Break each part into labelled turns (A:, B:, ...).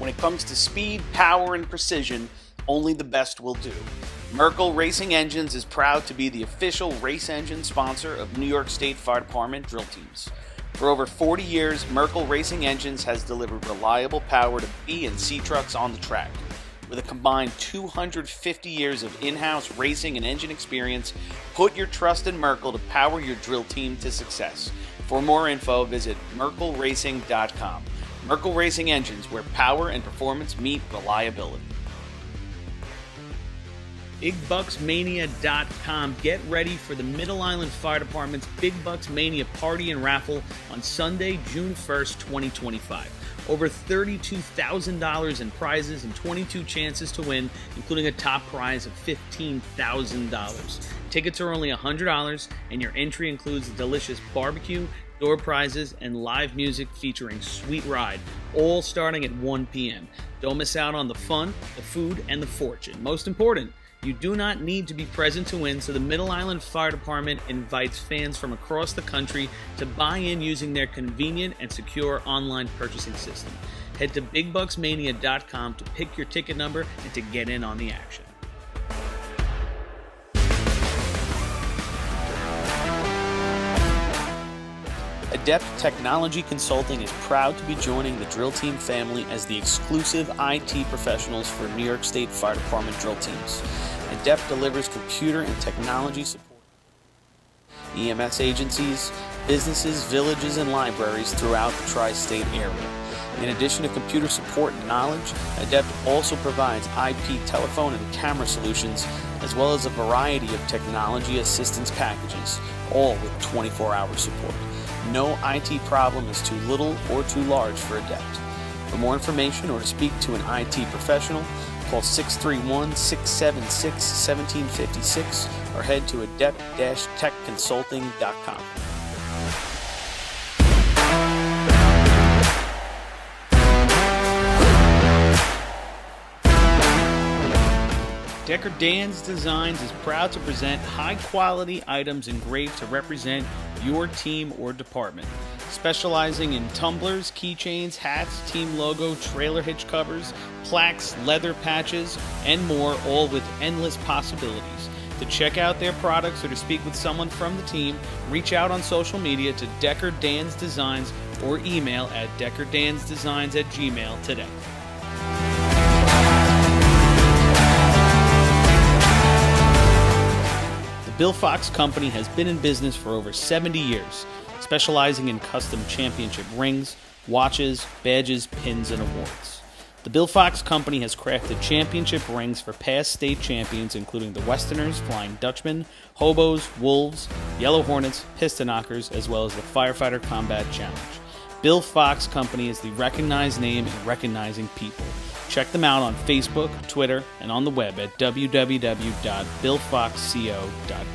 A: When it comes to speed, power, and precision, only the best will do. Merkel Racing Engines is proud to be the official race engine sponsor of New York State Fire Department drill teams. For over 40 years, Merkel Racing Engines has delivered reliable power to B and C trucks on the track. With a combined 250 years of in-house racing and engine experience, put your trust in Merkel to power your drill team to success. For more info, visit merkelracing.com. Merkel Racing Engines, where power and performance meet reliability. BigBucksMania.com. Get ready for the Middle Island Fire Department's Big Bucks Mania Party and Raffle on Sunday, June 1st, 2025. Over $32,000 in prizes and 22 chances to win, including a top prize of $15,000. Tickets are only $100, and your entry includes a delicious barbecue, door prizes, and live music featuring Sweet Ride, all starting at 1 p.m. Don't miss out on the fun, the food, and the fortune. Most important, you do not need to be present to win, so the Middle Island Fire Department invites fans from across the country to buy in using their convenient and secure online purchasing system. Head to BigBucksMania.com to pick your ticket number and to get in on the action. Adept Technology Consulting is proud to be joining the drill team family as the exclusive IT professionals for New York State Fire Department drill teams. Adept delivers computer and technology support to EMS agencies, businesses, villages, and libraries throughout the tri-state area. In addition to computer support and knowledge, Adept also provides IP telephone and camera solutions, as well as a variety of technology assistance packages, all with 24-hour support. No IT problem is too little or too large for Adept. For more information or to speak to an IT professional, call 631-676-1756 or head to adept-techconsulting.com. Decker Dan's Designs is proud to present high-quality items engraved to represent your team or department. Specializing in tumblers, keychains, hats, team logo, trailer hitch covers, plaques, leather patches, and more, all with endless possibilities. To check out their products or to speak with someone from the team, reach out on social media to Decker Dan's Designs or email at deckerdansdesigns@gmail today. The Bill Fox Company has been in business for over 70 years, specializing in custom championship rings, watches, badges, pins, and awards. The Bill Fox Company has crafted championship rings for past state champions, including the Westerners, Flying Dutchmen, Hobos, Wolves, Yellow Hornets, Piston Knockers, as well as the Firefighter Combat Challenge. Bill Fox Company is the recognized name in recognizing people. Check them out on Facebook, Twitter, and on the web at www.billfoxco.com.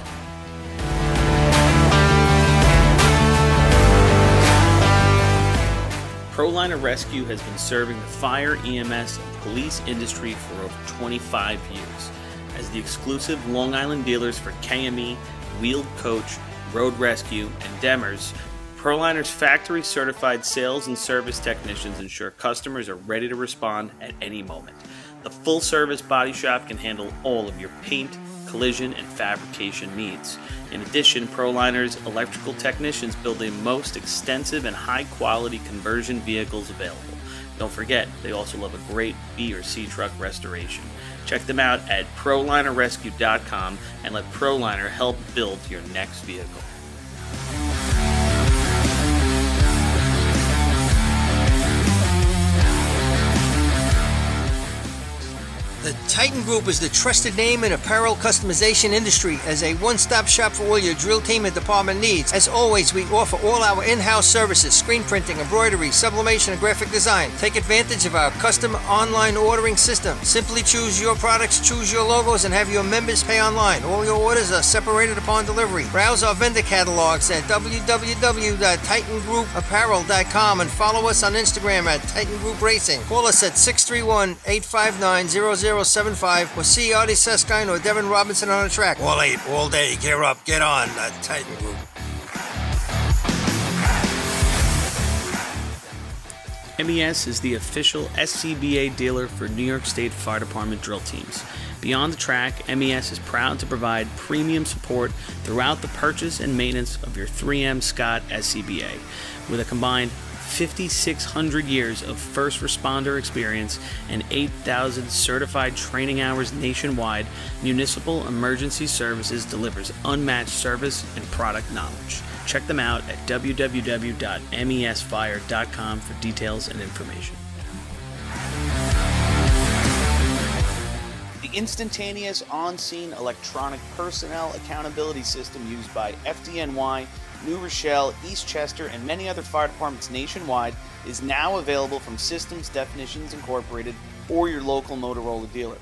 A: ProLiner Rescue has been serving the fire, EMS, and police industry for over 25 years. As the exclusive Long Island dealers for KME, Wheeled Coach, Road Rescue, and Demers, ProLiner's factory-certified sales and service technicians ensure customers are ready to respond at any moment. The full-service body shop can handle all of your paint, collision, and fabrication needs. In addition, ProLiner's electrical technicians build the most extensive and high-quality conversion vehicles available. Don't forget, they also love a great B or C truck restoration. Check them out at ProLinerRescue.com and let ProLiner help build your next vehicle.
B: The Titan Group is the trusted name in apparel customization industry as a one-stop shop for all your drill team and department needs. As always, we offer all our in-house services, screen printing, embroidery, sublimation, and graphic design. Take advantage of our custom online ordering system. Simply choose your products, choose your logos, and have your members pay online. All your orders are separated upon delivery. Browse our vendor catalogs at www.titangrouapparel.com and follow us on Instagram at Titan Group Racing. Call us at 631-859-0075 or see Artie Seskine or Devin Robinson on the track. All 8, all day. Gear up, get on. The Titan Group.
A: MES is the official SCBA dealer for New York State Fire Department drill teams. Beyond the track, MES is proud to provide premium support throughout the purchase and maintenance of your 3M Scott SCBA. With a combined 5,600 years of first responder experience and 8,000 certified training hours nationwide, Municipal Emergency Services delivers unmatched service and product knowledge. Check them out at www.mesfire.com for details and information. The instantaneous on-scene electronic personnel accountability system used by FDNY, New Rochelle, Eastchester, and many other fire departments nationwide is now available from Systems Definitions Incorporated or your local Motorola dealer.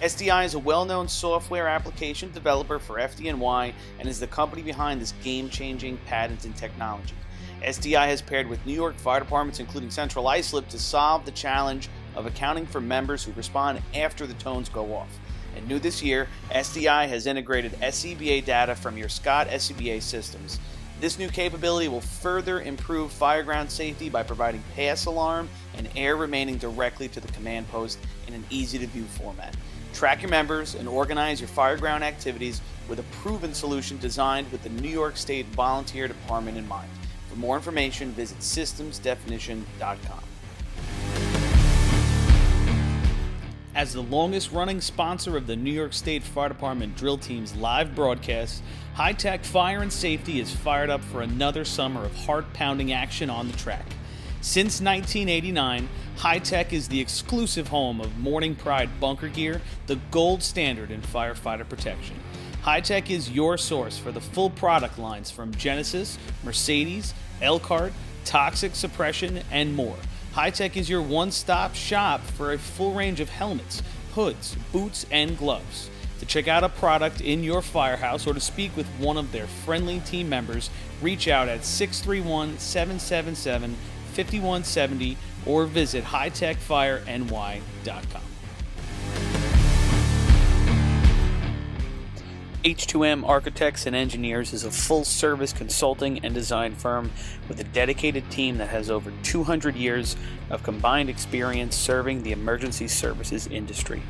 A: SDI is a well-known software application developer for FDNY and is the company behind this game-changing patented technology. SDI has paired with New York fire departments, including Central Islip, to solve the challenge of accounting for members who respond after the tones go off. And new this year, SDI has integrated SCBA data from your Scott SCBA systems. This new capability will further improve fireground safety by providing pass alarm and air remaining directly to the command post in an easy-to-view format. Track your members and organize your fireground activities with a proven solution designed with the New York State Volunteer Department in mind. For more information, visit systemsdefinition.com. As the longest-running sponsor of the New York State Fire Department drill team's live broadcasts, High Tech Fire and Safety is fired up for another summer of heart-pounding action on the track. Since 1989, High Tech is the exclusive home of Morning Pride bunker gear, the gold standard in firefighter protection. High Tech is your source for the full product lines from Genesis, Mercedes, Elkhart, Toxic Suppression, and more. High Tech is your one-stop shop for a full range of helmets, hoods, boots, and gloves. To check out a product in your firehouse or to speak with one of their friendly team members, reach out at 631-777-5170 or visit hightechfireny.com. H2M Architects and Engineers is a full-service consulting and design firm with a dedicated team that has over 200 years of combined experience serving the emergency services industry.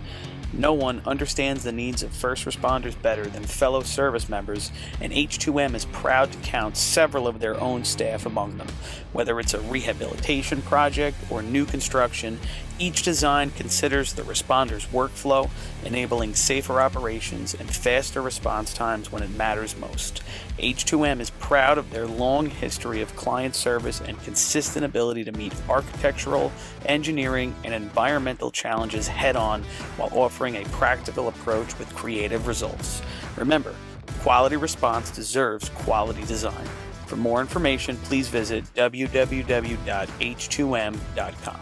A: No one understands the needs of first responders better than fellow service members, and H2M is proud to count several of their own staff among them. Whether it's a rehabilitation project or new construction, each design considers the responder's workflow, enabling safer operations and faster response times when it matters most. H2M is proud of their long history of client service and consistent ability to meet architectural, engineering, and environmental challenges head-on while offering a practical approach with creative results. Remember, quality response deserves quality design. For more information, please visit www.h2m.com.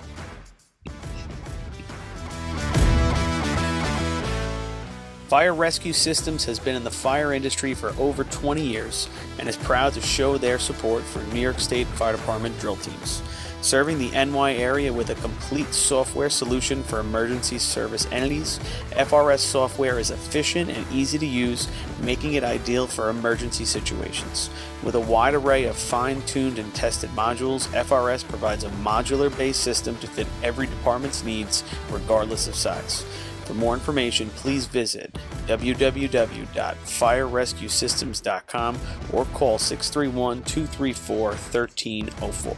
A: Fire Rescue Systems has been in the fire industry for over 20 years and is proud to show their support for New York State Fire Department drill teams. Serving the NY area with a complete software solution for emergency service entities, FRS software is efficient and easy to use, making it ideal for emergency situations. With a wide array of fine-tuned and tested modules, FRS provides a modular-based system to fit every department's needs, regardless of size. For more information, please visit www.firerescuesystems.com or call 631-234-1304.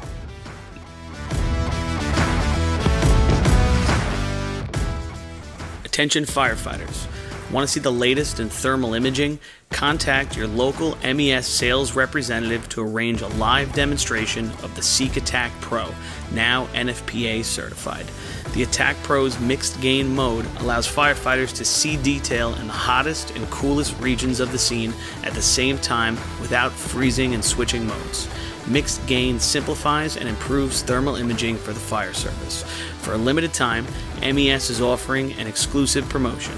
A: Attention firefighters. Want to see the latest in thermal imaging? Contact your local MES sales representative to arrange a live demonstration of the Seek Attack Pro, now NFPA certified. The Attack Pro's mixed gain mode allows firefighters to see detail in the hottest and coolest regions of the scene at the same time without freezing and switching modes. Mixed gain simplifies and improves thermal imaging for the fire service. For a limited time, MES is offering an exclusive promotion.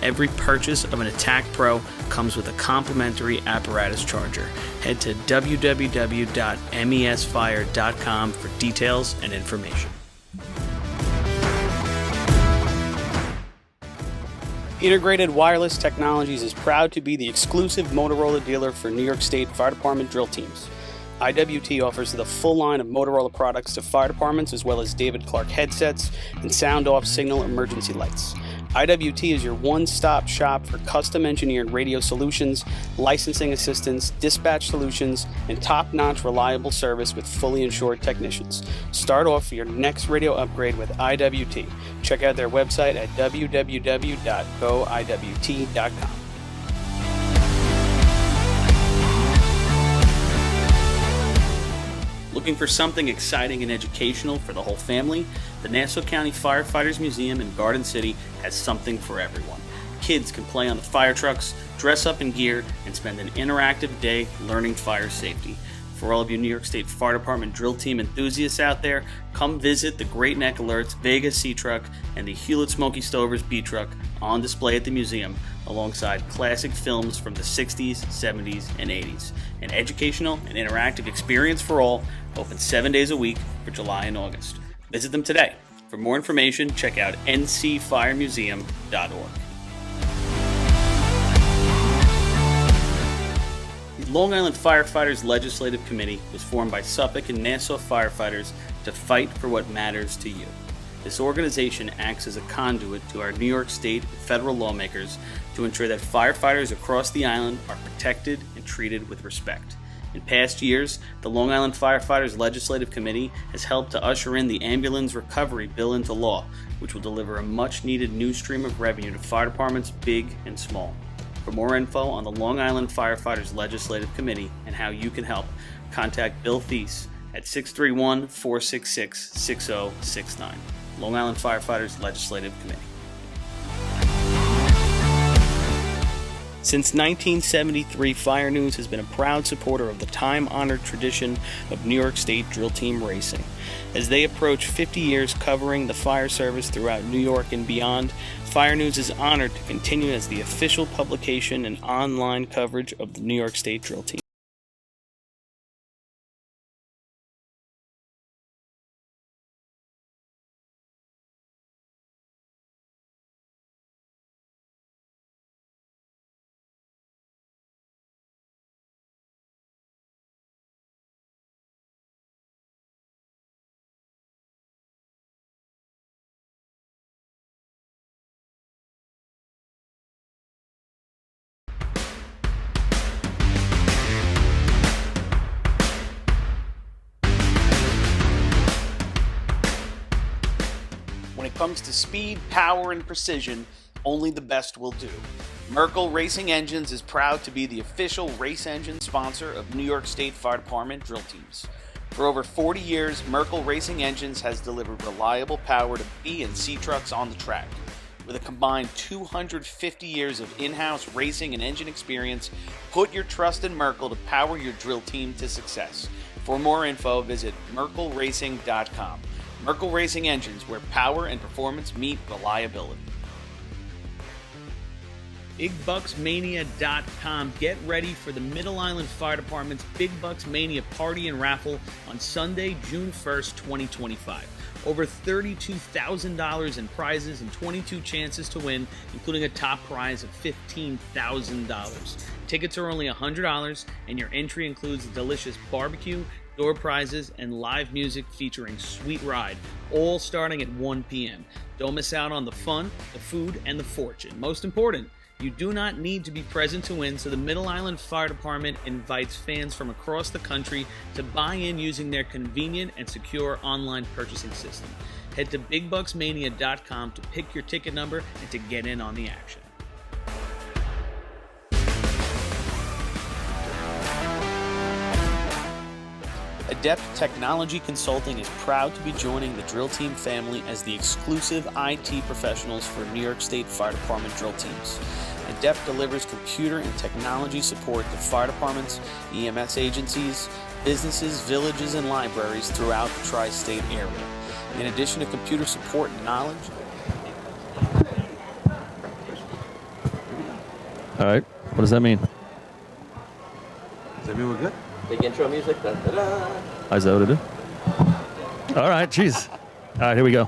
A: Every purchase of an Attack Pro comes with a complimentary apparatus charger. Head to www.mesfire.com for details and information. Integrated Wireless Technologies is proud to be the exclusive Motorola dealer for New York State Fire Department drill teams.
C: IWT offers the full line of Motorola products to fire departments, as well as David Clark headsets and sound-off signal emergency lights. IWT is your one-stop shop for custom-engineered radio solutions, licensing assistance, dispatch solutions, and top-notch reliable service with fully insured technicians. Start off for your next radio upgrade with IWT. Check out their website at www.goiwt.com. Looking for something exciting and educational for the whole family? The Nassau County Firefighters Museum in Garden City has something for everyone. Kids can play on the fire trucks, dress up in gear, and spend an interactive day learning fire safety. For all of you New York State Fire Department drill team enthusiasts out there, come visit the Great Neck Alerts Vega C Truck and the Hewlett Smoky Stovers B Truck on display at the museum, alongside classic films from the 60s, 70s, and 80s. An educational and interactive experience for all, open 7 days a week for July and August. Visit them today. For more information, check out ncfiremuseum.org. The Long Island Firefighters Legislative Committee was formed by Suffolk and Nassau firefighters to fight for what matters to you. This organization acts as a conduit to our New York State and federal lawmakers to ensure that firefighters across the island are protected and treated with respect. In past years, the Long Island Firefighters Legislative Committee has helped to usher in the Ambulance Recovery Bill into law, which will deliver a much-needed new stream of revenue to fire departments big and small. For more info on the Long Island Firefighters Legislative Committee and how you can help, contact Bill Thies at 631-466-6069. Long Island Firefighters Legislative Committee. Since 1973, Fire News has been a proud supporter of the time-honored tradition of New York State drill team racing. As they approach 50 years covering the fire service throughout New York and beyond, Fire News is honored to continue as the official publication and online coverage of the New York State drill team. When it comes to speed, power, and precision, only the best will do. Merkel Racing Engines is proud to be the official race engine sponsor of New York State Fire Department drill teams. For over 40 years, Merkel Racing Engines has delivered reliable power to B and C trucks on the track. With a combined 250 years of in-house racing and engine experience, put your trust in Merkel to power your drill team to success. For more info, visit merkelracing.com. Merkel Racing Engines, where power and performance meet reliability. BigBucksMania.com. Get ready for the Middle Island Fire Department's Big Bucks Mania Party and Raffle on Sunday, June 1st, 2025. Over $32,000 in prizes and 22 chances to win, including a top prize of $15,000. Tickets are only $100, and your entry includes a delicious barbecue, door prizes, and live music featuring Sweet Ride, all starting at 1 p.m. Don't miss out on the fun, the food, and the fortune. Most important, you do not need to be present to win, so the Middle Island Fire Department invites fans from across the country to buy in using their convenient and secure online purchasing system. Head to BigBucksMania.com to pick your ticket number and to get in on the action. Adept Technology Consulting is proud to be joining the drill team family as the exclusive IT professionals for New York State Fire Department drill teams. Adept delivers computer and technology support to fire departments, EMS agencies, businesses, villages, and libraries throughout the tri-state area. In addition to computer support and knowledge...
D: All right. What does that mean?
E: Does that mean we're good?
F: Big intro music. Da, da, da.
D: Is that what it is? All right. Jeez. All right. Here we go.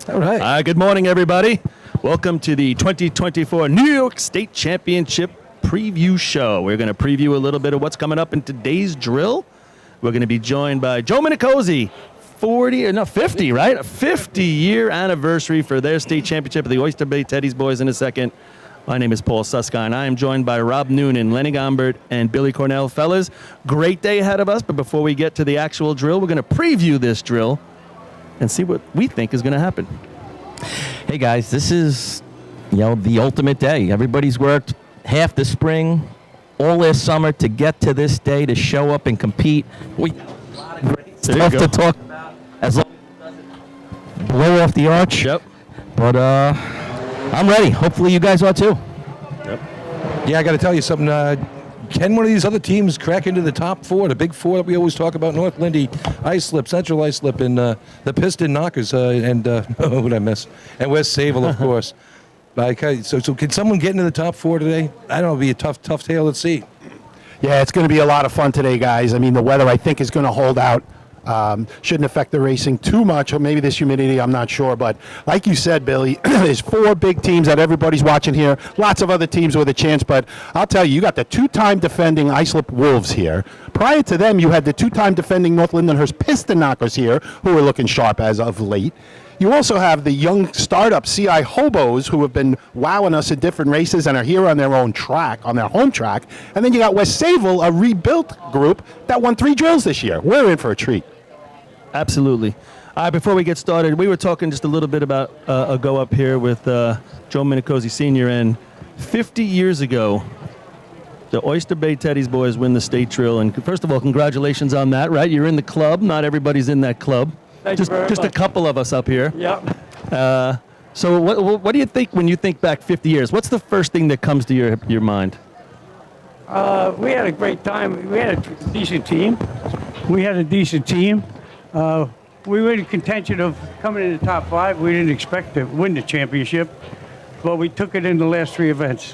E: All right.
D: Good morning, everybody. Welcome to the 2024 New York State Championship Preview Show. We're going to preview a little bit of what's coming up in today's drill. We're going to be joined by Joe Minicozy, 50, right? A 50-year anniversary for their state championship of the Oyster Bay Teddy's Boys in a second. My name is Paul Suskind. I am joined by Rob Noonan, Lenny Gombert, and Billy Cornell. Fellas, great day ahead of us, but before we get to the actual drill, we're going to preview this drill and see what we think is going to happen.
G: Hey guys, this is, the ultimate day. Everybody's worked half the spring, all this summer to get to this day to show up and compete. We have a lot of great stuff to talk about as long as it doesn't blow off the arch.
D: Yep.
G: But I'm ready. Hopefully you guys are too.
D: Yep.
E: Yeah, I got to tell you something. Can one of these other teams crack into the top four, the big four that we always talk about? North Lindy, Islip, Central Islip, and the Piston Knockers, and what did I miss? And West Sayville, of course. So can someone get into the top four today? I don't know. It'll be a tough tale to see.
H: Yeah, it's going to be a lot of fun today, guys. I mean, the weather, I think, is going to hold out. Shouldn't affect the racing too much, or maybe this humidity, I'm not sure. But like you said, Billy, there's 4 big teams that everybody's watching here. Lots of other teams with a chance, but I'll tell you, you got the 2-time defending Islip Wolves here. Prior to them, you had the 2-time defending North Lindenhurst Piston Knockers here, who are looking sharp as of late. You also have the young startup CI Hobos, who have been wowing us in different races and are here on their own track, on their home track. And then you got West Sayville, a rebuilt group that won 3 drills this year. We're in for a treat.
D: Absolutely. Before we get started, we were talking just a little bit about a go up here with Joe Minicozy Sr. And 50 years ago, the Oyster Bay Teddy's Boys win the state drill. And first of all, congratulations on that, right? You're in the club. Not everybody's in that club. Just a couple of us up here.
I: Yep.
D: So what do you think when you think back 50 years? What's the first thing that comes to your mind?
I: We had a great time. We had a decent team. We were in contention of coming in the top 5. We didn't expect to win the championship, but we took it in the last 3 events.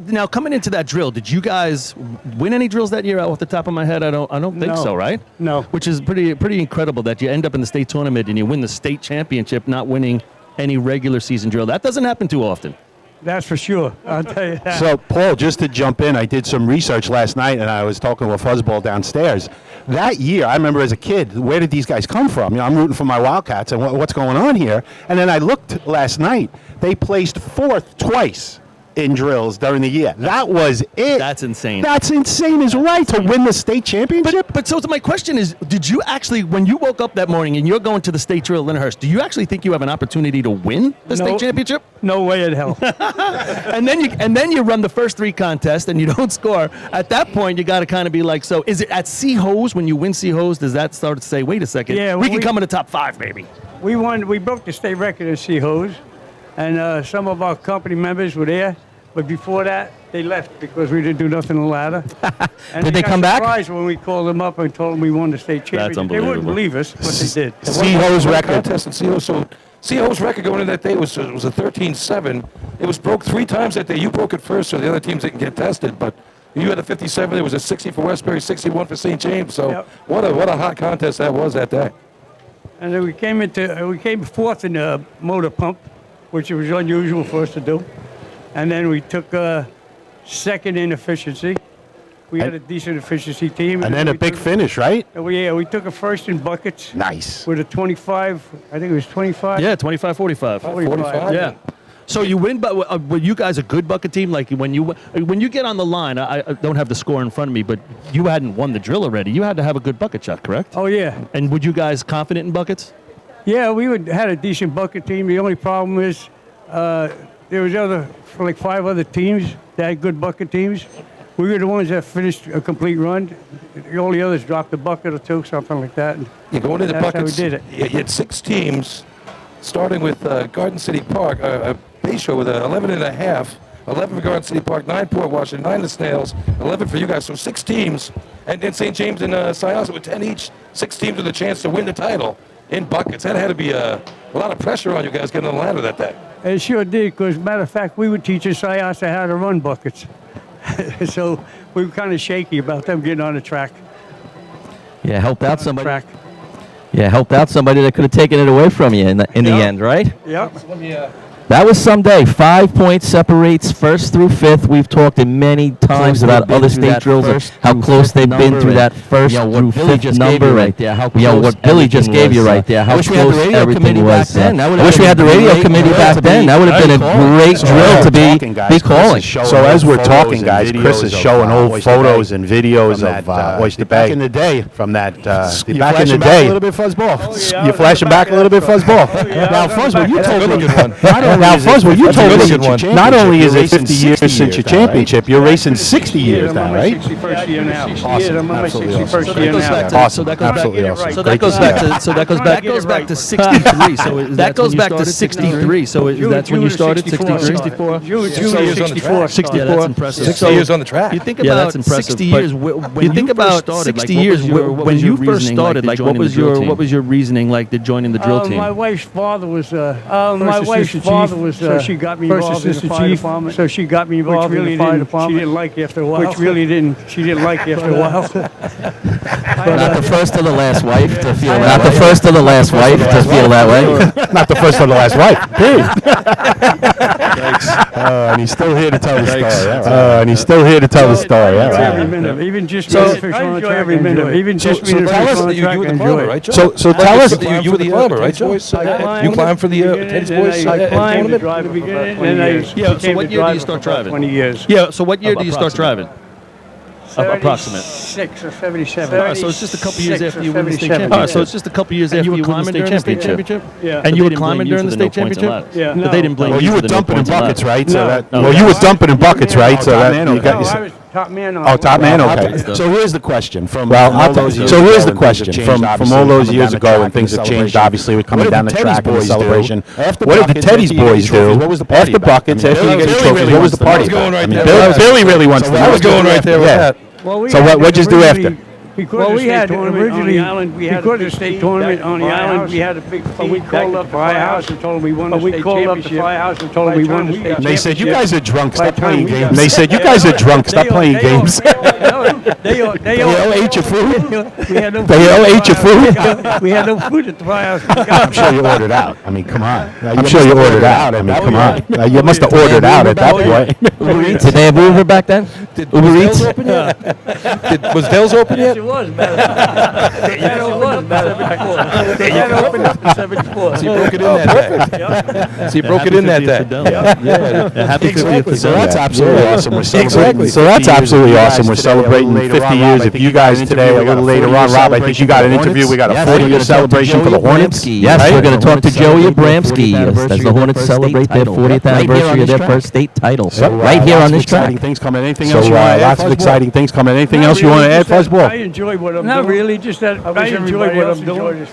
D: Now coming into that drill, did you guys win any drills that year? Off the top of my head, I don't think so, right?
I: No.
D: Which is pretty incredible that you end up in the state tournament and you win the state championship, not winning any regular season drill. That doesn't happen too often.
I: That's for sure. I'll tell you that.
H: So, Paul, just to jump in, I did some research last night, and I was talking with Fuzzball downstairs. That year, I remember as a kid, where did these guys come from? I'm rooting for my Wildcats, and what's going on here? And then I looked last night. They placed 4th twice in drills during the year. That was it.
D: That's insane.
H: That's insane is right, to win the state championship.
D: But so my question is, did you actually, when you woke up that morning and you're going to the state drill at Lyndhurst, do you actually think you have an opportunity to win the state championship?
I: No way in hell.
D: and then you run the first 3 contests and you don't score. At that point, you got to kind of be like, so is it at C-Hose, when you win C-Hose, does that start to say, wait a second, we can come in the top 5, maybe?
I: We broke the state record in C-Hose, and some of our company members were there. But before that, they left because we didn't do nothing on the ladder. And
G: Did they come back?
I: Surprised when we called them up and told them we won the state championship.
D: That's unbelievable.
I: They wouldn't believe us, but they did.
E: C-Ho's record. Contest in C-Ho, so C-Ho's record going in that day was a 13-7. It was broke 3 times that day. You broke it first, so the other teams didn't get tested. But you had a 57. There was a 60 for Westbury, 61 for St. James. So what a hot contest that was that day.
I: And then we came 4th in the motor pump, which was unusual for us to do. And then we took 2nd in efficiency. We had a decent efficiency team.
H: And then a big finish, right?
I: We took a 1st in buckets.
H: Nice.
I: With a 25, I think it was 25.
D: Yeah, 25-45.
I: 45.
D: Yeah. So you win, but were you guys a good bucket team? Like when you get on the line, I don't have the score in front of me, but you hadn't won the drill already. You had to have a good bucket shot, correct?
I: Oh, yeah.
D: And were you guys confident in buckets?
I: Yeah, we had a decent bucket team. The only problem is there was like 5 other teams that had good bucket teams. We were the ones that finished a complete run. The only others dropped a bucket or 2, something like that.
E: You're going into buckets.
I: That's how we did it.
E: You had 6 teams, starting with Garden City Park, a base show with 11.5, 11 for Garden City Park, 9 Port Washington, 9 the Snails, 11 for you guys. So 6 teams, and then St. James and Syosset with 10 each. 6 teams with a chance to win the title in buckets. That had to be a lot of pressure on you guys getting on the ladder that day.
I: It sure did, because matter of fact, we were teaching Syosset how to run buckets. So we were kind of shaky about them getting on the track.
G: Yeah, helped out somebody. Yeah, helped out somebody that could have taken it away from you in the end, right?
I: Yep.
E: So let me
G: That was someday. 5 points separates first through fifth. We've talked many times about other state drills, how close they've been through that first through fifth number. Right there, what Billy just gave you right there, how close everything was. I wish we had the radio committee back then. That would have been a great drill to be calling.
H: So as we're talking, guys, Chris is showing old photos and videos of Oyster Bay. Back in the day. From that, back in the day. A little bit, Fuzzball. You're flashing back a little bit, Fuzzball. Now, Fuzzball, you told me. Now, Fuzzball, you told me. Not only is it 50 years since your championship, you're racing 60 years now, right?
I: 61st year now.
H: Awesome.
I: I'm on my
H: Absolutely
I: 61st year now.
H: Awesome. Absolutely awesome.
D: So that goes back to 63. So that goes back to 63. So that's when you started 63.
I: June
E: 64.
I: 64.
D: Yeah, that's impressive.
E: 60 years on the track.
D: You think about 60 years. You think about 60 years when you first started. Like, what was your reasoning like to joining the drill team?
I: My wife's father was so she got me involved in the fire department. So she got me involved in the fire department. She didn't like after a while. She didn't like after a while.
G: Not the first or the last wife to feel that way. Not the first or the last wife to feel that way.
H: Not the first or the last wife. Period. Thanks. And he's still here to tell the story. And he's still here to tell the story.
I: Every minute, even just me on the track, every minute, even just me on the
E: You
I: track,
E: were the
I: enjoy
E: climber,
I: it.
E: right, Joe?
H: So tell us.
E: You were the climber, right, Joe? You climbed for the Teddy's Boys tournament?
D: So what year do you start driving?
I: 20 years.
D: Yeah. So what year do you start driving? Approximate.
I: 76 or 77.
D: So it's just a couple years after you win the state
I: 77.
D: championship. So it's just a couple years after you won the state championship.
I: Yeah.
D: And you were climbing during the state championship?
I: Yeah.
D: But they didn't blame
H: Well,
D: you
H: you
D: for
H: were
D: the
H: dumping in
D: no points
H: buckets,
D: allowed.
H: right? So that.
I: No.
H: Well, you were dumping in buckets, right? So that you got
I: I
H: yourself.
I: was top man on
H: Oh, top man.
I: it.
H: Okay. So here's the question. From all those years ago, and things have changed. Obviously, with coming down the track and the celebration. What did the Teddy's boys do after buckets? After you get your trophies, what was the party? Billy really wants to know.
E: I was going right there with that.
H: So what'd you do after?
I: Because we had originally because the state tournament on the island, we had a big feed. We called up the firehouse and told them we won the state championship.
H: They said, "You guys are drunk. Stop playing games." They said, "You guys are drunk. Stop playing games."
I: They all
H: ate your food.
I: They
H: all ate your food.
I: We had no food at the firehouse.
H: I'm sure you ordered out. I mean, come on. I'm sure you ordered out. I mean, come on. You must have ordered out at that point.
G: Did they have Uber back then? Uber Eats?
E: Was Dale's open yet?
I: It was better. It was better. They had opened up in 74.
E: So you broke it in that day. So you broke it in that day.
D: Yeah. Happy 50th.
H: So that's absolutely awesome. We're celebrating. So that's absolutely awesome. We're celebrating 50 years. If you guys today, a little later on, Rob, I think you got an interview. We got a 40-year celebration for the Hornets.
G: Yes, we're going to talk to Joey Abramski as the Hornets celebrate their 40th anniversary of their first state title. Right here on this track.
H: Anything else you want to add? Lots of exciting things coming. Anything else you want to add, Fuzzball?
I: I enjoy what I'm doing. Not really, just that I enjoy what I'm doing.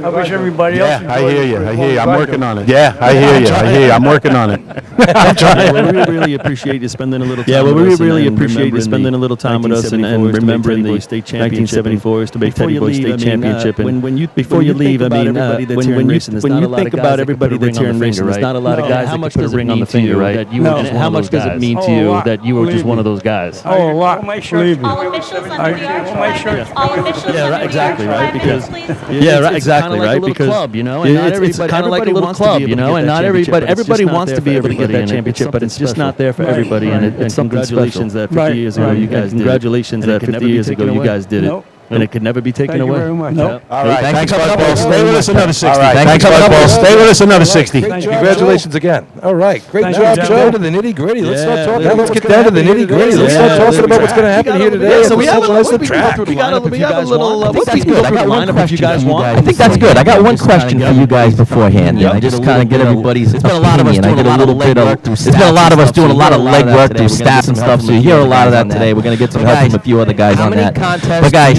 I: I wish everybody else enjoyed
H: I hear you. I'm working on it. Yeah, I hear you. I'm working on it. I'm trying.
D: We really appreciate you spending a little time. Yeah, well, we really appreciate you spending a little time with us and remembering the state championship 1974 Oyster Bay Teddy Boys State Championship. And before you leave, I mean, when you think about everybody that's here in racing, there's not a lot of guys that put a ring on the finger, right? How much does it mean to you that you were just one of those guys?
I: Oh, a lot. Believe me.
J: All officials under the arch. All officials
D: Yeah, right, exactly, right. Because
G: exactly, right. Because
D: club, you know,
G: it's kind of like a little club, you know, and not everybody wants to be able to get that championship, but it's just not there for everybody, and it's something special.
D: Congratulations that 50 years ago you guys did. Congratulations that 50 years ago you guys did it. And it could never be taken
I: Thank
D: away.
I: you very much.
D: Nope.
H: All right. Thanks,
G: Fuzzball.
H: Fuzzball. Stay with us another 60.
G: All right.
H: Thanks, Fuzzball. Stay with us another 60.
E: Congratulations again. All right. Great job, Joe. Down to the nitty gritty. Let's start talking.
H: Let's get down to the nitty gritty. Let's start talking about what's going to happen here today.
D: So we have a
H: little
D: little
H: track.
D: We have a little.
G: I think that's good. I got one question.
D: You guys want?
G: I think that's good. I got one question for you guys beforehand. I just kind of get everybody's. It's been a lot of us doing a lot of legwork. There's been a lot of us doing a lot of legwork through stats and stuff. So you hear a lot of that today. We're going to get some help from a few other guys on that. But guys,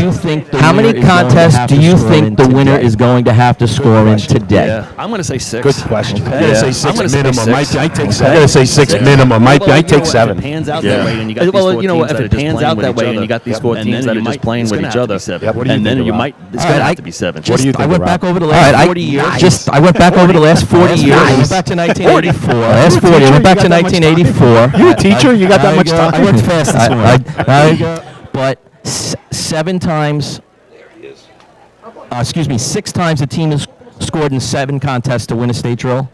G: how many contests do you think the winner is going to have to score in today?
D: I'm going to say 6.
H: Good question. I'm
D: Yeah.
H: going to say 6 minimum. I take 7. I'm
D: Okay.
H: going to say 6 minimum. I take 7.
D: It pans out that way, and you got these 4 teams that are just playing with each other, and you got these 4 teams that are just playing with each other, and then you might. It's going to have to be 7.
H: What do you think?
G: I went back over the last 40 years. I went back over the last 40 years. I went back to 1984. Last 40. I went back to 1984.
H: You a teacher? You got that much time?
G: I worked fast this morning. But 7 times. 6 times a team has scored in 7 contests to win a state drill.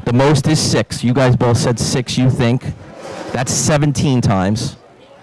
G: The most is 6. You guys both said 6, you think. That's 17 times.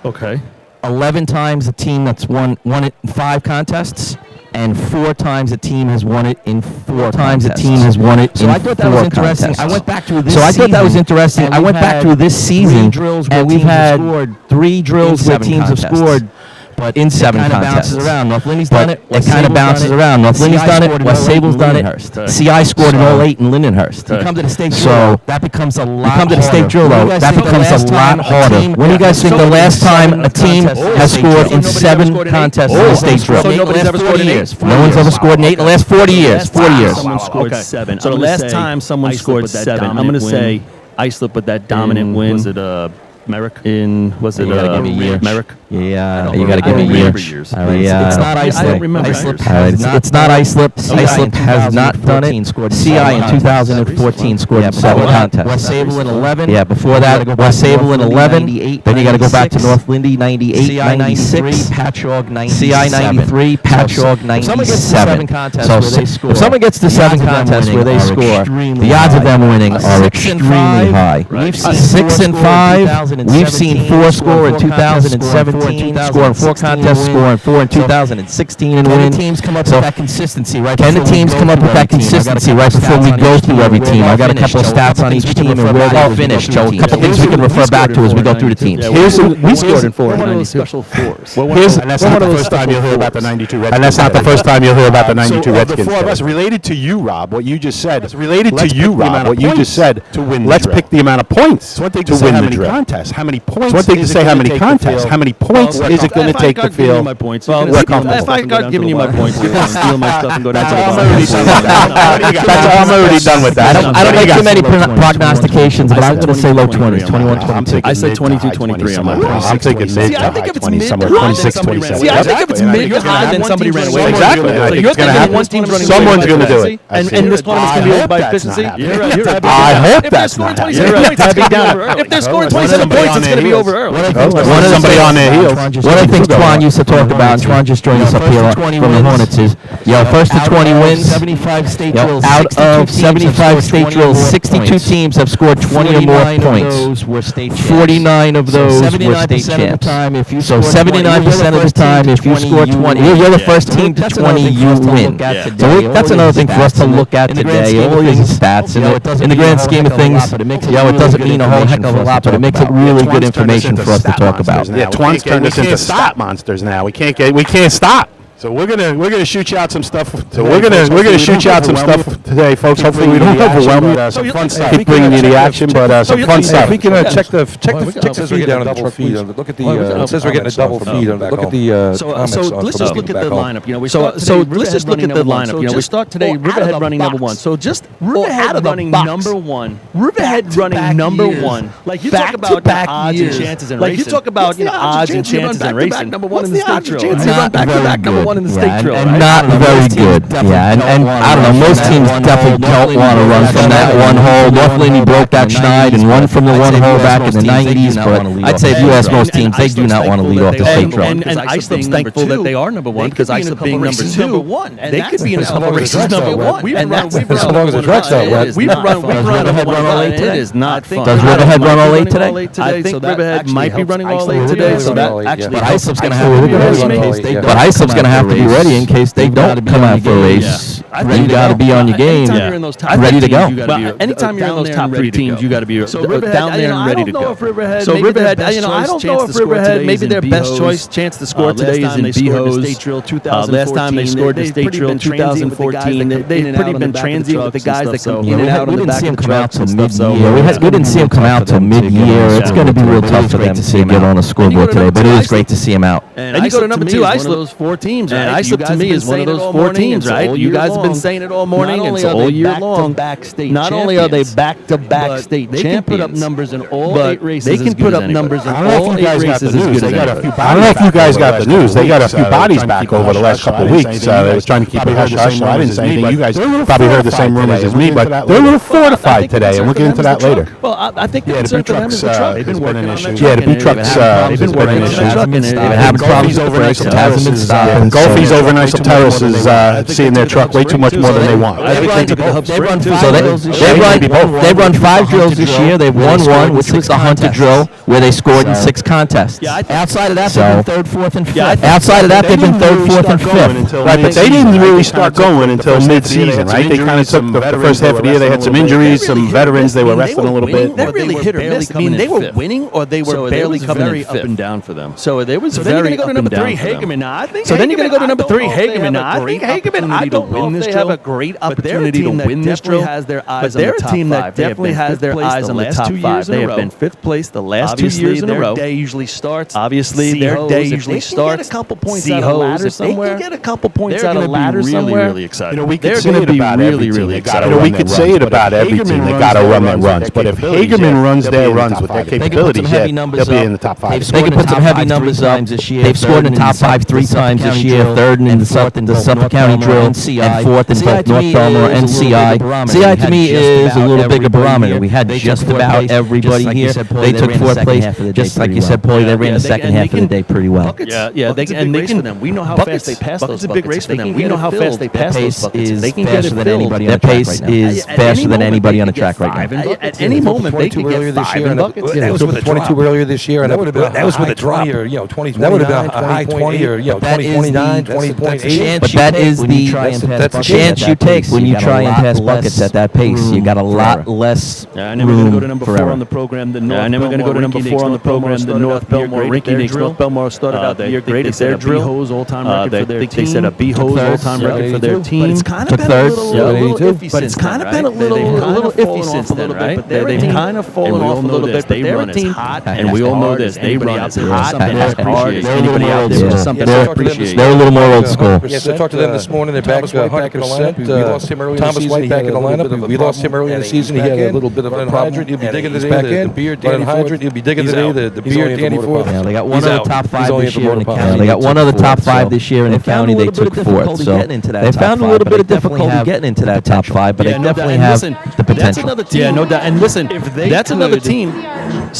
D: Okay.
G: 11 times a team that's won it in 5 contests, and 4 times a team has won it in 4 contests. So I thought that was interesting. I went back through this season. So I thought that was interesting. I went back through this season, and we've had 3 drills where teams have scored. But in 7 contests. It kind of bounces around. North Lindy's done it. It kind of bounces around. North Lindy's done it. West Sable's done it. CI scored in all 8 in Lindenhurst.
D: You come to the state drill.
G: So that becomes a lot harder. You come to the state drill, though. That becomes a lot harder. When do you guys think the last time a team has scored in 7 contests in the state drill?
D: So nobody's ever scored in 8?
G: No one's ever scored in 8 in the last 40 years. 40 years.
D: Someone scored 7. So the last time someone scored 7, I'm going to say Islip with that dominant win. Was it Merrick? Was it Merrick?
G: Yeah, you got to give me years. It's not Islip.
D: I don't remember.
G: It's not Islip. Islip has not done it. CI in 2014 scored in 7 contests. West Sable in 11. Yeah, before that, West Sable in 11. Then you got to go back to North Lindy, 98, 96. Patchogue, 97. CI 93, Patchogue, 97. So if someone gets to 7 contests where they score, the odds of them winning are extremely high. 6 and 5. We've seen 4 score in 2017. Score in 4 contests, score in 4 in 2016 and win. Can the teams come up with that consistency right before we go through every team? I got a couple of stats on each team and where they finished. So a couple things we can refer back to as we go through the teams.
H: We scored in 4
D: in 92.
F: Special fours.
H: And that's not the first time you'll hear about the 92 Redskins. And that's not the first time you'll hear about the 92 Redskins. The 4 of us, related to you, Rob, what you just said. To win. Let's pick the amount of points to win the drill. How many points? It's one thing to say how many contests. How many points is it going to take to feel?
D: If I got giving you my points, you're going to steal my stuff and go down to the
H: I'm already done with that.
G: I don't make too many prognostications, but I'm going to say low 20s, 21, 22.
D: I say 22, 23 on my points.
H: I'm thinking mid to high 20s, somewhere 26, 27.
D: See, I think if it's mid to high, then somebody ran away.
H: Exactly.
D: So you're thinking one team's running away.
H: Someone's going to do it.
D: And this tournament's going to be over by efficiency?
H: I hope that's not happening.
D: If they're scoring 27 points, it's going to be over early.
H: Somebody on their heels.
G: One of the things Twan used to talk about, and Twan just joined us up here from the Hornets, is, first to 20 wins. Out of 75 state drills, 62 teams have scored 20 or more points. 49 of those were state champs. So 79% of the time, if you score 20, you're the first team to 20, you win. So that's another thing for us to look at today. All these stats, in the grand scheme of things, it doesn't mean a whole heck of a lot, but it makes it really good information for us to talk about.
H: Yeah, Twan's turned us into stat monsters now. We can't stop. So we're gonna shoot you out some stuff. Today, folks. Hopefully we don't overwhelm you. Some fun stuff. Keep bringing you the action, but some fun stuff.
E: We can check the feed down on the truck feed. Look at the. It says we're getting a double feed. Look at the.
D: So let's just look at the lineup. Let's just look at the lineup. We start today. Riverhead running number 1. So just Riverhead running number 1. Riverhead running number 1. Like you talk about odds and chances in racing. Like you talk about odds and chances in racing. Number 1 in the state drill. Not back to back. One in the state drill,
G: and not very good. Yeah, and I don't know. Most teams definitely don't want to run from that one hole. North Lindy broke that schneid and won from the one hole back in the 90s. But I'd say if you ask most teams, they do not want to lead off the state drill.
D: And Islip's thankful that they are number 1 because Islip being number 2, they could be in a couple races number 1.
E: As long as the track's out wet.
D: We've run all 8 today. It is not fun.
G: Does Riverhead run all 8 today?
D: I think Riverhead might be running all 8 today. So that actually,
G: but Islip's going to have to be ready. But Islip's going to have to be ready in case they don't come out for a race. You got to be on your game, ready to go.
D: Anytime you're in those top 3 teams, you got to be down there and ready to go. So Riverhead, I don't know if Riverhead, maybe their best choice chance to score today is in Beho's. Last time they scored the state drill 2014, they've pretty been transient with the guys that come in and out of the back of the trucks and stuff.
G: We didn't see him come out till mid-year. It's going to be real tough for them to see him get on a scoreboard today, but it is great to see him out.
D: And you go to number 2, Islip, those 4 teams. And Islip to me is one of those 4 teams, right? You guys have been saying it all morning. It's all year long. Not only are they back-to-back state champions, they can put up numbers in all 8 races. They can put up numbers in all 8 races as good as anybody.
H: I don't know if you guys got the news. They got a few bodies back over the last couple of weeks. They was trying to keep it hush-hush, so I didn't say anything. You guys probably heard the same rumors as me, but they're a little fortified today, and we'll get into that later.
D: Well, I think the concern for them is the truck. They've been working on it.
H: Yeah, the B trucks. They've been working on issues.
G: They've been having problems over there. It hasn't been stopping.
H: Golfies over in Isle Terrace is seeing their truck way too much more than they want.
G: They run 5 drills this year. They've won one, which was the Hunter drill, where they scored in 6 contests. Outside of that, they've been 3rd, 4th, and 5th. Outside of that, they've been 3rd, 4th, and 5th.
H: Right, but they didn't really start going until mid-season, right? They kind of took the first half of the year. They had some injuries, some veterans. They were resting a little bit.
D: They're really hit or miss. I mean, they were winning or they were barely coming in 5th. Up and down for them. So there was very up and down. So then you're going to go to number 3, Hageman. Now, I think. So then you're going to go to number 3, Hageman. Now, I think Hageman. I don't know if they have a great opportunity to win this drill. But they're a team that definitely has their eyes on the top 5. They have been 5th place the last 2 years in a row. Their day usually starts. Obviously, their day usually starts. Get a couple points out of ladder somewhere. They can get a couple points out of ladder somewhere.
H: Really excited. We could say it about every team. We could say it about every team. They got to run their runs. But if Hageman runs their runs with their capabilities, they'll be in the top 5.
G: They can put some heavy numbers up. They've scored in the top 5 3 times this year, 3rd in the Suffolk County Drill, and 4th in both North Belmar and CI. CI to me is a little bigger barometer. We had just about everybody here. They took 4th place, just like you said, Paulie. They ran the second half of the day pretty well.
D: Yeah, they can. We know how fast they pass those buckets. It's a big race for them. We know how fast they pass those buckets. They can get it filled.
G: Their pace is faster than anybody on the track right now.
D: At any moment, they can get 5 in buckets.
E: That was with a 22 earlier this year, and that was with a 20 or 20. That would have been a high 20 or 20.29, 20.8.
G: But that is the chance you take when you try and pass buckets at that pace. You got a lot less room.
D: And then we're going to go to number 4 on the program. And then we're going to go to number 4 on the program. The North Belmar Rinky-Dinks. North Belmar started out the year great. They set a B-Hose all-time record for their team. They set a B-Hose all-time record for their team. But it's kind of been a little iffy. But it's kind of been a little iffy since then, right? They've kind of fallen off a little bit. But their team hot, and we all know this. They run as hot and as hard as anybody out there. Something to appreciate.
G: They're a little more old school.
E: Yes, I talked to them this morning. They're back 100%. We lost him early in the season. Thomas White back in the lineup. We lost him early in the season. He had a little bit of a problem. He'll be digging today. The beer, Danny Hydrant. He'll be digging today. The beer, Danny Ford.
G: They got one other top 5 this year in the county. They got one other top 5 this year in the county. They took 4th. So they found a little bit of difficulty getting into that top 5, but they definitely have the potential.
D: Yeah, no doubt. And listen, that's another team.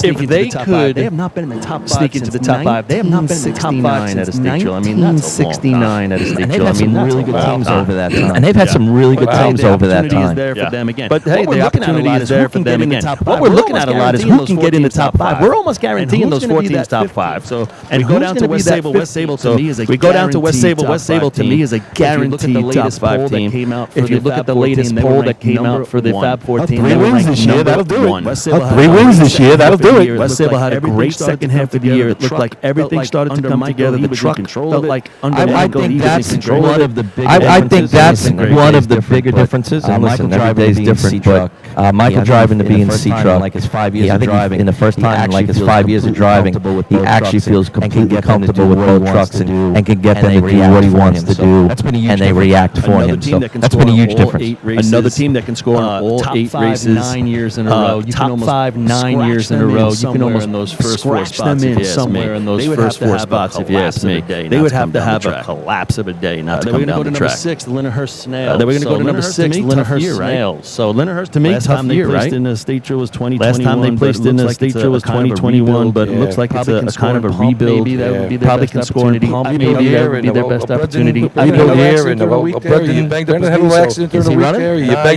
D: If they could, they have not been in the top 5 sneak into the top 5. They have not been in the top 5 since 1969 at a state drill. I mean, that's really good teams over that time.
G: And they've had some really good teams over that time.
D: There for them again. But hey, the opportunity is there for them again. What we're looking at a lot is who can get in the top 5. We're almost guaranteeing those 4 teams top 5. So, and we go down to West Sable. West Sable to me is a we go down to West Sable. West Sable to me is a guaranteed top 5 team. If you look at the latest poll that came out for the Fab 14,
H: 3 wins this year, that'll do it.
D: 3
H: wins this year, that'll do it.
D: West Sable had a great second half of the year. It looked like everything started to come together. The truck felt like under Michael, he was in control of it.
G: I think that's one of the bigger differences. And listen, every day is different, but Michael driving the B&C truck, like his 5 years of driving, in the first time in like his 5 years of driving, he actually feels completely comfortable with both trucks and can get them to do what he wants to do, and they react for him. So that's been a huge difference.
D: Another team that can score all 8 races, 9 years in a row. Top 5, 9 years in a row. You can almost in those first 4 spots if you ask me. Those first 4 spots if you ask me. They would have to have a collapse of a day not to come down the track.
C: They were going to go to number 6, the Lindenhurst Snails.
D: They were going to go to number 6, Lindenhurst Snails. So Lindenhurst to me,
C: last time they placed in the state drill was 2021.
D: Last time they placed in the state drill was 2021, but it looks like it's a kind of a rebuild.
C: Maybe that would be their best opportunity.
D: Maybe that would be their best opportunity.
E: You banged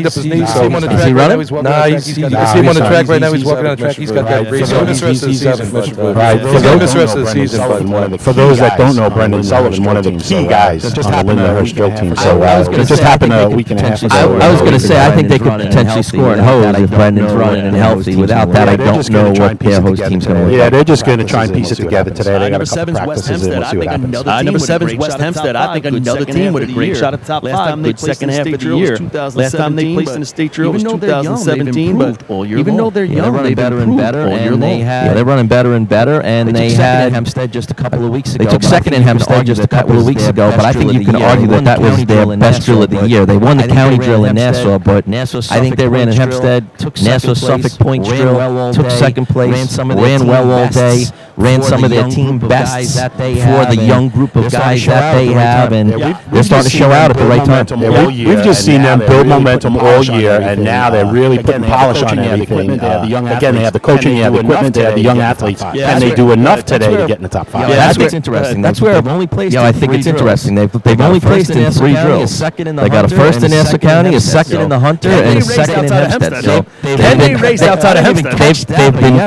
E: up his knee. So
G: is he running?
E: Nah, you see him on the track right now. He's walking on the track. He's got that race. He's the rest of the season.
H: For those that don't know, Brendan Sullivan, one of the key guys on the Lindenhurst drill team. So it just happened a week and a half ago.
G: I was going to say, I think they could potentially score in hose if Brendan's running and healthy. Without that, I don't know what their hose team's going to look like.
H: Yeah, they're just going to try and piece it together today. They got a couple practices and we'll see what happens.
D: Number 7 is West Hempstead. I think another team with a great shot at the top 5. Good second half of the year. Last time they placed in the state drill was 2017, but even though they're young, they're running better and better, and
G: they're running better and better, and they had
C: Hempstead just a couple of weeks ago.
G: They took second in Hempstead just a couple of weeks ago, but I think you can argue that that was their best drill of the year. They won the county drill in Nassau, but I think they ran in Hempstead, Nassau Suffolk Points drill, took second place, ran well all day, ran some of their team bests for the young group of guys that they have, and they're starting to show out at the right time.
H: We've just seen them build momentum all year, and now they're really putting polish on everything. Again, they have the coaching, they have the equipment, they have the young athletes. Can they do enough today to get in the top 5?
G: Yeah, that's interesting. That's where they've only placed. Yeah, I think it's interesting. They've only placed in 3 drills. They got a first in Nassau County, a second in the Hunter, and a second in Hempstead. So
D: they raced outside of Hempstead.
G: They've been.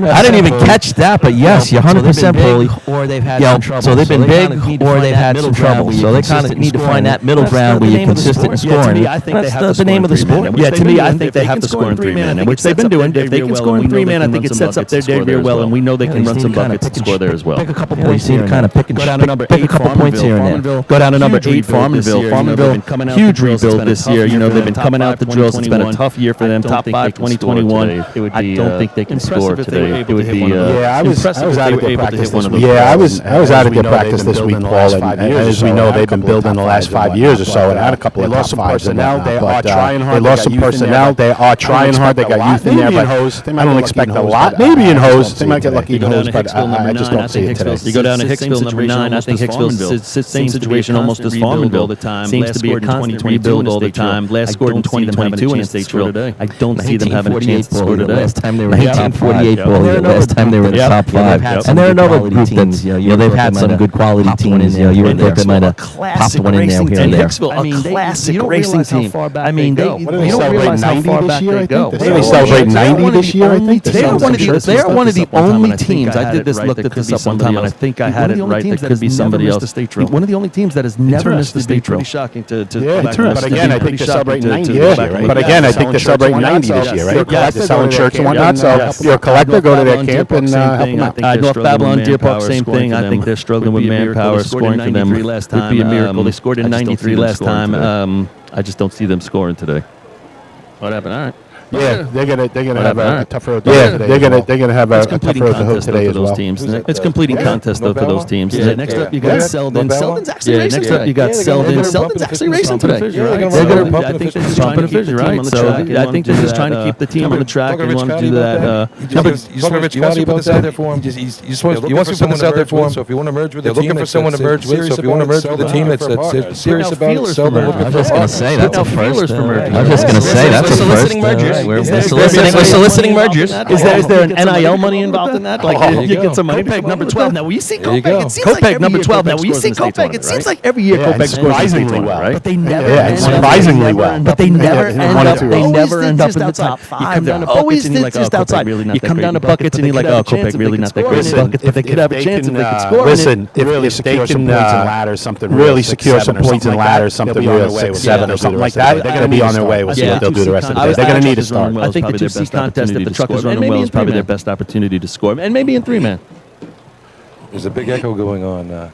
G: I didn't even catch that, but yes, you're 100% Paulie.
C: Or they've had some trouble.
G: So they've been big, or they've had some trouble. So they kind of need to find that middle ground where you're consistent in scoring. That's the name of the sport.
D: Yeah, to me, I think they have to score in 3-man, which they've been doing. If they can score in 3-man, I think it sets up their debut well, and we know they can run some buckets and score there as well.
G: Pick a couple points here, kind of pick a couple points here and there.
D: Go down to number 8, Farmanville. Farmanville, huge rebuild this year. You know, they've been coming out the drills. It's been a tough year for them. Top 5, 2021. I don't think they can score today. It would be
H: I was out at their practice this week.
D: I
H: was out at their practice this week, Paul, and as we know, they've been building the last 5 years or so, and had a couple of top 5s in there. They are trying hard. They lost some personnel. They are trying hard. They got youth in there, but I don't expect a lot. Maybe in Hose, they might get lucky in Hose, but I just don't see it today.
D: You go down to Hicksville, number 9. I think Hicksville's same situation almost as Farmanville. Seems to be a constant rebuild all the time. Last scored in 2022 in a state drill. I don't see them having a chance to score today.
G: Last time they were 1948 ball. Last time they were in the top 5. And they're another group that's, they've had some good quality teams. You would think they might have popped one in there here and there.
D: Hicksville, a classic racing team. I mean,
H: what do they celebrate 90 this year? I think
D: they
H: celebrate 90 this year. I think
D: they are one of the only teams. I did this, looked at this up one time, and I think I had it right. There could be somebody else. One of the only teams that has never missed the state drill. Pretty shocking to
H: but again, I think they're celebrating 90 this year. But again, I think they're celebrating 90 this year, right? They're selling shirts and whatnot. So if you're a collector, go to their camp and help them out.
D: North Babylon, Deer Park, same thing. I think they're struggling with manpower. Scoring for them would be a miracle. They scored in 93 last time. I just don't see them scoring today. What happened? All right.
H: Yeah, they're gonna have a tougher road. Yeah, they're gonna have a tougher road to hoe today as well.
D: It's completing contest though for those teams. Yeah, next up you got Selden. Selden's actually racing. Next up you got Selden. Selden's actually racing today. They're gonna. I think they're just trying to finish right. So I think they're just trying to keep the team on the track and want to do that.
E: You just want to put this out there for him. You want to put this out there for him. So if you want to merge with the team, looking for someone to merge with. So if you want to merge with the team that's serious about it, Selden.
G: I was just gonna say that's a first.
D: I was just gonna say that's a first.
G: We're soliciting mergers.
D: Is there an NIL money involved in that? Like you get some money. Kopek number 12. Now we see Kopek. It seems like Kopek number 12. Now we see Kopek. It seems like every year Kopek scores surprisingly well, but they never
H: surprisingly well.
D: But they never end up in the top 5. Always just outside. You come down to buckets and you're like, oh, Kopek really not that great at buckets, but they could have a chance if they could score.
H: Listen, if they can really secure some points and ladders, something real, 6, 7 or something like that, they're going to be on their way. We'll see what they'll do the rest of the day. They're going to need a start.
D: I think the 2C contest, if the truck is running well, is probably their best opportunity to score. And maybe in 3-man.
E: There's a big echo going on.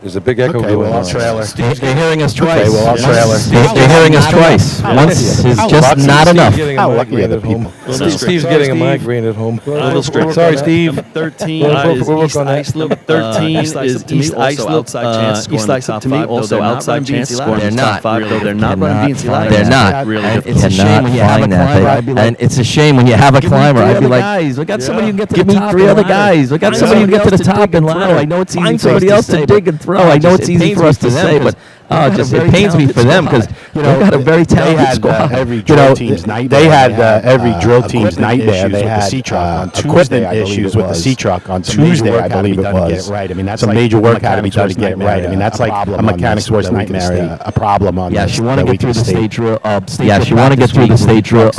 E: There's a big echo going on.
H: Trailer.
G: You're hearing us twice.
H: Okay, well, I'll trailer.
G: You're hearing us twice. Once is just not enough.
H: How lucky are the people?
E: Steve's getting a migraine at home.
D: Sorry, Steve. 13 is East Islip. 13 is East Islip. East Islip to me also outside chance scoring.
G: They're not.
D: They're not running BNC ladder.
G: They're not. It's a shame when you have a climber. And it's a shame when you have a climber. I'd be like, guys, we got somebody who can get to the top. Give me 3 other guys. We got somebody who can get to the top and ladder. I know it's easy for somebody else to dig and throw. I know it's easy for us to say, but it pains me for them because they've got a very talented squad.
H: Every drill team's night. They had every drill team's night there. They had equipment issues with the C truck on Tuesday, I believe it was. Some major work had to be done to get it right. I mean, that's like a mechanic's worst nightmare. A problem on.
G: Yeah, you want to get through the state drill. Yeah, you want to get through the state drill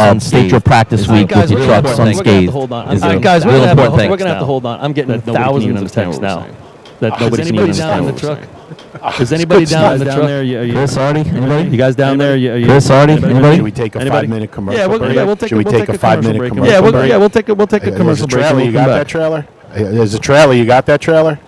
G: practice week with your trucks unscathed.
D: Guys, we're gonna have to hold on. I'm getting thousands of texts now. That nobody's even down in the truck. Is anybody down there?
G: Chris Hardy? Anybody?
D: You guys down there?
G: Chris Hardy? Anybody?
H: Should we take a 5-minute commercial break?
D: Yeah, we'll take a
H: 5-minute commercial break?
D: Yeah, we'll take a commercial break.
H: You got that trailer? There's a trailer. You got that trailer?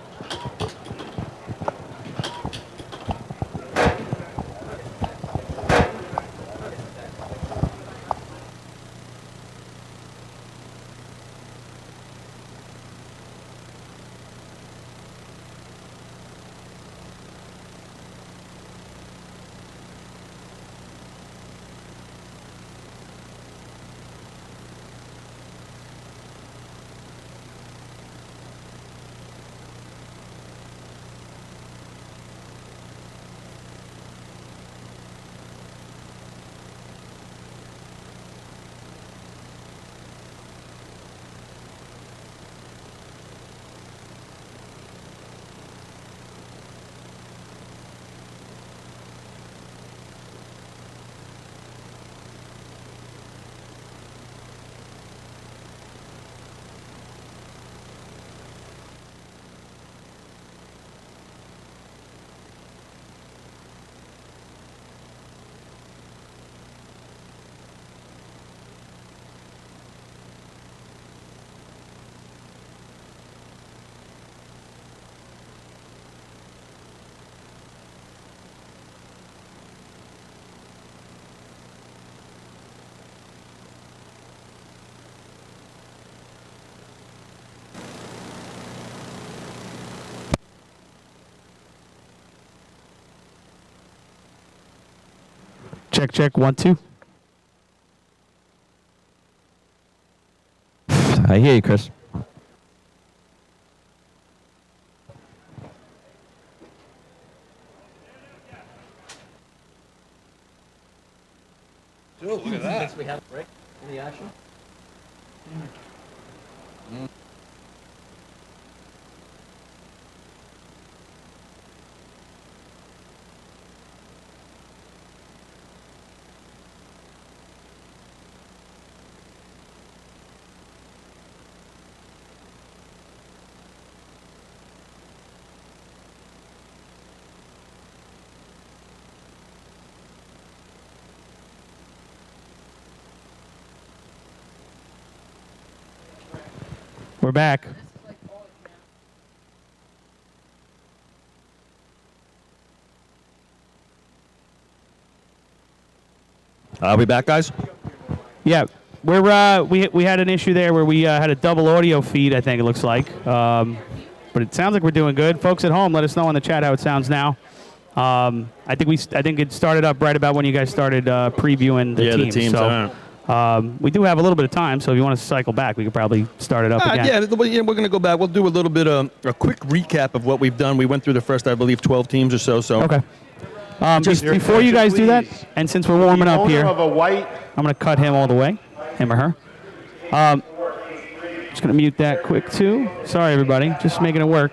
C: Check, check, 1, 2.
G: I hear you, Chris.
E: Look at that.
G: We have a break in the action.
C: We're back.
D: Are we back, guys?
C: Yeah, we had an issue there where we had a double audio feed, I think it looks like. But it sounds like we're doing good. Folks at home, let us know in the chat how it sounds now. I think it started up right about when you guys started previewing the teams.
D: The teams.
C: So, we do have a little bit of time, so if you want to cycle back, we could probably start it up again.
D: Yeah, we're going to go back. We'll do a little bit of a quick recap of what we've done. We went through the first, I believe, 12 teams or so.
C: Okay. Just before you guys do that, and since we're warming up here, I'm going to cut him all the way, him or her. Just going to mute that quick, too. Sorry, everybody. Just making it work.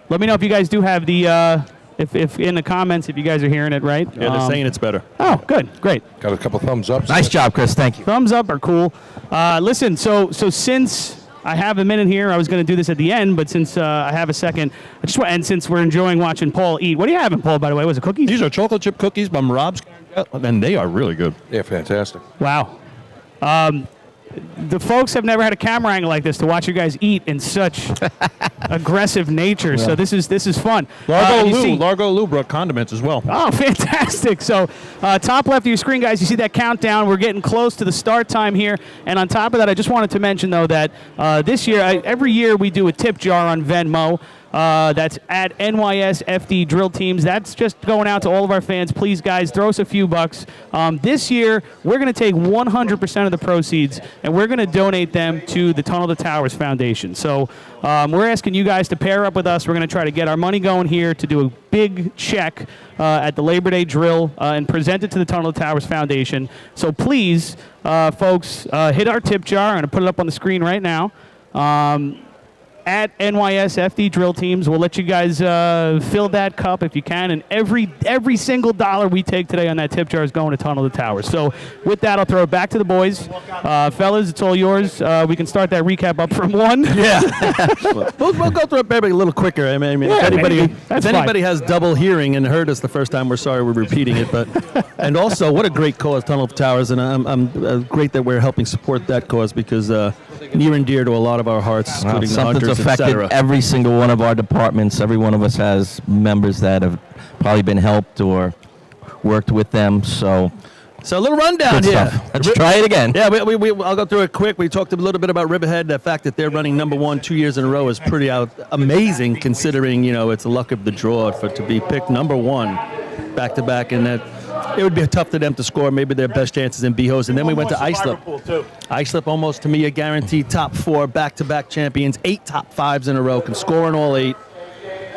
C: Let me know if you guys do have the... If in the comments, if you guys are hearing it right.
D: Yeah, they're saying it's better.
C: Oh, good. Great.
E: Got a couple thumbs up.
G: Nice job, Chris. Thank you.
C: Thumbs up are cool. Listen, so since I have a minute here, I was going to do this at the end, but since I have a second, and since we're enjoying watching Paul eat, what are you having, Paul, by the way? Was it cookies?
D: These are chocolate chip cookies from Rob's, and they are really good.
E: They're fantastic.
C: Wow. The folks have never had a camera angle like this to watch you guys eat in such aggressive nature. So this is fun.
D: Largo Lou brought condiments as well.
C: Oh, fantastic. So top left of your screen, guys, you see that countdown. We're getting close to the start time here. And on top of that, I just wanted to mention, though, that this year, every year we do a tip jar on Venmo. That's at NYS FD Drill Teams. That's just going out to all of our fans. Please, guys, throw us a few bucks. This year, we're going to take 100% of the proceeds, and we're going to donate them to the Tunnel to Towers Foundation. So we're asking you guys to pair up with us. We're going to try to get our money going here to do a big check at the Labor Day Drill and present it to the Tunnel to Towers Foundation. So please, folks, hit our tip jar. I'm going to put it up on the screen right now. At NYS FD Drill Teams. We'll let you guys fill that cup if you can. And every single dollar we take today on that tip jar is going to Tunnel to Towers. So with that, I'll throw it back to the boys. Fellas, it's all yours. We can start that recap up from 1.
D: Yeah. we'll go through it maybe a little quicker. I mean,
C: yeah,
D: if anybody has double hearing and heard us the first time, we're sorry we're repeating it. But and also, what a great cause, Tunnel to Towers. And I'm great that we're helping support that cause because near and dear to a lot of our hearts, including the hunters,
G: affected every single one of our departments. Every one of us has members that have probably been helped or worked with them. So
D: a little rundown here.
G: Let's try it again.
D: Yeah, I'll go through it quick. We talked a little bit about Riverhead. The fact that they're running #1 2 years in a row is pretty amazing, considering it's the luck of the draw to be picked #1 back to back, and that it would be tough for them to score. Maybe their best chances in Behoes. And then we went to Islip. Islip almost, to me, a guaranteed top 4 back-to-back champions, 8 top 5s in a row, can score in all 8.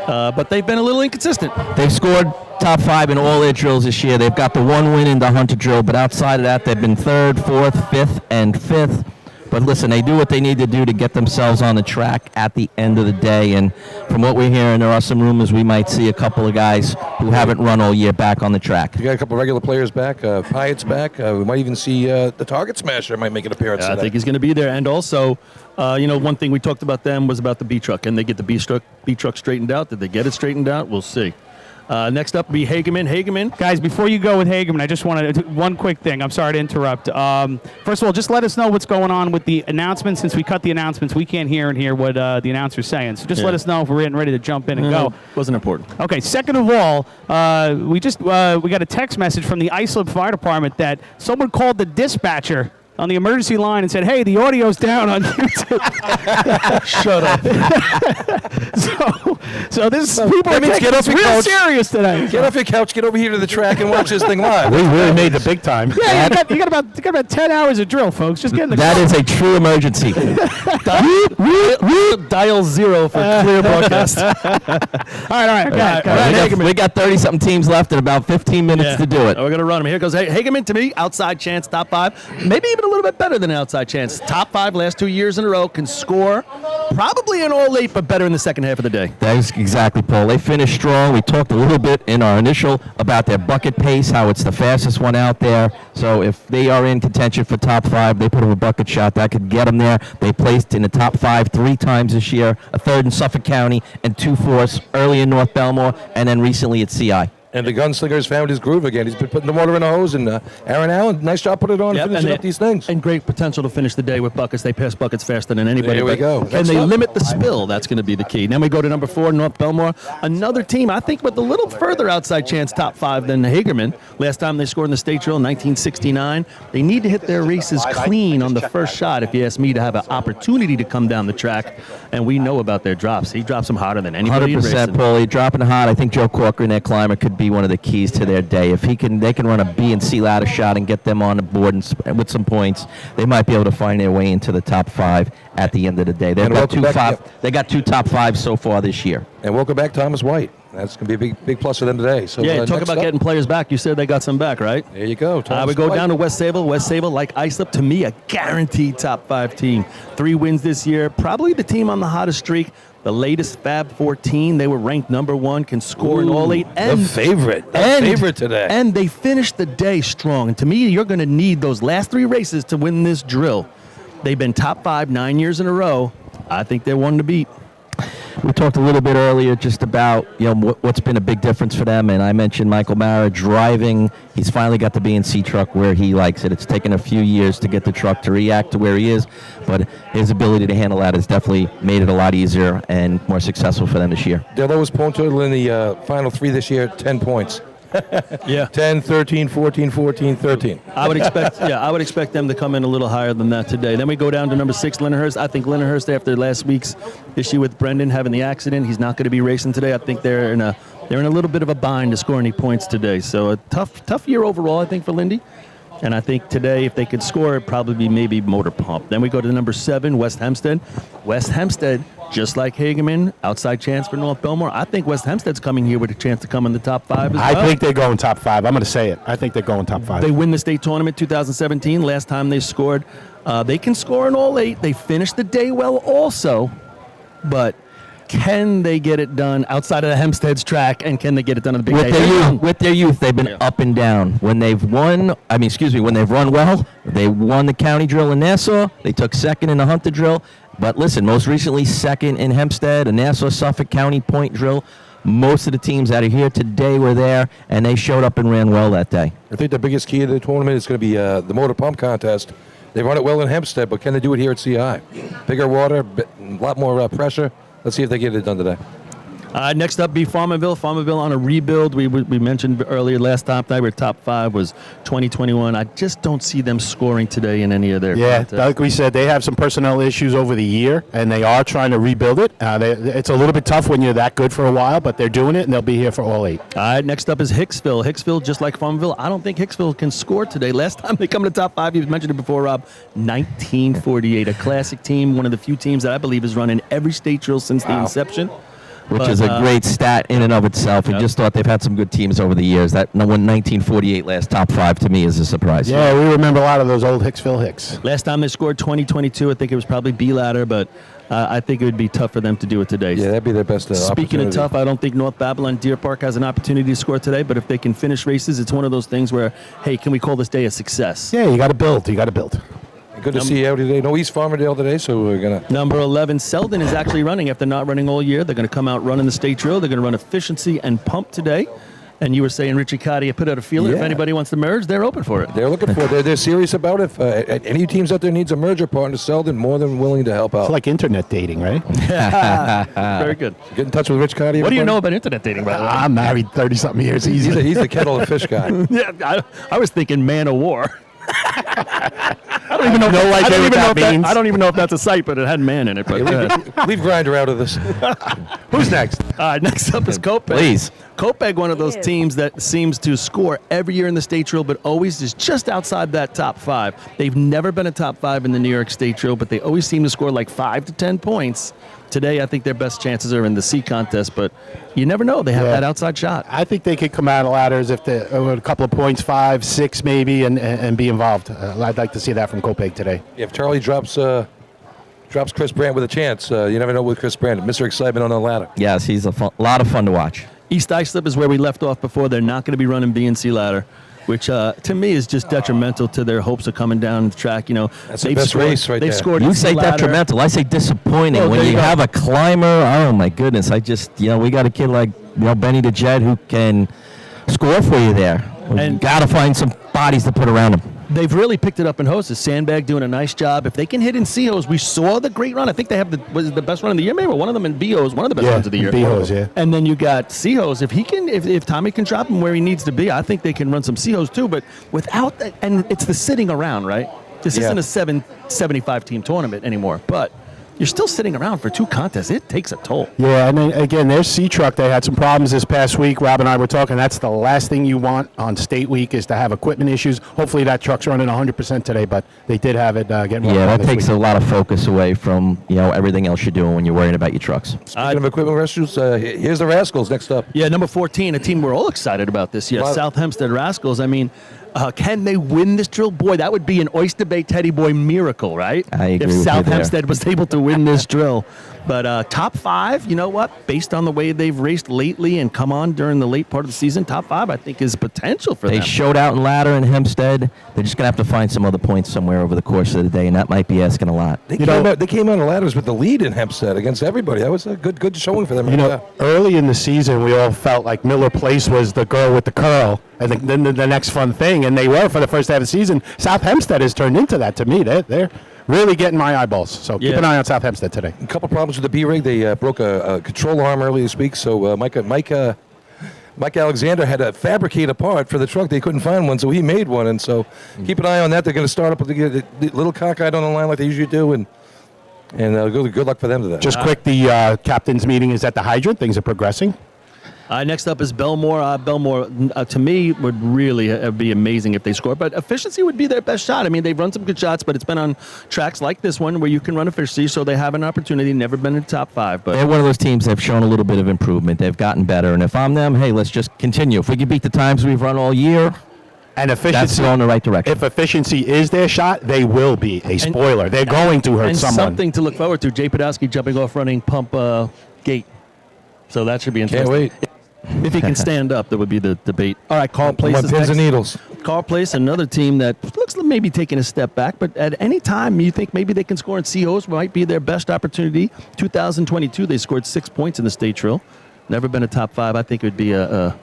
D: But they've been a little inconsistent.
G: They've scored top 5 in all their drills this year. They've got the 1 win in the Hunter drill, but outside of that, they've been 3rd, 4th, 5th, and 5th. But listen, they do what they need to do to get themselves on the track at the end of the day. And from what we're hearing, there are some rumors we might see a couple of guys who haven't run all year back on the track.
E: You got a couple of regular players back. Hyatt's back. We might even see the Target Smasher might make an appearance today.
D: I think he's going to be there. And also, one thing we talked about them was about the B-Truck. Can they get the B-Truck straightened out? Did they get it straightened out? We'll see. Next up will be Hageman.
C: Guys, before you go with Hageman, I just want to one quick thing. I'm sorry to interrupt. First of all, just let us know what's going on with the announcements. Since we cut the announcements, we can't hear what the announcer's saying. So just let us know if we're getting ready to jump in and go.
D: Wasn't important.
C: Okay. Second of all, we got a text message from the Islip Fire Department that someone called the dispatcher on the emergency line and said, "Hey, the audio's down on YouTube."
D: Shut up.
C: so this people are taking this real serious today.
E: Get off your couch, get over here to the track, and watch this thing live.
H: We really made the big time.
C: Yeah, you got about 10 hours of drill, folks. Just get in the
G: That is a true emergency.
D: Dial 0 for clear broadcast.
C: All right.
G: We got 30-something teams left and about 15 minutes to do it.
D: We're going to run them. Here goes Hageman to me. Outside chance, top 5. Maybe even a little bit better than an outside chance. Top 5 last 2 years in a row. Can score. Probably an all late, but better in the second half of the day.
G: That is exactly, Paul. They finished strong. We talked a little bit in our initial about their bucket pace, how it's the fastest one out there. So if they are in contention for top 5, they put up a bucket shot that could get them there. They placed in the top 5 3 times this year, a third in Suffolk County and 2 fourths early in North Belmore, and then recently at CI.
E: And the gunslinger's found his groove again. He's been putting the water in a hose, and Aaron Allen, nice job putting it on and finishing up these things.
D: And great potential to finish the day with buckets. They pass buckets faster than anybody.
E: There we go.
D: Can they limit the spill? That's going to be the key. Then we go to number 4, North Belmore. Another team, I think, with a little further outside chance, top 5 than Hagerman. Last time they scored in the state drill in 1969. They need to hit their races clean on the first shot, if you ask me, to have an opportunity to come down the track. And we know about their drops. He drops them hotter than anybody in racing.
G: 100%, Paulie. Dropping hot. I think Joe Corcoran, their climber, could be one of the keys to their day. If they can run a B and C ladder shot and get them on the board and with some points, they might be able to find their way into the top 5 at the end of the day. They got 2 top 5s so far this year.
E: And welcome back, Thomas White. That's going to be a big plus for them today. So
D: talk about getting players back. You said they got some back, right?
E: There you go.
D: We go down to West Sable. West Sable, like Islip, to me, a guaranteed top 5 team. 3 wins this year. Probably the team on the hottest streak. The latest Fab 14, they were ranked number 1, can score in all 8.
E: And the favorite today.
D: And they finished the day strong. And to me, you're going to need those last 3 races to win this drill. They've been top 5 9 years in a row. I think they're one to beat.
G: We talked a little bit earlier just about what's been a big difference for them, and I mentioned Michael Mara driving. He's finally got the B&C truck where he likes it. It's taken a few years to get the truck to react to where he is, but his ability to handle that has definitely made it a lot easier and more successful for them this year.
E: Their lowest point total in the final 3 this year, 10 points. 10, 13, 14, 14, 13.
D: I would expect them to come in a little higher than that today. Then we go down to number 6, Lindenhurst. I think Lindenhurst, after last week's issue with Brendan having the accident, he's not going to be racing today. I think they're in a little bit of a bind to score any points today. So a tough year overall, I think, for Lindy. And I think today, if they could score, it'd probably be maybe Motor Pump. Then we go to number 7, West Hempstead. West Hempstead, just like Hageman, outside chance for North Belmore. I think West Hempstead's coming here with a chance to come in the top 5 as well.
H: I think they're going top 5. I'm going to say it. I think they're going top 5.
D: They win the state tournament 2017. Last time they scored. They can score in all 8. They finished the day well also. But can they get it done outside of the Hempstead's track, and can they get it done on the big day?
G: With their youth, they've been up and down. When they've run well, they won the county drill in Nassau. They took 2nd in the Hunter drill. But listen, most recently 2nd in Hempstead, a Nassau Suffolk County point drill. Most of the teams that are here today were there, and they showed up and ran well that day.
E: I think the biggest key to the tournament is going to be the motor pump contest. They run it well in Hempstead, but can they do it here at CI? Bigger water, a lot more pressure. Let's see if they get it done today.
D: Next up, be Farmerville. Farmerville on a rebuild. We mentioned earlier last time they were top 5 was 2021. I just don't see them scoring today in any of their contests.
H: Like we said, they have some personnel issues over the year, and they are trying to rebuild it. It's a little bit tough when you're that good for a while, but they're doing it, and they'll be here for all 8.
D: All right, next up is Hicksville. Hicksville, just like Farmerville, I don't think Hicksville can score today. Last time they come in the top 5, you mentioned it before, Rob, 1948. A classic team, one of the few teams that I believe has run in every state drill since the inception.
G: Which is a great stat in and of itself. And just thought they've had some good teams over the years. That when 1948 last top 5 to me is a surprise.
H: Yeah, we remember a lot of those old Hicksville Hicks.
D: Last time they scored 2022, I think it was probably B ladder, but I think it would be tough for them to do it today.
E: Yeah, that'd be their best
D: Speaking of tough, I don't think North Babylon Deer Park has an opportunity to score today, but if they can finish races, it's one of those things where, hey, can we call this day a success?
H: Yeah, you got to build. You got to build.
E: Good to see you out today. No East Farmerdale today, so we're going to...
D: Number 11, Selden is actually running after not running all year. They're going to come out running the state drill. They're going to run efficiency and pump today. And you were saying Richie Cotty put out a feeler. If anybody wants to merge, they're open for it.
E: They're looking for it. They're serious about it. If any teams out there needs a merger partner, Selden, more than willing to help out.
H: It's like internet dating, right?
D: Very good.
E: Get in touch with Rich Cotty.
D: What do you know about internet dating, by the way?
H: I'm married 30-something years.
E: He's the kettle of fish guy.
D: Yeah, I was thinking man of war. I don't even know. I don't even know if that's a site, but it had man in it. But
E: Leave Grinder out of this.
H: Who's next?
D: Next up is Kopek.
G: Please.
D: Kopek, one of those teams that seems to score every year in the state drill, but always is just outside that top 5. They've never been a top 5 in the New York State drill, but they always seem to score like 5 to 10 points. Today, I think their best chances are in the C contest, but you never know. They have that outside shot.
H: I think they could come out of ladders if they with a couple of points, 5, 6 maybe, and be involved. I'd like to see that from Kopek today.
E: If Charlie drops Chris Brandt with a chance, you never know with Chris Brandt. Mr. Excitement on the ladder.
G: Yes, he's a lot of fun to watch.
D: East Islip is where we left off before. They're not going to be running B and C ladder, which to me is just detrimental to their hopes of coming down the track. You know,
E: that's the best race right
D: they've
E: there.
D: Scored
G: You say
D: ladder.
G: detrimental. I say disappointing.
D: Oh,
G: when you
D: go.
G: have a climber, oh my goodness! I just, we got a kid like Benny the Jet who can score for you there.
D: And
G: You got to find some bodies to put around him.
D: They've really picked it up in hoses. Sandbag doing a nice job. If they can hit in C-hose, we saw the great run. I think they have the best run of the year, maybe, or one of them in B-hose, one of the best runs of the year.
H: B-hose, yeah.
D: And then you got C-hose. If Tommy can drop him where he needs to be, I think they can run some C-hose too. But without that, and it's the sitting around, right? This isn't a 75 team tournament anymore, but you're still sitting around for 2 contests. It takes a toll.
H: Yeah, and then again, their C-Truck, they had some problems this past week. Rob and I were talking. That's the last thing you want on state week is to have equipment issues. Hopefully that truck's running 100% today, but they did have it getting worked on
G: that
H: this
G: takes
H: week.
G: a lot of focus away from everything else you're doing when you're worrying about your trucks.
E: Speaking of equipment issues, here's the Rascals next up.
D: Yeah, number 14, a team we're all excited about this year, South Hempstead Rascals. I mean, can they win this drill? Boy, that would be an Oyster Bay Teddy Boy miracle, right?
G: I agree
D: if
G: with you
D: South
G: there.
D: Hempstead was able to win this drill. But top 5, you know what? Based on the way they've raced lately and come on during the late part of the season, top 5, I think, is potential for
G: They
D: them.
G: showed out in ladder in Hempstead. They're just going to have to find some other points somewhere over the course of the day, and that might be asking a lot.
E: They came on the ladders with the lead in Hempstead against everybody. That was a good showing for them.
H: You know, early in the season, we all felt like Miller Place was the girl with the curl, and then the next fun thing, and they were for the first half of the season. South Hempstead has turned into that to me. They're really getting my eyeballs. So keep an eye on South Hempstead today.
E: A couple problems with the B-rig. They broke a control arm earlier this week, so Mike Alexander had to fabricate a part for the truck. They couldn't find one, so he made one. And so keep an eye on that. They're going to start up with a little cockeyed on the line like they usually do, and good luck for them to that.
H: Just quick, the captain's meeting is at the hydrant. Things are progressing.
D: Next up is Belmore. Belmore, to me, would really be amazing if they score. But efficiency would be their best shot. I mean, they've run some good shots, but it's been on tracks like this one where you can run efficiency, so they have an opportunity. Never been in the top 5. But
G: They're one of those teams that have shown a little bit of improvement. They've gotten better. And if I'm them, hey, let's just continue. If we can beat the times we've run all year,
H: and efficiency,
G: that's going the right direction.
H: If efficiency is their shot, they will be a spoiler. They're going to hurt
D: and
H: someone.
D: Something to look forward to. Jay Podolsky jumping off running pump gate. So that should be interesting.
E: Can't wait.
D: If he can stand up, that would be the debate. All right, Carl Place is
E: Pins
D: next.
E: and needles.
D: Carl Place, another team that looks like maybe taking a step back, but at any time you think maybe they can score in C-hose, might be their best opportunity. 2022, they scored 6 points in the state drill. Never been a top 5. I think it would be a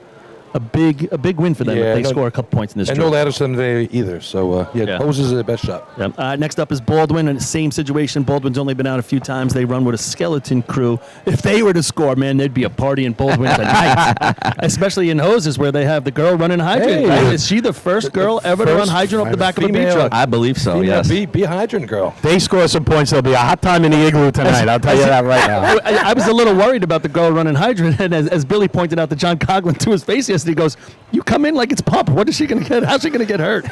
D: big win for them if they score a couple points in this
E: and
D: drill.
E: no ladder Sunday either. So Hoses are the best shot.
D: Next up is Baldwin, and same situation. Baldwin's only been out a few times. They run with a skeleton crew. If they were to score, man, there'd be a party in Baldwin tonight. Especially in hoses where they have the girl running hydrant.
E: Hey.
D: Right? Is she the first girl ever to run hydrant off the back of a beach truck?
G: I believe so, yes.
E: Be a hydrant girl.
H: They score some points, there'll be a hot time in the igloo tonight. I'll tell you that right now.
D: I was a little worried about the girl running hydrant, and as Billy pointed out to John Coughlin to his face yesterday, he goes, "You come in like it's pump. What is she going to get? How's she going to get hurt?"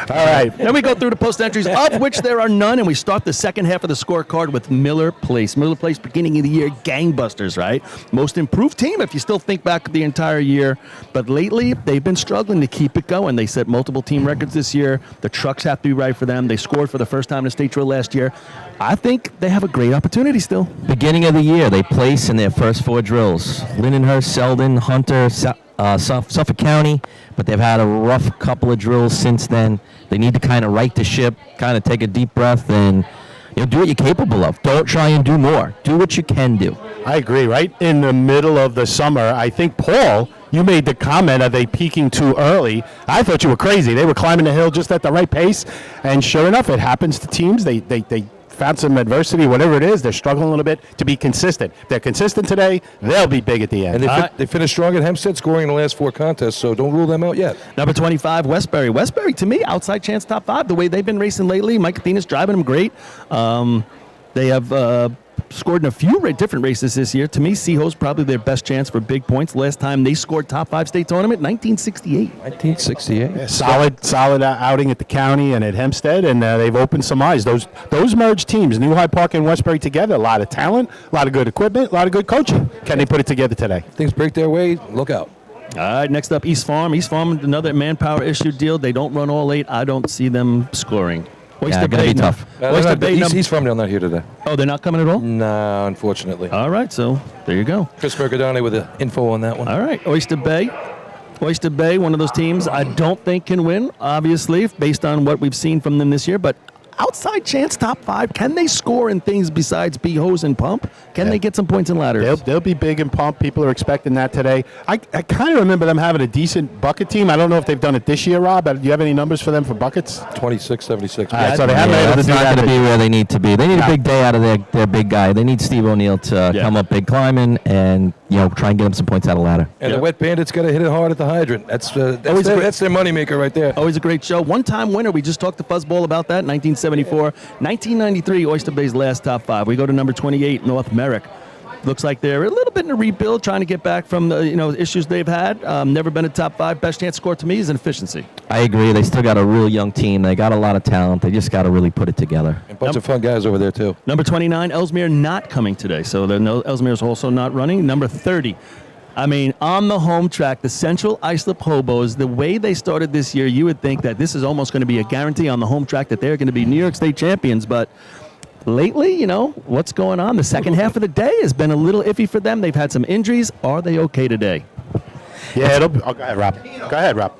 H: All right.
D: Then we go through the post entries, of which there are none, and we start the second half of the scorecard with Miller Place. Miller Place, beginning of the year, gangbusters, right? Most improved team if you still think back the entire year. But lately, they've been struggling to keep it going. They set multiple team records this year. The trucks have to be right for them. They scored for the first time in the state drill last year. I think they have a great opportunity still.
G: Beginning of the year, they place in their first 4 drills. Lindenhurst, Selden, Hunter, Suffolk County, but they've had a rough couple of drills since then. They need to kind of right the ship, kind of take a deep breath, and do what you're capable of. Don't try and do more. Do what you can do.
H: I agree. Right in the middle of the summer, I think, Paul, you made the comment, are they peaking too early? I thought you were crazy. They were climbing the hill just at the right pace, and sure enough, it happens to teams. They found some adversity, whatever it is. They're struggling a little bit to be consistent. If they're consistent today, they'll be big at the end.
E: And they finished strong at Hempstead, scoring in the last 4 contests, so don't rule them out yet.
D: Number 25, Westbury. Westbury, to me, outside chance top 5. The way they've been racing lately, Mike Athena's driving them great. They have scored in a few different races this year. To me, Seaho's probably their best chance for big points. Last time they scored top 5 state tournament, 1968.
E: 1968.
H: Yeah, solid outing at the county and at Hempstead, and they've opened some eyes. Those merged teams, New Hyde Park and Westbury together, a lot of talent, a lot of good equipment, a lot of good coaching. Can they put it together today?
E: If things break their way, look out.
D: All right, next up, East Farm. East Farm, another manpower issue deal. They don't run all 8. I don't see them scoring.
G: Oyster Bay, tough.
D: Oyster Bay,
E: East Farm, they're not here today.
D: Oh, they're not coming at all?
E: No, unfortunately.
D: All right, so there you go.
E: Chris Mercadone with the info on that one.
D: All right, Oyster Bay. Oyster Bay, one of those teams I don't think can win, obviously, based on what we've seen from them this year, but outside chance top 5. Can they score in things besides be hose and pump? Can they get some points in ladders?
H: They'll be big and pump. People are expecting that today. I kind of remember them having a decent bucket team. I don't know if they've done it this year, Rob. Do you have any numbers for them for buckets?
E: 26-76.
H: All right, so they haven't been able to
G: that's
H: do
G: not
H: that.
G: going to be where they need to be. They need a big day out of their big guy. They need Steve O'Neill to come up big climbing and try and get them some points out of ladder.
E: And the Wet Bandits got to hit it hard at the hydrant. That's their moneymaker right there.
D: Always a great show. One-time winner. We just talked to Fuzzball about that. 1974, 1993. Oyster Bay's last top 5. We go to number 28, North Merrick. Looks like they're a little bit in a rebuild, trying to get back from the issues they've had. Never been a top 5. Best chance score to me is in efficiency.
G: I agree. They still got a real young team. They got a lot of talent. They just got to really put it together.
E: And a bunch of fun guys over there, too.
D: Number 29, Ellesmere not coming today. So Ellesmere's also not running. Number 30. On the home track, the Central Islip Hobos, the way they started this year, you would think that this is almost going to be a guarantee on the home track that they're going to be New York State champions. But lately, what's going on? The second half of the day has been a little iffy for them. They've had some injuries. Are they okay today?
H: Yeah, go ahead, Rob.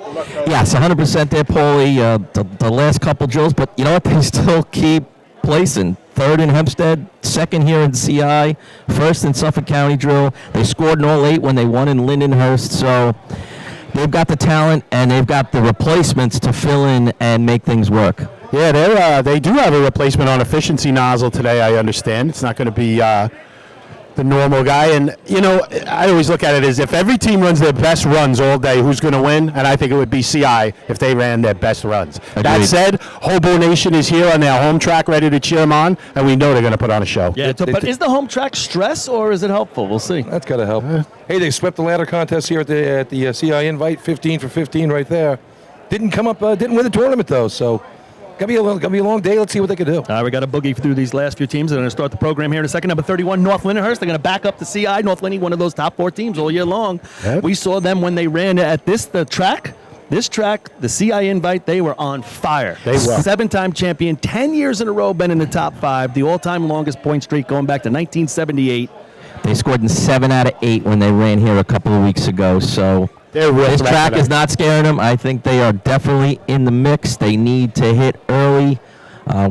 G: Yes, 100% there, Paulie. The last couple drills, but you know what? They still keep placing. 3rd in Hempstead, 2nd here in CI, 1st in Suffolk County Drill. They scored in all 8 when they won in Lindenhurst. So they've got the talent and they've got the replacements to fill in and make things work.
H: Yeah, they do have a replacement on efficiency nozzle today, I understand. It's not going to be the normal guy. And, I always look at it as if every team runs their best runs all day, who's going to win? And I think it would be CI if they ran their best runs.
G: Agreed.
H: That said, Hobo Nation is here on their home track ready to cheer them on, and we know they're going to put on a show.
D: Yeah, but is the home track stress or is it helpful? We'll see.
E: That's got to help. Hey, they swept the ladder contest here at the CI Invite, 15 for 15 right there. Didn't win the tournament, though, so... Gonna be a long day. Let's see what they can do.
D: We got to boogie through these last few teams. They're going to start the program here in a second. Number 31, North Lindenhurst. They're going to back up the CI. North Lindy, one of those top 4 teams all year long. Yep. We saw them when they ran at the track, the CI Invite. They were on fire.
H: They were
D: 7-time champion, 10 years in a row, been in the top 5. The all-time longest point streak going back to 1978.
G: They scored in 7 out of 8 when they ran here a couple of weeks ago. So. This track is not scaring them. I think they are definitely in the mix. They need to hit early.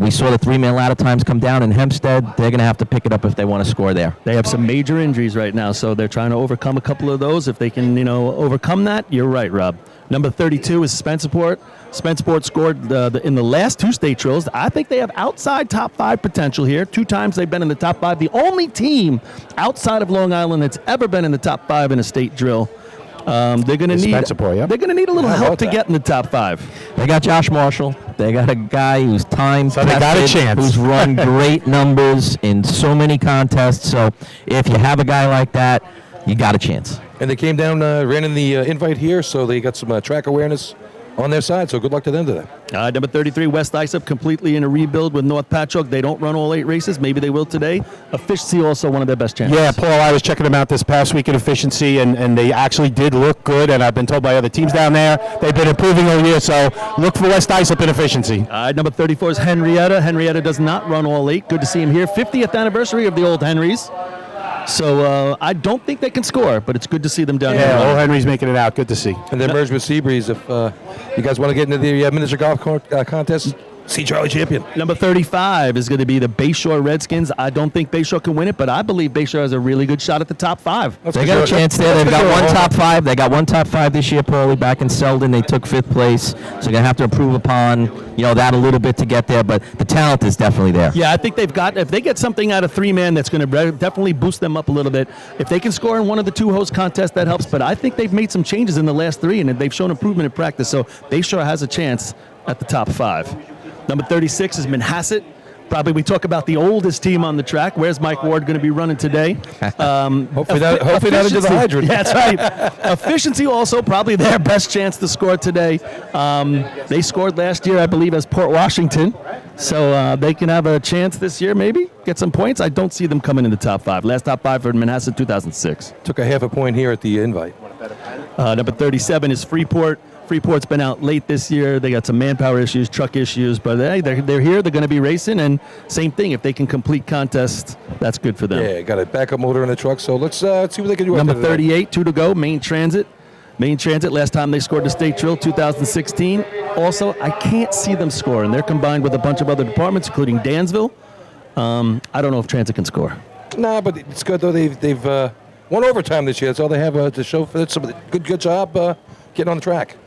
G: We saw the 3-man ladder times come down in Hempstead. They're going to have to pick it up if they want to score there.
D: They have some major injuries right now, so they're trying to overcome a couple of those. If they can, overcome that, you're right, Rob. Number 32 is Spencerport. Spencerport scored in the last 2 state drills. I think they have outside top 5 potential here. 2 times they've been in the top 5. The only team outside of Long Island that's ever been in the top 5 in a state drill. They're going to need a little help to get in the top 5.
G: They got Josh Marshall. They got a guy who's time-tested,
H: they got a chance.
G: who's run great numbers in so many contests. So if you have a guy like that, you got a chance.
E: And they came down, ran in the invite here, so they got some track awareness on their side, so good luck to them today.
D: Number 33, West Islip, completely in a rebuild with North Patchogue. They don't run all 8 races. Maybe they will today. Efficiency also one of their best chances.
H: Yeah, Paul, I was checking them out this past week in efficiency, and they actually did look good, and I've been told by other teams down there they've been improving all year, so look for West Islip in efficiency.
D: Number 34 is Henrietta. Henrietta does not run all 8. Good to see him here. 50th anniversary of the Old Henrys. So I don't think they can score, but it's good to see them down here.
H: Yeah, Old Henry's making it out. Good to see.
E: And they're merged with Seabreeze. If you guys want to get into the miniature golf contest, See Charlie champion.
D: Number 35 is going to be the Bayshore Redskins. I don't think Bayshore can win it, but I believe Bayshore has a really good shot at the top 5.
G: They got a chance there. They've got one top 5. They got one top 5 this year, Paulie, back in Selden. They took 5th place. So they're going to have to improve upon, that a little bit to get there, but the talent is definitely there.
D: Yeah, I think if they get something out of 3-man, that's going to definitely boost them up a little bit. If they can score in one of the 2 host contests, that helps, but I think they've made some changes in the last 3, and they've shown improvement in practice, so Bayshore has a chance at the top 5. Number 36 is Manhasset. Probably we talk about the oldest team on the track. Where's Mike Ward going to be running today?
E: Hopefully not into the hydrant.
D: Yeah, that's right. Efficiency also probably their best chance to score today. They scored last year, I believe, as Port Washington. So they can have a chance this year, maybe, get some points. I don't see them coming in the top 5. Last top 5 for Manhasset, 2006.
E: Took a half a point here at the invite.
D: Number 37 is Freeport. Freeport's been out late this year. They got some manpower issues, truck issues, but hey, they're here. They're going to be racing, and same thing. If they can complete contests, that's good for them.
E: Yeah, got a backup motor in the truck, so let's see what they can do.
D: Number 38, 2 to go, Main Transit. Main Transit, last time they scored the state drill, 2016. Also, I can't see them scoring. They're combined with a bunch of other departments, including Dansville. I don't know if Transit can score.
E: Nah, but it's good, though. They've won overtime this year. That's all they have to show for it. So good job getting on the track.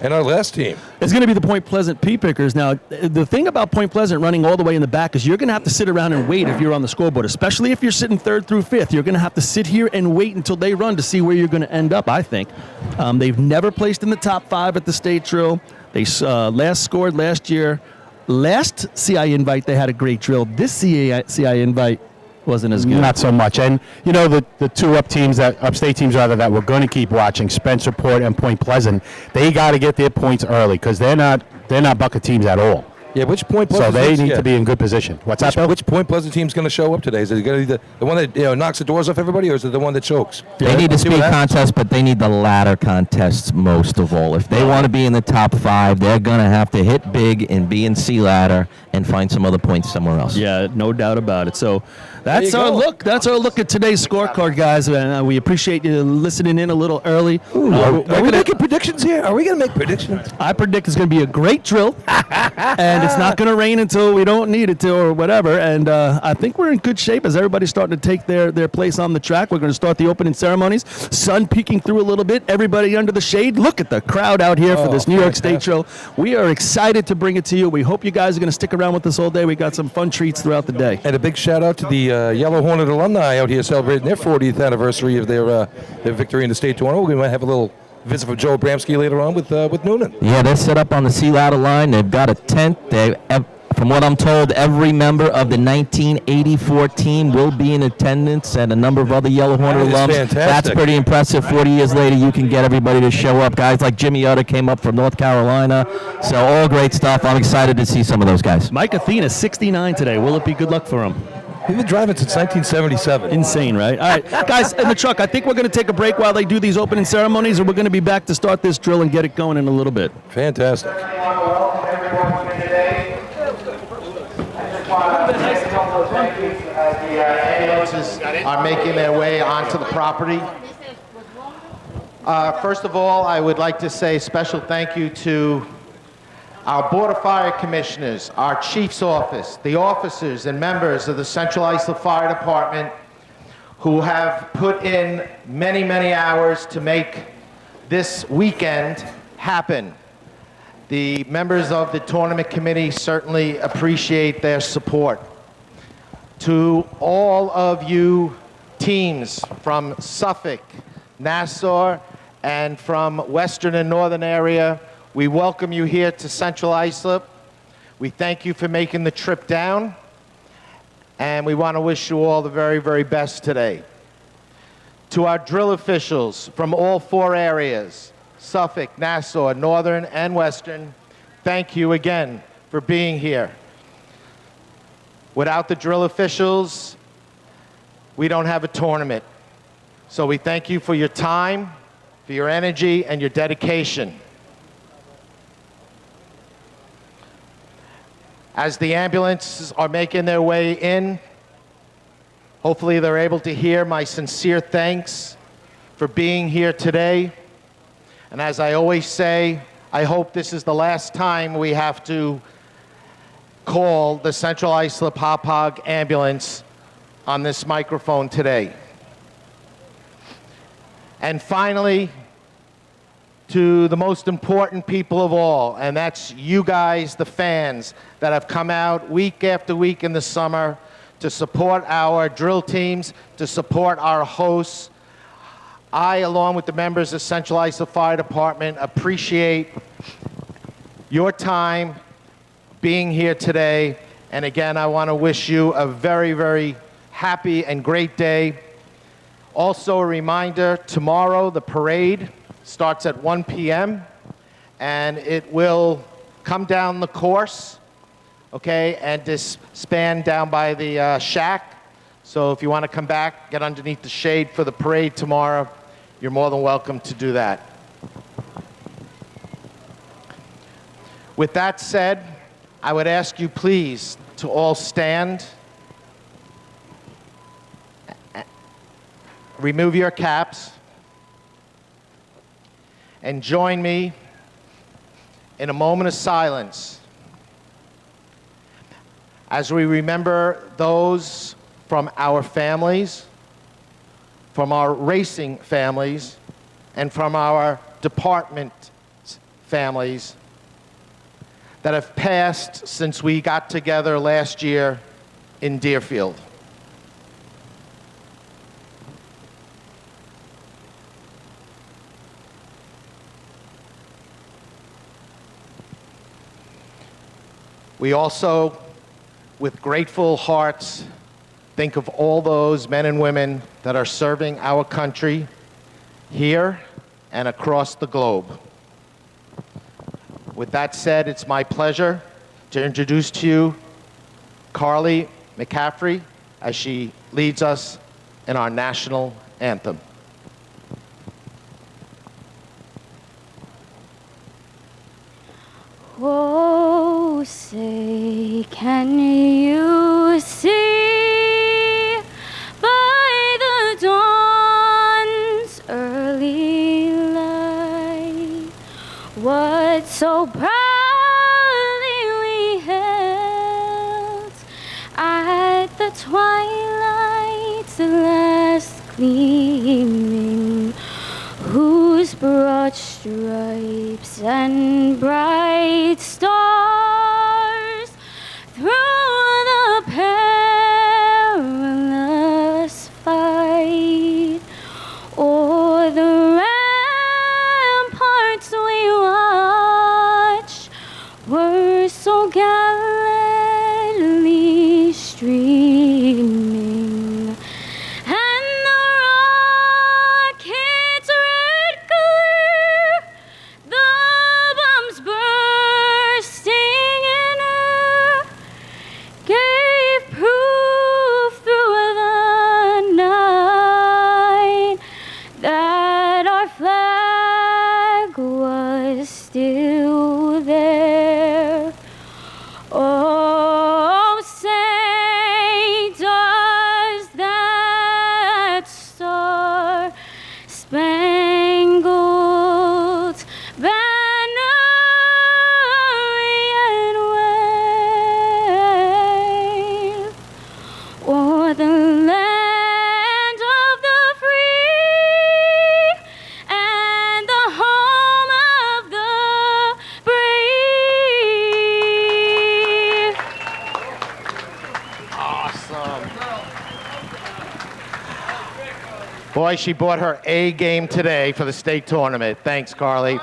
E: And our last team.
D: It's going to be the Point Pleasant Pea Pickers. Now, the thing about Point Pleasant running all the way in the back is you're going to have to sit around and wait if you're on the scoreboard, especially if you're sitting 3rd through 5th. You're going to have to sit here and wait until they run to see where you're going to end up, I think. They've never placed in the top 5 at the state drill. They last scored last year. Last CI invite, they had a great drill. This CI invite wasn't as good.
H: Not so much. And, the 2 upstate teams that we're going to keep watching, Spencerport and Point Pleasant, they got to get their points early because they're not bucket teams at all.
E: Yeah, which Point Pleasant?
H: So they need to be in good position. What's that, Bill?
E: Which Point Pleasant team's going to show up today? Is it going to be the one that knocks the doors off everybody, or is it the one that chokes?
G: They need the speed contest, but they need the ladder contests most of all. If they want to be in the top 5, they're going to have to hit big and be in C ladder and find some other points somewhere else.
D: Yeah, no doubt about it. So that's our look. That's our look at today's scorecard, guys. And we appreciate you listening in a little early.
E: Are we making predictions here? Are we going to make predictions?
D: I predict it's going to be a great drill, and it's not going to rain until we don't need it to or whatever. And I think we're in good shape as everybody's starting to take their place on the track. We're going to start the opening ceremonies. Sun peeking through a little bit. Everybody under the shade. Look at the crowd out here for this New York State Drill. We are excited to bring it to you. We hope you guys are going to stick around with us all day. We got some fun treats throughout the day.
E: And a big shout out to the Yellow Hornet alumni out here celebrating their 40th anniversary of their victory in the state tournament. We might have a little visit from Joe Abramski later on with Noonan.
G: Yeah, they're set up on the sea ladder line. They've got a tent. From what I'm told, every member of the 1984 team will be in attendance, and a number of other Yellow Hornet alums.
E: Fantastic.
G: That's pretty impressive. 40 years later, you can get everybody to show up. Guys like Jimmy Utter came up from North Carolina. So all great stuff. I'm excited to see some of those guys.
D: Mike Athena, 69 today. Will it be good luck for him?
E: He's been driving since 1977.
D: Insane, right? All right, guys, in the truck, I think we're going to take a break while they do these opening ceremonies, and we're going to be back to start this drill and get it going in a little bit.
E: Fantastic.
K: The ambulances are making their way onto the property. First of all, I would like to say a special thank you to our Board of Fire Commissioners, our Chief's Office, the officers and members of the Central Islip Fire Department who have put in many, many hours to make this weekend happen. The members of the tournament committee certainly appreciate their support. To all of you teams from Suffolk, Nassau, and from Western and Northern area, we welcome you here to Central Islip. We thank you for making the trip down, and we want to wish you all the very, very best today. To our drill officials from all 4 areas, Suffolk, Nassau, Northern, and Western, thank you again for being here. Without the drill officials, we don't have a tournament. So we thank you for your time, for your energy, and your dedication. As the ambulances are making their way in, hopefully they're able to hear my sincere thanks for being here today. And as I always say, I hope this is the last time we have to call the Central Islip Hop Hog Ambulance on this microphone today. And finally, to the most important people of all, and that's you guys, the fans, that have come out week after week in the summer to support our drill teams, to support our hosts. I, along with the members of Central Islip Fire Department, appreciate your time being here today. And again, I want to wish you a very, very happy and great day. Also, a reminder, tomorrow the parade starts at 1 p.m. and it will come down the course, okay, and just span down by the shack. So if you want to come back, get underneath the shade for the parade tomorrow, you're more than welcome to do that. With that said, I would ask you please to all stand. Remove your caps and join me in a moment of silence as we remember those from our families, from our racing families, and from our department families that have passed since we got together last year in Deerfield. We also, with grateful hearts, think of all those men and women that are serving our country here and across the globe. With that said, it's my pleasure to introduce to you Carly McCaffrey as she leads us in our national anthem.
J: Oh, say, can you see by the dawn's early light what so proudly we held at the twilight's last gleaming, whose broad stripes and bright stars through the perilous fight o'er the ramparts we watched were so gallantly streaming, and the rockets' red glare, the bombs bursting in air, gave proof through the night that our flag was still there. Oh, say, does that star-spangled banner yet wave o'er the land of the free and the home of the brave?
K: Awesome. Boy, she brought her A game today for the state tournament. Thanks, Carly.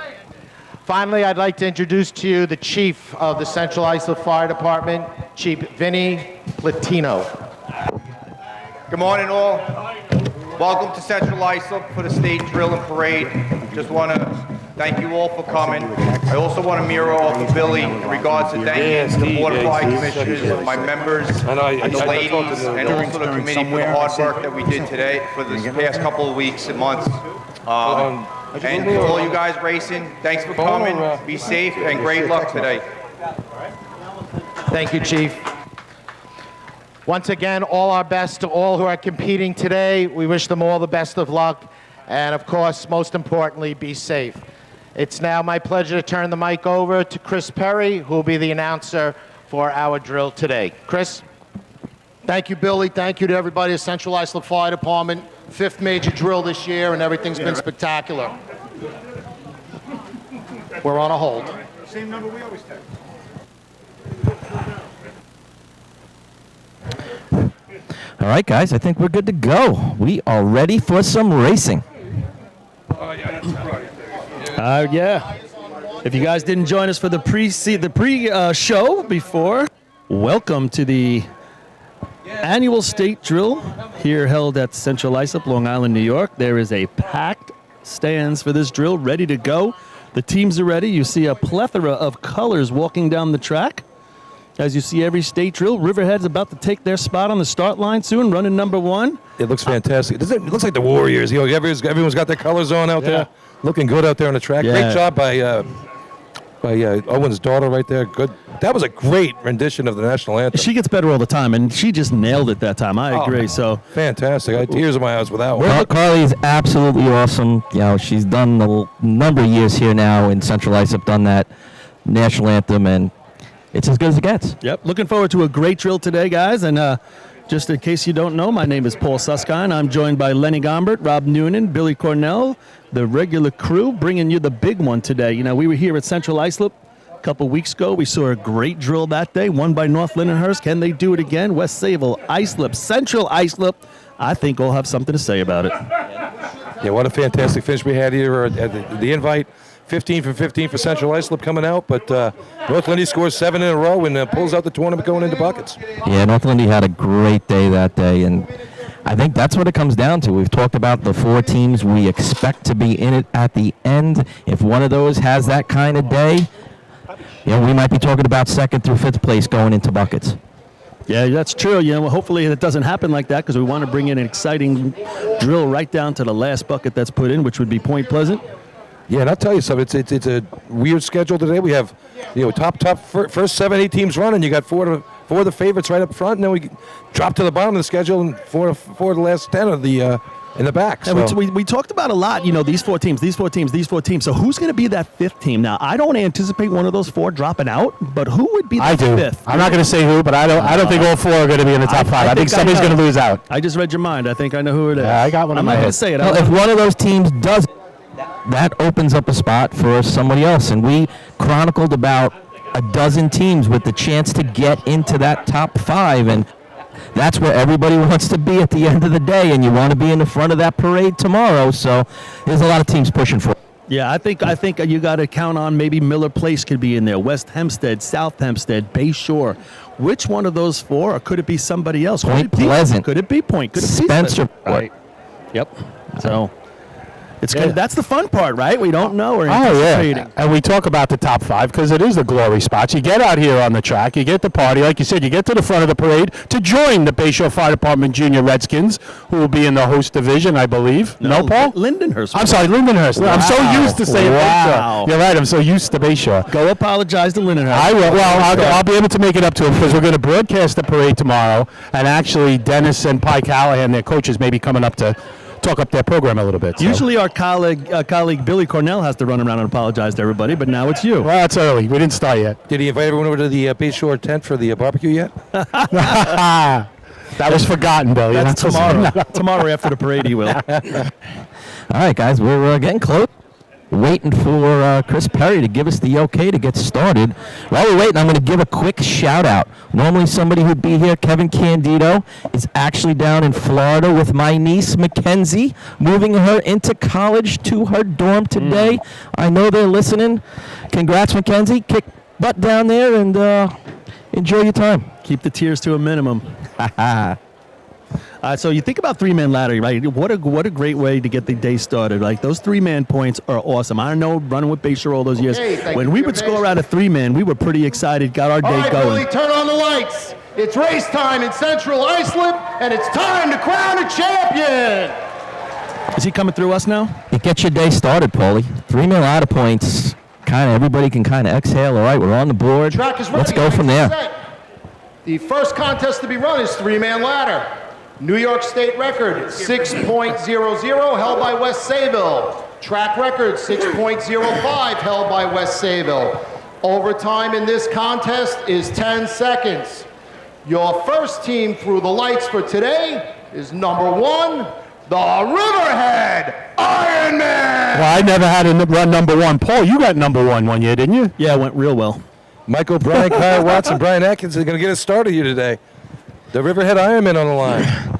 K: Finally, I'd like to introduce to you the chief of the Central Islip Fire Department, Chief Vinny Platino.
L: Good morning, all. Welcome to Central Islip for the state drill and parade. Just want to thank you all for coming. I also want to mirror off of Billy in regards to thanking the Board of Fire Commissioners, my members, and the ladies, and also the committee for the hard work that we did today for this past couple of weeks and months. And to all you guys racing, thanks for coming. Be safe and great luck today.
K: Thank you, Chief. Once again, all our best to all who are competing today. We wish them all the best of luck. And of course, most importantly, be safe. It's now my pleasure to turn the mic over to Chris Perry, who will be the announcer for our drill today. Chris?
M: Thank you, Billy. Thank you to everybody at Central Islip Fire Department. 5th major drill this year, and everything's been spectacular. We're on a hold.
K: Same number we always take.
G: All right, guys, I think we're good to go. We are ready for some racing.
D: Yeah. If you guys didn't join us for the pre-show before, welcome to the annual state drill here held at Central Islip, Long Island, New York. There is a packed stands for this drill, ready to go. The teams are ready. You see a plethora of colors walking down the track. As you see every state drill, Riverhead's about to take their spot on the start line soon, running number 1.
E: It looks fantastic. It looks like the Warriors. You know, everyone's got their colors on out there. Looking good out there on the track.
D: Yeah.
E: Great job by Owen's daughter right there. Good. That was a great rendition of the national anthem.
D: She gets better all the time, and she just nailed it that time. I agree. So
E: fantastic. I had tears in my eyes with that one.
G: Carly is absolutely awesome. You know, she's done a number of years here now in Central Islip, done that national anthem, and it's as good as it gets.
D: Yep. Looking forward to a great drill today, guys. And just in case you don't know, my name is Paul Suskind. I'm joined by Lenny Gombert, Rob Noonan, Billy Cornell, the regular crew, bringing you the big one today. You know, we were here at Central Islip a couple weeks ago. We saw a great drill that day, won by North Lindenhurst. Can they do it again? West Sayville, Islip, Central Islip. I think we'll have something to say about it.
E: Yeah, what a fantastic finish we had here at the invite. 15 for 15 for Central Islip coming out, but North Lindy scores 7 in a row and pulls out the tournament going into buckets.
G: Yeah, North Lindy had a great day that day, and I think that's what it comes down to. We've talked about the 4 teams we expect to be in it at the end. If one of those has that kind of day, you know, we might be talking about 2nd through 5th place going into buckets.
D: Yeah, that's true. You know, hopefully it doesn't happen like that because we want to bring in an exciting drill right down to the last bucket that's put in, which would be Point Pleasant.
E: Yeah, and I'll tell you something. It's a weird schedule today. We have, top first 7, 8 teams running. You got four of the favorites right up front, and then we drop to the bottom of the schedule, and four of the last 10 of the in the back. So.
D: And we talked about a lot. You know, these 4 teams. So who's going to be that 5th team? Now, I don't anticipate one of those 4 dropping out, but who would be the 5th?
H: I'm not going to say who, but I don't think all 4 are going to be in the top 5. I think somebody's going to lose out.
D: I just read your mind. I think I know who it is.
H: Yeah, I got one in my head.
D: I'm not going to say it.
G: Well, if one of those teams does, that opens up a spot for somebody else. And we chronicled about a dozen teams with the chance to get into that top 5. And that's where everybody wants to be at the end of the day. And you want to be in the front of that parade tomorrow. So there's a lot of teams pushing for it.
D: Yeah, I think you got to count on maybe Miller Place could be in there, West Hempstead, South Hempstead, Bay Shore. Which one of those 4, or could it be somebody else?
G: Point Pleasant.
D: Could it be Point? Could it be
G: Spencer?
D: Right. Yep. So it's good. That's the fun part, right? We don't know. We're
H: yeah. And we talk about the top 5 because it is the glory spots. You get out here on the track, you get the party. Like you said, you get to the front of the parade to join the Bayshore Fire Department Junior Redskins, who will be in the host division, I believe. No, Paul?
D: Lindenhurst.
H: I'm sorry, Lindenhurst. Wow. I'm so used to saying Bayshore. You're right. I'm so used to Bayshore.
D: Go apologize to Lindenhurst.
H: I will. Well, I'll be able to make it up to him because we're going to broadcast the parade tomorrow. And actually, Dennis and Pie Callahan, their coaches, may be coming up to talk up their program a little bit. So.
D: Usually our colleague Billy Cornell has to run around and apologize to everybody, but now it's you.
H: Well, it's early. We didn't start yet.
E: Did he invite everyone over to the Bayshore tent for the barbecue yet?
H: That was forgotten, Billy.
D: That's tomorrow. Tomorrow after the parade, he will.
G: All right, guys, we're getting close. Waiting for Chris Perry to give us the okay to get started. While we're waiting, I'm going to give a quick shout out. Normally somebody who'd be here, Kevin Candido, is actually down in Florida with my niece, Mackenzie, moving her into college to her dorm today. I know they're listening. Congrats, Mackenzie. Kick butt down there and enjoy your time.
D: Keep the tears to a minimum. So you think about 3-man ladder, right? What a great way to get the day started. Like those 3-man points are awesome. I know running with Bayshore all those years. When we would score out of 3-man, we were pretty excited. Got our day going.
M: Billy, turn on the lights. It's race time in Central Islip, and it's time to crown a champion.
D: Is he coming through us now?
G: It gets your day started, Paulie. 3-man ladder points. Everybody can exhale. All right, we're on the board.
M: Track is ready.
G: Let's go from there.
M: Set. The first contest to be run is 3-man ladder. New York State record, 6.00, held by West Sayville. Track record, 6.05, held by West Sayville. Overtime in this contest is 10 seconds. Your first team through the lights for today is number 1, the Riverhead Ironman.
H: Well, I never had a run number 1. Paul, you got number 1 year, didn't you?
D: Yeah, it went real well.
E: Michael, Brian, Kyle Watson, Brian Atkins are going to get us started here today. The Riverhead Ironman on the line.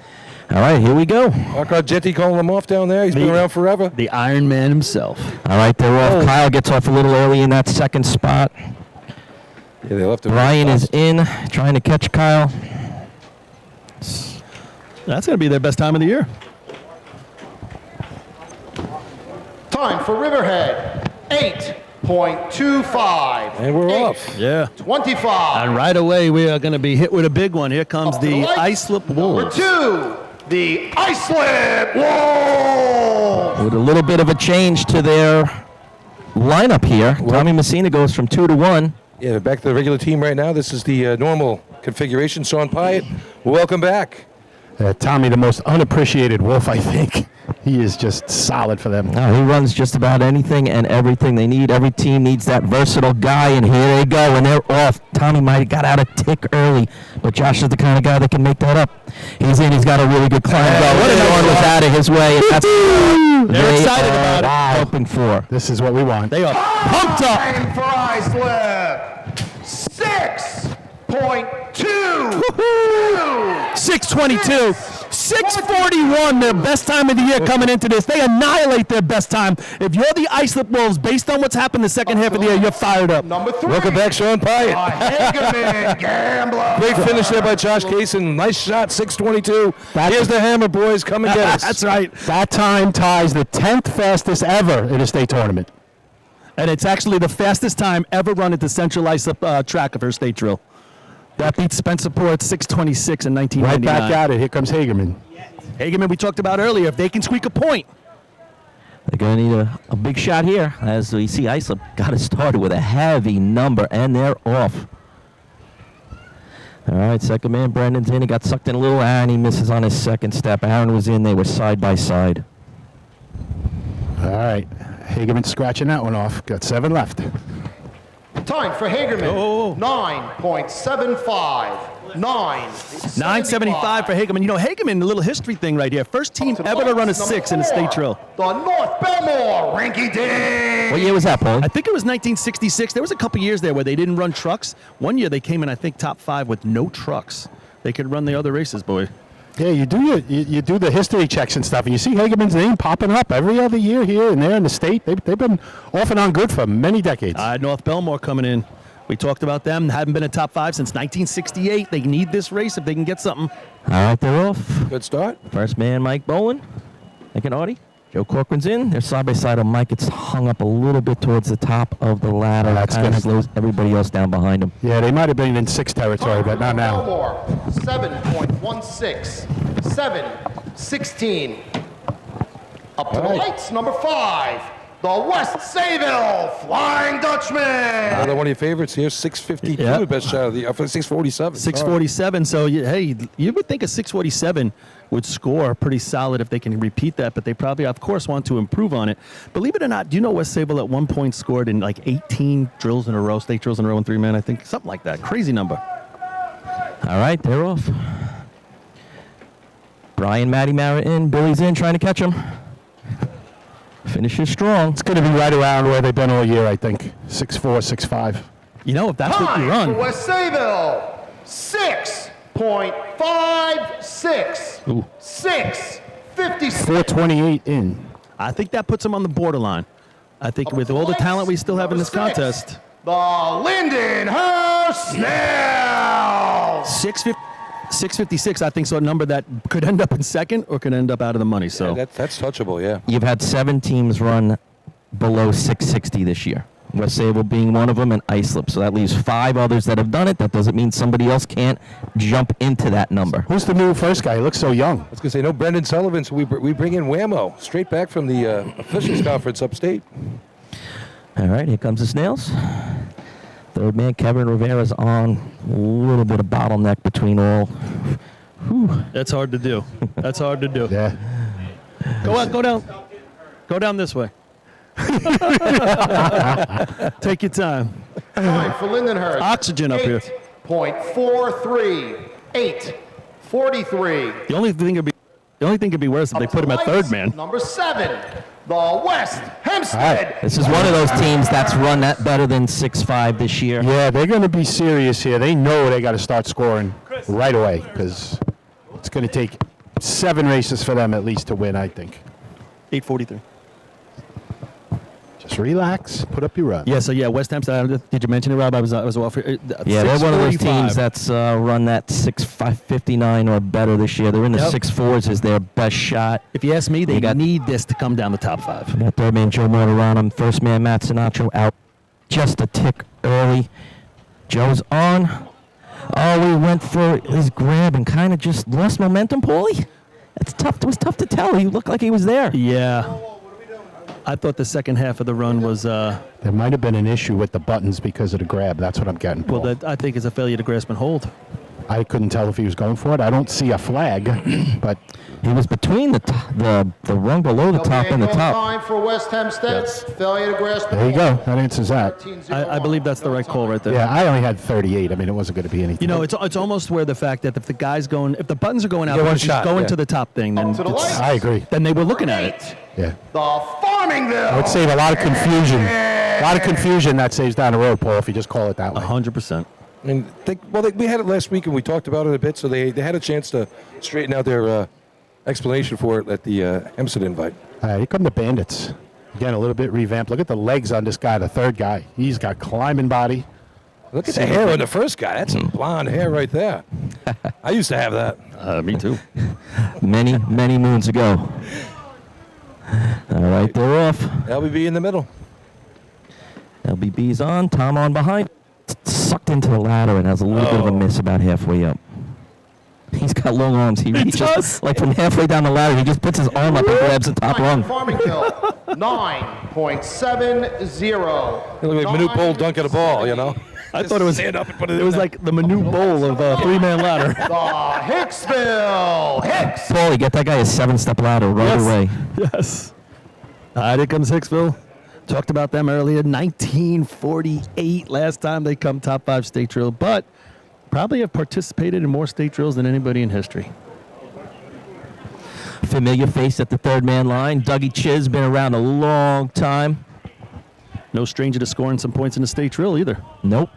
G: All right, here we go.
E: Mark Argenti calling him off down there. He's been around forever.
D: The Iron Man himself.
G: All right, they're off. Kyle gets off a little early in that second spot.
E: Yeah, they left him.
G: Brian is in, trying to catch Kyle.
D: That's going to be their best time of the year.
M: Time for Riverhead, 8.25.
E: And we're off.
D: Yeah.
M: 25.
D: And right away, we are going to be hit with a big one. Here comes the Islip Wolves.
M: Number 2, the Islip Wolves.
G: With a little bit of a change to their lineup here. Tommy Messina goes from 2 to 1.
E: Yeah, they're back to the regular team right now. This is the normal configuration. Sean Pyatt, welcome back.
H: Tommy, the most unappreciated wolf, I think. He is just solid for them.
G: No, he runs just about anything and everything they need. Every team needs that versatile guy, and here they go, and they're off. Tommy might have got out a tick early, but Josh is the kind of guy that can make that up. He's in. He's got a really good climb going. What one was out of his way, and that's
D: They're excited about it.
G: Hoping for.
H: This is what we want.
D: They are pumped up.
M: Time for Islip, 6.2.
D: 6:22. 6:41, their best time of the year coming into this. They annihilate their best time. If you're the Islip Wolves, based on what's happened the second half of the year, you're fired up.
M: Number 3.
E: Welcome back, Sean Pyatt.
M: Hageman Gambler.
E: Great finish there by Josh Kaysen. Nice shot, 6:22. Here's the hammer, boys. Come and get us.
D: That's right.
H: That time ties the 10th fastest ever in a state tournament.
D: And it's actually the fastest time ever run at the Central Islip track of her state drill. That beats Spencer Port's 6:26 in 1999.
H: Right back at it. Here comes Hagerman.
D: Hagerman, we talked about earlier. If they can squeak a point.
G: They're going to need a big shot here. As we see, Islip got it started with a heavy number, and they're off. All right, second man, Brendan's in. He got sucked in a little. Aaron, he misses on his second step. Aaron was in. They were side by side.
H: All right. Hagerman scratching that one off. Got 7 left.
M: Time for Hagerman, 9.75.
D: 9.75 for Hagerman. You know, Hagerman, a little history thing right here. First team ever to run a 6 in a state drill.
M: The North Belmore Rinky Dink.
G: What year was that, Paul?
D: I think it was 1966. There was a couple years there where they didn't run trucks. One year they came in, I think, top 5 with no trucks. They could run the other races, boy.
H: Yeah, you do the history checks and stuff, and you see Hagerman's name popping up every other year here and there in the state. They've been off and on good for many decades.
D: North Belmore coming in. We talked about them. Haven't been in top 5 since 1968. They need this race if they can get something.
G: All right, they're off.
E: Good start.
G: First man, Mike Boland. Second, Artie. Joe Corcoran's in. They're side by side on Mike. It's hung up a little bit towards the top of the ladder.
H: That's
G: kind of
H: gonna
G: slows everybody else down behind him.
H: Yeah, they might have been in 6 territory, but not now.
M: Belmore, 7.16. 7.16. Up to the lights, number 5. The West Sayville Flying Dutchman.
E: Another one of your favorites here, 6:52,
D: Yeah.
E: the best shot of the 6:47.
D: 647. So, hey, you would think a 647 would score pretty solid if they can repeat that, but they probably, of course, want to improve on it. Believe it or not, do you know West Sayville at one point scored in like 18 drills in a row, state drills in a row in 3 men, I think, something like that. Crazy number.
G: All right, they're off. Brian Matty Mara in. Billy's in, trying to catch him. Finishes strong.
H: It's going to be right around where they've been all year, I think. 6'4", 6'5".
D: You know, if that's what you
M: Time
D: run.
M: for West Sayville, 6.56.
D: Ooh.
M: 6.56.
H: 428 in.
D: I think that puts them on the borderline. I think with all the talent we still have in this contest.
M: The Lindenhurst Snails.
D: 656, I think, so a number that could end up in second or could end up out of the money. So
E: Yeah, that's touchable, yeah.
G: You've had 7 teams run below 660 this year. West Sayville being one of them, and Islip. So that leaves 5 others that have done it. That doesn't mean somebody else can't jump into that number.
H: Who's the new first guy? He looks so young.
E: I was going to say, no Brendan Sullivan, so we bring in Whammo, straight back from the officials conference upstate.
G: All right, here comes the Snails. Third man, Kevin Rivera's on. A little bit of bottleneck between all. Whew.
D: that's hard to do. That's hard to do.
H: Yeah.
D: Go out, go down. Go down this way. Take your time.
M: Time for Lindenhurst.
D: Oxygen up here.
M: 8.43. 8.43.
D: The only thing could be worse if they put him at third man.
M: Number 7, the West Hempstead.
G: This is one of those teams that's run that better than 6-5 this year.
H: Yeah, they're going to be serious here. They know they got to start scoring right away because it's going to take 7 races for them at least to win, I think.
D: 8:43.
H: Just relax, put up your run.
D: Yeah, so West Hempstead, did you mention it, Rob? I was off.
G: Yeah, they're one of those teams that's run that 6.59 or better this year. They're in the 6.4s is their best shot.
D: If you ask me, they need this to come down the top 5.
G: Got third man Joe Mortarano, first man Matt Sinatra out just a tick early. Joe's on. Oh, he went for his grab and kind of just lost momentum, Paulie. It's tough. It was tough to tell. He looked like he was there.
D: Yeah. I thought the second half of the run was...
H: there might have been an issue with the buttons because of the grab. That's what I'm getting. Paul.
D: Well, I think it's a failure to grasp and hold.
H: I couldn't tell if he was going for it. I don't see a flag, but...
G: He was between the rung below the top and the top.
M: Time for West Hempstead. Failure to grasp.
H: There you go. That answers that.
D: I believe that's the right call right there.
H: Yeah, I only had 38. I mean, it wasn't going to be anything.
D: You know, it's almost where the fact that if the buttons are going out,
H: one
D: he's
H: shot,
D: going to the top thing, then
H: I agree.
D: Then they were looking at it.
H: Yeah.
M: The Farmingville.
H: It would save a lot of confusion. A lot of confusion that saves down the road, Paul, if you just call it that way.
D: 100%.
E: I mean, we had it last week and we talked about it a bit, so they had a chance to straighten out their explanation for it at the Hempstead invite.
H: Here come the Bandits. Again, a little bit revamped. Look at the legs on this guy, the third guy. He's got climbing body.
E: Look at the hair on the first guy. That's some blonde hair right there. I used to have that.
D: Me too.
G: Many, many moons ago. All right, they're off.
E: LBB in the middle.
G: LBB's on. Tom on behind. Sucked into the ladder and has a little bit of a miss about halfway up. He's got long arms. He reaches like from halfway down the ladder. He just puts his arm up and grabs the top rung.
M: Farmingville, 9.70.
E: You look like Minute Bowl dunking a ball, you know?
D: I thought it was
E: stand up and put it
D: it
E: in
D: was
E: there.
D: like the Minute Bowl of a three-man ladder.
M: The Hicksville Hicks.
G: Paulie, get that guy a 7-step ladder right away.
D: Yes. Here comes Hicksville. Talked about them earlier. 1948 last time they come top 5 state drill, but probably have participated in more state drills than anybody in history.
G: Familiar face at the third man line. Dougie Chiz, been around a long time.
D: No stranger to scoring some points in the state drill either.
G: Nope.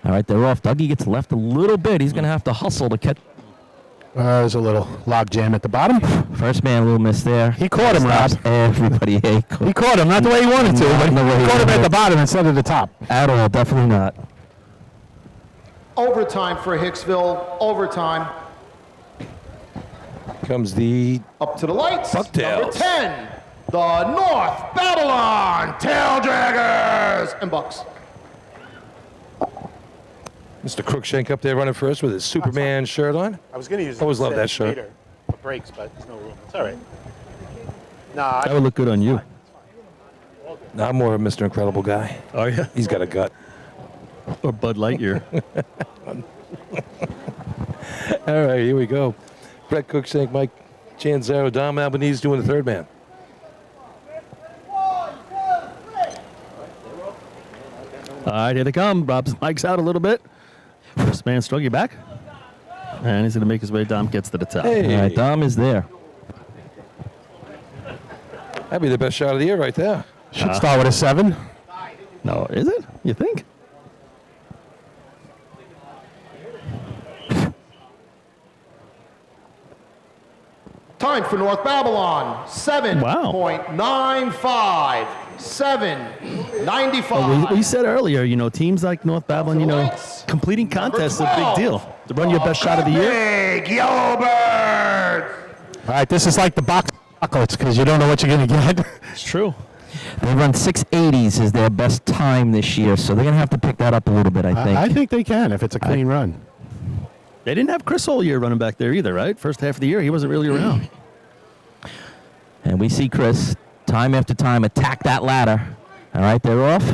G: All right, they're off. Dougie gets left a little bit. He's going to have to hustle to catch.
H: There's a little log jam at the bottom.
G: First man, a little miss there.
H: He caught him, Rob.
G: Everybody, hey.
H: He caught him, not the way he wanted to, but he caught him at the bottom instead of the top.
G: At all, definitely not.
M: Overtime for Hicksville. Overtime.
E: Comes the
M: Up to the lights.
E: Bucktails.
M: Number 10. The North Babylon Tail Draggers and Bucks.
E: Mr. Crookshank up there running first with his Superman shirt on.
H: I was going to use
E: Always love that shirt.
H: for breaks, but there's no room. It's all right. Nah,
D: That would look good on you.
E: No, I'm more of a Mr. Incredible guy.
D: Oh, yeah?
E: He's got a gut.
D: Or Bud Lightyear.
E: All right, here we go. Brett Cookshank, Mike Chanzaro, Dom Albanese doing the third man.
D: All right, here they come. Rob's mic's out a little bit. First man struck you back. And he's going to make his way. Dom gets to the top.
E: Hey.
G: All right, Dom is there.
E: That'd be the best shot of the year right there.
H: should start with a 7.
D: No, is it? You think?
M: Time for North Babylon. 7.95. 7.95.
D: Well, we said earlier, you know, teams like North Babylon, you know, completing contests is a big deal. To run your best shot of the year.
M: Big Yellowbirds.
H: All right, this is like the box chocolates because you don't know what you're going to get.
D: It's true.
G: They run 680s is their best time this year, so they're going to have to pick that up a little bit, I think.
H: I think they can if it's a clean run.
D: They didn't have Chris all year running back there either, right? First half of the year, he wasn't really around.
G: And we see Chris, time after time, attack that ladder. All right, they're off.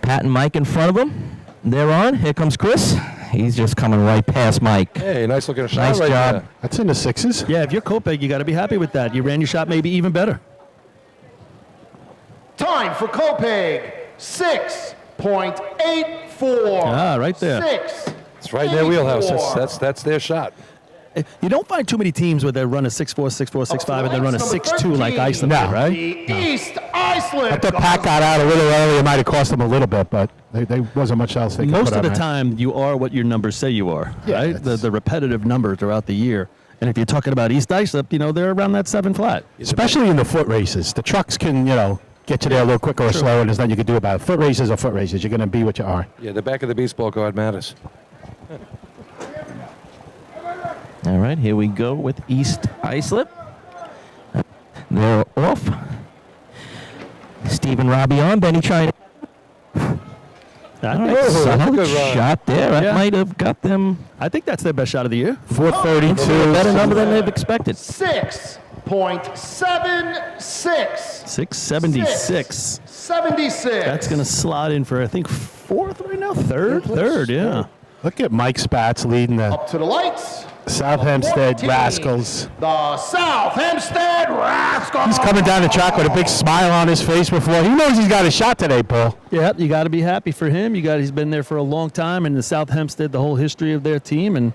G: Pat and Mike in front of him. They're on. Here comes Chris. He's just coming right past Mike.
E: Hey, nice looking shot
G: Nice
E: right
G: job.
E: there.
H: That's in the 6s.
D: Yeah, if you're Kopeg, you got to be happy with that. You ran your shot maybe even better.
M: Time for Copeg. 6.84.
D: Ah, right there.
E: It's right in their wheelhouse. That's their shot.
D: You don't find too many teams where they run a 6'4", 6'4", 6'5", and then run a 6'2" like Iceland did, right?
M: East Iceland.
H: If the pack got out a little early, it might have cost them a little bit, but there wasn't much else they could
D: Most
H: put
D: of the
H: on it.
D: time, you are what your numbers say you are,
H: Yeah,
D: right? The repetitive number throughout the year. And if you're talking about East Islip, they're around that 7 flat.
H: Especially in the foot races. The trucks can, get you there a little quicker or slower, and there's nothing you can do about it. Foot races are foot races. You're going to be what you are.
E: Yeah, the back of the baseball card matters.
G: All right, here we go with East Islip. They're off. Steve and Robbie on. Benny trying to... Solid shot there. That might have got them...
D: I think that's their best shot of the year.
H: 432.
G: Better number than they've expected.
M: 6.76.
D: 676.
M: 76.
D: That's going to slot in for, I think, fourth right now? Third, yeah.
H: Look at Mike Spatz leading the
M: Up to the lights.
H: South Hempstead Rascals.
M: The South Hempstead Rascals.
H: He's coming down the track with a big smile on his face before. He knows he's got a shot today, Paul.
D: Yeah, you got to be happy for him. He's been there for a long time, and the South Hempstead, the whole history of their team, and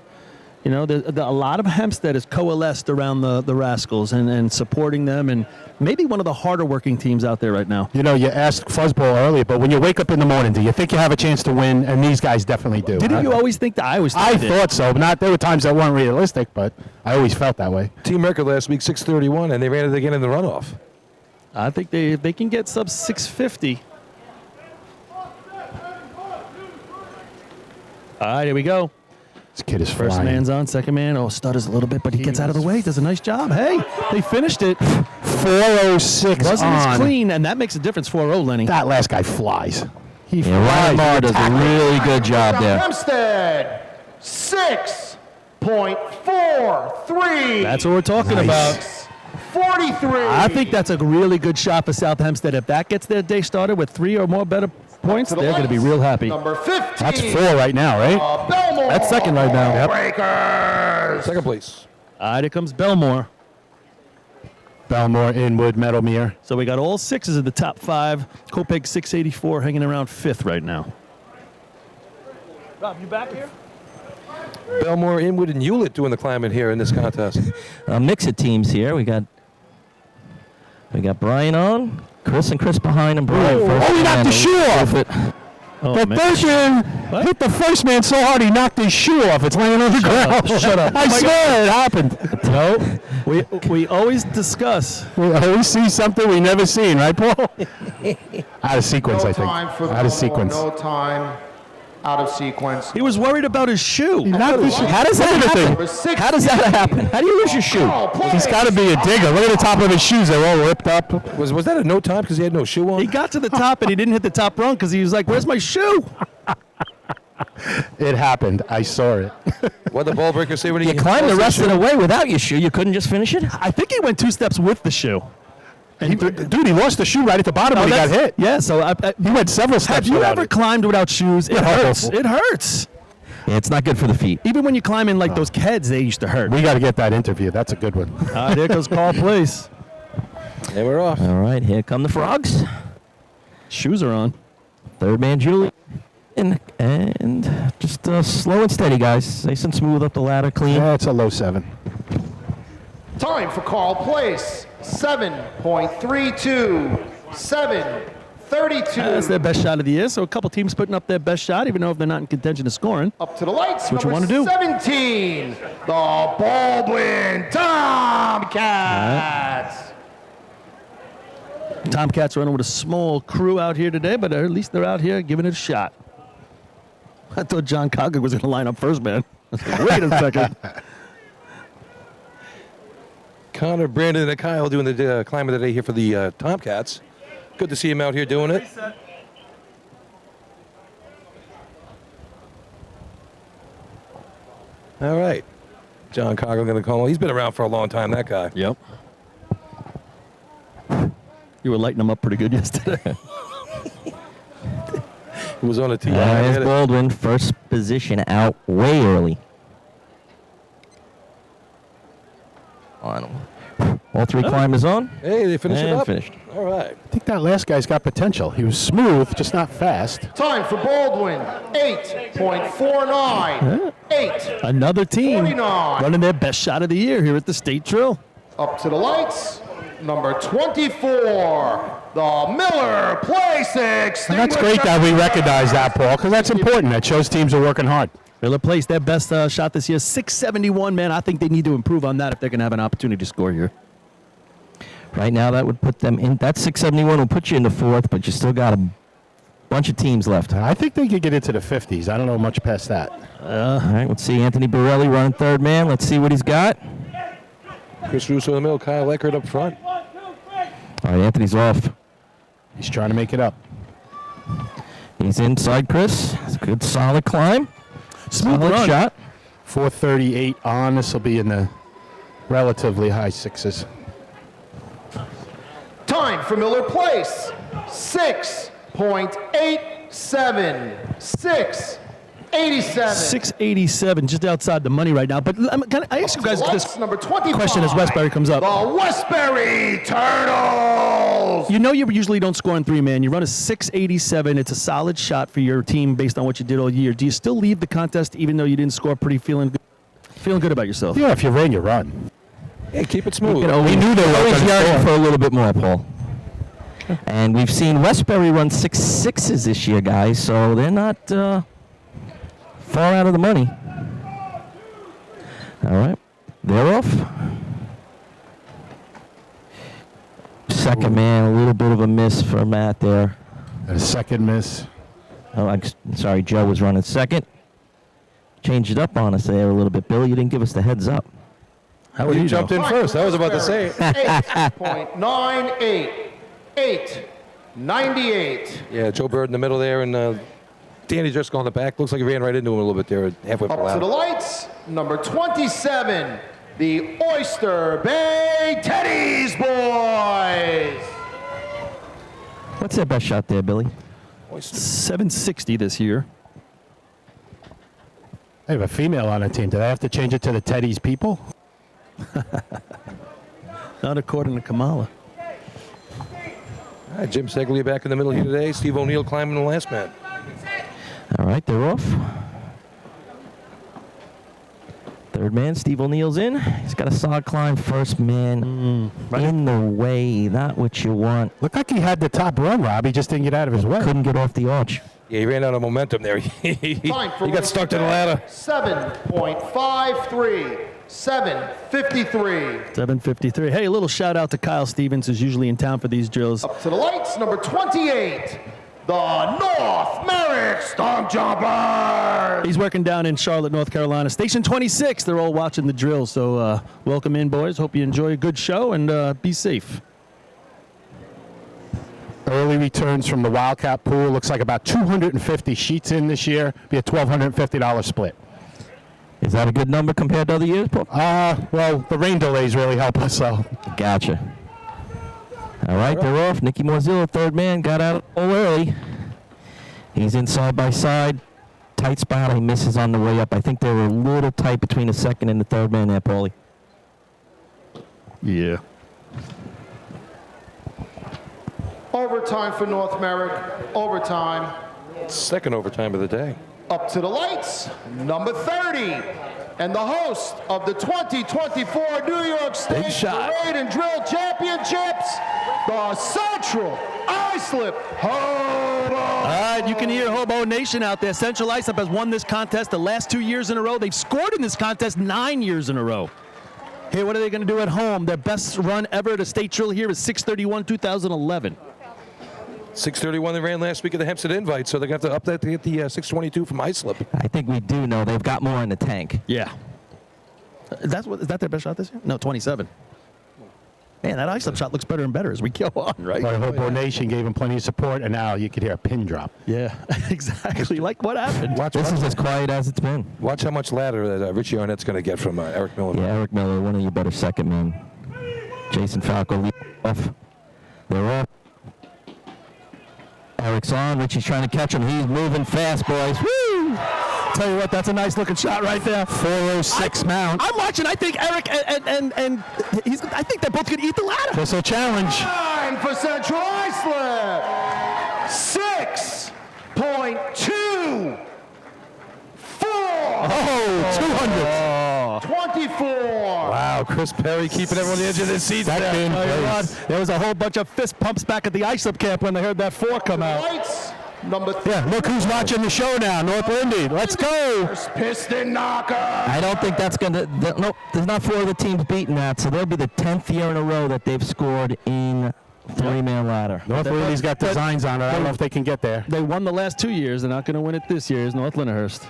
D: a lot of Hempstead has coalesced around the Rascals and supporting them, and maybe one of the harder working teams out there right now.
H: You asked Fuzzball earlier, but when you wake up in the morning, do you think you have a chance to win? And these guys definitely do.
D: Didn't you always think that? I
H: thought so. But there were times that weren't realistic, but I always felt that way.
E: Team record last week, 631, and they ran it again in the runoff.
D: I think they can get sub 650. All right, here we go.
H: This kid is
D: First
H: flying.
D: man's on, second man. Stutters a little bit, but he gets out of the way. Does a nice job. Hey, they finished it.
H: 406
D: Wasn't
H: on.
D: as clean, and that makes a difference. 4-0, Lenny.
H: That last guy flies. He
G: Ryan
H: flies.
G: Marr does a really good job there.
M: Hempstead, 6.43.
D: That's what we're talking about.
M: 43.
D: I think that's a really good shot for South Hempstead. If that gets their day started with 3 or more better points, they're going to be real happy.
M: Number 15.
H: That's 4 right now, right?
M: Belmore.
D: That's second right now. Yep.
M: Breakers.
E: Second place.
D: All right, here comes Belmore.
H: Belmore, Inwood, Meadowmere.
D: So we got all 6s of the top 5. Kopeg 684 hanging around 5th right now. Rob, you back here?
E: Belmore, Inwood, and Hewlett doing the climbing here in this contest.
G: A mix of teams here. We got Brian on. Chris behind him. Brian first.
H: Oh, he knocked the shoe off.
D: Oh,
H: The
D: man.
H: first man hit the first man so hard he knocked his shoe off. It's laying on the ground.
D: Shut up.
H: I swear it happened.
D: No, we always discuss.
H: We always see something we never seen, right, Paul? Out of sequence,
M: No
H: I think.
M: time for
H: Out of
M: Belmore,
H: sequence.
M: No time. Out of sequence.
D: He was worried about his shoe.
H: How does that happen?
G: How does that happen? How do you lose your shoe?
H: He's got to be a digger. Look at the top of his shoes. They're all ripped up.
E: Was that a no time because he had no shoe on?
D: He got to the top and he didn't hit the top rung because he was like, "Where's my shoe?"
H: It happened. I saw it.
E: What did the ball breaker say when he
G: You climbed the rest of the way without your shoe. You couldn't just finish it?
D: I think he went 2 steps with the shoe.
H: Dude, he lost the shoe right at the bottom when he got hit.
D: Yeah, so
H: He went several steps
D: have you
H: without
D: ever
H: it.
D: climbed without shoes? It hurts. It hurts.
G: Yeah, it's not good for the feet.
D: Even when you climb in like those Keds, they used to hurt.
H: We got to get that interview. That's a good one.
D: All right, here goes Carl Place.
E: And we're off.
G: All right, here come the frogs.
D: Shoes are on.
G: Third man, Julie. And just slow and steady, guys. Nice and smooth up the ladder, clean.
H: Yeah, it's a low 7.
M: Time for Carl Place. 7.32. 7.32.
D: That's their best shot of the year. So a couple teams putting up their best shot, even though if they're not in contention of scoring.
M: Up to the lights.
D: What you
M: number
D: wanna do?
M: 17. The Baldwin Tomcats.
D: Tomcats running with a small crew out here today, but at least they're out here giving it a shot. I thought John Cogger was going to line up first, man. Wait a second.
E: Connor, Brandon, and Kyle doing the climb of the day here for the Tomcats. Good to see him out here doing it. All right. John Cogger going to call him. He's been around for a long time, that guy.
D: Yep. You were lighting them up pretty good yesterday.
E: He was on a tee.
G: There's Baldwin, first position out way early. On him. All three climbers on.
E: Hey, they finished it
G: And
E: up?
G: finished.
E: All right.
H: I think that last guy's got potential. He was smooth, just not fast.
M: Time for Baldwin, 8.49. 8.
D: Another team
M: 49.
D: running their best shot of the year here at the state drill.
M: Up to the lights, number 24, the Miller Place Extinguisher.
H: And that's great that we recognize that, Paul, because that's important. That shows teams are working hard.
D: Miller placed their best shot this year, 671, man. I think they need to improve on that if they're going to have an opportunity to score here.
G: Right now, that would put them in. That 671 will put you in the fourth, but you still got a bunch of teams left.
H: I think they could get into the 50s. I don't know much past that.
G: All right, let's see Anthony Borelli running third man. Let's see what he's got.
E: Chris Russo in the middle, Kyle Eckert up front.
G: All right, Anthony's off.
H: He's trying to make it up.
G: He's inside, Chris. It's a good, solid climb.
H: Smooth
G: Solid
H: run.
G: shot.
H: 438 on. This will be in the relatively high sixes.
M: Time for Miller Place, 6.87. 6.87.
D: 687, just outside the money right now. But can I ask you guys this
M: number 25,
D: question as Westbury comes up?
M: The Westbury Turtles.
D: You know you usually don't score in three-man. You run a 687. It's a solid shot for your team based on what you did all year. Do you still leave the contest even though you didn't score feeling good about yourself?
H: Yeah, if you ran, you run.
E: Yeah, keep it smooth.
G: We knew they were always young for a little bit more, Paul. And we've seen Westbury run 6.6s this year, guys, so they're not far out of the money. All right, they're off. Second man, a little bit of a miss for Matt there.
H: A second miss.
G: Oh, I'm sorry, Joe was running second. Changed it up on us there a little bit. Bill, you didn't give us the heads up.
E: How would you jumped in first? I was about to say it.
M: 8.98. 8.98.
E: Yeah, Joe Bird in the middle there, and Danny Driscoll on the back. Looks like he ran right into him a little bit there, halfway
M: Up to the lights, number 27, the Oyster Bay Teddy's Boys.
G: What's their best shot there, Billy?
D: 760 this year.
H: They have a female on the team. Do they have to change it to the Teddy's people?
D: Not according to Kamala.
E: All right, Jim Seglia back in the middle here today. Steve O'Neill climbing the last man.
G: All right, they're off. Third man, Steve O'Neill's in. He's got a solid climb. First man in the way. Not what you want.
H: Looked like he had the top run, Rob. He just didn't get out of his way.
G: Couldn't get off the arch.
E: Yeah, he ran out of momentum there. he got stuck to the ladder.
M: 7.53. 7.53.
D: 753. Hey, a little shout out to Kyle Stevens, who's usually in town for these drills.
M: Up to the lights, number 28, the North Merrick Stump Jumpers.
D: He's working down in Charlotte, North Carolina. Station 26, they're all watching the drill. So welcome in, boys. Hope you enjoy a good show and be safe.
H: Early returns from the Wildcat pool. Looks like about 250 sheets in this year. Be a $1,250 split.
G: Is that a good number compared to other years, Paul?
H: Well, the rain delays really help us, so.
G: Gotcha. All right, they're off. Nicky Morzillo, third man, got out all early. He's in side by side. Tight spot. He misses on the way up. I think they were a little tight between the second and the third man there, Paulie.
D: Yeah.
M: Overtime for North Merrick. Overtime.
E: Second overtime of the day.
M: Up to the lights, number 30, and the host of the 2024 New York State Parade and Drill Championships, the Central Islip Hobo.
D: All right, you can hear Hobo Nation out there. Central Islip has won this contest the last 2 years in a row. They've scored in this contest 9 years in a row. Hey, what are they going to do at home? Their best run ever at a state drill here is 6/31/2011.
E: 6:31 they ran last week at the Hempstead Invite, so they're going to have to up that to get the 6:22 from Islip.
G: I think we do know they've got more in the tank.
D: Yeah. Is that their best shot this year? No, 27. Man, that Islip shot looks better and better as we go on, right?
H: Well, Hobo Nation gave him plenty of support, and now you could hear a pin drop.
D: Yeah, exactly. Like what happened?
G: This is as quiet as it's been.
E: Watch how much ladder that Richie Arnett's going to get from Eric Miller.
G: Yeah, Eric Miller, one of your better second men. Jason Falco lead off. They're off. Eric's on. Richie's trying to catch him. He's moving fast, boys. Woo!
D: Tell you what, that's a nice looking shot right there.
H: 406 mount.
D: I'm watching. I think Eric and he's. I think they're both gonna eat the ladder.
H: This will challenge.
M: Time for Central Islip. 6.24.
D: Oh, 200.
M: 24.
E: Wow, Chris Perry keeping everyone on the edge of their seats.
D: There was a whole bunch of fist pumps back at the ice-up camp when they heard that 4 come out.
M: Lights. Number 3.
H: Yeah, look who's watching the show now. North Lindy. Let's go.
M: Piston knocker.
G: I don't think that's going to. Nope, there's not 4 of the teams beating that, so they'll be the 10th year in a row that they've scored in 3-man ladder.
H: North Lindy's got designs on it. I don't know if they can get there.
D: They won the last 2 years. They're not going to win it this year. It's North Lindenhurst.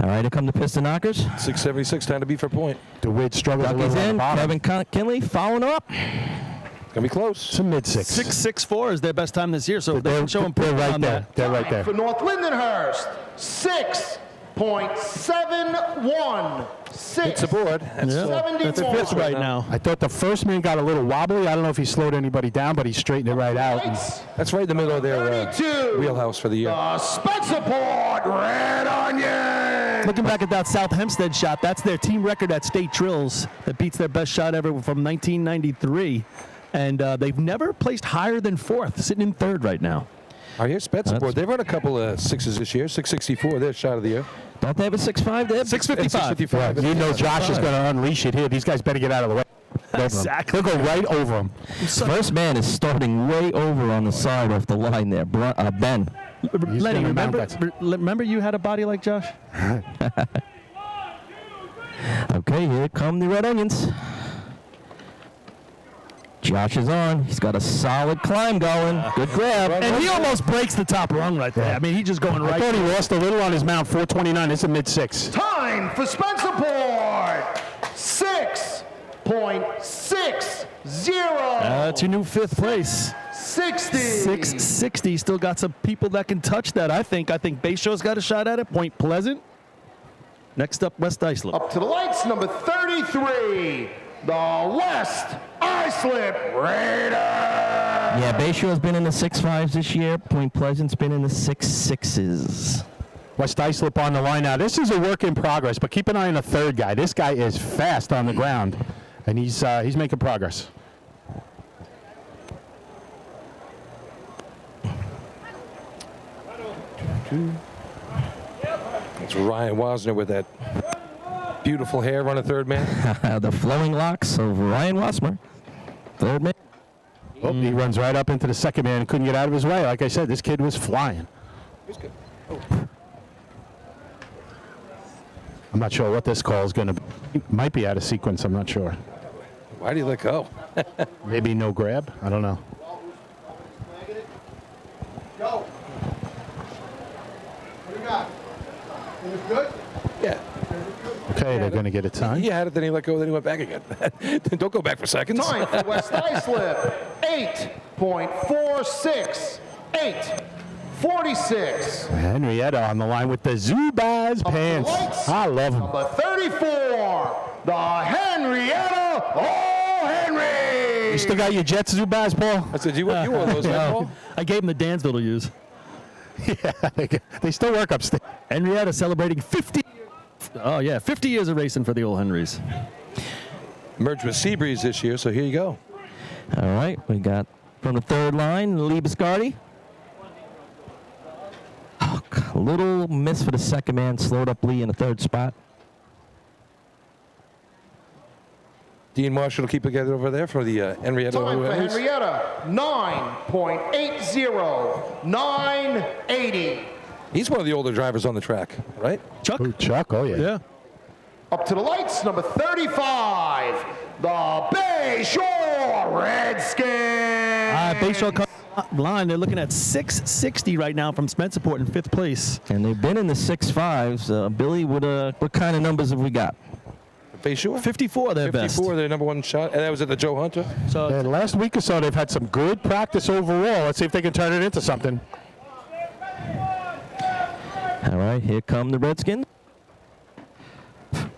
G: All right, here come the Piston Knockers.
E: 676, time to beat for point.
H: DeWitt struggles a
G: Ducky's
H: little on the
G: in.
H: bottom.
G: Kevin Kinley following up.
E: Gonna be close.
H: It's a mid-6.
D: 6.64 is their best time this year, so they can show improvement
H: They're right
D: on
H: there.
D: that.
H: They're right there.
M: For North Lindenhurst, 6.716.
E: It's aboard. That's,
D: That's a fifth right now.
H: I thought the first man got a little wobbly. I don't know if he slowed anybody down, but he straightened it right out. And
E: That's right in the middle of their
M: 32.
E: wheelhouse for the year.
M: Spencerport Red Onion.
D: Looking back at that South Hempstead shot, that's their team record at state drills. That beats their best shot ever from 1993. And they've never placed higher than 4th, sitting in 3rd right now.
E: I hear Spencerport. They've run a couple of 6s this year. 664, their shot of the year.
G: Don't they have a 6.5? They have
D: 6.55.
H: you know Josh is going to unleash it here. These guys better get out of the way.
D: Exactly.
H: They'll go right over him.
G: First man is starting way over on the side of the line there. Ben.
D: Lenny,
H: gonna mount
D: remember you had a body like Josh?
G: Okay, here come the Red Onions. Josh is on. He's got a solid climb going. Good grab.
D: And he almost breaks the top rung right there. I mean, he's just going right.
H: I thought he lost a little on his mount. 429. It's a mid-6.
M: Time for Spencerport. 6.60.
D: That's your new 5th place.
M: 60.
D: 660. Still got some people that can touch that, I think. I think Bayshaw's got a shot at it. Point Pleasant. Next up, West Islip.
M: Up to the lights, number 33. The West Islip Raiders.
G: Yeah, Bayshaw's been in the 6.5s this year. Point Pleasant's been in the 6.6s.
H: West Islip on the line now. This is a work in progress, but keep an eye on the 3rd guy. This guy is fast on the ground, and he's making progress.
E: It's Ryan Wasner with that beautiful hair on the 3rd man.
G: The flowing locks of Ryan Wasmer. 3rd man.
H: Oh, he runs right up into the 2nd man and couldn't get out of his way. Like I said, this kid was flying.
E: Good.
H: I'm not sure what this call is going to be. Might be out of sequence. I'm not sure.
E: Why do you let go?
H: Maybe no grab. I don't know.
M: Go. What do you got? It was good?
E: Yeah.
H: Okay, they're going to get a time.
E: He had it, then he let go, then he went back again. Don't go back for seconds.
M: Time for West Islip. 8.46. 8.46.
H: Henrietta on the line with the Zubaz pants. I love him.
M: Number 34. The Henrietta Henry.
H: You still got your Jets Zubaz, Paul?
E: I said, you wore those, right, Paul?
D: I gave him the Dansville to use.
H: Yeah, they still work upstairs.
D: Henrietta celebrating 50. Oh, yeah, 50 years of racing for the old Henrys.
E: Merged with Seabreeze this year, so here you go.
G: All right, we got from the 3rd line, Lee Biscardi. Oh, a little miss for the 2nd man, slowed up Lee in the 3rd spot.
E: Dean Marshall will keep it together over there for the Henrietta.
M: Time for Henrietta. 9.80. 9.80.
E: He's one of the older drivers on the track, right?
D: Chuck?
H: Ooh, Chuck, oh yeah.
D: Yeah.
M: Up to the lights, number 35. The Bayshore Redskins.
D: Bayshore line, they're looking at 660 right now from Spencerport in 5th place.
G: And they've been in the 6.5s. Billy, what kind of numbers have we got?
E: Bayshore?
D: 54, their best.
E: 54, their number 1 shot. And that was at the Joe Hunter.
D: So
H: And last week or so, they've had some good practice overall. Let's see if they can turn it into something.
G: All right, here come the Redskins.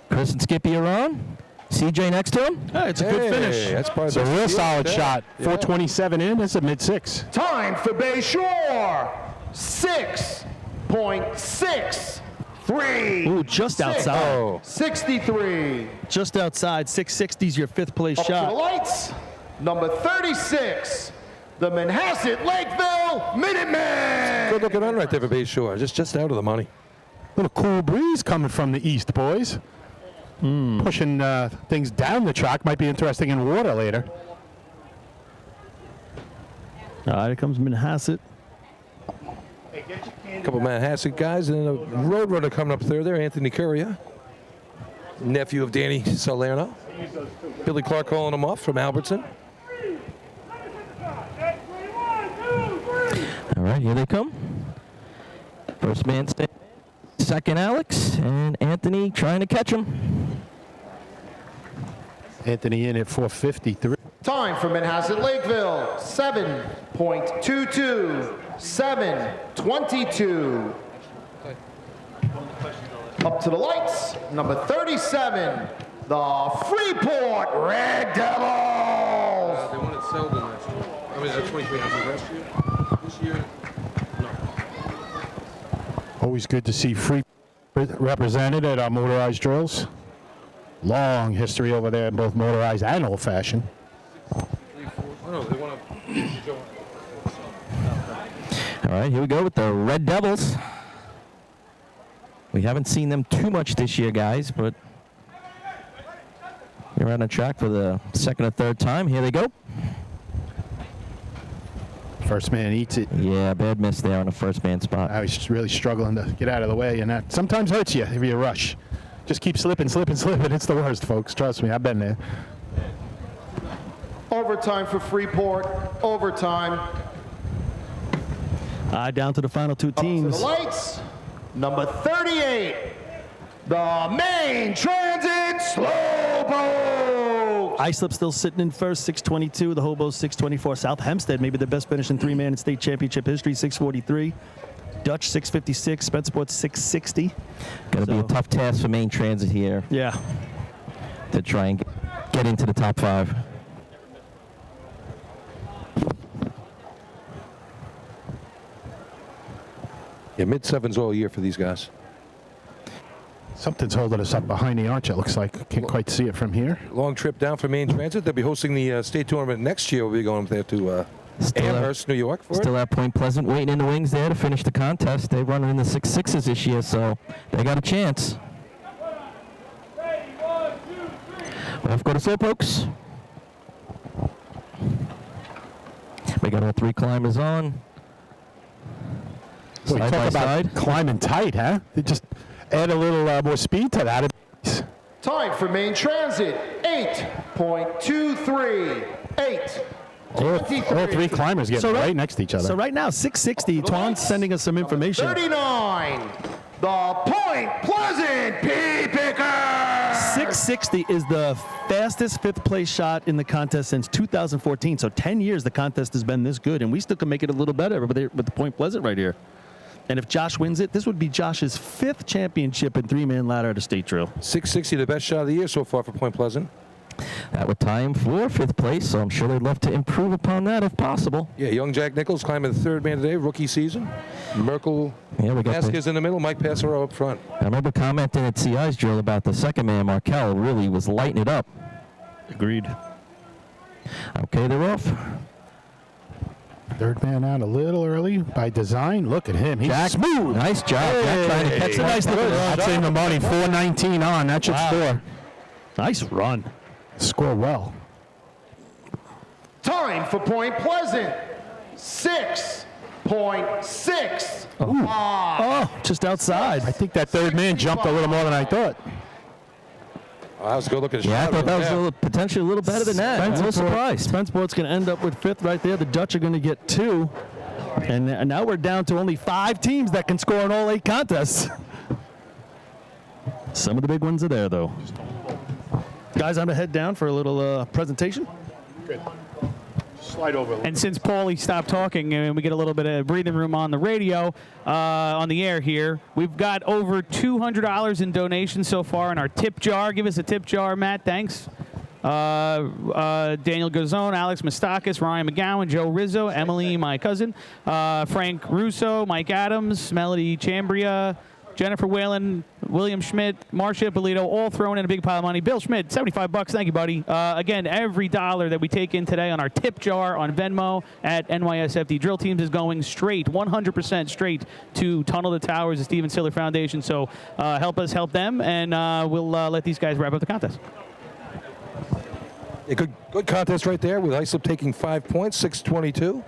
G: Chris and Skippy are on. CJ next to him.
D: hey, it's a good finish.
E: That's part
H: It's
E: of
H: a
E: the
H: real
E: field
H: solid
E: there.
H: shot.
E: Yeah.
H: 427 in. It's a mid-6.
M: Time for Bayshore. 6.6.
K: 63.
D: Ooh, just outside.
K: 63.
D: Just outside. 660 is your fifth place
K: Up to the
D: shot.
K: lights. Number 36, the Manhasset Lakeville Minutemen.
E: Good looking run right there for Bay Shore. Just out of the money.
H: Little cool breeze coming from the east, boys. Pushing things down the track. Might be interesting in water later.
D: All right, here comes Manhasset.
E: A couple of Manhasset guys, and then a road runner coming up third there, Anthony Currier, nephew of Danny Salerno. Billy Clark calling him off from Albertson.
G: All right, here they come. First man stay. Second Alex, and Anthony trying to catch him.
H: Anthony in at 4:53.
K: Time for Manhasset Lakeville, 7.22, 7:22. Up to the lights, number 37, the Freeport Red Devils.
E: They won at Selden last year. I mean, 23 ounces last year. This year, no.
H: Always good to see free represented at our motorized drills. Long history over there in both motorized and old-fashioned.
E: Oh, they won
G: All right, here we go with the Red Devils. We haven't seen them too much this year, guys, but they're on the track for the second or third time. Here they go.
H: First man eats it.
G: Yeah, bad miss there on the first man spot.
H: I was really struggling to get out of the way, and that sometimes hurts you if you rush. Just keep slipping, slipping, slipping. It's the worst, folks. Trust me, I've been there.
K: Overtime for Freeport, overtime.
D: Down to the final two teams.
K: Up to the lights, number 38, the Main Transit Slowboat.
D: Islip still sitting in first, 622. The Hobos, 624. South Hempstead, maybe the best finish in three-man in state championship history, 643. Dutch, 656. Spencerport, 660.
G: Going to be a tough task for Main Transit here.
D: Yeah.
G: To try and get into the top five.
E: Yeah, mid-sevens all year for these guys.
H: Something's holding us up behind the arch, it looks like. Can't quite see it from here.
E: Long trip down for Main Transit. They'll be hosting the state tournament next year. We'll be going there to Amherst, New York for
G: Still
E: it.
G: have Point Pleasant waiting in the wings there to finish the contest. They run in the 6.6s this year, so they got a chance. Off go to Slowpokes. We got all three climbers on.
H: Boy,
G: Side by
H: talk about
G: side.
H: climbing tight, huh? They just add a little more speed to that.
K: Time for Main Transit, 8.23, 8.
H: All three climbers get right next to each other.
D: So right now, 660. Twan's sending us some information.
K: 39, the Point Pleasant Pea Picker.
D: 660 is the fastest fifth place shot in the contest since 2014. So 10 years the contest has been this good, and we still can make it a little better with the Point Pleasant right here. And if Josh wins it, this would be Josh's fifth championship in three-man ladder at a state drill.
E: 660, the best shot of the year so far for Point Pleasant.
G: That would tie him for fifth place, so I'm sure they'd love to improve upon that if possible.
E: Yeah, young Jack Nichols climbing the third man today, rookie season. Merkel Vasquez in the middle, Mike Passero up front.
G: I remember commenting at CI's drill about the second man, Markel, really was lighting it up.
D: Agreed.
G: Okay, they're off.
H: Third man out a little early by design. Look at him. He's
G: Jack,
H: smooth.
G: nice job. Jack trying to catch
H: That's a nice little run. That's in the money. 419 on. That should score.
D: Nice run.
H: Score well.
K: Time for Point Pleasant, 6.6.
D: Oh, just outside.
H: I think that third man jumped a little more than I thought.
E: Oh, that was a good looking shot.
G: Yeah, I thought that was potentially a little better than that. I was surprised.
D: Spencerport's going to end up with fifth right there. The Dutch are going to get two. And now we're down to only 5 teams that can score in all 8 contests. Some of the big ones are there, though. Guys, I'm going to head down for a little presentation.
H: Good. Slide over.
C: And since Paulie stopped talking and we get a little bit of breathing room on the radio, on the air here, we've got over $200 in donations so far in our tip jar. Give us a tip jar, Matt. Thanks. Daniel Gazzone, Alex Mustakis, Ryan McGowan, Joe Rizzo, Emily, my cousin, Frank Russo, Mike Adams, Melody Chambria, Jennifer Whalen, William Schmidt, Marcia Bolito, all thrown in a big pile of money. Bill Schmidt, $75. Thank you, buddy. Again, every dollar that we take in today on our tip jar on Venmo at NYSFD Drill Teams is going straight, 100% straight to Tunnel the Towers, the Steven Stiller Foundation. So help us help them, and we'll let these guys wrap up the contest.
E: A good contest right there with Islip taking 5 points, 622.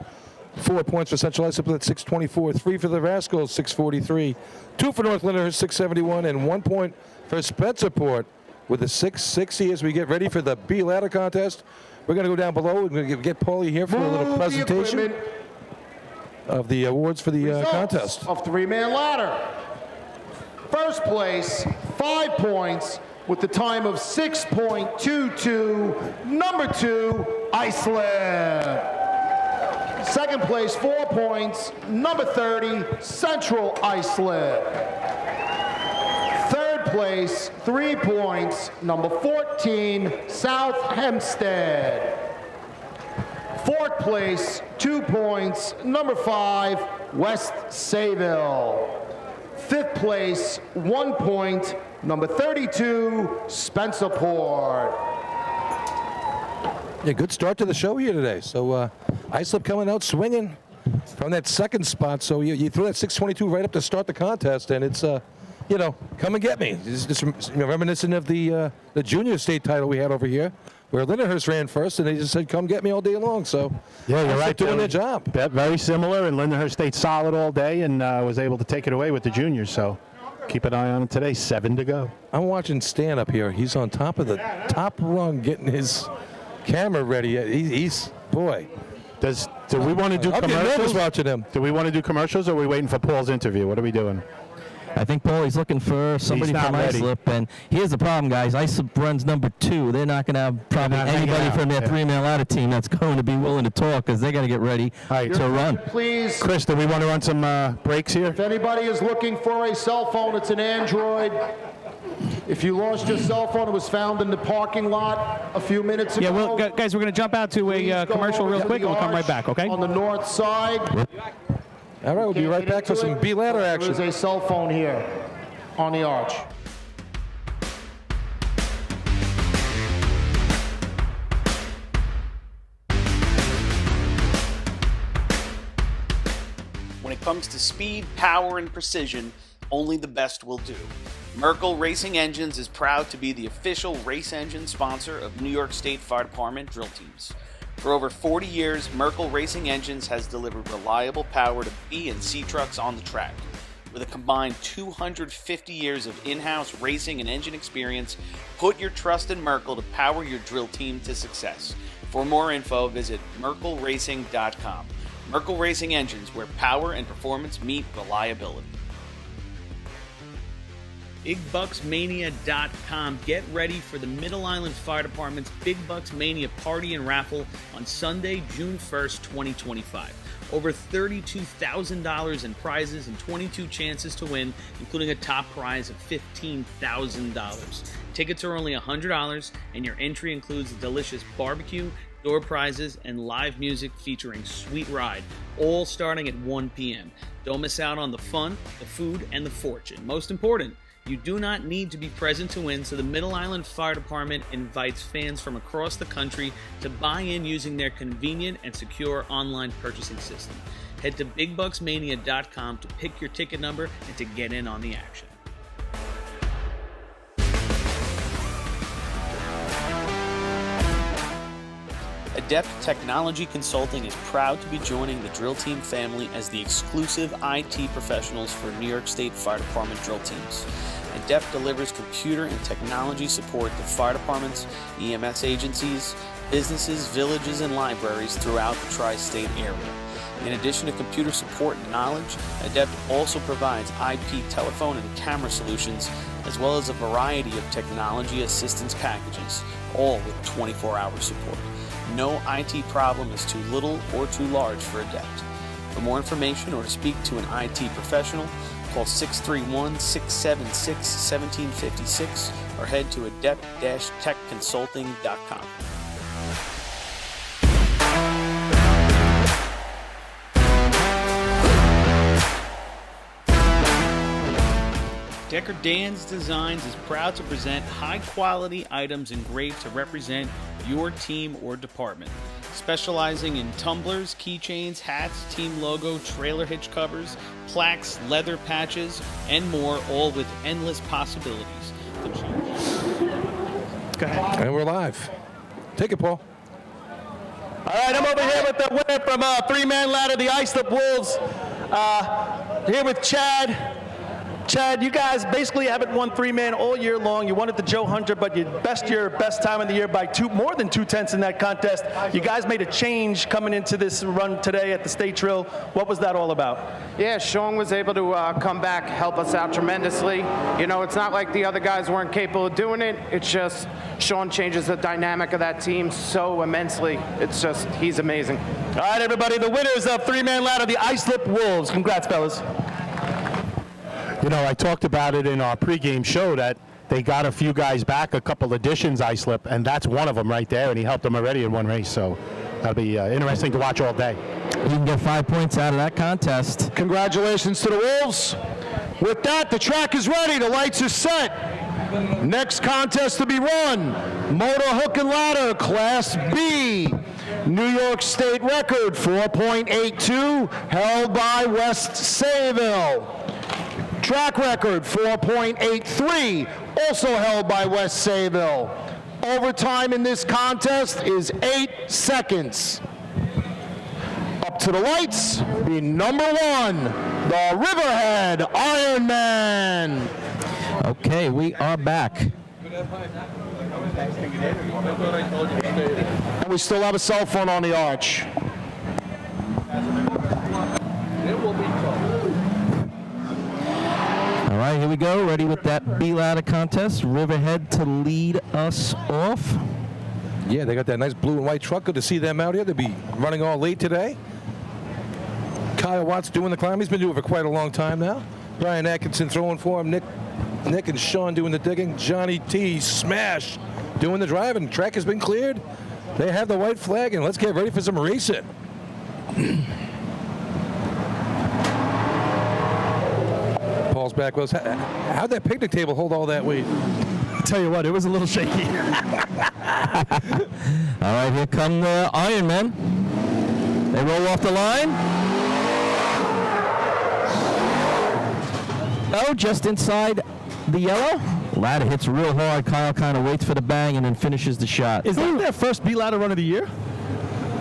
E: 4 points for Central Islip at 624. 3 for the Rascals, 643. 2 for North Lyndhurst, 671. And 1 point for Spencerport with a 660 as we get ready for the B ladder contest. We're going to go down below. We're going to get Paulie here for a little presentation of the awards for the contest.
M: Of three-man ladder. First place, 5 points with the time of 6.22. Number 2, Iceland. Second place, 4 points. Number 30, Central Iceland. Third place, 3 points. Number 14, South Hempstead. Fourth place, 2 points. Number 5, West Sayville. Fifth place, 1 point. Number 32, Spencerport.
E: Yeah, good start to the show here today. So Islip coming out swinging from that second spot. So you threw that 622 right up to start the contest, and it's come and get me. It's just reminiscent of the junior state title we had over here, where Lyndhurst ran first, and they just said, "Come get me all day long." So
H: yeah, you're right.
E: Doing their job.
H: Very similar, and Lyndhurst stayed solid all day and was able to take it away with the juniors. So keep an eye on it today. 7 to go.
E: I'm watching Stan up here. He's on top of the top rung, getting his camera ready. He's boy.
H: Do we want to do
E: I'm
H: commercials?
E: nervous watching him.
H: Do we want to do commercials, or are we waiting for Paul's interview? What are we doing?
G: I think Paulie's looking for somebody from Islip, and here's the problem, guys. Islip runs number 2. They're not going to have probably anybody from their three-man ladder team that's going to be willing to talk, because they got to get ready to run.
M: Please.
H: Chris, do we want to run some breaks here?
M: If anybody is looking for a cell phone, it's an Android. If you lost your cell phone, it was found in the parking lot a few minutes ago.
C: Yeah, well, guys, we're going to jump out to a commercial real quick, and we'll come right back, okay?
M: On the north side.
E: All right, we'll be right back for some B-ladder action.
M: There's a cell phone here on the arch.
A: When it comes to speed, power, and precision, only the best will do. Merkel Racing Engines is proud to be the official race engine sponsor of New York State Fire Department drill teams. For over 40 years, Merkel Racing Engines has delivered reliable power to B and C trucks on the track. With a combined 250 years of in-house racing and engine experience, put your trust in Merkel to power your drill team to success. For more info, visit merkelracing.com. Merkel Racing Engines, where power and performance meet reliability. BigBucksMania.com. Get ready for the Middle Island Fire Department's Big Bucks Mania Party and Raffle on Sunday, June 1st, 2025. Over $32,000 in prizes and 22 chances to win, including a top prize of $15,000. Tickets are only $100, and your entry includes a delicious barbecue, door prizes, and live music featuring Sweet Ride, all starting at 1 p.m. Don't miss out on the fun, the food, and the fortune. Most important, you do not need to be present to win, so the Middle Island Fire Department invites fans from across the country to buy in using their convenient and secure online purchasing system. Head to BigBucksMania.com to pick your ticket number and to get in on the action. Adept Technology Consulting is proud to be joining the drill team family as the exclusive IT professionals for New York State Fire Department drill teams. Adept delivers computer and technology support to fire departments, EMS agencies, businesses, villages, and libraries throughout the tri-state area. In addition to computer support and knowledge, Adept also provides IP telephone and camera solutions, as well as a variety of technology assistance packages, all with 24-hour support. No IT problem is too little or too large for Adept. For more information or to speak to an IT professional, call 631-676-1756 or head to adept-techconsulting.com.
C: Decker Dan's Designs is proud to present high-quality items engraved to represent your team or department. Specializing in tumblers, keychains, hats, team logo, trailer hitch covers, plaques, leather patches, and more, all with endless possibilities.
D: Go ahead.
E: And we're live. Take it, Paul.
N: All right, I'm over here with the winner from three-man ladder, the Islip Wolves. Here with Chad. Chad, you guys basically haven't won three-man all year long. You won at the Joe Hunter, but your best time of the year by more than 2/10 in that contest. You guys made a change coming into this run today at the state drill. What was that all about?
O: Yeah, Sean was able to come back, help us out tremendously. You know, it's not like the other guys weren't capable of doing it. It's just Sean changes the dynamic of that team so immensely. It's just, he's amazing.
N: All right, everybody, the winners of three-man ladder, the Islip Wolves. Congrats, fellas.
H: You know, I talked about it in our pregame show that they got a few guys back, a couple additions, Islip, and that's one of them right there, and he helped them already in one race, so that'll be interesting to watch all day.
G: You can get 5 points out of that contest.
M: Congratulations to the Wolves. With that, the track is ready. The lights are set. Next contest to be run, Motor Hook and Ladder, Class B. New York State record, 4.82, held by West Sayville. Track record, 4.83, also held by West Sayville. Overtime in this contest is 8 seconds. Up to the lights, the number one, the Riverhead Ironman.
G: Okay, we are back.
M: And we still have a cell phone on the arch.
G: All right, here we go. Ready with that B-ladder contest. Riverhead to lead us off.
E: Yeah, they got that nice blue and white truck. Good to see them out here. They'll be running all late today. Kyle Watts doing the climb. He's been doing it for quite a long time now. Brian Atkinson throwing for him. Nick and Sean doing the digging. Johnny T. Smash doing the driving. Track has been cleared. They have the white flag, and let's get ready for some racing. Paul's back. How'd that picnic table hold all that weight?
D: I'll tell you what, it was a little shaky.
G: All right, here come the Ironmen. They roll off the line. Oh, just inside the yellow. Ladder hits real hard. Kyle kind of waits for the bang and then finishes the shot.
D: Is that their first B-ladder run of the year?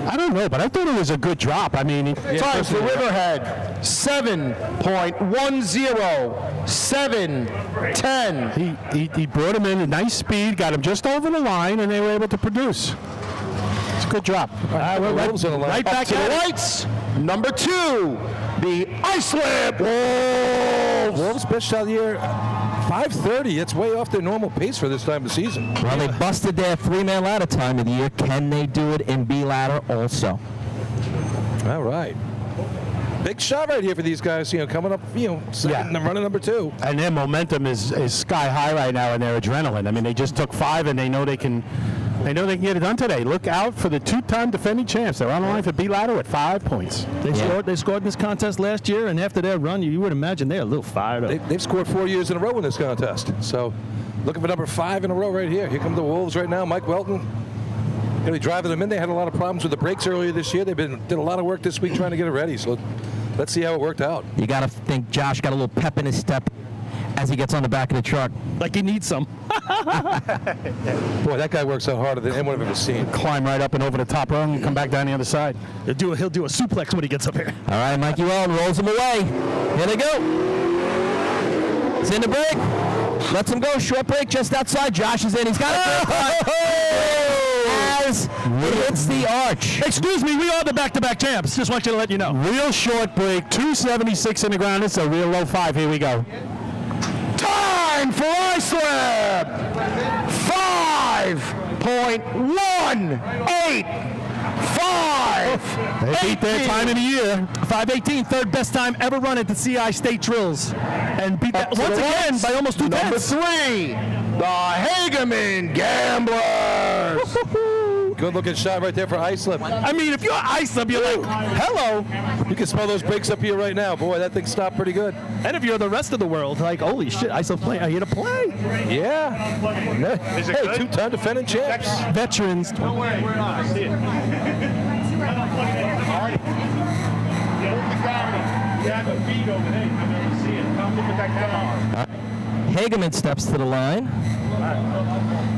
H: I don't know, but I thought it was a good drop. I mean,
M: Time for Riverhead, 7.10, 7:10.
H: He brought him in at nice speed, got him just over the line, and they were able to produce. It's a good drop.
M: We're right back to the lights. Number two, the Islip Wolves.
E: Wolves best shot of the year, 5:30. That's way off their normal pace for this time of the season.
G: Well, they busted their three-man ladder time of the year. Can they do it in B-ladder also?
E: All right. Big shot right here for these guys, coming up, second and running number two.
H: And their momentum is sky high right now in their adrenaline. I mean, they just took 5, and they know they can get it done today. Look out for the 2-time defending champs. They're on the line for B-ladder at 5 points.
D: They scored in this contest last year, and after their run, you would imagine they're a little fired up.
E: They've scored 4 years in a row in this contest. So looking for number 5 in a row right here. Here come the Wolves right now. Mike Welton going to be driving them in. They had a lot of problems with the brakes earlier this year. They did a lot of work this week trying to get it ready. So let's see how it worked out.
G: You got to think Josh got a little pep in his step as he gets on the back of the truck.
D: Like he needs some.
E: Boy, that guy works out harder than anyone I've ever seen.
H: Climb right up and over the top rung and come back down the other side.
D: He'll do a suplex when he gets up here.
G: All right, Mikey Welton rolls him away. Here they go. It's in the break. Lets him go. Short break just outside. Josh is in. He's got it. As it hits the arch.
D: Excuse me, we are the back-to-back champs. Just want you to let you know.
H: Real short break, 276 in the ground. It's a real low 5. Here we go. Time for Islip! 5.185.
D: They beat their time in the year. 5:18, third best time ever run at the CI State Drills. And beat that once again by almost 2 tenths.
M: Number 3, the Hageman Gamblers.
E: Good looking shot right there for Islip.
D: I mean, if you're Islip, you're like, hello.
E: You can smell those brakes up here right now. Boy, that thing stopped pretty good.
D: And if you're the rest of the world, like, holy shit, Islip playing. I here to play.
E: Yeah. Hey, two-time defending champs.
D: Veterans.
M: Don't worry, we're not. I see it. You have a feed over there. I never see it. Come look at that camera.
G: Hageman steps to the line.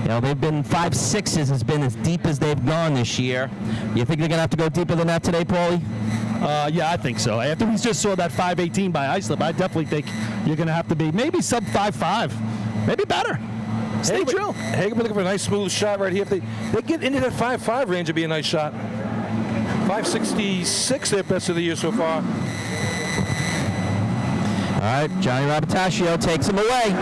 G: You know, they've been 5.6s has been as deep as they've gone this year. You think they're going to have to go deeper than that today, Paulie?
D: Yeah, I think so. After we just saw that 5.18 by Islip, I definitely think you're going to have to be maybe sub 5.5. Maybe better. Stay drill.
E: Hageman looking for a nice smooth shot right here. If they get into that 5.5 range, it'd be a nice shot. 5.66 their best of the year so far.
G: All right, Johnny Rabataccio takes him away.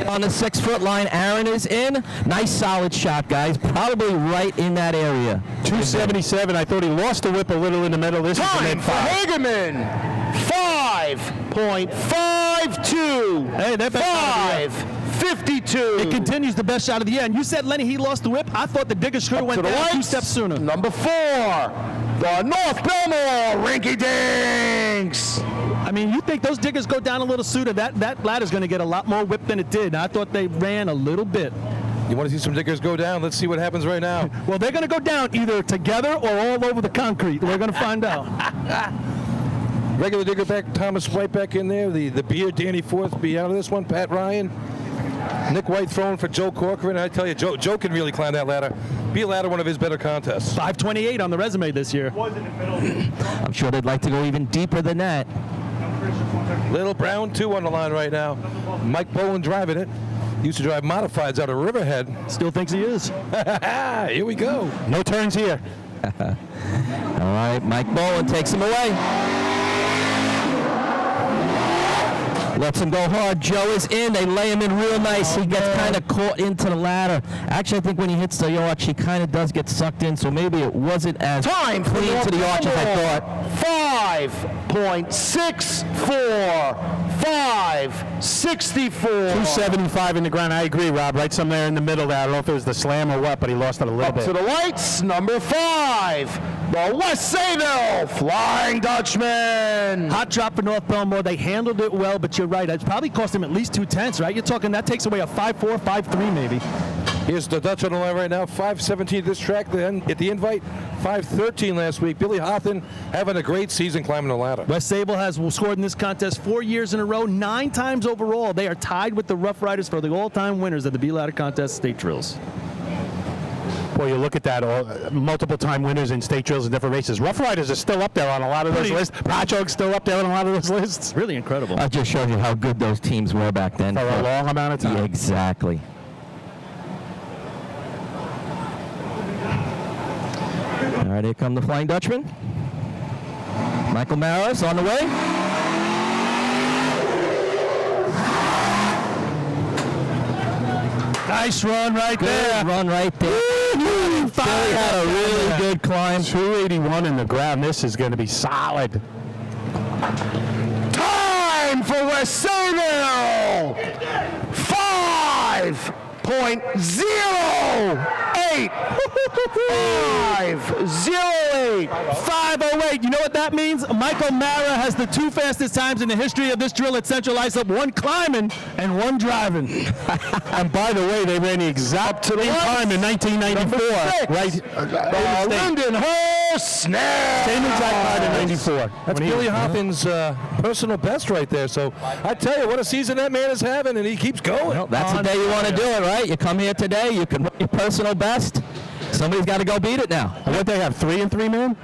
G: On the 6-foot line, Aaron is in. Nice solid shot, guys. Probably right in that area.
H: 277. I thought he lost the whip a little in the middle. This
M: Time
H: is
M: for Hageman. 5.52.
D: Hey, they're back
M: 5.52.
D: It continues the best shot of the year. And you said, Lenny, he lost the whip. I thought the digger screw went down 2 steps sooner.
M: Number 4, the North Belmore Rinky Dinks.
D: I mean, you think those diggers go down a little sooner, that ladder's going to get a lot more whip than it did. I thought they ran a little bit.
E: You want to see some diggers go down? Let's see what happens right now.
D: Well, they're going to go down either together or all over the concrete. We're going to find out.
E: Regular digger back, Thomas White back in there. The beer, Danny Forth, be out of this one. Pat Ryan. Nick White throwing for Joe Corcoran. I tell you, Joe can really climb that ladder. Be a ladder one of his better contests.
D: 528 on the resume this year.
G: I'm sure they'd like to go even deeper than that.
E: Little Brown 2 on the line right now. Mike Bowen driving it. Used to drive modifieds out of Riverhead.
D: Still thinks he is.
E: Here we go.
H: No turns here.
G: All right, Mike Bowen takes him away. Lets him go hard. Joe is in. They lay him in real nice. He gets kind of caught into the ladder. Actually, I think when he hits the arch, he kind of does get sucked in, so maybe it wasn't as
M: Time
G: clean to the arch as I thought.
M: 5.64. 5.64.
H: 275 in the ground. I agree, Rob. Right somewhere in the middle there. I don't know if it was the slam or what, but he lost it a little
M: Up
H: bit.
M: to the lights, number 5, the West Sayville Flying Dutchman.
D: Hot drop for North Belmore. They handled it well, but you're right. It's probably cost him at least 2/10, right? You're talking that takes away a 5.4, 5.3 maybe.
E: Here's the Dutch on the line right now. 5.17 this track. Then at the invite, 5.13 last week. Billy Houghton having a great season climbing the ladder.
D: West Sable has scored in this contest 4 years in a row, 9 times overall. They are tied with the Rough Riders for the all-time winners of the B-Ladder Contest State Drills.
H: Boy, you look at that, multiple-time winners in state drills and different races. Rough Riders are still up there on a lot of those lists. Pachog's still up there on a lot of those lists.
D: Really incredible.
G: I just showed you how good those teams were back then.
H: For a long amount of time.
G: Yeah, exactly. All right, here come the Flying Dutchman. Michael Maris on the way.
D: Nice run right there.
G: Good run right there. Billy had a really good climb.
H: 281 in the ground. This is going to be solid.
M: Time for West Sayville. 5.08. 5.08.
D: 5:08. You know what that means? Michael Mara has the 2 fastest times in the history of this drill at Central Islip. 1 climbing and 1 driving.
H: And by the way, they ran the exact same time in 1994. Right?
M: Lindenhurst Snell.
H: Same exact time in 94.
E: That's Billy Houghton's personal best right there. So I tell you, what a season that man is having, and he keeps going.
G: Well, that's the day you want to do it, right? You come here today, you can run your personal best. Somebody's got to go beat it now.
H: And what they have, 3 and 3 man?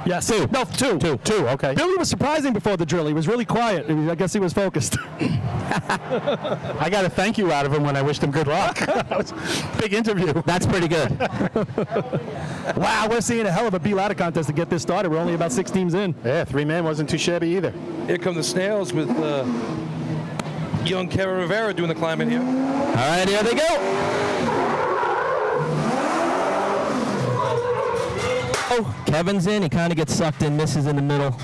D: Yes. 2. No, 2.
H: 2, okay.
D: Billy was surprising before the drill. He was really quiet. I guess he was focused.
H: I got a thank you out of him when I wished him good luck. That was a big interview.
G: That's pretty good.
D: Wow, we're seeing a hell of a B-Ladder contest to get this started. We're only about 6 teams in.
H: Yeah, 3 man wasn't too shabby either.
E: Here come the Snails with young Kevin Rivera doing the climbing here.
G: All right, here they go. Oh, Kevin's in. He kind of gets sucked in, misses in the middle.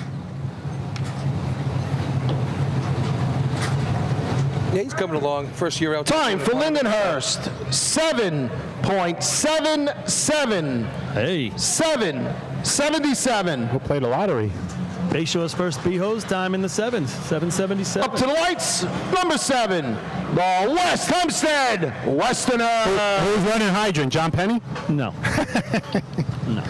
E: Yeah, he's coming along. First year out.
M: Time for Lindenhurst, 7.77.
D: Hey.
M: 7.77.
H: Who played the lottery?
D: Bayshaw's first B-Hose time in the sevens, 777.
M: Up to the lights, number 7, the West Hempstead Westerner.
H: Who's running hydrant? John Penny?
D: No. No.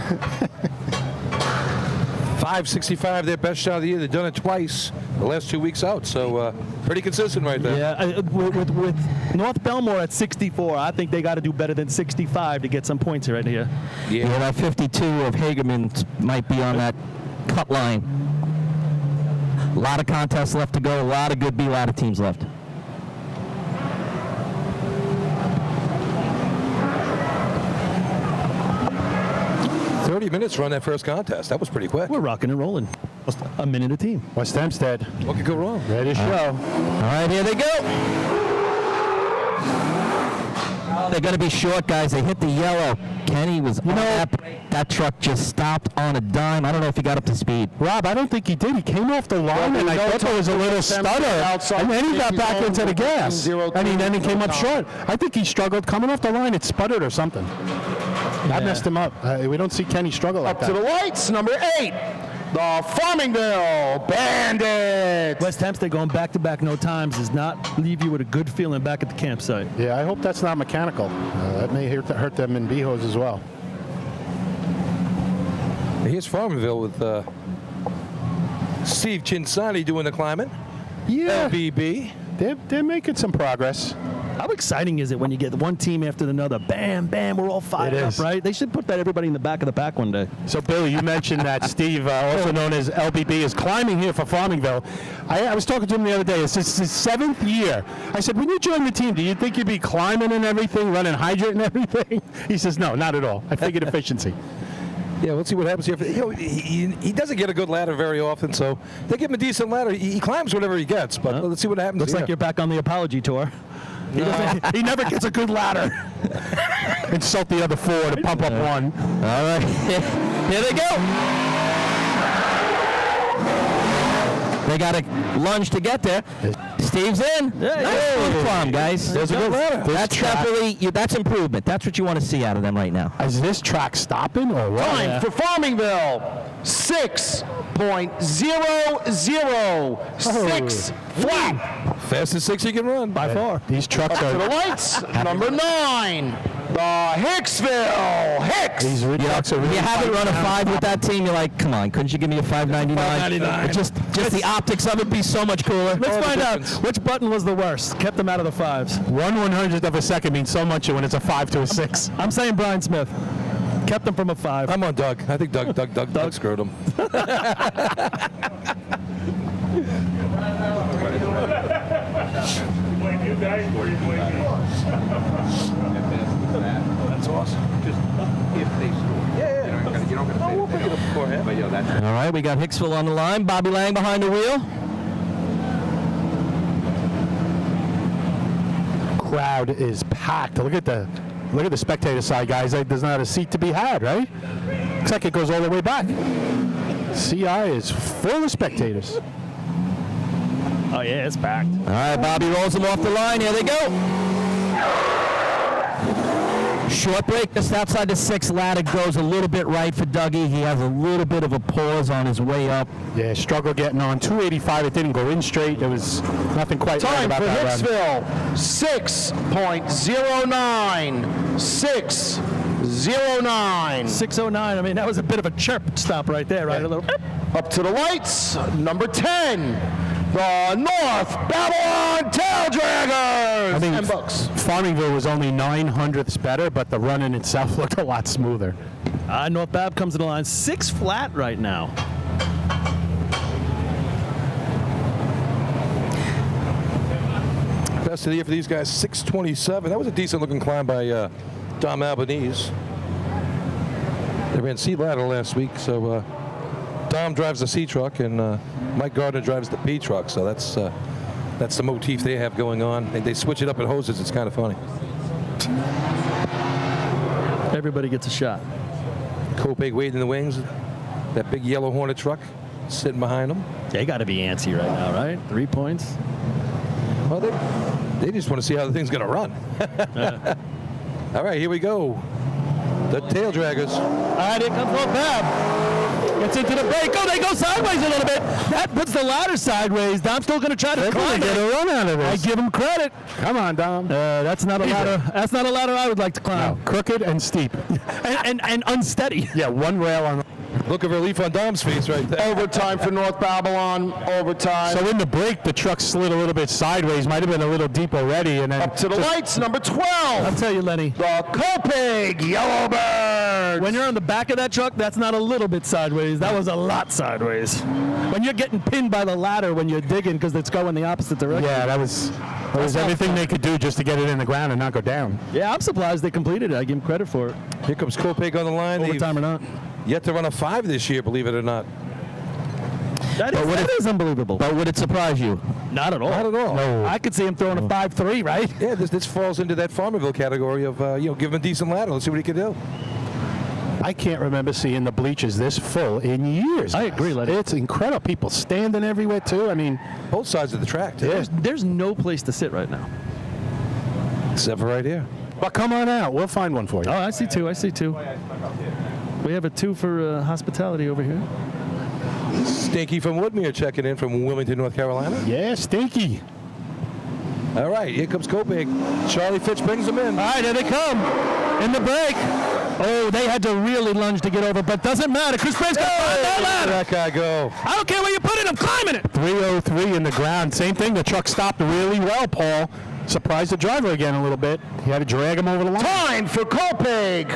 E: 565, their best shot of the year. They've done it twice the last 2 weeks out, so pretty consistent right there.
D: Yeah, with North Belmore at 64, I think they got to do better than 65 to get some points right here.
G: Yeah, that 52 of Hagerman might be on that cut line. A lot of contests left to go, a lot of good B-ladder teams left.
E: Minutes run that first contest. That was pretty quick.
D: We're rocking and rolling. A minute a team.
H: West Hempstead.
E: What could go wrong?
H: Ready to show.
G: All right, here they go. They're going to be short, guys. They hit the yellow. Kenny was on that truck just stopped on a dime. I don't know if he got up to speed.
H: Rob, I don't think he did. He came off the line, and I thought there was a little stutter, and then he got back into the gas, and then he came up short. I think he struggled coming off the line. It sputtered or something. That messed him up. We don't see Kenny struggle like that.
M: Up to the lights, number 8, the Farmingville Bandits.
D: West Hempstead going back-to-back no times does not leave you with a good feeling back at the campsite.
H: Yeah, I hope that's not mechanical. That may hurt them in B-Hose as well.
E: Here's Farmingville with Steve Cinsani doing the climbing.
H: Yeah.
E: LBB.
H: They're making some progress.
D: How exciting is it when you get one team after another? Bam, bam, we're all fired up, right? They should put that everybody in the back of the pack one day.
H: So, Billy, you mentioned that Steve, also known as LBB, is climbing here for Farmingville. I was talking to him the other day. It's his 7th year. I said, when you join the team, do you think you'd be climbing and everything, running hydrant and everything? He says, no, not at all. I figured efficiency.
E: Yeah, let's see what happens here. He doesn't get a good ladder very often, so they give him a decent ladder. He climbs whatever he gets, but let's see what happens.
D: Looks like you're back on the apology tour. He never gets a good ladder.
H: Insult the other 4 to pump up one.
G: All right, here they go. They got a lunge to get there. Steve's in. Nice climb, guys.
H: There's a good ladder.
G: That's definitely that's improvement. That's what you want to see out of them right now.
H: Is this track stopping or what?
M: Time for Farmingville, 6.00. Flat.
E: Fastest 6 you can run by far.
H: These trucks
M: Up to the
H: are.
M: lights, number 9, the Hicksville Hicks.
H: These trucks are really.
G: You haven't run a 5 with that team. You're like, come on, couldn't you give me a 599? Just the optics of it be so much cooler.
D: Let's find out which button was the worst. Kept them out of the 5s.
H: 1/100th of a second means so much when it's a 5 to a 6.
D: I'm saying Brian Smith. Kept them from a 5.
E: I'm on Doug. I think Doug screwed him.
F: That's awesome. Just if they score. Yeah. You don't gotta say that they don't. Beforehand. But yeah, that's
G: All right, we got Hicksville on the line. Bobby Lang behind the wheel.
H: Crowd is packed. Look at the spectator side, guys. There's not a seat to be had, right? Looks like it goes all the way back. CI is full of spectators.
D: Oh yeah, it's packed.
G: All right, Bobby rolls them off the line. Here they go. Short break just outside the 6 ladder goes a little bit right for Dougie. He has a little bit of a pause on his way up.
H: Yeah, struggle getting on 285. It didn't go in straight. There was nothing quite right
M: Time
H: about
M: for
H: that
M: Hicksville, 6.09. 6.09.
D: 609. I mean, that was a bit of a chirp stop right there, right? A little.
M: Up to the lights, number 10, the North Babylon Tail Draggers.
H: I mean,
M: $10.
H: Farmingville was only 900ths better, but the run in itself looked a lot smoother.
D: North Bab comes to the line 6 flat right now.
E: Best of the year for these guys, 627. That was a decent looking climb by Dom Albanese. They ran C ladder last week, so Dom drives the C truck and Mike Gardner drives the B truck. So that's the motif they have going on. And they switch it up at hoses. It's kind of funny.
D: Everybody gets a shot.
E: Kopeg waiting in the wings. That big yellow Hornet truck sitting behind them.
D: They got to be antsy right now, right? 3 points.
E: Well, They just want to see how the thing's going to run. All right, here we go. The tail draggers.
D: All right, here comes Lord Bab. Gets into the break. Oh, they go sideways a little bit. That puts the ladder sideways. Dom's still going to try to climb
H: get a run out of this.
D: I give him credit.
H: Come on, Dom.
D: That's not a ladder. That's not a ladder I would like to climb.
H: No, crooked and steep.
D: and unsteady.
H: Yeah, one rail on.
E: Look of relief on Dom's face right there.
M: Overtime for North Babylon. Overtime.
H: So in the break, the truck slid a little bit sideways. Might have been a little deep already, and then
M: Up to the lights, number 12.
D: I'll tell you, Lenny.
M: The Copig Yellowbirds.
D: When you're on the back of that truck, that's not a little bit sideways. That was a lot sideways. When you're getting pinned by the ladder when you're digging because it's going the opposite direction.
H: Yeah, that was everything they could do just to get it in the ground and not go down.
D: Yeah, I'm surprised they completed it. I give them credit for it.
E: Here comes Kopek on the line.
D: Overtime or not.
E: Yet to run a 5 this year, believe it or not.
D: That is unbelievable.
G: But would it surprise you?
D: Not at all.
E: Not at all.
H: No.
D: I could see him throwing a 5.3, right?
E: Yeah, this falls into that Farmerville category of, give him a decent ladder. Let's see what he can do.
H: I can't remember seeing the bleachers this full in years.
D: I agree, Lenny.
H: It's incredible. People standing everywhere, too. I mean,
E: both sides of the track, too.
H: Yeah.
D: There's no place to sit right now.
E: Except for right here.
H: But come on out. We'll find one for you.
D: Oh, I see two. We have a 2 for hospitality over here.
E: Stinky from Woodmere checking in from Wilmington, North Carolina.
H: Yeah, Stinky.
E: All right, here comes Kopek. Charlie Fitch brings them in.
D: All right, here they come. In the break. Oh, they had to really lunge to get over, but doesn't matter. Chris Brandt's going to find that ladder.
E: That guy go.
D: I don't care where you put it. I'm climbing it.
H: 303 in the ground. Same thing. The truck stopped really well, Paul. Surprised the driver again a little bit. He had to drag him over the line.
M: Time for Copig.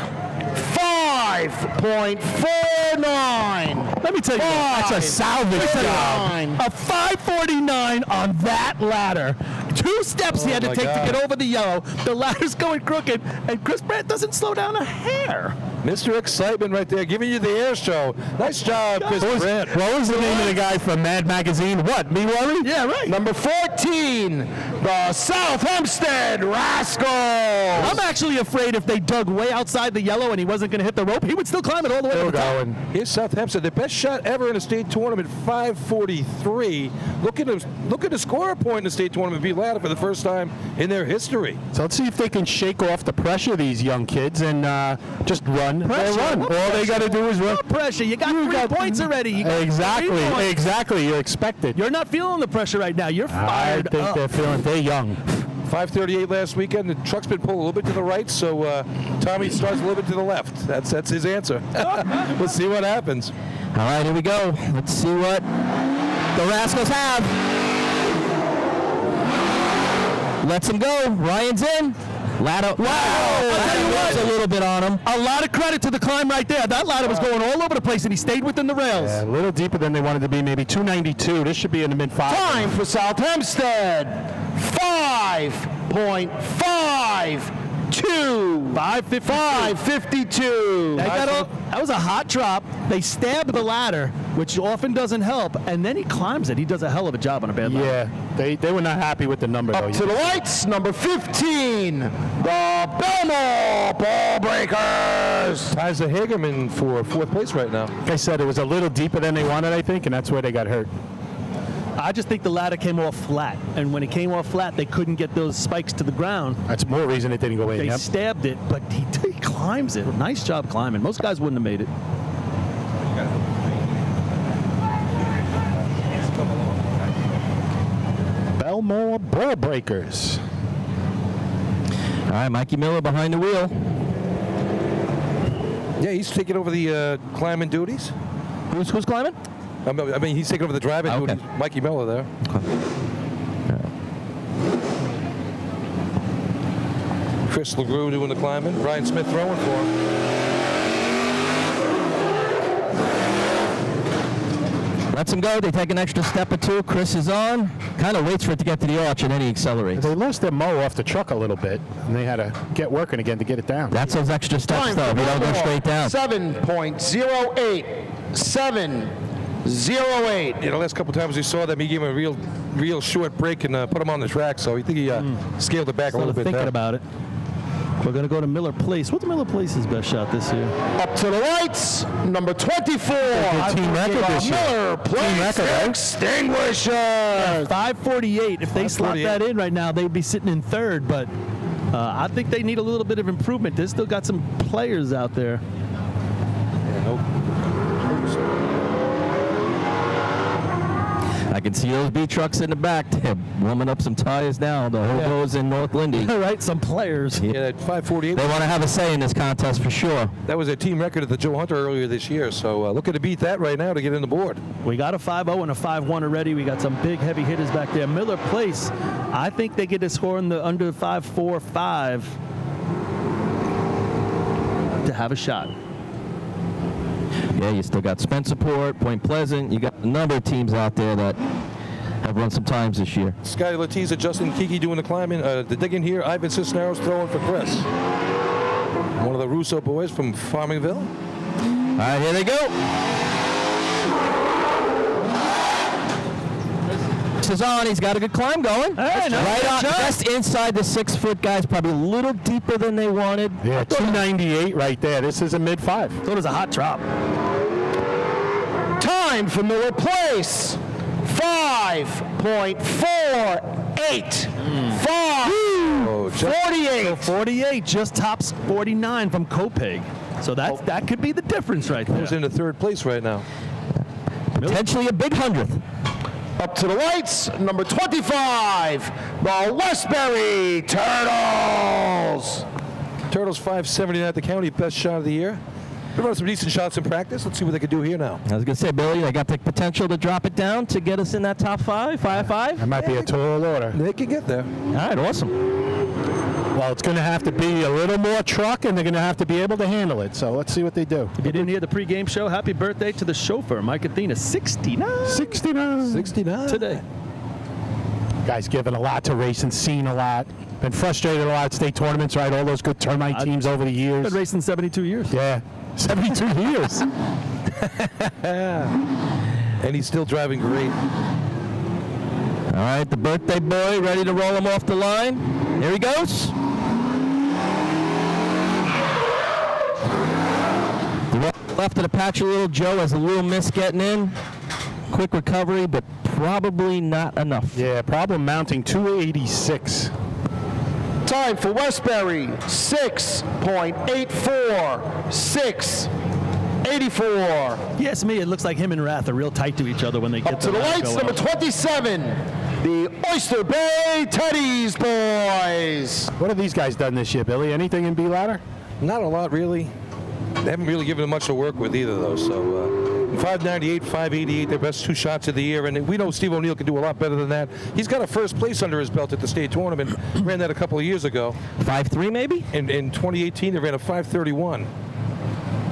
M: 5.49.
D: Let me tell you, that's a salvage job. A 5.49 on that ladder. 2 steps he had to take to get over the yellow. The ladder's going crooked, and Chris Brandt doesn't slow down a hair.
E: Mr. Excitement right there, giving you the air show. Nice job, Chris Brandt.
H: What was the name of the guy from Mad Magazine? What, Me Worry?
D: Yeah, right.
M: Number 14, the South Hempstead Rascals.
D: I'm actually afraid if they dug way outside the yellow and he wasn't going to hit the rope, he would still climb it all the way to the top.
E: Here's South Hempstead, the best shot ever in a state tournament, 5:43. Looking to score a point in the state tournament, beat ladder for the first time in their history.
H: So let's see if they can shake off the pressure, these young kids, and just run.
D: Pressure.
H: All they got to do is run.
D: No pressure. You got 3 points already. You got 3 points.
H: Exactly. You're expected.
D: You're not feeling the pressure right now. You're fired
H: I think
D: up.
H: they're young.
E: 5:38 last weekend. The truck's been pulled a little bit to the right, so Tommy starts a little bit to the left. That's his answer. Let's see what happens.
G: All right, here we go. Let's see what the Rascals have. Lets him go. Ryan's in. Ladder. Wow.
D: I'll tell you what.
G: A little bit on him.
D: A lot of credit to the climb right there. That ladder was going all over the place, and he stayed within the rails.
H: Yeah, a little deeper than they wanted to be, maybe 292. This should be in the mid-5.
M: Time for South Hempstead. 5.52. 5.52.
D: That was a hot drop. They stabbed the ladder, which often doesn't help, and then he climbs it. He does a hell of a job on a bad ladder.
H: Yeah, they were not happy with the number, though.
M: Up to the lights, number 15, the Belmore Ball Breakers.
E: Ties the Hagerman for 4th place right now.
H: Like I said, it was a little deeper than they wanted, I think, and that's where they got hurt.
D: I just think the ladder came off flat, and when it came off flat, they couldn't get those spikes to the ground.
H: That's more reason it didn't go in.
D: They
H: Yep.
D: stabbed it, but he climbs it. Nice job climbing. Most guys wouldn't have made it.
H: Belmore Ball Breakers.
G: All right, Mikey Miller behind the wheel.
E: Yeah, he's taking over the climbing duties.
G: Who's climbing?
E: I mean, he's taking over the driving duties. Mikey Miller there. Chris LeGroux doing the climbing. Ryan Smith throwing for him.
G: Lets him go. They take an extra step or 2. Chris is on. Kind of waits for it to get to the arch, and then he accelerates.
H: They lost their mow off the truck a little bit, and they had to get working again to get it down.
G: That's those extra steps, though. They don't go straight down.
M: 7.08. 7.08.
E: Yeah, the last couple times we saw them, he gave him a real short break and put him on the track. So I think he scaled it back a little bit.
D: Thinking about it. We're going to go to Miller Place. What's Miller Place's best shot this year?
M: Up to the lights, number 24.
H: Team record this year.
M: Miller Place Extinguisher.
D: 548. If they slot
E: 548.
D: that in right now, they'd be sitting in third, but I think they need a little bit of improvement. They still got some players out there.
G: I can see those B trucks in the back. They're warming up some tires now. The hobos in North Lindy.
D: Right, some players.
E: Yeah, that 548.
G: They want to have a say in this contest for sure.
E: That was a team record at the Joe Hunter earlier this year. So looking to beat that right now to get in the board.
D: We got a 5-0 and a 5-1 already. We got some big, heavy hitters back there. Miller Place, I think they get a score in the under 5-4-5 to have a shot.
G: Yeah, you still got Spencerport, Point Pleasant. You got a number of teams out there that have run some times this year.
E: Scotty Latiza, Justin Kiki doing the climbing. The digging here, Ivan Cisneros throwing for Chris. One of the Russo boys from Farmingville.
G: All right, here they go. He's got a good climb going.
D: Hey,
G: right on, just inside the 6-foot guys, probably a little deeper than they wanted.
H: Yeah, 298 right there. This is a mid-5.
D: So does a hot drop.
M: Time for Miller Place. 5.48. 48.
D: 48 just tops 49 from Copeg. So that could be the difference right there.
E: Who's in the third place right now?
G: Potentially a big 100th.
M: Up to the lights, number 25, the Westbury Turtles.
E: Turtles 579 at the county, best shot of the year. They run some decent shots in practice. Let's see what they can do here now.
G: I was going to say, Billy, they got the potential to drop it down to get us in that top 5.
H: That might be a tall order.
E: They can get there.
G: All right, awesome.
H: Well, it's going to have to be a little more truck, and they're going to have to be able to handle it. So let's see what they do.
D: If you didn't hear the pregame show, happy birthday to the chauffeur, Mike Athena, 69.
H: 69
D: today.
H: Guys given a lot to racing, seen a lot. Been frustrated a lot at state tournaments, right? All those good termite teams over the years.
D: Been racing 72 years.
H: Yeah, 72 years.
E: And he's still driving great.
G: All right, the birthday boy ready to roll him off the line. Here he goes. The left of the patch, a little Joe has a little miss getting in. Quick recovery, but probably not enough.
H: Yeah, problem mounting 286.
M: Time for Westbury, 6.84. 6.84.
D: Yes, me, it looks like him and Rath are real tight to each other when they get
M: Up to the lights, number 27, the Oyster Bay Teddy's boys.
H: What have these guys done this year, Billy? Anything in B-ladder?
E: Not a lot, really. They haven't really given them much to work with either, though. So 598, 588, their best 2 shots of the year. And we know Steve O'Neill can do a lot better than that. He's got a first place under his belt at the state tournament. Ran that a couple of years ago.
G: 5.3 maybe?
E: In 2018, they ran a 531.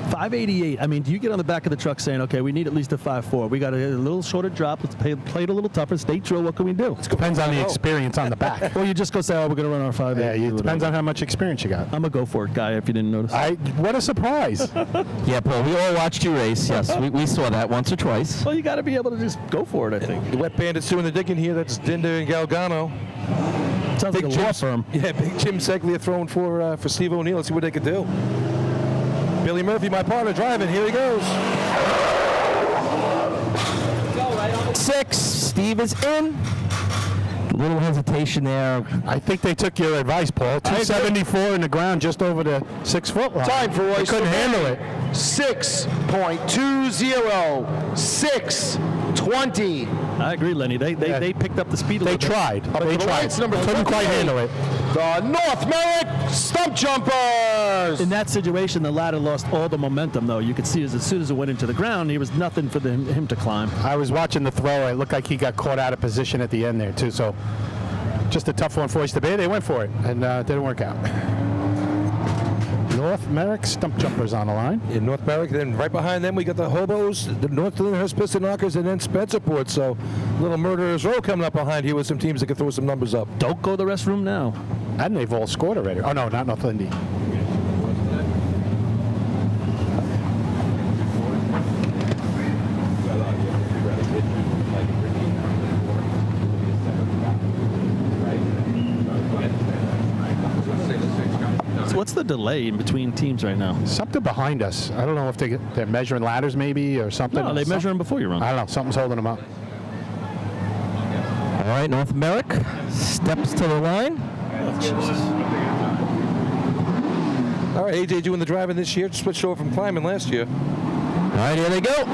D: 588. I mean, do you get on the back of the truck saying, okay, we need at least a 5.4. We got a little shorter drop. Let's play it a little tougher. State drill, what can we do?
H: Depends on the experience on the back.
D: Or you just go say, oh, we're going to run our 5.8.
H: Yeah, it depends on how much experience you got.
D: I'm a go for it guy, if you didn't notice.
H: What a surprise.
G: Yeah, Paul, we all watched you race. Yes, we saw that once or twice.
D: Well, you got to be able to just go for it, I think.
E: The Wet Bandits doing the digging here. That's Dinder and Galgano.
D: Sounds like a law firm.
E: Yeah, Big Jim Seglia throwing for Steve O'Neill. Let's see what they can do. Billy Murphy, my partner, driving. Here he goes.
G: 6. Steve is in. A little hesitation there.
H: I think they took your advice, Paul. 274 in the ground, just over the 6-foot line.
M: Time for
H: They
M: Oyster
H: couldn't
M: Bay.
H: handle it.
M: 6.20. 6.20.
D: I agree, Lenny. They picked up the speed a
H: They
D: little bit.
H: tried.
M: Up
H: They
M: to the
H: tried.
M: lights, number
H: Couldn't quite
M: 28.
H: handle it.
M: The North Merrick Stump Jumpers.
D: In that situation, the ladder lost all the momentum, though. You could see as soon as it went into the ground, there was nothing for him to climb.
H: I was watching the throw. It looked like he got caught out of position at the end there, too. So just a tough one for Oyster Bay. They went for it, and it didn't work out. North Merrick Stump Jumpers on the line.
E: In North Merrick, then right behind them we got the Hobos, the North Lyndhurst Piston Knockers, and then Spencerport. So little Murderers Row coming up behind here with some teams that can throw some numbers up.
D: Don't go to the restroom now.
H: And they've all scored already. Oh, no, not North Lindy.
D: What's the delay in between teams right now?
H: Something behind us. I don't know if they're measuring ladders maybe or something.
D: No, they measure them before you run.
H: I don't know. Something's holding them up.
G: All right, North America steps to the line.
E: All right, AJ doing the driving this year. Switched over from climbing last year.
G: All right, here they go.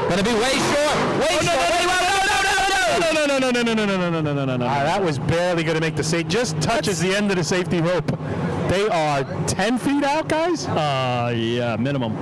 G: Gonna be way short. Way short.
D: No.
H: That was barely going to make the safety. Just touches the end of the safety rope. They are 10 feet out, guys?
D: Yeah, minimum.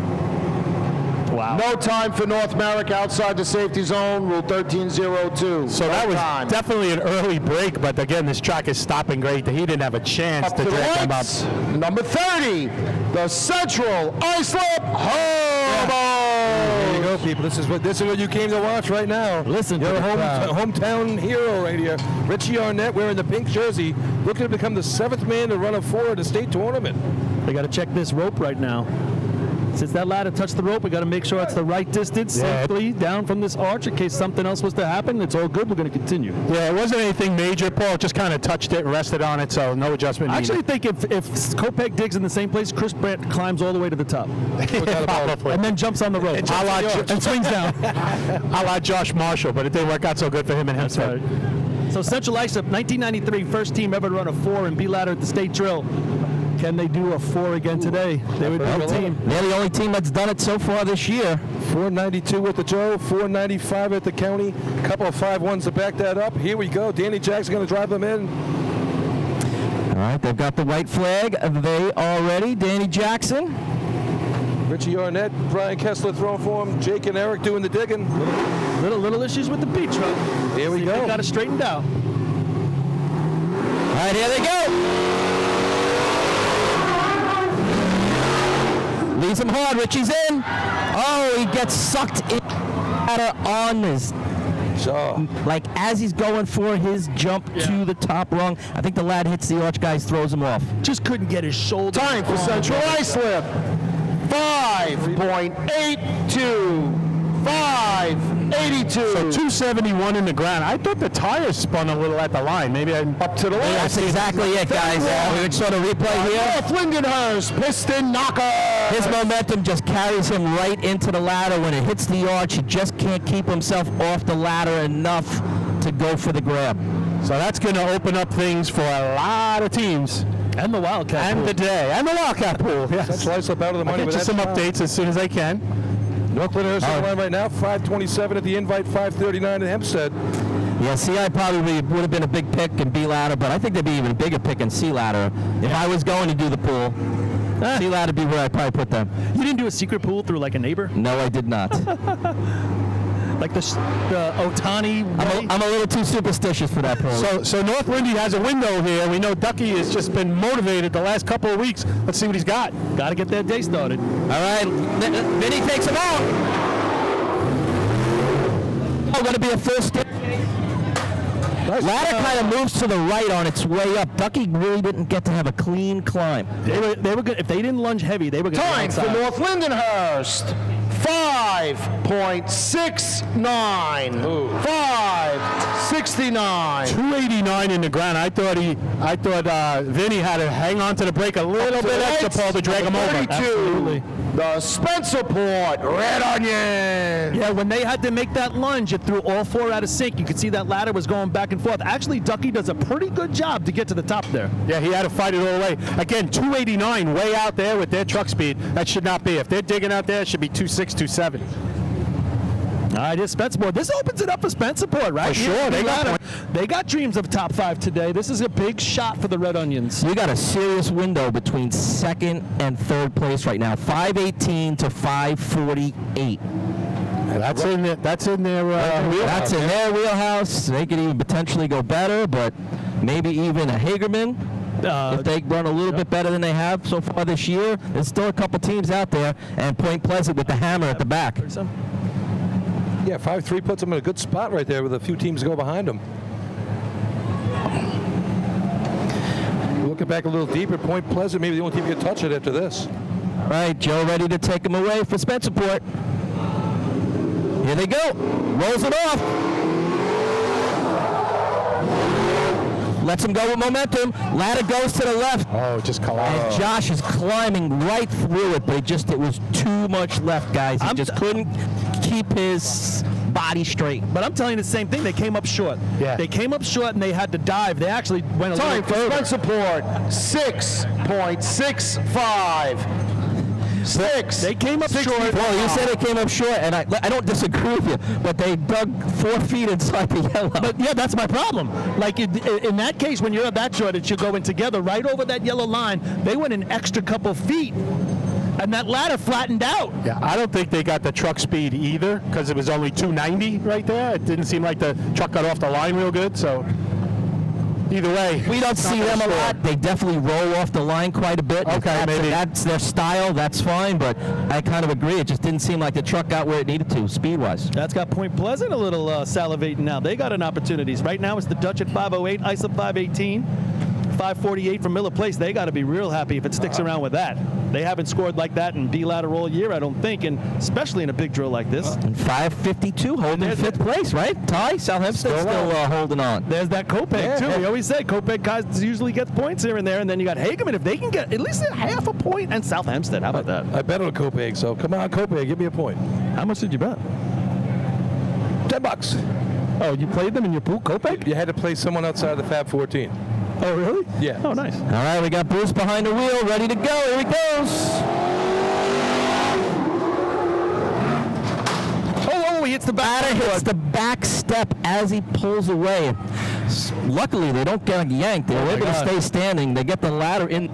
D: Wow.
M: No time for North America outside the safety zone, Rule 13.02.
H: So that was definitely an early break, but again, this track is stopping great. He didn't have a chance
M: Up
H: to
M: to the
H: drag them up.
M: lights. Number 30, the Central Islip Hobo.
E: There you go, people. This is what you came to watch right now.
G: Listen to
E: your
G: the crowd.
E: hometown hero right here, Richie Arnett, wearing the pink jersey, looking to become the 7th man to run a 4 at the state tournament.
D: They got to check this rope right now. Since that ladder touched the rope, we got to make sure it's the right distance safely down from this arch in case something else was to happen. It's all good. We're going to continue.
H: Yeah, it wasn't anything major, Paul. It just kind of touched it and rested on it, so no adjustment
D: I
H: needed.
D: actually think if Kopech digs in the same place, Chris Brandt climbs all the way to the top. And then jumps on the rope. And swings down.
H: I like Josh Marshall, but it didn't work out so good for him and Hempstead.
D: Right. So Central Islip, 1993, first team ever to run a 4 in B ladder at the state drill. Can they do a 4 again today? They would be the team.
G: They're the only team that's done it so far this year.
E: 492 at the Joe, 495 at the county. Couple of 5-1s to back that up. Here we go. Danny Jack's going to drive them in.
G: All right, they've got the white flag. They are ready. Danny Jackson.
E: Richie Arnett, Brian Kessler throwing for him. Jake and Eric doing the digging.
D: Little issues with the beach truck.
E: Here we go.
D: They got it straightened out.
G: All right, here they go. Leaves him hard. Richie's in. Oh, he gets sucked in on his
E: jaw.
G: Like as he's going for his jump to the top rung. I think the lad hits the arch, guys, throws him off.
D: Just couldn't get his shoulder.
M: Time for Central Islip. 5.82. 5.82.
H: So 271 in the ground. I thought the tires spun a little at the line. Maybe I'm
M: up to the left.
G: That's exactly it, guys. We would sort of replay here.
M: North Lindenhurst, piston knocker.
G: His momentum just carries him right into the ladder. When it hits the arch, he just can't keep himself off the ladder enough to go for the grab.
H: So that's going to open up things for a lot of teams.
D: And the Wildcat
H: and
D: pool.
H: the day. And the Wildcat pool. Yes.
E: Central Islip out of the money.
H: I'll get you some updates as soon as I can.
E: North Lindenhurst on the line right now. 527 at the invite, 539 at Hempstead.
G: Yeah, CI probably would have been a big pick in B ladder, but I think they'd be even a bigger pick in C ladder. If I was going to do the pool, C ladder would be where I'd probably put them.
D: You didn't do a secret pool through like a neighbor?
G: No, I did not.
D: Like the Otani.
G: I'm a little too superstitious for that pool.
H: So North Lindy has a window here. We know Ducky has just been motivated the last couple of weeks. Let's see what he's got.
D: Got to get that day started.
G: All right, Vinny takes him out. Oh, going to be a full stick. Ladder kind of moves to the right on its way up. Ducky really didn't get to have a clean climb.
D: They were good. If they didn't lunge heavy, they were going to
M: Time for North Lindenhurst. 5.69. 5.69.
H: 289 in the ground. I thought Vinny had to hang on to the brake a little bit extra, Paul, to drag him over.
M: 32.
H: Absolutely.
M: The Spencerport Red Onion.
D: Yeah, when they had to make that lunge, it threw all 4 out of sync. You could see that ladder was going back and forth. Actually, Ducky does a pretty good job to get to the top there.
H: Yeah, he had to fight it all the way. Again, 289 way out there with their truck speed. That should not be. If they're digging out there, it should be 26, 27.
D: All right, here's Spencerport. This opens it up for Spencerport, right?
H: For sure.
D: They got dreams of top 5 today. This is a big shot for the Red Onions.
G: We got a serious window between 2nd and 3rd place right now. 518 to 548.
H: That's in their wheelhouse.
G: That's in their wheelhouse. They could even potentially go better, but maybe even a Hagerman. If they run a little bit better than they have so far this year, there's still a couple teams out there, and Point Pleasant with the hammer at the back.
E: Yeah, 5-3 puts them in a good spot right there with a few teams to go behind them. Looking back a little deeper, Point Pleasant, maybe the only team who can touch it after this.
G: All right, Joe ready to take him away for Spencerport. Here they go. Rolls it off. Lets him go with momentum. Ladder goes to the left.
H: Oh, just collapsed.
G: And Josh is climbing right through it, but it was too much left, guys. He just couldn't keep his body straight.
D: But I'm telling you the same thing. They came up short.
H: Yeah.
D: They came up short and they had to dive. They actually went a
M: Time
D: little
M: for
D: further.
M: Spencer Port, 6.65.
D: They came up short.
G: Well, you said they came up short, and I don't disagree with you, but they dug 4 feet inside the yellow.
D: But yeah, that's my problem. Like in that case, when you're that short, it should go in together right over that yellow line. They went an extra couple feet, and that ladder flattened out.
H: Yeah, I don't think they got the truck speed either because it was only 290 right there. It didn't seem like the truck got off the line real good. So either way,
G: We don't see them a lot. They definitely roll off the line quite a bit.
H: Okay, maybe.
G: That's their style. That's fine, but I kind of agree. It just didn't seem like the truck got where it needed to, speed-wise.
D: That's got Point Pleasant a little salivating now. They got an opportunities. Right now it's the Dutch at 508, Islip 518, 548 from Miller Place. They got to be real happy if it sticks around with that. They haven't scored like that in B-ladder all year, I don't think, and especially in a big drill like this.
G: And 552 holding fifth place, right? Ty, Southampton still holding on.
D: There's that Kopeg, too. We always say Kopeg guys usually gets points here and there, and then you got Hageman. If they can get at least half a point, and South Hempstead, how about that?
E: I bet on Copaig, so come on, Copaig, give me a point.
D: How much did you bet?
E: $10.
D: Oh, you played them in your pool, Kopeg?
E: You had to play someone outside of the Fab 14.
D: Oh, really?
E: Yeah.
D: Oh, nice.
G: All right, we got Bruce behind the wheel, ready to go. Here he goes.
D: Oh, he hits the back.
G: Hits the back step as he pulls away. Luckily, they don't get yanked. They're able to stay standing. They get the ladder in,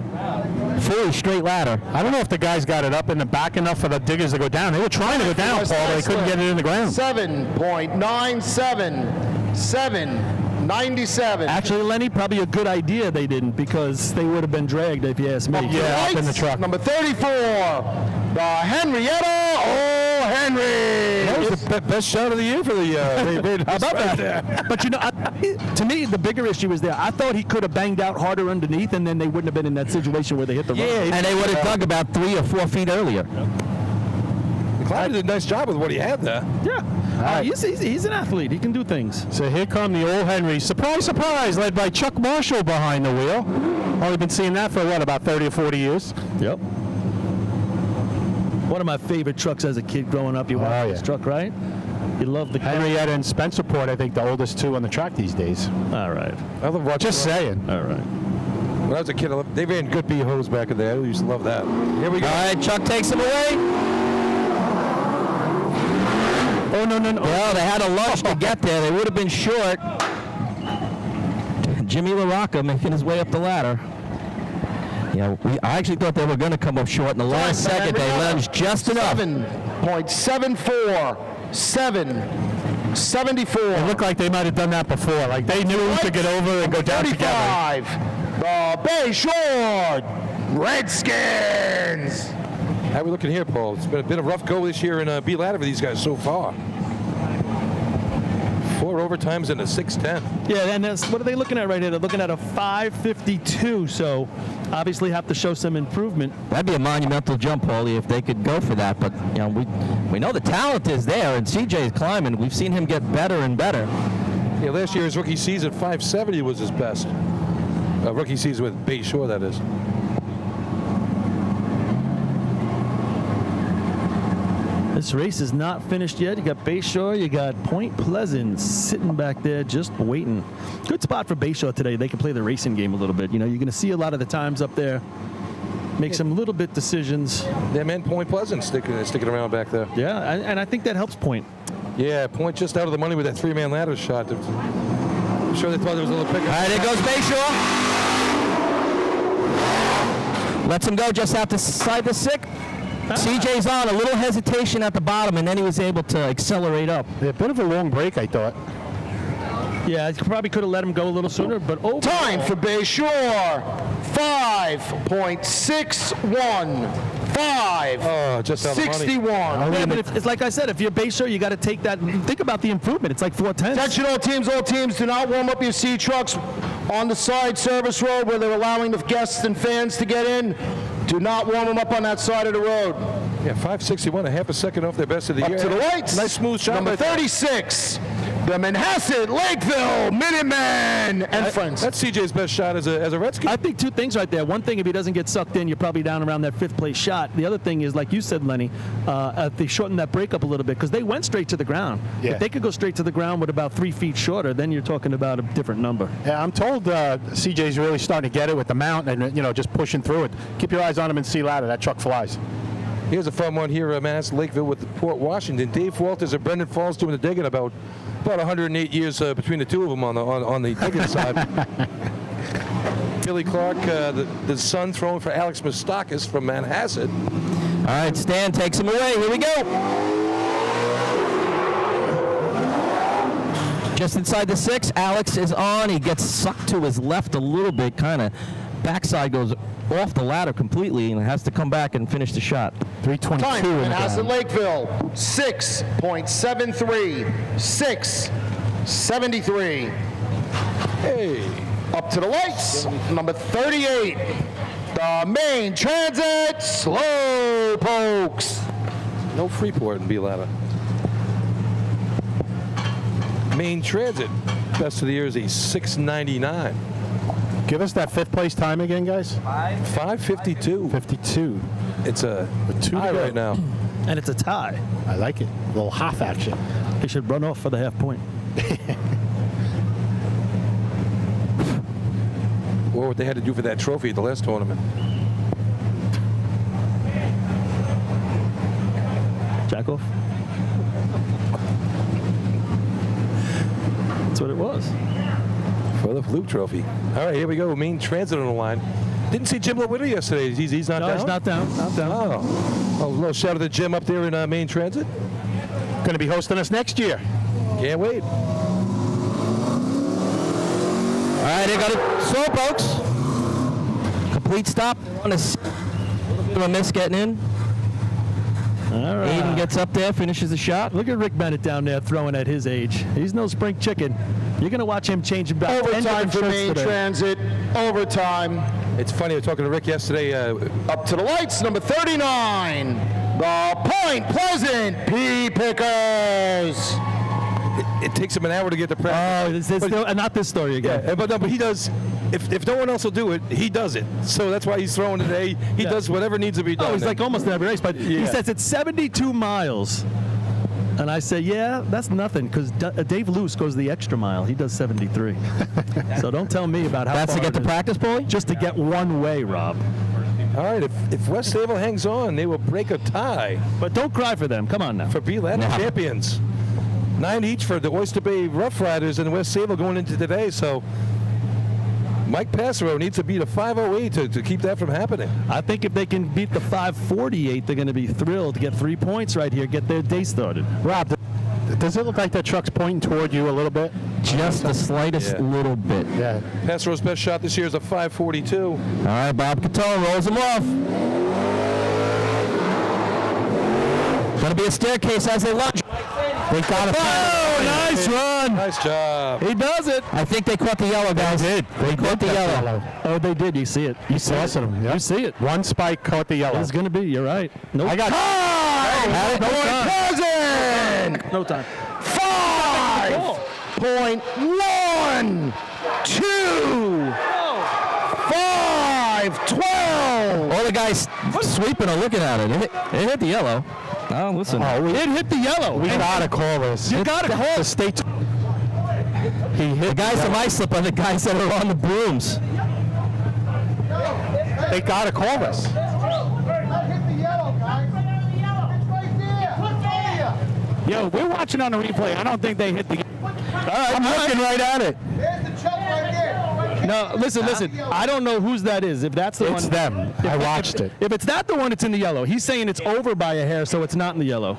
G: fully straight ladder.
H: I don't know if the guys got it up in the back enough for the diggers to go down. They were trying to go down, Paul, but they couldn't get it in the ground.
M: 7.97. 7.97.
D: Actually, Lenny, probably a good idea they didn't, because they would have been dragged if you ask me.
H: Yeah, up in the truck.
M: Number 34, the Henrietta Henry.
E: That was the best shot of the year for the
D: How about that? But, you know, to me, the bigger issue is there. I thought he could have banged out harder underneath, and then they wouldn't have been in that situation where they hit the rock.
G: And they would have dug about 3 or 4 feet earlier.
E: Clyde did a nice job with what he had there.
D: Yeah. He's an athlete. He can do things.
H: So here come the old Henry. Surprise, surprise, led by Chuck Marshall behind the wheel. Only been seeing that for, about 30 or 40 years?
D: Yep. One of my favorite trucks as a kid growing up. You watched this truck, right? You love the
H: Henrietta and Spencerport, I think, the oldest two on the track these days.
D: All right.
E: I love watching.
H: Just saying.
D: All right.
E: When I was a kid, they ran good B-hose back in there. I used to love that. Here we go.
G: All right, Chuck takes him away.
D: Oh, no.
G: Well, they had a lunge to get there. They would have been short. Jimmy LaRocca making his way up the ladder. Yeah, I actually thought they were going to come up short in the last second. They lunged just enough.
M: 7.74. 7.74.
H: It looked like they might have done that before. Like they knew to get over and go down
M: 35,
H: together.
M: the Bayshore Redskins.
E: How are we looking here, Paul? It's been a rough go this year in B-ladder for these guys so far. 4 overtimes and a 6:10.
D: Yeah, and what are they looking at right here? They're looking at a 5:52, so obviously have to show some improvement.
G: That'd be a monumental jump, Paulie, if they could go for that. But you know, we know the talent is there, and CJ is climbing. We've seen him get better and better.
E: Yeah, last year's rookie season, 570 was his best. Rookie season with Bayshore, that is.
D: This race is not finished yet. You got Bayshore, you got Point Pleasant sitting back there just waiting. Good spot for Bayshore today. They can play the racing game a little bit. You know, you're going to see a lot of the times up there. Make some little bit decisions.
E: Them and Point Pleasant sticking around back there.
D: Yeah, and I think that helps Point.
E: Yeah, Point just out of the money with that 3-man ladder shot. I'm sure they thought there was a little pickup.
G: All right, there goes Bayshore. Lets him go just outside the 6. CJ's on, a little hesitation at the bottom, and then he was able to accelerate up.
H: Yeah, a bit of a long break, I thought.
D: Yeah, I probably could have let him go a little sooner, but overall.
M: Time for Bayshore, 5.61. 5.
E: Just out of money.
M: 61.
D: Yeah, but it's like I said, if you're Bayshore, you got to take that. Think about the improvement. It's like 4/10.
M: Attention all teams, do not warm up your C trucks on the side service road where they're allowing the guests and fans to get in. Do not warm them up on that side of the road.
E: Yeah, 561, a half a second off their best of the year.
M: Up to the right.
E: Nice smooth shot.
M: Number 36, the Manhasset Lakeville Minutemen and friends.
E: That's CJ's best shot as a Redskin.
D: I think two things right there. One thing, if he doesn't get sucked in, you're probably down around that fifth place shot. The other thing is, like you said, Lenny, they shortened that break up a little bit because they went straight to the ground.
H: Yeah.
D: If they could go straight to the ground with about 3 feet shorter, then you're talking about a different number.
H: Yeah, I'm told CJ's really starting to get it with the mount and, just pushing through it. Keep your eyes on him and see ladder. That truck flies.
E: Here's a fun one here, Manhasset Lakeville with Port Washington. Dave Walters of Brendan Falls doing the digging about 108 years between the two of them on the digging side. Billy Clark, the son, throwing for Alex Mustakis from Manhasset.
G: All right, Stan takes him away. Here we go. Just inside the 6, Alex is on. He gets sucked to his left a little bit, kind of. Backside goes off the ladder completely and has to come back and finish the shot.
H: 322.
M: Time, Manhasset Lakeville, 6.73. 6.73.
E: Hey.
M: Up to the lights, number 38. The Main Transit Slow Pokes.
E: No Freeport in B-Ladder. Main Transit, best of the year is a 6.99.
H: Give us that fifth place time again, guys.
E: 5:52.
H: 52.
E: It's a tie right now.
D: And it's a tie.
H: I like it. A little half action.
D: He should run off for the half point.
E: Or what they had to do for that trophy at the last tournament.
D: Jack off. That's what it was.
E: For the Fluke Trophy. All right, here we go. Main Transit on the line. Didn't see Jim LeWitter yesterday. He's not down?
D: No, he's not down. Not down.
E: Oh, a little shout out to Jim up there in Main Transit.
H: Going to be hosting us next year.
E: Can't wait.
G: All right, they got it. So, folks. Complete stop. On a miss getting in.
D: All right.
G: Aiden gets up there, finishes the shot.
D: Look at Rick Bennett down there throwing at his age. He's no spring chicken. You're going to watch him change about 10
M: Overtime
D: different
M: for
D: shirts
M: Main
D: today.
M: Transit. Overtime.
E: It's funny, I was talking to Rick yesterday.
M: Up to the lights, number 39. The Point Pleasant Pea Pickers.
E: It takes him an hour to get to practice.
D: Not this story again.
E: Yeah, but he does. If no one else will do it, he does it. So that's why he's throwing today. He does whatever needs to be done.
D: Oh, he's like almost in every race, but he says it's 72 miles. And I say, yeah, that's nothing, because Dave Luce goes the extra mile. He does 73. So don't tell me about how
G: That's
D: far
G: to get to practice, Paulie?
D: Just to get one way, Rob.
E: All right, if West Havel hangs on, they will break a tie.
D: But don't cry for them. Come on now.
E: For B-Ladder champions. 9 each for the Oyster Bay Rough Riders and West Havel going into today. So Mike Passero needs to beat a 5:08 to keep that from happening.
D: I think if they can beat the 5:48, they're going to be thrilled to get 3 points right here, get their day started.
H: Rob, does it look like that truck's pointing toward you a little bit?
G: Just the slightest little bit.
H: Yeah.
E: Passero's best shot this year is a 5:42.
G: All right, Bob Catone rolls him off. Going to be a staircase as they lunge. They got it.
D: Oh, nice run.
E: Nice job.
D: He does it.
G: I think they caught the yellow, guys.
H: They
G: caught the yellow.
D: Oh, they did. You see it. You see it.
H: Yep.
D: You see it.
H: One spike caught the yellow.
D: It's going to be. You're right. Nope.
H: I got
D: No time.
M: 5.12. 5.12.
G: All the guys sweeping are looking at it. It hit the yellow. Oh, listen.
D: It hit the yellow.
H: We gotta call this.
D: You gotta call
H: the state. He hit
G: the guys from Islip are the guys that are on the brooms.
H: They gotta call this.
I: Yo, we're watching on the replay. I don't think they hit the.
D: All right, I'm looking right at it. No, listen. I don't know whose that is. If that's the one.
H: It's them. I watched it.
D: If it's not the one, it's in the yellow. He's saying it's over by a hair, so it's not in the yellow.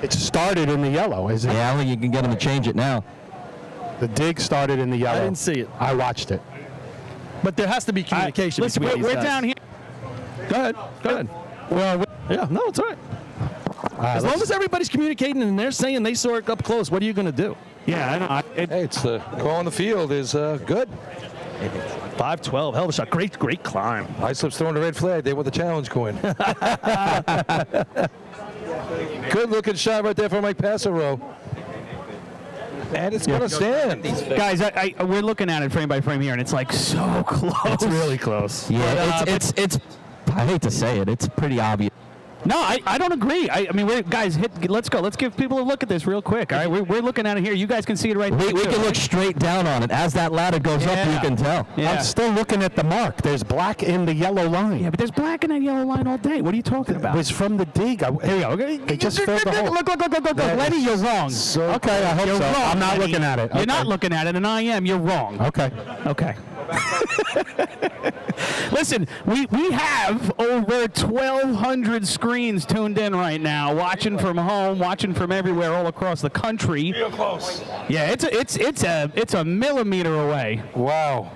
H: It started in the yellow, is it?
G: Yeah, I don't think you can get him to change it now.
H: The dig started in the yellow.
D: I didn't see it.
H: I watched it.
D: But there has to be communication.
I: Listen,
D: between
I: we're
D: these guys.
I: down here.
D: Go ahead. Well, yeah, no, it's all right. As long as everybody's communicating and they're saying they saw it up close, what are you going to do?
I: Yeah, I know.
E: Hey, it's the call on the field is good.
D: 5-12, hell of a shot. Great climb.
E: Islip's throwing the red flag. They want the challenge coin. Good looking shot right there for Mike Passero. And it's going to stand.
C: Guys, we're looking at it frame by frame here, and it's like so close.
D: It's really close.
G: Yeah, it's I hate to say it, it's pretty obvious.
C: No, I don't agree. I mean, guys, let's go. Let's give people a look at this real quick. All right, we're looking at it here. You guys can see it right there.
G: We can look straight down on it. As that ladder goes up, you can tell.
C: Yeah.
H: I'm still looking at the mark. There's black in the yellow line.
C: Yeah, but there's black in that yellow line all day. What are you talking about?
H: It was from the dig. Here
C: we go.
H: They just filled the hole.
C: Look. Lenny, you're wrong.
H: So okay, I hope
C: you're
H: so.
C: Wrong,
H: I'm not
C: Lenny.
H: looking at it.
C: You're not looking at it, and I am. You're wrong.
H: Okay.
C: Listen, we have over 1,200 screens tuned in right now, watching from home, watching from everywhere, all across the country.
E: Real close.
C: Yeah, it's a millimeter away.
E: Wow.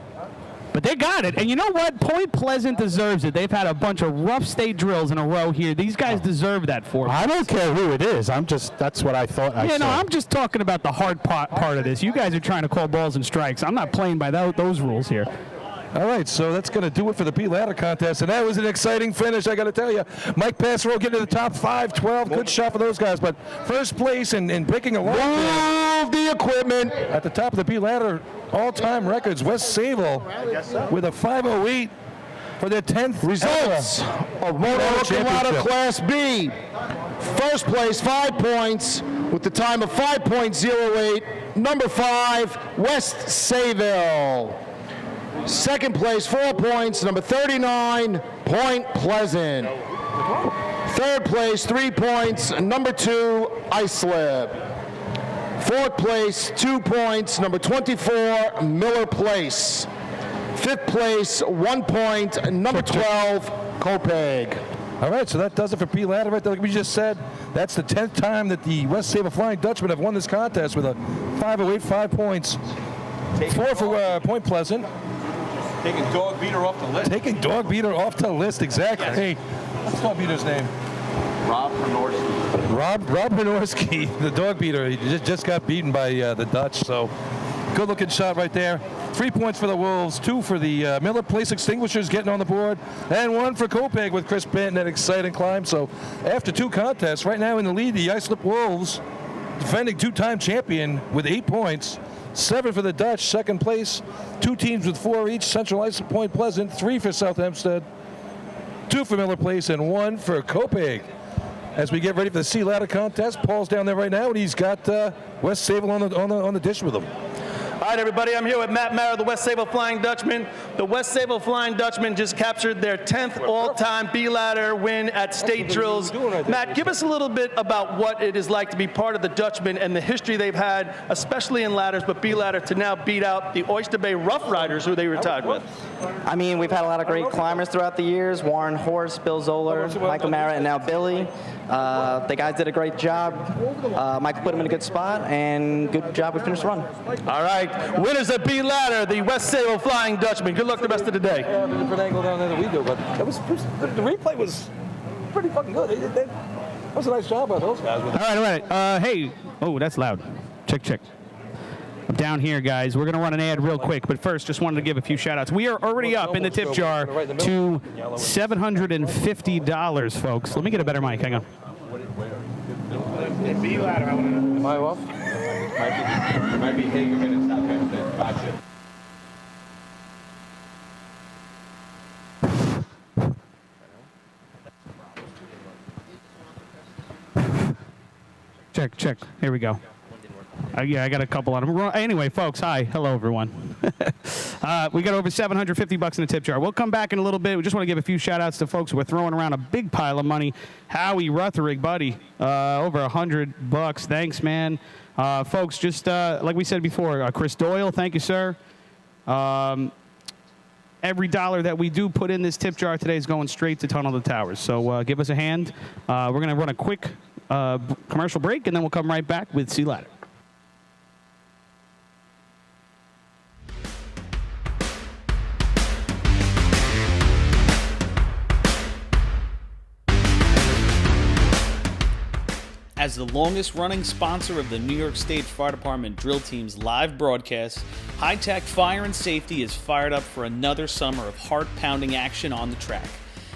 C: But they got it, and you know what? Point Pleasant deserves it. They've had a bunch of rough state drills in a row here. These guys deserve that for
H: I don't care who it is. That's what I thought I said.
C: No, I'm just talking about the hard part of this. You guys are trying to call balls and strikes. I'm not playing by those rules here.
E: All right, so that's going to do it for the P-Ladder contest, and that was an exciting finish, I got to tell you. Mike Passero getting to the top 5, 12. Good shot for those guys, but first place in breaking a long
M: Move the equipment.
E: at the top of the P-Ladder all-time records, West Sable with a 5:08 for their 10th
M: Results of Motor Hook and Ladder Class B. First place, 5 points with the time of 5.08. Number 5, West Sayville. Second place, 4 points, number 39, Point Pleasant. Third place, 3 points, number 2, Islip. Fourth place, 2 points, number 24, Miller Place. Fifth place, 1 point, number 12, Copeg.
E: All right, so that does it for P-Ladder right there. Like we just said, that's the 10th time that the West Sable Flying Dutchmen have won this contest with a 5:08, 5 points. 4 for Point Pleasant.
F: Taking Dog Beater off the list.
E: Taking Dog Beater off the list, exactly. Hey, what's Dog Beater's name?
F: Rob Honorski.
E: Rob Honorski, the Dog Beater. He just got beaten by the Dutch, so good-looking shot right there. 3 points for the Wolves, 2 for the Miller Place Extinguishers getting on the board, and 1 for Copeg with Chris Benton, that exciting climb. So after 2 contests, right now in the lead, the Islip Wolves, defending 2-time champion with 8 points. 7 for the Dutch, second place. 2 teams with 4 each. Central Islip, Point Pleasant, 3 for South Hempstead, 2 for Miller Place, and 1 for Copeg. As we get ready for the C-Ladder contest, Paul's down there right now, and he's got West Sable on the dish with him.
N: All right, everybody, I'm here with Matt Mara, the West Sable Flying Dutchman. The West Sable Flying Dutchman just captured their 10th all-time B-Ladder win at state drills. Matt, give us a little bit about what it is like to be part of the Dutchman and the history they've had, especially in ladders, but B-Ladder, to now beat out the Oyster Bay Rough Riders, who they retired with.
P: I mean, we've had a lot of great climbers throughout the years. Warren Horst, Bill Zoller, Michael Mara, and now Billy. The guys did a great job. Michael put them in a good spot, and good job we finished the run.
N: All right, winners of B-Ladder, the West Sable Flying Dutchman. Good luck the rest of the day.
E: Yeah, the different angle down there that we do, but the replay was pretty fucking good. That was a nice job by those guys.
C: All right. Hey, oh, that's loud. Check. I'm down here, guys. We're going to run an ad real quick, but first, just wanted to give a few shout-outs. We are already up in the tip jar to $750, folks. Let me get a better mic. Hang on.
E: Am I off?
F: It might be Hagerman and South Hempstead. Gotcha.
C: Check. Here we go. Yeah, I got a couple on them. Anyway, folks, hi. Hello, everyone. We got over $750 in the tip jar. We'll come back in a little bit. We just want to give a few shout-outs to folks who are throwing around a big pile of money. Howie Rutherig, buddy, over $100. Thanks, man. Folks, just like we said before, Chris Doyle, thank you, sir. Every dollar that we do put in this tip jar today is going straight to Tunnel to Towers. So give us a hand. We're going to run a quick commercial break, and then we'll come right back with C-Ladder.
A: As the longest-running sponsor of the New York State Fire Department Drill Team's live broadcasts, High Tech Fire and Safety is fired up for another summer of heart-pounding action on the track.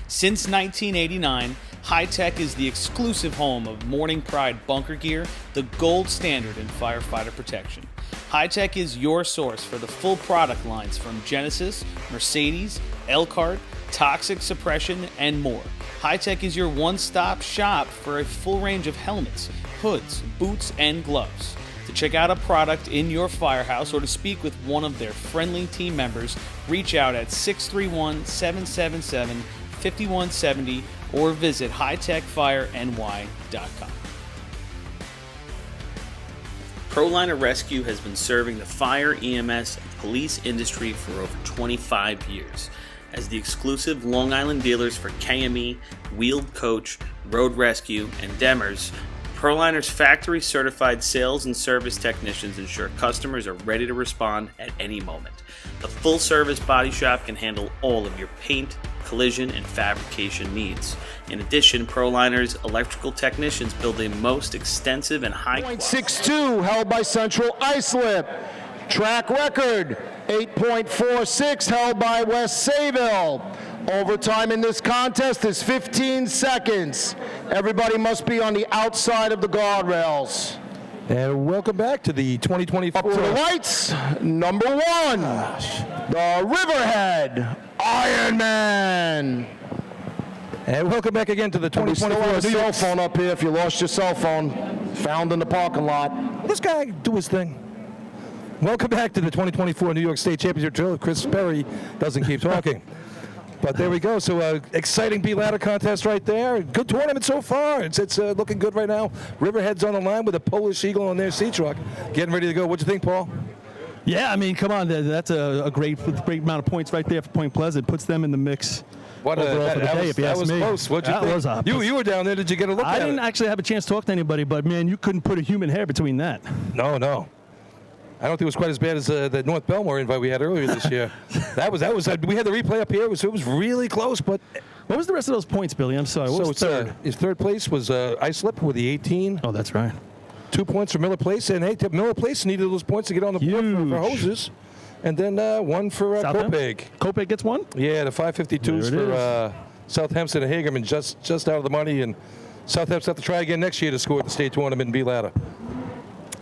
A: Since 1989, High Tech is the exclusive home of Morning Pride bunker gear, the gold standard in firefighter protection. Hi-Tech is your source for the full product lines from Genesis, Mercedes, Elkhart, Toxic Suppression, and more. Hi-Tech is your one-stop shop for a full range of helmets, hoods, boots, and gloves. To check out a product in your firehouse or to speak with one of their friendly team members, reach out at 631-777-5170 or visit hightechfireny.com. ProLiner Rescue has been serving the fire, EMS, and police industry for over 25 years. As the exclusive Long Island dealers for KME, Wheeled Coach, Road Rescue, and Demers, ProLiner's factory-certified sales and service technicians ensure customers are ready to respond at any moment. The full-service body shop can handle all of your paint, collision, and fabrication needs. In addition, ProLiner's electrical technicians build the most extensive and high-quality...
M: 8.62 held by Central Islip. Track record, 8.46 held by West Sayville. Overtime in this contest is 15 seconds. Everybody must be on the outside of the guardrails.
E: And welcome back to the 2024.
M: Up to the lights, number 1, the Riverhead Ironman.
E: And welcome back again to the 2024.
M: We still have a cell phone up here if you lost your cell phone, found in the parking lot.
E: This guy do his thing. Welcome back to the 2024 New York State Championship Drill. If Chris Perry doesn't keep talking. But there we go. So exciting B-ladder contest right there. Good tournament so far. It's looking good right now. Riverhead's on the line with a Polish Eagle on their C-Truck. Getting ready to go. What'd you think, Paul?
D: Yeah, I mean, come on. That's a great amount of points right there for Point Pleasant. Puts them in the mix.
E: What
D: overall for the day, if you ask me.
E: That was close. What'd you think? You were down there. Did you get a look at it?
D: I didn't actually have a chance to talk to anybody, but, man, you couldn't put a human hair between that.
E: No. I don't think it was quite as bad as the North Belmore invite we had earlier this year. That was. We had the replay up here. It was really close. But
D: what was the rest of those points, Billy? I'm sorry. What was third?
E: His third place was Islip with the 18.
D: Oh, that's right.
E: 2 points for Miller Place, and hey, Miller Place needed those points to get on the board for hoses. And then one for Copeg.
D: Copeg gets one?
E: Yeah, the 552s for Southampton and Hagerman just out of the money, and Southampton have to try again next year to score at the state tournament in B-ladder.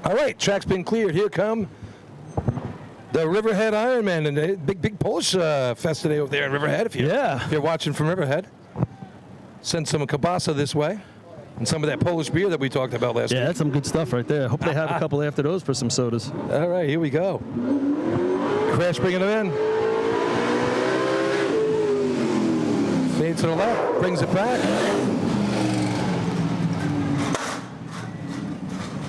E: All right, track's been cleared. Here come the Riverhead Ironman, and a big Polish fest today over there in Riverhead. If you're watching from Riverhead, send some kielbasa this way, and some of that Polish beer that we talked about last week.
D: Yeah, that's some good stuff right there. Hope they have a couple after those for some sodas.
E: All right, here we go. Crash bringing them in. Fade to the left, brings it back.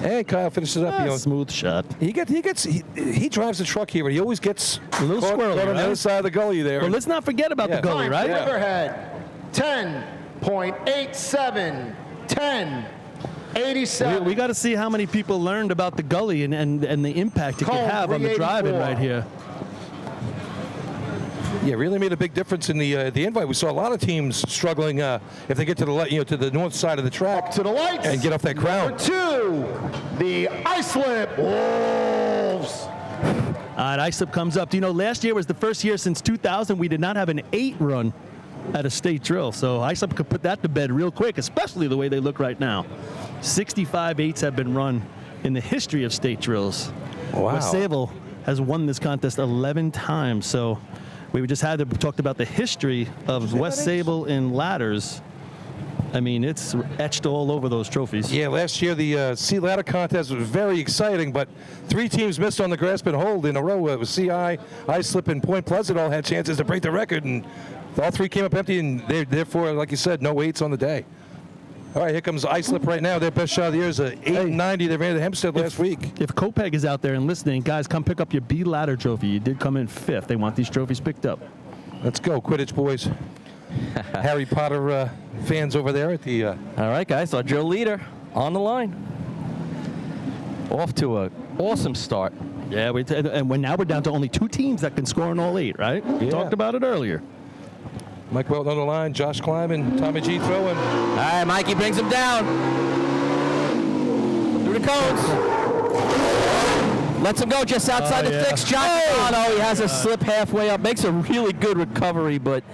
E: And Kyle finishes up.
D: Smooth shot.
E: He drives the truck here, but he always gets
D: a little squirrely
E: on the other side of the gully there.
D: Well, let's not forget about the gully, right?
M: Riverhead, 10.87, 10.87.
D: We got to see how many people learned about the gully and the impact it could have on the driving right here.
E: Yeah, really made a big difference in the invite. We saw a lot of teams struggling if they get to the to the north side of the track.
M: Up to the lights.
E: And get off that crown.
M: Number 2, the Islip Wolves.
D: All right, Islip comes up. Do you know, last year was the first year since 2000 we did not have an 8 run at a state drill. So Islip could put that to bed real quick, especially the way they look right now. 65 8s have been run in the history of state drills.
E: Wow.
D: West Sayville has won this contest 11 times. So we just talked about the history of West Sayville in ladders. I mean, it's etched all over those trophies.
E: Yeah, last year the C ladder contest was very exciting, but 3 teams missed on the grasp and hold in a row. It was CI, Islip, and Point Pleasant all had chances to break the record, and all 3 came up empty, and therefore, like you said, no 8s on the day. All right, here comes Islip right now. Their best shot of the year is an 8.90. They ran to Hempstead last week.
D: If Copeg is out there and listening, guys, come pick up your B ladder trophy. You did come in 5th. They want these trophies picked up.
E: Let's go, Quidditch boys. Harry Potter fans over there at the...
G: All right, guys, our drill leader on the line. Off to an awesome start.
D: Yeah, now we're down to only 2 teams that can score in all 8, right? We talked about it earlier.
E: Mike Welton on the line, Josh Kleiman, Tommy G throwing.
G: All right, Mikey brings him down. Through the cones. Lets him go just outside the sticks. Josh he has a slip halfway up. Makes a really good recovery, but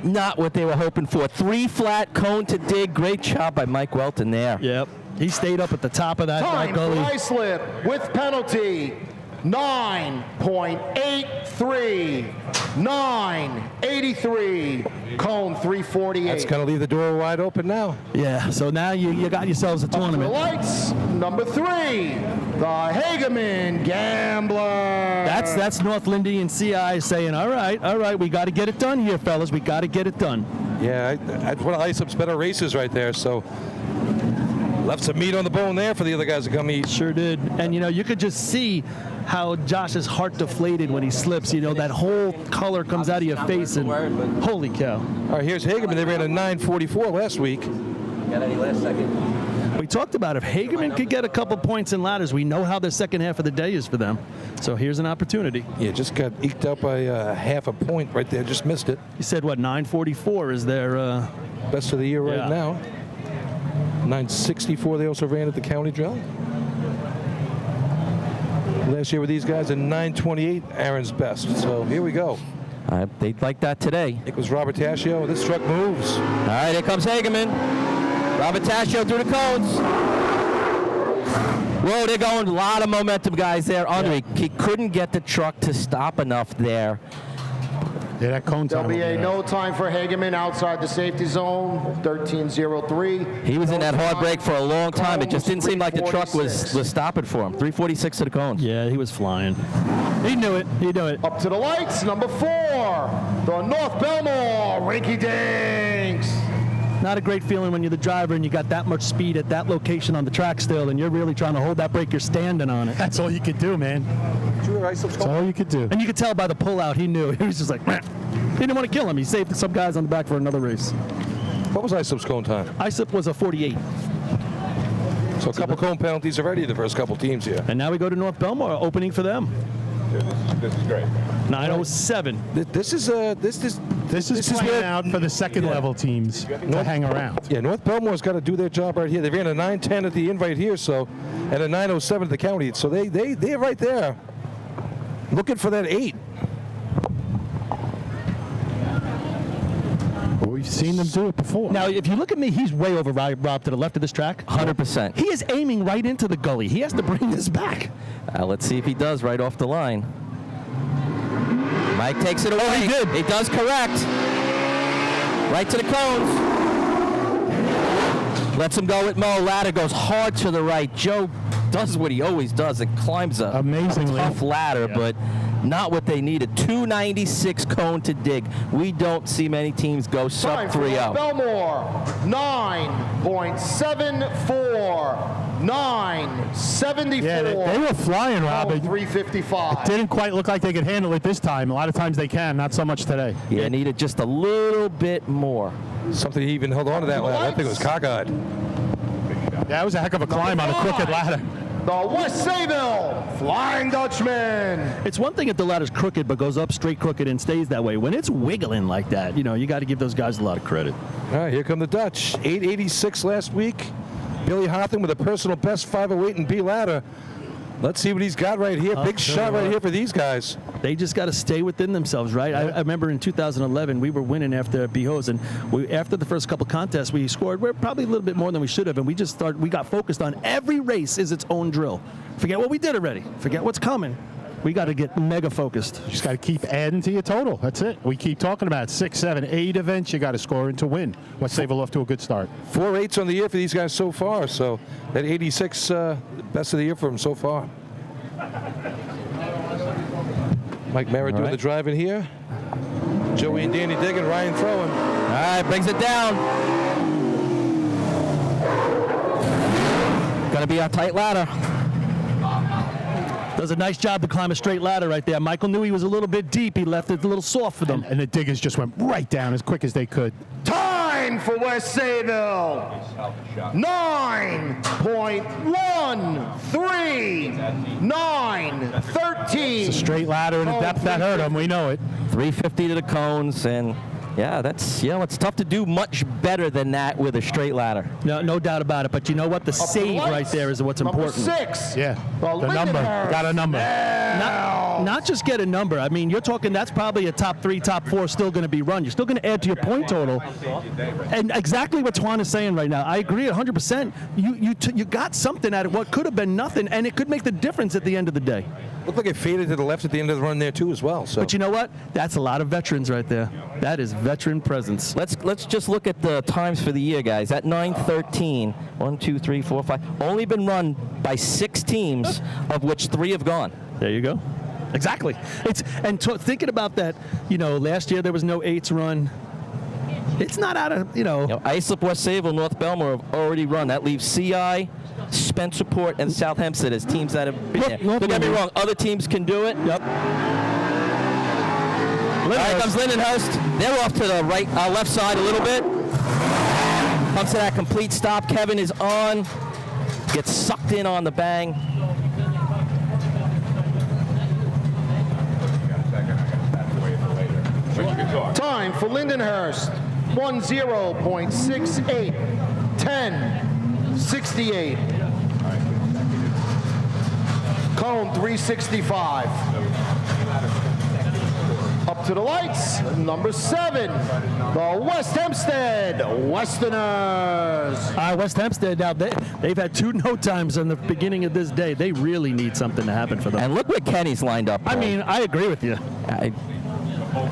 G: not what they were hoping for. 3 flat, cone to dig. Great job by Mike Welton there.
D: Yep. He stayed up at the top of that gully.
M: Time for Islip with penalty. 9.83. 9.83. Cone 348.
E: That's going to leave the door wide open now.
D: Yeah, so now you got yourselves a
M: The
D: tournament.
M: lights, number 3, the Hageman Gambler.
D: That's North Lindy and CI saying, all right, we got to get it done here, fellas. We got to get it done.
E: Yeah, that's one of ISUP's better races right there. So left some meat on the bone there for the other guys to come eat.
D: Sure did. And, you could just see how Josh's heart deflated when he slips. That whole color comes out of your face, and holy cow.
E: All right, here's Hageman. They ran a 9:44 last week.
G: Got any last second?
D: We talked about if Hageman could get a couple points in ladders, we know how the second half of the day is for them. So here's an opportunity.
E: Yeah, just got eked out by half a point right there. Just missed it.
D: You said, 9:44 is their...
E: best of the year right
D: yeah.
E: now. 9:64 they also ran at the county drill. Last year with these guys, a 9:28, Aaron's best. So here we go.
G: They'd like that today.
E: It was Robert Tascio. This truck moves.
G: All right, here comes Hageman. Robert Tascio through the cones. Whoa, they're going a lot of momentum, guys, there. Andre, he couldn't get the truck to stop enough there.
H: Yeah, that cone
M: There'll
H: time
M: be
H: over
M: a
H: there.
M: no time for Hageman outside the safety zone, 13:03.
G: He was in
M: No
G: that hard
M: time.
G: break for a long time. It just didn't seem like the truck was
M: 346.
G: stopping for him. 346 to the cones.
D: Yeah, he was flying. He knew it.
M: Up to the lights, number 4, the North Belmore Rinky Dinks.
D: Not a great feeling when you're the driver and you got that much speed at that location on the track still, and you're really trying to hold that brake. You're standing on it.
H: That's all you could do, man. That's all you could do.
D: And you could tell by the pullout, he knew. He was just like, meh. He didn't want to kill him. He saved some guys on the back for another race.
E: What was ISUP's cone time?
D: ISUP was a 48.
E: So a couple cone penalties already, the first couple teams here.
D: And now we go to North Belmore, opening for them.
F: This is great.
D: 9:07.
E: This is
H: playing
E: where
H: out for the second level teams to hang around.
E: Yeah, North Belmore's got to do their job right here. They ran a 9:10 at the invite here, so, and a 9:07 at the county. So they're right there, looking for that 8.
H: We've seen them do it before.
D: Now, if you look at me, he's way over Rob to the left of this track.
G: 100%.
D: He is aiming right into the gully. He has to bring this back.
G: Let's see if he does right off the line. Mike takes it away.
D: Oh, he did.
G: He does correct. Right to the cones. Lets him go with Mo. Ladder goes hard to the right. Joe does what he always does. It climbs a
H: Amazingly.
G: tough ladder, but not what they needed. 296 cone to dig. We don't see many teams go sub
M: Time for
G: 3-0.
M: Belmore, 9.74. 9.74.
H: Yeah, they were flying, Rob.
M: Cone 355.
H: It didn't quite look like they could handle it this time. A lot of times they can, not so much today.
G: Yeah, needed just a little bit more.
E: Something he even held on to that ladder. I think it was cockeyed.
H: Yeah, that was a heck of a climb on a crooked ladder.
M: The West Sayville Flying Dutchman.
D: It's one thing if the ladder's crooked but goes up straight crooked and stays that way. When it's wiggling like that, you got to give those guys a lot of credit.
E: All right, here come the Dutch. 886 last week. Billy Hotham with a personal best 508 and B ladder. Let's see what he's got right here. Big shot right here for these guys.
D: They just got to stay within themselves, right? I remember in 2011, we were winning after Behoes, and after the first couple contests, we scored. We're probably a little bit more than we should have, and we got focused on every race is its own drill. Forget what we did already. Forget what's coming. We got to get mega focused.
H: You just got to keep adding to your total. That's it. We keep talking about 6, 7, 8 events. You got to score in to win. West Sayville off to a good start.
E: 4 8s on the year for these guys so far. So that 86, best of the year for them so far. Mike Merritt doing the driving here. Joey and Danny digging. Ryan throwing.
G: All right, brings it down. Gonna be a tight ladder.
D: Does a nice job to climb a straight ladder right there. Michael knew he was a little bit deep. He left it a little soft for them.
H: And the diggers just went right down as quick as they could.
M: Time for West Sayville. 9.13. 9.13.
H: It's a straight ladder and a depth that hurt them. We know it.
G: 350 to the cones, and yeah, that's, it's tough to do much better than that with a straight ladder.
D: No doubt about it. But you know what? The save right there is what's important.
M: Number 6.
H: Yeah. The number. Got a number.
D: Not just get a number. I mean, you're talking that's probably a top 3, top 4 still going to be run. You're still going to add to your point total. And exactly what Twan is saying right now. I agree 100%. You got something out of what could have been nothing, and it could make the difference at the end of the day.
E: Looked like it faded to the left at the end of the run there too as well. So.
D: But you know what? That's a lot of veterans right there. That is veteran presence.
G: Let's just look at the times for the year, guys. At 9:13, 1, 2, 3, 4, 5. Only been run by 6 teams, of which 3 have gone.
D: There you go. Exactly. Thinking about that, last year there was no 8s run. It's not out of,
G: Islip, West Sayville, North Belmore have already run. That leaves CI, Spencerport, and South Hempstead as teams that have been there. Don't get me wrong, other teams can do it.
D: Yep.
G: All right, comes Lindenhurst. They're off to the left side a little bit. Comes to that complete stop. Kevin is on. Gets sucked in on the bang.
M: Time for Lindenhurst, 10.68, 10.68. Cone 365. Up to the lights, number 7, the West Hempstead Westerners.
D: West Hempstead, now they've had 2 no times in the beginning of this day. They really need something to happen for them.
G: And look where Kenny's lined up.
D: I mean, I agree with you.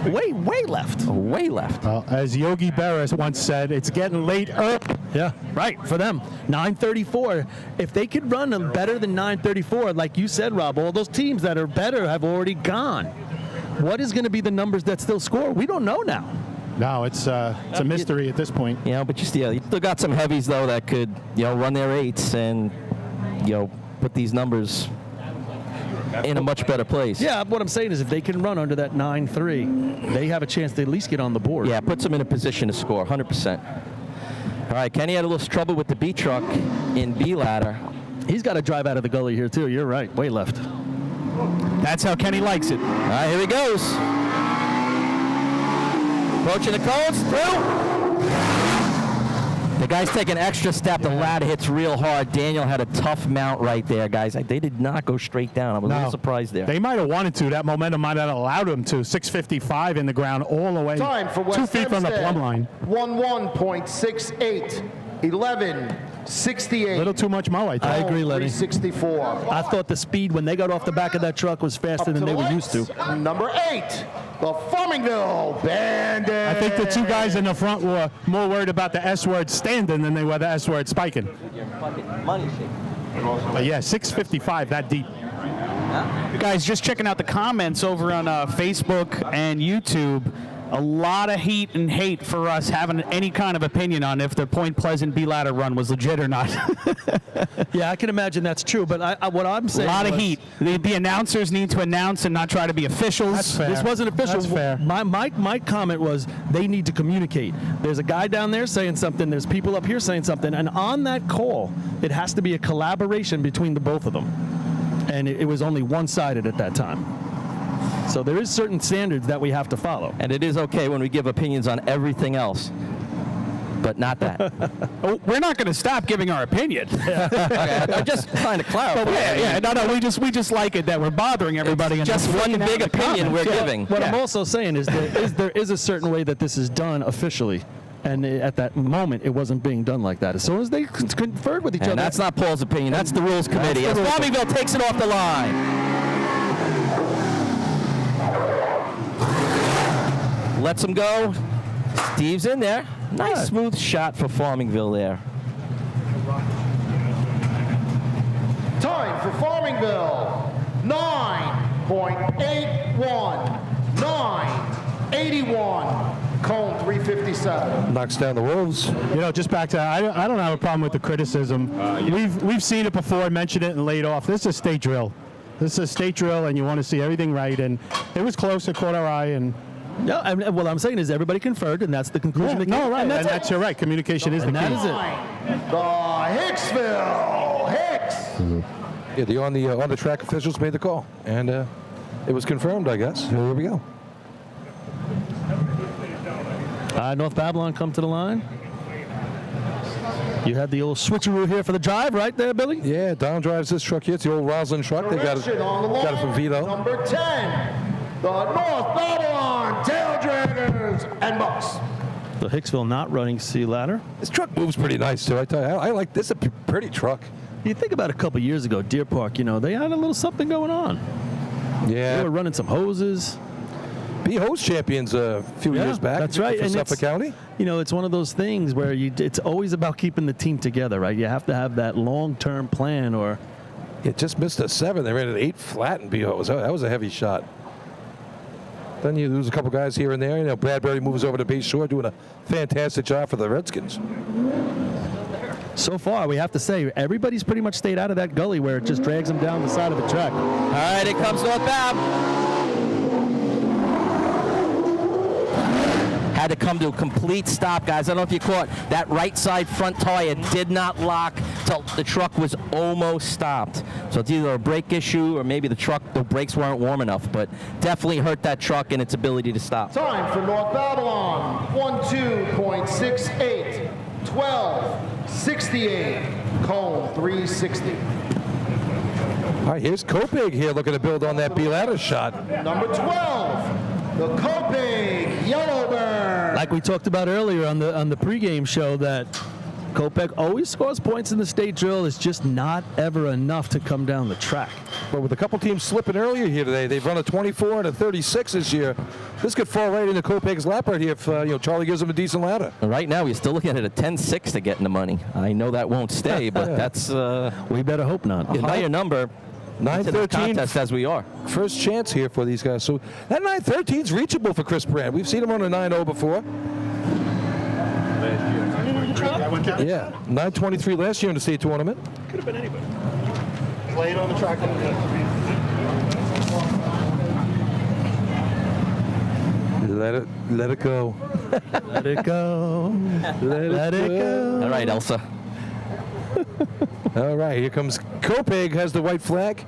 D: Way left.
G: Way left.
H: Well, as Yogi Berra once said, it's getting late early.
D: Yeah, right, for them. 9:34. If they could run them better than 9:34, like you said, Rob, all those teams that are better have already gone. What is going to be the numbers that still score? We don't know now.
H: No, it's a mystery at this point.
G: But you still got some heavies, though, that could, run their 8s and, put these numbers in a much better place.
D: Yeah, what I'm saying is if they can run under that 9.3, they have a chance to at least get on the board.
G: Yeah, puts them in a position to score, 100%. All right, Kenny had a little trouble with the B truck in B ladder.
D: He's got to drive out of the gully here, too. You're right, way left. That's how Kenny likes it.
G: All right, here he goes. Approaching the cones, through. The guy's taking an extra step. The ladder hits real hard. Daniel had a tough mount right there, guys. They did not go straight down. I was a little surprised there.
H: They might have wanted to. That momentum might have allowed them to. 6:55 in the ground all the way.
M: Time for West
H: 2 feet from the plumb line.
M: 11.68, 11.68.
H: A little too much mo, I think.
D: I agree, Lenny.
M: 364.
D: I thought the speed when they got off the back of that truck was faster than they were used to.
M: Number 8, the Farmingville Bandits.
H: I think the 2 guys in the front were more worried about the S word standing than they were the S word spiking. But yeah, 6:55, that deep.
C: Guys, just checking out the comments over on Facebook and YouTube. A lot of heat and hate for us having any kind of opinion on if the Point Pleasant B-ladder run was legit or not.
D: Yeah, I can imagine that's true, but what I'm saying
C: a lot of heat. The announcers need to announce and not try to be officials.
H: That's fair.
D: This wasn't official.
H: That's fair.
D: My comment was they need to communicate. There's a guy down there saying something. There's people up here saying something. And on that call, it has to be a collaboration between the both of them. And it was only one-sided at that time. So there is certain standards that we have to follow.
G: And it is okay when we give opinions on everything else, but not that.
C: We're not going to stop giving our opinion.
G: Okay, I'm just trying to clarify.
C: No, we just like it that we're bothering everybody.
G: It's just one big opinion we're giving.
D: What I'm also saying is there is a certain way that this is done officially. And at that moment, it wasn't being done like that. As soon as they conferred with each other.
G: And that's not Paul's opinion. That's the rules committee. As Farmingville takes it off the line. Lets him go. Steve's in there. Nice smooth shot for Farmingville there.
M: Time for Farmingville, 9.81, 9.81. Cone 357.
E: Knocks down the Wolves.
H: Just back to I don't have a problem with the criticism. We've seen it before, mentioned it and laid off. This is a state drill. This is a state drill, and you want to see everything right. And it was close. It caught our eye. And
D: what I'm saying is everybody conferred, and that's the conclusion.
H: Right. And that's your right. Communication is the key.
D: That is it.
M: The Hicksville Hicks.
E: Mm-hmm. Yeah, the on the track officials made the call, and it was confirmed, I guess. Here we go.
D: North Babylon come to the line. You had the old switcheroo here for the drive, right there, Billy?
E: Yeah, Don drives this truck here. It's the old Roslyn truck. They got it from Vito.
M: Number 10, the North Babylon Tail Draggers and Bucks.
D: The Hicksville not running C ladder.
E: This truck moves pretty nice, too. I tell you, I like this. It's a pretty truck.
D: You think about a couple years ago, Deer Park, they had a little something going on.
E: Yeah.
D: They were running some hoses.
E: Be host champions a few years back.
D: That's right.
E: For Suffolk County.
D: You know, it's one of those things where it's always about keeping the team together, right? You have to have that long-term plan or...
E: It just missed a 7. They ran an 8 flat in B-hose. That was a heavy shot. Then you lose a couple guys here and there. You know, Bradbury moves over to base shore, doing a fantastic job for the Redskins.
D: So far, we have to say, everybody's pretty much stayed out of that gully where it just drags them down the side of the track.
G: All right, it comes northbound. Had to come to a complete stop, guys. I don't know if you caught that right side front tire did not lock till the truck was almost stopped. So it's either a brake issue or maybe the brakes weren't warm enough, but definitely hurt that truck and its ability to stop.
M: Time for North Babylon, 12.68, 12.68, cone 360.
E: All right, here's Kopig here looking to build on that B-ladder shot.
M: Number 12, the Kopig Yellowbird.
D: Like we talked about earlier on the pregame show, that Kopech always scores points in the state drill. It's just not ever enough to come down the track.
E: But with a couple teams slipping earlier here today, they've run a 24 and a 36 this year. This could fall right into Kopech's lap right here if Charlie gives them a decent ladder.
G: Right now, we're still looking at a 10-6 to get in the money. I know that won't stay, but that's
D: we better hope not.
G: A higher number.
E: 9-13
G: contest as we are.
E: First chance here for these guys. So that 9-13 is reachable for Chris Brandt. We've seen him on a 9-0 before. Yeah, 9-23 last year in the state tournament.
D: Could have been anybody.
M: Played on the track.
E: Let it go.
D: Let it go.
E: Let it go.
G: All right, Elsa.
E: All right, here comes Kopig, has the white flag.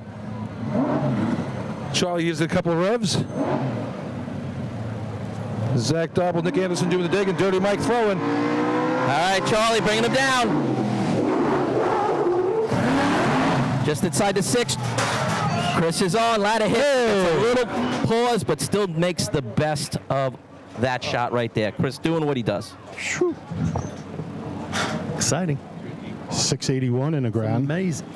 E: Charlie uses a couple of revs. Zach Dobble, Nick Anderson doing the dig, and Dirty Mike throwing.
G: All right, Charlie, bringing him down. Just inside the 6. Chris is on, ladder hit. It's a little pause, but still makes the best of that shot right there. Chris doing what he does.
D: Exciting.
H: 681 in the ground.
D: Amazing.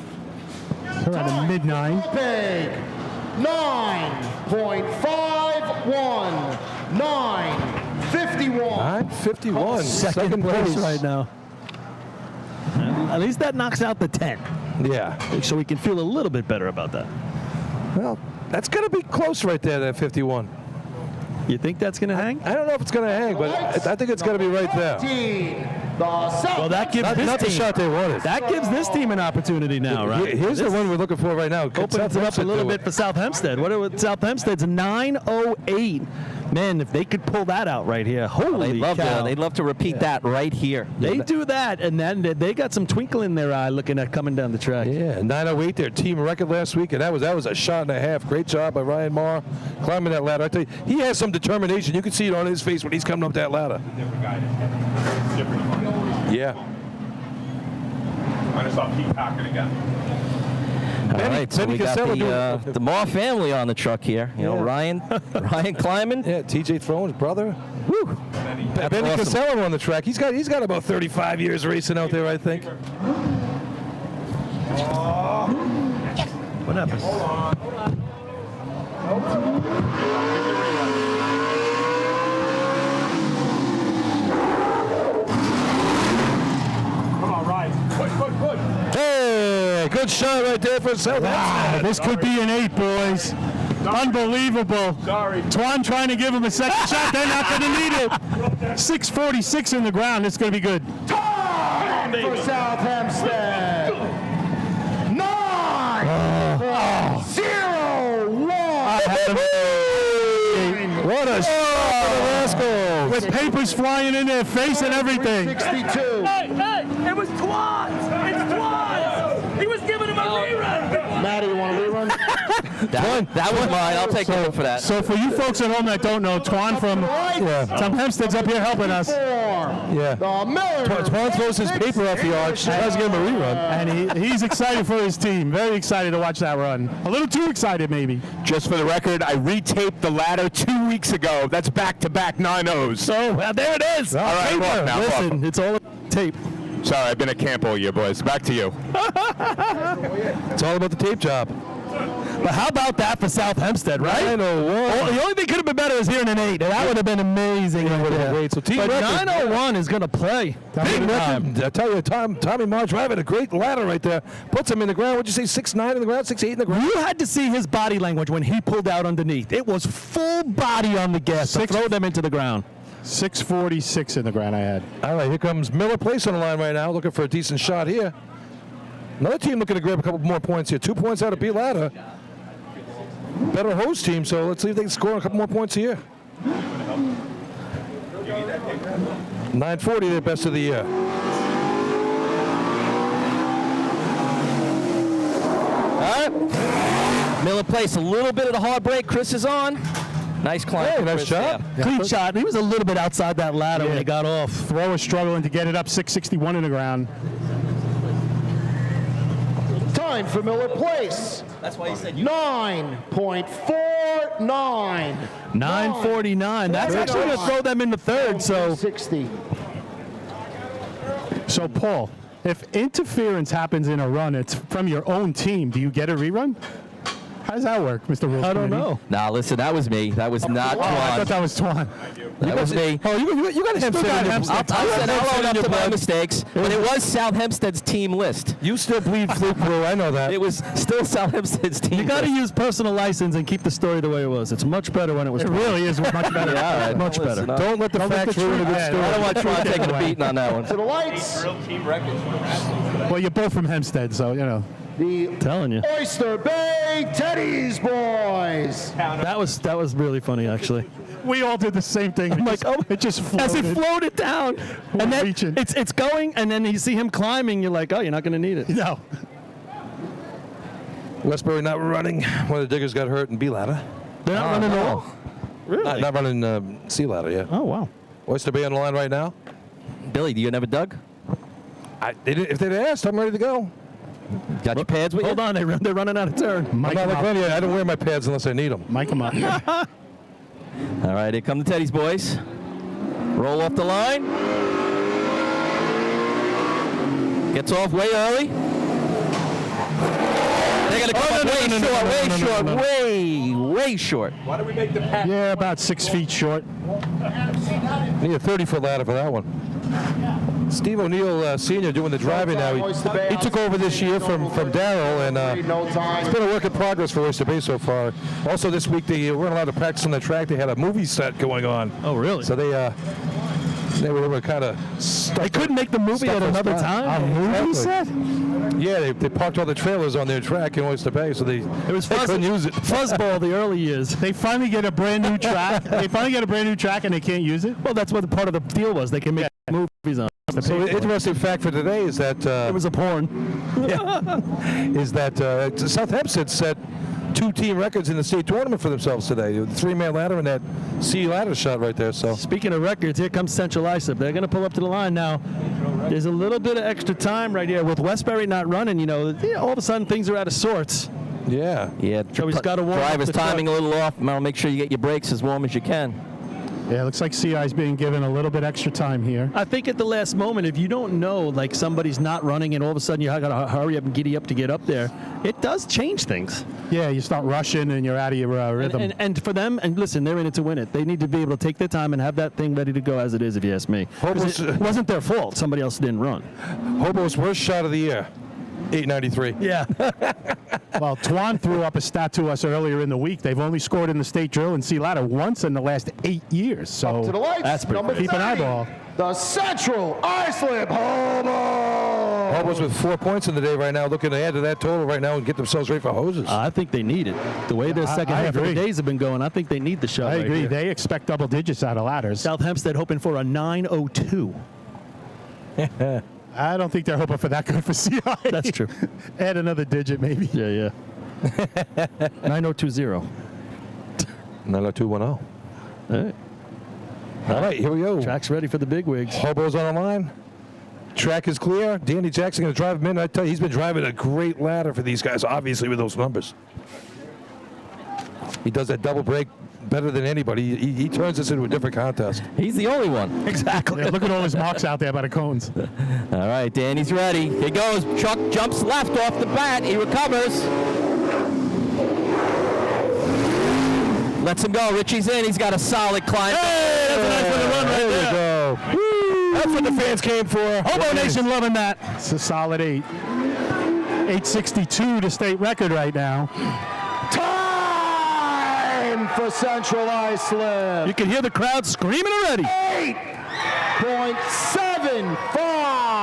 H: They're at a mid-9.
M: Kopig, 9.51, 9.51.
E: 9.51.
D: Second place right now. At least that knocks out the 10.
E: Yeah.
D: So we can feel a little bit better about that.
E: Well, that's going to be close right there, that 51.
D: You think that's going to hang?
E: I don't know if it's going to hang, but I think it's going to be right there.
D: Well, that gives
E: Not the
D: this team,
E: shot they wanted.
D: that gives this team an opportunity now, right?
E: Here's the one we're looking for right now.
D: Opens it up a little bit for South Hempstead. What are South Hempstead's 908? Man, if they could pull that out right here, holy cow.
G: They'd love to repeat that right here.
D: They do that, and then they got some twinkle in their eye looking at coming down the track.
E: Yeah, 908, their team record last week, and that was a shot and a half. Great job by Ryan Marr climbing that ladder. I tell you, he has some determination. You can see it on his face when he's coming up that ladder. Yeah.
F: I just saw Pete talking again.
G: All right, so we got the Marr family on the truck here. You know, Ryan climbing.
E: Yeah, TJ throwing his brother. Woo. Benny
G: awesome.
E: Casello on the track. He's got about 35 years racing out there, I think.
D: What happens?
E: Hey, good shot right there for South.
H: Wow, this could be an 8, boys. Unbelievable.
F: Sorry.
H: Twan trying to give him a second shot. They're not going to need it. 646 in the ground. It's going to be good.
M: Time for South Hempstead. 9.01.
E: What a shot for the Rascals.
H: With papers flying in their face and everything.
M: 62.
N: Hey, it was Twans. It's Twans. He was giving him a rerun.
M: Maddie, you want a rerun?
G: That was mine. I'll take credit for that.
H: So for you folks at home that don't know, Twan from South Hempstead's up here helping us.
E: Yeah.
M: The Miller.
E: Twan throws his paper off the arch. Tries to give him a rerun.
H: And he's excited for his team. Very excited to watch that run. A little too excited, maybe.
Q: Just for the record, I retaped the ladder 2 weeks ago. That's back-to-back 9-0s.
D: So, well, there it is.
Q: All right, well, now,
D: listen, it's all tape.
Q: Sorry, I've been at camp all year, boys. Back to you.
E: It's all about the tape job.
D: But how about that for South Hempstead, right?
E: 901.
D: The only thing could have been better is hearing an 8. That would have been amazing.
E: Yeah,
D: right
E: would have
D: there.
E: been great. So team
D: but
E: record.
D: 901 is going to play.
E: Big record. I tell you, Tommy March driving a great ladder right there. Puts him in the ground. What'd you say, 6'9" in the ground, 6'8" in the ground?
D: You had to see his body language when he pulled out underneath. It was full body on the gas to throw them into the ground.
H: 646 in the ground I had.
E: All right, here comes Miller Place on the line right now, looking for a decent shot here. Another team looking to grab a couple more points here. 2 points out of B ladder. Better host team, so let's see if they can score a couple more points here. 940, their best of the year.
G: All right. Miller Place, a little bit of the hard break. Chris is on. Nice climb.
E: Hey,
G: for
E: nice
G: Chris
E: shot.
G: there.
D: Clean shot. He was a little bit outside that ladder when he got off.
H: Thrower struggling to get it up, 661 in the ground.
M: Time for Miller Place.
G: That's why he said
M: 9.49.
D: 949. That's actually going to throw them in the third. So
M: 60.
H: So, Paul, if interference happens in a run, it's from your own team. Do you get a rerun? How does that work, Mr. Rules?
D: I don't know.
G: Nah, listen, that was me. That was not
H: Oh, I thought
G: Twan.
H: that was Twan.
G: That was me.
H: Oh, you got Hempstead.
G: I'll own up to my mistakes, but it was South Hempstead's team list.
E: You still bleed fluke, bro. I know that.
G: It was still South Hempstead's team
D: You got to
G: list.
D: use personal license and keep the story the way it was. It's much better when it was.
H: It really is much better.
G: Yeah, all right.
D: Much better.
G: Listen,
E: Don't let the facts ruin a good story.
G: I don't want Twan taking a beating on that one.
M: To the lights.
H: Well, you're both from Hempstead, so, you know.
M: The
D: Telling you.
M: Oyster Bay Teddy's boys.
D: That was really funny, actually.
H: We all did the same thing.
D: I'm like, oh,
H: it just floated.
D: as it floated down, and then
H: reaching.
D: it's going, and then you see him climbing. You're like, oh, you're not going to need it.
H: No.
E: Westbury not running. One of the diggers got hurt in B ladder.
D: They're not running at all. Really?
E: Not running C ladder, yeah.
D: Oh wow.
E: Oyster Bay on the line right now.
G: Billy, do you never dug?
E: If they'd asked, I'm ready to go.
G: Got your pads with you?
D: Hold on, they're running out of turn.
E: I'm not like Lenny. I don't wear my pads unless I need them.
H: Mic him up.
G: All right, here come the Teddy's boys. Roll off the line. Gets off way early. They're going to come up way short.
F: Why do we make the pass?
H: Yeah, about 6 feet short.
E: Need a 30-foot ladder for that one. Steve O'Neill, Sr., doing the driving now. He took over this year from Darrell, and it's been a work in progress for Oyster Bay so far. Also, this week they weren't allowed to practice on the track. They had a movie set going on.
D: Oh, really?
E: So they were able to kind of.
D: They couldn't make the movie at another time.
H: A movie set?
E: Yeah, they parked all the trailers on their track in Oyster Bay, so they couldn't use it.
D: Fuzzball the early years.
H: They finally get a brand new track. and they can't use it?
D: Well, that's what part of the deal was. They can make movies on.
E: So the interesting fact for today is that
D: it was a porn.
E: is that South Hempstead set 2 team records in the state tournament for themselves today. The 3-man ladder and that C ladder shot right there. So
D: speaking of records, here comes Central Islip. They're going to pull up to the line now. There's a little bit of extra time right here with Westbury not running. All of a sudden things are out of sorts.
E: Yeah.
D: So he's got to warm up
G: Driver's
D: the
G: timing
D: truck.
G: a little off. I'll make sure you get your brakes as warm as you can.
H: Yeah, it looks like CI's being given a little bit extra time here.
D: I think at the last moment, if you don't know, like somebody's not running and all of a sudden you got to hurry up and giddy up to get up there, it does change things.
H: Yeah, you start rushing and you're out of your rhythm.
D: And for them, and listen, they're in it to win it. They need to be able to take their time and have that thing ready to go as it is, if you ask me. 'Cause it wasn't their fault. Somebody else didn't run.
E: Hobo's worst shot of the year, 893.
D: Yeah.
H: Well, Twan threw up a stat to us earlier in the week. They've only scored in the state drill and C ladder once in the last 8 years. So
M: Up to the lights.
H: that's pretty
M: Number
H: good. Keep an
M: 30,
H: eyeball.
M: The Central Islip Hobo.
E: Hobo's with 4 points in the day right now, looking to add to that total right now and get themselves ready for hoses.
D: I think they need it. The way their second
H: I
D: half of the
H: agree.
D: days have been going, I think they need the shot.
H: I
D: right
H: agree.
D: here.
H: They expect double digits out of ladders.
D: South Hempstead hoping for a 902.
H: I don't think they're hoping for that good for CI.
D: That's true.
H: Add another digit, maybe.
D: Yeah. 9020.
E: 90210.
D: All right.
E: All right, here we go.
D: Track's ready for the big wigs.
E: Hobo's on the line. Track is clear. Danny Jackson going to drive him in. I tell you, he's been driving a great ladder for these guys, obviously, with those numbers. He does that double break better than anybody. He turns this into a different contest.
G: He's the only one.
D: Exactly.
H: Yeah, look at all his marks out there by the cones.
G: All right, Danny's ready. Here goes. Chuck jumps left off the bat. He recovers. Lets him go. Richie's in. He's got a solid climb.
D: Hey, that's a nice little run right
E: There
D: there.
E: we go. That's what the fans came for.
D: Hobo Nation loving that.
H: It's a solid 8. 8:62 to state record right now.
M: Time for Central Islip.
D: You can hear the crowd screaming already.
M: 8.75.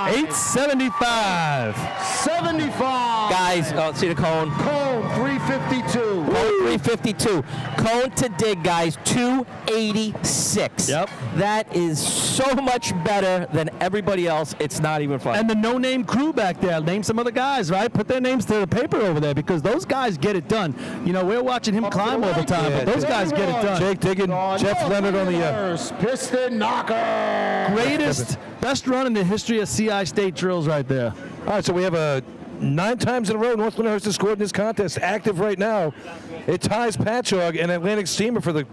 D: 875.
M: 75.
G: Guys, see the cone.
M: Cone 352.
G: Cone 352. Cone to dig, guys, 286.
D: Yep.
G: That is so much better than everybody else. It's not even funny.
D: And the no-name crew back there. Name some other guys, right? Put their names to the paper over there because those guys get it done. You know, we're watching him climb all the time, but those guys get it done.
E: Jake Diggin, Jeff Leonard on the
M: Piston knocker.
D: Greatest, best run in the history of CI state drills right there.
E: All right, so we have 9 times in a row North Lyndhurst has scored in this contest. Active right now. It ties Patchogue and Atlantic Steamer for the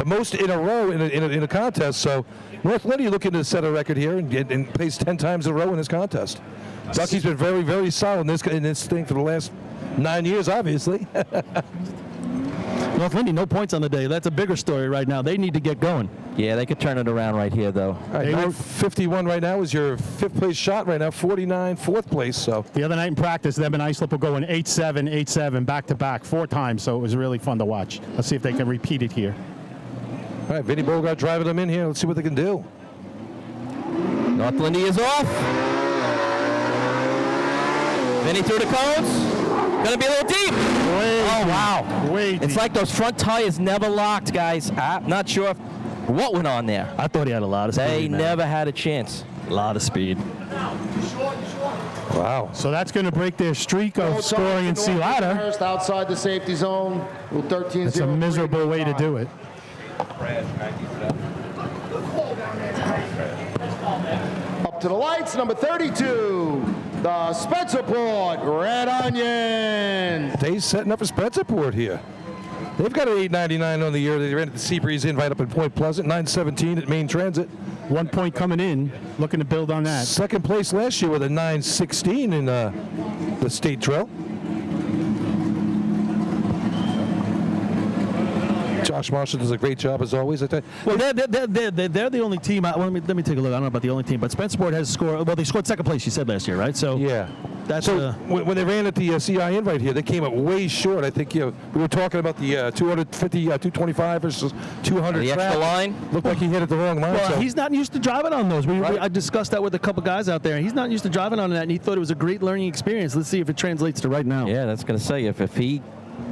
E: most in a row in a contest. So North Lyndhurst looking to set a record here and plays 10 times in a row in this contest. Ducky's been very, very solid in this thing for the last 9 years, obviously.
D: North Lindy, no points on the day. That's a bigger story right now. They need to get going.
G: Yeah, they could turn it around right here, though.
E: All right, 951 right now is your 5th place shot right now, 49 4th place. So
H: The other night in practice, them and Islip were going 8-7, 8-7, back-to-back, 4 times, so it was really fun to watch. Let's see if they can repeat it here.
E: all right, Vinny Bogart driving them in here. Let's see what they can do.
G: North Lindy is off. Vinny through the cones. Gonna be a little deep. Oh, wow. It's like those front tires never locked, guys. I'm not sure what went on there.
D: I thought he had a lot of speed.
G: They never had a chance.
D: A lot of speed.
E: Wow.
H: So that's going to break their streak of scoring in Sea Ladder.
M: Outside the safety zone. Rule 13-0.
H: It's a miserable way to do it.
M: Up to the lights, number 32. The Spencerport Red Onion.
E: They're setting up a Spencerport here. They've got an 899 on the year. They ran at the Seabreeze Inn right up in Point Pleasant, 917 at Main Transit.
H: 1 point coming in, looking to build on that.
E: 2nd place last year with a 916 in the state drill. Josh Marshall does a great job as always.
D: Well, they're the only team. Let me take a look. I don't know about the only team, but Spencerport has scored. Well, they scored 2nd place. You said last year, right? So
E: yeah,
D: that's
E: when they ran at the CI invite here, they came up way short. I think we were talking about the 250, 225 versus 200.
G: The extra line
E: looked like he hit it the wrong line.
D: Well,
E: so.
D: he's not used to driving on those. I discussed that with a couple guys out there, and he's not used to driving on that, and he thought it was a great learning experience. Let's see if it translates to right now.
G: Yeah, that's going to say if he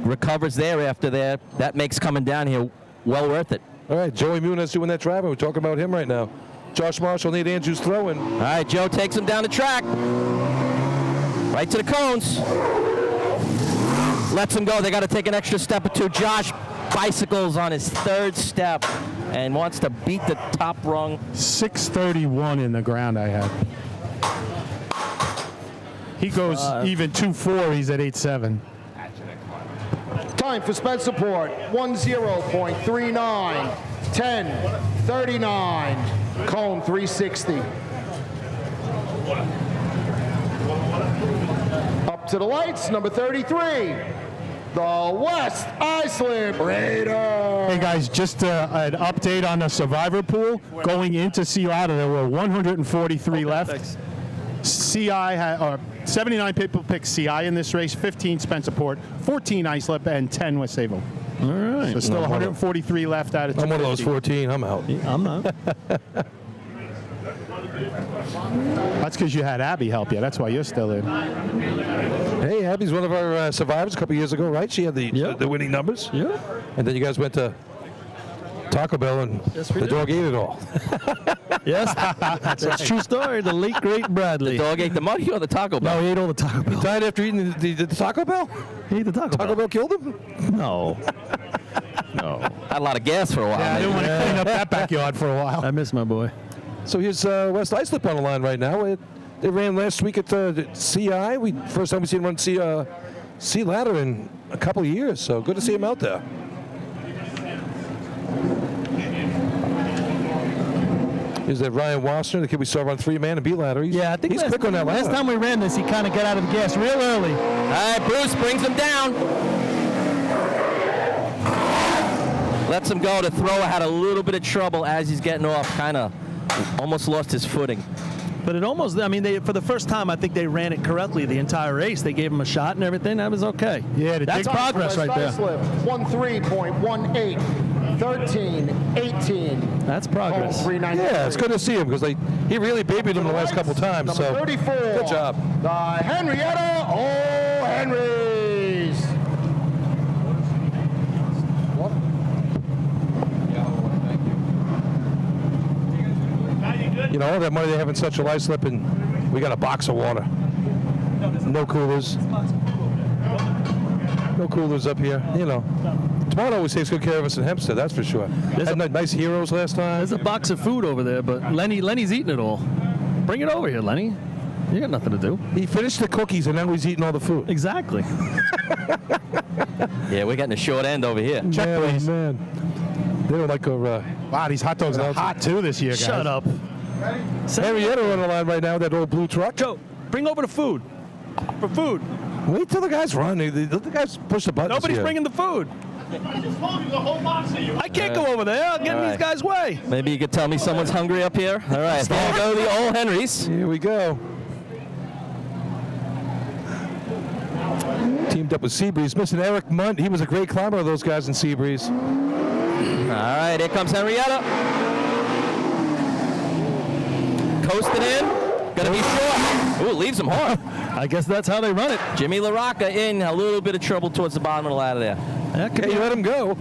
G: recovers there after that makes coming down here well worth it.
E: All right, Joey Muniz doing that driving. We're talking about him right now. Josh Marshall, Nate Andrews throwing.
G: All right, Joe takes him down the track. Right to the cones. Lets him go. They got to take an extra step or two. Josh bicycles on his 3rd step and wants to beat the top rung.
H: 631 in the ground I had. He goes even 2-4. He's at 8-7.
M: Time for Spencerport, 10.39, 10.39, Cone 360. Up to the lights, number 33, the West Islip Raiders.
H: Hey guys, just an update on the survivor pool. Going into Sea Ladder, there were 143 left. CI had 79 people picked CI in this race, 15 Spencerport, 14 Islip, and 10 West Sable.
D: All right.
H: So still 143 left out of 250.
E: I'm one of those 14. I'm out.
D: I'm not.
H: That's because you had Abby help you. That's why you're still in.
E: Hey, Abby's one of our survivors a couple years ago, right? She had the winning numbers.
D: Yeah.
E: And then you guys went to Taco Bell, and the dog ate it all.
D: Yes, that's a true story. The late, great Bradley.
G: The dog ate the money or the Taco Bell?
D: No, he ate all the Taco Bell.
E: He died after eating the Taco Bell?
D: He ate the Taco Bell.
E: Taco Bell killed him?
D: No. No.
G: Had a lot of gas for a while.
H: Yeah, I didn't want to clean up that backyard for a while.
D: I miss my boy.
E: So here's West Islip on the line right now. They ran last week at the CI. First time we've seen him run Sea Ladder in a couple of years, so good to see him out there. Is that Ryan Wassner, the kid we saw run 3-man and B ladder?
D: Yeah, I think
E: he's quick on that ladder.
D: Last time we ran this, he kind of got out of the gas real early.
G: All right, Bruce brings him down. Lets him go. The thrower had a little bit of trouble as he's getting off. Kind of almost lost his footing.
D: But it almost, I mean, for the first time, I think they ran it correctly the entire race. They gave him a shot and everything. That was okay.
H: Yeah,
D: that's progress right there.
M: 13.18, 13, 18.
D: That's progress.
E: Yeah, it's good to see him because he really babied him the last couple times. So
M: 34.
E: Good job.
M: The Henrietta O'Henrys.
E: You know, all that money they have in Central Islip, and we got a box of water. No coolers. No coolers up here. You know, Tomorrow always takes good care of us in Hempstead, that's for sure. Had nice heroes last time.
D: There's a box of food over there, but Lenny's eating it all. Bring it over here, Lenny. You got nothing to do.
E: He finished the cookies, and now he's eating all the food.
D: Exactly.
G: Yeah, we're getting a short end over here.
E: Check, please. Man. They don't like a...
H: wow, these hot dogs are hot, too, this year, guys.
D: Shut up.
E: Henrietta on the line right now, that old blue truck.
D: Joe, bring over the food. For food.
E: Wait till the guys run. Let the guys push the buttons.
D: Nobody's
E: here.
D: bringing the food.
C: I just told you the whole box of you.
D: I can't go over there. I'll get in these guys' way.
G: Maybe you could tell me someone's hungry up here. All right, here go the old Henrys.
E: Here we go. Teamed up with Seabreeze. Missing Eric Munt. He was a great climber of those guys in Seabreeze.
G: All right, here comes Henrietta. Coasting in. Gonna be short. Ooh, leaves him hard.
D: I guess that's how they run it.
G: Jimmy LaRocca in a little bit of trouble towards the bottom of the ladder there.
E: Okay, you let him go.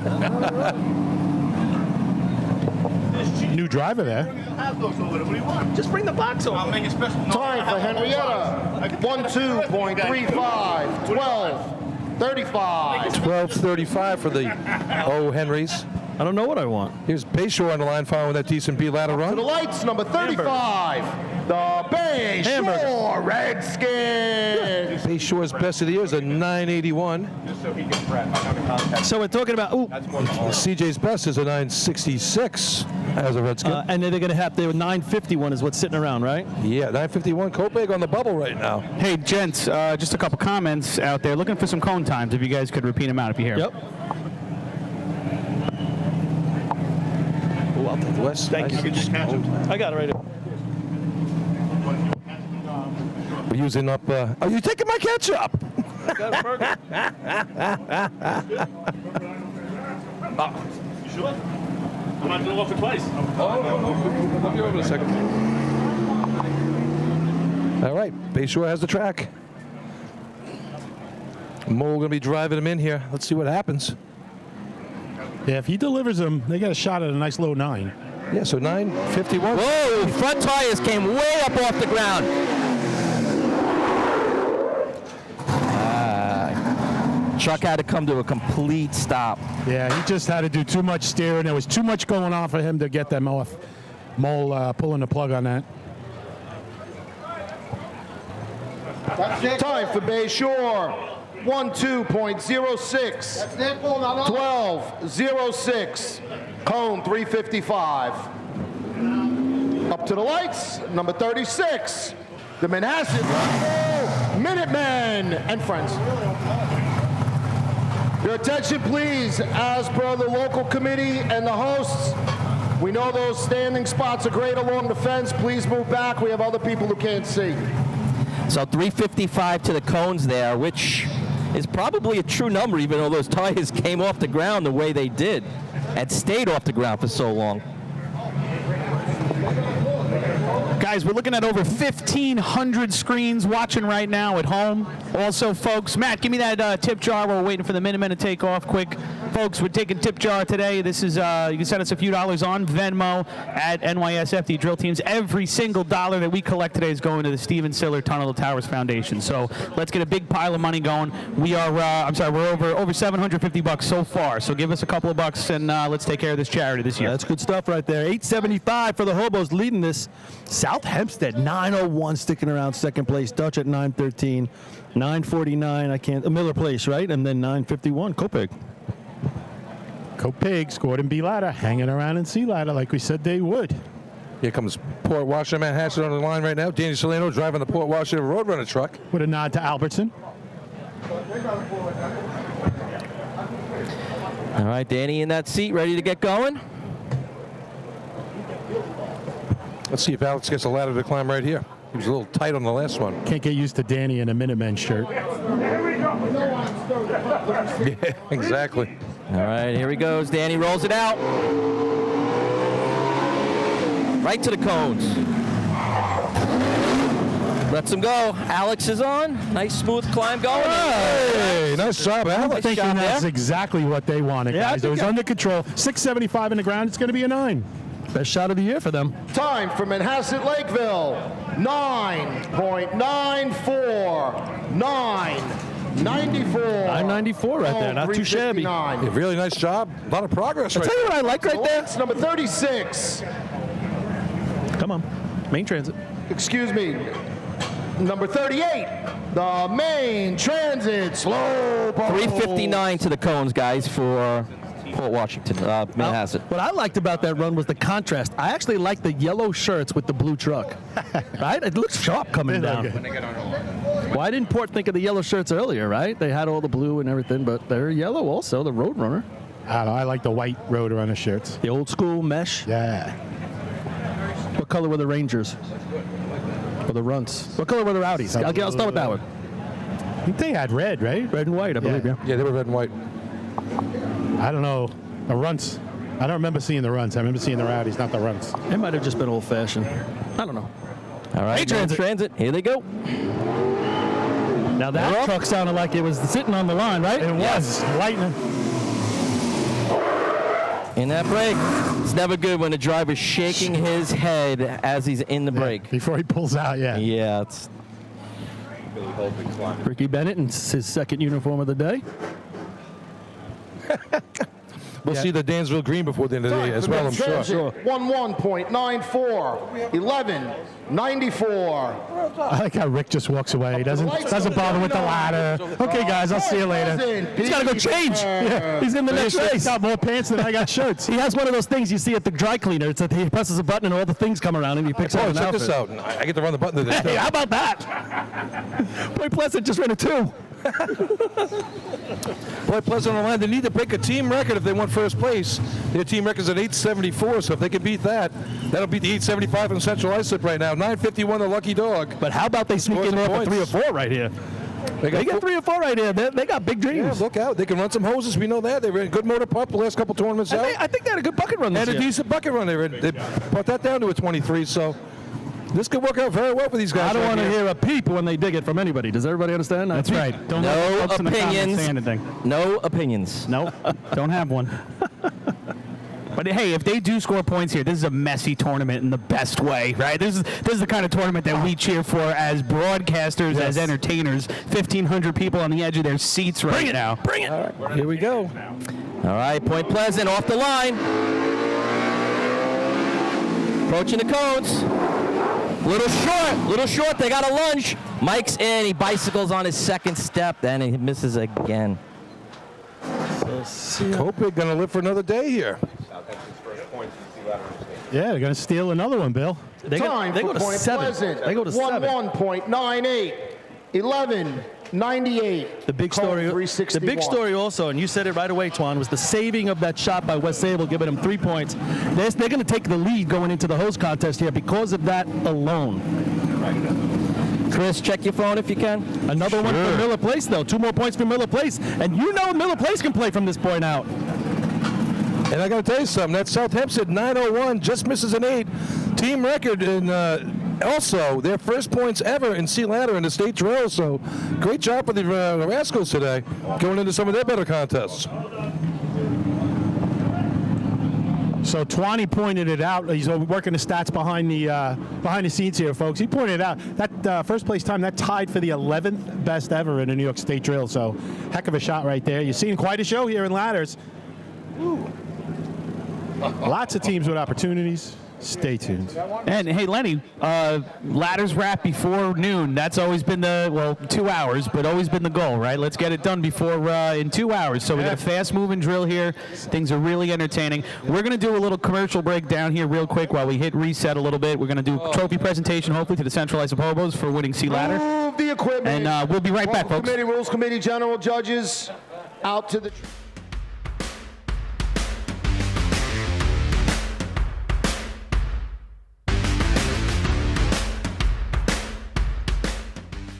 H: New driver there.
C: What do you want? Just bring the box over. I'll make it special.
M: Time for Henrietta. 12.35, 12, 35.
E: 12:35 for the O Henrys.
D: I don't know what I want.
E: Here's Bayshore on the line following that decent B ladder run.
M: To the lights, number 35, the Bayshore Redskins.
E: Bayshore's best of the year is a 981.
D: So we're talking about,
E: CJ's best is a 966 as a Redskin.
D: and then they're going to have the 951 is what's sitting around, right?
E: Yeah, 951 Copaig on the bubble right now.
R: Hey, gents, just a couple comments out there. Looking for some cone times, if you guys could repeat them out if you hear.
D: Yep.
E: Oh, I'll take the West.
D: Thank you. I got it right here.
E: We're using up... are you taking my ketchup?
C: Got a burger. You sure? I'm not going to offer twice.
E: I'll be over in a second. All right, Bayshore has the track. Mole going to be driving him in here. Let's see what happens.
H: Yeah, if he delivers them, they got a shot at a nice low 9.
E: Yeah, so 951.
G: Whoa, front tires came way up off the ground. Truck had to come to a complete stop.
H: Yeah, he just had to do too much steering. There was too much going on for him to get them off. Mole pulling the plug on that.
M: Time for Bayshore. 12.06. 12.06. Cone 355. Up to the lights, number 36. The Manhasset Minutemen and friends. Your attention, please, as per the local committee and the hosts. We know those standing spots are great along the fence. Please move back. We have other people who can't see.
G: So 355 to the cones there, which is probably a true number, even though those tires came off the ground the way they did and stayed off the ground for so long.
R: Guys, we're looking at over 1,500 screens watching right now at home. Also, folks, Matt, give me that tip jar while we're waiting for the Minutemen to take off quick. Folks, we're taking tip jar today. This is, you can send us a few dollars on Venmo at NYS FD Drill Teams. Every single dollar that we collect today is going to the Steven Siller Tunnel to Towers Foundation. So let's get a big pile of money going. We are, we're over $750 so far. So give us a couple of bucks and let's take care of this charity this year.
D: That's good stuff right there. 875 for the Hobos leading this. South Hempstead 901 sticking around second place. Dutch at 913, 949. Miller Place, right? And then 951 Copaig.
H: Copaig scored in B ladder, hanging around in C ladder like we said they would.
E: Here comes Port Washington Manhasset on the line right now. Danny Solano driving the Port Washington Roadrunner truck.
H: With a nod to Albertson.
G: All right, Danny in that seat, ready to get going.
E: Let's see if Alex gets a ladder to climb right here. He was a little tight on the last one.
H: Can't get used to Danny in a Minutemen shirt.
E: Yeah, exactly.
G: All right, here he goes. Danny rolls it out. Right to the cones. Lets him go. Alex is on. Nice smooth climb going.
E: Hey, nice job, Alex.
H: I'm thinking that's exactly what they wanted, guys. It was under control. 675 in the ground. It's going to be a 9.
D: Best shot of the year for them.
M: Time for Manhasset Lakeville, 9.94. 9.94.
D: 994 right there. Not too shabby.
E: Yeah, really nice job. A lot of progress
D: I'll
E: right
D: tell you what I like right there.
M: That's number 36.
D: Come on. Main transit.
M: Excuse me. Number 38. The Main Transit Slow Pole.
G: 359 to the cones, guys, for Port Washington, Manhasset.
D: What I liked about that run was the contrast. I actually like the yellow shirts with the blue truck. Right? It looks sharp coming down. Why didn't Port think of the yellow shirts earlier, right? They had all the blue and everything, but they're yellow also, the Roadrunner.
H: I don't know. I like the white Roadrunner shirts.
D: The old school mesh.
H: Yeah.
D: What color were the Rangers? Or the Runts? What color were the Rowdies? I'll start with that one.
H: I think they had red, right?
D: Red and white, I believe, yeah.
E: Yeah, they were red and white.
H: I don't know. The Runts. I don't remember seeing the Runts. I remember seeing the Rowdies, not the Runts.
D: It might have just been old-fashioned. I don't know.
G: All right, Main Transit. Here they go.
D: Now that truck sounded like it was sitting on the line, right?
H: It was. Lightning.
G: In that break, it's never good when the driver's shaking his head as he's in the break.
H: Before he pulls out, yeah.
G: Yeah, it's
D: Ricky Bennett in his second uniform of the day.
E: We'll see the Dansville green before the end of the day as well, I'm sure.
M: 11.94. 11.94.
H: I like how Rick just walks away. He doesn't bother with the ladder. Okay, guys, I'll see you later.
D: He's got to go change. Yeah, he's in the next race.
H: He's got more pants than I got shirts.
D: He has one of those things you see at the dry cleaner. It's that he presses a button and all the things come around and he picks out an
E: check
D: outfit.
E: this out. I get to run the button today.
D: Hey, how about that? Point Pleasant just ran a 2.
E: Boy, Pleasant on the line. They need to break a team record if they want first place. Their team record's at 874, so if they can beat that, that'll beat the 875 from Central Islip right now. 951, the lucky dog.
D: But how about they sneak in there for 3 or 4 right here? They got 3 or 4 right here. They got big dreams.
E: Yeah, look out. They can run some hoses. We know that. They ran a good motor pump the last couple tournaments out.
D: I think they had a good bucket run this
E: year. And a decent bucket run. They brought that down to a 23, so this could work out very well for these guys.
D: I don't want to hear a peep when they dig it from anybody. Does everybody understand?
H: That's right.
G: Don't no opinions.
R: Say anything.
G: No opinions.
R: Nope. Don't have one. But hey, if they do score points here, this is a messy tournament in the best way, right? This is the kind of tournament that we cheer for as broadcasters, as entertainers. 1,500 people on the edge of their seats right now.
D: Bring it.
E: All right, here we go.
G: All right, Point Pleasant off the line. Approaching the cones. Little short. They got a lunge. Mike's in. He bicycles on his second step, then he misses again.
E: Copic going to live for another day here.
H: Yeah, they're going to steal another one, Bill.
D: They go to 7. They go to 7.
M: 11.98. 11.98.
D: The big story also, and you said it right away, Twan, was the saving of that shot by West Sable, giving them 3 points. They're going to take the lead going into the hose contest here because of that alone.
G: Chris, check your phone if you can.
D: Another one for Miller Place, though. 2 more points for Miller Place. And you know Miller Place can play from this point out.
E: And I got to tell you something. That South Hempstead 901 just misses an 8. Team record in also their first points ever in Sea Ladder in the state drill. So great job for the Rascals today going into some of their better contests.
H: So Twani pointed it out. He's working the stats behind the scenes here, folks. He pointed out that first place time, that tied for the 11th best ever in a New York State drill. So heck of a shot right there. You're seeing quite a show here in ladders. Ooh. Lots of teams with opportunities. Stay tuned.
R: And hey, Lenny, ladders wrap before noon. That's always been 2 hours, but always been the goal, right? Let's get it done before in 2 hours. So we got a fast-moving drill here. Things are really entertaining. We're going to do a little commercial break down here real quick while we hit reset a little bit. We're going to do a trophy presentation, hopefully, to the Central Islip Hobos for winning Sea Ladder.
M: Move the equipment.
R: And we'll be right back, folks.
M: Committee, Rules Committee, General Judges, out to the...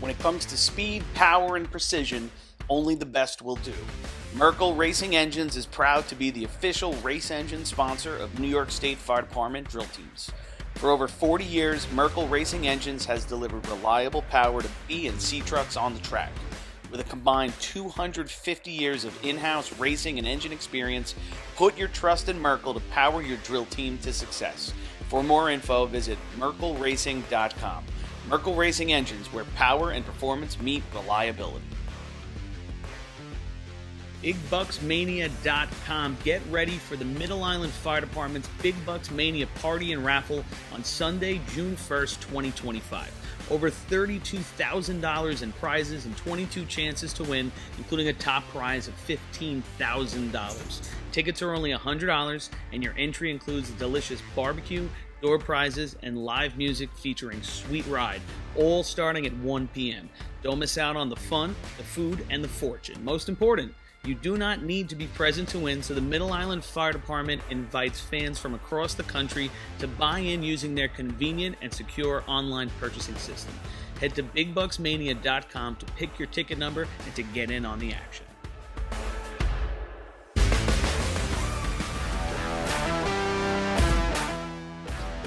C: When it comes to speed, power, and precision, only the best will do. Merkel Racing Engines is proud to be the official race engine sponsor of New York State Fire Department drill teams. For over 40 years, Merkel Racing Engines has delivered reliable power to B and C trucks on the track. With a combined 250 years of in-house racing and engine experience, put your trust in Merkel to power your drill team to success. For more info, visit merkelracing.com. Merkel Racing Engines, where power and performance meet reliability.
A: BigBucksMania.com. Get ready for the Middle Island Fire Department's Big Bucks Mania Party and Raffle on Sunday, June 1st, 2025. Over $32,000 in prizes and 22 chances to win, including a top prize of $15,000. Tickets are only $100, and your entry includes a delicious barbecue, door prizes, and live music featuring Sweet Ride, all starting at 1 p.m. Don't miss out on the fun, the food, and the fortune. Most important, you do not need to be present to win, so the Middle Island Fire Department invites fans from across the country to buy in using their convenient and secure online purchasing system. Head to BigBucksMania.com to pick your ticket number and to get in on the action.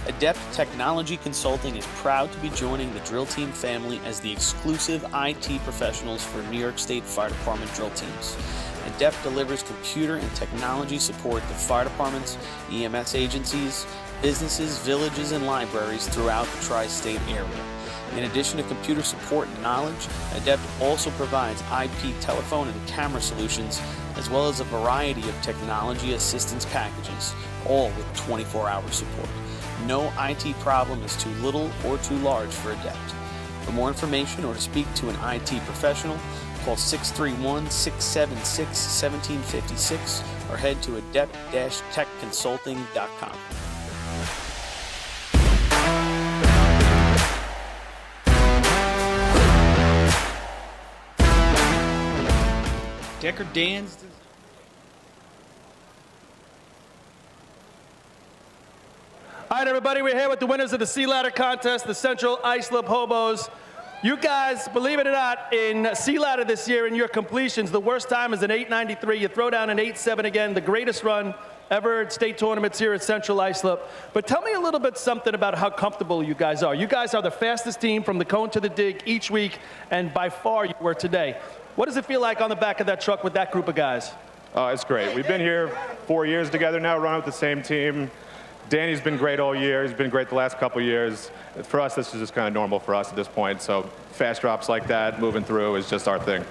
C: Adept Technology Consulting is proud to be joining the drill team family as the exclusive IT professionals for New York State Fire Department drill teams. Adept delivers computer and technology support to fire departments, EMS agencies, businesses, villages, and libraries throughout the tri-state area. In addition to computer support and knowledge, Adept also provides IP telephone and camera solutions, as well as a variety of technology assistance packages, all with 24-hour support. No IT problem is too little or too large for Adept. For more information or to speak to an IT professional, call 631-676-1756 or head to adept-techconsulting.com.
A: Decker Dan's.
N: All right, everybody, we're here with the winners of the Sea Ladder Contest, the Central Islip Hobos. You guys, believe it or not, in Sea Ladder this year, in your completions, the worst time is an 893. You throw down an 8.7 again, the greatest run ever at state tournaments here at Central Islip. But tell me a little bit something about how comfortable you guys are. You guys are the fastest team from the cone to the dig each week, and by far you were today. What does it feel like on the back of that truck with that group of guys?
S: It's great. We've been here 4 years together now, running with the same team. Danny's been great all year. He's been great the last couple years. For us, this is just kind of normal for us at this point. So fast drops like that, moving through, is just our thing.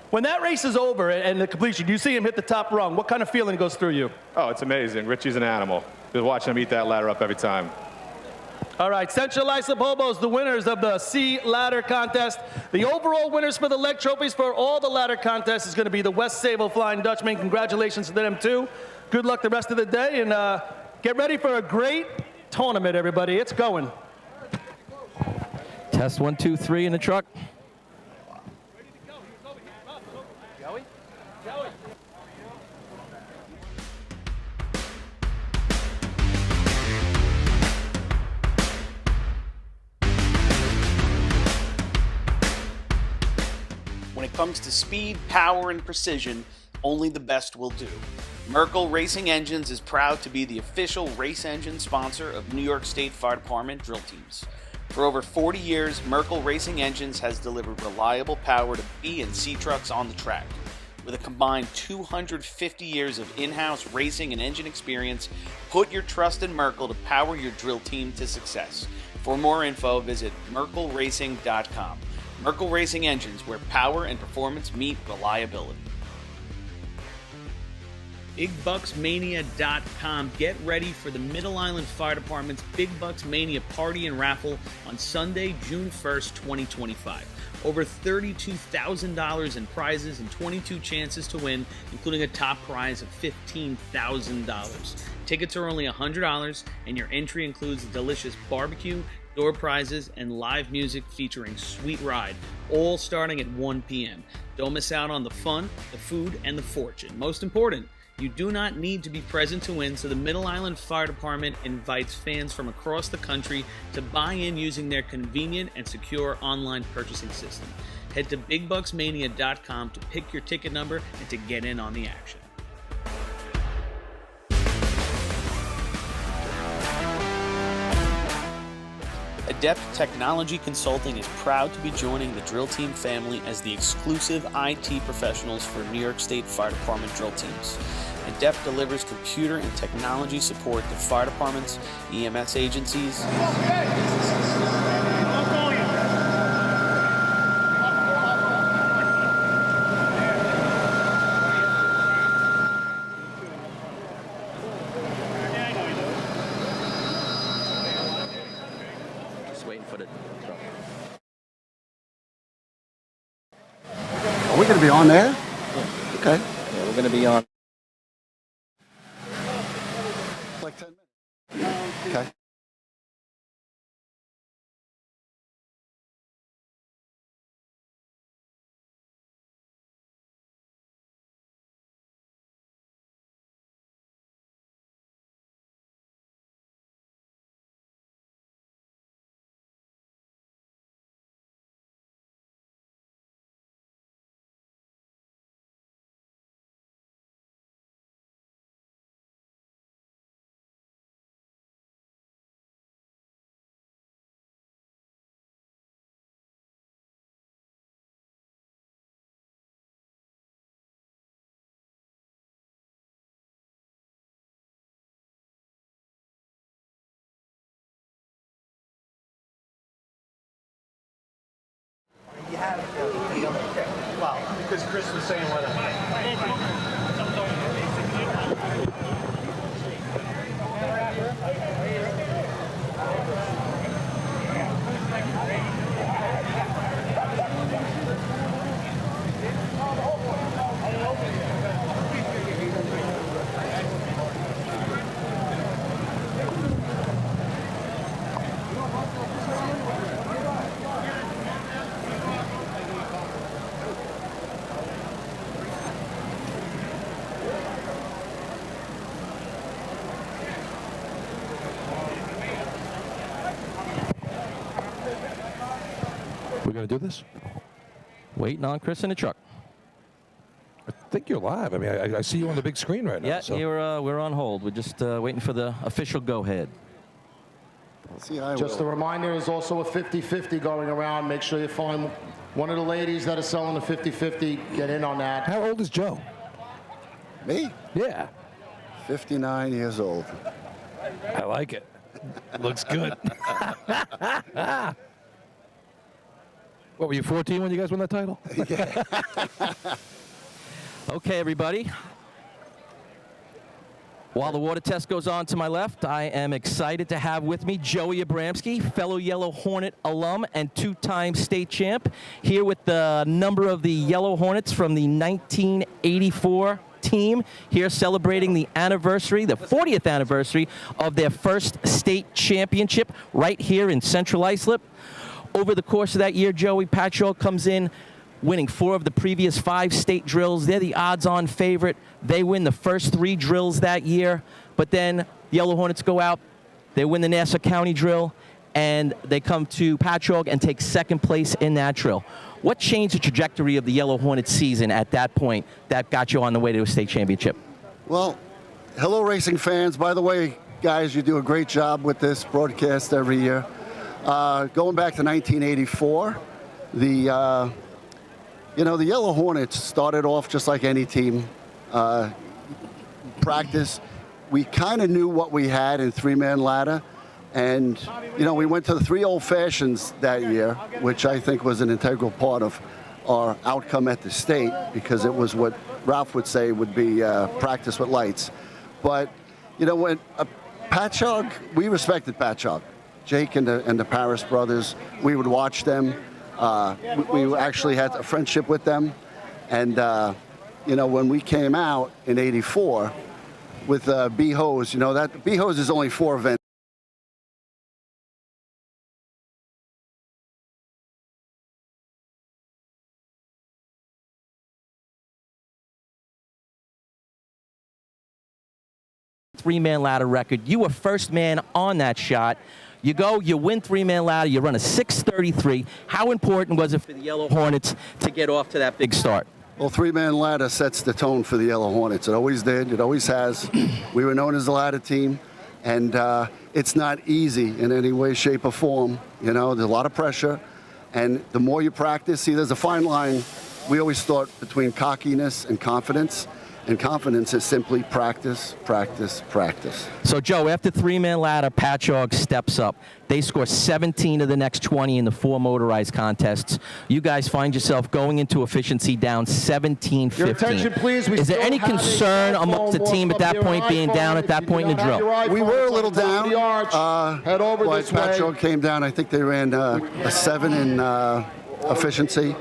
N: When that race is over and the completion, you see him hit the top rung, what kind of feeling goes through you?
S: Oh, it's amazing. Richie's an animal. Just watching him eat that ladder up every time.
N: All right, Central Islip Hobos, the winners of the Sea Ladder Contest. The overall winners for the leg trophies for all the ladder contests is going to be the West Sable Flying Dutchman. Congratulations to them, too. Good luck the rest of the day, and get ready for a great tournament, everybody. It's going.
G: Test 1, 2, 3 in the truck.
C: When it comes to speed, power, and precision, only the best will do. Merkel Racing Engines is proud to be the official race engine sponsor of New York State Fire Department drill teams. For over 40 years, Merkel Racing Engines has delivered reliable power to B and C trucks on the track. With a combined 250 years of in-house racing and engine experience, put your trust in Merkel to power your drill team to success. For more info, visit merkelracing.com. Merkel Racing Engines, where power and performance meet reliability.
A: BigBucksMania.com. Get ready for the Middle Island Fire Department's Big Bucks Mania Party and Raffle on Sunday, June 1st, 2025. Over $32,000 in prizes and 22 chances to win, including a top prize of $15,000. Tickets are only $100, and your entry includes a delicious barbecue, door prizes, and live music featuring Sweet Ride, all starting at 1 p.m. Don't miss out on the fun, the food, and the fortune. Most important,
C: You do not need to be present to win, so the Middle Island Fire Department invites fans from across the country to buy in using their convenient and secure online purchasing system. Head to BigBucksMania.com to pick your ticket number and to get in on the action. Adept Technology Consulting is proud to be joining the drill team family as the exclusive IT professionals for New York State Fire Department drill teams. Adept delivers computer and technology support to fire departments, EMS agencies,
G: Just waiting for the truck.
T: Are we going to be on there? Okay.
G: Yeah, we're going to be on.
T: Like 10 minutes. Okay.
M: Well, because Chris was saying what
E: We're going to do this?
G: Waiting on Chris in the truck.
E: I think you're live. I mean, I see you on the big screen right now.
G: Yeah,
E: So.
G: we're on hold. We're just waiting for the official go-ahead.
M: Just a reminder, there's also a 50-50 going around. Make sure you find one of the ladies that are selling the 50-50. Get in on that.
E: How old is Joe?
T: Me?
E: Yeah.
T: 59 years old.
E: I like it. Looks good. What, were you 14 when you guys won that title?
T: Yeah.
G: Okay, everybody. While the water test goes on to my left, I am excited to have with me Joey Abramski, fellow Yellow Hornet alum and two-time state champ, here with the number of the Yellow Hornets from the 1984 team, here celebrating the anniversary, the 40th anniversary of their first state championship right here in Central Islip. Over the course of that year, Joey, Patchogue comes in winning 4 of the previous 5 state drills. They're the odds-on favorite. They win the first 3 drills that year, but then the Yellow Hornets go out, they win the Nassau County drill, and they come to Patchogue and take second place in that drill. What changed the trajectory of the Yellow Hornets season at that point that got you on the way to a state championship?
T: Well, hello, racing fans. By the way, guys, you do a great job with this broadcast every year. Going back to 1984, the Yellow Hornets started off just like any team. Practice, we kind of knew what we had in 3-man ladder. And, we went to the 3 Old Fashions that year, which I think was an integral part of our outcome at the state, because it was what Ralph would say would be practice with lights. But, when Patchogue, we respected Patchogue. Jake and the Paris brothers, we would watch them. We actually had a friendship with them. And, when we came out in '84 with B-Hose, that B-Hose is only 4 events.
G: three-man ladder record. You were first man on that shot. You go, you win three-man ladder, you run a 6:33. How important was it for the Yellow Hornets to get off to that big start?
T: Well, three-man ladder sets the tone for the Yellow Hornets. It always did. It always has. We were known as the ladder team, and it's not easy in any way, shape, or form. You know, there's a lot of pressure, and the more you practice, see, there's a fine line. We always thought between cockiness and confidence. And confidence is simply practice, practice, practice.
G: So, Joe, after three-man ladder, Patchogue steps up. They score 17 of the next 20 in the 4 motorized contests. You guys find yourself going into efficiency down 17-15.
M: Your attention, please.
G: Is there any concern amongst the team at that point being down at that point in the drill?
T: We were a little down.
M: Head over
T: but
M: this way.
T: Patchogue came down. I think they ran a 7 in efficiency.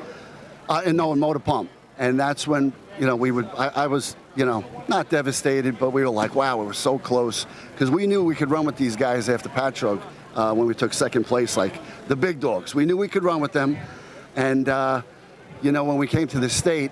T: In motor pump. And that's when, you know, I was, you know, not devastated, but we were like, wow, we were so close. Because we knew we could run with these guys after Patchogue when we took second place, like the big dogs. We knew we could run with them. And, you know, when we came to the state,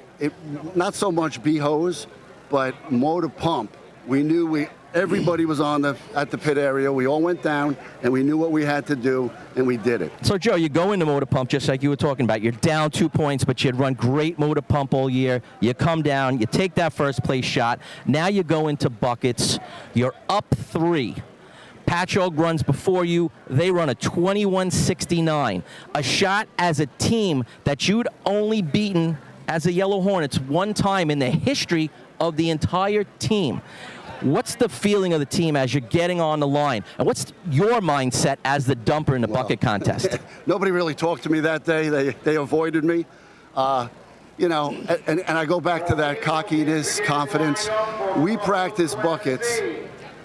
T: not so much B-hose, but motor pump. We knew everybody was at the pit area. We all went down, and we knew what we had to do, and we did it.
G: So, Joe, you go into motor pump just like you were talking about. You're down 2 points, but you had run great motor pump all year. You come down, you take that first place shot. Now you go into buckets. You're up 3. Patchogue runs before you. They run a 21.69. A shot as a team that you'd only beaten as the Yellow Hornets one time in the history of the entire team. What's the feeling of the team as you're getting on the line? And what's your mindset as the dumper in the bucket contest?
T: Nobody really talked to me that day. They avoided me. You know, and I go back to that cockiness, confidence. We practice buckets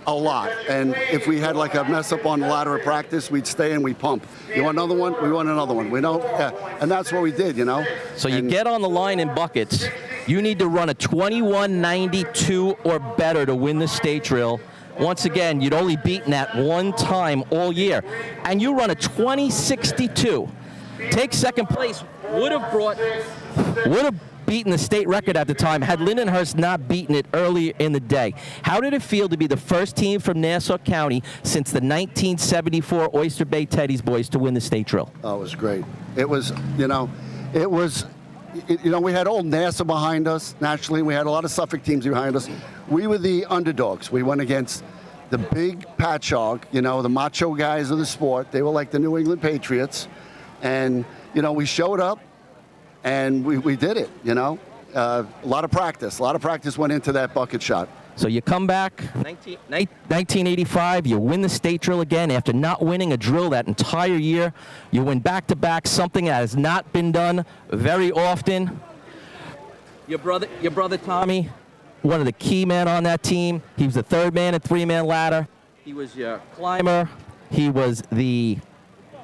T: a lot. And if we had like a mess up on the ladder of practice, we'd stay and we'd pump. You want another one? We want another one. We know, yeah. And that's what we did, you know.
G: So you get on the line in buckets. You need to run a 21.92 or better to win the state drill. Once again, you'd only beaten that one time all year. And you run a 20.62. Take second place. Would have beaten the state record at the time had Lindenhurst not beaten it earlier in the day. How did it feel to be the first team from Nassau County since the 1974 Oyster Bay Teddy's boys to win the state drill?
T: Oh, it was great. It was, you know, we had old Nassau behind us. Naturally, we had a lot of Suffolk teams behind us. We were the underdogs. We went against the big Patchogue, you know, the macho guys of the sport. They were like the New England Patriots. And, you know, we showed up and we did it, you know. A lot of practice. A lot of practice went into that bucket shot.
G: So you come back, 1985, you win the state drill again after not winning a drill that entire year. You win back-to-back, something that has not been done very often. Your brother Tommy, one of the key men on that team. He was the third man at three-man ladder. He was your climber. He was the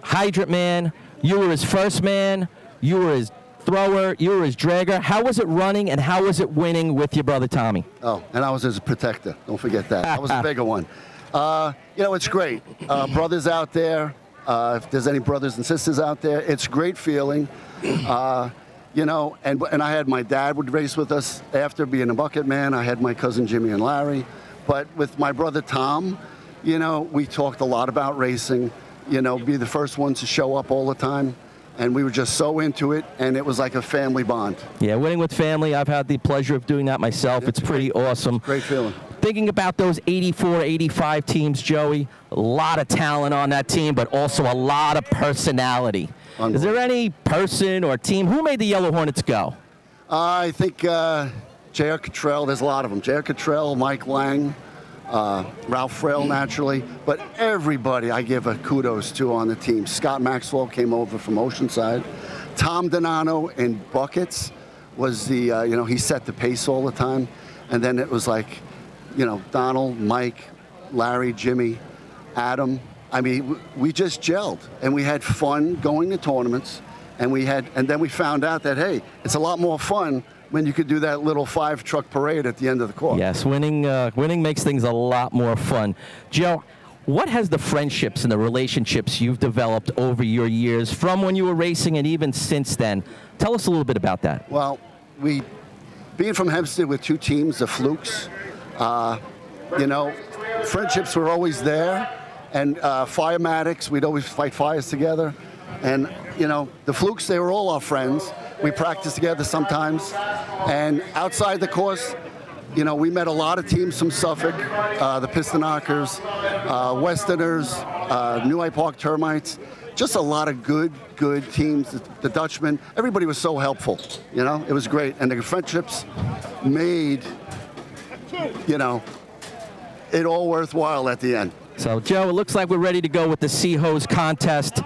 G: hydrant man. You were his first man. You were his thrower, you were his dragger. How was it running and how was it winning with your brother Tommy?
T: Oh, and I was his protector. Don't forget that. I was a bigger one. You know, it's great. Brothers out there, if there's any brothers and sisters out there, it's a great feeling. You know, and I had my dad would race with us after being a bucket man. I had my cousin Jimmy and Larry. But with my brother Tom, you know, we talked a lot about racing, you know, be the first ones to show up all the time. And we were just so into it, and it was like a family bond.
G: Yeah, winning with family, I've had the pleasure of doing that myself. It's pretty awesome.
T: Great feeling.
G: Thinking about those 84, 85 teams, Joey, a lot of talent on that team, but also a lot of personality. Is there any person or team, who made the Yellow Hornets go?
T: I think J.R. Cottrell, there's a lot of them. J.R. Cottrell, Mike Lang, Ralph Frail, naturally, but everybody I give a kudos to on the team. Scott Maxwell came over from Oceanside. Tom Donano in buckets was the, you know, he set the pace all the time. And then it was like, you know, Donald, Mike, Larry, Jimmy, Adam. I mean, we just gelled, and we had fun going to tournaments, and then we found out that, hey, it's a lot more fun when you could do that little 5-truck parade at the end of the course.
G: Yes, winning makes things a lot more fun. Joe, what has the friendships and the relationships you've developed over your years from when you were racing and even since then? Tell us a little bit about that.
T: Well, being from Hempstead with 2 teams, the Flukes, you know, friendships were always there, and firematics, we'd always fight fires together. And, you know, the Flukes, they were all our friends. We practiced together sometimes. And outside the course, you know, we met a lot of teams from Suffolk, the Pistonockers, Westerners, New Hyde Park Termites. Just a lot of good teams. The Dutchmen, everybody was so helpful. You know, it was great. And the friendships made, you know, it all worthwhile at the end.
G: So, Joe, it looks like we're ready to go with the Sea Hose contest.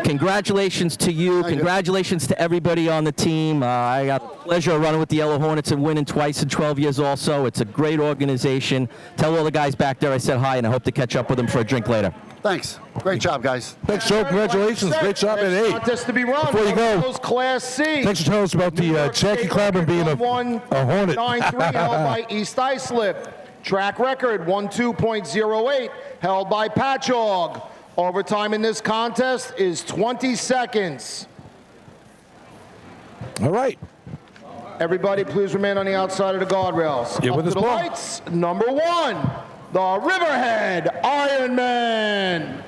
G: Congratulations to you. Congratulations to everybody on the team. I got the pleasure of running with the Yellow Hornets and winning twice in 12 years also. It's a great organization. Tell all the guys back there I said hi, and I hope to catch up with them for a drink later.
T: Thanks. Great job, guys.
E: Thanks, Joe. Congratulations. Great job. And hey,
M: Contest to be run.
E: before you go,
M: Class C.
E: thanks for telling us about the Jackie Clapper being a Hornet.
M: 9-3 held by East Islip. Track record 1-2.08 held by Patchogue. Overtime in this contest is 20 seconds.
E: All right.
M: Everybody, please remain on the outside of the guardrails.
E: Get
M: Up
E: with
M: to
E: us,
M: the
E: Paul.
M: lights. Number 1, the Riverhead Ironman.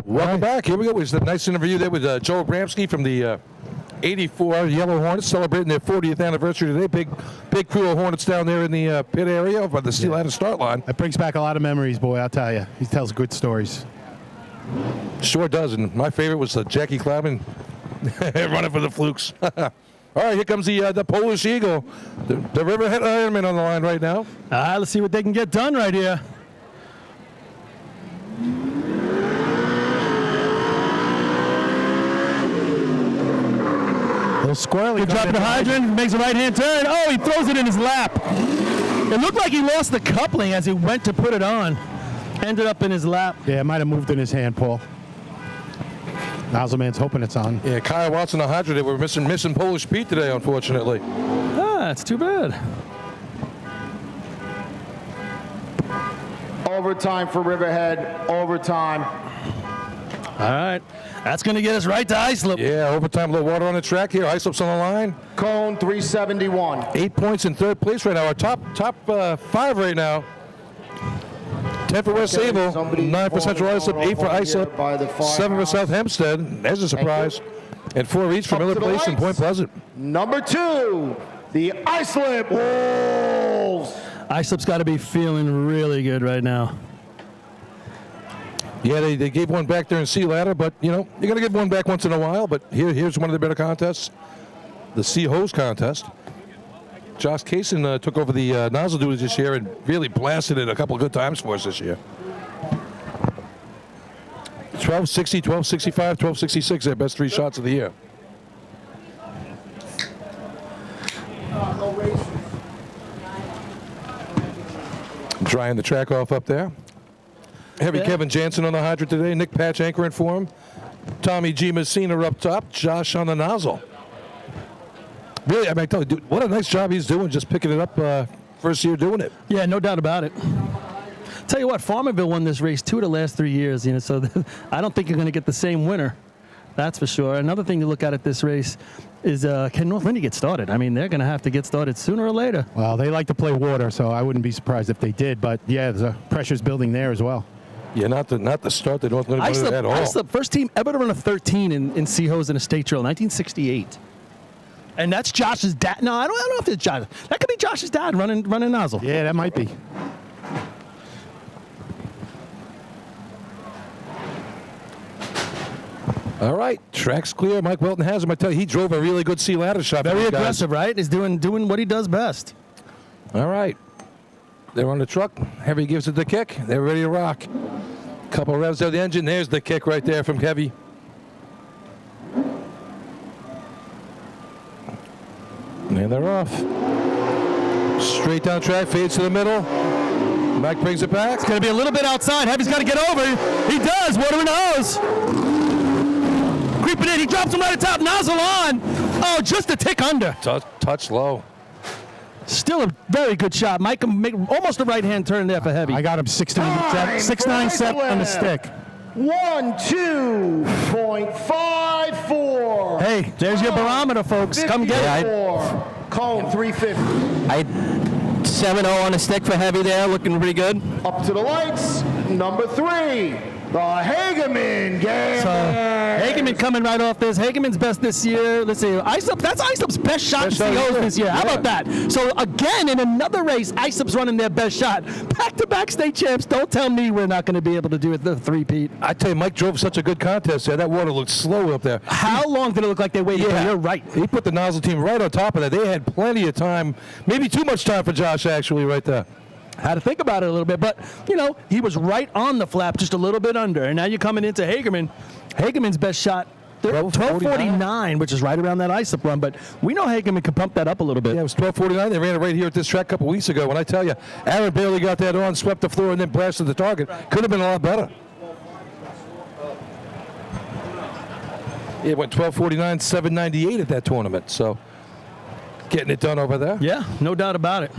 E: Welcome back. Here we go. It was a nice interview there with Joe Abramski from the 84 Yellow Hornets, celebrating their 40th anniversary today. Big crew of Hornets down there in the pit area over the Steel Ladder start line.
H: That brings back a lot of memories, boy, I'll tell you. He tells good stories.
E: Sure does. And my favorite was Jackie Clapper running for the Flukes. All right, here comes the Polish Eagle, the Riverhead Ironman on the line right now.
D: Let's see what they can get done right here.
H: Squirrely.
D: Good drop the hydrant, makes a right-hand turn. Oh, he throws it in his lap. It looked like he lost the coupling as he went to put it on. Ended up in his lap.
H: Yeah, it might have moved in his hand, Paul. Nozzleman's hoping it's on.
E: Yeah, Kyle Watson, the hydrant. We're missing Polish Pete today, unfortunately.
D: That's too bad.
M: Overtime for Riverhead. Overtime.
D: All right. That's going to get us right to Islip.
E: Yeah, overtime, a little water on the track here. Islip's on the line.
M: Cone 371.
E: 8 points in third place right now. Our top 5 right now. 10 for West Sable, 9 for Central Islip, 8 for Islip, 7 for South Hempstead. There's a surprise. And 4 each for Miller Place and Point Pleasant.
M: Number 2, the Islip Wolves.
D: Islip's got to be feeling really good right now.
E: Yeah, they gave one back there in Sea Ladder, but, you know, you're going to give one back once in a while. But here's one of the better contests, the Sea Hose contest. Josh Kaysen took over the nozzle duties this year and really blasted it a couple of good times for us this year. 1260, 1265, 1266, their best 3 shots of the year. Drying the track off up there. Heavy Kevin Jansen on the hydrant today. Nick Patch anchoring for him. Tommy G. Messina up top. Josh on the nozzle. Really, I mean, I tell you, dude, what a nice job he's doing just picking it up first year doing it.
D: Yeah, no doubt about it. Tell you what, Farmerville won this race 2 of the last 3 years, you know, so I don't think you're going to get the same winner. That's for sure. Another thing to look at this race is can North Lindy get started? I mean, they're going to have to get started sooner or later.
H: Well, they like to play water, so I wouldn't be surprised if they did. But, yeah, the pressure's building there as well.
E: Yeah, not the start they North Lindy at all.
D: Islip, first team ever to run a 13 in Sea Hose in a state drill, 1968. And that's Josh's dad. No, I don't know if it's Josh. That could be Josh's dad running nozzle.
H: Yeah, that might be.
E: All right, track's clear. Mike Welton has him. I tell you, he drove a really good Sea Ladder shot.
D: Very aggressive, right? He's doing what he does best.
E: All right. They're on the truck. Heavy gives it the kick. They're ready to rock. Couple revs of the engine. There's the kick right there from Heavy. And they're off. Straight down track, fades to the middle. Mike brings it back.
D: It's going to be a little bit outside. Heavy's got to get over. He does. Water in the hose. Creeping in. He drops him right at top. Nozzle on. Oh, just a tick under.
E: Touch low.
D: Still a very good shot. Mike can make almost a right-hand turn there for Heavy.
H: I got him 697 on the stick.
M: 1-2.54.
D: Hey, there's your barometer, folks. Come get it.
M: Cone 350.
G: 7-0 on the stick for heavy there, looking pretty good.
M: Up to the lights, number 3, the Hageman Gang.
D: So Hageman coming right off this. Hageman's best this year. Let's see, Islip. That's Islip's best shot in COs this year. How about that? So again, in another race, Islip's running their best shot. Back-to-back state champs. Don't tell me we're not going to be able to do it the three-peat.
E: I tell you, Mike drove such a good contest there. That water looked slow up there.
D: How long did it look like they waited?
E: Yeah,
D: you're right.
E: He put the nozzle team right on top of that. They had plenty of time, maybe too much time for Josh actually right there.
D: Had to think about it a little bit, but, he was right on the flap, just a little bit under. And now you're coming into Hagerman. Hagerman's best shot, 12:49, which is right around that Islip run, but we know Hagerman can pump that up a little bit.
E: Yeah, it was 12:49. They ran it right here at this track a couple weeks ago. When I tell you, Aaron barely got that on, swept the floor, and then blasted the target. Could have been a lot better. It went 12:49, 798 at that tournament, so getting it done over there.
D: Yeah, no doubt about it.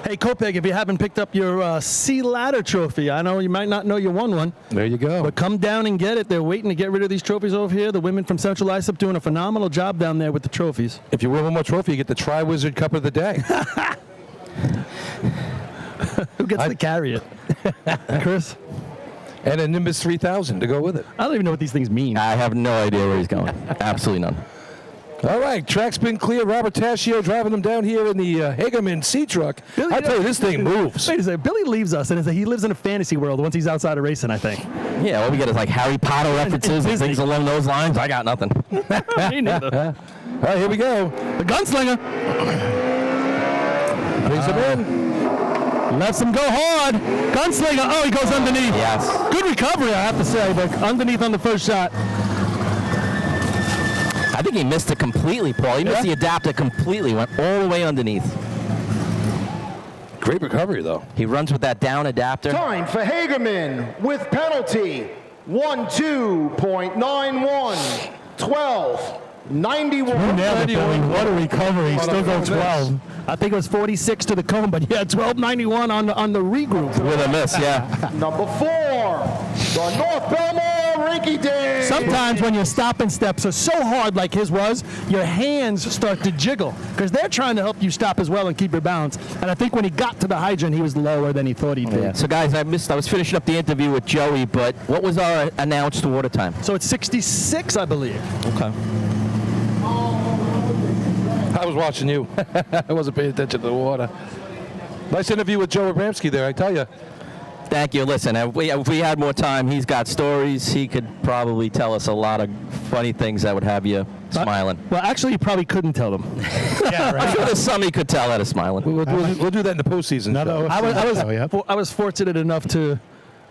D: Hey, Kopeg, if you haven't picked up your Sea Ladder trophy, I know you might not know you won one.
E: There you go.
D: But come down and get it. They're waiting to get rid of these trophies over here. The women from Central Islip doing a phenomenal job down there with the trophies.
E: If you win one more trophy, you get the Tri-Wizard Cup of the Day.
D: Who gets to carry it? Chris?
E: And a Nimbus 3000 to go with it.
D: I don't even know what these things mean.
G: I have no idea where he's going. Absolutely none.
E: All right, track's been clear. Robert Tascio driving them down here in the Hagerman C-Truck. I tell you, this thing moves.
D: Wait a second. Billy leaves us, and he lives in a fantasy world once he's outside of racing, I think.
G: Yeah, all we get is like Harry Potter references and things along those lines. I got nothing.
D: Me neither.
E: All right, here we go.
D: The gunslinger.
E: Brings him in.
D: Lets him go hard. Gunslinger. Oh, he goes underneath.
G: Yes.
D: Good recovery, I have to say, but underneath on the first shot.
G: I think he missed it completely, Paul. He missed the adapter completely, went all the way underneath.
E: Great recovery, though.
G: He runs with that down adapter.
M: Time for Hagerman with penalty 12.91. 12.91.
D: Nailed it, Billy. What a recovery. Still go 12. I think it was 46 to the cone, but yeah, 12.91 on the regroup.
G: With a miss, yeah.
M: Number 4, the North Belmore Rinky Dink.
D: Sometimes when your stopping steps are so hard like his was, your hands start to jiggle because they're trying to help you stop as well and keep your balance. And I think when he got to the hydrant, he was lower than he thought he did.
G: Yeah. So, guys, I was finishing up the interview with Joey, but what was our announced water time?
D: So it's 66, I believe.
G: Okay.
E: I was watching you. I wasn't paying attention to the water. Nice interview with Joe Abramsky there, I tell you.
G: Thank you. Listen, if we had more time, he's got stories. He could probably tell us a lot of funny things that would have you smiling.
D: Well, actually, you probably couldn't tell them.
G: Yeah, right. I'm sure there's some he could tell that is smiling.
E: We'll do that in the postseason.
D: I was fortunate enough to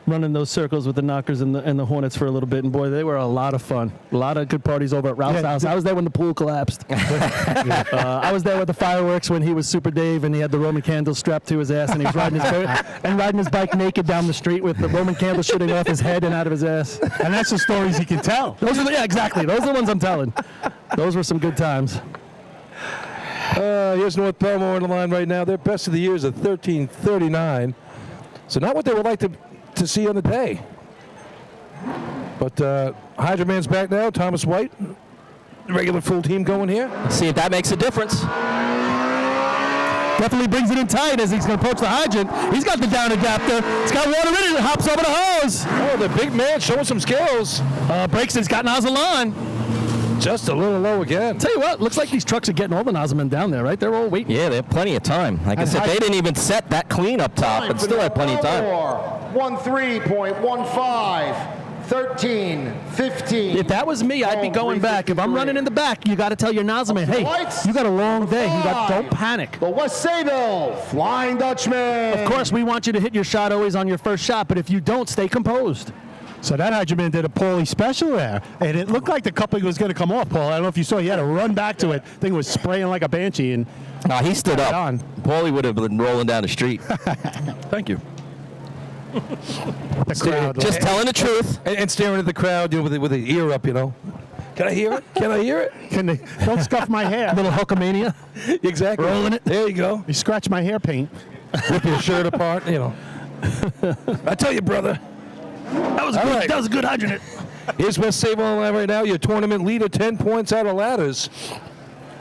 D: run in those circles with the Knockers and the Hornets for a little bit, and boy, they were a lot of fun. A lot of good parties over at Ralph's house. I was there when the pool collapsed. I was there with the fireworks when he was Super Dave and he had the Roman candles strapped to his ass and he was riding his bike naked down the street with the Roman candles shooting off his head and out of his ass. And that's the stories he can tell. Exactly. Those are the ones I'm telling. Those were some good times.
E: Here's North Belmore on the line right now. Their best of the year is a 13:39. So not what they would like to see on the day. But Hydra Man's back now. Thomas White, regular full team going here.
G: See if that makes a difference.
D: Definitely brings it in tight as he's going to approach the hydrant. He's got the down adapter. He's got water in it. Hops over the hose.
E: Oh, the big man showing some skills.
D: Breaks it. He's got nozzle on.
E: Just a little low again.
D: Tell you what, looks like these trucks are getting all the nozzlemen down there, right? They're all waiting.
G: Yeah, they have plenty of time. Like I said, they didn't even set that clean up top, but still had plenty of time.
M: 13.15, 13.15.
D: If that was me, I'd be going back. If I'm running in the back, you got to tell your nozzleman, hey, you got a long day. Don't panic.
M: The West Sayville Flying Dutchman.
D: Of course, we want you to hit your shot always on your first shot, but if you don't, stay composed.
H: So that Hydroman did a Paulie special there, and it looked like the coupling was going to come off, Paul. I don't know if you saw. He had to run back to it. Thing was spraying like a banshee, and
G: he stood up. Paulie would have been rolling down the street.
D: Thank you.
H: The crowd,
G: just telling the truth
E: and staring at the crowd, with the ear up, Can I hear it? Can I hear it?
H: Don't scuff my hair.
D: A little Hulkamania.
E: Exactly.
D: Rolling it.
E: There you go.
H: You scratch my hair paint.
E: Rip your shirt apart, I tell you, brother.
D: That was good. That was a good hydrant.
E: Here's West Sayville on the line right now. Your tournament leader, 10 points out of ladders.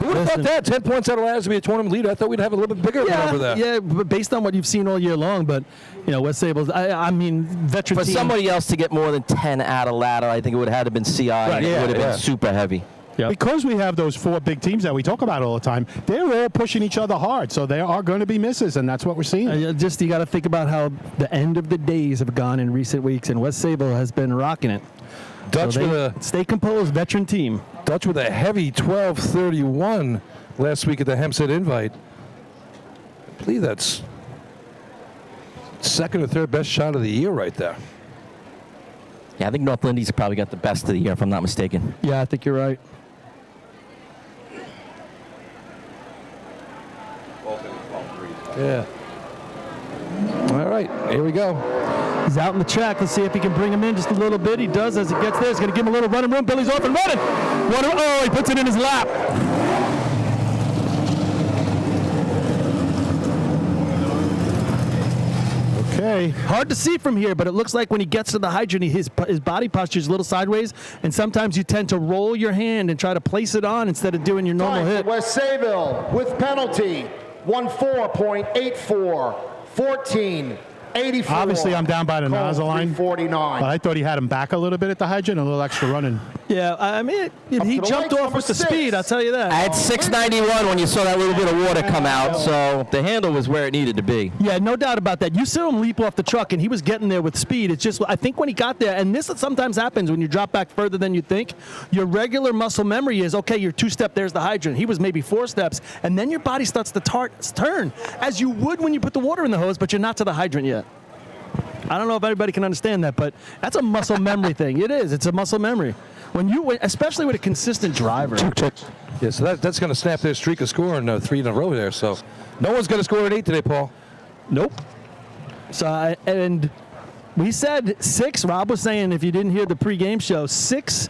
E: Who would have thought that? 10 points out of ladder to be a tournament leader. I thought we'd have a little bit bigger number there.
D: Yeah, but based on what you've seen all year long, but West Sable's. I mean, veteran
G: For
D: team.
G: somebody else to get more than 10 out of ladder, I think it would have had to been CI.
H: Right,
G: It
H: yeah,
G: would have
H: yeah.
G: been super heavy.
D: Yep.
H: Because we have those 4 big teams that we talk about all the time, they're all pushing each other hard, so there are going to be misses, and that's what we're seeing.
D: You got to think about how the end of the days have gone in recent weeks, and West Sable has been rocking it.
E: Dutch
D: so
E: with a
D: stay composed, veteran team.
E: Dutch with a heavy 12-31 last week at the Hempstead Invite. I believe that's second or third best shot of the year right there.
G: Yeah, I think North Lindy's probably got the best of the year, if I'm not mistaken.
D: Yeah, I think you're right.
E: Yeah. All right, here we go.
D: He's out in the track. Let's see if he can bring him in just a little bit. He does as he gets there. He's going to give him a little running room. Billy's off and running. Oh, he puts it in his lap.
H: Okay.
D: Hard to see from here, but it looks like when he gets to the hydrant, his body posture is a little sideways, and sometimes you tend to roll your hand and try to place it on instead of doing your normal
M: Time
D: hit.
M: for West Sayville with penalty 14.84, 14.84.
H: Obviously, I'm down by the nozzle line,
M: 49.
H: but I thought he had him back a little bit at the hydrant, a little extra running.
D: Yeah, I mean, he jumped off with the speed, I'll tell you that.
G: I had 691 when you saw that little bit of water come out, so the handle was where it needed to be.
D: Yeah, no doubt about that. You saw him leap off the truck, and he was getting there with speed. It's just, I think when he got there, and this sometimes happens when you drop back further than you think, your regular muscle memory is, okay, you're 2-step, there's the hydrant. He was maybe 4 steps, and then your body starts to turn, as you would when you put the water in the hose, but you're not to the hydrant yet. I don't know if everybody can understand that, but that's a muscle memory thing. It is. It's a muscle memory. Especially with a consistent driver.
E: Check. Yeah, so that's going to snap their streak of scoring 3 in a row there. So no one's going to score at 8 today, Paul.
D: Nope. So and we said 6. Rob was saying, if you didn't hear the pregame show, 6.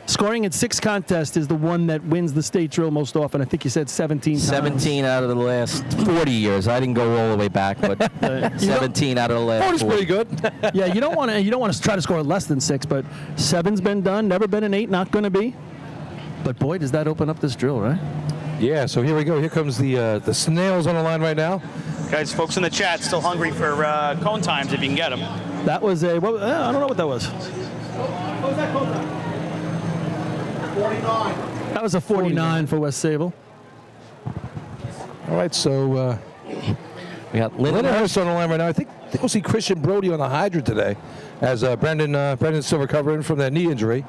D: Scoring at 6 contests is the one that wins the state drill most often. I think you said 17 times.
G: 17 out of the last 40 years. I didn't go all the way back, but 17 out of the last 40.
E: 40's pretty good.
D: Yeah, you don't want to try to score less than 6, but 7's been done, never been an 8, not going to be. But boy, does that open up this drill, right?
E: Yeah, so here we go. Here comes the snails on the line right now.
C: Guys, folks in the chat still hungry for cone times if you can get them.
D: That was I don't know what that was. What was that cone time? 49. That was a 49 for West Sable.
E: All right, so
G: we got
E: Lindenhurst on the line right now. I think we'll see Christian Brody on the hydrant today as Brendan still recovering from that knee injury.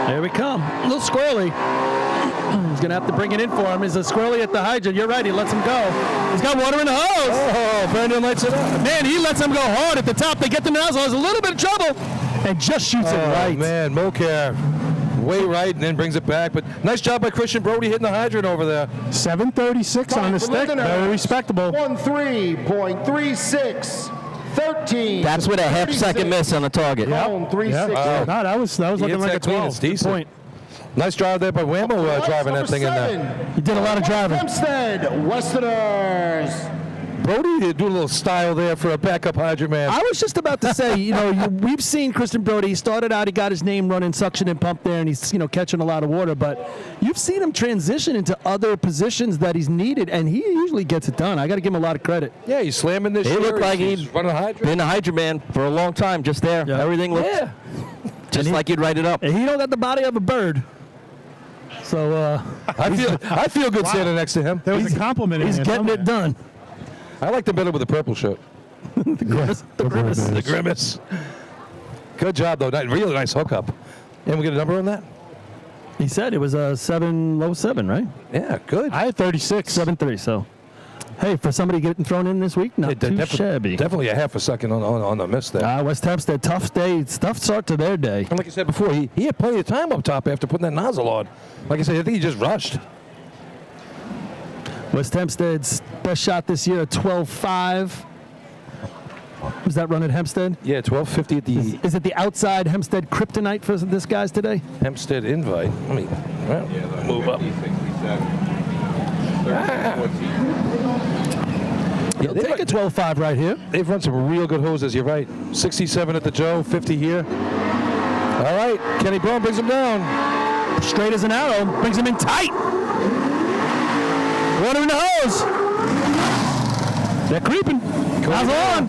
D: Here we come. A little squirrely. He's going to have to bring it in for him. He's a squirrely at the hydrant. You're right. He lets him go. He's got water in the hose.
E: Oh, Brendan lights it up.
D: Man, he lets him go hard at the top. They get the nozzle. There's a little bit of trouble. And just shoots it right.
E: Oh, man, Mocare way right and then brings it back. But nice job by Christian Brody hitting the hydrant over there.
H: 736 on the stick. Very respectable.
M: 13.36. 13.
G: That's with a half-second miss on the target.
H: Yep.
M: 360.
H: No, that was looking like a 12.
E: It's decent.
H: Good point.
E: Nice drive there by Whammo driving that thing in there.
D: He did a lot of driving.
M: Hempstead Westerners.
E: Brody do a little style there for a backup hydrant man.
D: I was just about to say, we've seen Christian Brody. He started out, he got his name running suction and pump there, and he's, catching a lot of water. But you've seen him transition into other positions that he's needed, and he usually gets it done. I got to give him a lot of credit.
E: Yeah, he's slamming this
G: He
E: year.
G: looked like
E: he's
G: he'd
E: running a hydrant.
G: been a hydrant man for a long time, just there.
D: Yeah.
G: Everything looked just like you'd write it up.
D: And he don't got the body of a bird. So
E: I feel good standing next to him.
H: There was a compliment in
D: he's
H: there
D: getting
H: somewhere.
D: it done.
E: I like the better with the purple shirt.
D: The grimace.
E: The grimace. Good job, though. Really nice hookup. And we get a number on that?
D: He said it was a 707, right?
E: Yeah, good.
H: I had 36.
D: 7.3, so. Hey, for somebody getting thrown in this week, not too shabby.
E: Definitely a half a second on the miss there.
D: West Hempstead, tough start to their day.
E: And like I said before, he had plenty of time up top after putting that nozzle on. Like I said, I think he just rushed.
D: West Hempstead's best shot this year, 12.5. Was that run at Hempstead?
E: Yeah, 12.50 at the...
D: Is it the outside Hempstead kryptonite for this guys today?
E: Hempstead invite. Let me move up.
D: You'll take a 12.5 right here.
E: They've run some real good hoses, you're right. 67 at the Joe, 50 here. All right, Kenny Brown brings him down.
D: Straight as an arrow. Brings him in tight. Water in the hose. They're creeping. Nozzle on.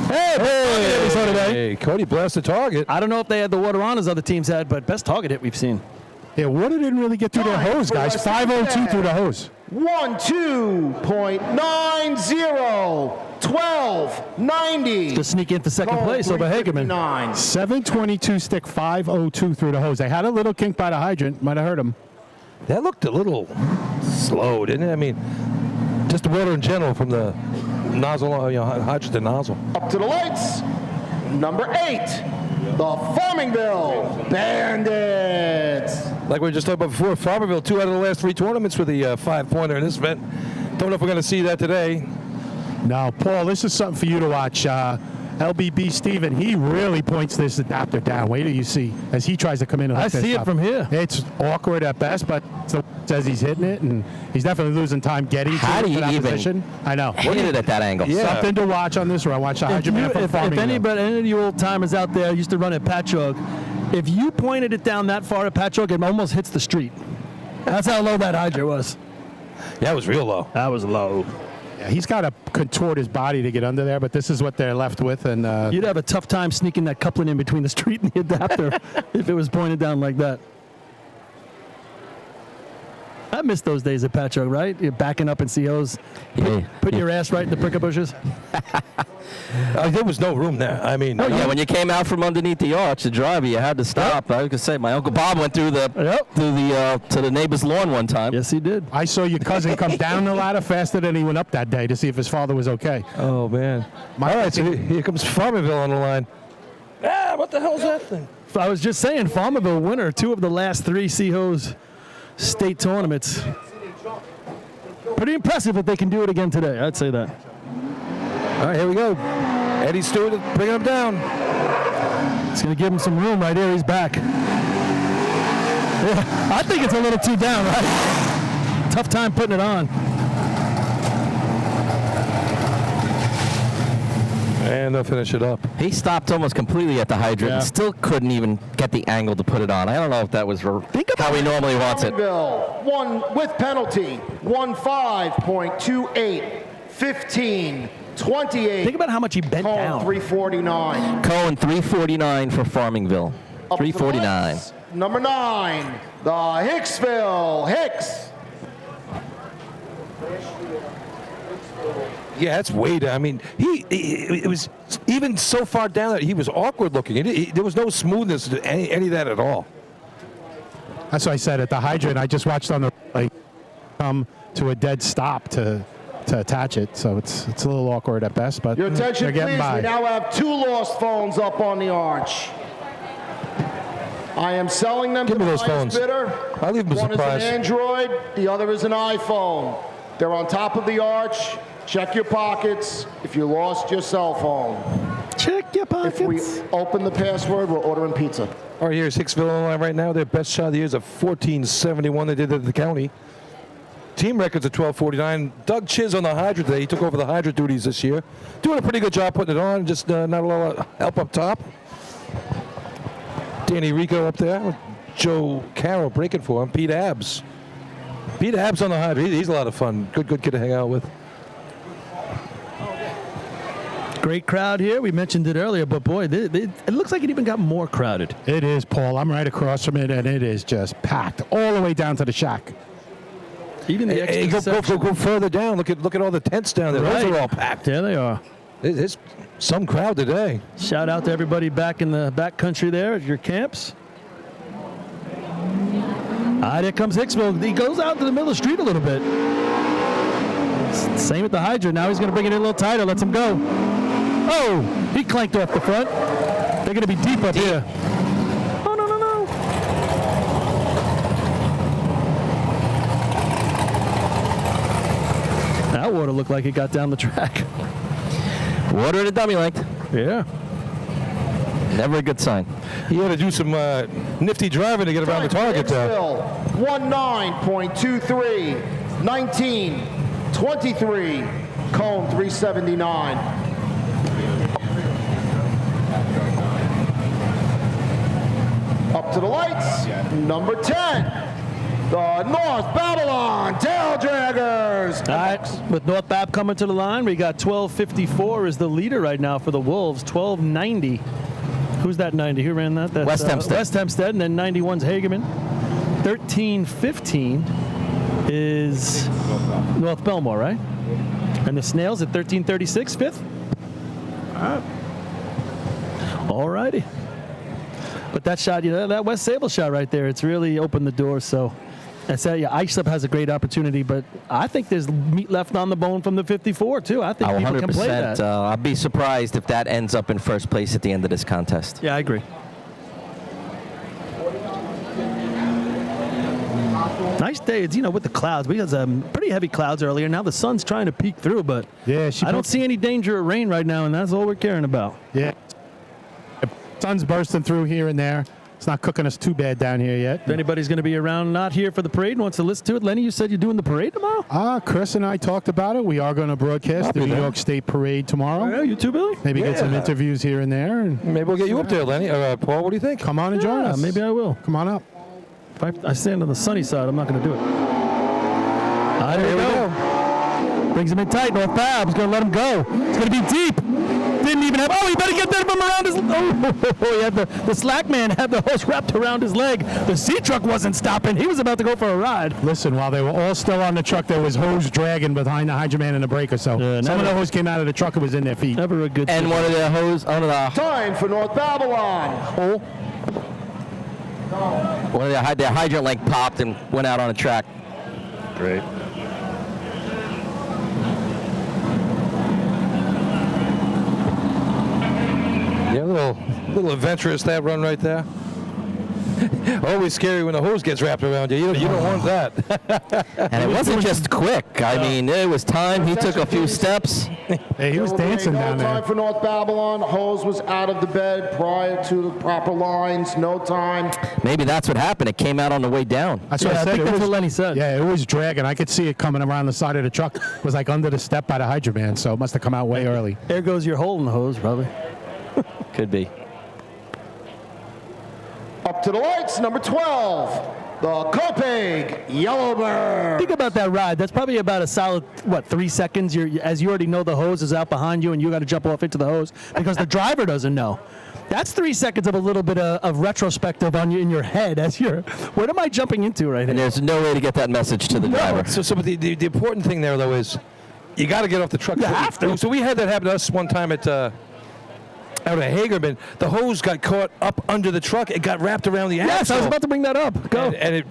E: Hey, Cody blasted target.
D: I don't know if they had the water on as other teams had, but best target hit we've seen.
H: Yeah, water didn't really get through their hose, guys. 5:02 through the hose.
M: 12.90. 12.90.
D: To sneak in for second place over Hagerman.
H: 7:22 stick, 5:02 through the hose. They had a little kink by the hydrant. Might have hurt him.
E: That looked a little slow, didn't it? I mean, just the water in general from the nozzle, hydrant to nozzle.
M: Up to the lights. Number 8, the Farmingville Bandits.
E: Like we were just talking about before, Farmerville, 2 out of the last 3 tournaments with the 5-pointer in this event. Don't know if we're going to see that today.
H: No, Paul, this is something for you to watch. LBB Steven, he really points this adapter down. Wait till you see as he tries to come in. And
D: I see it from here.
H: It's awkward at best, but it says he's hitting it, and he's definitely losing time getting to
G: How do you
H: that
G: even
H: position. I know.
G: hit it at that angle?
H: Yeah. Something to watch on this run. Watch the hydrant man from
D: If
H: Farmingville.
D: any of you old timers out there used to run at Patchogue, if you pointed it down that far at Patchogue, it almost hits the street. That's how low that hydrant was.
E: Yeah, it was real low.
D: That was low.
H: Yeah, he's got to contort his body to get under there, but this is what they're left with. And
D: you'd have a tough time sneaking that coupling in between the street and the adapter if it was pointed down like that. I miss those days at Patchogue, right? You're backing up in COs, putting your ass right in the pricker bushes.
E: There was no room there. I mean,
G: when you came out from underneath the arch, the driver, you had to stop. I was gonna say, my Uncle Bob went through the to the neighbor's lawn one time.
D: Yes, he did.
H: I saw your cousin come down the ladder faster than he went up that day to see if his father was okay.
E: Oh, man. All right, so here comes Farmerville on the line. Ah, what the hell is that thing?
D: I was just saying, Farmerville winner, 2 of the last 3 CHOs state tournaments. Pretty impressive if they can do it again today. I'd say that.
E: All right, here we go. Eddie Stewart bringing him down.
D: It's going to give him some room right here. He's back. Yeah, I think it's a little too down, right? Tough time putting it on.
E: And they'll finish it up.
G: He stopped almost completely at the hydrant and still couldn't even get the angle to put it on. I don't know if that was how he normally wants it.
M: Farmingville, 1 with penalty. 15.28. 15.28.
D: Think about how much he bent down.
M: 349.
G: Cohen 349 for Farmingville. 349.
M: Number 9, the Hicksville Hicks.
E: Yeah, that's way down. I mean, it was even so far down that he was awkward looking. There was no smoothness to any of that at all.
H: That's what I said at the hydrant. I just watched on the come to a dead stop to attach it, so it's a little awkward at best. But
M: Your attention,
H: they're getting
M: please.
H: by.
M: We now have 2 lost phones up on the arch. I am selling them to the
E: those
M: highest
E: phones.
M: bidder.
E: I'll leave them a
M: One
E: surprise.
M: is an Android, the other is an iPhone. They're on top of the arch. Check your pockets if you lost your cell phone.
D: Check your pockets.
M: If we open the password, we're ordering pizza.
E: All right, here's Hicksville on the line right now. Their best shot of the year is a 14.71. They did it at the county. Team records at 12.49. Doug Chiz on the hydrant today. He took over the hydrant duties this year. Doing a pretty good job putting it on. Just not a lot of help up top. Danny Rico up there. Joe Carroll breaking for him. Pete Abbs. Pete Abbs on the hydrant. He's a lot of fun. Good kid to hang out with.
D: Great crowd here. We mentioned it earlier, but boy, it looks like it even got more crowded.
H: It is, Paul. I'm right across from it, and it is just packed all the way down to the shack.
D: Even the extra
E: Go further down. Look at all the tents down there.
D: Right.
E: Those are all packed.
D: There they are.
E: There's some crowd today.
D: Shout out to everybody back in the back country there at your camps. There comes Hicksville. He goes out to the middle of the street a little bit. Same with the hydrant. Now he's going to bring it in a little tighter. Lets him go. Oh, he clanked off the front. They're going to be deep up here. Oh, no. That water looked like it got down the track.
G: Water at a dummy length.
D: Yeah.
G: Never a good sign.
E: He had to do some nifty driving to get around the target there.
M: 19.23. 19.23. Cone 379. Up to to the lights, number 10, the North Babylon Tail Draggers.
D: All right, with North Bab coming to the line, we got 12:54 is the leader right now for the Wolves. 12:90. Who's that 90? Who ran that? That's
G: West Hempstead.
D: West Hempstead, and then 91's Hagerman. 13:15 is North Belmore, right? And the Snails at 13:36, fifth. All righty. But that shot, that West Sable shot right there, it's really opened the door. So that's Islip has a great opportunity, but I think there's meat left on the bone from the 54 too. I think people can play that.
G: I'll be surprised if that ends up in first place at the end of this contest.
D: Yeah, I agree. Nice day, with the clouds. We had some pretty heavy clouds earlier. Now the sun's trying to peek through, but I don't see any danger of rain right now, and that's all we're caring about.
H: Yeah. Sun's bursting through here and there. It's not cooking us too bad down here yet.
D: If anybody's going to be around not here for the parade and wants to listen to it, Lenny, you said you're doing the parade tomorrow?
H: Chris and I talked about it. We are going to broadcast the New York State Parade tomorrow.
D: Yeah, you too, Billy?
H: Maybe get some interviews here and there. And
E: maybe we'll get you up there, Lenny. Paul, what do you think?
H: Come on and join us.
D: Maybe I will.
H: Come on up.
D: If I stand on the sunny side, I'm not going to do it. There we go. Brings him in tight. North Bab's going to let him go. It's going to be deep. Didn't even have. Oh, he better get that from around his. Oh, he had the slack man had the hose wrapped around his leg. The sea truck wasn't stopping. He was about to go for a ride.
H: Listen, while they were all still on the truck, there was hose dragging behind the hydroman and the breaker. So some of the hose came out of the truck. It was in their feet.
D: Never a good.
G: And one of the hose under the.
M: Time for North Babylon.
G: One of their hydrant link popped and went out on the track.
E: Great. Yeah, a little adventurous, that run right there. Always scary when the hose gets wrapped around you. You don't want that.
G: And it wasn't just quick. I mean, it was time. He took a few steps.
H: Hey, he was dancing down there.
M: No time for North Babylon. Hose was out of the bed prior to the proper lines. No time.
G: Maybe that's what happened. It came out on the way down.
H: That's what I said.
D: think that's what Lenny said.
H: Yeah, it was dragging. I could see it coming around the side of the truck. It was like under the step by the hydroman, so it must have come out way early.
D: There goes your hole in the hose, probably.
G: Could be.
M: Up to the lights, number 12, the Copeg Yellowbird.
D: Think about that ride. That's probably about a solid, 3 seconds? As you already know the hose is out behind you and you got to jump off into the hose because the driver doesn't know. That's 3 seconds of a little bit of retrospective on you in your head as you're, what am I jumping into right
G: And
D: here?
G: there's no way to get that message to the driver.
E: So the important thing there, though, is you got to get off the truck.
D: You have to.
E: So we had that happen to us one time out of Hagerman. The hose got caught up under the truck. It got wrapped around the axle.
D: Yes, I was about to bring that up. Go.
E: And it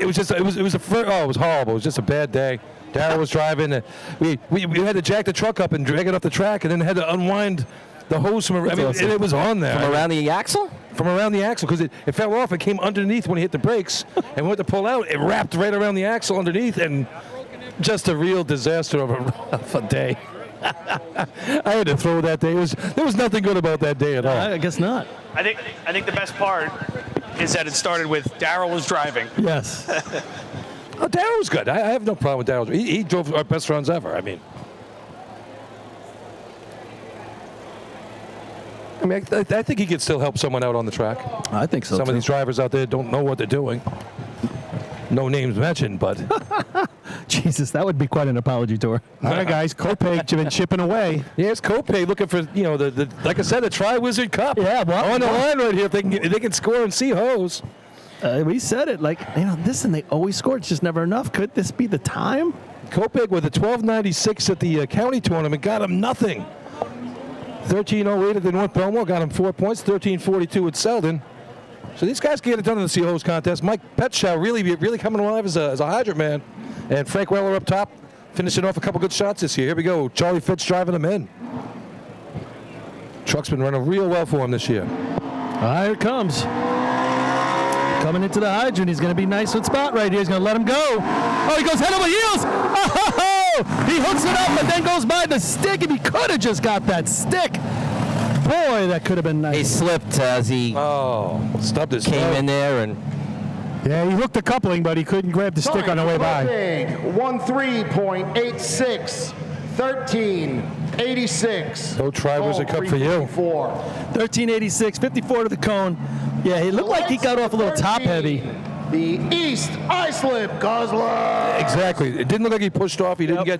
E: was horrible. It was just a bad day. Darryl was driving. We had to jack the truck up and drag it up the track, and then had to unwind the hose from around. And it was on there.
G: From around the axle?
E: From around the axle, because it fell off. It came underneath when he hit the brakes, and we went to pull out. It wrapped right around the axle underneath, and just a real disaster of a day. I had to throw that day. There was nothing good about that day at all.
D: I guess not.
N: I think the best part is that it started with Darryl was driving.
D: Yes.
E: Oh, Darryl was good. I have no problem with Darryl. He drove our best runs ever. I mean, I think he could still help someone out on the track.
D: I think so.
E: Some of these drivers out there don't know what they're doing. No names mentioned, but
D: Jesus, that would be quite an apology tour.
H: All right, guys, Copeg been chipping away.
E: Yeah, it's Copeg looking for the like I said, the Tri-Wizard Cup.
D: Yeah, well,
E: on the line right here. If they can score and see hose.
D: We said it listen, they always score. It's just never enough. Could this be the time?
E: Copeg with a 12.96 at the county tournament got him nothing. 13.08 at the North Belmore got him 4 points. 13.42 at Selden. So these guys can get it done in the C-Hose contest. Mike Petschow really coming alive as a hydrant man. And Frank Weller up top, finishing off a couple good shots this year. Here we go. Charlie Fitz driving them in. Truck's been running real well for him this year.
D: Here it comes. Coming into the hydrant. He's going to be nice with Spot right here. He's going to let him go. Oh, he goes head over heels. Oh, he hooks it up and then goes by the stick. If he could have just got that stick. Boy, that could have been nice.
G: He slipped as he
E: stubbed his
G: came in there and.
H: Yeah, he hooked the coupling, but he couldn't grab the stick on the way by.
M: 13.86, 13 1386.
E: No Tri-Wizard Cup for you.
D: 1386, 54 to the cone. Yeah, he looked like he got off a little top heavy.
M: The East Islip Guzzler.
E: Exactly. It didn't look like he pushed off. He didn't get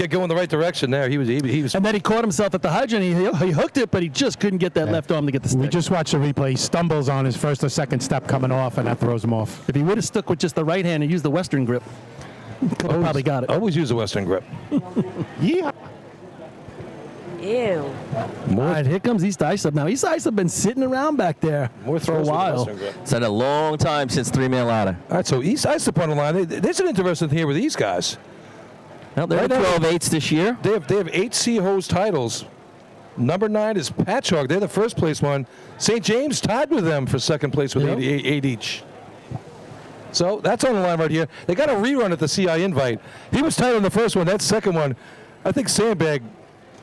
E: going the right direction there. He was.
D: And then he caught himself at the hydrant. He hooked it, but he just couldn't get that left arm to get the stick.
H: We just watched the replay. He stumbles on his first or second step coming off, and that throws him off.
D: If he would have stuck with just the right hand and used the Western grip, could have probably got it.
E: Always use the Western grip.
H: Yeah.
J: Ew.
D: All right, here comes East Islip now. East Islip been sitting around back there for a while.
G: It's been a long time since three-man ladder.
E: All right, so East Islip on the line. There's an interesting thing here with these guys.
G: Well, they're 12-8s this year.
E: They have 8 C-Hose titles. Number 9 is Patchogue. They're the first place one. St. James tied with them for second place with 8 each. So that's on the line right here. They got a rerun at the CI invite. He was tied on the first one. That second one, I think Sandbag,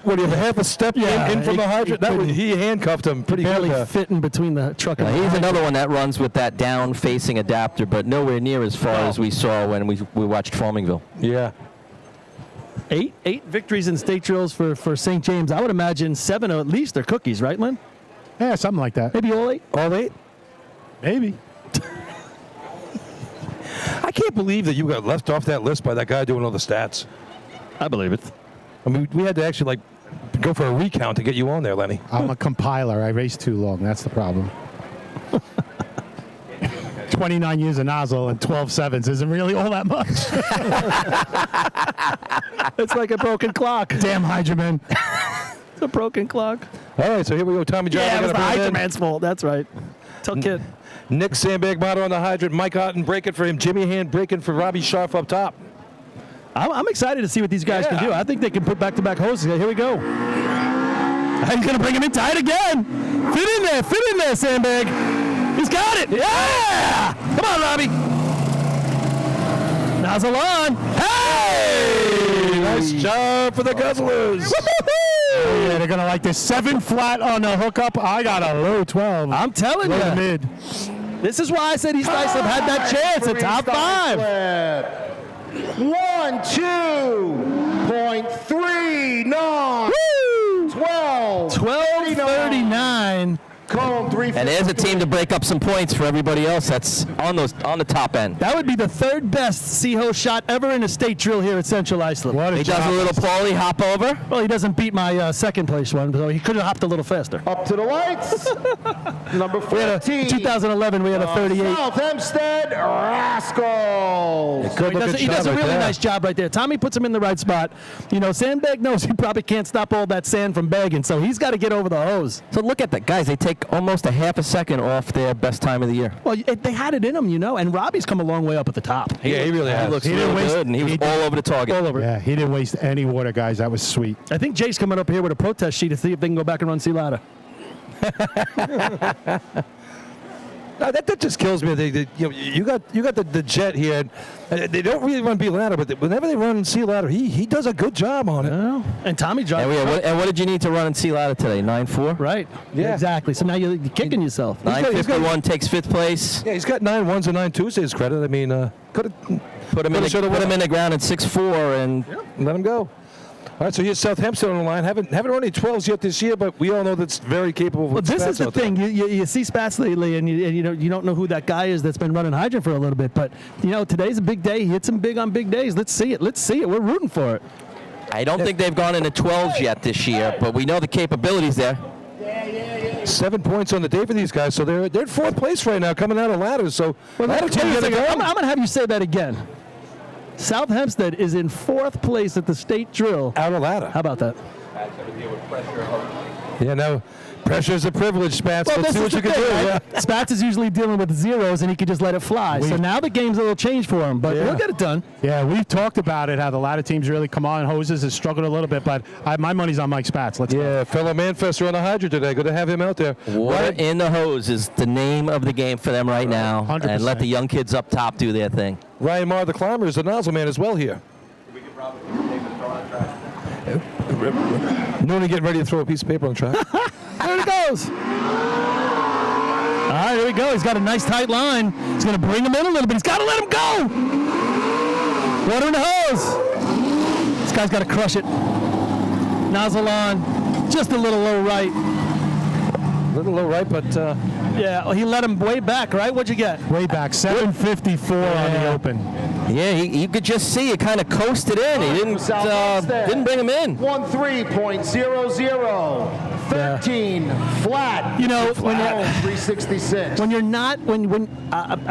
E: what, do you have a half a step in from the hydrant? He handcuffed him pretty
D: barely
E: good.
D: Fitting between the truck and the
G: He's
D: hydrant.
G: another one that runs with that down-facing adapter, but nowhere near as far as we saw when we watched Farmingville.
E: Yeah.
D: 8 victories in state drills for St. James. I would imagine 7 at least are cookies, right, Lynn?
H: Yeah, something like that.
D: Maybe all 8?
E: All 8?
H: Maybe.
E: I can't believe that you got left off that list by that guy doing all the stats.
D: I believe it.
E: I mean, we had to actually go for a recount to get you on there, Lenny.
H: I'm a compiler. I race too long. That's the problem. 29 years of nozzle and 12 sevens isn't really all that much.
D: It's like a broken clock.
H: Damn Hydroman.
D: It's a broken clock.
E: All right, so here we go. Tommy John.
D: Yeah, it was the Hydroman's fault. That's right. Tell kid.
E: Nick Sandbag motto on the hydrant. Mike Otten breaking for him. Jimmy Hand breaking for Robbie Scharf up top.
D: I'm excited to see what these guys can do. I think they can put back-to-back hoses. Here we go. He's going to bring him in tight again. Fit in there, Sandbag. He's got it. Yeah! Come on, Robbie. Nozzle on. Hey!
E: Nice job for the Guzzlers.
H: Yeah, they're going to like this 7 flat on the hookup. I got a low 12.
D: I'm telling
H: low
D: you.
H: Mid.
D: This is why I said East Islip had that chance at top 5.
M: 1-2.39.
D: 12:39.
M: Cone 3.
G: And there's a team to break up some points for everybody else that's on the top end.
D: That would be the 3rd best C-Hose shot ever in a state drill here at Central Islip.
G: He does a little Paulie hop over.
D: Well, he doesn't beat my second place one, so he could have hopped a little faster.
M: Up to the lights. Number 14.
D: 2011, we had a 38.
M: South Hempstead Rascals.
D: He does a really nice job right there. Tommy puts him in the right spot. You know, Sandbag knows he probably can't stop all that sand from bagging, so he's got to get over the hose.
G: So look at that. Guys, they take almost a half a second off their best time of the year.
D: Well, they had it in them, you know, and Robbie's come a long way up at the top.
E: Yeah, he really has.
G: He looks really good, and he was all over the target.
D: All over.
H: Yeah, he didn't waste any water, guys. That was sweet.
D: I think Jay's coming up here with a protest sheet to see if they can go back and run sea ladder.
E: No, that just kills me. You got the jet here. They don't really run B ladder, but whenever they run C ladder, he does a good job on it.
D: Yeah. And Tommy drives.
G: And what did you need to run in C ladder today? 9.4.
D: Right.
E: Yeah.
D: Exactly. So now you're kicking yourself.
G: 9.51 takes 5th place.
E: Yeah, he's got 9 1s and 9 2s to his credit. I mean, could have
G: put him in the ground at 6.4 and
E: let him go. All right, so here's South Hempstead on the line. Haven't run any 12s yet this year, but we all know that's very capable.
D: Well, this is the thing. You see Spats lately, and you don't know who that guy is that's been running hydrant for a little bit. But today's a big day. He hits him big on big days. Let's see it. We're rooting for it.
G: I don't think they've gone into 12s yet this year, but we know the capabilities there.
E: 7 points on the day for these guys, so they're in 4th place right now, coming out of ladders. So
D: I'm going to have you say that again. South Hempstead is in 4th place at the state drill.
E: Out of ladder.
D: How about that?
E: Yeah, no. Pressure's a privilege, Spats.
D: Well,
E: let's see what you can do.
D: Right?
E: Yeah.
D: Spats is usually dealing with zeros, and he could just let it fly. So now the game's a little changed for him, but he'll get it done.
H: Yeah, we've talked about it, how the ladder teams really come on. Hoses has struggled a little bit, but my money's on Mike Spats. Let's go.
E: Fellow Manfester on the hydrant today. Good to have him out there.
G: Water in the hose is the name of the game for them right now.
H: 100%.
G: And let the young kids up top do their thing.
E: Ryan Marr, the climber, is the nozzle man as well here. Noonan getting ready to throw a piece of paper on the track.
D: There it goes. All right, here we go. He's got a nice tight line. He's going to bring him in a little bit. He's got to let him go. Water in the hose. This guy's got to crush it. Nozzle on, just a little low right.
E: A little low right, but
D: yeah, he let him way back, right? What'd you get?
H: Way back, 754 on the open.
G: Yeah, you could just see it kind of coasted in. He didn't bring him in.
M: 13.00. 13 flat.
D: You know,
M: when 366.
D: When you're not, when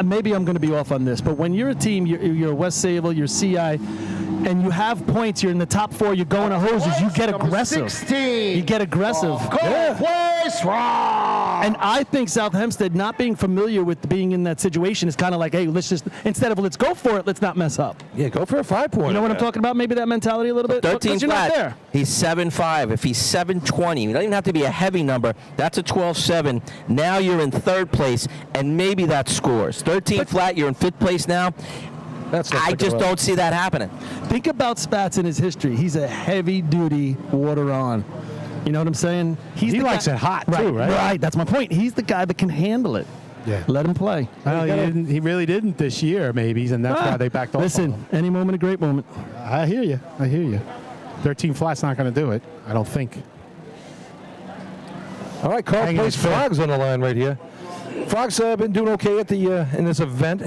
D: maybe I'm going to be off on this, but when you're a team, you're West Sable, you're CI, and you have points, you're in the top 4, you're going to hoses, you get aggressive.
M: 16.
D: You get aggressive.
M: Place
D: And I think South Hempstead not being familiar with being in that situation is kind of like, hey, let's just, instead of let's go for it, let's not mess up.
E: Yeah, go for a 5-point.
D: You know what I'm talking about? Maybe that mentality a little bit?
G: 13
D: you're
G: flat.
D: Not there.
G: He's 7.5. If he's 7.20, it doesn't even have to be a heavy number. That's a 12.7. Now you're in 3rd place, and maybe that scores. 13 flat, you're in 5th place now. I just don't see that happening.
D: Think about Spats in his history. He's a heavy-duty water on. You know what I'm saying?
H: He likes it hot,
D: right,
H: too, right?
D: Right, that's my point. He's the guy that can handle it.
H: Yeah.
D: Let him play.
H: Well, he really didn't this year, maybe, and that's why they backed off.
D: Listen, any moment a great moment.
H: I hear you. 13 flat's not going to do it, I don't think.
E: All right, Carl plays Frogs on the line right here. Frogs been doing okay at the in this event.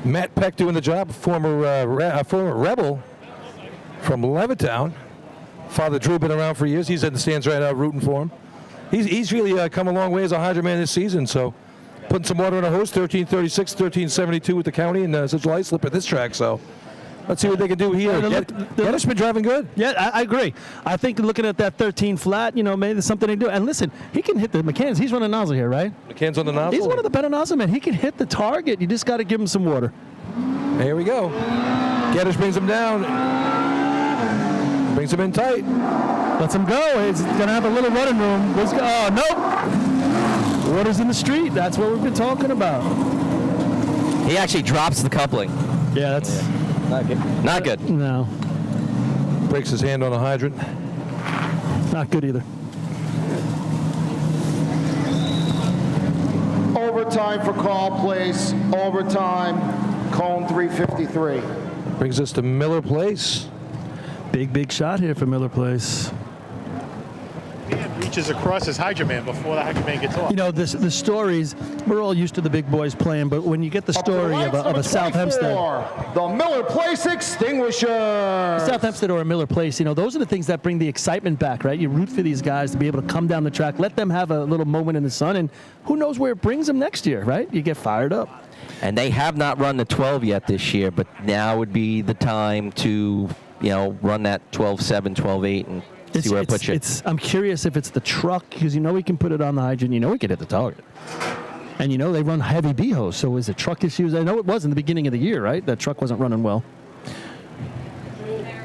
E: Matt Peck doing the job, former Rebel from Levittown. Father Drew been around for years. He's in the stands right now rooting for him. He's really come a long way as a Hydro man this season. So putting some water in a hose, 1336, 1372 with the county and Central Islip at this track. So let's see what they can do here. Geddes been driving good.
D: Yeah, I agree. I think looking at that 13 flat, maybe there's something they do. And listen, he can hit the McCann's. He's running nozzle here, right?
E: McCann's on the nozzle.
D: He's one of the better nozzle men. He can hit the target. You just got to give him some water.
E: There we go. Geddes brings him down. Brings him in tight.
D: Lets him go. He's going to have a little running room. Oh, nope. Water's in the street. That's what we've been talking about.
G: He actually drops the coupling.
D: Yeah, that's
G: not good. Not good.
D: No.
E: Breaks his hand on a hydrant.
D: Not good either.
M: Overtime for Carl Place. Overtime. Cone 353.
E: Brings us to Miller Place.
D: Big shot here for Miller Place.
U: Reaches across his Hydro man before the Hydro man gets off.
D: The stories, we're all used to the big boys playing, but when you get the story of a South Hempstead.
M: The Miller Place Extinguisher.
D: South Hempstead or a Miller Place, those are the things that bring the excitement back, right? You root for these guys to be able to come down the track, let them have a little moment in the sun, and who knows where it brings them next year, right? You get fired up.
G: And they have not run the 12 yet this year, but now would be the time to, run that 12.7, 12.8 and see where it puts you.
D: I'm curious if it's the truck, because we can put it on the hydrant, we can hit the target. And they run heavy B-hose, so is it truck issues? I know it was in the beginning of the year, right? That truck wasn't running well.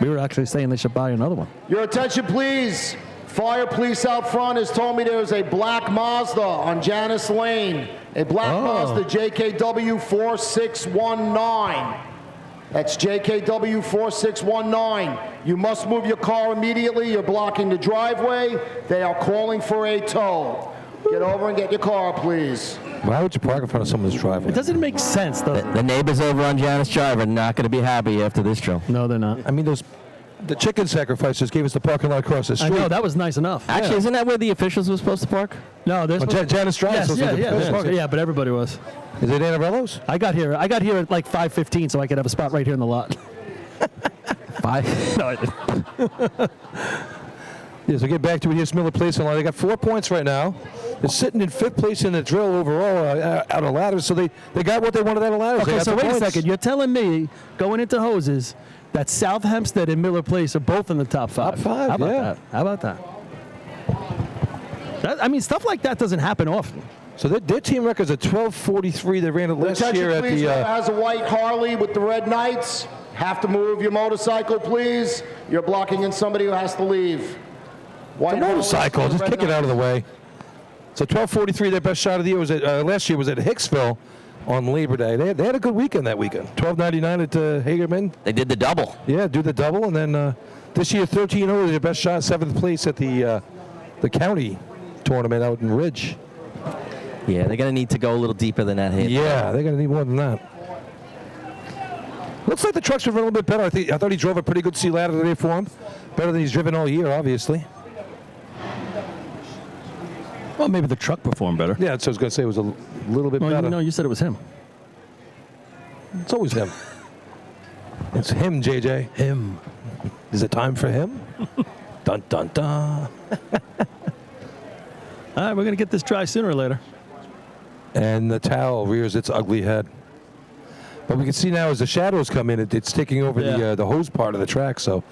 D: We were actually saying they should buy another one.
M: Your attention, please. Fire police out front has told me there's a black Mazda on Janice Lane. A black Mazda JKW 4619. That's JKW 4619. You must move your car immediately. You're blocking the driveway. They are calling for a tow. Get over and get your car, please.
E: Why would you park in front of someone's driveway?
D: It doesn't make sense, though.
G: The neighbors over on Janice Drive are not going to be happy after this drill.
D: No, they're not.
E: I mean, the chicken sacrifices gave us the parking lot across the street.
D: I know, that was nice enough.
G: Actually, isn't that where the officials were supposed to park?
D: No, there's
E: Janice Drive.
D: Yeah, but everybody was.
E: Is it Annabello's?
D: I got here at like 5:15, so I could have a spot right here in the lot.
G: 5?
D: No, I didn't.
E: Yeah, so get back to it. Here's Miller Place on line. They got 4 points right now. They're sitting in 5th place in the drill overall out of ladders, so they got what they wanted out of ladders.
D: Okay, so wait a second. You're telling me going into hoses that South Hempstead and Miller Place are both in the top 5.
E: Top 5,
D: How about that? I mean, stuff like that doesn't happen often.
E: So their team record's at 12:43. They ran it last year at
M: please,
E: the.
M: Has a white Harley with the red Knights. Have to move your motorcycle, please. You're blocking in somebody who has to leave.
E: White motorcycle, just kick it out of the way. So 12:43. Their best shot of the year was last year was at Hicksville on Labor Day. They had a good weekend that weekend. 12.99 at Hagerman.
G: They did the double.
E: Yeah, do the double, and then this year 13-0. Their best shot, 7th place at the county tournament out in Ridge.
G: Yeah, they're going to need to go a little deeper than that hit.
E: Yeah, they're going to need more than that. Looks like the trucks are a little bit better. I thought he drove a pretty good sea ladder today for him. Better than he's driven all year, obviously.
D: Well, maybe the truck performed better.
E: Yeah, that's what I was going to say. It was a little bit better.
D: No, you said it was him.
E: It's always him. It's him, JJ.
D: Him.
E: Is it time for him? Dun, dun, dun.
D: All right, we're going to get this dry sooner or later.
E: And the towel rears its ugly head. But we can see now as the shadows come in, it's taking over the hose part of the track. So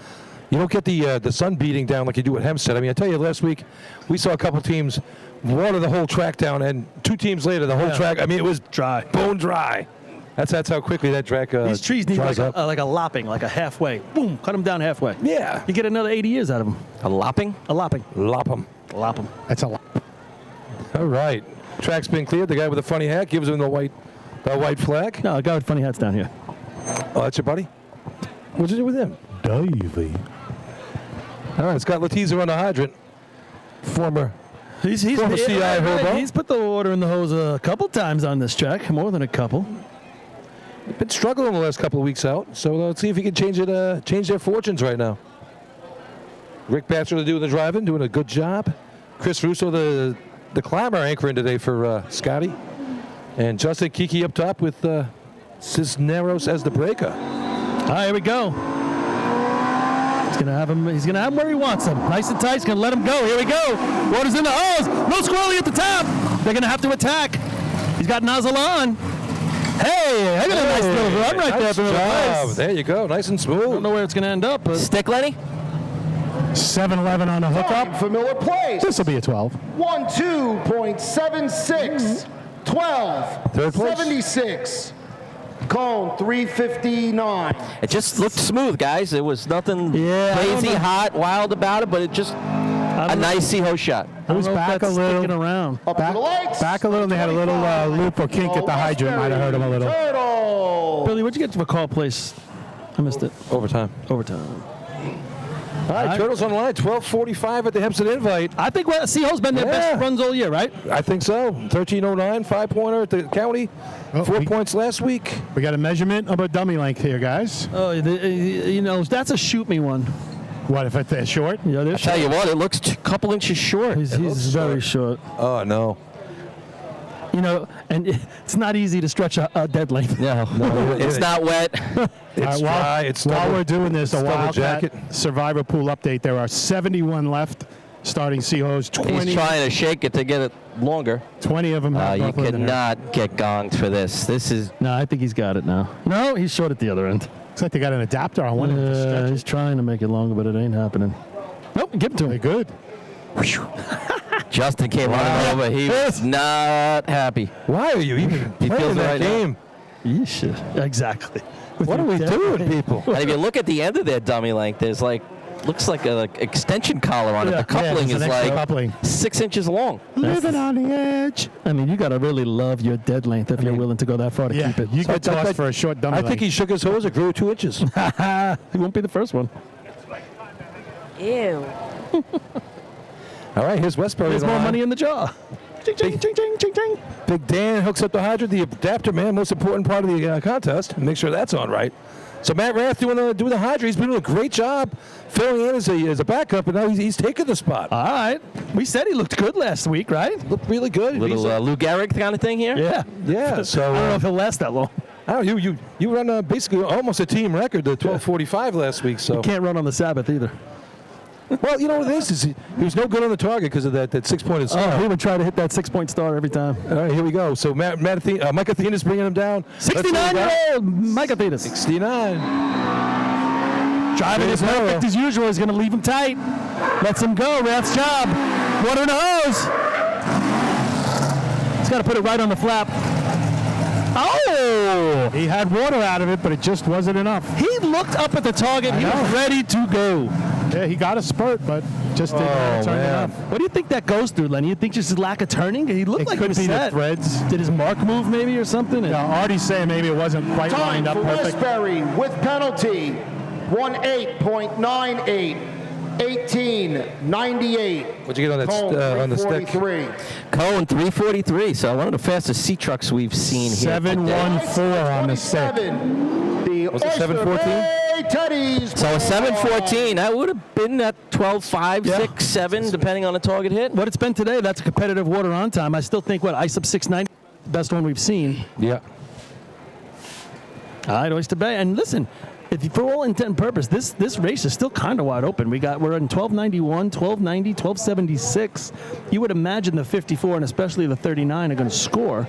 E: you don't get the sun beating down like you do at Hempstead. I mean, I tell you, last week we saw a couple teams water the whole track down, and 2 teams later, the whole track, I mean, it was
D: dry,
E: bone dry. That's how quickly that track
D: These trees need
E: dries
D: like
E: up.
D: like a lopping, like a halfway. Boom, cut them down halfway.
E: Yeah.
D: You get another 80 years out of them.
G: A lopping?
D: A lopping.
E: Lop them.
D: Lop them.
H: That's a lot.
E: All right. Track's been cleared. The guy with the funny hat gives him the white flag.
D: No, the guy with funny hat's down here.
E: Oh, that's your buddy? What'd you do with him?
H: Davey.
E: All right, Scott Latiza on the hydrant. Former
D: He's
E: CI hobo.
D: He's put the water in the hose a couple times on this track, more than a couple.
E: Been struggling the last couple of weeks out, so let's see if he can change their fortunes right now. Rick Batchelor doing the driving, doing a good job. Chris Russo, the climber anchoring today for Scotty. And Justin Kiki up top with Cisneros as the breaker.
D: All right, here we go. He's gonna have him where he wants him. Nice and tight. He's gonna let him go. Here we go. Water's in the hose. No squirrely at the top. They're gonna have to attack. He's got nozzle on. Hey, I got a nice little run right there.
E: Nice job. There you go. Nice and smooth.
D: I don't know where it's gonna end up, but
G: Stick, Lenny?
H: 7-11 on the hookup.
M: For Miller Place.
H: This will be a 12.
M: 12.76. 12.
E: Third place.
M: 76. Cone 359.
G: It just looked smooth, guys. There was nothing crazy, hot, wild about it, but it just a nice sea-hose shot.
H: It was back a little.
D: Around.
H: Back a little. They had a little loop or kink at the hydrant. Might have hurt him a little.
D: Billy, what'd you get to a call place? I missed it.
E: Overtime.
D: All
E: right, Turtles on the line, 12:45 at the Hempstead Invite.
D: I think Seahole's been their best runs all year, right?
E: I think so. 13:09, 5-pointer at the county. 4 points last week.
H: We got a measurement of a dummy length here, guys.
D: Oh, that's a shoot me one.
H: What, if they're short?
D: Yeah, they're
G: I tell you what, it looks a couple inches short.
D: He's very short.
E: Oh, no.
D: And it's not easy to stretch a dead length.
G: No, it's not wet.
E: It's dry. It's
H: while we're doing this, a Wildcat
E: jacket.
H: Survivor Pool update. There are 71 left starting Seahose. 20.
G: He's trying to shake it to get it longer.
H: 20 of them have
G: You
H: Brooklyn in there.
G: cannot get gonged for this. This is...
D: No, I think he's got it now. No, he's short at the other end.
H: Looks like they got an adapter on one end to stretch it.
D: He's trying to make it longer, but it ain't happening. Nope, give it to him.
H: They're good.
G: Justin came running over. He was not happy.
E: Why are you even playing that game?
D: You should. Exactly.
E: What are we doing, people?
G: And if you look at the end of their dummy length, there's looks like an extension collar on it. The coupling is like 6 inches long.
H: Living on the edge.
D: I mean, you got to really love your dead length if you're willing to go that far to keep it.
H: You get tossed for a short dummy
E: I think he shook his hose. It grew 2 inches.
D: He won't be the first one.
J: Ew.
E: All right, here's Westbury.
D: There's more money in the jar. Ching, ching, ching, ching, ching, ching.
E: Big Dan hooks up the hydrant, the adapter man, most important part of the contest. Make sure that's on right. So Matt Rath doing the hydrant. He's been doing a great job filling in as a backup, and now he's taking the spot.
D: All right. We said he looked good last week, right?
E: Looked really good.
G: Little Lou Gehrig kind of thing here?
D: Yeah.
E: Yeah. So
D: I don't know if he'll last that long.
E: I don't know, you run basically almost a team record, the 12:45 last week. So
D: you can't run on the Sabbath either.
E: Well, you know what it is he was no good on the target because of that 6-pointed star.
D: Oh, he would try to hit that 6-point star every time.
E: All right, here we go. So Mike Athena's bringing him down.
D: 69-year-old Mike Athena.
E: 69.
D: Driving it perfect as usual. He's going to leave him tight. Lets him go. Rath's job. Water in the hose. He's got to put it right on the flap. Oh!
H: He had water out of it, but it just wasn't enough.
D: He looked up at the target. He was ready to go.
H: Yeah, he got a spurt, but just didn't turn enough.
D: What do you think that goes through, Lenny? You think just his lack of turning? He looked like he was set.
H: The threads.
D: Did his mark move maybe or something?
H: Yeah, Artie's saying maybe it wasn't quite lined up perfect.
M: Westbury with penalty. 18.98. 18.98.
E: What'd you get on that on the stick?
G: Cone 343. So one of the fastest sea trucks we've seen here.
H: 714 on the stick.
M: The
E: Was it
M: Oyster
E: 7-14?
M: Bay Teddy's
G: So a
M: Boys.
G: 7-14, that would have been at 12-5, 6, 7, depending on the target hit.
D: What it's been today, that's a competitive water on time. I still think, ice up 690, best one we've seen.
E: Yeah.
D: All right, Oyster Bay. And listen, for all intent and purpose, this race is still kind of wide open. We're in 1291, 1290, 1276. You would imagine the 54 and especially the 39 are going to score.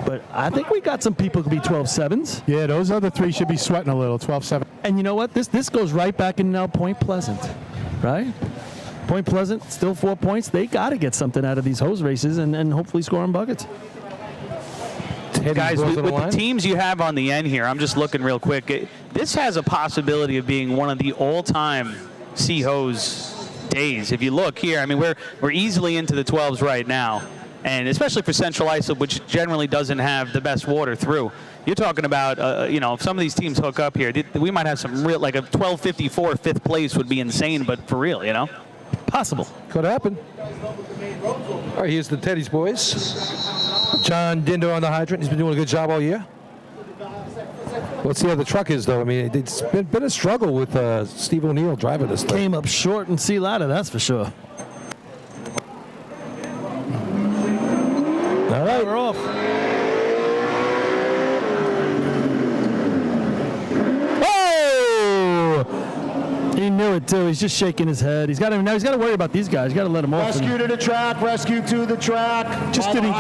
D: But I think we got some people who could be 12-7s.
H: Yeah, those other three should be sweating a little, 12-7.
D: And you know what? This goes right back in now Point Pleasant, right? Point Pleasant, still 4 points. They got to get something out of these hose races and hopefully scoring buckets.
R: Guys, with the teams you have on the end here, I'm just looking real quick. This has a possibility of being one of the all-time C-Hose days. If you look here, I mean, we're easily into the 12s right now, and especially for Central Islip, which generally doesn't have the best water through. You're talking about, if some of these teams hook up here, we might have some real, like a 1254 fifth place would be insane, but for real,
D: Possible.
E: Could happen. All right, here's the Teddy's boys. John Dinder on the hydrant. He's been doing a good job all year. Let's see how the truck is, though. I mean, it's been a struggle with Steve O'Neill driving this thing.
D: Came up short and sea ladder, that's for sure.
E: All right,
D: we're off. He knew it too. He's just shaking his head. He's got to worry about these guys. He's got to let them off.
M: Rescue to the track. Rescue to the track.
H: Just didn't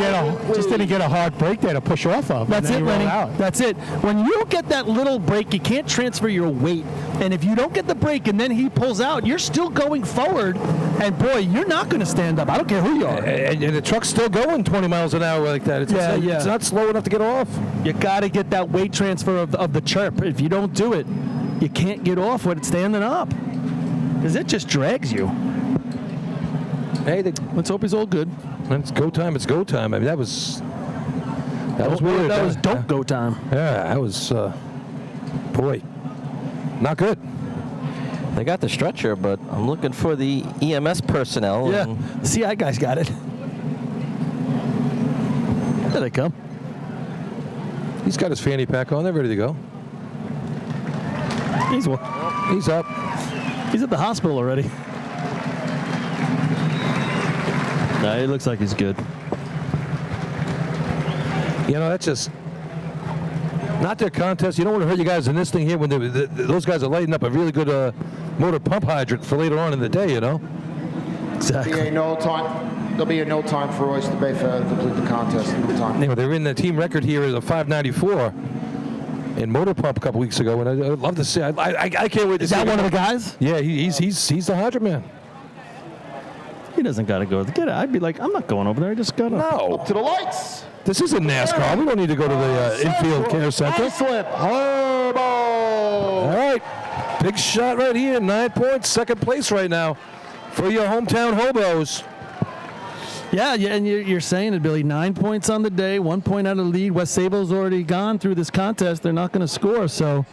H: get a hard break there to push off of.
D: That's it, Lenny. That's it. When you don't get that little break, you can't transfer your weight. And if you don't get the break and then he pulls out, you're still going forward. And boy, you're not going to stand up. I don't care who you are.
E: And the truck's still going 20 miles an hour like that. It's not slow enough to get off.
D: You got to get that weight transfer of the chirp. If you don't do it, you can't get off with it standing up. Because it just drags you.
E: Hey,
D: let's hope he's all good.
E: It's go time. It's go time. I mean, that was weird.
D: That was don't go time.
E: Yeah, that was, boy, not good.
G: They got the stretcher, but I'm looking for the EMS personnel.
D: Yeah, CI guys got it. There they come.
E: He's got his fanny pack on. They're ready to go.
D: He's
E: up.
D: He's at the hospital already. Nah, he looks like he's good.
E: That's just not their contest. You don't want to hurt you guys in this thing here when those guys are lighting up a really good motor pump hydrant for later on in the day,
D: Exactly.
M: There'll be no time for Oyster Bay to complete the contest. No time.
E: They're in the team record here is a 594 in motor pump a couple weeks ago, and I'd love to see. I can't wait to see.
D: Is that one of the guys?
E: Yeah, he's the hydrant man.
D: He doesn't got to go. Get it. I'd be like, I'm not going over there. I just got to.
E: No.
M: Up to the lights.
E: This isn't NASCAR. We don't need to go to the infield care center.
M: Islip Herbo.
E: All right. Big shot right here. 9 points. Second place right now for your hometown Hobos.
D: Yeah, and you're saying it, Billy. 9 points on the day, 1 point out of the lead. West Sable's already gone through this contest. They're not going to score, so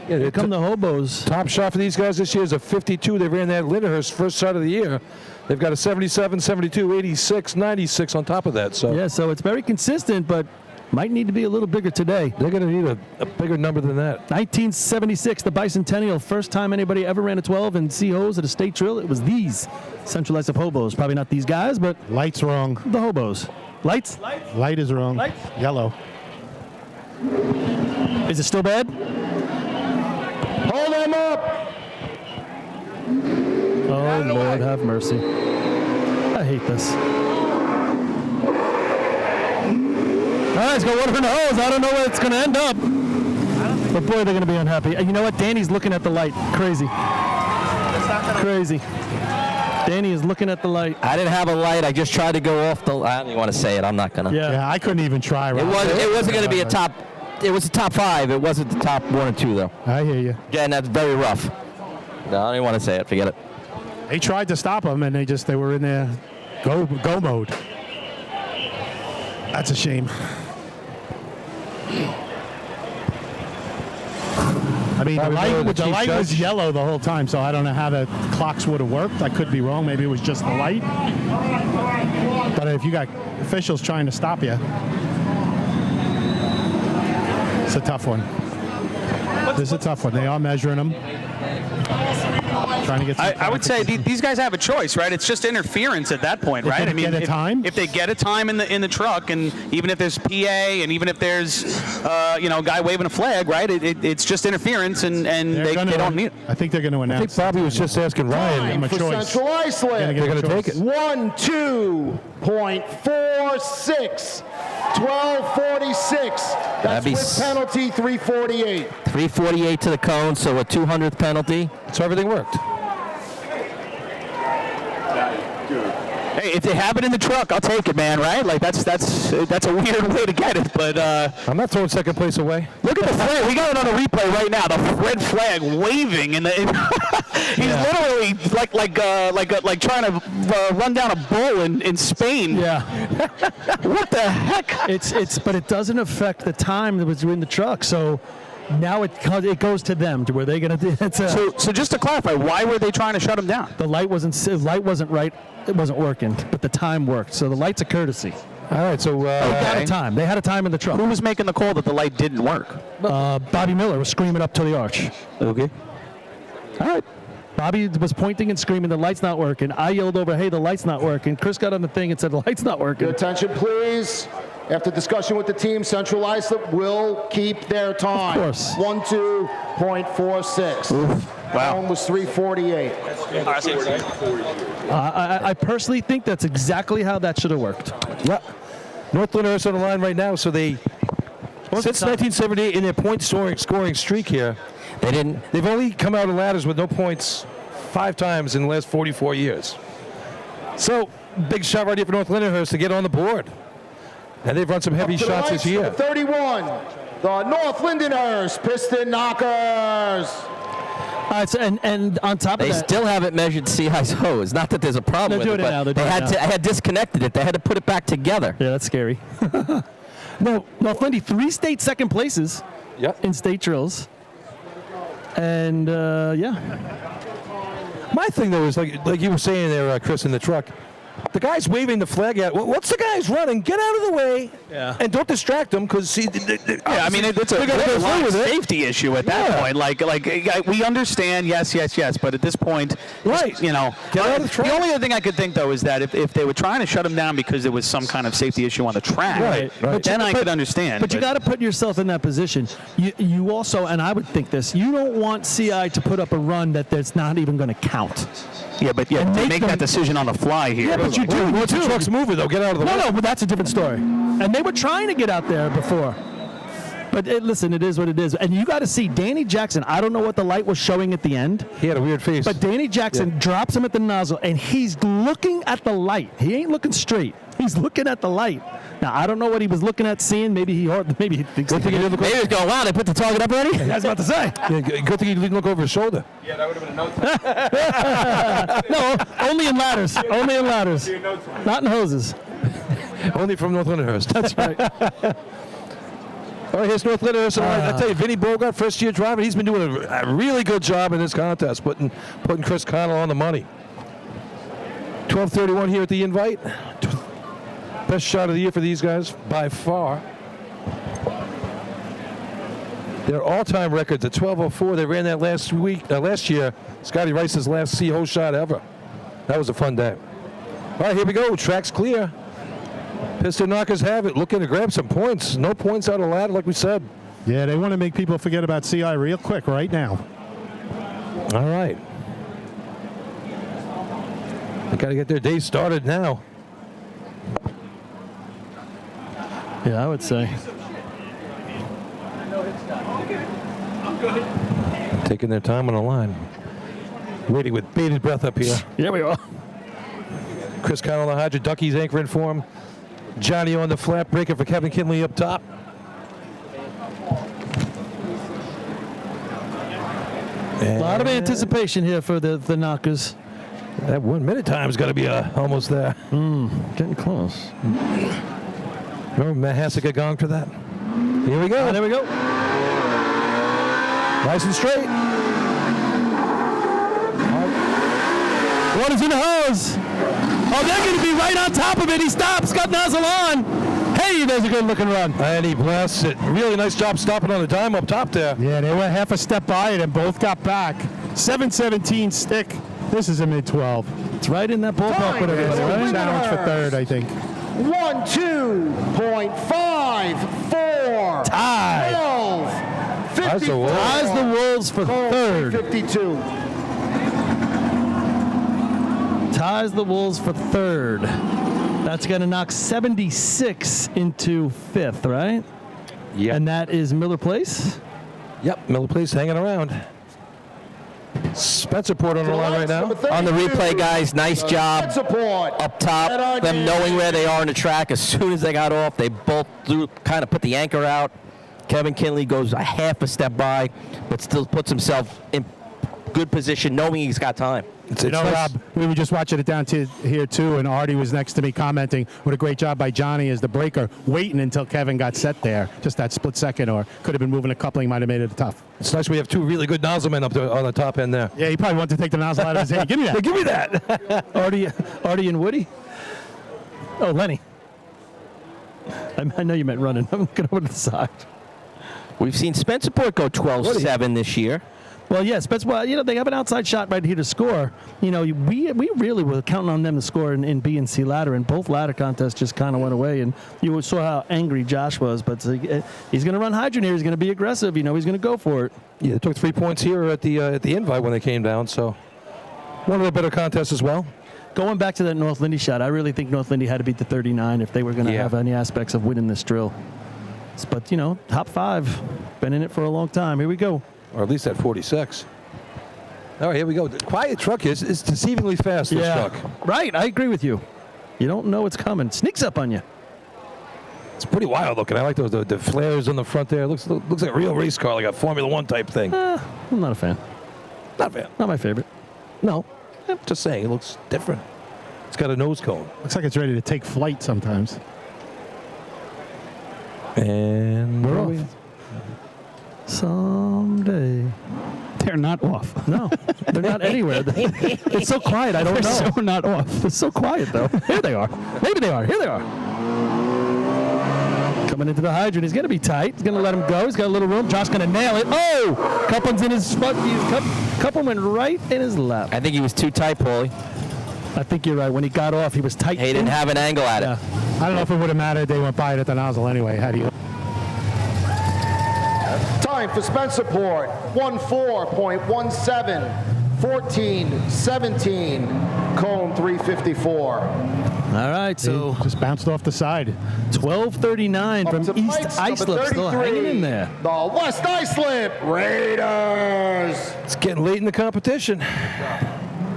D: here come the Hobos.
E: Top shot for these guys this year is a 52. They ran that Lyndhurst first shot of the year. They've got a 77, 72, 86, 96 on top of that. So
D: yeah, so it's very consistent, but might need to be a little bigger today.
E: They're going to need a bigger number than that.
D: 1976, the Bicentennial, first time anybody ever ran a 12 in C-Hose at a state drill. It was these Central Islip Hobos. Probably not these guys, but
H: light's wrong.
D: The Hobos. Lights?
H: Light is wrong.
D: Lights?
H: Yellow.
D: Is it still bad?
M: Hold them up.
D: Oh, Lord, have mercy. I hate this. All right, it's got water in the hose. I don't know where it's going to end up. But boy, they're going to be unhappy. And you know what? Danny's looking at the light. Crazy. Crazy. Danny is looking at the light.
G: I didn't have a light. I just tried to go off the. I don't even want to say it. I'm not going to.
H: Yeah, I couldn't even try.
G: It wasn't going to be a top. It was a top 5. It wasn't the top 1 or 2, though.
H: I hear you.
G: Again, that's very rough. No, I don't even want to say it. Forget it.
H: They tried to stop them, and they were in their go mode. That's a shame. I mean, the light was yellow the whole time, so I don't know how the clocks would have worked. I could be wrong. Maybe it was just the light. But if you got officials trying to stop you, it's a tough one.
U: This is a tough one. They are measuring them. Trying to get some
R: I would say these guys have a choice, right? It's just interference at that point, right? If they get a time in the truck, and even if there's PA, and even if there's a guy waving a flag, right? It's just interference, and they don't need it.
U: I think they're going to announce.
E: I think Bobby was just asking Ryan.
U: Time
M: for Central Iceland.
E: They're going to take it.
M: 12:46. 12:46. That's with penalty 3:48.
G: 3:48 to the cone, so a 200th penalty.
E: So everything worked.
R: Hey, if they have it in the truck, I'll take it, man. Right? Like that's a weird way to get it, but
E: I'm not throwing second place away.
R: Look at the flag. We got it on the replay right now. The red flag waving, and he's literally like trying to run down a bull in Spain.
D: Yeah.
R: What the heck?
D: But it doesn't affect the time that was in the truck. So now it goes to them to where they're gonna do it.
R: So just to clarify, why were they trying to shut him down?
D: The light wasn't right. It wasn't working, but the time worked. So the light's a courtesy.
E: All right, so
D: they had a time. They had a time in the truck.
R: Who was making the call that the light didn't work?
D: Bobby Miller was screaming up to the arch.
R: Okay. All right.
D: Bobby was pointing and screaming, the light's not working. I yelled over, hey, the light's not working. Chris got on the thing and said, the light's not working.
M: Good attention, please. After discussion with the team, Central Islip will keep their time.
D: Of course.
M: 12:46.
R: Wow.
M: Time was 3:48.
D: I personally think that's exactly how that should have worked.
E: Yeah. North Lyndhurst on the line right now, so they since 1978 in their point scoring streak here, they've only come out of ladders with no points 5 times in the last 44 years. So big shot right here for North Lyndhurst to get on the board. And they've run some heavy shots this year.
M: 31, the North Lyndhurst Piston Knockers.
D: And on top of
G: they
D: that,
G: still haven't measured CI's hose. Not that there's a problem with it, but they had disconnected it. They had to put it back together.
D: Yeah, that's scary. No, North Lindy, 3 state second places in state drills. And,
E: My thing, though, is like you were saying there, Chris, in the truck, the guy's waving the flag at. Once the guy's running, get out of the way, and don't distract him because see.
R: I mean it's a safety issue at that point. Like we understand, yes, but at this point,
E: right?
R: Get out of the track. The only other thing I could think though is that if they were trying to shut him down because there was some kind of safety issue on the track,
D: right.
R: Then I could understand.
D: But you got to put yourself in that position. You also, and I would think this, you don't want CI to put up a run that's not even going to count.
R: Yeah, but to make that decision on the fly here.
D: Yeah, but you do.
E: Once the truck's moving, though, get out of the way.
D: No, but that's a different story. And they were trying to get out there before. But listen, it is what it is. And you got to see Danny Jackson. I don't know what the light was showing at the end.
E: He had a weird face.
D: But Danny Jackson drops him at the nozzle, and he's looking at the light. He ain't looking straight. He's looking at the light. Now, I don't know what he was looking at, seeing. Maybe he thinks
G: maybe he's going, wow, they put the target up already?
D: I was about to say.
E: Yeah, good thing he didn't look over his shoulder.
F: Yeah, that would have been a no time.
D: No, only in ladders. Only in ladders. Not in hoses.
E: Only from North Lyndhurst.
D: That's right.
E: All right, here's North Lyndhurst. I tell you, Vinny Bogart, first-year driver, he's been doing a really good job in this contest, putting Chris Connell on the money. 12:31 here at the Invite. Best shot of the year for these guys, by far. Their all-time records at 12:04. They ran that last year. Scotty Rice's last CO shot ever. That was a fun day. All right, here we go. Track's clear. Piston Knockers have it. Looking to grab some points. No points out of the ladder, like we said.
U: Yeah, they want to make people forget about CI real quick right now.
E: All right. They got to get their day started now.
D: Yeah, I would say.
E: Taking their time on the line. Waiting with bated breath up here.
D: Here we are.
E: Chris Connell on the Hydra. Ducky's anchoring for him. Johnny on the flat breaker for Kevin Kinley up top.
D: A lot of anticipation here for the Knockers.
E: That 1 minute time's got to be almost there.
D: Getting close.
E: Remember Matt Hassick gong for that? Here we go.
D: There we go.
E: Nice and straight.
D: Water's in the hose. Oh, they're going to be right on top of it. He stops, got nozzle on. Hey, there's a good-looking run.
E: And he blasts it. Really nice job stopping on the dime up top there.
U: Yeah, they went half a step by it and both got back. 7:17 stick. This is a mid-12.
D: It's right in that ballpark with everybody, right?
U: Challenge for third, I think.
M: 1-2.54.
D: Tie.
M: 12.
E: Ties the Wolves.
D: Ties the Wolves for third.
M: 52.
D: Ties the Wolves for third. That's going to knock 76 into fifth, right?
E: Yeah.
D: And that is Miller Place?
E: Yep, Miller Place hanging around. Spencerport on the line right now.
G: On the replay, guys, nice job
M: Spencerport.
G: up top. Them knowing where they are on the track. As soon as they got off, they both kind of put the anchor out. Kevin Kinley goes a half a step by, but still puts himself in good position, knowing he's got time.
U: You know, Rob, we were just watching it down to here, too, and Artie was next to me commenting what a great job by Johnny as the breaker, waiting until Kevin got set there. Just that split second, or could have been moving a coupling, might have made it tough.
E: It's nice we have two really good nozzle men up there on the top end there.
U: Yeah, he probably wanted to take the nozzle out of his hand. Give me that.
E: Give me that.
D: Artie and Woody? Oh, Lenny. I know you meant running. I'm looking over to the side.
G: We've seen Spencerport go 12-7 this year.
D: Well, yes, but they have an outside shot right here to score. We really were counting on them to score in B and C ladder, and both ladder contests just kind of went away. And you saw how angry Josh was, but he's going to run hydrant here. He's going to be aggressive. He's going to go for it.
E: Yeah, they took 3 points here at the invite when they came down. So one of the better contests as well.
D: Going back to that North Lindy shot, I really think North Lindy had to beat the 39 if they were going to have any aspects of winning this drill. But top 5, been in it for a long time. Here we go.
E: Or at least at 46. All right, here we go. The quiet truck is deceivingly fast, this truck.
D: Right, I agree with you. You don't know it's coming. Sneaks up on you.
E: It's pretty wild looking. I like those the flares on the front there. Looks like a real race car, like a Formula One type thing.
D: I'm not a fan.
E: Not a fan.
D: Not my favorite.
E: No. I'm just saying, it looks different. It's got a nose cone.
U: Looks like it's ready to take flight sometimes.
E: And
U: we're off.
D: Someday.
R: They're not off.
D: No, they're not anywhere. It's so quiet, I don't know.
R: They're so not off.
D: It's so quiet, though. Here they are. Maybe they are. Here they are. Coming into the hydrant. He's going to be tight. He's going to let him go. He's got a little room. Josh's going to nail it. Oh! Coupling's in his front. Coupling went right in his lap.
G: I think he was too tight, Paulie.
D: I think you're right. When he got off, he was tight.
G: He didn't have an angle at it.
U: I don't know if it would have mattered. They went by it at the nozzle anyway. How do you?
M: Time for Spencerport, 14.17, 14-17, cone 354.
D: All right, so
U: just bounced off the side.
D: 12:39 from East Islip, still hanging in there.
M: The West Islip Raiders.
E: It's getting late in the competition.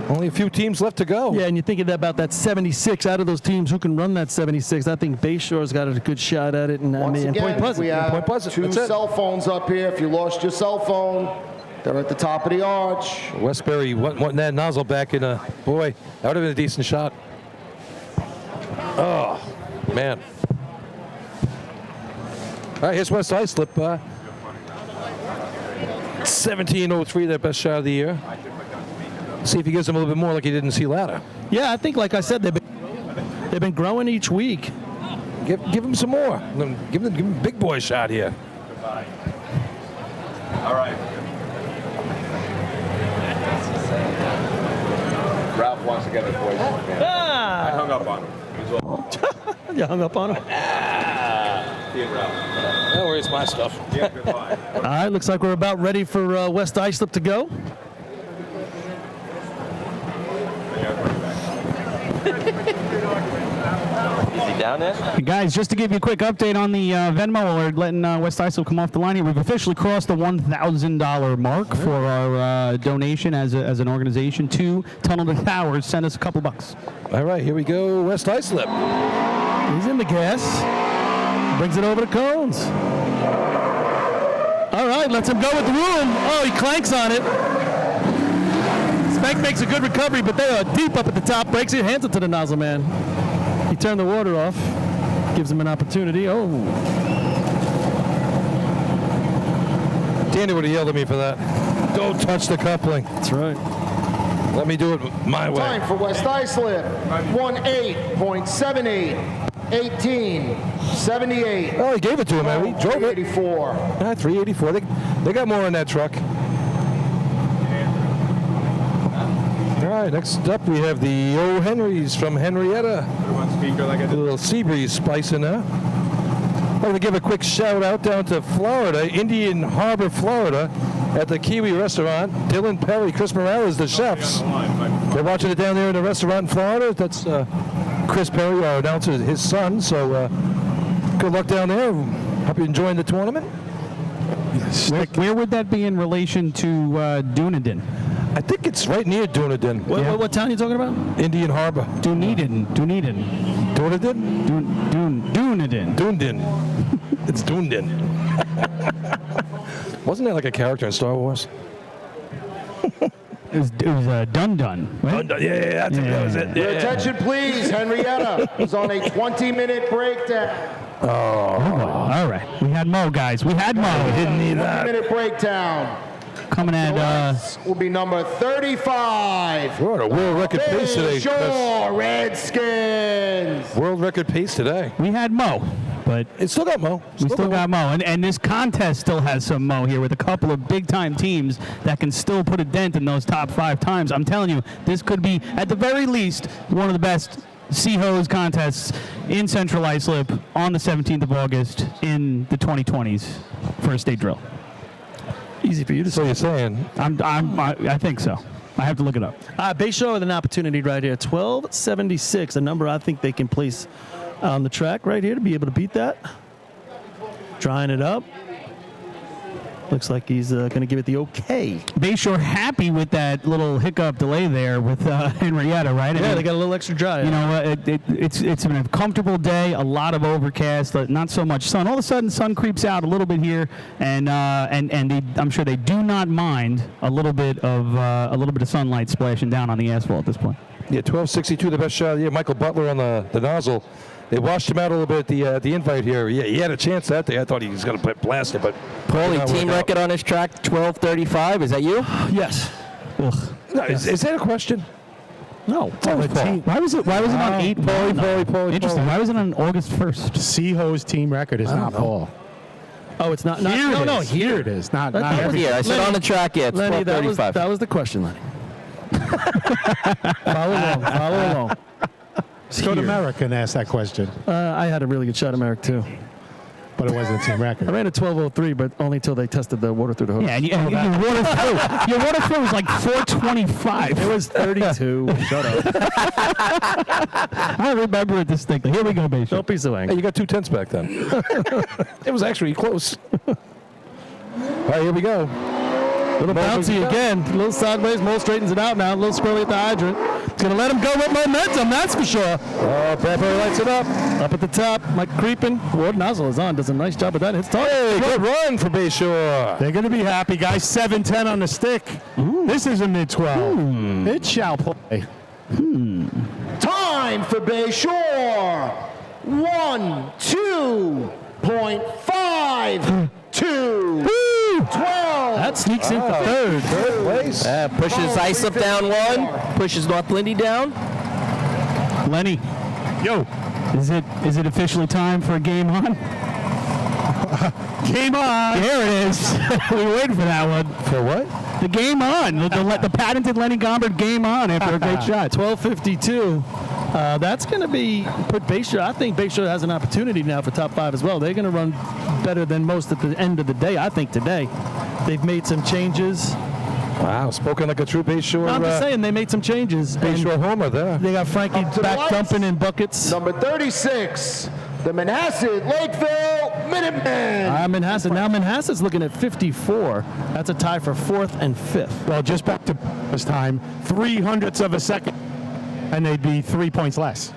E: Only a few teams left to go.
D: Yeah, and you're thinking about that 76. Out of those teams, who can run that 76? I think Bayshore's got a good shot at it. And
M: Once again,
D: Point Pleasant.
M: we have
E: Point Pleasant.
M: two
E: That's it.
M: cell phones up here. If you lost your cell phone, they're at the top of the arch.
E: Westbury wanting that nozzle back in a, boy, that would have been a decent shot. Oh, man. All right, here's West Islip. 17:03, their best shot of the year. See if he gives them a little bit more like he did in Sea Ladder.
D: Yeah, I think, like I said, they've been growing each week.
E: Give him some more. Give him a big boy shot here.
F: Goodbye. All right. Ralph wants to get his voice. I hung up on him.
D: You hung up on him?
F: See you, Ralph.
E: No worries, my stuff.
F: Yeah, goodbye.
D: All right, looks like we're about ready for West Islip to go.
G: Is he down there?
R: Guys, just to give you a quick update on the Venmo alert, letting West Islip come off the line here. We've officially crossed the $1,000 mark for our donation as an organization to Tunnel to Towers. Send us a couple bucks.
E: All right, here we go, West Islip.
D: He's in the gas. Brings it over to Cones. All right, lets him go with the room. Oh, he clanks on it. Spank makes a good recovery, but they are deep up at the top. Breaks it, hands it to the nozzle man. He turned the water off. Gives him an opportunity. Oh.
E: Danny would have yelled at me for that. Don't touch the coupling.
D: That's right.
E: Let me do it my way.
M: Time for West Islip, 18.78,
K: 1878.
E: Oh, he gave it to him, man. He drove it.
K: 384.
E: Yeah, 384. They got more in that truck. All right, next up we have the O. Henrys from Henrietta. A little sea breeze spice in there. I'm going to give a quick shout out down to Florida, Indian Harbor, Florida, at the Kiwi restaurant. Dylan Perry, Chris Morales, the chefs. They're watching it down there in the restaurant in Florida. That's Chris Perry, our announcer, his son. So good luck down there. Hope you're enjoying the tournament.
R: Where would that be in relation to Dunedin?
E: I think it's right near Dunedin.
D: What town are you talking about?
E: Indian Harbor.
R: Dunedin.
E: Dunedin?
R: Dunedin.
E: Dunedin. It's Dunedin. Wasn't there like a character in Star Wars?
R: It was Dun-Dun. Right?
E: Dun-Dun. Yeah, that was it.
K: Your attention, please. Henrietta is on a 20-minute breakdown.
E: Oh.
R: All right. We had Mo, guys. We had Mo.
E: We didn't need that.
K: 20-minute breakdown.
R: Coming at
K: will be number 35.
E: We're at a world record pace today.
K: Shore Redskins.
E: World record pace today.
R: We had Mo, but
E: it still got Mo.
R: We still got Mo, and this contest still has some Mo here with a couple of big-time teams that can still put a dent in those top 5 times. I'm telling you, this could be, at the very least, one of the best sea hose contests in Central Islip on the 17th of August in the 2020s for a state drill.
D: Easy for you to say.
E: So you're saying?
R: I think so. I have to look it up.
D: Bayshore with an opportunity right here. 1276, a number I think they can place on the track right here to be able to beat that. Drying it up. Looks like he's going to give it the okay.
R: Bayshore happy with that little hiccup delay there with Henrietta, right?
D: Yeah, they got a little extra dry.
R: You know, it's been a comfortable day, a lot of overcast, not so much sun. All of a sudden, sun creeps out a little bit here, and I'm sure they do not mind a little bit of sunlight splashing down on the asphalt at this point.
E: Yeah, 1262, the best shot of the year. Michael Butler on the nozzle. They washed him out a little bit at the invite here. Yeah, he had a chance that day. I thought he was going to blast it, but
G: Paulie, team record on this track, 12:35. Is that you?
D: Yes.
E: No, is that a question?
D: No.
R: Why was it on 8?
E: Paulie.
R: Interesting. Why was it on August 1st?
U: Sea hose team record is not Paul.
D: Oh, it's not.
U: Here it is. Not every.
G: Yeah, I said on the track. Yeah, it's
D: Lenny,
G: 12:35.
D: that was the question, Lenny. Follow along.
U: Go to Merrick and ask that question.
D: I had a really good shot at Merrick, too.
U: But it wasn't a team record.
D: I ran a 12:03, but only until they tested the water through the hose.
R: Yeah, and your water flow was like 425.
D: It was 32. Shut up.
R: I remember it distinctly. Here we go, Bayshore.
D: Don't be so angry.
E: Hey, you got 2 tenths back then. It was actually close. All right, here we go.
D: Little bouncy again. A little sideways. Mo straightens it out now. A little squirrely at the hydrant. It's going to let him go with momentum, that's for sure.
E: Oh, Pepper lights it up.
D: Up at the top, Mike creeping. Ward nozzle is on. Does a nice job of that. Hits target.
E: Hey, good run for Bayshore.
U: They're going to be happy, guys. 7-10 on the stick. This is a mid-12. It shall play.
K: Time for Bayshore. 1:2.52. 12.
D: That sneaks in for third.
E: Third place.
G: Pushes Islip down 1. Pushes North Lindy down.
R: Lenny,
U: Yo.
R: is it officially time for a game on?
U: Game on.
R: There it is. We were waiting for that one.
E: For what?
R: The game on. The patented Lenny Gombert game on after a great shot.
D: 12:52. That's going to put Bayshore. I think Bayshore has an opportunity now for top 5 as well. They're going to run better than most at the end of the day, I think, today. They've made some changes.
E: Wow, spoken like a true Bayshore.
D: No, I'm just saying they made some changes.
E: Bayshore homer there.
D: They got Frankie back dumping in buckets.
K: Number 36, the Manhasset Lakeville Minutemen.
D: Manhasset. Now Manhasset's looking at 54. That's a tie for 4th and 5th.
U: Well, just back to this time, 0.03 of a second, and they'd be 3 points less.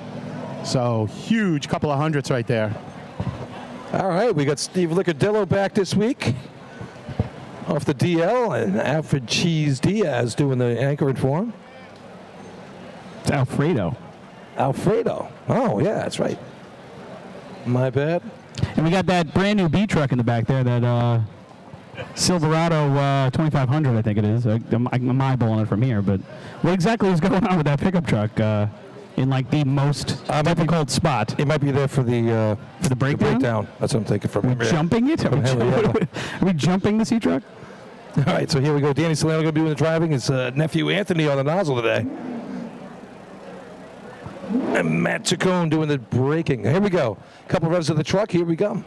U: So huge couple of hundredths right there.
E: All right, we got Steve Licardillo back this week off the DL, and Alfred Cheese Diaz doing the anchoring for him.
R: It's Alfredo.
E: Oh, yeah, that's right. My bad.
R: And we got that brand new B truck in the back there, that Silverado 2500, I think it is. I'm eyeballing it from here, but what exactly is going on with that pickup truck? in like the most difficult spot.
E: It might be there for the
R: breakdown.
E: That's what I'm thinking from
R: We're jumping it? Are we jumping the sea truck?
E: All right, so here we go. Danny Solano going to be doing the driving. His nephew Anthony on the nozzle today. And Matt Chacon doing the braking. Here we go. Couple revs of the truck. Here we go.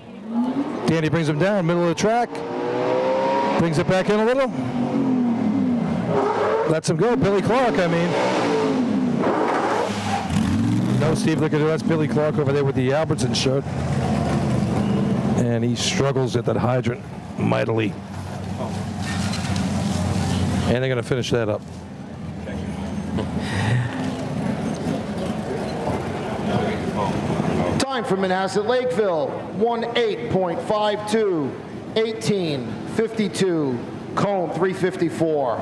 E: Danny brings him down, middle of the track. Brings it back in a little. Lets him go. Billy Clark, I mean. No, Steve, look at it. That's Billy Clark over there with the Albertson shirt. And he struggles at that hydrant mightily. And they're going to finish that up.
M: Time for Manhasset Lakeville, 1:8.52, 18:52, cone 3:54.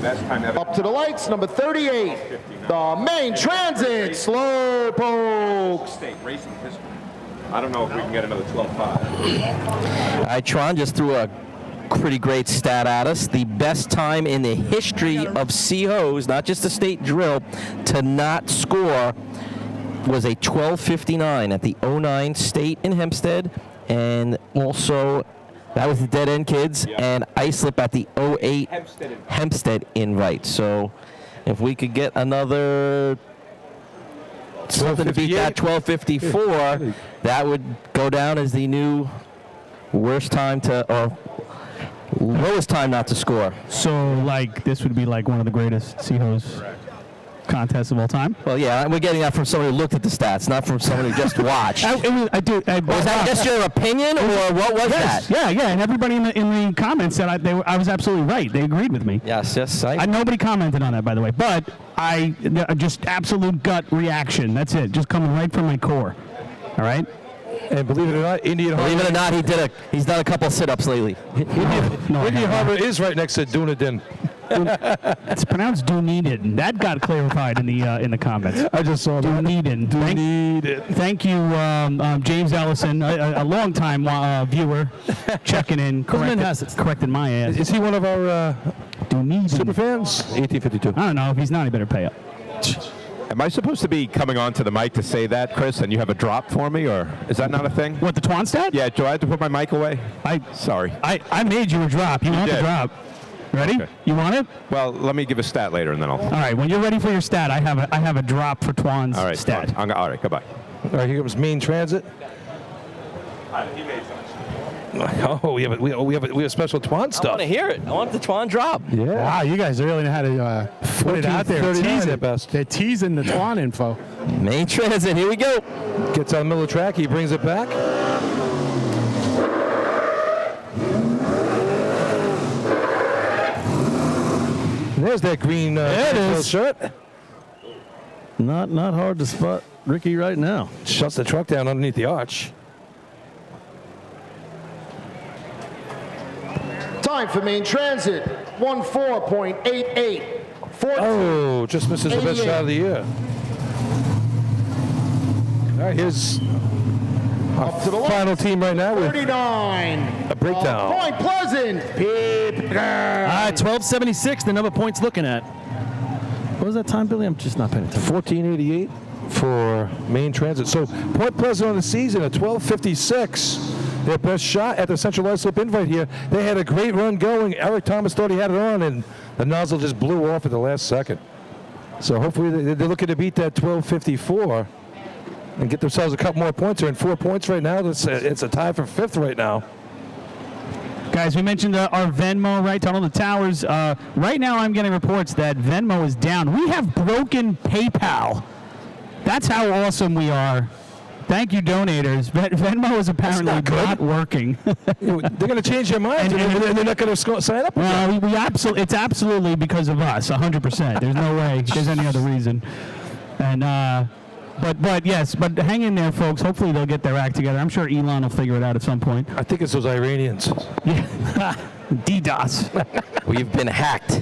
F: Best time ever.
M: Up to the lights, number 38, the main transit, Slowpokes.
F: State racing history. I don't know if we can get another 12.5.
G: All right, Tron just threw a pretty great stat at us. The best time in the history of CHOs, not just the state drill, to not score was a 12:59 at the 09 state in Hempstead, and also that was the Dead End Kids, and Islip at the 08 Hempstead invite. So if we could get another something to beat that 12:54, that would go down as the new worst time to, or lowest time not to score.
R: So, like, this would be like one of the greatest CHOs contests of all time?
G: Well, yeah, we're getting that from someone who looked at the stats, not from someone who just watched.
R: Was
G: that just your opinion, or what was that?
R: Yeah, and everybody in the comments said I was absolutely right. They agreed with me.
G: Yes.
R: Nobody commented on that, by the way, but I just absolute gut reaction. That's it, just coming right from my core. All right.
E: And believe it or not, Indian Harbor.
G: Believe it or not, he's done a couple sit-ups lately.
E: Indian Harbor is right next to Dunedin.
R: It's pronounced Dunedin. That got clarified in the comments.
U: I just saw that.
R: Dunedin. Thank you, James Ellison, a long-time viewer, checking in, correcting my ass.
E: Is he one of our
R: Dunedin
E: super fans? 1852.
R: I don't know. If he's not, he better pay up.
Q: Am I supposed to be coming onto the mic to say that, Chris, and you have a drop for me, or is that not a thing?
R: What, the Twan stat?
Q: Yeah, do I have to put my mic away? Sorry.
R: I made you a drop. You want the drop. Ready?
Q: Okay.
R: You want it?
Q: Well, let me give a stat later, and then I'll...
R: All right, when you're ready for your stat, I have a drop for Twan's stat.
Q: All right, goodbye.
E: All right, here comes main transit.
F: He made some.
E: Oh, we have special Twan stuff.
G: I want to hear it. I want the Twan drop.
E: Yeah.
U: Wow, you guys really know how to put it out there.
E: 14:39 at
U: best. They're teasing the Twan info.
G: Main transit, here we go.
E: Gets on the middle of the track, he brings it back. There's that green shirt.
D: Not hard to spot Ricky right now.
E: Shuts the truck down underneath the arch.
M: Time for main transit, 14.88.
E: Oh, just misses the best shot of the year. All right, here's our final team right now with
M: 39.
E: a breakdown.
M: Point Pleasant.
D: All right, 12:76, the number of points looking at. What was that time, Billy? I'm just not paying attention.
E: 14:88 for main transit. So Point Pleasant on the season at 12:56. Their best shot at the Central Islip invite here. They had a great run going. Eric Thomas thought he had it on, and the nozzle just blew off at the last second. So hopefully they're looking to beat that 12:54 and get themselves a couple more points. They're in 4 points right now. It's a tie for fifth right now.
R: Guys, we mentioned our Venmo, right? Tunnel the Towers. Right now I'm getting reports that Venmo is down. We have broken PayPal. That's how awesome we are. Thank you, donators. Venmo is apparently not working.
E: They're going to change their minds, and they're not going to sign up.
R: Well, it's absolutely because of us, 100%. There's no way there's any other reason. And but hang in there, folks. Hopefully they'll get their act together. I'm sure Elon will figure it out at some point.
E: I think it's those Iranians.
R: Yeah. DDoS.
G: We've been hacked.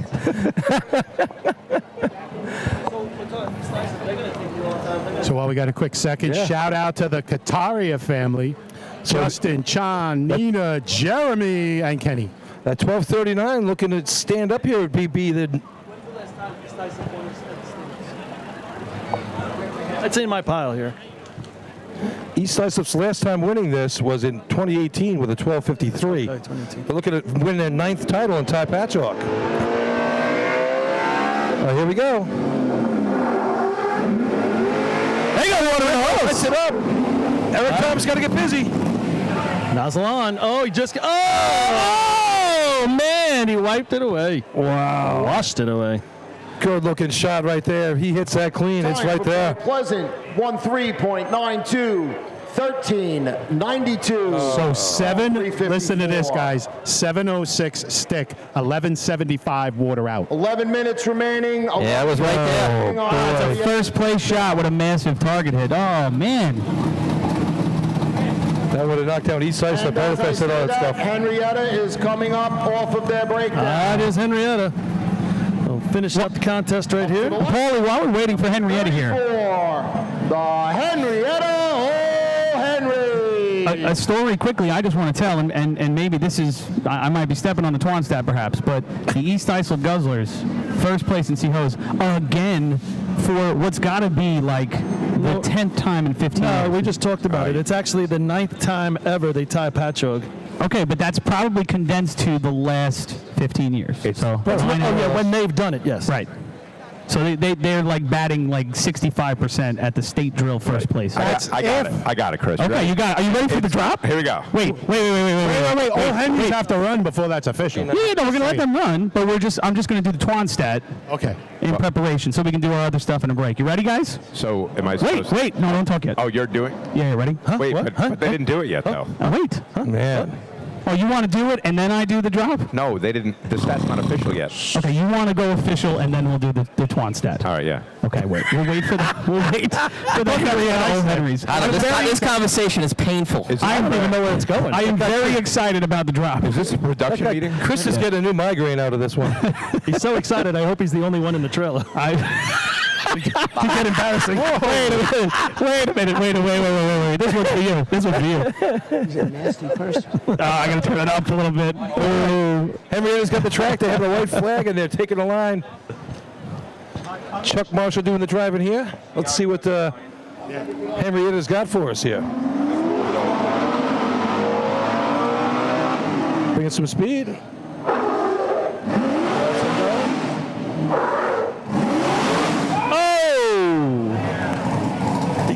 U: So while we got a quick second, shout out to the Kataria family. Justin, Chan, Nina, Jeremy, and Kenny.
E: At 12:39, looking to stand up here would be the...
D: It's in my pile here.
E: East Islip's last time winning this was in 2018 with a 12:53. They're looking at winning their 9th title in Ty Patchogue. Here we go. They got water in the hose. Lights it up. Eric Thomas got to get busy.
D: Nozzle on. Oh, he just. Oh, man. He wiped it away.
E: Wow.
D: Washed it away.
E: Good looking shot right there. He hits that clean. It's right there.
M: Pleasant, 13.92, 13.92.
U: So listen to this, guys. 7:06 stick, 11:75 water out.
M: 11 minutes remaining.
G: Yeah, it was right there.
R: It's a first place shot with a massive target hit. Oh, man.
E: That would have knocked down East Islip. All that stuff.
M: Henrietta is coming up off of their breakdown.
D: That is Henrietta. We'll finish up the contest right here.
R: Paulie, while we're waiting for Henrietta here.
M: The Henrietta Henry.
R: A story quickly I just want to tell, and maybe this is, I might be stepping on the Twanstat perhaps, but the East Islip Guzzlers, first place in C-Hose, again for what's got to be like the 10th time in 15 years.
D: No, we just talked about it. It's actually the 9th time ever they tie Patchogue.
R: Okay, but that's probably condensed to the last 15 years.
D: When they've done it, yes.
R: Right. So they're like batting like 65% at the state drill first place.
Q: I got it, Chris.
R: Okay, you got it. Are you ready for the drop?
Q: Here we go.
R: Wait.
U: All Henrys have to run before that's official.
R: Yeah, no, we're gonna let them run, but I'm just gonna do the Twanstat.
U: Okay.
R: In preparation, so we can do our other stuff in a break. You ready, guys?
Q: So am I supposed
R: Wait, no, don't talk yet.
Q: Oh, you're doing?
R: Yeah, you ready?
Q: Wait, but they didn't do it yet, though.
R: Wait.
E: Man.
R: Oh, you want to do it and then I do the drop?
Q: No, they didn't. The stat's not official yet.
R: Okay, you want to go official and then we'll do the Twanstat.
Q: All right, yeah.
R: Okay, wait. We'll wait for the Henrys.
G: This conversation is painful.
D: I don't even know where it's going.
R: I am very excited about the drop.
Q: Is this a production meeting?
E: Chris is getting a new migraine out of this one.
D: He's so excited. I hope he's the only one in the trailer.
U: You get embarrassing.
R: Wait a minute. This one's for you.
U: He's
R: a nasty person. I gotta turn it up a little bit.
E: Henrietta's got the track. They have the white flag and they're taking the line. Chuck Marshall doing the driving here. Let's see what Henrietta's got for us here. Bringing some speed.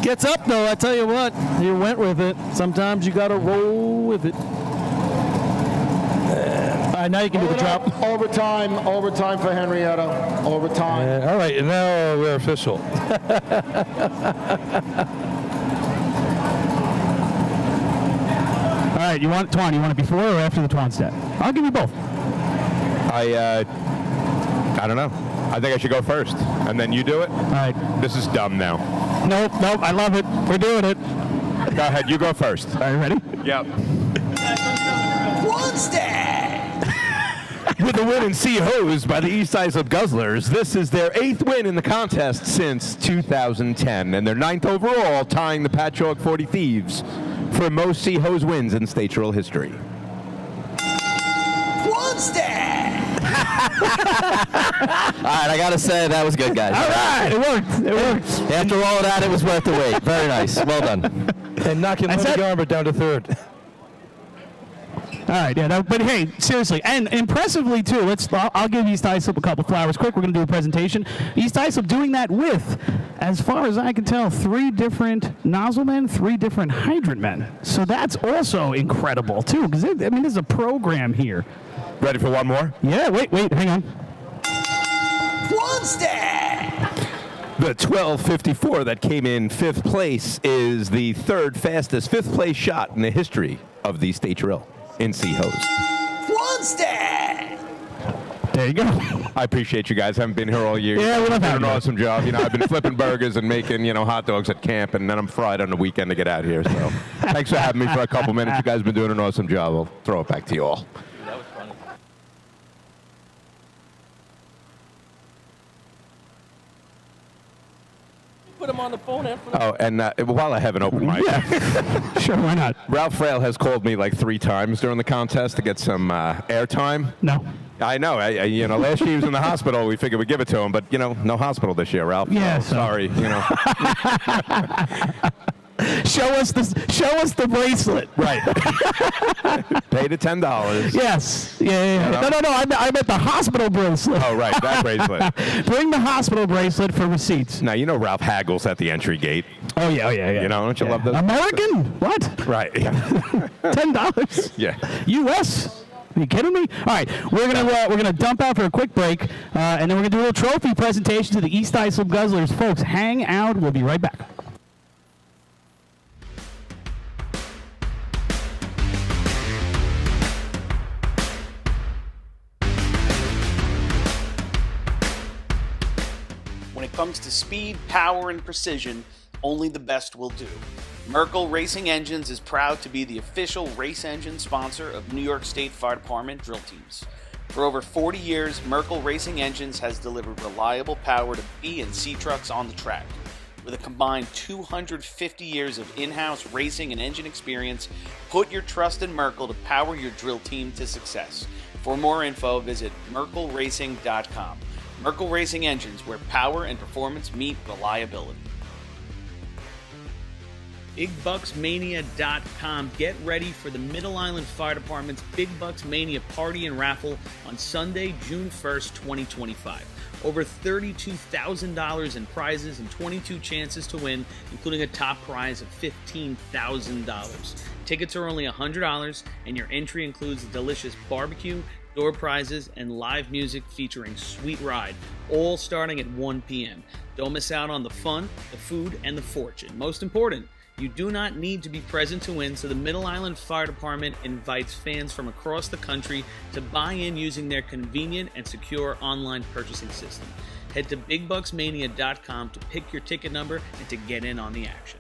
D: Gets up though, I tell you what, he went with it. Sometimes you gotta roll with it. All right, now you can do the drop.
M: Overtime for Henrietta. Overtime.
E: All right, and now we're official.
R: All right, you want it before or after the Twanstat? I'll give you both.
Q: I don't know. I think I should go first, and then you do it.
R: All right.
Q: This is dumb now.
R: Nope, I love it. We're doing it.
Q: Go ahead, you go first.
R: Are you ready?
Q: Yep.
C: With a win in C-Hose by the East Islip Guzzlers, this is their 8th win in the contest since 2010, and their 9th overall, tying the Patchogue 40 Thieves for most C-Hose wins in state drill history.
G: All right, I gotta say that was good, guys.
R: All right, it worked.
G: After all of that, it was worth the wait. Very nice. Well done.
E: And knocking Lenny Garber down to third.
R: All right, yeah, but hey, seriously, and impressively too. I'll give East Islip a couple flowers quick. We're going to do a presentation. East Islip doing that with, as far as I can tell, 3 different nozzle men, 3 different hydrant men. So that's also incredible too, because there's a program here.
Q: Ready for one more?
R: Yeah, wait, hang on.
C: The 12.54 that came in 5th place is the 3rd fastest 5th place shot in the history of the state drill in C-Hose.
R: There you go.
Q: I appreciate you guys. I haven't been here all year.
R: Yeah, we love
Q: having
R: having
Q: an
R: you.
Q: awesome job. I've been flipping burgers and making, hot dogs at camp, and then I'm fried on the weekend to get out here. So thanks for having me for a couple minutes. You guys have been doing an awesome job. I'll throw it back to you all.
G: put him on the phone after
Q: Oh, and while I have an open mic,
U: Sure, why not?
Q: Ralph Frail has called me like 3 times during the contest to get some airtime.
U: No.
Q: I know. Last year he was in the hospital. We figured we'd give it to him, but no hospital this year, Ralph.
U: Yeah,
Q: so sorry.
R: Show us the bracelet.
Q: Right. Pay the $10.
R: Yes. Yeah. No. I meant the hospital bracelet.
Q: Oh, right, that bracelet.
R: Bring the hospital bracelet for receipts.
Q: Now Ralph haggles at the entry gate.
R: Oh yeah.
Q: Don't you love those?
R: American? What?
Q: Right. Yeah.
R: $10.
Q: Yeah.
R: U.S. Are you kidding me? All right, we're gonna dump out for a quick break, and then we're gonna do a little trophy presentation to the East Islip Guzzlers. Folks, hang out. We'll be right back.
C: When it comes to speed, power, and precision, only the best will do. Merkel Racing Engines is proud to be the official race engine sponsor of New York State Fire Department drill teams. For over 40 years, Merkel Racing Engines has delivered reliable power to B and C trucks on the track. With a combined 250 years of in-house racing and engine experience, put your trust in Merkel to power your drill team to success. For more info, visit merkelracing.com. Merkel Racing Engines, where power and performance meet reliability. BigBucksMania.com. Get ready for the Middle Island Fire Department's Big Bucks Mania Party and Raffle on Sunday, June 1st, 2025. Over $32,000 in prizes and 22 chances to win, including a top prize of $15,000. Tickets are only $100, and your entry includes a delicious barbecue, door prizes, and live music featuring Sweet Ride, all starting at 1 p.m. Don't miss out on the fun, the food, and the fortune. Most important, you do not need to be present to win, so the Middle Island Fire Department invites fans from across the country to buy in using their convenient and secure online purchasing system. Head to BigBucksMania.com to pick your ticket number and to get in on the action.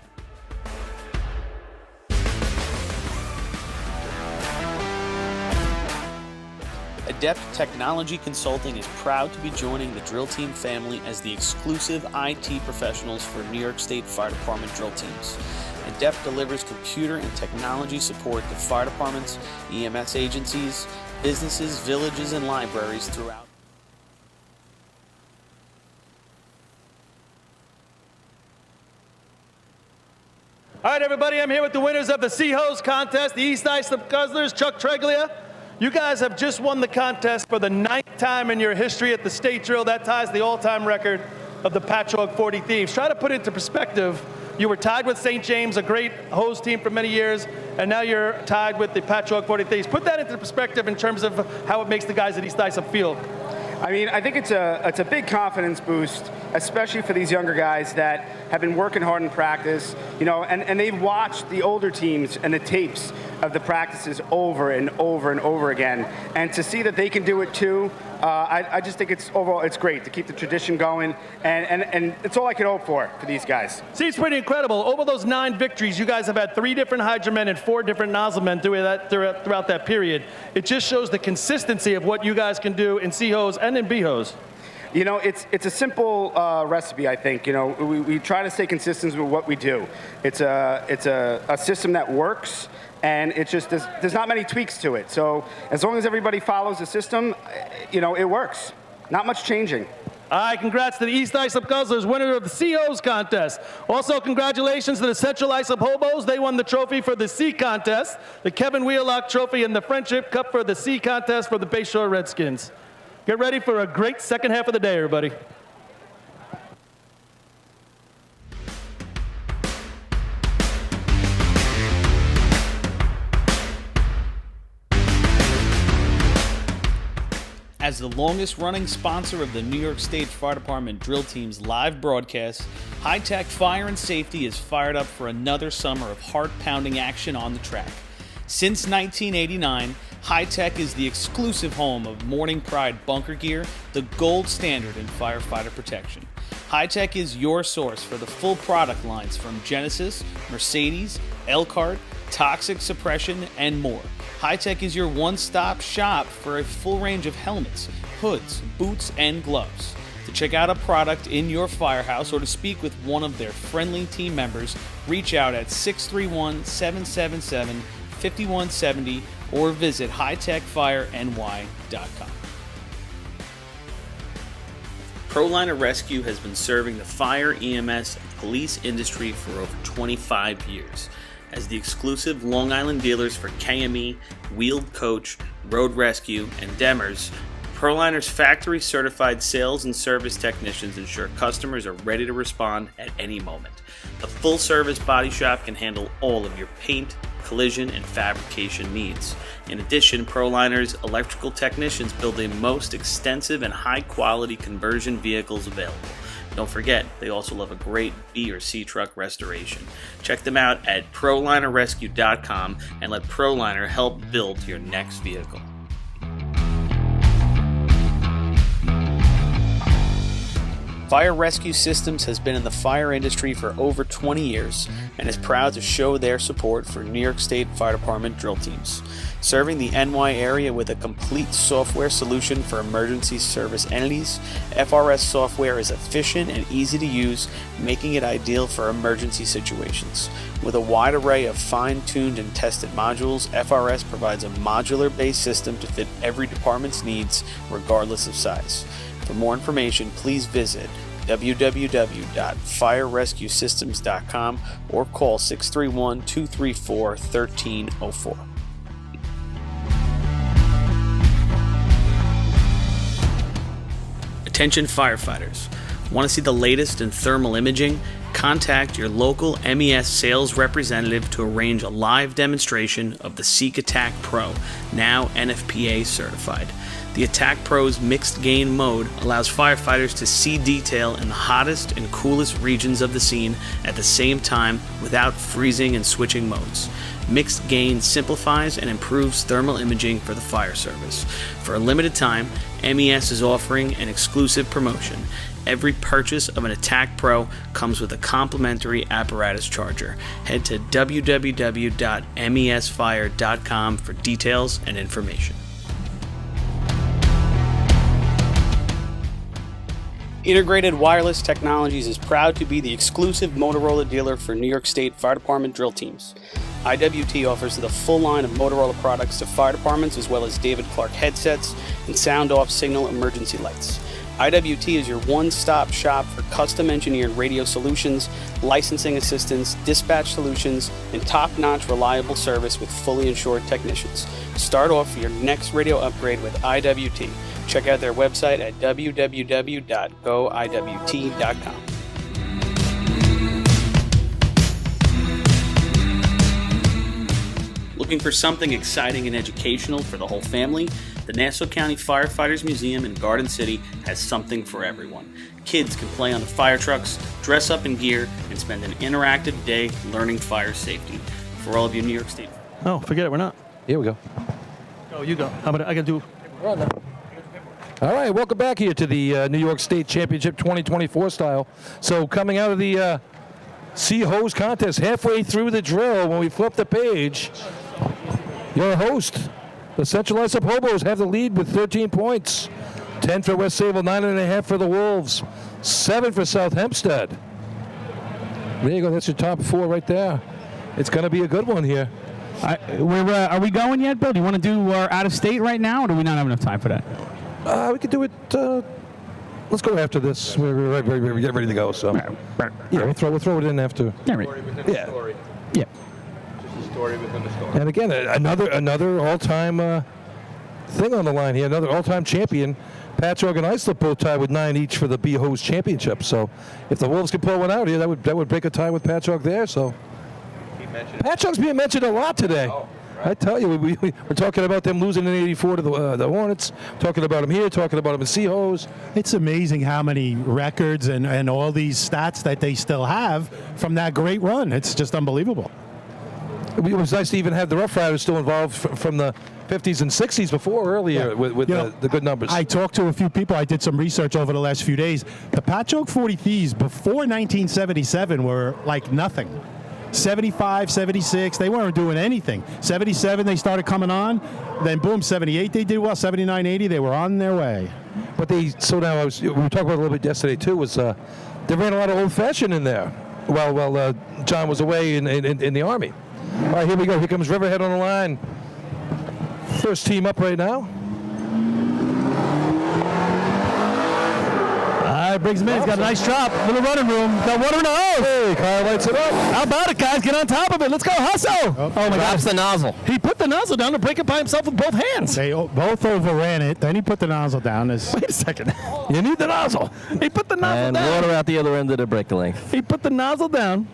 C: Adept Technology Consulting is proud to be joining the drill team family as the exclusive IT professionals for New York State Fire Department drill teams. Adept delivers computer and technology support to fire departments, EMS agencies, businesses, villages, and libraries throughout.
N: All right, everybody, I'm here with the winners of the C-Hose contest, the East Islip Guzzlers, Chuck Treglia. You guys have just won the contest for the 9th time in your history at the state drill. That ties the all-time record of the Patchogue 40 Thieves. Try to put it into perspective. You were tied with St. James, a great hose team for many years, and now you're tied with the Patchogue 40 Thieves. Put that into perspective in terms of how it makes the guys at East Islip feel.
B: I mean, I think it's a big confidence boost, especially for these younger guys that have been working hard in practice, and they've watched the older teams and the tapes of the practices over and over and over again. And to see that they can do it too, I just think overall it's great to keep the tradition going, and it's all I could hope for these guys.
N: See, it's pretty incredible. Over those 9 victories, you guys have had 3 different hydromen and 4 different nozzlemen throughout that period. It just shows the consistency of what you guys can do in C-Hose and in B-Hose.
B: It's a simple recipe, I think. We try to stay consistent with what we do. It's a system that works, and it's just there's not many tweaks to it. So as long as everybody follows the system, it works. Not much changing.
N: All right, congrats to the East Islip Guzzlers, winner of the C-Hose contest. Also, congratulations to the Central Islip Hobos. They won the trophy for the C contest, the Kevin Wheelock Trophy, and the Friendship Cup for the C contest for the Bayshore Redskins. Get ready for a great second half of the day, everybody.
C: As the longest-running sponsor of the New York State Fire Department drill team's live broadcast, High Tech Fire and Safety is fired up for another summer of heart-pounding action on the track. Since 1989, High Tech is the exclusive home of Morning Pride bunker gear, the gold standard in firefighter protection. High Tech is your source for the full product lines from Genesis, Mercedes, Elkhart, Toxic Suppression, and more. High Tech is your one-stop shop for a full range of helmets, hoods, boots, and gloves. To check out a product in your firehouse or to speak with one of their friendly team members, reach out at 631-777-5170 or visit hightechfireny.com. ProLiner Rescue has been serving the fire, EMS, and police industry for over 25 years. As the exclusive Long Island dealers for KME, Wheeled Coach, Road Rescue, and Demers, ProLiner's factory-certified sales and service technicians ensure customers are ready to respond at any moment. The full-service body shop can handle all of your paint, collision, and fabrication needs. In addition, ProLiner's electrical technicians build the most extensive and high-quality conversion vehicles available. Don't forget, they also love a great B or C truck restoration. Check them out at ProLinerRescue.com and let ProLiner help build your next vehicle. Fire Rescue Systems has been in the fire industry for over 20 years and is proud to show their support for New York State Fire Department drill teams. Serving the NY area with a complete software solution for emergency service entities, FRS software is efficient and easy to use, making it ideal for emergency situations. With a wide array of fine-tuned and tested modules, FRS provides a modular-based system to fit every department's needs, regardless of size. For more information, please visit www.firerescuesystems.com or call 631-234-1304. Attention firefighters. Want to see the latest in thermal imaging? Contact your local MES sales representative to arrange a live demonstration of the Seek Attack Pro, now NFPA certified. The Attack Pro's mixed gain mode allows firefighters to see detail in the hottest and coolest regions of the scene at the same time without freezing and switching modes. Mixed gain simplifies and improves thermal imaging for the fire service. For a limited time, MES is offering an exclusive promotion. Every purchase of an Attack Pro comes with a complimentary apparatus charger. Head to www.mesfire.com for details and information. Integrated Wireless Technologies is proud to be the exclusive Motorola dealer for New York State Fire Department drill teams. IWT offers the full line of Motorola products to fire departments as well as David Clark headsets and sound-off signal emergency lights. IWT is your one-stop shop for custom-engineered radio solutions, licensing assistance, dispatch solutions, and top-notch reliable service with fully insured technicians. Start off your next radio upgrade with IWT. Check out their website at www.goiwt.com. Looking for something exciting and educational for the whole family? The Nassau County Firefighters Museum in Garden City has something for everyone. Kids can play on the fire trucks, dress up in gear, and spend an interactive day learning fire safety. For all of you New York State.
D: Oh, forget it, we're not.
E: Here we go.
D: Go, you go. How about I can do?
E: We're on now. All right, welcome back here to the New York State Championship 2024 style. So coming out of the Sea Hose contest, halfway through the drill, when we flip the page, your host, the Central Islip Hobos, have the lead with 13 points. 10 for West Sable, 9.5 for the Wolves, 7 for South Hempstead. There you go, that's your top four right there. It's going to be a good one here.
R: Are we going yet, Bill? Do you want to do our out-of-state right now, or do we not have enough time for that?
E: We could do it. Let's go after this. We're getting ready to go. So yeah, we'll throw it in after. Yeah.
R: Yeah.
F: Just a story within the story.
E: And again, another all-time thing on the line here. Another all-time champion. Patchogue and Islip both tied with 9 each for the B-Hose Championship. So if the Wolves could pull one out here, that would break a tie with Patchogue there. So Patchogue's being mentioned a lot today.
F: Oh.
E: I tell you, we're talking about them losing in '84 to the Hornets, talking about them here, talking about them in Sea Hose.
U: It's amazing how many records and all these stats that they still have from that great run. It's just unbelievable.
E: It was nice to even have the Rough Riders still involved from the 50s and 60s earlier with the good numbers.
U: I talked to a few people. I did some research over the last few days. The Patchogue 40 Thieves before 1977 were like nothing. 75, 76, they weren't doing anything. 77, they started coming on. Then, boom, 78, they did well. 79, 80, they were on their way.
E: But we were talking about it a little bit yesterday too. Was they ran a lot of old-fashioned in there? Well, John was away in the Army. All right, here we go. Here comes Riverhead on the line. First team up right now.
D: Brings him in. He's got a nice drop. Little running room. Got water in the hose.
E: Hey, Kyle lights it up.
D: How about it, guys? Get on top of it. Let's go. Hustle. Oh my God.
G: Drops the nozzle.
D: He put the nozzle down to break it by himself with both hands.
U: They both overran it. Then he put the nozzle down.
D: Wait a second. You need the nozzle. He put the nozzle
G: And
D: down.
G: water out the other end of the break length.
D: He put the nozzle down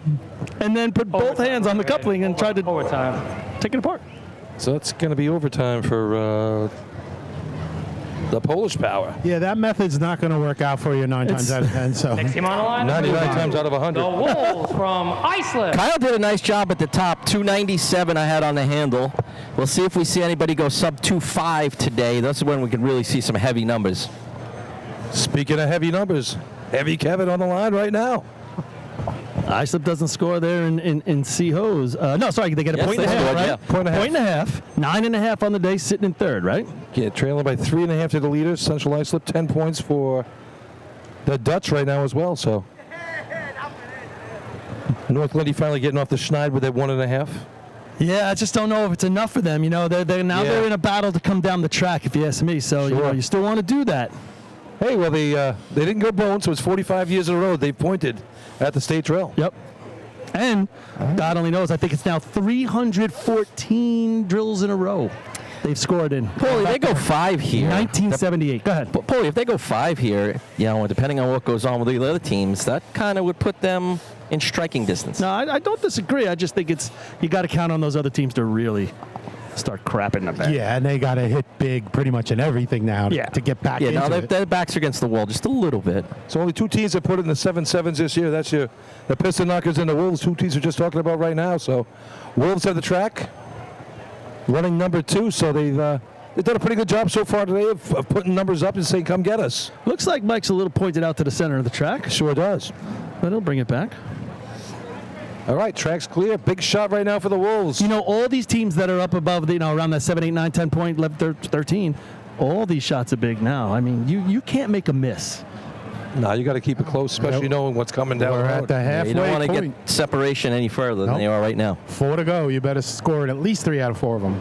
D: and then put both hands on the coupling and tried to take it apart.
E: So it's going to be overtime for the Polish power.
U: Yeah, that method's not going to work out for you 9 times out of 10. So
L: Next team on the line.
E: 99 times out of 100.
L: The Wolves from Iceland.
G: Kyle did a nice job at the top. 297 I had on the handle. We'll see if we see anybody go sub 2.5 today. That's when we can really see some heavy numbers.
E: Speaking of heavy numbers, Heavy Kevin on the line right now.
D: Islip doesn't score there in C-Hose. No, sorry, they get a point and a half, right?
E: Yeah. Point and a half.
D: 9.5 on the day, sitting in third, right?
E: Yeah, trailing by 3.5 to the leaders. Central Islip, 10 points for the Dutch right now as well. So North Lindy finally getting off the schneid with that 1.5.
D: Yeah, I just don't know if it's enough for them. You know, they're in a battle to come down the track, if you ask me. So you still want to do that.
E: Hey, well, they didn't go bone, so it's 45 years in a row they've pointed at the state drill.
D: Yep. And God only knows, I think it's now 314 drills in a row they've scored in.
G: Paulie, they go 5 here.
D: 1978. Go ahead.
G: Paulie, if they go 5 here, depending on what goes on with the other teams, that kind of would put them in striking distance.
D: No, I don't disagree. I just think you got to count on those other teams to really start crapping the back.
U: Yeah, and they got to hit big pretty much in everything now to get back into it.
G: Their backs are against the wall just a little bit.
E: So only 2 teams have put it in the 7-7s this year. That's the Piston Knockers and the Wolves, 2 teams we're just talking about right now. So Wolves have the track, running number 2. So they've done a pretty good job so far today of putting numbers up and saying, come get us.
D: Looks like Mike's a little pointed out to the center of the track.
E: Sure does.
D: But he'll bring it back.
E: All right, track's clear. Big shot right now for the Wolves.
D: You know, all these teams that are up above, around that 7, 8, 9, 10 point, 11, 13, all these shots are big now. I mean, you can't make a miss.
E: No, you got to keep it close, especially knowing what's coming down the road.
U: At the halfway
G: you don't want to
U: point.
G: get separation any further than they are right now.
U: 4 to go. You better score at least 3 out of 4 of them.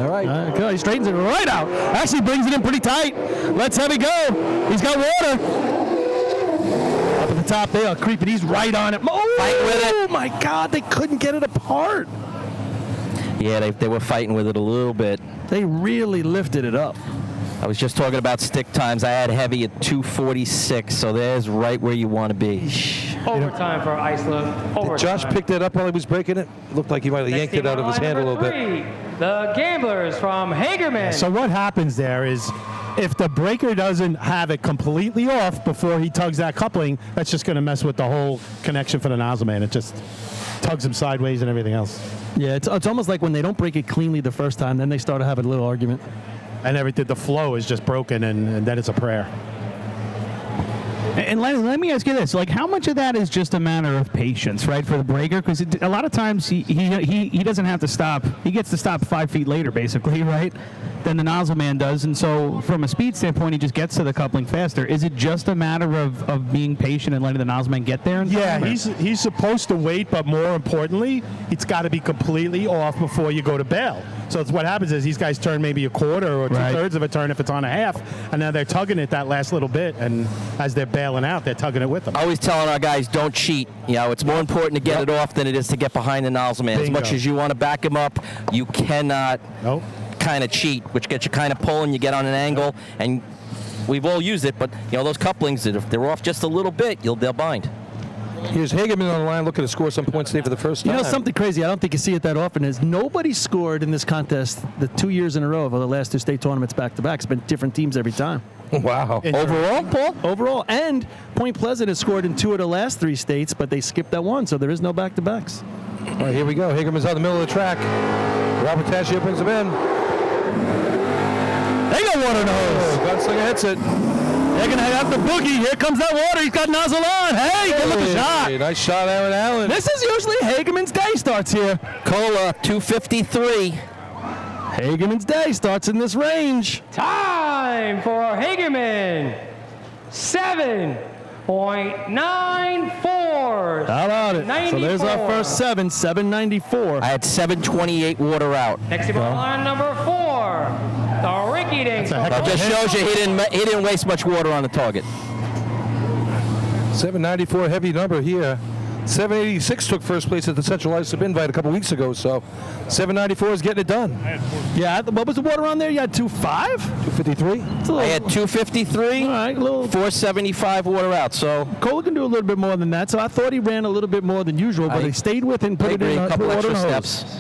E: All right.
D: He straightens it right out. Actually brings it in pretty tight. Lets Heavy go. He's got water. Up at the top, they are creeping. He's right on it. Oh my God, they couldn't get it apart.
G: Yeah, they were fighting with it a little bit.
D: They really lifted it up.
G: I was just talking about stick times. I had Heavy at 246, so there's right where you want to be.
L: Overtime for Iceland.
E: Josh picked it up while he was breaking it. Looked like he might have yanked it out of his hand a little bit.
L: The Gamblers from Hagerman.
U: So what happens there is if the breaker doesn't have it completely off before he tugs that coupling, that's just going to mess with the whole connection for the nozzle man. It just tugs him sideways and everything else.
D: Yeah, it's almost like when they don't break it cleanly the first time, then they start to have a little argument.
U: And everything, the flow is just broken, and then it's a prayer.
R: And let me ask you this: how much of that is just a matter of patience, right, for the breaker? Because a lot of times he doesn't have to stop; he gets to stop 5 feet later, basically, right, than the nozzle man does. And so, from a speed standpoint, he just gets to the coupling faster. Is it just a matter of being patient and letting the nozzle man get there?
U: Yeah, he's supposed to wait, but more importantly, it's got to be completely off before you go to bail. So what happens is these guys turn maybe a quarter or 2/3 of a turn if it's on a half, and now they're tugging it that last little bit, and as they're bailing out, they're tugging it with them.
G: Always telling our guys, don't cheat. It's more important to get it off than it is to get behind the nozzle man. As much as you want to back him up, you cannot kind of cheat, which gets you kind of pulling. You get on an angle, and we've all used it, but those couplings, if they're off just a little bit, they'll bind.
E: Here's Hagerman on the line looking to score some points today for the first time.
D: Something crazy, I don't think you see it that often, is nobody scored in this contest the 2 years in a row of the last 2 state tournaments back-to-back. It's been different teams every time.
E: Wow.
D: Overall, Paul? Overall. And Point Pleasant has scored in 2 of the last 3 states, but they skipped that one, so there is no back-to-backs.
E: All right, here we go. Hagerman's out in the middle of the track. Robert Tashio brings him in.
D: They got water in the hose.
E: Gunslinger hits it.
D: They're going to have the boogie. Here comes that water. He's got nozzle on. Hey, good looking shot.
E: Nice shot, Aaron Allen.
D: This is usually Hagerman's day starts here.
G: Cola, 253.
D: Hagerman's day starts in this range.
L: Time for Hagerman. 7.94.
D: How about it? So there's our first 794.
G: I had 728 water out.
L: Next to line number 4, the Ricky Dinks.
G: That just shows you he didn't waste much water on the target.
E: 794, heavy number here. 786 took first place at the Central Islip Invite a couple weeks ago, so 794 is getting it done.
D: Yeah, what was the water on there? You had 2.5?
E: 253.
G: I had 253.
D: All right, a little
G: 475 water out. So
D: Cole can do a little bit more than that. So I thought he ran a little bit more than usual, but he stayed with it and put it in
G: a couple
D: water
G: extra
D: hose.
G: steps.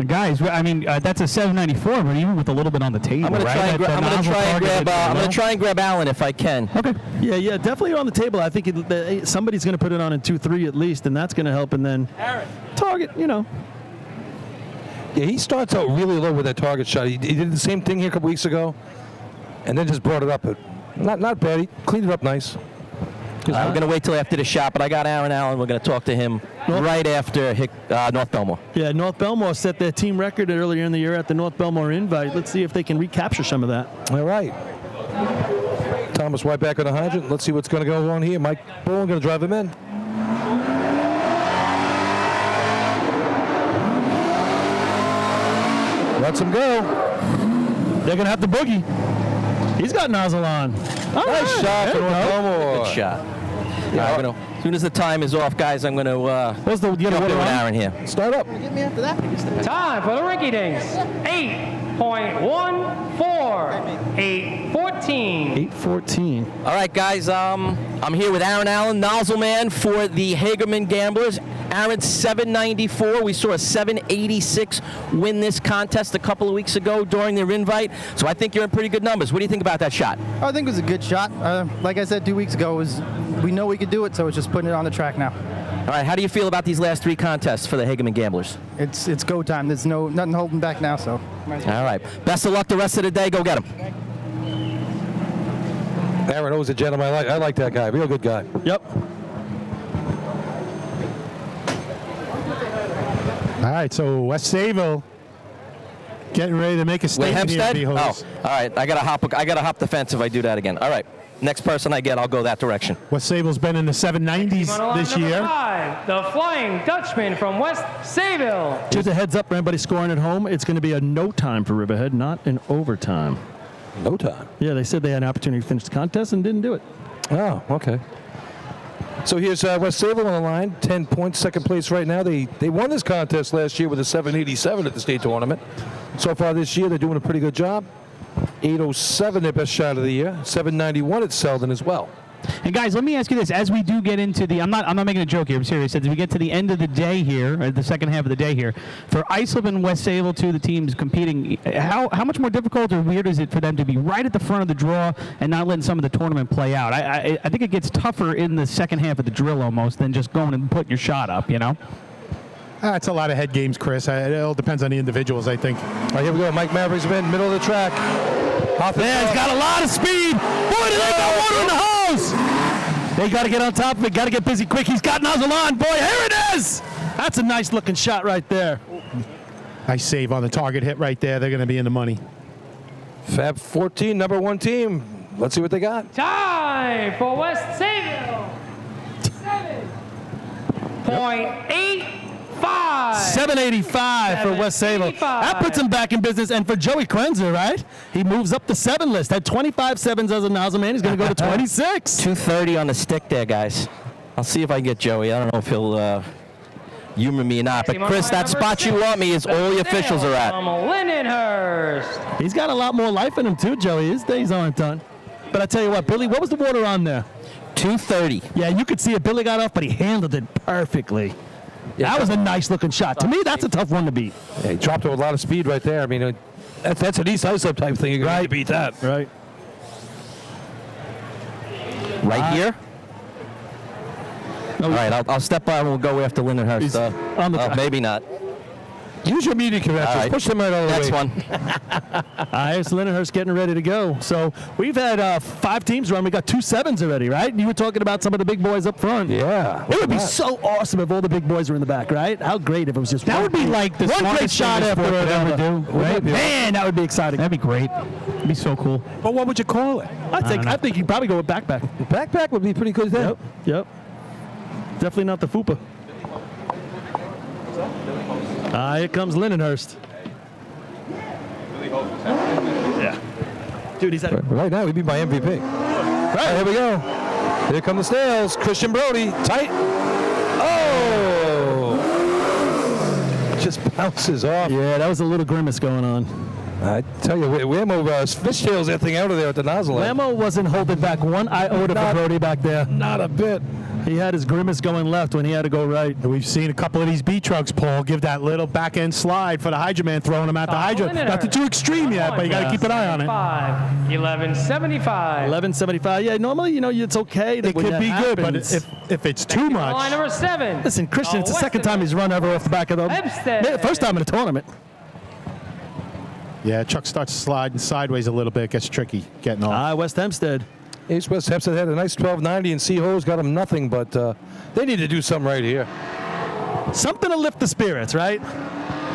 R: Guys, I mean, that's a 794, but even with a little bit on the table,
G: I'm going to try and grab Allen if I can.
R: Okay.
D: Yeah, definitely on the table. I think somebody's going to put it on in 2-3 at least, and that's going to help. And then target,
E: Yeah, he starts out really low with that target shot. He did the same thing here a couple weeks ago, and then just brought it up. Not bad. He cleaned it up nice.
G: I'm going to wait till after the shot, but I got Aaron Allen. We're going to talk to him right after North Belmore.
D: Yeah, North Belmore set their team record earlier in the year at the North Belmore Invite. Let's see if they can recapture some of that.
E: All right. Thomas White back on the hydrant. Let's see what's going to go on here. Mike Bowen going to drive him in. Lets him go.
D: They're going to have the boogie. He's got nozzle on.
E: Nice shot for North Belmore.
G: Good shot. As soon as the time is off, guys, I'm going to
D: what's the
G: jump in with Aaron here.
E: Start up.
L: Get me after that. Time for the Ricky Dinks. 8.14. 8.14.
D: 8.14.
G: All right, guys, I'm here with Aaron Allen, nozzle man for the Hagerman Gamblers. Aaron, 794. We saw a 786 win this contest a couple of weeks ago during their invite. So I think you're in pretty good numbers. What do you think about that shot?
O: I think it was a good shot. Like I said 2 weeks ago, we know we could do it, so it's just putting it on the track now.
G: All right, how do you feel about these last 3 contests for the Hagerman Gamblers?
O: It's go time. There's nothing holding back now, so.
G: All right, best of luck the rest of the day. Go get them.
E: Aaron always a gentleman. I like that guy. Real good guy.
D: Yep.
U: All right, so West Sayville getting ready to make a statement here.
G: Hempstead? Oh, all right. I gotta hop the fence if I do that again. All right. Next person I get, I'll go that direction.
U: West Sayville's been in the 790s this year.
L: 5, the Flying Dutchman from West Sayville.
D: Just a heads up for anybody scoring at home. It's going to be a no time for Riverhead, not an overtime.
E: No time?
D: Yeah, they said they had an opportunity to finish the contest and didn't do it.
E: Oh, okay. So here's West Sayville on the line, 10 points, second place right now. They won this contest last year with a 787 at the state tournament. So far this year, they're doing a pretty good job. 807, their best shot of the year. 791 at Selden as well.
R: And guys, let me ask you this: as we do get into the, I'm not making a joke here. I'm serious. As we get to the end of the day here, or the second half of the day here, for Islip and West Sayville, two of the teams competing, how much more difficult or weird is it for them to be right at the front of the draw and not letting some of the tournament play out? I think it gets tougher in the second half of the drill almost than just going and putting your shot up. You know.
U: It's a lot of head games, Chris. It all depends on the individuals, I think.
E: All right, here we go. Mike Maverick's in middle of the track.
D: Man, he's got a lot of speed. Boy, do they got water in the hose. They got to get on top of it. Got to get busy quick. He's got nozzle on. Boy, here it is. That's a nice looking shot right there.
U: Nice save on the target hit right there. They're going to be in the money.
E: Fab 14, number 1 team. Let's see what they got.
L: Time for West Sayville. 7.85.
D: 785 for West Sayville. That puts him back in business. And for Joey Krenzer, right? He moves up the 7 list. Had 25 sevens as a nozzle man. He's going to go to 26.
G: 230 on the stick there, guys. I'll see if I can get Joey. I don't know if he'll humor me or not. But Chris, that spot you want me is all the officials are at.
L: From Lindenhurst.
D: He's got a lot more life in him too, Joey. His days aren't done. But I tell you what, Billy, what was the water on there?
G: 230.
D: Yeah, you could see it. Billy got off, but he handled it perfectly. Yeah, that was a nice-looking shot. To me, that's a tough one to beat.
E: Yeah, he dropped it with a lot of speed right there. I mean, that's an East Islip type thing. You're going to beat that.
D: Right.
G: Right here? All right, I'll step by and we'll go after Lindenhurst.
D: On the
G: maybe not.
E: Use your media credentials.
G: All right.
E: Push them right out of the
G: Next
E: way.
G: one.
D: All right, so Lindenhurst getting ready to go. So we've had 5 teams run. We got 2 7s already, right? You were talking about some of the big boys up front.
E: Yeah.
D: It would be so awesome if all the big boys were in the back, right? How great if it was just
R: That
D: one
R: would be
D: great-
R: like the
D: one great
R: smartest
D: shot
R: thing
D: after
R: the sport could ever
D: another.
R: do, right?
D: Man, that would be exciting.
R: That'd be great. It'd be so cool.
U: But what would you call it?
D: I think you'd probably go with backpack.
E: Backpack would be pretty good then.
D: Yep. Definitely not the FUPA. Here comes Lindenhurst. Yeah. Dude, he's at
E: Right now, he'd be my MVP. Right, here we go. Here come the snails. Christian Brody, tight. Oh! Just bounces off.
D: Yeah, that was a little grimace going on.
E: I tell you, Whammo fishtails that thing out of there at the nozzle.
D: Whammo wasn't holding back one iota for Brody back there.
E: Not a bit.
D: He had his grimace going left when he had to go right.
U: And we've seen a couple of these B trucks, Paul, give that little back end slide for the Hydra man, throwing him at the Hydra. Not too extreme yet, but you got to keep an eye on it.
L: 1175.
D: 1175. Yeah, normally, it's okay. That
U: It
D: when
U: could
D: that
U: be good, but
D: happens-
U: if it's too much.
L: Line number 7.
D: Listen, Christian, it's the second time he's run ever off the back of the
L: Hempstead.
D: first time in a tournament.
U: Yeah, Chuck starts sliding sideways a little bit. It gets tricky getting off.
D: West Hempstead.
E: East West Hempstead had a nice 1290, and Seahoes got them nothing, but they need to do something right here.
D: Something to lift the spirits, right?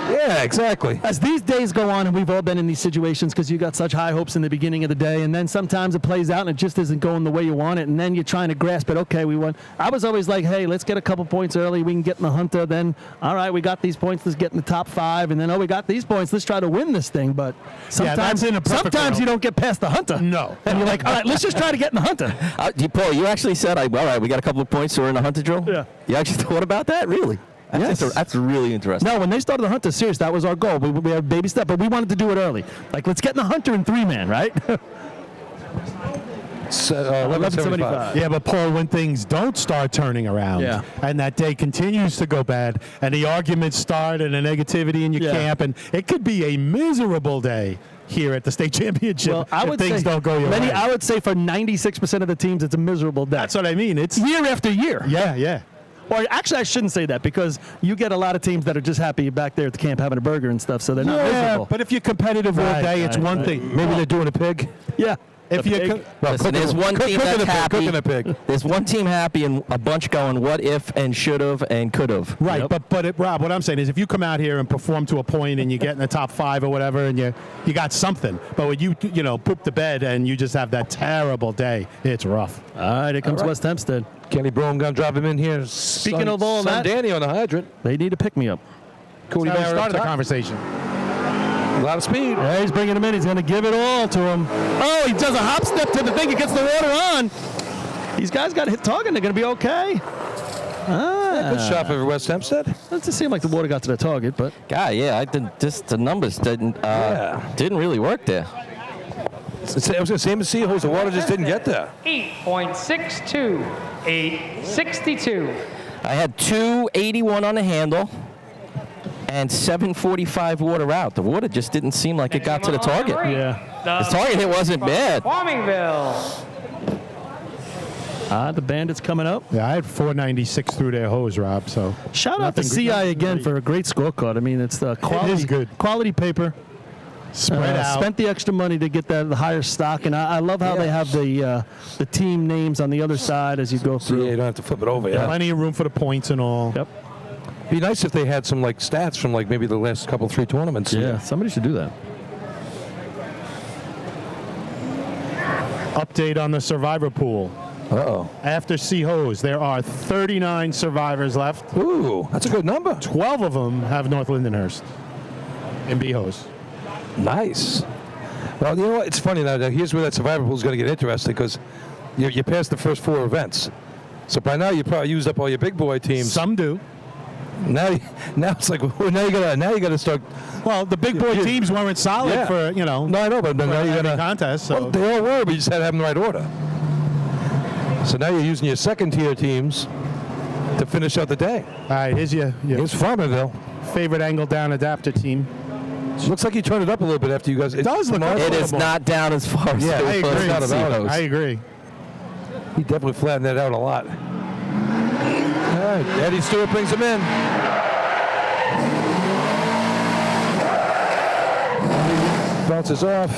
E: Yeah, exactly.
D: As these days go on, and we've all been in these situations because you got such high hopes in the beginning of the day, and then sometimes it plays out and it just isn't going the way you want it, and then you're trying to grasp it. Okay, we won. I was always like, hey, let's get a couple points early. We can get in the Hunter. Then, all right, we got these points. Let's get in the top 5. And then, we got these points. Let's try to win this thing. But sometimes, sometimes you don't get past the Hunter.
U: No.
D: And you're like, all right, let's just try to get in the Hunter.
G: Paul, you actually said, all right, we got a couple of points, so we're in the Hunter drill?
D: Yeah.
G: You actually thought about that? Really? That's really interesting.
D: No, when they started the Hunter, serious, that was our goal. We had a baby step, but we wanted to do it early. Like, let's get in the Hunter in 3-man, right?
E: 1175.
U: Yeah, but Paul, when things don't start turning around, and that day continues to go bad, and the arguments start and the negativity in your camp, and it could be a miserable day here at the state championship.
D: Well, I would
U: things
D: say,
U: don't go your way.
D: I would say for 96% of the teams, it's a miserable day.
U: That's what I mean. It's
D: year after year.
U: Yeah.
D: Or actually, I shouldn't say that because you get a lot of teams that are just happy back there at the camp having a burger and stuff, so they're not miserable.
U: But if you're competitive all day, it's one thing.
E: Maybe they're doing a pig.
D: Yeah.
U: If you
G: Listen, there's one team that's happy.
E: Cooking a pig.
G: There's one team happy and a bunch going what if and should have and could have.
U: Right, but Rob, what I'm saying is if you come out here and perform to a point and you get in the top 5 or whatever and you got something, but when you poop the bed and you just have that terrible day, it's rough.
D: All right, here comes West Hempstead.
E: Kenny Broome going to drop him in here.
D: Speaking of all that,
E: Danny on the hydrant.
D: They need to pick me up.
E: Cody
U: That's how we
E: Barrett up
U: started the
E: top.
U: conversation.
E: A lot of speed.
D: Yeah, he's bringing him in. He's going to give it all to him. Oh, he does a hop step to the thing. He gets the water on. These guys got hit target. They're going to be okay.
E: Good shot for West Hempstead.
D: Doesn't seem like the water got to the target, but
G: I did just the numbers didn't really work there.
E: I was going to say, same as Seahawks. The water just didn't get there.
L: 8.62. 862.
G: I had 281 on the handle and 745 water out. The water just didn't seem like it got to the target.
D: Yeah.
G: The target hit wasn't bad.
L: Farmingville.
D: The Bandits coming up.
U: Yeah, I had 496 through their hose, Rob. So
D: Shout out to CI again for a great scorecard. I mean, it's the quality.
U: It is good.
D: Quality paper.
U: Spread out.
D: Spent the extra money to get the higher stock, and I love how they have the team names on the other side as you go
E: So
D: through.
E: you don't have to flip it over. Yeah.
U: Plenty of room for the points and all.
D: Yep.
E: Be nice if they had some stats from maybe the last couple 3 tournaments.
D: Yeah, somebody should do that.
U: Update on the survivor pool.
E: Uh-oh.
U: After C-Hose, there are 39 survivors left.
E: Ooh, that's a good number.
U: 12 of them have North Lindenhurst in B-Hose.
E: Nice. Well, you know what? It's funny now. Here's where that survivor pool is going to get interesting because you passed the first 4 events. So by now you probably used up all your big boy teams.
U: Some do.
E: Now it's like now you gotta start.
U: Well, the big boy teams weren't solid for
E: No, I know, but now you gotta
U: contest. So
E: Well, they all were, but you just had to have them in the right order. So now you're using your second tier teams to finish out the day.
U: all right, here's your
E: Here's Farmerville.
U: favorite angle down adapter team.
E: Looks like you turned it up a little bit after you guys. It
U: does look up.
G: It is not down as far as
E: Yeah,
G: it was
E: I agree.
G: in
E: Not about
G: Seahouse.
U: I agree.
E: He definitely flattened that out a lot. All right, Eddie Stewart brings him in. Bounces off.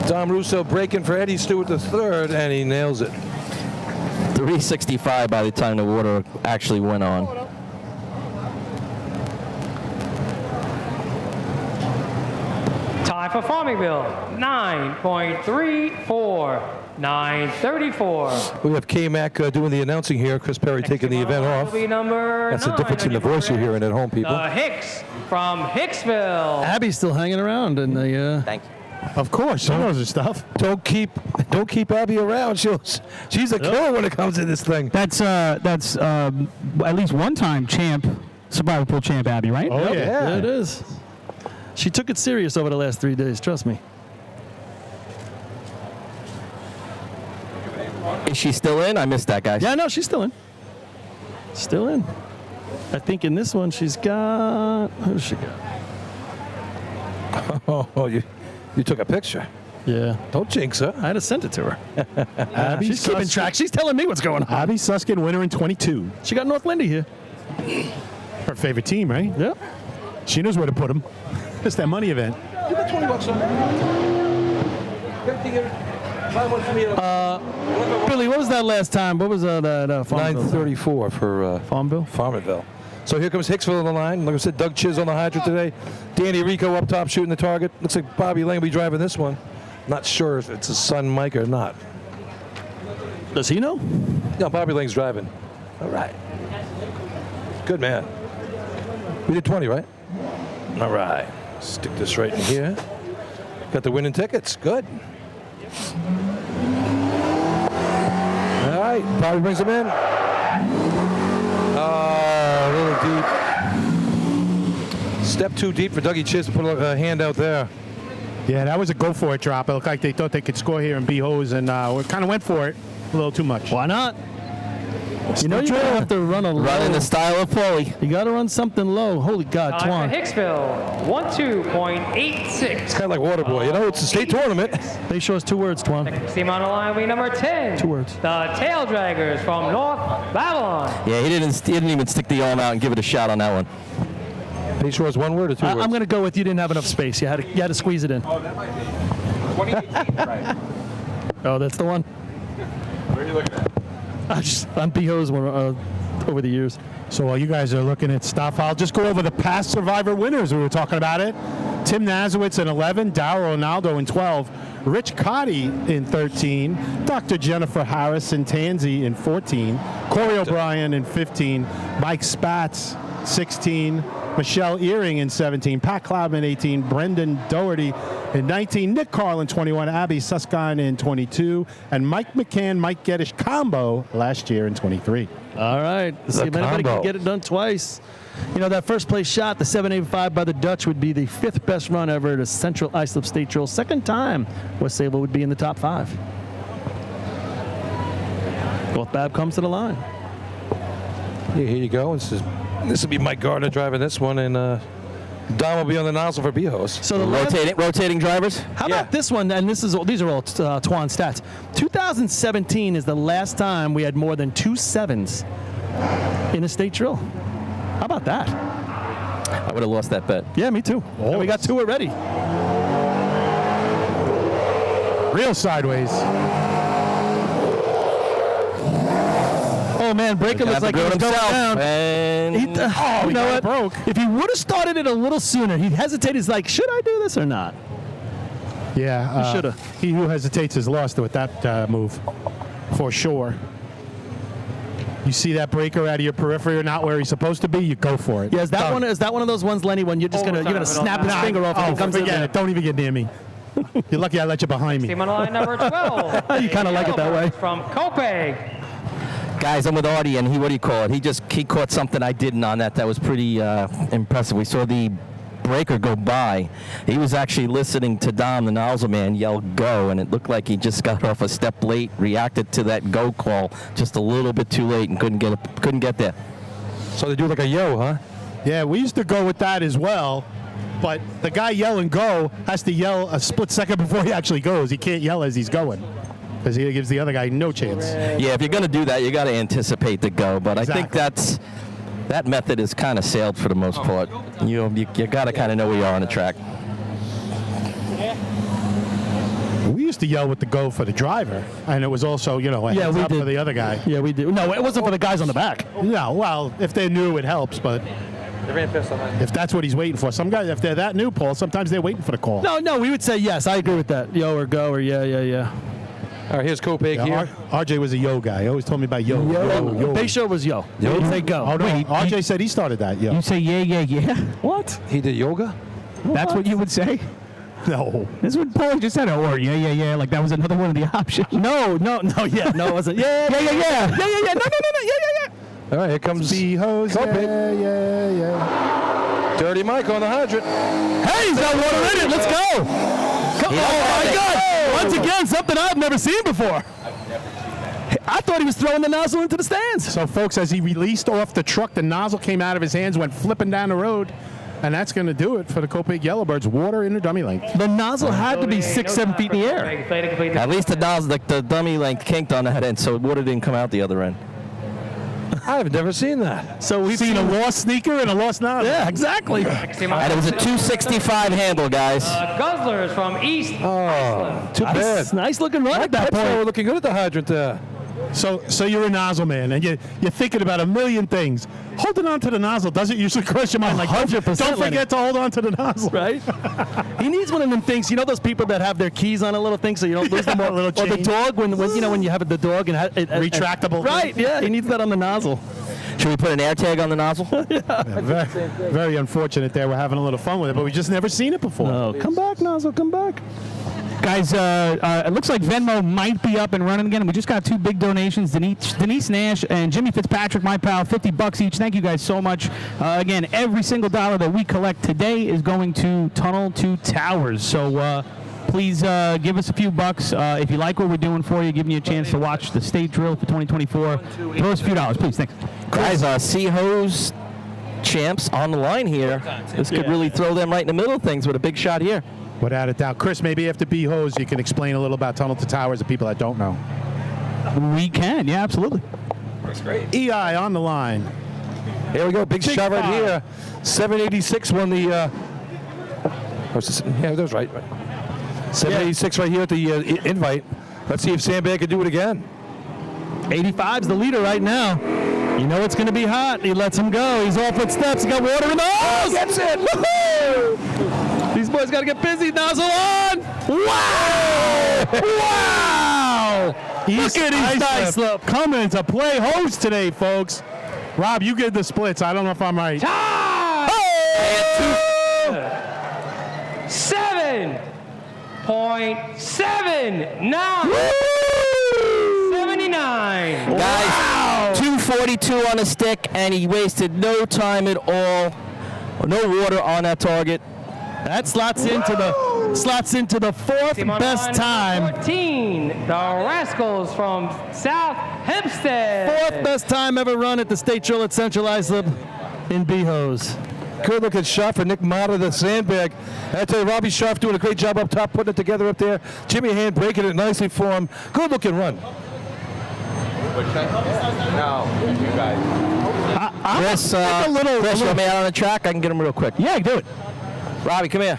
E: Dom Russo breaking for Eddie Stewart III, and he nails it.
G: 365 by the time the water actually went on.
L: Tie for Farmingville, 9.34. 9:34.
E: We have K-Mac doing the announcing here. Chris Perry taking the event off. That's the difference in the voice you're hearing at home, people.
L: Hicks from Hicksville.
D: Abby's still hanging around in the.
G: Thank you.
U: Of course, she knows her stuff.
E: Don't keep Abby around. She's a killer when it comes to this thing.
R: That's at least one-time champ, survival pool champ Abby, right?
U: Oh,
D: Yeah, it is. She took it serious over the last 3 days, trust me.
G: Is she still in? I missed that, guys.
D: Yeah, no, she's still in. Still in. I think in this one she's got. Who does she got?
E: Oh, you took a picture.
D: Yeah.
E: Don't jinx her.
D: I had to send it to her.
U: Abby
D: She's keeping track. She's telling me what's going on.
U: Abby Suskin, winner in 22.
D: She got North Lindy here.
U: Her favorite team, right?
D: Yep.
U: She knows where to put them. It's that money event.
E: You got $20 on
D: Billy, what was that last time? What was that?
E: 934 for
D: Farmville?
E: Farmville. So here comes Hicksville on the line. Like I said, Doug Chiz on the hydrant today. Danny Rico up top shooting the target. Looks like Bobby Lane will be driving this one. Not sure if it's his son Mike or not.
D: Does he know?
E: No, Bobby Lane's driving. All right. Good man. We did 20, right? All right. Stick this right in here. Got the winning tickets. Good. All right. Bobby brings them in. A little deep. Step too deep for Dougie Chiz to put a hand out there.
U: Yeah, that was a go for it drop. It looked like they thought they could score here in B-Hose, and we kind of went for it a little too much.
D: Why not? You know you have to run a low.
G: Run in the style of Paulie.
D: You got to run something low. Holy God,
L: Time
D: Twan.
L: for Hicksville, 12.86.
E: It's kind of like Waterboy. You know, it's a state tournament.
D: They show us 2 words, Twan.
L: Team on the line, we number 10.
D: 2 words.
L: The Tail Draggers from North Babylon.
G: Yeah, he didn't even stick the arm out and give it a shot on that one.
E: Are you sure it's 1 word or 2 words?
D: I'm going to go with you didn't have enough space. You had to squeeze it in.
F: Oh, that might be 2018, right?
D: Oh, that's the one.
F: Where are you looking at?
D: On B-Hose over the years.
U: So while you guys are looking at stuff, I'll just go over the past Survivor winners. We were talking about it. Tim Nazowitz in 11, Daryl Ronaldo in 12, Rich Cotty in 13, Dr. Jennifer Harris in Tansy in 14, Corey O'Brien in 15, Mike Spatz 16, Michelle Earring in 17, Pat Cloudman 18, Brendan Doherty in 19, Nick Carlin 21, Abby Susskind in 22, and Mike McCann, Mike Geddish combo last year in 23.
D: All right. Let's see if anybody can get it done twice. You know, that first place shot, the 785 by the Dutch, would be the 5th best run ever at a Central Islip State Drill. Second time West Sable would be in the top 5. North Bab comes to the line.
E: Yeah, here you go. This will be Mike Gardner driving this one, and Don will be on the nozzle for B-Hose.
G: So the rotating drivers?
D: How about this one? And these are all Twan stats. 2017 is the last time we had more than 2 7s in a state drill. How about that?
G: I would have lost that bet.
D: Yeah, me too. And we got 2 already.
U: Real sideways.
D: Oh man, Breaker looks like he was going down.
G: And
D: you know what?
U: Broke.
D: If he would have started it a little sooner, he hesitated. He's like, should I do this or not?
U: Yeah,
D: He shoulda.
U: He who hesitates is lost with that move, for sure. You see that breaker out of your periphery or not where he's supposed to be, you go for it.
D: Yeah, is that one of those ones, Lenny, when you're just gonna snap his finger off and it comes in
U: forget
D: there?
U: it. Don't even get near me. You're lucky I let you behind me.
L: Team on the line, number 12.
D: You kind of like it that way.
L: From Copeg.
G: Guys, I'm with Artie, and he caught something I didn't on that. That was pretty impressive. We saw the breaker go by. He was actually listening to Dom, the nozzle man, yell go, and it looked like he just got off a step late, reacted to that go call just a little bit too late, and couldn't get there.
E: So they do like a yo, huh?
U: Yeah, we used to go with that as well, but the guy yelling go has to yell a split second before he actually goes. He can't yell as he's going, because he gives the other guy no chance.
G: Yeah, if you're going to do that, you got to anticipate the go. But
U: Exactly.
G: I think that method is kind of sailed for the most part. You got to kind of know where you are on the track.
U: We used to yell with the go for the driver, and it was also, a heads up for the other guy.
D: Yeah, we do. No, it wasn't for the guys on the back.
U: No, well, if they're new, it helps, but
E: They ran past the line.
U: if that's what he's waiting for, some guys, if they're that new, Paul, sometimes they're waiting for the call.
D: No, we would say yes. I agree with that. Yo or go or yeah.
E: All right, here's Kopig here.
U: RJ was a yo guy. He always told me about yo. Yo.
D: Bay Show was yo.
U: Yo.
D: You'd say go.
U: Oh, no,
R: Wait,
U: RJ said he started that, yo.
R: You say yeah.
D: What?
E: He did yoga?
R: That's what you would say?
U: No.
R: This is what Paul just said. Or yeah. Like that was another one of the options.
D: No, yeah. No, it wasn't. Yeah.
R: Yeah.
D: No. Yeah.
E: All right, here comes
U: B-Hose.
E: Kopig.
U: Yeah.
E: Dirty Mike on the hydrant.
D: Hey, he's got water in it. Let's go. Oh, my God. Once again, something I've never seen before. I thought he was throwing the nozzle into the stands.
U: So, folks, as he released off the truck, the nozzle came out of his hands, went flipping down the road. And that's going to do it for the Kopig Yellowbirds. Water in the dummy length.
D: The nozzle had to be 6-7 feet in the air.
G: At least the nozzle, the dummy length kinked on that end, so water didn't come out the other end.
E: I've never seen that.
U: So we've seen a lost sneaker and a lost nozzle.
D: Yeah, exactly.
G: And it was a 265 handle, guys.
L: Guzzlers from East Iceland.
E: Too bad.
D: Nice looking run at that
E: Pets
D: point.
E: were looking good at the hydrant there.
U: So you're a nozzle man, and you're thinking about a million things. Holding on to the nozzle doesn't usually cross your mind. Like
D: 100%.
U: Don't forget to hold on to the nozzle.
D: Right? He needs one of them things. You know those people that have their keys on a little thing so you don't lose them. Or the dog when you have the dog and
U: retractable.
D: Right? Yeah. He needs that on the nozzle.
G: Should we put an air tag on the nozzle?
U: Yeah, very unfortunate there. We're having a little fun with it, but we just never seen it before.
D: No, come back, nozzle. Come back.
R: Guys, it looks like Venmo might be up and running again. We just got two big donations. Denise Nash and Jimmy Fitzpatrick, my pal, $50 each. Thank you guys so much. Again, every single dollar that we collect today is going to Tunnel to Towers. So please give us a few bucks. If you like what we're doing for you, giving you a chance to watch the state drill for 2024, throw us a few dollars, please. Thanks.
G: Guys, C-Hose champs on the line here. This could really throw them right in the middle of things with a big shot here.
U: Without a doubt. Chris, maybe after B-Hose, you can explain a little about Tunnel to Towers to people that don't know.
R: We can, yeah, absolutely.
E: That's great.
U: EI on the line.
E: Here we go, big shot right here. 786 won the. Yeah, that was right. 786 right here at the invite. Let's see if Sandbag can do it again.
D: 85's the leader right now. You know it's going to be hot. He lets him go. He's off with steps. He got water in the hose.
E: Gets it.
D: Woohoo! These boys got to get busy. Nozzle on. Wow! Wow! Look at East Islip
U: coming to play host today, folks. Rob, you get the splits. I don't know if I'm right.
L: Time! 7.79. 79.
G: Guys, 242 on a stick, and he wasted no time at all. No water on that target.
D: That slots into the fourth best time.
L: 14. The Rascals from South Hempstead.
D: Fourth best time ever run at the state drill at Central Islip in B-Hose.
E: Good looking shot for Nick Mata, the Sandbag. I tell you, Robbie Scharf doing a great job up top, putting it together up there. Jimmy Hand breaking it nicely for him. Good looking run.
F: No, you guys.
G: Chris, you want me out on the track? I can get him real quick.
R: Yeah, do it.
G: Robbie, come here.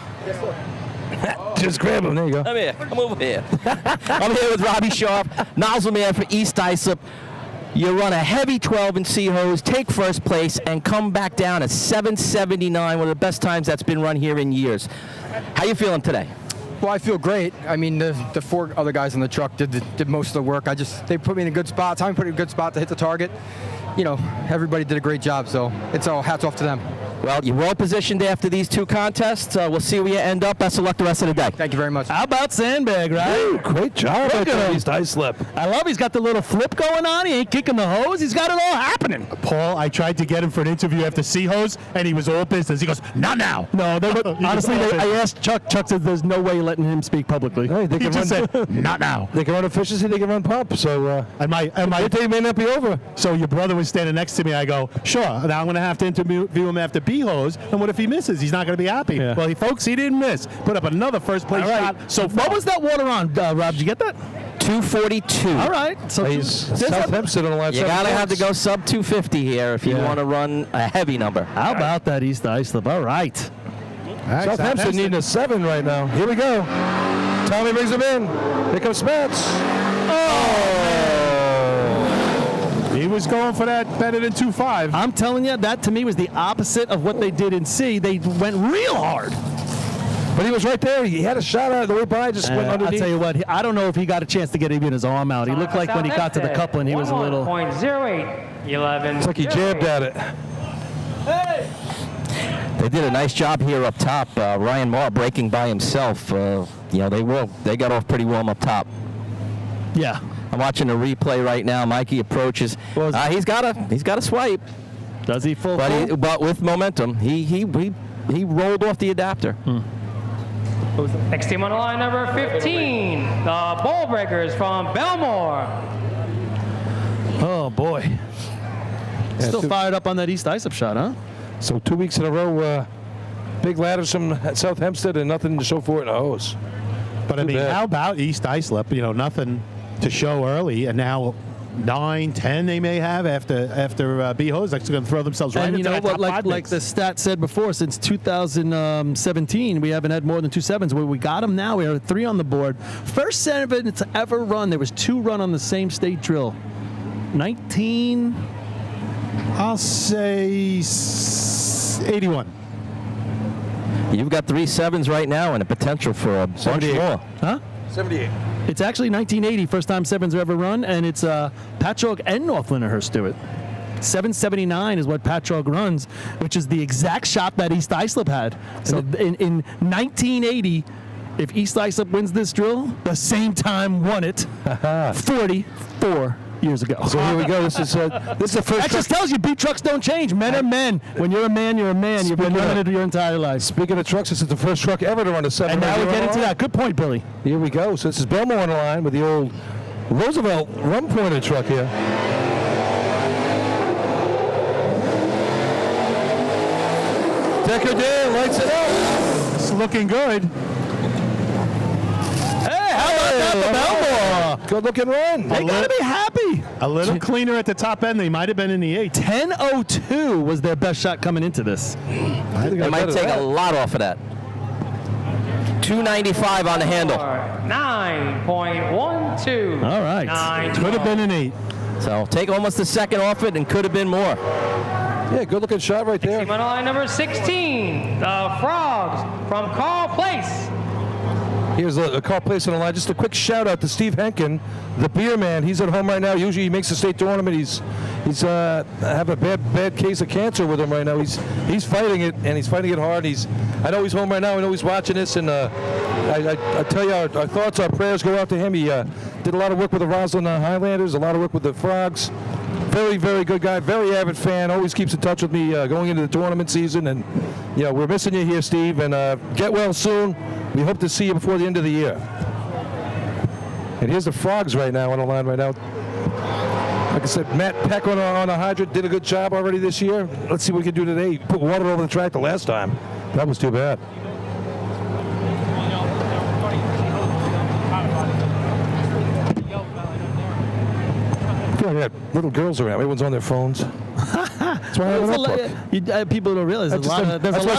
E: Just grab him. There you go.
G: Come here. Come over here. I'm here with Robbie Scharf, nozzle man for East Islip. You run a heavy 12 in C-Hose, take first place, and come back down at 7:79, one of the best times that's been run here in years. How you feeling today?
I: Well, I feel great. I mean, the four other guys in the truck did most of the work. They put me in a good spot. Time put me in a good spot to hit the target. You know, everybody did a great job, so it's all hats off to them.
G: Well, you're well positioned after these two contests. We'll see where you end up. Best of luck the rest of the day.
I: Thank you very much.
D: How about Sandbag, right?
E: Ooh, great job
D: Look at him.
E: East Islip.
D: I love he's got the little flip going on. He ain't kicking the hose. He's got it all happening.
U: Paul, I tried to get him for an interview after C-Hose, and he was all business. He goes, not now.
D: No, honestly, I asked Chuck. Chuck said there's no way letting him speak publicly.
E: Hey,
U: He just said, not now.
E: They can run efficiency, they can run pump. So
U: the
E: day may not be over.
U: So your brother was standing next to me. I go, sure. Now I'm going to have to interview him after B-Hose. And what if he misses? He's not going to be happy.
D: Yeah.
U: Well, folks, he didn't miss. Put up another first place shot. So
D: what was that water on, Rob? Did you get that?
G: 242.
D: All right. So
E: He's South Hempstead on the line.
G: You gotta have to go sub 250 here if you
D: Yeah.
G: want to run a heavy number.
D: How about that East Islip? All right.
U: right,
E: Southampton needing a 7 right now. Here we go. Tommy brings him in. Here comes Spence.
U: He was going for that better than 2.5.
D: I'm telling you, that to me was the opposite of what they did in C. They went real hard.
E: But he was right there. He had a shot out of the way by, just went underneath.
D: I'll tell you what, I don't know if he got a chance to get even his arm out. He looked like when he got to the coupling, he was a little...
L: 1.0811.
E: It's like he jabbed at it.
G: They did a nice job here up top. Ryan Marr breaking by himself. They got off pretty warm up top.
D: Yeah.
G: I'm watching the replay right now. Mikey approaches. He's got a swipe.
D: Does he full?
G: But with momentum, he rolled off the adapter.
L: Next team on the line, number 15, the Ball Breakers from Belmore.
D: Oh boy.
E: Yeah,
D: Still fired up on that East Islip shot, huh?
E: So 2 weeks in a row, big ladders from South Hempstead and nothing to show for it in the hose.
U: But I mean, how about East Islip? Nothing to show early, and now 9, 10 they may have after B hose. They're going to throw themselves right into that top five
D: like
U: mix.
D: the stat said before, since 2017, we haven't had more than 2 sevens. Where we got them now, we have 3 on the board. First 7 it's ever run. There was 2 run on the same state drill. 19.
U: I'll say 81.
G: You've got 3 sevens right now and a potential for a bunch more.
D: Huh?
E: 78.
D: It's actually 1980, first time sevens are ever run, and it's Patchogue and North Lindenhurst do it. 779 is what Patchogue runs, which is the exact shot that East Islip had. So in 1980, if East Islip wins this drill, the same time won it 44 years ago.
E: So here we go. This is the first.
D: That just tells you beat trucks don't change. Men are men. When you're a man, you're a man. You've been running it your entire life.
E: Speaking of trucks, this is the first truck ever to run a 7.
D: And now we're getting to that. Good point, Billy.
E: Here we go. So this is Belmore on the line with the old Roosevelt rum-pointed truck here. Decker Dan lights it up.
U: It's looking good.
D: How about that for Belmore?
E: Good looking run.
D: They got to be happy.
U: A little cleaner at the top end. They might have been in the 8.
D: 10:02 was their best shot coming into this.
G: They might take a lot off of that. 295 on the handle.
L: 9.12.
D: All right.
U: Could have been an 8.
G: So take almost a second off it and could have been more.
E: Yeah, good looking shot right there.
L: Team on the line, number 16, the Frogs from Carl Place.
E: Here's a Carl Place on the line. Just a quick shout out to Steve Henkin, the beer man. He's at home right now. Usually he makes the state tournament. He's having a bad case of cancer with him right now. He's fighting it, and he's fighting it hard. I know he's home right now. I know he's watching this, and I tell you, our thoughts, our prayers go out to him. He did a lot of work with the Roslyn Highlanders, a lot of work with the Frogs. Very, very good guy, very avid fan, always keeps in touch with me going into the tournament season. And, we're missing you here, Steve, and get well soon. We hope to see you before the end of the year. And here's the Frogs right now on the line right now. Like I said, Matt Peck on the hydrant did a good job already this year. Let's see what we can do today. Put water over the track the last time. That was too bad. I feel like I got little girls around. Everyone's on their phones. That's why I have a notebook.
D: People don't realize there's a lot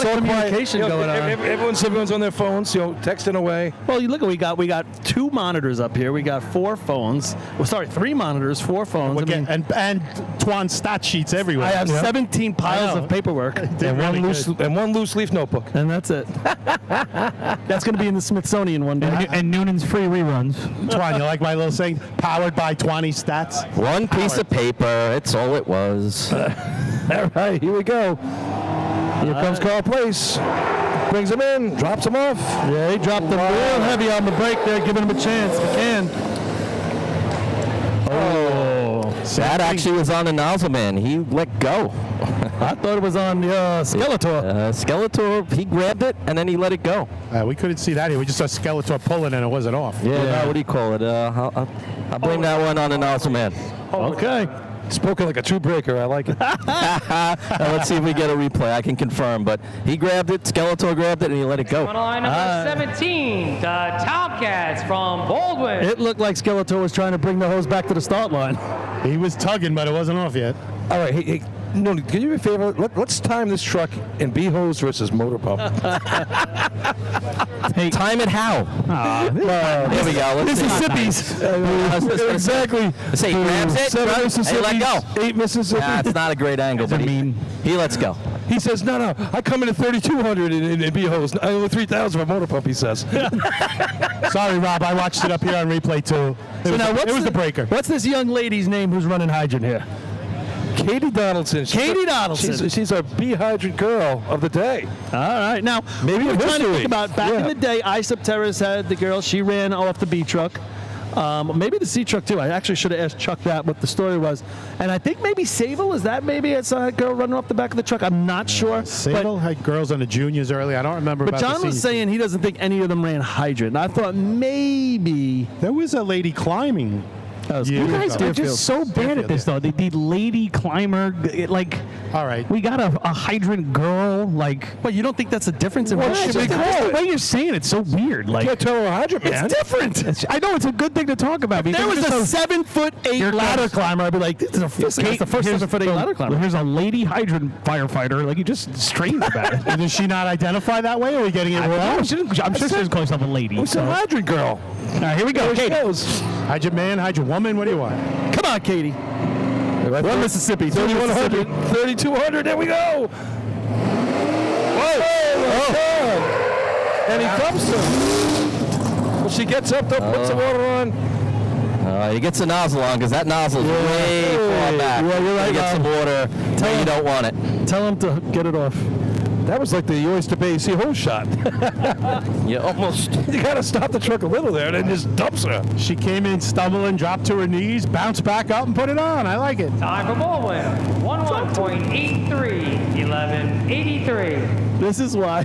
D: of communication going on.
E: Everyone's on their phones, texting away.
D: Well, you look, we got 2 monitors up here. We got 4 phones. Well, sorry, 3 monitors, 4 phones.
U: And Twan stat sheets everywhere.
D: I have 17 piles of paperwork
E: and one loose leaf notebook.
D: And that's it. That's going to be in the Smithsonian one day.
U: And Noonan's free reruns. Twan, you like my little saying? Powered by 20 stats.
G: One piece of paper. It's all it was.
E: All right, here we go. Here comes Carl Place. Brings him in, drops him off.
D: Yeah, he dropped him real heavy on the break there, giving him a chance. He can.
G: Oh, that actually was on the nozzle man. He let go.
D: I thought it was on the Skeletor.
G: Skeletor, he grabbed it and then he let it go.
U: We couldn't see that here. We just saw Skeletor pulling and it wasn't off.
G: Yeah, what do you call it? I'll blame that one on the nozzle man.
D: Okay.
E: Spoken like a true breaker. I like it.
G: Let's see if we get a replay. I can confirm, but he grabbed it, Skeletor grabbed it, and he let it go.
L: On line number 17, the Tomcats from Baldwin.
D: It looked like Skeletor was trying to bring the hose back to the start line.
U: He was tugging, but it wasn't off yet.
E: All right, hey, No, can you do me a favor? Let's time this truck in B-hose versus motor pump.
G: Hey, time it how? There we go.
U: Mississippi's.
G: Exactly. Say he grabs it.
U: 7
G: Hey, let go.
U: 8 Mississippi.
G: Nah, it's not a great angle, but he lets go.
E: He says, no, I come in at 3,200 in B-hose. I owe 3,000 for motor pump, he says.
U: Sorry, Rob. I watched it up here on replay, too. It was the breaker.
D: What's this young lady's name who's running hydrant here?
E: Katie Donaldson.
D: Katie Donaldson.
E: She's our B-hydrant girl of the day.
D: All right. Now,
E: maybe
D: we're trying to
E: history.
D: think about back in the day, Islip Terrace had the girl. She ran off the B truck. Maybe the C truck, too. I actually should have asked Chuck that, what the story was. And I think maybe Sable, is that maybe it's a girl running off the back of the truck? I'm not sure.
U: Sable had girls on the juniors early. I don't remember
D: But
U: about
D: John
U: the
D: was
U: seniors.
D: saying he doesn't think any of them ran hydrant. And I thought maybe.
U: There was a lady climbing.
R: You guys are just so bad at this, though. The lady climber, like,
U: all right,
R: we got a hydrant girl, like.
D: Well, you don't think that's a difference in
R: what
D: what
R: should be called? The way you're saying it's so weird. Like,
E: can't tell her a hydrant, man.
D: It's different.
R: I know it's a good thing to talk about.
D: If there was
R: because
D: a 7'8" ladder climber, I'd be like, this is that's the first 7'8" ladder climber.
R: Here's a lady hydrant firefighter. Like, you just strange about it.
U: Does she not identify that way? Or are we getting it wrong?
R: I'm sure she doesn't call herself a lady.
E: It's a hydrant girl.
R: All right, here we go.
E: There she
R: Katie.
E: goes.
U: Hydrant man, hydrant woman. What do you want?
D: Come on, Katie. One Mississippi.
E: 3,100, 3,200. There we go. Whoa. And he dumps her. Well, she gets up, though, puts the water on.
G: He gets a nozzle on because that nozzle is way far back.
D: Yeah, you're right,
G: He gets some water. Tell you don't want it.
D: Tell him to get it off.
E: That was like the Oyster Bay hole shot.
G: You almost.
E: You got to stop the truck a little there and then just dumps her.
U: She came in stumbling, dropped to her knees, bounced back up, and put it on. I like it.
L: Time for ball winner. 11.83. 11.83.
D: This is why.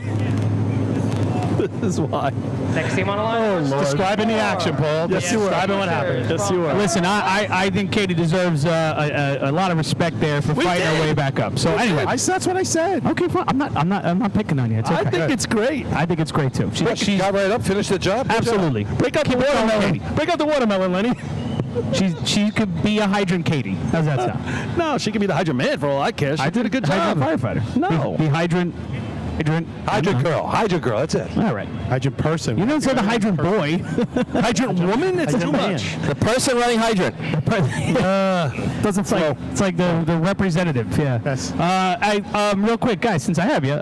D: This is why.
L: Next team on the line.
U: Describing the action, Paul.
D: Yes, you were.
U: Describing what happened.
D: Yes, you are.
R: Listen, I think Katie deserves a lot of respect there for fighting her way back up. So anyway,
U: That's what I said.
R: okay, fine. I'm not picking on you. It's okay.
D: I think it's great.
R: I think it's great too.
E: She got right up, finished the job.
R: Absolutely.
D: Break up the watermelon. Break up the watermelon, Lenny.
R: She could be a hydrant Katie. How's that sound?
D: No, she could be the hydrant man for all I care. She did a good job.
R: Hydrant firefighter.
D: No.
R: The hydrant
E: girl. Hydrant girl. That's it.
R: All right.
U: Hydrant person.
R: You didn't say the hydrant boy.
D: Hydrant woman? It's too much.
G: The person running hydrant.
R: Doesn't flow. It's like the representative. Yeah.
U: Yes.
R: Real quick, guys, since I have you,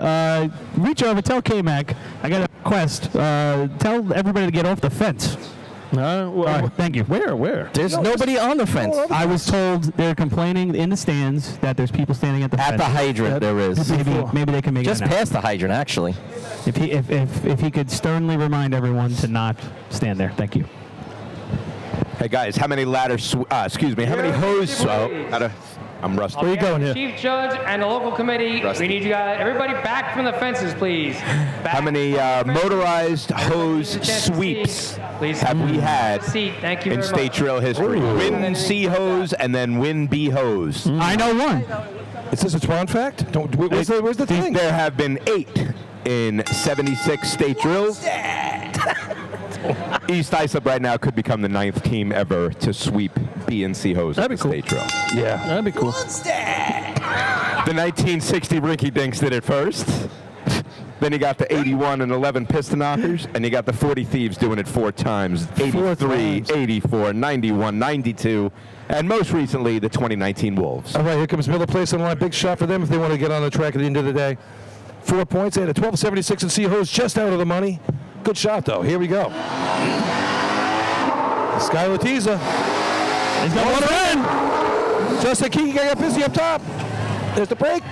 R: reach over, tell K-Mac, I got a request. Tell everybody to get off the fence.
D: Well,
R: All right, thank you.
D: Where?
G: There's nobody on the fence.
R: I was told they're complaining in the stands that there's people standing at the
G: At
R: fence.
G: the hydrant, there is.
R: Maybe they can make
G: Just
R: it.
G: past the hydrant, actually.
R: If he could sternly remind everyone to not stand there. Thank you.
Q: Hey guys, how many ladders? How many hose? I'm rusty.
D: Where you going here?
L: Chief Judge and the local committee, we need you guys, everybody back from the fences, please.
Q: How many motorized hose sweeps have we had
L: Thank you
Q: in
L: very
Q: state
L: much.
Q: drill history? Win C hose and then win B hose.
R: I know one.
E: Is this a Twan fact? Where's the thing?
Q: There have been 8 in 76 state drills. East Islip right now could become the 9th team ever to sweep B and C hose at the state drill.
E: Yeah.
D: That'd be cool.
Q: The 1960 Rinky Dinks did it first. Then you got the 81 and 11 Piston Knockers, and you got the 40 Thieves doing it 4 times. 83, 84, 91, 92, and most recently the 2019 Wolves.
E: All right, here comes Miller Place on the line. Big shot for them if they want to get on the track at the end of the day. 4 points. They had a 12.76 in C-hose, just out of the money. Good shot, though. Here we go. Sky Latiza.
D: He's got water in.
E: Justin Kiki got busy up top. There's the break.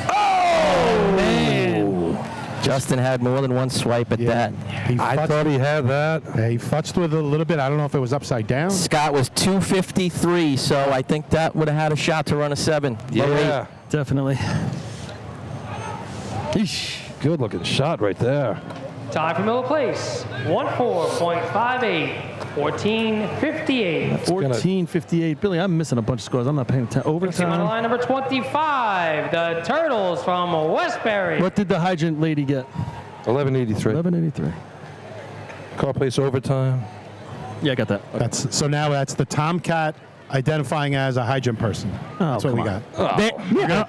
E: Oh,
D: man.
G: Justin had more than one swipe at that.
E: I thought he had that.
U: He futzed with it a little bit. I don't know if it was upside down.
G: Scott was 253, so I think that would have had a shot to run a 7.
E: Yeah.
D: Definitely.
E: Good looking shot right there.
L: Time for Miller Place. 14.58. 14.58.
D: 14:58. Billy, I'm missing a bunch of scores. I'm not paying attention.
L: Team on the
D: Overtime.
L: line number 25. The Turtles from Westbury.
D: What did the hydrant lady get?
E: 11.83.
D: 11:83.
E: Car place overtime.
D: Yeah, I got that.
U: So now that's the Tomcat identifying as a hydrant person. That's what we got.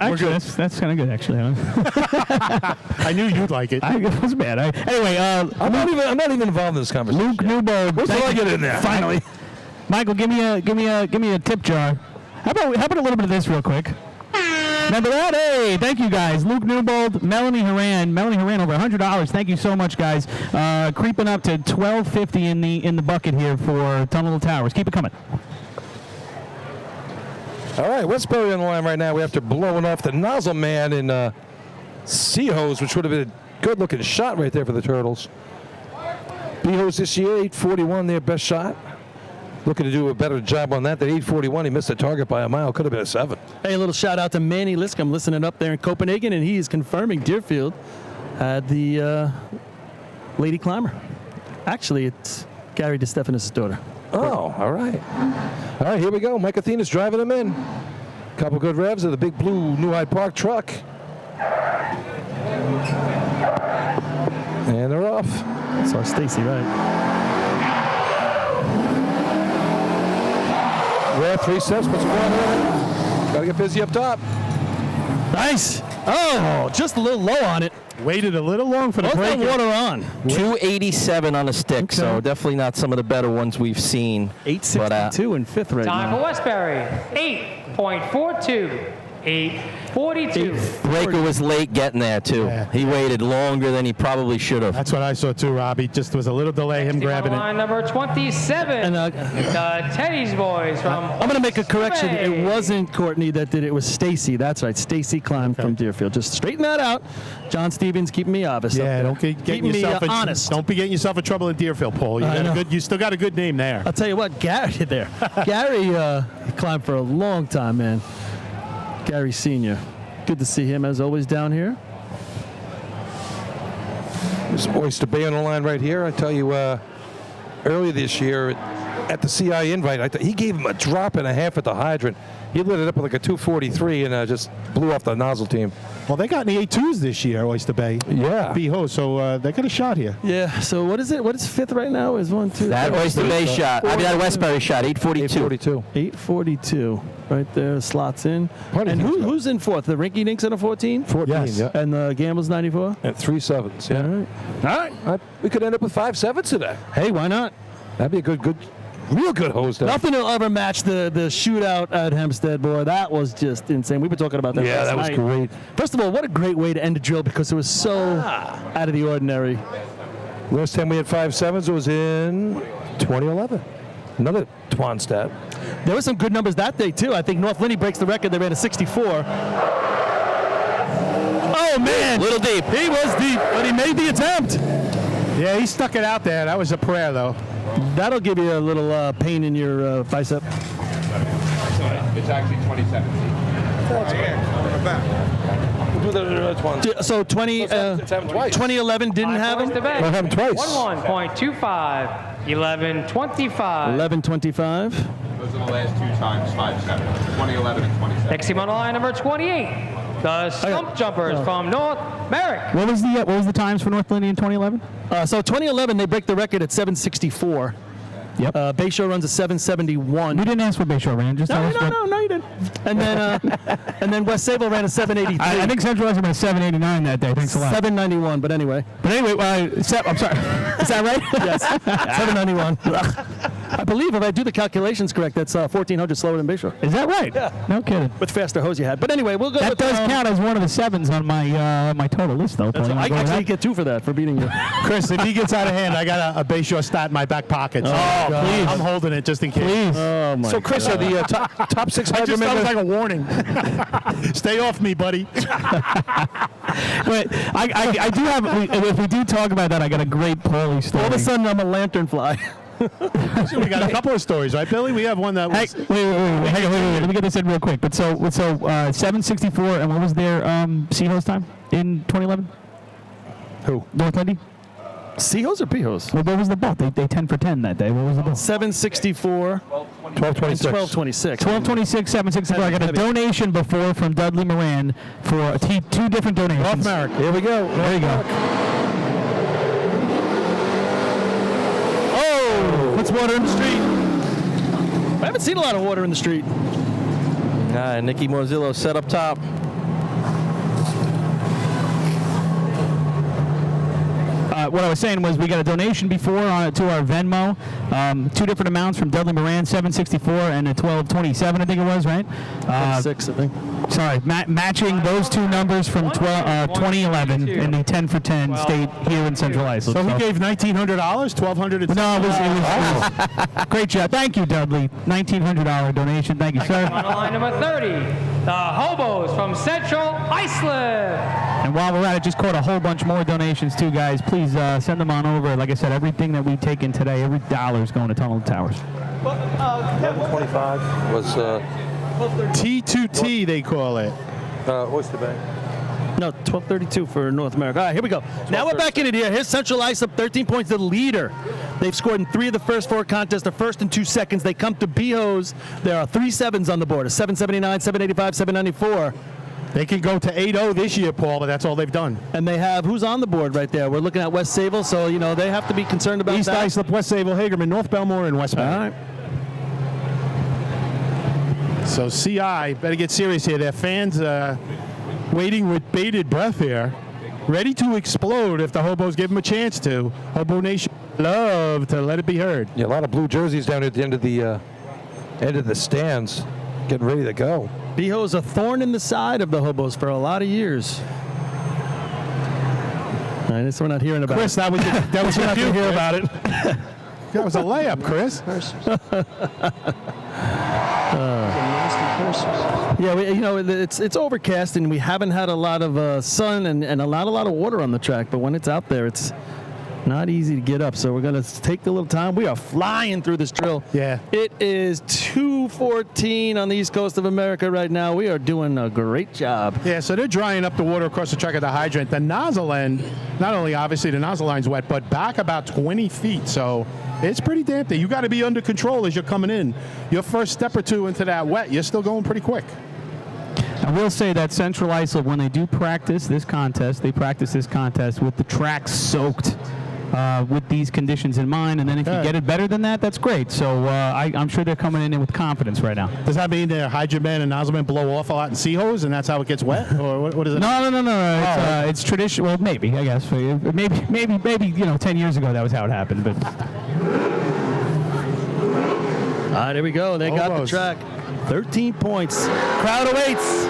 R: Actually, that's kind of good, actually.
U: I knew you'd like it.
R: It was bad. Anyway,
E: I'm not even involved in this conversation.
R: Luke Newbold.
E: What's I get in there?
R: Finally, Michael, give me a tip jar. How about a little bit of this real quick? Remember that? Hey, thank you guys. Luke Newbold, Melanie Horan over $100. Thank you so much, guys. Creeping up to $12.50 in the bucket here for Tunnel of Towers. Keep it coming.
E: All right, Westbury on the line right now. We have to blowing off the nozzle man in Sea Hose, which would have been a good-looking shot right there for the Turtles. B-Hose this year, 841, their best shot. Looking to do a better job on that. That 841, he missed the target by a mile. Could have been a 7.
D: Hey, a little shout out to Manny Liscombe listening up there in Copenhagen, and he is confirming Deerfield had the Lady Climber. Actually, it's Gary DeStefanis' daughter.
E: Oh, all right. All right, here we go. Mike Athena's driving him in. Couple good revs of the big blue New Hyde Park truck. And they're off.
D: Saw Stacy, right?
E: Well, 3 steps, puts him on there. Got to get busy up top.
D: Nice. Oh, just a little low on it.
U: Waited a little long for the break.
D: Water on.
G: 287 on a stick, so definitely not some of the better ones we've seen.
D: 862 in fifth right
L: Time
D: now.
L: for Westbury, 8.42. 8:42.
G: Breaker was late getting there, too.
U: Yeah.
G: He waited longer than he probably should have.
U: That's what I saw too, Robbie. Just was a little delay him grabbing
L: Line
U: it.
L: number 27.
D: And,
L: the Teddy's boys from.
D: I'm going to make a correction.
L: Oyster Bay.
D: It wasn't Courtney that did it. It was Stacy. That's right. Stacy climbed from Deerfield. Just straighten that out. John Stevens keeping me honest.
U: Yeah, don't get
D: keeping
U: yourself
D: me honest.
U: Don't be getting yourself in trouble in Deerfield, Paul. You still got a good name there.
D: I'll tell you what, Gary there. Gary climbed for a long time, man. Gary Sr. Good to see him as always down here.
E: There's Oyster Bay on the line right here. I tell you, earlier this year at the CI invite, he gave him a drop and a half at the hydrant. He lit it up with like a 243 and just blew off the nozzle team.
U: Well, they got in the 8.2s this year, Oyster Bay.
E: Yeah.
U: B-Ho, so they got a shot here.
D: Yeah, so what is it? What is fifth right now? Is 1, 2,
G: That Oyster Bay shot. I mean, that Westbury shot, 842.
D: 842. Right there, slots in. And who's in fourth? The Rinky Dinks in a 14?
E: 14,
U: Yes.
E: yeah.
D: And the Gambles 94?
E: And 3 7s, yeah.
D: All right.
E: We could end up with 5 7s today.
D: Hey, why not?
E: That'd be a real good hose down.
D: Nothing will ever match the shootout at Hempstead, boy. That was just insane. We've been talking about that
E: Yeah,
D: last
E: that was
D: night.
E: great.
D: First of all, what a great way to end a drill because it was so out of the ordinary.
E: Last time we had 5 7s was in 2011. Another Twan stat.
D: There were some good numbers that day, too. I think North Lindy breaks the record. They ran a 64. Oh, man.
G: Little deep.
D: He was deep, but he made the attempt.
U: Yeah, he stuck it out there. That was a prayer, though.
D: That'll give you a little pain in your bicep.
F: It's actually 27 feet.
E: We'll do the Twan.
D: So 20,
E: Let's have him twice.
D: 2011 didn't have him?
L: Oyster Bay.
E: We'll have him twice.
L: 11.25. 11.25.
D: 11:25.
F: Those are the last 2 times, 5 7. 2011 and 27.
L: Next team on the line, number 28. The Stump Jumpers from North Merrick.
R: What was the times for North Lindy in 2011?
D: So 2011, they break the record at 764.
R: Yep.
D: Bayshore runs a 771.
R: You didn't ask what Bayshore ran. Just tell us what.
D: No, you didn't. And then West Sable ran a 783.
R: I think Central West ran a 789 that day. Thanks a lot.
D: 791, but anyway.
R: But anyway, I'm sorry. Is that right?
D: Yes. 791. I believe if I do the calculations correct, that's 1,400 slower than Bayshore.
R: Is that right?
D: Yeah.
R: No kidding.
D: With faster hose you had. But anyway, we'll go
R: That
D: with...
R: does count as one of the 7s on my my total list, though.
D: That's I actually get 2 for that, for beating you.
U: Chris, if he gets out of hand, I got a Bayshore stat in my back pocket. So
D: please.
U: I'm holding it just in case.
R: Please.
D: Oh, my
E: So, Chris, are the top 6
U: I
E: hydrant
U: just thought it was
E: members?
U: like a warning. Stay off me, buddy.
R: But I do have, if we do talk about that, I got a great Paulie story.
D: All of a sudden, I'm a lantern fly.
U: We got a couple of stories, right, Billy? We have one that was...
R: Wait. Let me get this in real quick. But so 764, and what was their sea hose time in 2011?
U: Who?
R: North Lindy?
D: Sea hose or P hose?
R: Well, what was the both? They 10 for 10 that day. What was the both?
D: 764.
E: 1226.
D: 1226.
R: 1226, 764. I got a donation before from Dudley Moran for 2 different donations.
U: North America.
E: Here we go.
R: There you go.
D: Oh! Puts water in the street. I haven't seen a lot of water in the street.
G: Nicky Morzillo set up top.
R: What I was saying was we got a donation before to our Venmo. 2 different amounts from Dudley Moran, $7.64 and a $12.27, I think it was, right?
D: 6, I think.
R: Sorry, matching those 2 numbers from 2011 and the 10 for 10 state here in Central Islip.
U: So he gave $1,900, $1,200.
R: No, it was great job. Thank you, Dudley. $1,900 donation. Thank you, sir.
L: On line number 30, the Hobos from Central Islip.
R: And while we're at it, just caught a whole bunch more donations too, guys. Please send them on over. Like I said, everything that we've taken today, every dollar is going to Tunnel Towers.
E: 1125 was
U: T2T, they call it.
E: Oyster Bay.
D: No, 12:32 for North America. All right, here we go. Now we're back in it here. Here's Central Islip, 13 points, the leader. They've scored in 3 of the first 4 contests, the first and 2 seconds. They come to Behos. There are 3 sevens on the board, a 779, 785, 794.
U: They can go to 8-0 this year, Paul, but that's all they've done.
D: And they have, who's on the board right there? We're looking at West Sayville, so, you know, they have to be concerned about
U: East
D: that.
U: Islip, West Sayville, Hagerman, North Belmore, and West Bay.
D: All right.
U: So CI, better get serious here. Their fans waiting with bated breath here, ready to explode if the Hobos give them a chance to. Hobo Nation love to let it be heard.
E: Yeah, a lot of blue jerseys down at the end of the stands, getting ready to go.
D: Beho's a thorn in the side of the Hobos for a lot of years. I guess we're not hearing about
U: Chris,
D: it.
U: that was
D: we're not going to hear about it.
U: That was a layup, Chris.
D: Yeah, it's overcast and we haven't had a lot of sun and a lot of water on the track. But when it's out there, it's not easy to get up. So we're going to take a little time. We are flying through this drill.
U: Yeah.
D: It is 2:14 on the East Coast of America right now. We are doing a great job.
U: Yeah, so they're drying up the water across the track at the hydrant. The nozzle end, not only obviously the nozzle line's wet, but back about 20 feet. So it's pretty damp there. You got to be under control as you're coming in. Your first step or 2 into that wet, you're still going pretty quick.
R: I will say that Central Islip, when they do practice this contest, with the track soaked with these conditions in mind. And then if you get it better than that, that's great. So I'm sure they're coming in with confidence right now.
U: Does that mean their hydrant man and nozzle man blow off a lot in sea hose and that's how it gets wet? Or what is it?
R: No. It's tradition. Well, maybe, I guess. Maybe 10 years ago that was how it happened. But
D: all right, here we go. They got the track. 13 points. Crowd awaits.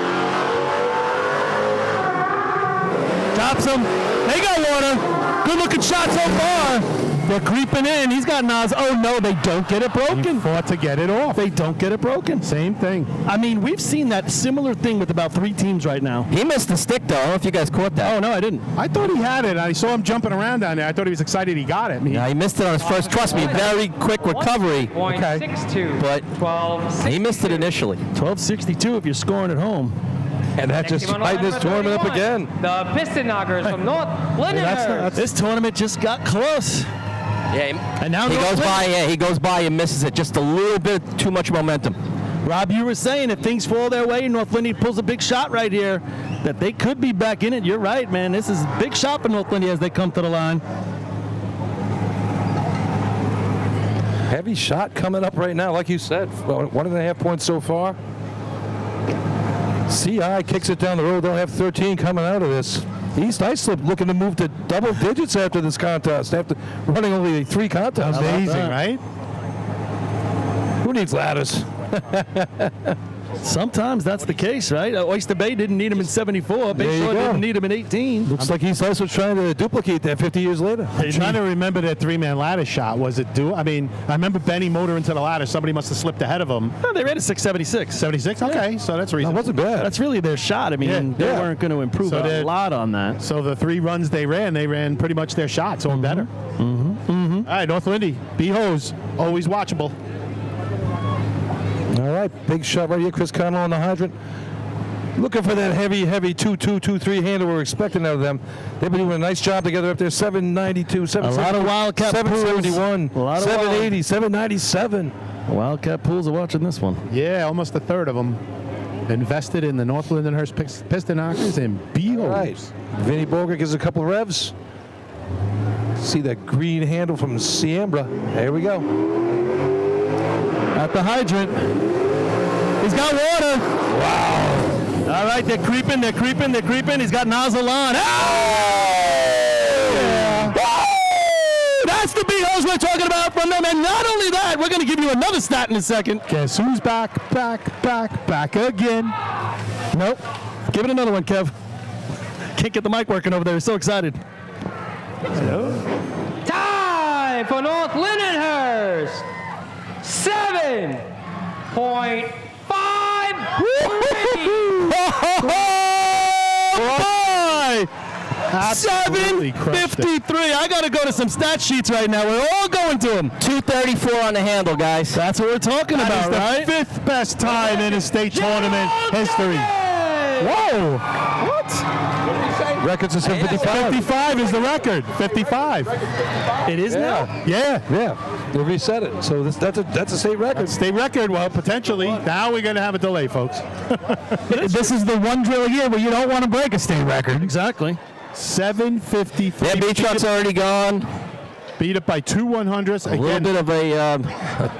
D: Drops them. They got water. Good looking shot so far. They're creeping in. He's got Nas. Oh, no, they don't get it broken.
U: He fought to get it off.
D: They don't get it broken.
U: Same thing.
D: I mean, we've seen that similar thing with about 3 teams right now.
G: He missed the stick, though. I don't know if you guys caught that.
D: Oh, no, I didn't.
U: I thought he had it. I saw him jumping around down there. I thought he was excited he got it.
G: No, he missed it on his first. Trust me, very quick recovery.
L: .62.
G: But
L: 12.
G: he missed it initially.
D: 12:62 if you're scoring at home.
E: And that just tightened this tournament up again.
L: The Piston Knockers from North Lindner.
D: This tournament just got close.
G: Yeah,
D: and now
G: he goes by. Yeah, he goes by and misses it. Just a little bit too much momentum.
D: Rob, you were saying if things fall their way, North Lindy pulls a big shot right here, that they could be back in it. You're right, man. This is a big shot for North Lindy as they come to the line.
E: Heavy shot coming up right now, like you said. 1.5 points so far. CI kicks it down the road. They'll have 13 coming out of this. East Islip looking to move to double digits after this contest, after running only 3 contests.
U: Amazing, right?
E: Who needs ladders?
D: Sometimes that's the case, right? Oyster Bay didn't need him in 74. Bay Shore didn't need him in 18.
E: Looks like East Islip's trying to duplicate that 50 years later.
U: I'm trying to remember that 3-man ladder shot. Was it due? I mean, I remember Benny motor into the ladder. Somebody must have slipped ahead of him.
D: No, they ran a 676.
U: 76? Okay, so that's reasonable.
E: That wasn't bad.
D: That's really their shot. I mean, they weren't going to improve a lot on that.
U: So the 3 runs they ran pretty much their shots or better. All right, North Lindy, B-Hose, always watchable.
E: All right, big shot right here. Chris Connell on the hydrant. Looking for that heavy 2-2, 2-3 handle we're expecting out of them. They've been doing a nice job together up there. 792, 770,
D: a lot of Wildcat
E: 771,
D: pools.
E: 780, 797.
D: Wildcat pools are watching this one.
U: Yeah, almost a third of them invested in the North Lindenhurst Piston Knockers and B-Hose.
E: All right, Vinny Boger gives a couple revs. See that green handle from Siembra. There we go.
D: At the hydrant. He's got water. Wow. All right, they're creeping. He's got nozzle on. Oh! Yeah. Oh! That's the big hose we're talking about from them. And not only that, we're going to give you another stat in a second.
U: Guess who's back again?
D: Nope. Give it another one, Kev. Can't get the mic working over there. He's so excited.
L: Time for North Lindenhurst. 7.5.
D: Oh, boy!
U: Absolutely
D: 753. I got to go to some stat sheets right now. We're all going to them.
G: 234 on the handle, guys.
D: That's what we're talking about, right?
U: That is the 5th best time in a state tournament history. Whoa! What?
E: Records are 755.
U: 55 is the record. 55.
D: It is now?
U: Yeah.
E: They reset it. So that's a state record.
U: State record, well, potentially. Now we're going to have a delay, folks.
R: This is the one drill a year where you don't want to break a state record.
D: Exactly.
U: 753.
G: Their B truck's already gone.
U: Beat it by 2 100s.
G: A little bit of a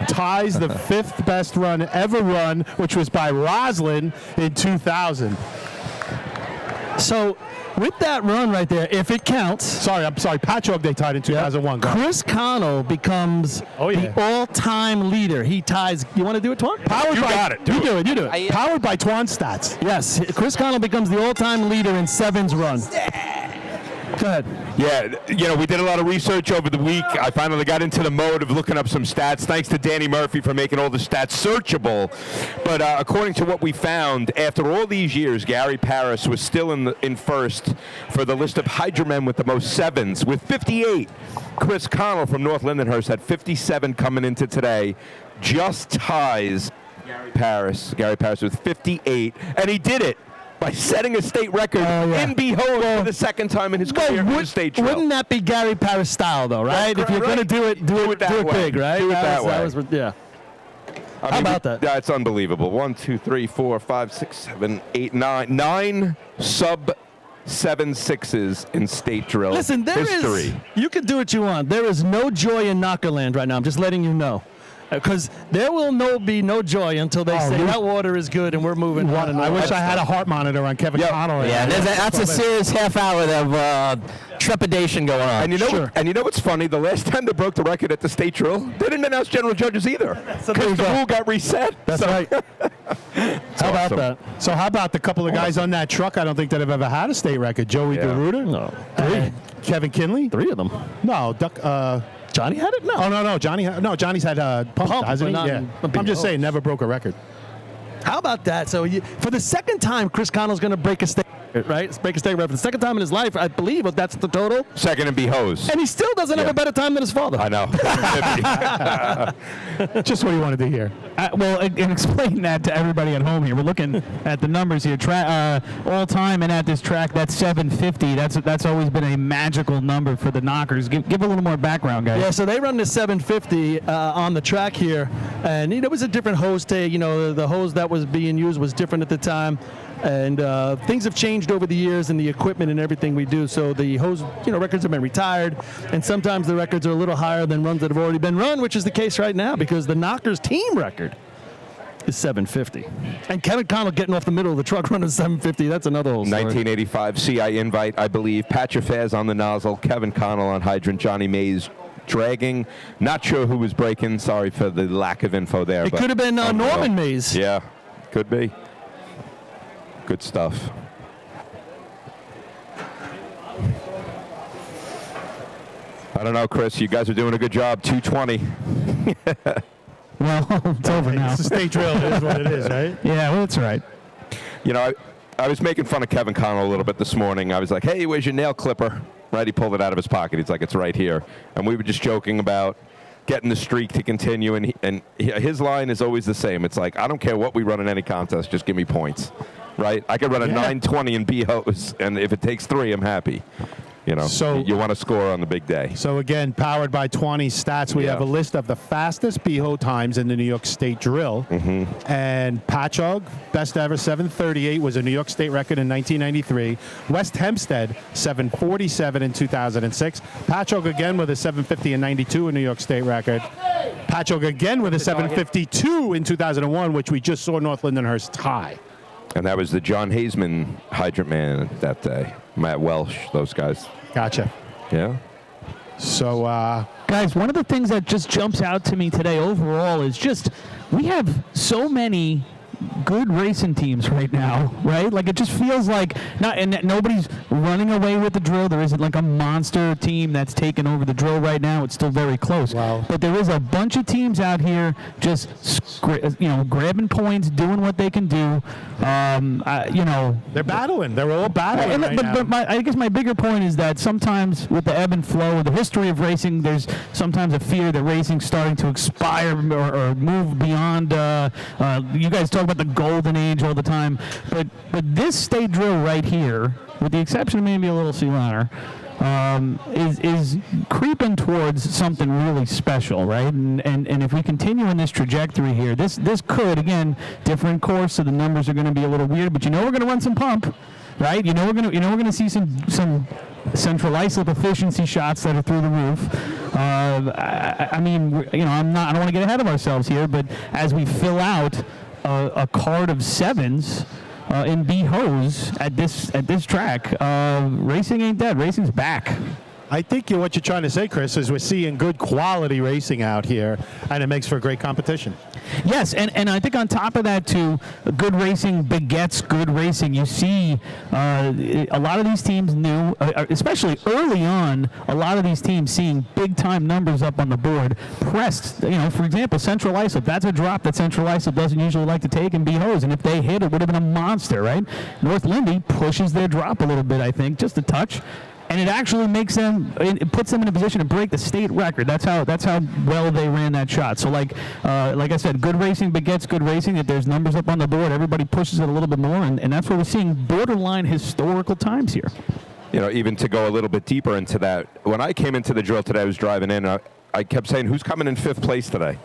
U: ties the 5th best run ever run, which was by Roslyn in 2000.
D: So with that run right there, if it counts.
U: I'm sorry. Patchogue they tied in 2001.
D: Chris Connell becomes the all-time leader. He ties. You want to do it, Twan?
U: You got it.
D: You do it.
U: Powered by Twan Stats.
D: Yes. Chris Connell becomes the all-time leader in sevens run. Go ahead.
Q: Yeah, we did a lot of research over the week. I finally got into the mode of looking up some stats. Thanks to Danny Murphy for making all the stats searchable. But according to what we found, after all these years, Gary Paris was still in first for the list of Hydromen with the most sevens with 58. Chris Connell from North Lindenhurst had 57 coming into today. Just ties Gary Paris with 58, and he did it by setting a state record in Behold for the second time in his career in the state drill.
D: Wouldn't that be Gary Paris style, though, right? If you're going to do it, do it big, right?
Q: Do it that way.
D: Yeah.
Q: How
D: about that?
Q: That's unbelievable. 1, 2, 3, 4, 5, 6, 7, 8, 9. 9 sub-7.6s in state drill
D: Listen,
Q: history.
D: You can do what you want. There is no joy in Knockerland right now. I'm just letting you know. Because there will be no joy until they say that water is good and we're moving on.
U: I wish I had a heart monitor on Kevin Connell.
G: Yeah, that's a serious half hour of trepidation going on.
Q: And you know what's funny? The last time they broke the record at the state drill, they didn't announce general judges either. Because the rule got reset.
U: That's right.
D: How about that?
U: So how about the couple of guys on that truck? I don't think that have ever had a state record. Joey DeRuiter?
D: No.
U: 3. Kevin Kinley?
D: 3 of them.
U: No.
D: Johnny had it? No.
U: Oh, no. Johnny's had pump, hasn't he? Yeah. I'm just saying, never broke a record.
D: How about that? So for the second time, Chris Connell's going to break a state record, right? Break a state record. For the second time in his life, I believe that's the total.
Q: Second in Behoes.
D: And he still doesn't have a better time than his father.
Q: I know.
U: Just what you wanted to hear.
R: And explain that to everybody at home here. We're looking at the numbers here. All time and at this track, that's 750. That's always been a magical number for the knockers. Give a little more background, guys.
D: Yeah, so they run the 750 on the track here, and it was a different hose take. The hose that was being used was different at the time, and things have changed over the years and the equipment and everything we do. So the hose, records have been retired, and sometimes the records are a little higher than runs that have already been run, which is the case right now because the knockers team record is 750. And Kevin Connell getting off the middle of the truck running 750, that's another whole story.
Q: 1985 CI invite, I believe. Patcher Faz on the nozzle, Kevin Connell on hydrant, Johnny Mays dragging. Not sure who was breaking. Sorry for the lack of info there.
D: It could have been Norman Mays.
Q: Yeah, could be. Good stuff. I don't know, Chris. You guys are doing a good job. 220.
R: Well, it's over now.
U: It's a state drill. It is what it is, right?
R: Yeah, well, that's right.
Q: I was making fun of Kevin Connell a little bit this morning. I was like, hey, where's your nail clipper? Right, he pulled it out of his pocket. He's like, it's right here. And we were just joking about getting the streak to continue. And his line is always the same. It's like, I don't care what we run in any contest. Just give me points. Right? I could run a 920 in B-hose, and if it takes 3, I'm happy. So you want to score on the big day.
U: So again, powered by 20 stats, we have a list of the fastest BHO times in the New York State Drill.
Q: Mm-hmm.
U: And Patchogue, best ever, 738 was a New York State record in 1993. West Hempstead, 747 in 2006. Patchogue again with a 750 in 92, a New York State record. Patchogue again with a 7:52 in 2001, which we just saw North Lindenhurst tie.
Q: And that was the John Hazeman hydrant man that day. Matt Welsh, those guys.
U: Gotcha.
Q: Yeah.
U: So,
R: guys, one of the things that just jumps out to me today overall is just we have so many good racing teams right now, right? Like, it just feels like nobody's running away with the drill. There isn't like a monster team that's taken over the drill right now. It's still very close.
U: Wow.
R: But there is a bunch of teams out here just grabbing points, doing what they can do.
U: They're battling. They're all battling right now.
R: But I guess my bigger point is that sometimes with the ebb and flow of the history of racing, there's sometimes a fear that racing's starting to expire or move beyond. You guys talk about the golden age all the time, but this state drill right here, with the exception of maybe a little sea liner, is creeping towards something really special, right? And if we continue in this trajectory here, this could, again, different course, so the numbers are going to be a little weird, but we're going to run some pump, right? We're going to see some central islip efficiency shots that are through the roof. I don't want to get ahead of ourselves here, but as we fill out a card of sevens in B hose at this track, racing ain't dead. Racing's back.
U: I think what you're trying to say, Chris, is we're seeing good quality racing out here, and it makes for great competition.
R: Yes, and I think on top of that, too, good racing begets good racing. You see a lot of these teams knew, especially early on, a lot of these teams seeing big-time numbers up on the board. Pressed, for example, Central Islip, that's a drop that Central Islip doesn't usually like to take in B-Hose, and if they hit, it would have been a monster, right? North Lindy pushes their drop a little bit, I think, just a touch. And it actually it puts them in a position to break the state record. That's how well they ran that shot. So like I said, good racing begets good racing. If there's numbers up on the board, everybody pushes it a little bit more, and that's where we're seeing borderline historical times here.
Q: Even to go a little bit deeper into that, when I came into the drill today, I was driving in, I kept saying, who's coming in fifth place today?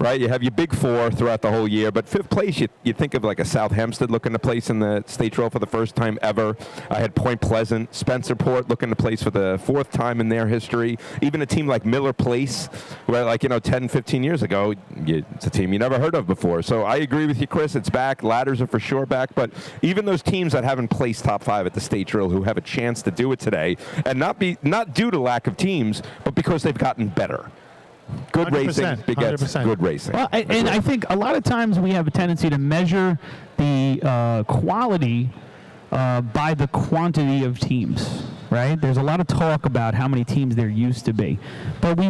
Q: Right, you have your big four throughout the whole year, but fifth place, you think of like a South Hempstead looking to place in the state drill for the first time ever. I had Point Pleasant, Spencerport looking to place for the fourth time in their history. Even a team like Miller Place, where 10, 15 years ago, it's a team you never heard of before. So I agree with you, Chris. It's back. Ladders are for sure back. But even those teams that haven't placed top five at the state drill who have a chance to do it today, and not due to lack of teams, but because they've gotten better. Good racing begets
U: 100%.
Q: good racing.
R: Well, I think a lot of times we have a tendency to measure the quality by the quantity of teams, right? There's a lot of talk about how many teams there used to be, but we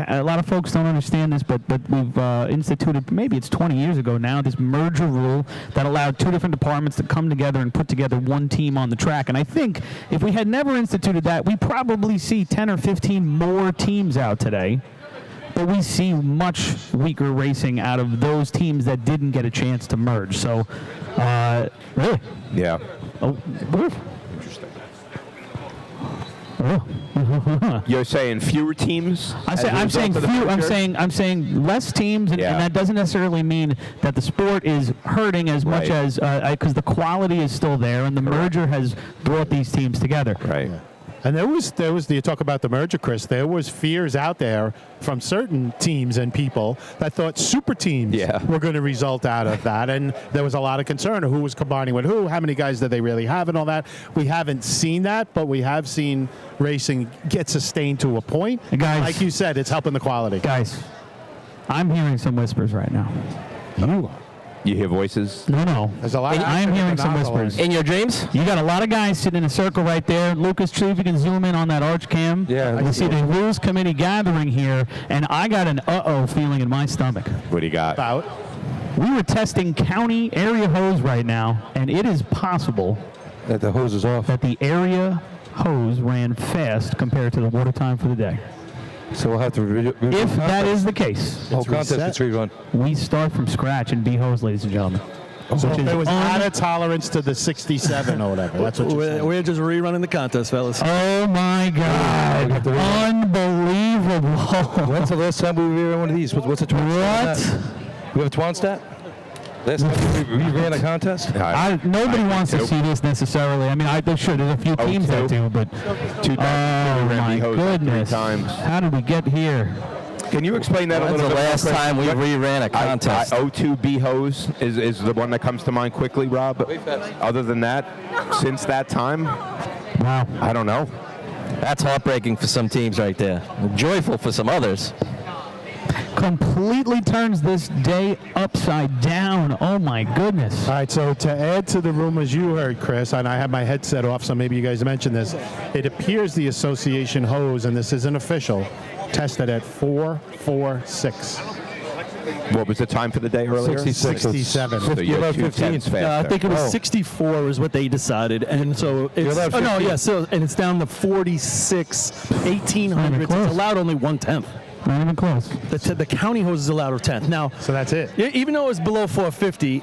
R: a lot of folks don't understand this, but we've instituted, maybe it's 20 years ago now, this merger rule that allowed two different departments to come together and put together one team on the track. And I think if we had never instituted that, we probably see 10 or 15 more teams out today. But we see much weaker racing out of those teams that didn't get a chance to merge. So, really?
Q: Yeah.
R: Oh,
Q: interesting. You're saying fewer teams?
R: I'm saying less teams, and that doesn't necessarily mean that the sport is hurting as much as because the quality is still there, and the merger has brought these teams together.
Q: Right.
U: Yeah. And there was you talk about the merger, Chris. There was fears out there from certain teams and people that thought super teams were going to result out of that, and there was a lot of concern of who was combining with who, how many guys did they really have, and all that. We haven't seen that, but we have seen racing get sustained to a point.
R: Guys,
U: like you said, it's helping the quality.
R: Guys, I'm hearing some whispers right now.
Q: You hear voices?
R: No.
U: There's a lot.
R: I am hearing some whispers.
G: In your dreams?
R: You got a lot of guys sitting in a circle right there. Lucas, see if you can zoom in on that arch cam.
E: Yeah.
R: You see the rules committee gathering here, and I got an feeling in my stomach.
Q: What do you got?
U: About?
R: We were testing county area hose right now, and it is possible
E: that the hose is off.
R: That the area hose ran fast compared to the water time for the day.
E: So we'll have to
R: if that is the case,
E: whole contest gets rerun.
R: We start from scratch in B hose, ladies and gentlemen.
U: So there was out of tolerance to the 67 or whatever. That's what you're saying.
D: We're just rerunning the contest, fellas.
R: Oh my God! Unbelievable!
E: When's the last time we ran one of these? What's the Twanstat? We have a Twanstat? Last time we ran a contest?
R: Nobody wants to see this necessarily. I mean, there's a few teams that do, but oh my goodness! How did we get here?
Q: Can you explain that a
G: When's
Q: little
G: the
Q: bit?
G: last time we reran a contest?
Q: O2B hose is the one that comes to mind quickly, Rob. Other than that, since that time,
R: wow,
Q: I don't know.
G: That's heartbreaking for some teams right there. Joyful for some others.
R: Completely turns this day upside down. Oh my goodness.
U: All right, so to add to the rumors you heard, Chris, and I have my headset off, so maybe you guys mentioned this, it appears the association hose, and this isn't official, tested at 4.46.
Q: What was the time for the day earlier?
U: 67.
Q: So you're 2/10 faster.
D: I think it was 64 is what they decided, and so it's and it's down to 46, 1800. It's allowed only 1/10.
R: Not even close.
D: The county hose is allowed a 10th. Now,
U: so that's it.
D: Even though it was below 450,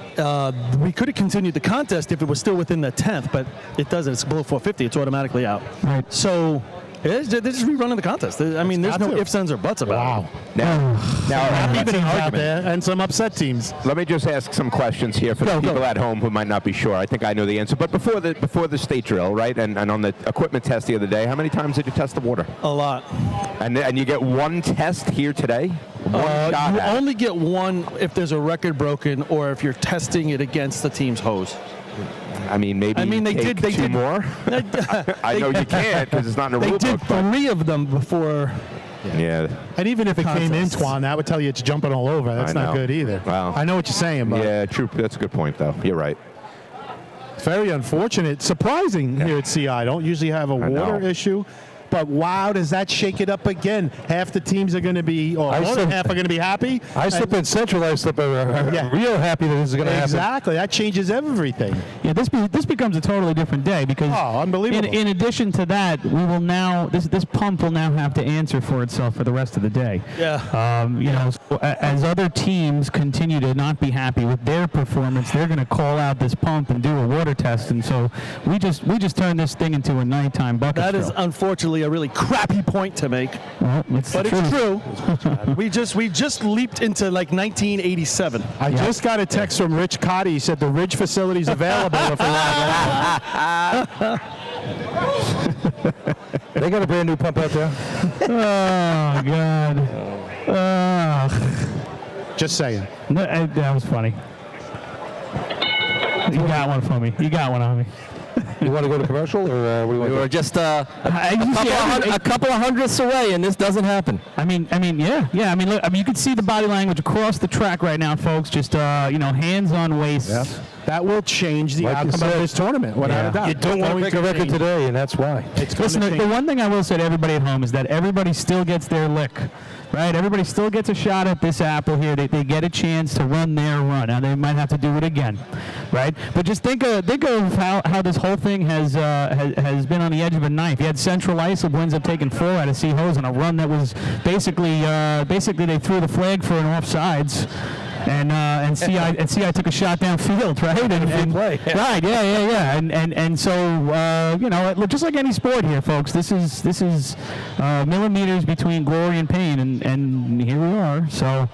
D: we could have continued the contest if it was still within the 10th, but it doesn't. It's below 450. It's automatically out.
R: Right.
D: So they're just rerunning the contest. I mean, there's no ifs, ands, or buts about it.
Q: Now,
U: even out there, and some upset teams.
Q: Let me just ask some questions here for the people at home who might not be sure. I think I know the answer. But before the state drill, right, and on the equipment test the other day, how many times did you test the water?
D: A lot.
Q: And you get one test here today?
D: You only get one if there's a record broken or if you're testing it against the team's hose.
Q: I mean, maybe
D: they
Q: take
D: did
Q: two more? I know you can't because it's not in the rule book.
D: They did 3 of them before.
Q: Yeah.
U: And even if it came in, Twan, that would tell you it's jumping all over. That's not good either.
Q: Wow.
U: I know what you're saying, but
Q: yeah, true. That's a good point, though. You're right.
U: Very unfortunate. Surprising here at CI. Don't usually have a water issue. But wow, does that shake it up again? Half the teams are going to be, or more than half are going to be happy.
E: I slip in Central. I slip in real happy that this is going to happen.
U: Exactly. That changes everything.
R: Yeah, this becomes a totally different day because
U: unbelievable.
R: In addition to that, we will now this pump will now have to answer for itself for the rest of the day.
D: Yeah.
R: So as other teams continue to not be happy with their performance, they're going to call out this pump and do a water test, and so we just turn this thing into a nighttime bucket.
D: That is unfortunately a really crappy point to make,
R: but
D: it's true. we just leaped into like 1987.
U: I just got a text from Rich Cotty. He said the Ridge facility's available if we want.
E: They got a brand new pump out there.
R: Oh God.
U: Just saying.
R: No, that was funny. You got one for me. You got one on me.
E: You want to go to commercial, or
G: we were just a couple of hundredths away, and this doesn't happen.
R: I mean, yeah. I mean, look, you can see the body language across the track right now, folks. Just hands on waist.
U: Yep. That will change the outcome of this tournament. Without a doubt.
E: You don't want to break a record today, and that's why.
R: Listen, the one thing I will say to everybody at home is that everybody still gets their lick. Right, everybody still gets a shot at this apple here. They get a chance to run their run. Now they might have to do it again, right? But just think of how this whole thing has been on the edge of a knife. You had Central Islip who ends up taking 4 out of C-Hose on a run that was basically they threw the flag for an offsides. And CI took a shot downfield, right? Right, yeah. And so just like any sport here, folks, this is millimeters between glory and pain, and here we are. So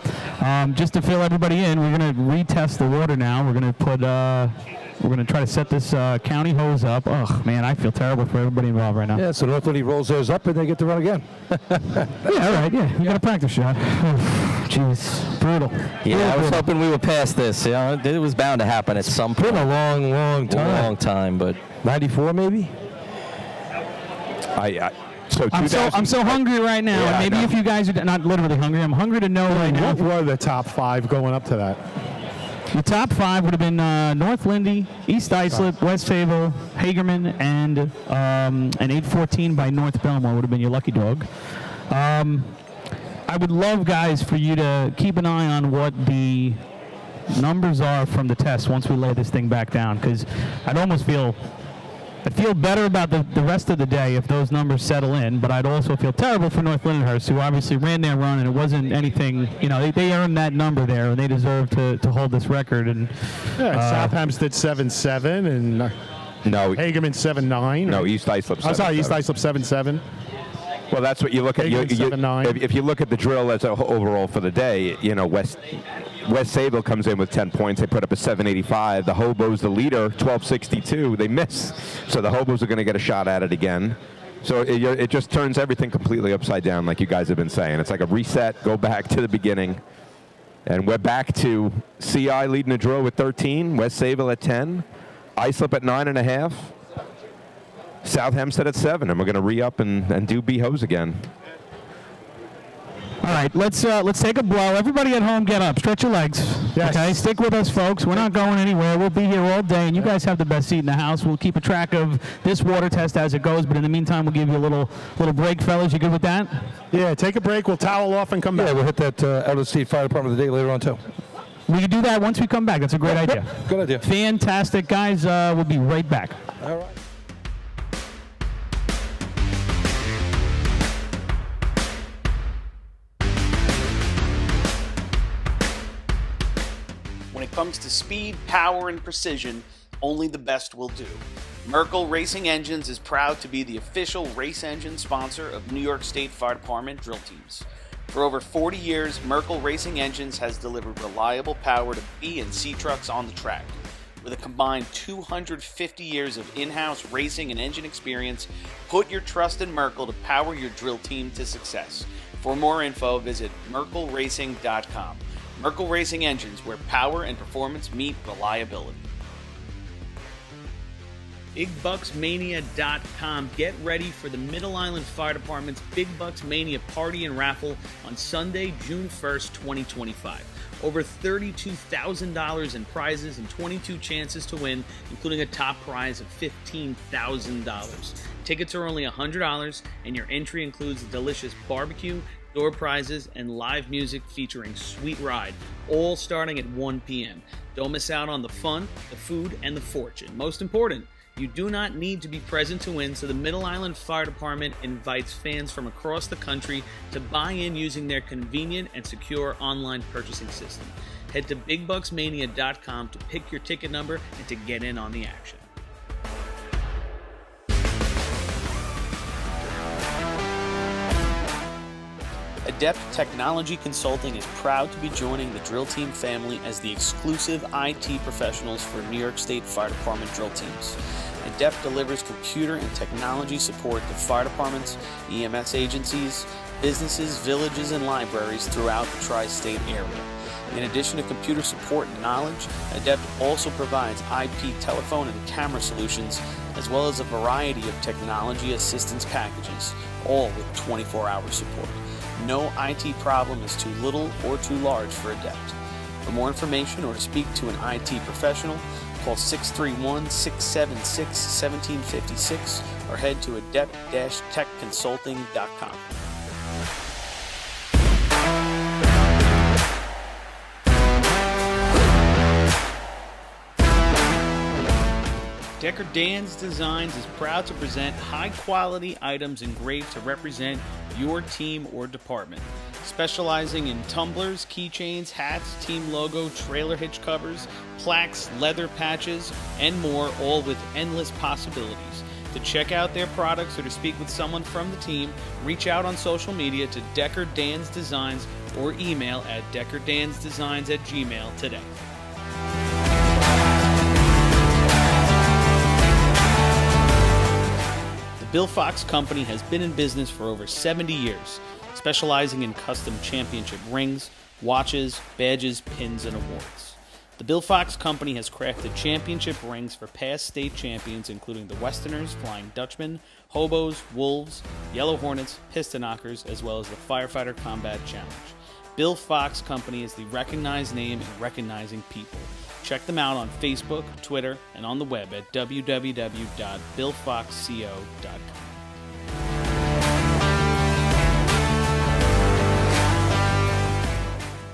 R: just to fill everybody in, we're going to retest the water now. We're going to put. We're going to try to set this county hose up. Oh, man, I feel terrible for everybody involved right now.
E: Yeah, so Northwood rolls theirs up and they get to run again.
R: Yeah, all right, yeah. We got a practice shot. Jeez, brutal.
G: Yeah, I was hoping we would pass this. It was bound to happen at some point.
E: It's been a long
G: time, but
E: 94 maybe?
R: I'm so hungry right now.
U: Yeah,
R: and maybe if you guys are not literally hungry, I'm hungry to know right now.
U: What were the top 5 going up to that?
R: The top 5 would have been North Lindy, East Islip, West Fayetteville, Hagerman, and an 814 by North Belmore would have been your lucky dog. I would love, guys, for you to keep an eye on what the numbers are from the test once we lay this thing back down, because I'd almost feel better about the rest of the day if those numbers settle in, but I'd also feel terrible for North Lindenhurst, who obviously ran their run, and it wasn't anything, they earned that number there, and they deserve to hold this record. And
U: Southampton 7-7, and Hagerman 7-9.
Q: No, East Islip 7-7.
U: I'm sorry, East Islip 7-7.
Q: Well, that's what you look at. If you look at the drill as a overall for the day, West Sayville comes in with 10 points. They put up a 785. The Hobos, the leader, 1262. They miss. So the Hobos are going to get a shot at it again. So it just turns everything completely upside down, like you guys have been saying. It's like a reset, go back to the beginning. And we're back to CI leading the drill with 13, West Sayville at 10, Islip at 9.5, South Hempstead at 7, and we're going to re-up and do B-Hose again.
R: All right, let's take a blow. Everybody at home, get up, stretch your legs.
U: Yes.
R: Okay, stick with us, folks. We're not going anywhere. We'll be here all day, and you guys have the best seat in the house. We'll keep a track of this water test as it goes, but in the meantime, we'll give you a little break, fellas. You good with that?
U: Yeah, take a break. We'll towel off and come back.
E: Yeah, we'll hit that out of the seat fire department of the day later on, too.
R: We can do that once we come back. That's a great idea.
E: Good idea.
R: Fantastic, guys. We'll be right back.
E: All right.
C: When it comes to speed, power, and precision, only the best will do. Merkel Racing Engines is proud to be the official race engine sponsor of New York State Fire Department drill teams. For over 40 years, Merkel Racing Engines has delivered reliable power to B and C trucks on the track. With a combined 250 years of in-house racing and engine experience, put your trust in Merkel to power your drill team to success. For more info, visit merkelracing.com. Merkel Racing Engines, where power and performance meet reliability. BigBucksMania.com. Get ready for the Middle Island Fire Department's Big Bucks Mania Party and Raffle on Sunday, June 1st, 2025. Over $32,000 in prizes and 22 chances to win, including a top prize of $15,000. Tickets are only $100, and your entry includes a delicious barbecue, door prizes, and live music featuring Sweet Ride, all starting at 1 p.m. Don't miss out on the fun, the food, and the fortune. Most important, you do not need to be present to win, so the Middle Island Fire Department invites fans from across the country to buy in using their convenient and secure online purchasing system. Head to BigBucksMania.com to pick your ticket number and to get in on the action. Adept Technology Consulting is proud to be joining the drill team family as the exclusive IT professionals for New York State Fire Department drill teams. Adept delivers computer and technology support to fire departments, EMS agencies, businesses, villages, and libraries throughout the tri-state area. In addition to computer support and knowledge, Adept also provides IP telephone and camera solutions, as well as a variety of technology assistance packages, all with 24-hour support. No IT problem is too little or too large for Adept. For more information or to speak to an IT professional, call 631-676-1756 or head to adept-techconsulting.com. Decker Dan's Designs is proud to present high-quality items engraved to represent your team or department. Specializing in tumblers, keychains, hats, team logo, trailer hitch covers, plaques, leather patches, and more, all with endless possibilities. To check out their products or to speak with someone from the team, reach out on social media to Decker Dan's Designs or email at deckerdansdesigns@gmail today. Bill Fox Company has been in business for over 70 years, specializing in custom championship rings, watches, badges, pins, and awards. The Bill Fox Company has crafted championship rings for past state champions, including the Westerners, Flying Dutchmen, Hobos, Wolves, Yellow Hornets, Piston Knockers, as well as the Firefighter Combat Challenge. Bill Fox Company is the recognized name in recognizing people. Check them out on Facebook, Twitter, and on the web at www.billfoxco.com.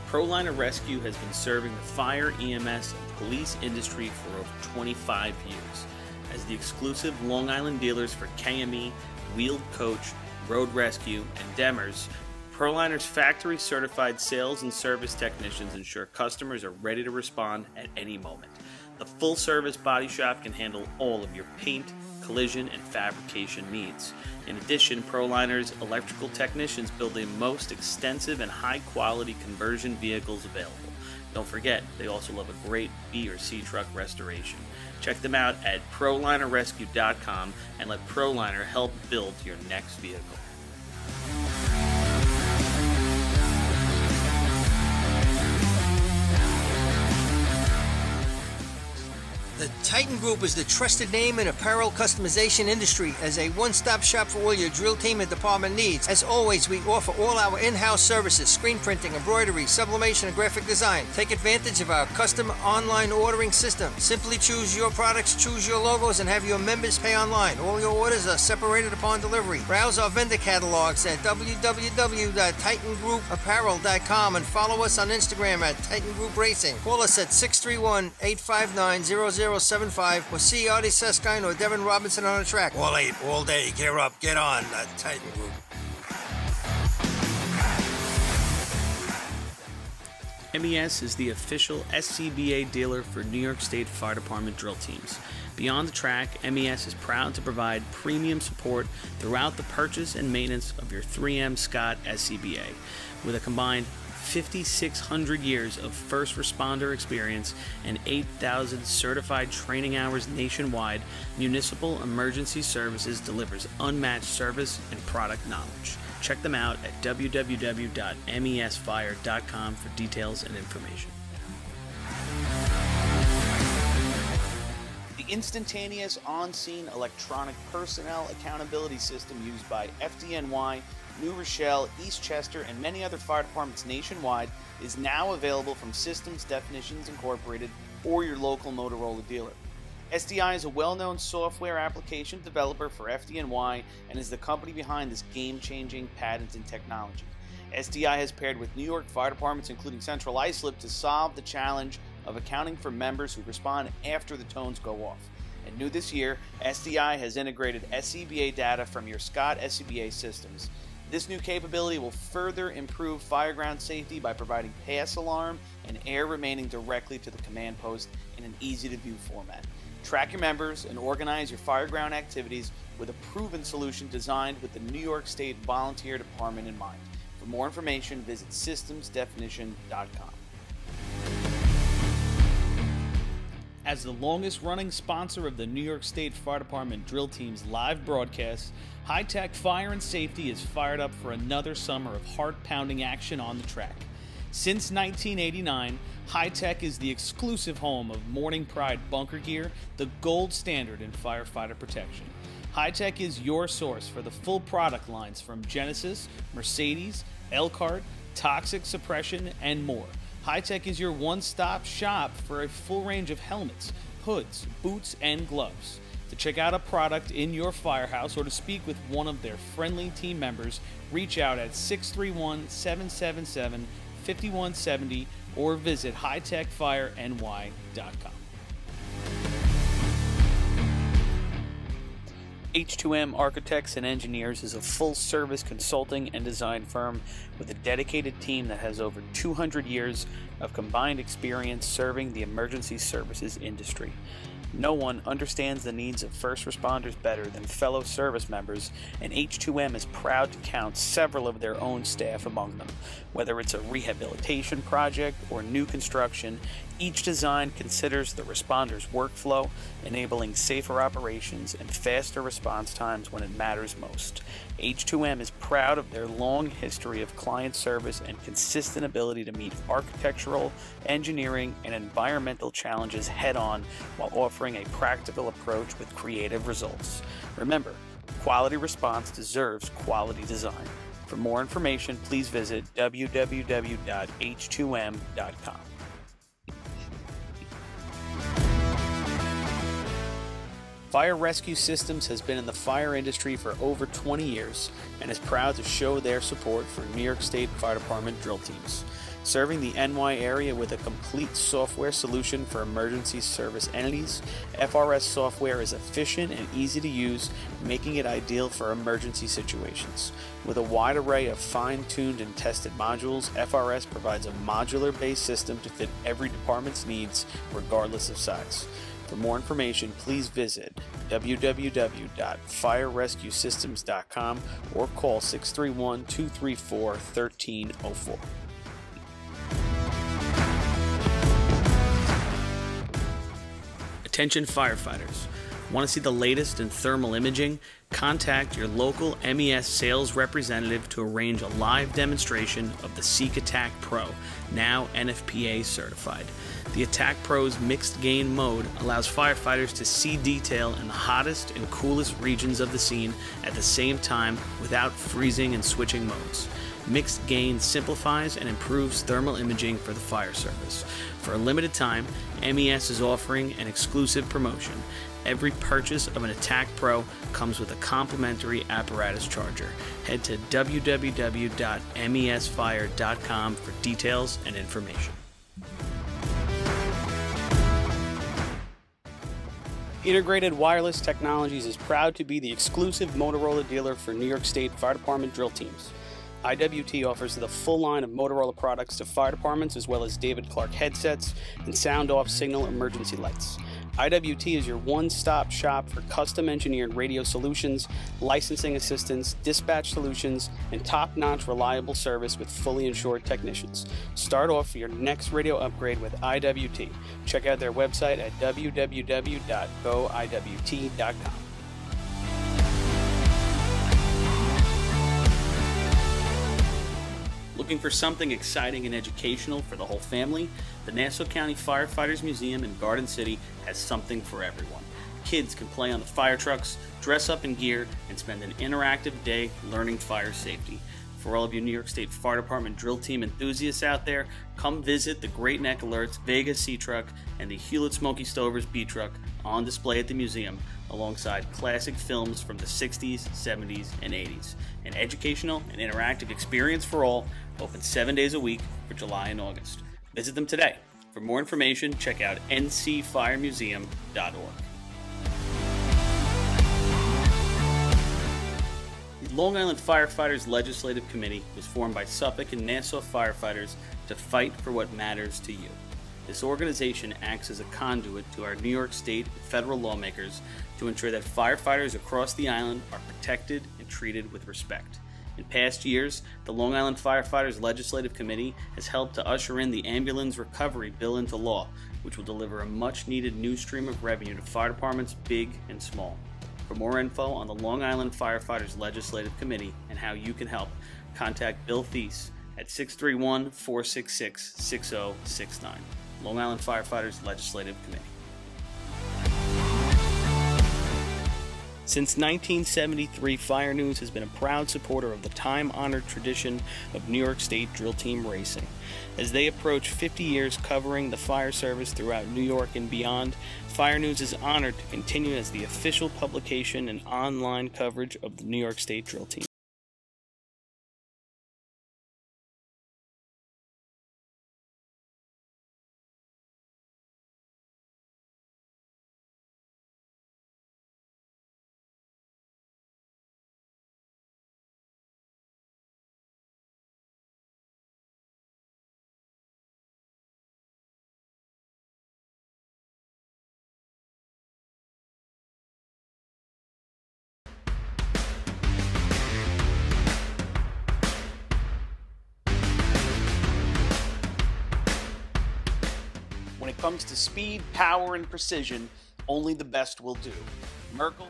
C: ProLiner Rescue has been serving the fire, EMS, and police industry for over 25 years. As the exclusive Long Island dealers for KME, Wheeled Coach, Road Rescue, and Demers, ProLiner's factory-certified sales and service technicians ensure customers are ready to respond at any moment. The full-service body shop can handle all of your paint, collision, and fabrication needs. In addition, ProLiner's electrical technicians build the most extensive and high-quality conversion vehicles available. Don't forget, they also love a great B or C truck restoration. Check them out at ProlinerRescue.com and let ProLiner help build your next vehicle.
P: The Titan Group is the trusted name in apparel customization industry as a one-stop shop for all your drill team and department needs. As always, we offer all our in-house services, screen printing, embroidery, sublimation, and graphic design. Take advantage of our custom online ordering system. Simply choose your products, choose your logos, and have your members pay online. All your orders are separated upon delivery. Browse our vendor catalogs at www.titangrouapparel.com and follow us on Instagram at Titan Group Racing. Call us at 631-859-0075 or see Artie Suskind or Devin Robinson on the track. All 8, all day. Gear up, get on that Titan Group.
C: NYS is the official SCBA dealer for New York State Fire Department drill teams. Beyond the track, NYS is proud to provide premium support throughout the purchase and maintenance of your 3M Scott SCBA. With a combined 5,600 years of first responder experience and 8,000 certified training hours nationwide, Municipal Emergency Services delivers unmatched service and product knowledge. Check them out at www.mesfire.com for details and information. The instantaneous on-scene electronic personnel accountability system used by FDNY, New Rochelle, Eastchester, and many other fire departments nationwide is now available from Systems Definitions Incorporated or your local Motorola dealer. SDI is a well-known software application developer for FDNY and is the company behind this game-changing patented technology. SDI has paired with New York fire departments, including Central Islip, to solve the challenge of accounting for members who respond after the tones go off. And new this year, SDI has integrated SCBA data from your Scott SCBA systems. This new capability will further improve fireground safety by providing pass alarm and air remaining directly to the command post in an easy-to-view format. Track your members and organize your fireground activities with a proven solution designed with the New York State Volunteer Department in mind. For more information, visit systemsdefinition.com. As the longest-running sponsor of the New York State Fire Department drill team's live broadcasts, High Tech Fire and Safety is fired up for another summer of heart-pounding action on the track. Since 1989, High Tech is the exclusive home of Morning Pride bunker gear, the gold standard in firefighter protection. High Tech is your source for the full product lines from Genesis, Mercedes, Elkhart, Toxic Suppression, and more. High Tech is your one-stop shop for a full range of helmets, hoods, boots, and gloves. To check out a product in your firehouse or to speak with one of their friendly team members, reach out at 631-777-5170 or visit hightechfireny.com. H2M Architects and Engineers is a full-service consulting and design firm with a dedicated team that has over 200 years of combined experience serving the emergency services industry. No one understands the needs of first responders better than fellow service members, and H2M is proud to count several of their own staff among them. Whether it's a rehabilitation project or new construction, each design considers the responder's workflow, enabling safer operations and faster response times when it matters most. H2M is proud of their long history of client service and consistent ability to meet architectural, engineering, and environmental challenges head-on while offering a practical approach with creative results. Remember, quality response deserves quality design. For more information, please visit www.h2m.com. Fire Rescue Systems has been in the fire industry for over 20 years and is proud to show their support for New York State Fire Department drill teams. Serving the NY area with a complete software solution for emergency service entities, FRS software is efficient and easy to use, making it ideal for emergency situations. With a wide array of fine-tuned and tested modules, FRS provides a modular-based system to fit every department's needs, regardless of size. For more information, please visit www.firerescuesystems.com or call 631-234-1304. Attention firefighters. Want to see the latest in thermal imaging? Contact your local MES sales representative to arrange a live demonstration of the Seek Attack Pro, now NFPA certified. The Attack Pro's mixed gain mode allows firefighters to see detail in the hottest and coolest regions of the scene at the same time without freezing and switching modes. Mixed gain simplifies and improves thermal imaging for the fire service. For a limited time, MES is offering an exclusive promotion. Every purchase of an Attack Pro comes with a complimentary apparatus charger. Head to www.mesfire.com for details and information.
A: Integrated Wireless Technologies is proud to be the exclusive Motorola dealer for New York State Fire Department drill teams. IWT offers the full line of Motorola products to fire departments, as well as David Clark headsets and sound-off signal emergency lights. IWT is your one-stop shop for custom-engineered radio solutions, licensing assistance, dispatch solutions, and top-notch reliable service with fully insured technicians. Start off your next radio upgrade with IWT. Check out their website at www.goiwt.com. Looking for something exciting and educational for the whole family? The Nassau County Firefighters Museum in Garden City has something for everyone. Kids can play on the fire trucks, dress up in gear, and spend an interactive day learning fire safety. For all of you New York State Fire Department drill team enthusiasts out there, come visit the Great Neck Alerts Vega C Truck and the Hewlett Smoky Stovers B Truck on display at the museum, alongside classic films from the 60s, 70s, and 80s. An educational and interactive experience for all, open 7 days a week for July and August. Visit them today. For more information, check out ncfiremuseum.org. The Long Island Firefighters Legislative Committee was formed by Suffolk and Nassau firefighters to fight for what matters to you. This organization acts as a conduit to our New York State and federal lawmakers to ensure that firefighters across the island are protected and treated with respect. In past years, the Long Island Firefighters Legislative Committee has helped to usher in the Ambulance Recovery Bill into law, which will deliver a much-needed new stream of revenue to fire departments big and small. For more info on the Long Island Firefighters Legislative Committee and how you can help, contact Bill Thies at 631-466-6069. Long Island Firefighters Legislative Committee. Since 1973, Fire News has been a proud supporter of the time-honored tradition of New York State drill team racing. As they approach 50 years covering the fire service throughout New York and beyond, Fire News is honored to continue as the official publication and online coverage of the New York State drill team. When it comes to speed, power, and precision, only the best will do. Merkel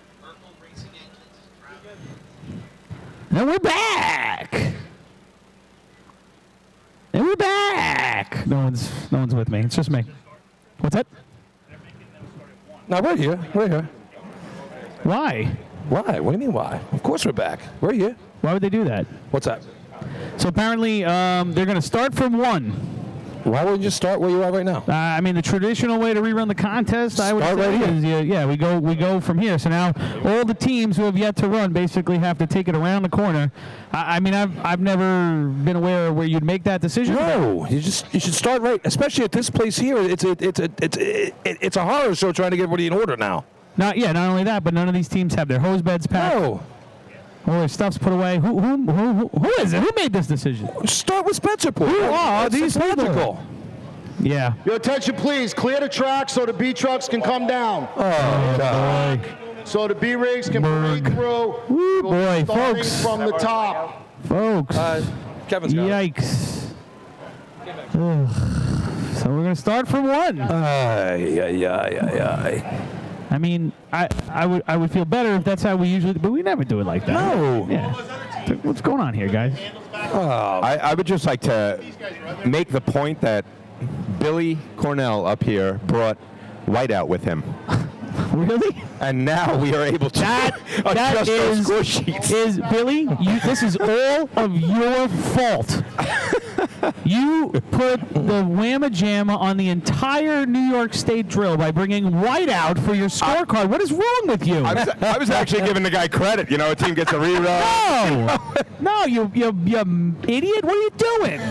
A: Racing Engines.
R: And we're back. And we're back. No one's with me. It's just me. What's that?
E: No, we're here. We're here.
R: Why?
E: Why? What do you mean why? Of course we're back. We're here.
R: Why would they do that?
E: What's that?
R: So apparently they're going to start from 1.
E: Why wouldn't you start where you are right now?
R: I mean, the traditional way to rerun the contest, I would say,
E: right
R: is we go from here. So now all the teams who have yet to run basically have to take it around the corner. I mean, I've never been aware where you'd make that decision.
E: No, you should start right, especially at this place here. It's a horror show trying to get everybody in order now.
R: Not only that, but none of these teams have their hose beds packed.
E: No.
R: All their stuff's put away. Who is it? Who made this decision?
E: Start with Spencerport.
R: Who are these people? Yeah.
M: Your attention, please. Clear the track so the B trucks can come down.
E: Oh, God.
M: So the B rigs can parade through.
R: Woo, boy,
M: starting
R: folks.
M: from the top.
R: Folks.
E: Kevin's got it.
R: Yikes. Ugh. So we're going to start from 1. I mean, I would feel better if that's how we usually, but we never do it like that.
Q: No.
R: Yeah. What's going on here, guys?
Q: I would just like to make the point that Billy Cornell up here brought whiteout with him.
R: Really?
Q: And now we are able to adjust our score sheets.
R: Is Billy, this is all of your fault. You put the whamma jamma on the entire New York State drill by bringing whiteout for your scorecard. What is wrong with you?
Q: I was actually giving the guy credit. You know, a team gets a rerun.
R: No, you idiot. What are you doing?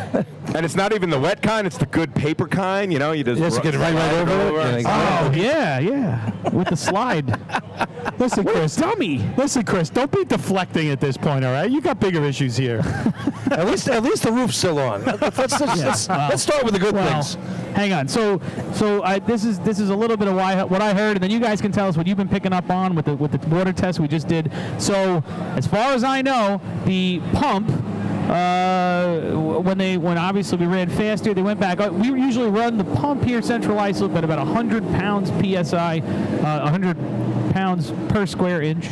Q: And it's not even the wet kind. It's the good paper kind. You know, you just
E: get right over it.
R: Oh, yeah. With the slide.
U: Listen, Chris.
R: Dummy.
U: Listen, Chris. Don't be deflecting at this point. All right, you got bigger issues here.
E: At least the roof's still on. Let's start with the good things.
R: Hang on. So this is a little bit of what I heard, and then you guys can tell us what you've been picking up on with the water test we just did. So as far as I know, the pump. When obviously we ran faster, they went back. We usually run the pump here, Central Islip, at about 100 pounds psi, 100 pounds per square inch.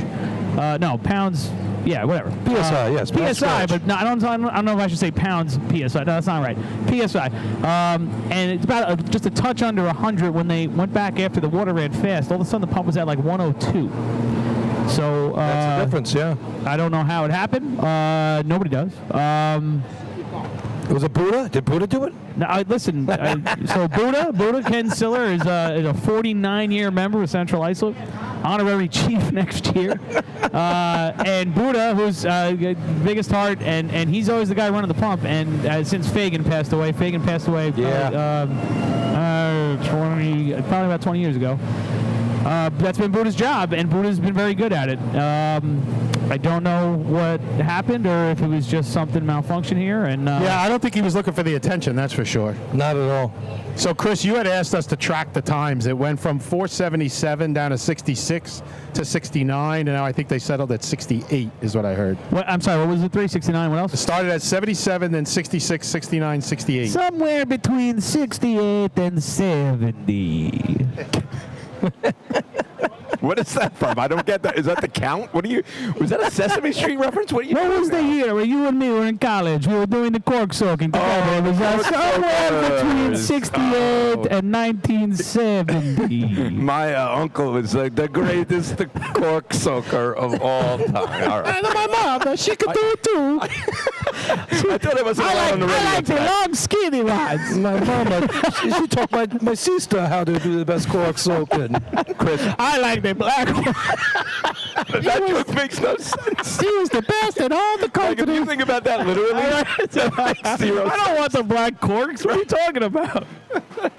R: No, pounds. Yeah, whatever.
E: PSI, yes.
R: PSI, but no, I don't know if I should say pounds PSI. No, that's not right. PSI. And it's about just a touch under 100 when they went back after the water ran fast. All of a sudden, the pump was at like 102. So
E: that's the difference, yeah.
R: I don't know how it happened. Nobody does.
E: Was it Buddha? Did Buddha do it?
R: No, listen. So Buddha Ken Siller is a 49-year member of Central Islip, honorary chief next year. And Buddha, who's biggest heart, and he's always the guy running the pump. And since Fagan passed away, probably about 20 years ago. That's been Buddha's job, and Buddha's been very good at it. I don't know what happened or if it was just something malfunction here. And
U: I don't think he was looking for the attention, that's for sure.
E: Not at all.
U: So, Chris, you had asked us to track the times. It went from 477 down to 66 to 69, and now I think they settled at 68 is what I heard.
R: What? I'm sorry, what was it, 369? What else?
U: It started at 77, then 66, 69, 68.
R: Somewhere between 68 and 70.
Q: What is that from? I don't get that. Is that the count? Was that a Sesame Street reference? What
R: was the year where you and me were in college? We were doing the cork soaking together. It was somewhere between 68 and 1970.
Q: My uncle was the greatest cork soaker of all time. All right.
R: And my mom, she could do it too.
Q: I thought it was on the radio.
R: I like the long skinny ones.
E: My mama, she taught my sister how to do the best cork soaking.
Q: Chris.
R: I like the black one.
Q: That joke makes no sense.
R: He was the best in all the country.
Q: Like, if you think about that literally,
R: I don't want the black corks. What are you talking about?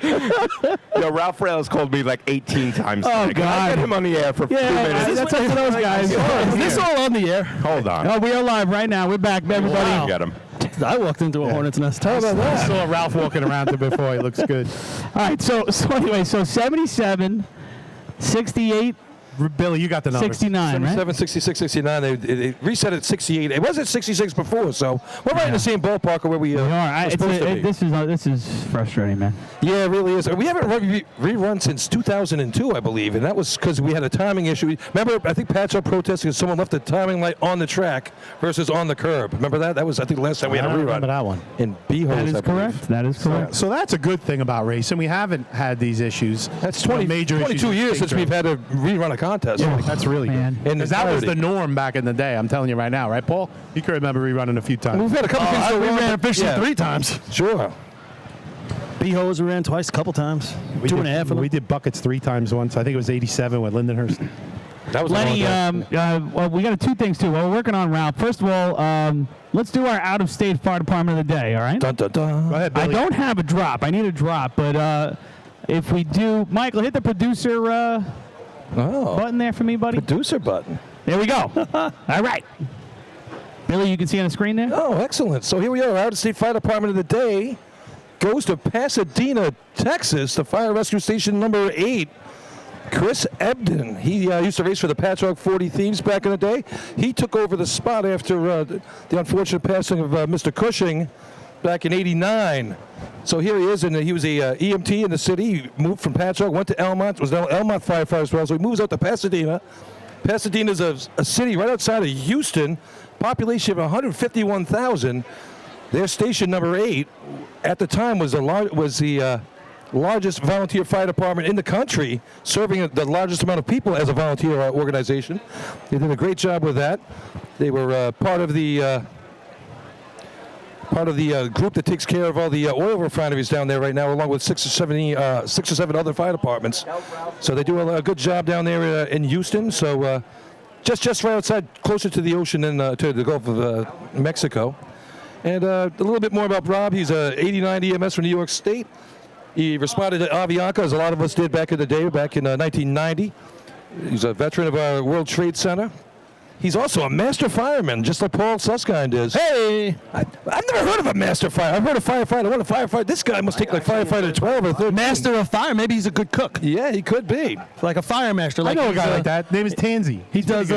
Q: Yo, Ralph Rails called me like 18 times.
R: Oh,
Q: today.
R: God.
Q: I get him on the air for 2 minutes.
R: That's up to those guys.
U: Is this all on the air?
Q: Hold on.
R: Oh, we are live right now. We're back, everybody.
Q: Wow. Get him.
D: I walked into a hornet's nest.
U: How about that? I saw Ralph walking around there before. He looks good.
R: All right, so anyway, 77, 68,
U: Billy, you got the numbers.
R: 69,
E: 77,
R: right?
E: 66, 69. They reset at 68. It was at 66 before, so we're right in the same ballpark where we are supposed to be.
R: This is frustrating, man.
E: Yeah, it really is. We haven't rerun since 2002, I believe, and that was because we had a timing issue. Remember, I think Pat's up protesting because someone left the timing light on the track versus on the curb. Remember that? That was, I think, the last time we had a rerun.
U: I remember that one.
E: In Beehos,
R: That is correct. That is correct.
U: So that's a good thing about racing. We haven't had these issues.
E: That's 22
U: issues
E: years since we've had to rerun a contest.
U: Yeah, that's really
R: Man.
U: good. Because that was the norm back in the day. I'm telling you right now, right, Paul? You can remember rerunning a few times.
E: We've had a couple things go
U: we
E: wrong,
U: ran
E: but-
U: officially
E: yeah.
U: 3 times.
E: Sure.
D: Beehos ran twice, a couple times.
U: We
D: Two
U: did,
D: and a half of them.
U: We did buckets 3 times once. I think it was 87 with Lindenhurst.
E: That was
R: Lenny, well, we got 2 things, too. Well, we're working on Ralph. First of all, let's do our out-of-state fire department of the day, all right?
E: Dun, dun, dun.
U: Go ahead,
R: I
U: Billy.
R: don't have a drop. I need a drop, but if we do, Michael, hit the producer button there for me, buddy.
E: Producer button.
R: There we go. All right. Billy, you can see on the screen there?
E: Oh, excellent. So here we are. Out-of-state fire department of the day goes to Pasadena, Texas, the fire rescue station number 8. Chris Ebden. He used to race for the Patchogue 40 Thieves back in the day. He took over the spot after the unfortunate passing of Mr. Cushing back in '89. So here he is, and he was a EMT in the city. He moved from Patchogue, went to Elmont, was an Elmont firefighter as well. So he moves out to Pasadena. Pasadena is a city right outside of Houston, population of 151,000. Their station number 8 at the time was the largest volunteer fire department in the country, serving the largest amount of people as a volunteer organization. They did a great job with that. They were part of the group that takes care of all the oil refineries down there right now, along with 6 or 7 other fire departments. So they do a good job down there in Houston. So just right outside, closer to the ocean and to the Gulf of Mexico. And a little bit more about Rob. He's a 89 EMS from New York State. He responded to Avianca, as a lot of us did back in the day, back in 1990. He's a veteran of our World Trade Center. He's also a master fireman, just like Paul Susskind is.
D: Hey!
E: I've never heard of a master fireman. I've heard of firefighter. What a firefighter. This guy must take like firefighter 12 or 13.
D: Master of fire. Maybe he's a good cook.
E: Yeah, he could be.
D: Like a fire master. Like
U: I know a guy like that. Name is Tansy.
D: He does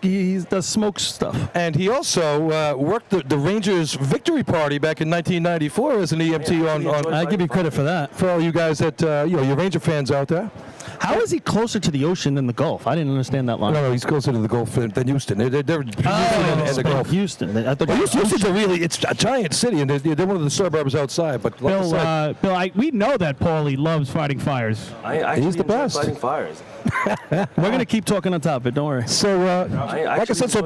D: he does smoke stuff.
E: And he also worked the Rangers victory party back in 1994 as an EMT on
D: I give you credit for that.
E: For all you guys that your Ranger fans out there.
D: How is he closer to the ocean than the Gulf? I didn't understand that line.
E: No, he's closer to the Gulf than Houston. They're
D: the Gulf. Houston. I thought
E: Houston's it's a giant city, and they're one of the suburbs outside. But like
R: Bill, we know that Paulie loves fighting fires.
E: He's the best.
S: Fighting fires.
D: We're going to keep talking on top of it. Don't worry.
E: So, like I said,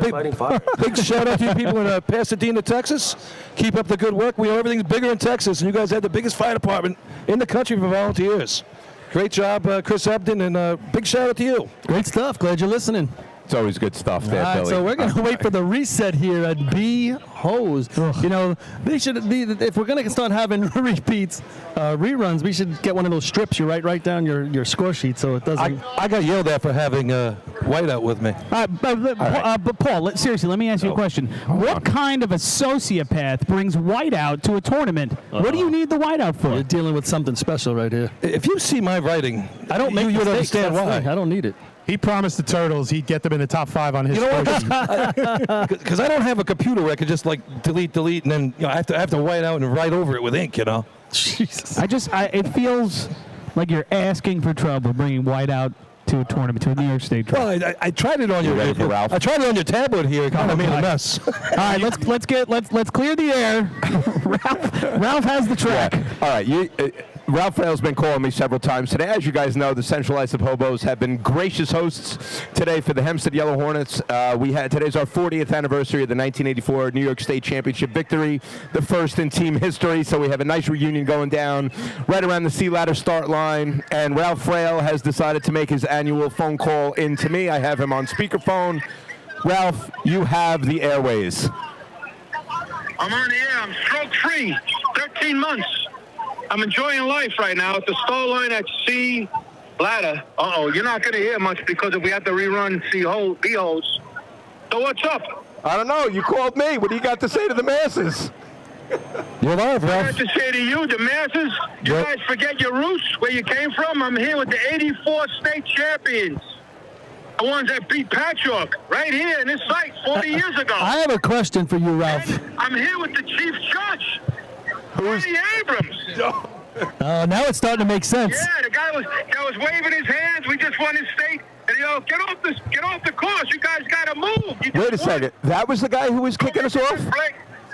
E: big shout out to you people in Pasadena, Texas. Keep up the good work. We know everything's bigger in Texas, and you guys have the biggest fire department in the country for volunteers. Great job, Chris Ebden, and big shout out to you.
D: Great stuff. Glad you're listening.
Q: It's always good stuff there,
D: Billy. So we're going to wait for the reset here at B Hose. You know, they should be, if we're going to start having repeats, reruns, we should get one of those strips you write down your score sheet so it doesn't.
E: I got yelled at for having whiteout with me.
R: But Paul, seriously, let me ask you a question. What kind of a sociopath brings whiteout to a tournament? What do you need the whiteout for?
D: You're dealing with something special right here.
E: If you see my writing,
D: I don't make
E: you'd understand why.
D: I don't need it.
U: He promised the Turtles he'd get them in the top 5 on his
E: because I don't have a computer where I could just like delete, and then I have to white out and write over it with ink,
D: Jesus.
R: It feels like you're asking for trouble bringing whiteout to a tournament, to a New York State tournament.
E: Well, I tried it on your
Q: Ralph?
E: I tried it on your tablet here. It kind of made a mess.
R: All right, let's clear the air. Ralph has the track.
Q: Yeah. All right, Ralph Rail's been calling me several times today. As you guys know, the Central Islip Hobos have been gracious hosts today for the Hempstead Yellow Hornets. Today's our 40th anniversary of the 1984 New York State Championship victory, the first in team history. So we have a nice reunion going down right around the Sea Ladder start line. And Ralph Rail has decided to make his annual phone call in to me. I have him on speakerphone. Ralph, you have the airways.
V: I'm on the air. I'm stroke free. 13 months. I'm enjoying life right now at the stall line at Sea Ladder. You're not going to hear much because if we have to rerun B Hose. So what's up?
Q: I don't know. You called me. What do you got to say to the masses?
E: You're live, Ralph.
V: I got to say to you, the masses, you guys forget your roots, where you came from. I'm here with the 84 state champions. The ones that beat Patchogue right here in this site 40 years ago.
D: I have a question for you, Ralph.
V: And I'm here with the chief judge. Who's Abrams?
D: Now it's starting to make sense.
V: Yeah, the guy was waving his hands. We just won his state, and get off the course. You guys got to move.
Q: Wait a second. That was the guy who was kicking us off?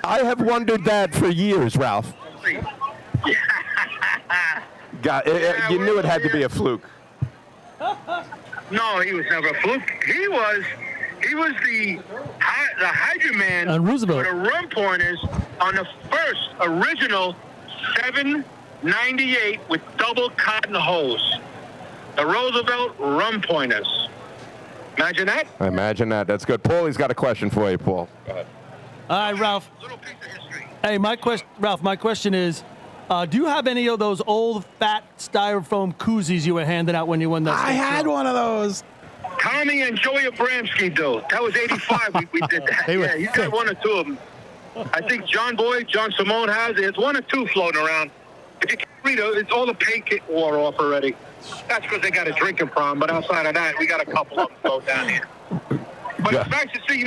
Q: I have wondered that for years, Ralph. You knew it had to be a fluke.
V: No, he was never a fluke. He was the Hydra man
D: on Roosevelt
V: for the rum pointers on the first original 798 with double cotton hose. The Roosevelt rum pointers. Imagine that.
Q: Imagine that. That's good. Paulie's got a question for you, Paul. Go ahead.
D: All right, Ralph. Hey, my question is, do you have any of those old fat styrofoam koozies you were handing out when you won that?
U: I had one of those.
V: Tommy and Joey Abramski, though. That was 85. we did that. Yeah, he's got one or two of them. I think John Simone has it. It's one or two floating around. If you can't read it, it's all the paint wore off already. That's because they got a drinking problem. But outside of that, we got a couple of them float down here. But it's nice to see,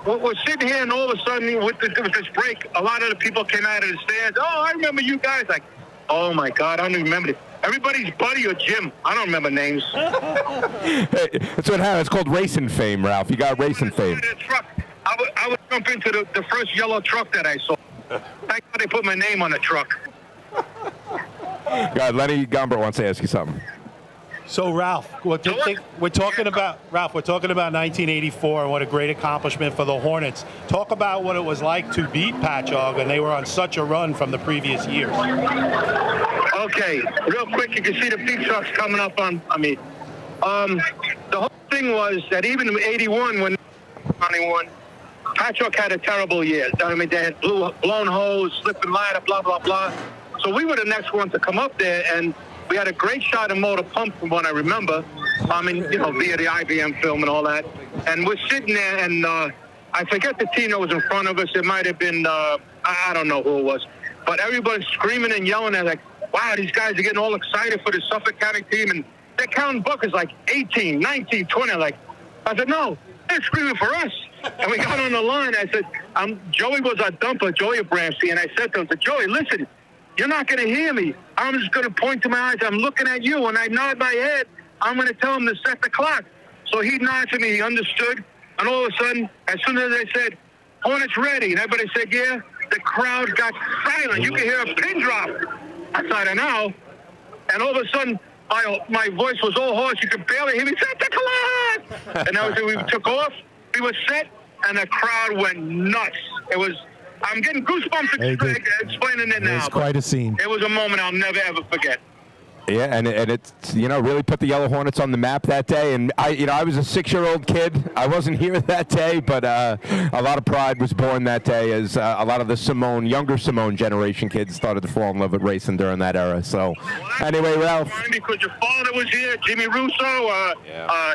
V: we're sitting here, and all of a sudden, with this break, a lot of the people came out of the stands. Oh, I remember you guys. Like, oh my God, I don't even remember. Everybody's Buddy or Jim. I don't remember names.
Q: Hey, that's what happened. It's called racing fame, Ralph. You got racing fame.
V: I would jump into the first yellow truck that I saw. Thank God they put my name on the truck.
Q: God, Lenny Gumbert wants to ask you something.
H: So Ralph, we're talking about 1984 and what a great accomplishment for the Hornets. Talk about what it was like to beat Patchogue, and they were on such a run from the previous years.
V: Okay, real quick, you can see the big trucks coming up on me. The whole thing was that even in '81, when Patchogue had a terrible year. I mean, they had blown hose, slipping ladder, blah blah blah. So we were the next ones to come up there, and we had a great shot of motor pump from what I remember. I mean, you know, via the IBM film and all that. And we're sitting there, and I forget the team that was in front of us. It might have been, I don't know who it was. But everybody's screaming and yelling at like, wow, these guys are getting all excited for the Suffolk County team. And they're counting buckets like 18, 19, 20. Like, I said, no, they're screaming for us. And we got on the line. I said, Joey was our dumper, Joey Abramsey. And I said to him, Joey, listen, you're not going to hear me. I'm just going to point to my eyes. I'm looking at you. When I nod my head, I'm going to tell him to set the clock. So he nodded to me. He understood. And all of a sudden, as soon as I said, Hornets ready, and everybody said, yeah, the crowd got silent. You could hear a pin drop. I thought, I know. And all of a sudden, my voice was all hoarse. You could barely hear me. Set the clock! And that was it. We took off. We were set, and the crowd went nuts. It was... I'm getting goosebumps explaining it now.
U: It was quite a scene.
V: It was a moment I'll never, ever forget.
Q: Yeah, and it's, you know, really put the Yellow Hornets on the map that day. And I was a 6-year-old kid. I wasn't here that day, but a lot of pride was born that day as a lot of the younger Simone generation kids started to fall in love with racing during that era. So, anyway, Ralph.
V: Because your father was here, Jimmy Russo,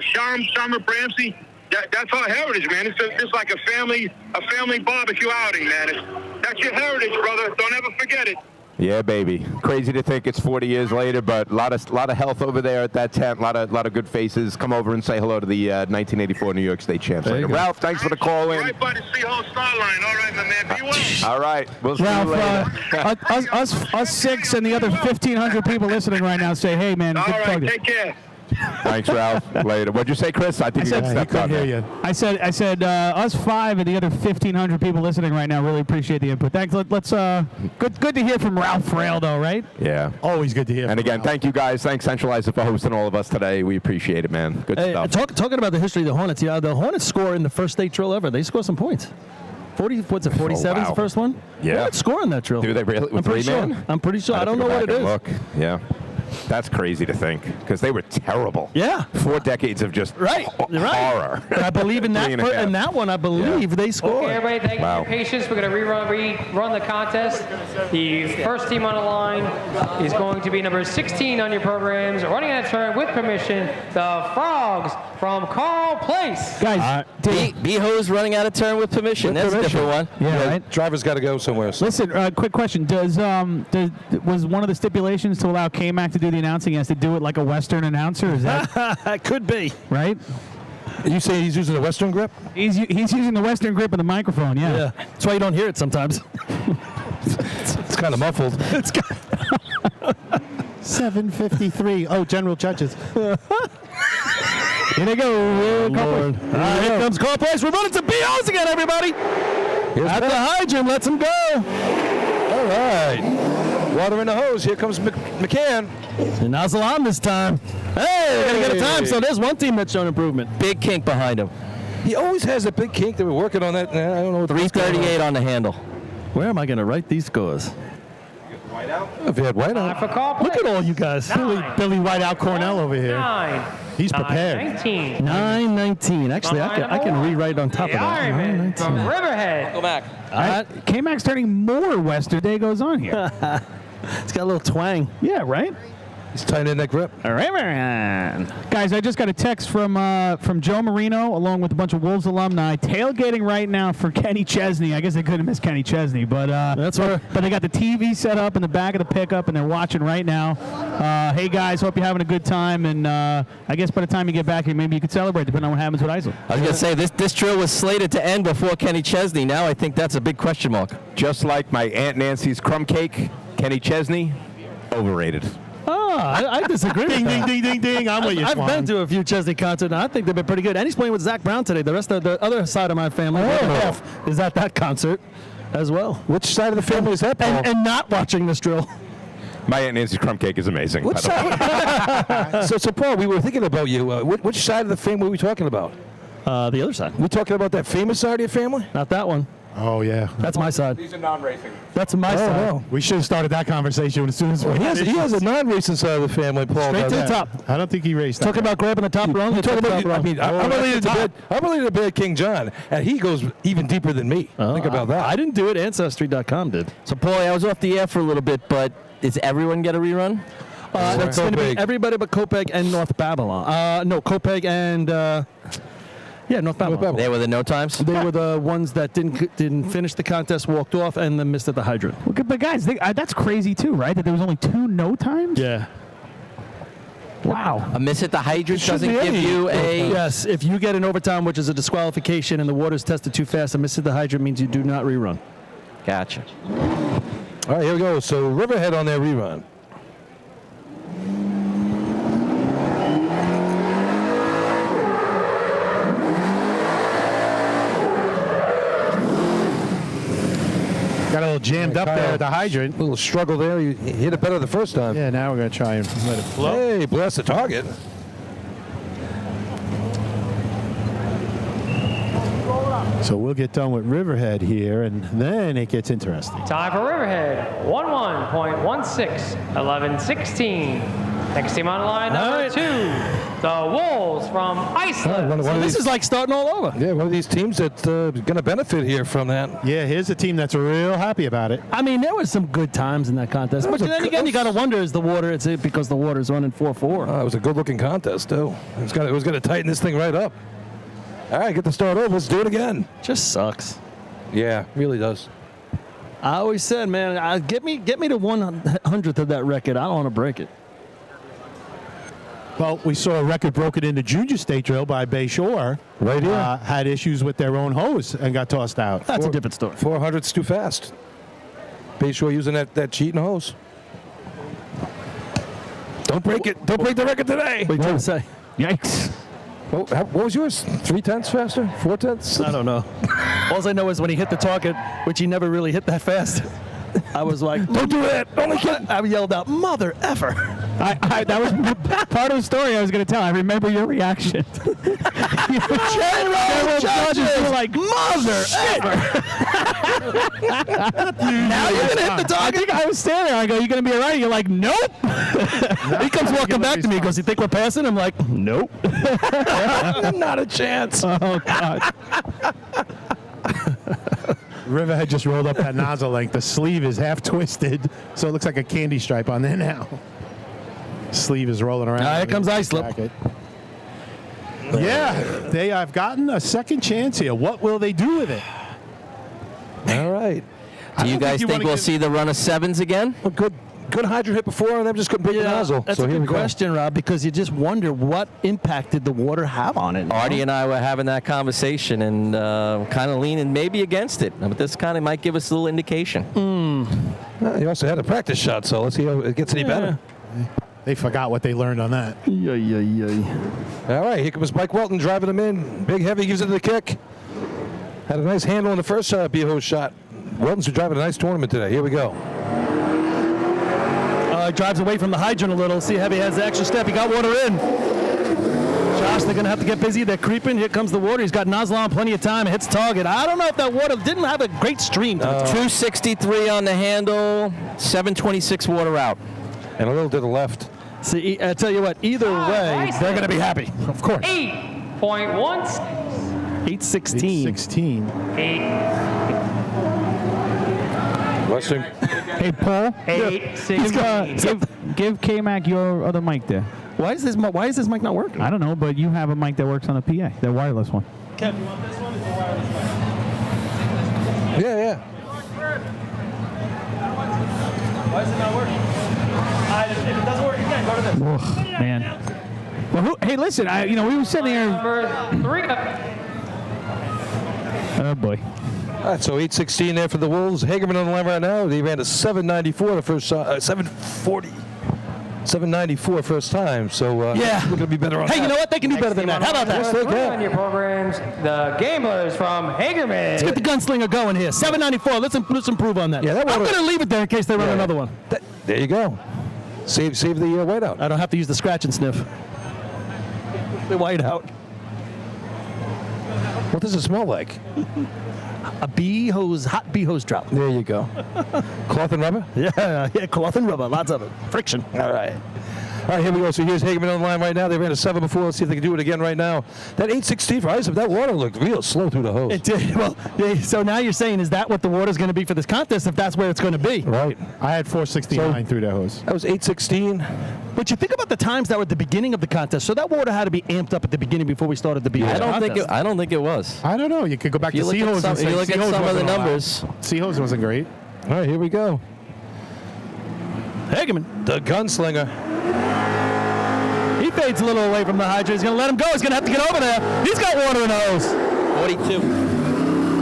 V: Sean Summer Bramsey. That's our heritage, man. It's like a family barbecue outing, man. That's your heritage, brother. Don't ever forget it.
Q: Yeah, baby. Crazy to think it's 40 years later, but a lot of health over there at that tent. A lot of good faces. Come over and say hello to the 1984 New York State champs later. Ralph, thanks for the call in.
V: Right by the Seahawks star line. All right, my man. Be well.
Q: All right. We'll see you later.
R: Us 6 and the other 1,500 people listening right now say, hey, man.
V: All right, take care.
Q: Thanks, Ralph. Later. What'd you say, Chris? I think you stepped up.
R: I said us 5 and the other 1,500 people listening right now really appreciate the input. Thanks. Let's good to hear from Ralph Frail, though, right?
Q: Yeah.
U: Always good to hear.
Q: And again, thank you guys. Thanks, Centralizer, for hosting all of us today. We appreciate it, man. Good stuff.
D: Talking about the history of the Hornets, the Hornets score in the first state drill ever. They score some points. 47 is the first one?
Q: Yeah.
D: Hornets score in that drill.
Q: Do they really?
D: I'm pretty sure. I'm pretty sure. I don't know what it is.
Q: Look. Yeah. That's crazy to think, because they were terrible.
D: Yeah.
Q: 4 decades of just horror.
D: But I believe in that one, I believe they scored.
L: Okay, everybody, thank you for your patience. We're going to rerun the contest. The first team on the line is going to be number 16 on your programs. Running out of turn with permission, the Frogs from Carl Place.
R: Guys,
G: B-Ho's running out of turn with permission. That's a different one.
R: Yeah, right?
E: Driver's got to go somewhere. So.
R: Listen, quick question. Was one of the stipulations to allow K-Mac to do the announcing? He has to do it like a Western announcer? Is that
D: could be.
R: Right?
E: You say he's using the Western grip?
R: He's using the Western grip of the microphone, yeah.
D: That's why you don't hear it sometimes.
E: It's kind of muffled.
U: 7:53. Oh, General Judges.
R: Here they go.
D: Here comes Carl Place. We're running to BOs again, everybody. At the hydrant, let's him go.
E: All right. Water in the hose. Here comes McCann.
D: And nozzle on this time. Hey, we're going to get a time. So there's one team that's shown improvement.
G: Big kink behind him.
E: He always has a big kink. They were working on that. I don't know what
G: 338 on the handle.
D: Where am I going to write these scores?
E: If you had Whiteout.
U: Look at all you guys. Billy Whiteout Cornell over here.
L: 9.
U: He's prepared.
L: 19.
D: 9-19. Actually, I can rewrite on top of that.
L: Ironman from Riverhead.
G: Go back.
R: K-Mac's turning more Western day goes on here.
D: It's got a little twang.
R: Yeah, right?
E: He's tightening that grip.
R: Riverhead. Guys, I just got a text from Joe Marino along with a bunch of Wolves alumni tailgating right now for Kenny Chesney. I guess they couldn't miss Kenny Chesney, but
D: that's right.
R: But they got the TV set up in the back of the pickup and they're watching right now. Hey guys, hope you're having a good time, and I guess by the time you get back here, maybe you could celebrate depending on what happens with Iceland.
G: I was going to say, this drill was slated to end before Kenny Chesney. Now I think that's a big question mark.
Q: Just like my Aunt Nancy's crumb cake, Kenny Chesney, overrated.
D: Oh, I disagree.
H: Ding,
D: with
H: ding,
D: that.
H: ding, ding, ding. I'm with you,
D: I've
H: Swan.
D: been to a few Chesney concerts, and I think they've been pretty good. And he's playing with Zach Brown today. The rest of the other side of my family, the other half, is at that concert as well.
E: Which side of the family is that, Paul?
D: And not watching this drill.
Q: My Aunt Nancy's crumb cake is amazing.
E: Which side? so, Paul, we were thinking about you. Which side of the family were we talking about?
D: The other side.
E: We talking about that famous side of your family?
D: Not that one.
H: Oh, yeah.
D: That's my side.
F: These are non-racing.
D: That's my side.
E: No.
H: We should have started that conversation as soon as
E: He has a non-racing side of the family, Paul.
D: Straight to the
E: does.
D: top.
H: I don't think he raced that.
D: Talking about grabbing the top rung.
E: I'm related
H: top.
E: to Bad King John, and he goes even deeper than me. Think about that.
D: I didn't do it. Ancestry.com did.
G: So, Paul, I was off the air for a little bit, but does everyone get a rerun?
D: That's going to be everybody but Copeg and North Babylon. No, Copeg and North Babylon.
G: They were the no times?
D: They were the ones that didn't finish the contest, walked off, and then missed at the hydrant.
R: Well, but guys, that's crazy too, right? That there was only 2 no times?
D: Yeah.
R: Wow.
G: A miss at the hydrant doesn't give you a...
D: Yes, if you get an overtime, which is a disqualification, and the water's tested too fast, a miss at the hydrant means you do not rerun.
G: Gotcha.
E: All right, here we go. So Riverhead on their rerun.
H: Got a little jammed up there at the hydrant.
E: A little struggle there. You hit it better the first time.
H: Yeah, now we're going to try and let it flow.
E: Hey, bless the target.
H: So we'll get done with Riverhead here, and then it gets interesting.
L: Time for Riverhead. 11.16, 11.16. Next team on the line, number 2, the Wolves from Iceland.
D: This is like starting all over.
E: Yeah, one of these teams that's going to benefit here from that.
H: Yeah, here's a team that's real happy about it.
D: I mean, there was some good times in that contest. But then again, you got to wonder, is it because the water's running 4-4?
E: It was a good-looking contest, too. It was going to tighten this thing right up. All right, get the start over. Let's do it again.
D: Just sucks.
E: Yeah, really does.
D: I always said, man, get me to 100th of that record. I don't want to break it.
H: Well, we saw a record broken in the junior state drill by Bay Shore.
E: Right here.
H: Had issues with their own hose and got tossed out.
D: That's a different story.
E: 400's too fast. Bayshore using that cheating hose. Don't break it. Don't break the record today.
D: What are you trying to say?
R: Yikes.
E: What was yours? 0.3 faster? 0.4?
D: I don't know. All I know is when he hit the target, which he never really hit that fast, I was like,
E: don't do that. Only kid.
D: I yelled out, mother effer.
R: That was part of the story I was going to tell. I remember your reaction.
D: General judges were like, mother effer. Now you're going to hit the target?
R: I think I was standing there. I go, you going to be all right? You're like, nope.
D: He comes walking back to me. He goes, you think we're passing? I'm like, nope.
E: Not a chance.
R: Oh, God.
H: Riverhead just rolled up that nozzle length. The sleeve is half twisted, so it looks like a candy stripe on there now. Sleeve is rolling around.
D: Here comes Islip.
H: Yeah, they have gotten a second chance here. What will they do with it?
E: All right.
G: Do you guys think we'll see the run of 7s again?
E: A good hydrant hit before, and them just couldn't break the nozzle.
D: That's
E: so
D: a
E: here
D: good
E: we go.
D: question, Rob, because you just wonder what impact did the water have on it.
G: Artie and I were having that conversation and kind of leaning maybe against it. But this kind of might give us a little indication.
E: Well, you also had a practice shot, so let's see how it gets any better.
H: They forgot what they learned on that.
E: All right, here comes Mike Welton driving him in. Big heavy using the kick. Had a nice handle in the first B-hose shot. Welton's driving a nice tournament today. Here we go.
D: Drives away from the hydrant a little. See, Heavy has the extra step. He got water in. Josh, they're going to have to get busy. They're creeping. Here comes the water. He's got nozzle on plenty of time. Hits target. I don't know if that water didn't have a great stream.
G: 263 on the handle, 726 water out.
E: And a little to the left.
D: See, I tell you what, either way, they're going to be happy. Of course.
L: 8.16.
D: 816.
H: 816.
L: 8.
E: Western.
R: Hey, Paul.
L: 8-16.
R: Give K-Mac your other mic there.
D: Why is this mic not working?
R: I don't know, but you have a mic that works on the PA, the wireless one.
D: Kev, you want this one? It's the wireless mic.
E: Yeah.
D: Why is it not working? If it doesn't work again, go to this.
R: Oh, man. Well, hey, listen, we were sitting here.
L: Number 3.
R: Oh, boy.
E: All right, so 8:16 there for the Wolves. Hagerman on the line right now. They ran a 7.94 the first 7:40. 7.94 first time. So
D: yeah,
E: we're gonna be better on.
D: Hey,
E: that.
D: you know what? They can do better than that. How about that?
E: Yes, they can.
L: On your programs, the Gamblers from Hagerman.
D: Let's get the gunslinger going here. 7.94. Let's improve on that.
E: Yeah,
D: I'm going to leave it there in case they run another one.
E: There you go. Save the whiteout.
D: I don't have to use the scratch and sniff. The whiteout.
E: What does it smell like?
D: A bee hose, hot bee hose drop.
E: There you go. Cloth and rubber?
D: Yeah, cloth and rubber. Lots of it. Friction.
E: All right. All right, here we go. So here's Hagerman on the line right now. They ran a 7 before. Let's see if they can do it again right now. That 8.16 for Ice, that water looked real slow through the hose.
D: It did. Well, so now you're saying, is that what the water's going to be for this contest, if that's where it's going to be?
E: Right.
U: I had 469 through that hose.
E: That was 8.16.
D: But you think about the times that were at the beginning of the contest, so that water had to be amped up at the beginning before we started the BH
G: I don't
D: contest.
G: think it was.
U: I don't know. You could go back to
G: If you
U: Seahose.
G: look at some of the numbers.
U: Seahose wasn't great.
E: All right, here we go.
D: Hagerman.
E: The gunslinger.
D: He fades a little away from the hydrant. He's going to let him go. He's going to have to get over there. He's got water in the hose.
G: 42.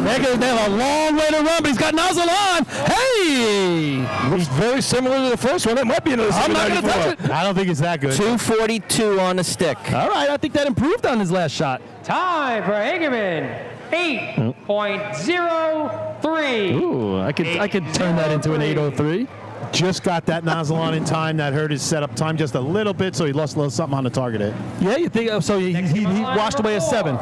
D: Hagerman, they have a long way to run, but he's got nozzle on. Hey!
E: Looks very similar to the first one. It might be another.
D: I'm not going to touch it.
U: I don't think it's that good.
G: 242 on the stick.
D: All right, I think that improved on his last shot.
L: Time for Hagerman. 8.03.
D: Ooh, I could turn that into an 8.03.
U: Just got that nozzle on in time. That hurt his setup time just a little bit, so he lost a little something on the target hit.
D: Yeah, you think so? He washed away a 7.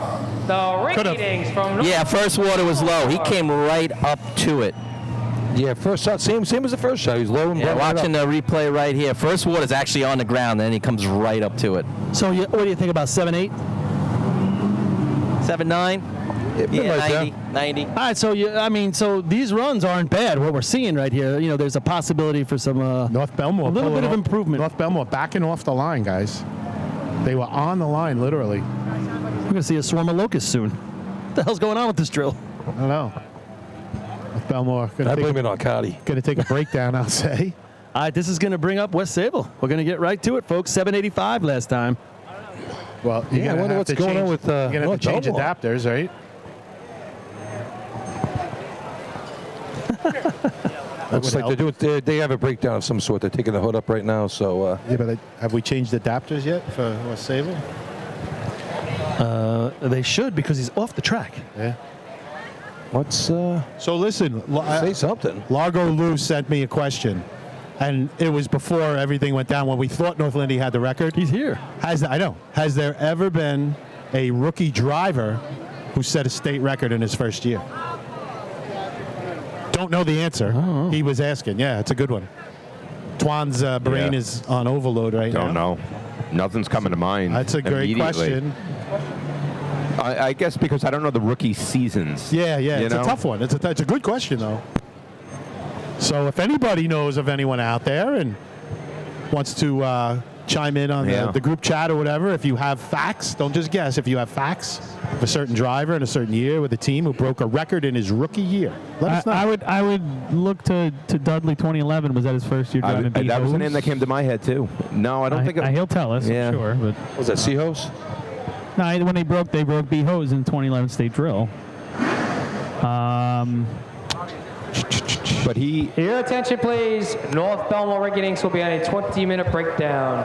L: The ratings from
G: Yeah, first water was low. He came right up to it.
E: Yeah, first shot, same as the first shot. He's low and
G: Yeah,
E: brought it
G: watching
E: up.
G: the replay right here. First water's actually on the ground, then he comes right up to it.
D: So what do you think about 7.8?
G: 7.9? Yeah,
E: right
G: 90. 90.
D: All right, so so these runs aren't bad. What we're seeing right here, there's a possibility for some
U: North Belmore,
D: a little bit of improvement.
U: North Belmore backing off the line, guys. They were on the line, literally.
D: We're gonna see a swarm of locusts soon. What the hell's going on with this drill?
U: I don't know. North Belmore.
E: I blame it on Cardi.
U: Going to take a breakdown, I'll say.
D: All right, this is going to bring up West Sable. We're going to get right to it, folks. 785 last time.
U: Well, you're
E: I
U: going to
E: wonder
U: have
E: what's
U: to
E: going
U: change,
E: on with
U: you're gonna have to change
E: Belmore.
U: adapters, right?
E: Looks like they have a breakdown of some sort. They're taking the hood up right now. So
U: yeah, but have we changed adapters yet for West Sable?
D: They should, because he's off the track.
U: Yeah.
E: What's
U: So listen,
E: say something.
U: Largo Lou sent me a question, and it was before everything went down when we thought North Lindy had the record.
D: He's here.
U: I know. Has there ever been a rookie driver who set a state record in his first year? Don't know the answer. He was asking. Yeah, it's a good one. Twan's brain is on overload right now.
Q: Don't know. Nothing's coming to mind.
U: That's a great
Q: immediately.
U: question.
Q: I guess because I don't know the rookie seasons.
U: Yeah, it's
Q: know?
U: a tough one. It's a good question, though. So if anybody knows of anyone out there and wants to chime in on the group chat or whatever, if you have facts, don't just guess. If you have facts of a certain driver in a certain year with a team who broke a record in his rookie year, let us know.
R: I would look to Dudley 2011. Was that his first year driving B-Hose?
Q: That was the name that came to my head, too. No, I don't think it
R: He'll tell us, I'm sure. But
E: was that Seahose?
R: No, when they broke B-Hose in 2011 State Drill.
Q: But
L: Your attention, please. North Belmore ratings will be on a 20-minute breakdown.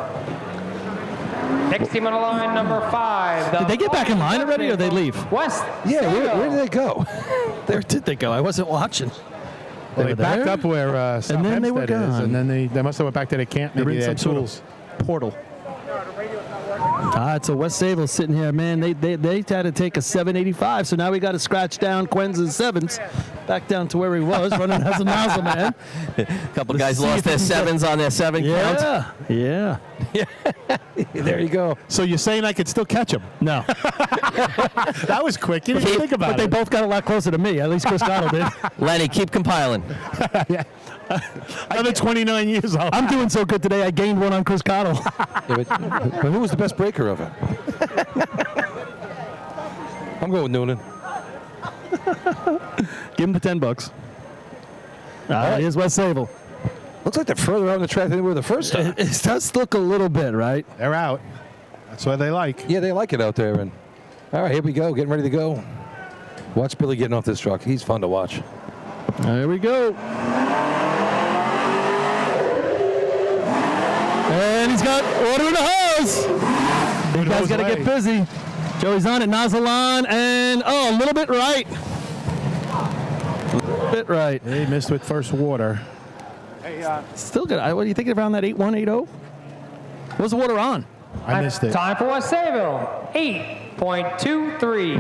L: Next team on the line, number 5.
D: Did they get back in line already, or they leave?
L: West.
E: Yeah, where did they go?
D: Where did they go? I wasn't watching.
U: Well, they backed
D: there,
U: up where
D: and then they were
U: Hempstead is,
D: gone.
U: and then they must have went back to their camp.
D: They were
U: Maybe
D: in
U: they
D: some
U: had
D: sort
U: tools.
D: of portal. All right, so West Sayville sitting here, man. They had to take a 785, so now we got to scratch down Quenz's sevens back down to where he was, running as a nozzle man.
G: A couple guys lost their sevens on their 7 count.
D: Yeah.
E: There you go.
U: So you're saying I could still catch him?
D: No.
U: That was quick. You didn't think about
D: but
U: it.
D: they both got a lot closer to me. At least Chris Cottle did.
G: Lenny, keep compiling.
U: Another 29 years old.
D: I'm doing so good today, I gained one on Chris Cottle.
E: But who was the best breaker of it? I'm going with Noonan.
D: Give him the $10. Here's West Sayville.
E: Looks like they're further out on the track than they were the first time.
D: It does look a little bit, right?
U: They're out. That's what they like.
E: Yeah, they like it out there. And all right, here we go. Getting ready to go. Watch Billy getting off this truck. He's fun to watch.
D: There we go. And he's got water in the hose. Big guy's got to get busy. Joey's on it, nozzle on, and a little bit right. A little bit right.
U: He missed with first water.
D: Hey, still good. What do you think around that 8180? What's the water on?
U: I missed it.
L: Time for West Sayville. 8.23.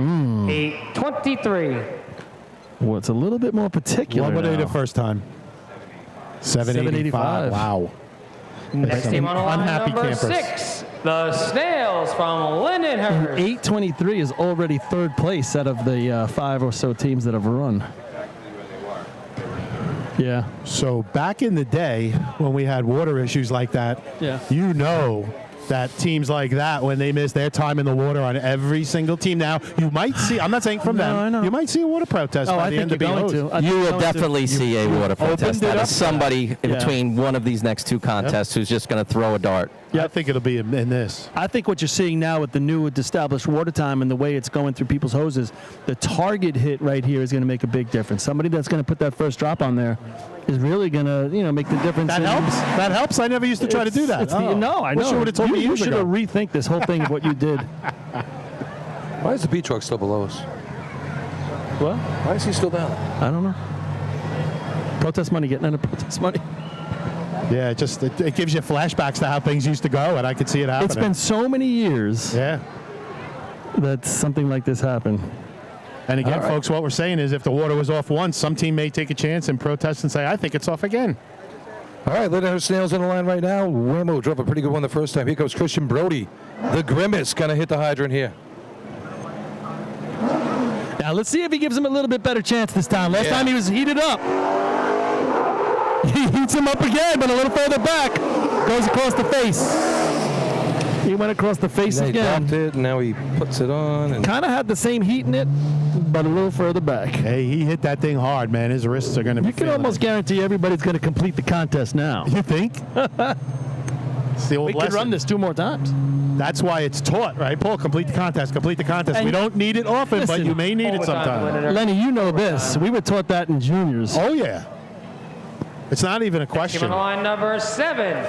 L: 8:23.
D: Well, it's a little bit more particular.
U: What were they
D: now.
U: the first time? 785. Wow.
L: Next team on the line,
U: Unhappy
L: number
U: campers.
L: 6, the Snails from Lindenhurst.
D: 823 is already third place out of the 5 or so teams that have run. Yeah.
U: So back in the day when we had water issues like that, you know that teams like that, when they miss their time in the water on every single team now, you might see, I'm not saying from them,
D: I know.
U: you might see a water protest by the end of the hose.
G: You will definitely see a water protest. That is somebody in between one of these next 2 contests who's just going to throw a dart.
U: Yeah, I think it'll be in this.
D: I think what you're seeing now with the new established water time and the way it's going through people's hoses, the target hit right here is going to make a big difference. Somebody that's going to put that first drop on there is really going to, make the difference.
U: That helps. That helps. I never used to try to do that.
D: No, I know.
U: Wish you would have told me
D: You
U: years
D: should
U: ago.
D: have rethink this whole thing of what you did.
E: Why is the B truck still below us?
D: What?
E: Why is he still down?
D: I don't know. Protest money, getting into protest money.
U: Yeah, it gives you flashbacks to how things used to go, and I could see it happening.
D: It's been so many years that something like this happened.
U: And again, folks, what we're saying is if the water was off once, some team may take a chance and protest and say, I think it's off again.
E: All right, Lindenhurst Snails on the line right now. Whammo drove a pretty good one the first time. Here comes Christian Brody. The Grimace going to hit the hydrant here.
D: Now, let's see if he gives him a little bit better chance this time. Last time he was heated up. He heats him up again, but a little further back. Goes across the face. He went across the face
E: He
D: again.
E: dumped it, and now he puts it on. And
D: Kind of had the same heat in it, but a little further back.
U: Hey, he hit that thing hard, man. His wrists are going to be
D: You can almost guarantee everybody's going to complete the contest now.
U: You think? It's the old
D: We could
U: lesson.
D: run this 2 more times.
U: That's why it's taught, right? Paul, complete the contest, complete the contest. We don't need it often, but you may need it sometime.
D: Lenny, you know this. We were taught that in juniors.
U: Oh, yeah. It's not even a
L: Team on
U: question.
L: the line, number 7,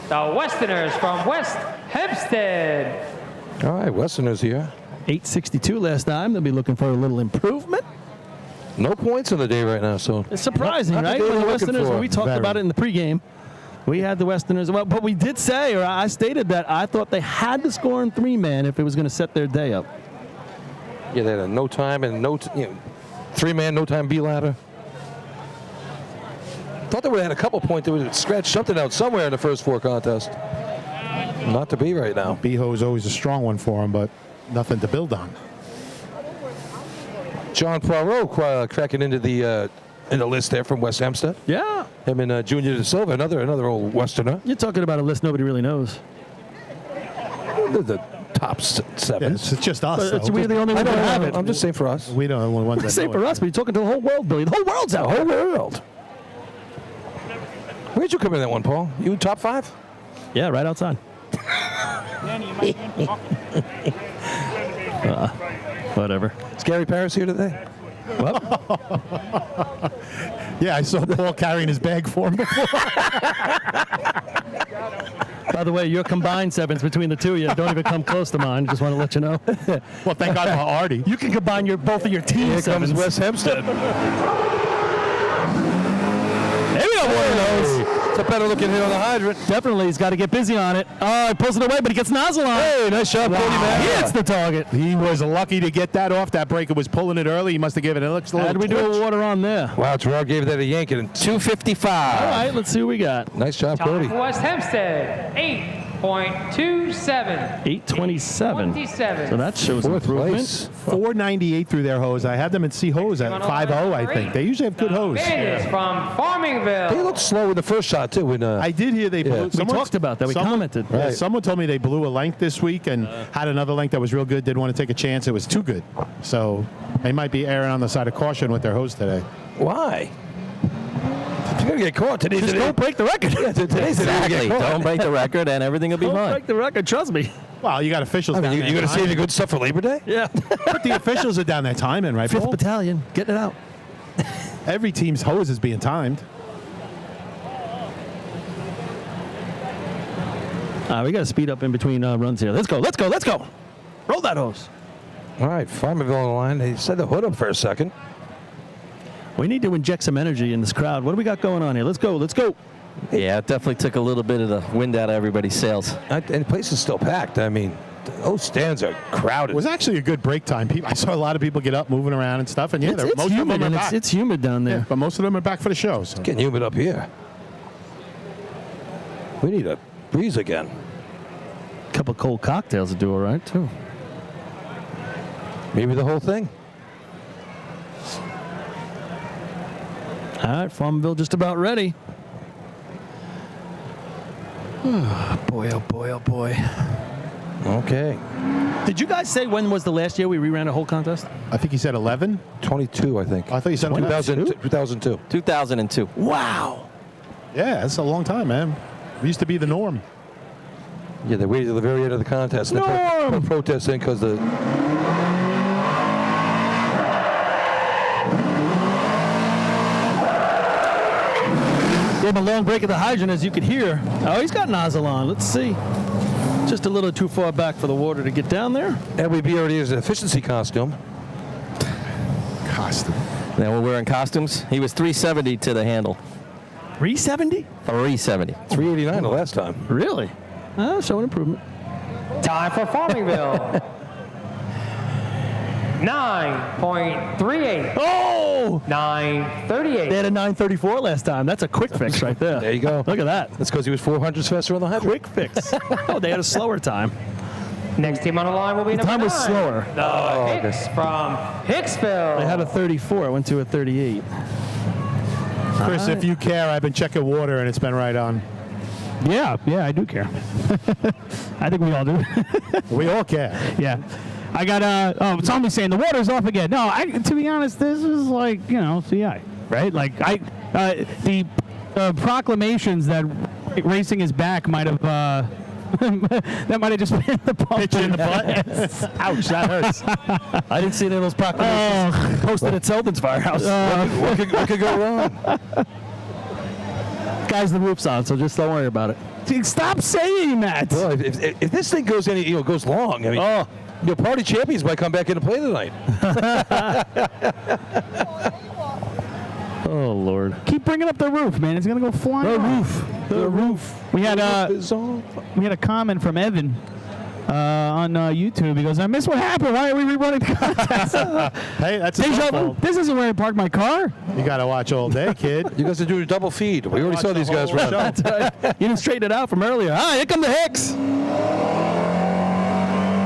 L: the Westerners from West Hempstead.
E: all right, Westerners here.
D: 862 last time. They'll be looking for a little improvement.
E: No points on the day right now, so
D: It's surprising,
E: not the
D: right?
E: day
D: When the
E: we're looking
D: Westerners,
E: for.
D: when we talked about it in the pregame, we had the Westerners. Well, but we did say, or I stated that I thought they had to score in 3-man if it was going to set their day up.
E: Yeah, they had a no time and 3-man, no time B ladder. Thought they would have had a couple points. They would have scratched something out somewhere in the first 4 contests. Not to be right now.
U: B-Ho is always a strong one for him, but nothing to build on.
E: John Poirot cracking into the list there from West Hempstead.
D: Yeah.
E: Him and Junior De Silva, another old Westerner.
D: You're talking about a list nobody really knows.
E: They're the top 7.
U: Yeah, it's just us.
D: But
U: though.
D: we're the only ones that have it.
E: I'm just saying for us.
U: We don't know the ones that
D: Say
U: know
D: for
U: it.
D: us, but you're talking to the whole world, Billy. The whole world's out.
E: The whole world. Where'd you come in that one, Paul? You top 5?
D: Yeah, right outside. Whatever.
E: Is Gary Paris here today?
D: Well,
U: Yeah, I saw Paul carrying his bag for him before.
D: by the way, your combined 7s between the 2 of you don't even come close to mine. Just want to let you know.
U: Well, thank God for Artie.
D: You can combine both of your teams.
E: Here comes West Hempstead.
D: Maybe not one of those.
E: It's a better looking hit on the hydrant.
D: Definitely, he's got to get busy on it. Oh, he pulls it away, but he gets nozzle on.
E: Hey, nice shot, Cody, man.
D: He hits the target.
U: He was lucky to get that off. That breaker was pulling it early. He must have given it. Looks a little
D: How did we do a water on there?
E: Wow, Gerard gave that a yank and
G: 255.
D: All right, let's see what we got.
E: Nice job, Cody.
L: Top West Hempstead, 8.27.
D: 827.
L: 27.
D: So that shows
E: Fourth
D: improvement.
E: place.
U: 498 through their hose. I had them at C hose at 5.0, I think. They usually have good hose.
L: Bandits from Farmingville.
E: They looked slow with the first shot, too. When,
U: I did hear they blew.
D: We talked about that. We commented.
U: Yeah,
E: Right.
U: someone told me they blew a length this week and had another length that was real good. Didn't want to take a chance. It was too good. So they might be erring on the side of caution with their hose today.
E: Why? You're going to get caught today.
D: Just don't break the record.
E: Yeah, today's the day you
G: Exactly.
E: get caught.
G: Don't break the record, and everything will be
D: Don't
G: fine.
D: break the record. Trust me.
U: Well, you got officials
E: I
U: down
E: mean,
U: there.
E: you're going to save your good stuff for Labor Day?
D: Yeah.
U: But the officials are down there timing, right,
D: 5th
U: Paul?
D: Battalion. Getting it out.
U: Every team's hose is being timed.
D: We got to speed up in between runs here. Let's go. Let's go. Let's go. Roll that hose.
E: All right, Farmerville on the line. They set the hood up for a second.
D: We need to inject some energy in this crowd. What do we got going on here? Let's go. Let's go.
G: Yeah, it definitely took a little bit of the wind out of everybody's sails.
E: And the place is still packed. I mean, those stands are crowded.
U: It was actually a good break time. I saw a lot of people get up, moving around and stuff. And yeah,
D: It's
U: most of
D: humid,
U: them are
D: and
U: back.
D: it's humid down there.
U: Yeah, but most of them are back for the show. So.
E: It's getting humid up here. We need a breeze again.
D: A couple cold cocktails would do all right, too.
E: Maybe the whole thing.
D: All right, Farmville just about ready. Boy, oh boy, oh boy.
E: Okay.
D: Did you guys say when was the last year we reran a whole contest?
U: I think he said 11.
E: 22, I think.
U: I thought you said
E: 2002.
G: 2002.
D: Wow.
U: Yeah, that's a long time, man. It used to be the norm.
E: Yeah, they waited till the very end of the contest. And they put protests in because the...
D: Gave him a long break at the hydrant, as you could hear. Oh, he's got nozzle on. Let's see. Just a little too far back for the water to get down there.
E: LBB already has an efficiency costume.
U: Costume.
G: Now we're wearing costumes. He was 370 to the handle.
D: 370?
G: 370.
E: 389 the last time.
D: Really? Showing improvement.
L: Time for Farmingville. 9.38.
D: Oh!
L: 9.38.
D: They had a 934 last time. That's a quick fix right there.
E: There you go.
D: Look at that.
E: That's because he was 400s faster on the hydrant.
D: Quick fix. Oh, they had a slower time.
L: Next team on the line will be
D: The
L: number
D: time was
L: 9.
D: slower.
L: The Hicks from Hicksville.
D: They had a 34. Went to a 38.
U: Chris, if you care, I've been checking water and it's been right on.
R: Yeah, I do care. I think we all do.
U: We all care.
R: Yeah. I got somebody saying the water's off again. No, to be honest, this is like, CI, right? Like the proclamations that racing is back might have that might have just been the pitch in the butt.
D: Ouch, that hurts. I didn't see any of those proclamations posted at Seldon's firehouse.
E: What could go wrong?
D: Guys, the roof's on, so just don't worry about it.
R: Stop saying that.
E: Well, if this thing goes goes long, I mean, party champions might come back into play tonight.
D: Oh Lord!
R: Keep bringing up the roof, man. It's gonna go flying.
D: The roof.
R: We had a comment from Evan on YouTube. He goes, "I missed what happened. Why are we rerunning the contest?"
U: Hey, that's a
R: Deja vu.
U: fault.
R: This isn't where I parked my car.
U: You got to watch all day, kid.
E: You guys are doing a double feed. We already saw these guys run.
D: That's right. You didn't straighten it out from earlier. Here come the Hicks.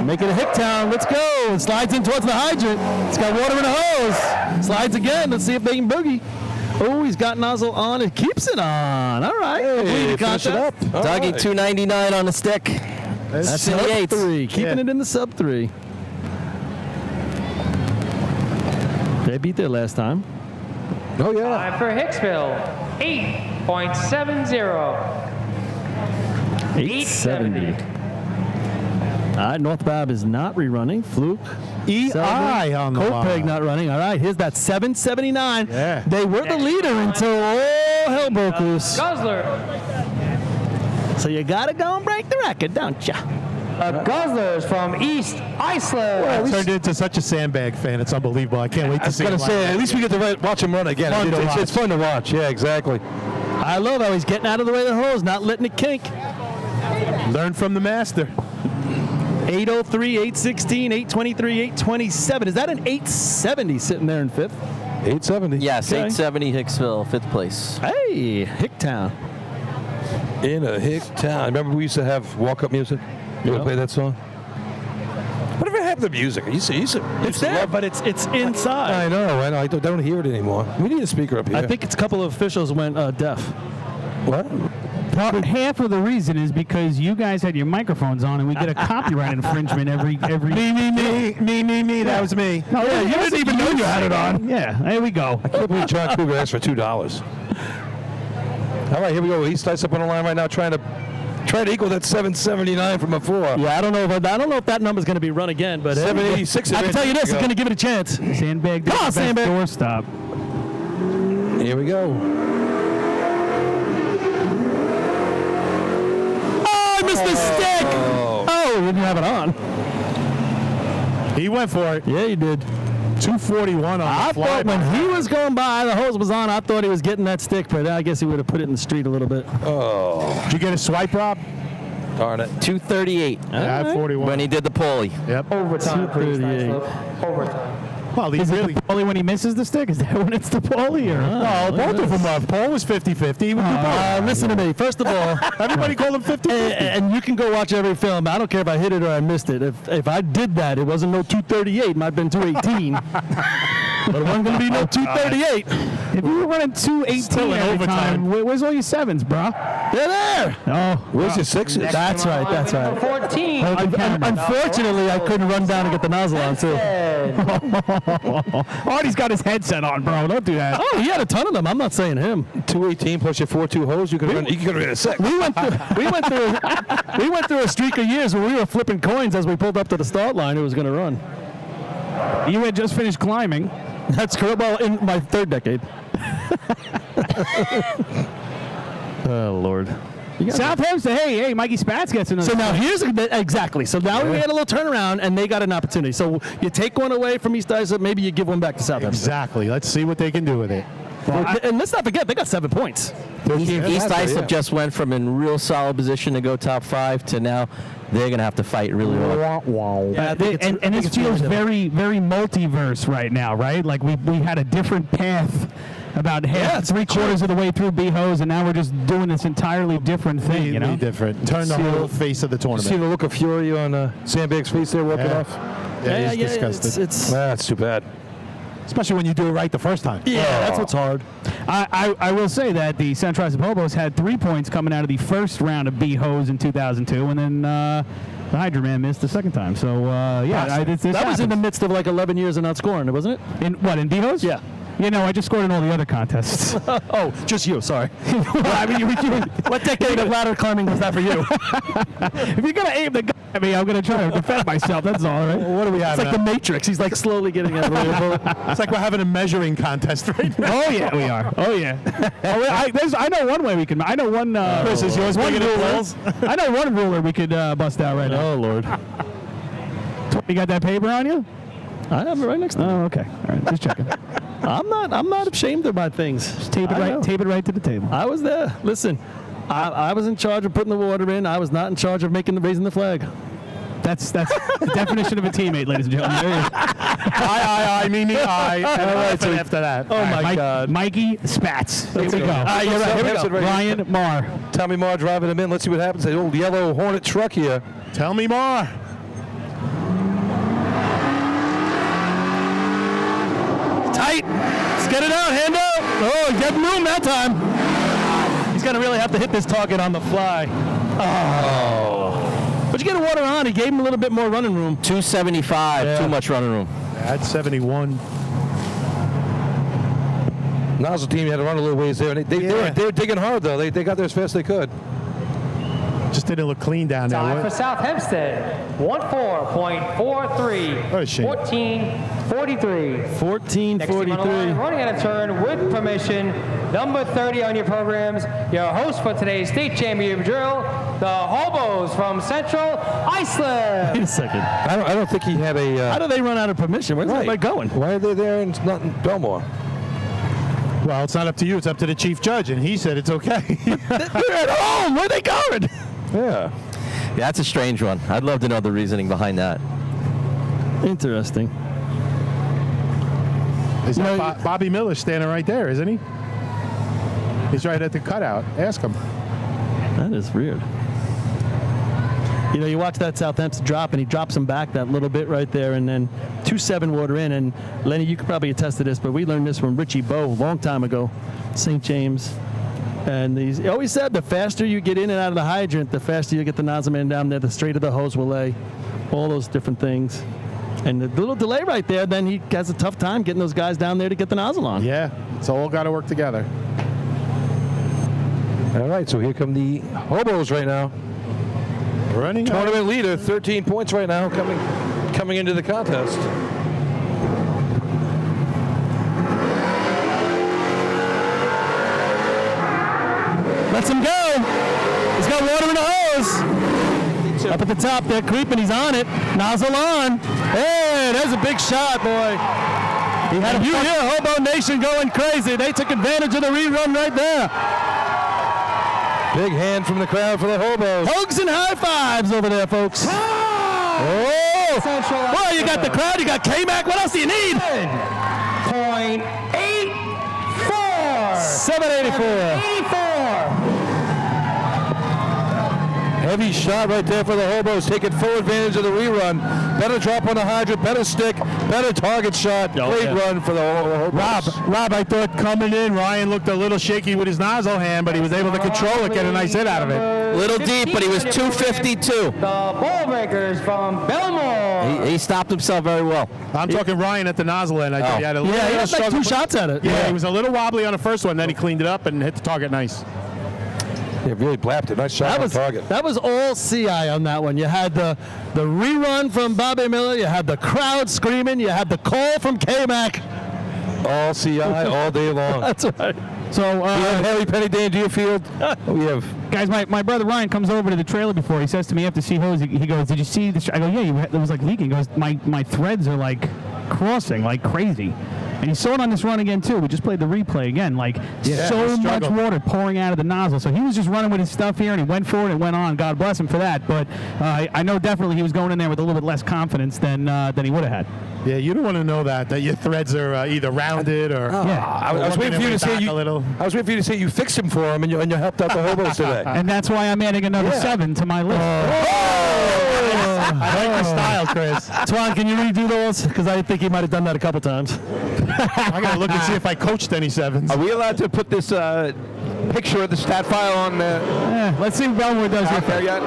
D: Make it a Hick town. Let's go. It slides in towards the hydrant. It's got water in the hose. Slides again. Let's see if they can boogie. Oh, he's got nozzle on. It keeps it on. All right.
E: Hey, finish it up. All
G: Dougie,
E: right.
G: 299 on the stick. That's in the eights.
D: Sub-3. Keeping it in the sub-3. They beat their last time.
E: Oh, yeah.
L: Time for Hicksville. 8.70.
D: 870. All right, North Bab is not rerunning. Fluke.
U: EI on the
D: Copeg
U: line.
D: not running. All right, here's that 779.
U: Yeah.
D: They were the leader until all hell broke loose.
L: Guzzler.
D: So you got to go and break the record, don't you?
L: The Guzzlers from East Iceland.
U: I turned into such a sandbag fan. It's unbelievable. I can't wait to see
E: I was
U: him
E: going to say,
U: live.
E: at least we get to watch him run again.
U: Fun to watch.
E: It's fun to watch. Yeah, exactly.
D: I love how he's getting out of the way of the hose, not letting it kink.
U: Learn from the master.
D: 803, 816, 823, 827. Is that an 870 sitting there in fifth?
E: 870.
G: Yes,
D: Okay.
G: 870 Hicksville, 5th place.
D: Hey, Hicktown.
E: In a hick town. Remember we used to have walk-up music? You want to play that song? Whatever happened to music?
D: It's there, but it's inside.
E: I know. I don't hear it anymore. We need a speaker up here.
D: I think it's a couple of officials went deaf.
E: What?
R: Half of the reason is because you guys had your microphones on, and we get a copyright infringement every.
U: Me. That was me.
R: No,
U: Yeah,
R: you didn't even know you had it on. Yeah, there we go.
E: I can't believe John Cougar asked for $2. All right, here we go. East Ice up on the line right now, trying to equal that 779 from before.
D: Yeah, I don't know if that number's going to be run again, but
E: 786.
D: I can tell you this: it's going to give it a chance.
R: Sandbag.
D: Come on, Sandbag.
R: Doorstop.
E: Here we go.
D: Oh, I missed the stick. Oh, he didn't have it on.
U: He went for it.
D: Yeah, he did.
U: 241 on
D: I
U: the fly.
D: thought when he was going by, the hose was on. I thought he was getting that stick, but I guess he would have put it in the street a little bit.
E: Oh.
U: Did you get a swipe, Rob?
E: Darn it.
G: 238.
U: Yeah,
D: right.
U: 41.
G: When he did the Paulie.
U: Yep.
L: Overtime, please.
D: 238.
L: Overtime.
U: Well, he
R: Is
U: really.
R: it the Paulie when he misses the stick? Is that when it's the Paulie? Or?
U: No, both of them are. Paul was 50-50. He would do both.
D: Listen to me. First of all,
U: Everybody called him 50-50.
D: and you can go watch every film. I don't care if I hit it or I missed it. If I did that, it wasn't no 238. It might have been 218. But it wasn't going to be no 238.
R: If you were running 218
U: Still in
R: every
U: overtime.
R: time, where's all your sevens, bro?
D: They're there.
R: Oh,
E: Where's your sixes?
D: That's right. That's right.
L: 14.
D: Unfortunately, I couldn't run down and get the nozzle on, too.
R: Artie's got his headset on, bro. Don't do that.
D: Oh, he had a ton of them. I'm not saying him.
E: 218 plus your 4.2 hose. You could run. You could run a six.
D: We went through a streak of years where we were flipping coins as we pulled up to the start line. Who was going to run?
R: You had just finished climbing.
D: That's correct. Well, in my third decade. Oh, Lord.
R: Southampton, hey, Mikey Spatz gets another.
D: So now here's exactly. So now we had a little turnaround, and they got an opportunity. So you take one away from East Islip, maybe you give one back to Southampton.
U: Exactly. Let's see what they can do with it.
D: And let's not forget, they got 7 points.
G: East Islip just went from in real solid position to go top 5 to now they're going to have to fight really hard.
D: Yeah,
R: and this feels very, very multiverse right now, right? Like we had a different path about half, 3/4 of the way through B-Hose, and now we're just doing this entirely different thing, you know?
U: Different. Turn the whole face of the tournament.
E: See the look of fury on Sandbag's face there walking off?
U: Yeah, he's disgusted.
E: That's too bad.
U: Especially when you do it right the first time.
D: Yeah, that's what's hard.
R: I will say that the Central Islip Hobos had 3 points coming out of the first round of B-Hose in 2002, and then the Hydra Man missed the second time. So, this
D: that was in the midst of like 11 years of not scoring, wasn't it?
R: In B-Hose?
D: Yeah.
R: You know, I just scored in all the other contests.
D: Oh, just you, sorry.
R: I mean,
D: what decade of ladder climbing was that for you?
R: If you're going to aim the gun at me, I'm going to try to defend myself. That's all, right?
U: What do we have?
D: It's like the Matrix. He's like slowly getting out of the way.
U: It's like we're having a measuring contest right now.
R: Oh, yeah, we are. Oh, yeah. I know one way we can. I know one.
U: Chris, is yours
R: one
U: bigger than
R: ruler.
U: Paul's?
R: I know one ruler we could bust out right now.
D: Oh, Lord.
R: You got that paper on you?
D: I have it right next to me.
R: Oh, okay. All right, just checking.
D: I'm not ashamed of my things.
R: Just tape it right to the table.
D: I was there. Listen, I was in charge of putting the water in. I was not in charge of raising the flag.
R: That's the definition of a teammate, ladies and gentlemen. There he is.
U: I, me, I. And so after that.
D: Oh, my God.
R: Mikey Spatz. Here we go.
D: You're right. Here we go.
R: Ryan Marr.
E: Tommy Marr driving him in. Let's see what happens. That old yellow Hornet truck here.
U: Tell me more.
D: Tight. Let's get it out. Hand out. Oh, he got room that time. He's going to really have to hit this target on the fly. Oh. But you get a water on. He gave him a little bit more running room.
G: 275.
D: Yeah.
G: Too much running room.
U: That's 71.
E: Nozzle team had to run a little ways there. And they were digging hard, though. They got there as fast as they could.
U: Just didn't look clean down there.
L: Time for South Hempstead. 14.43.
U: Oh, shame.
L: 14.43.
D: 14.43.
L: Running out of turn with permission. Number 30 on your programs. Your host for today's state championship drill, the Hobos from Central Islip.
D: Wait a second.
E: I don't think he had a.
D: How do they run out of permission? Where's everybody going?
E: Why are they there and not in Belmore?
U: Well, it's not up to you. It's up to the chief judge, and he said it's okay.
D: They're at home. Where are they going?
E: Yeah.
G: Yeah, that's a strange one. I'd love to know the reasoning behind that.
D: Interesting.
U: Is that Bobby Miller standing right there, isn't he? He's right at the cutout. Ask him.
D: That is weird. You know, you watch that Southampton drop, and he drops him back that little bit right there, and then 2-7 water in. And Lenny, you could probably attest to this, but we learned this from Richie Bowe a long time ago, St. James. And he always said the faster you get in and out of the hydrant, the faster you get the nozzle man down there, the straighter the hose will lay. All those different things. And the little delay right there, then he has a tough time getting those guys down there to get the nozzle on.
U: Yeah, it's all got to work together.
E: All right, so here come the Hobos right now.
U: Running
E: tournament leader, 13 points right now, coming into the contest.
D: Let's him go. He's got water in the hose. Up at the top there, creeping. He's on it. Nozzle on. Hey, there's a big shot, boy. He had you hear Hobo Nation going crazy. They took advantage of the rerun right there.
E: Big hand from the crowd for the Hobos.
D: Hugs and high fives over there, folks. Oh! Well, you got the crowd. You got K-Mac. What else do you need?
L: 7.84.
D: 784.
E: Heavy shot right there for the Hobos, taking full advantage of the rerun. Better drop on the hydrant, better stick, better target shot. Great run for the Hobos.
U: Rob, I thought coming in, Ryan looked a little shaky with his nozzle hand, but he was able to control it, get a nice hit out of it.
G: Little deep, but he was 252.
L: The Ball Breakers from Belmore.
G: He stopped himself very well.
U: I'm talking Ryan at the nozzle end. I think he had a little,
D: he had like 2 shots at it.
U: Yeah, he was a little wobbly on the first one, then he cleaned it up and hit the target nice.
E: Yeah, really blapped it. Nice shot on target.
D: That was all CI on that one. You had the rerun from Bobby Miller. You had the crowd screaming. You had the call from K-Mac.
E: All CI all day long.
D: That's right.
R: So
E: we have Harry Penny Day in Deerfield. We have
R: guys. My brother Ryan comes over to the trailer before. He says to me after see hose, he goes, "Did you see this?" I go, "Yeah, it was like leaking." He goes, "My threads are like crossing like crazy." And he saw it on this run again, too. We just played the replay again. Like, so much water pouring out of the nozzle. So he was just running with his stuff here, and he went for it and went on. God bless him for that. But I know definitely he was going in there with a little bit less confidence than he would have had.
U: Yeah, you don't want to know that your threads are either rounded or.
E: I was waiting for you to say you. I was waiting for you to say you fixed him for him, and you helped out the Hobos today.
R: And that's why I'm adding another 7 to my list.
U: I like your style, Chris.
D: Twan, can you redo those? Because I think he might have done that a couple times.
U: I got to look and see if I coached any 7s.
Q: Are we allowed to put this picture of the stat file on the...
R: let's see what Belmore does here.
Q: There yet?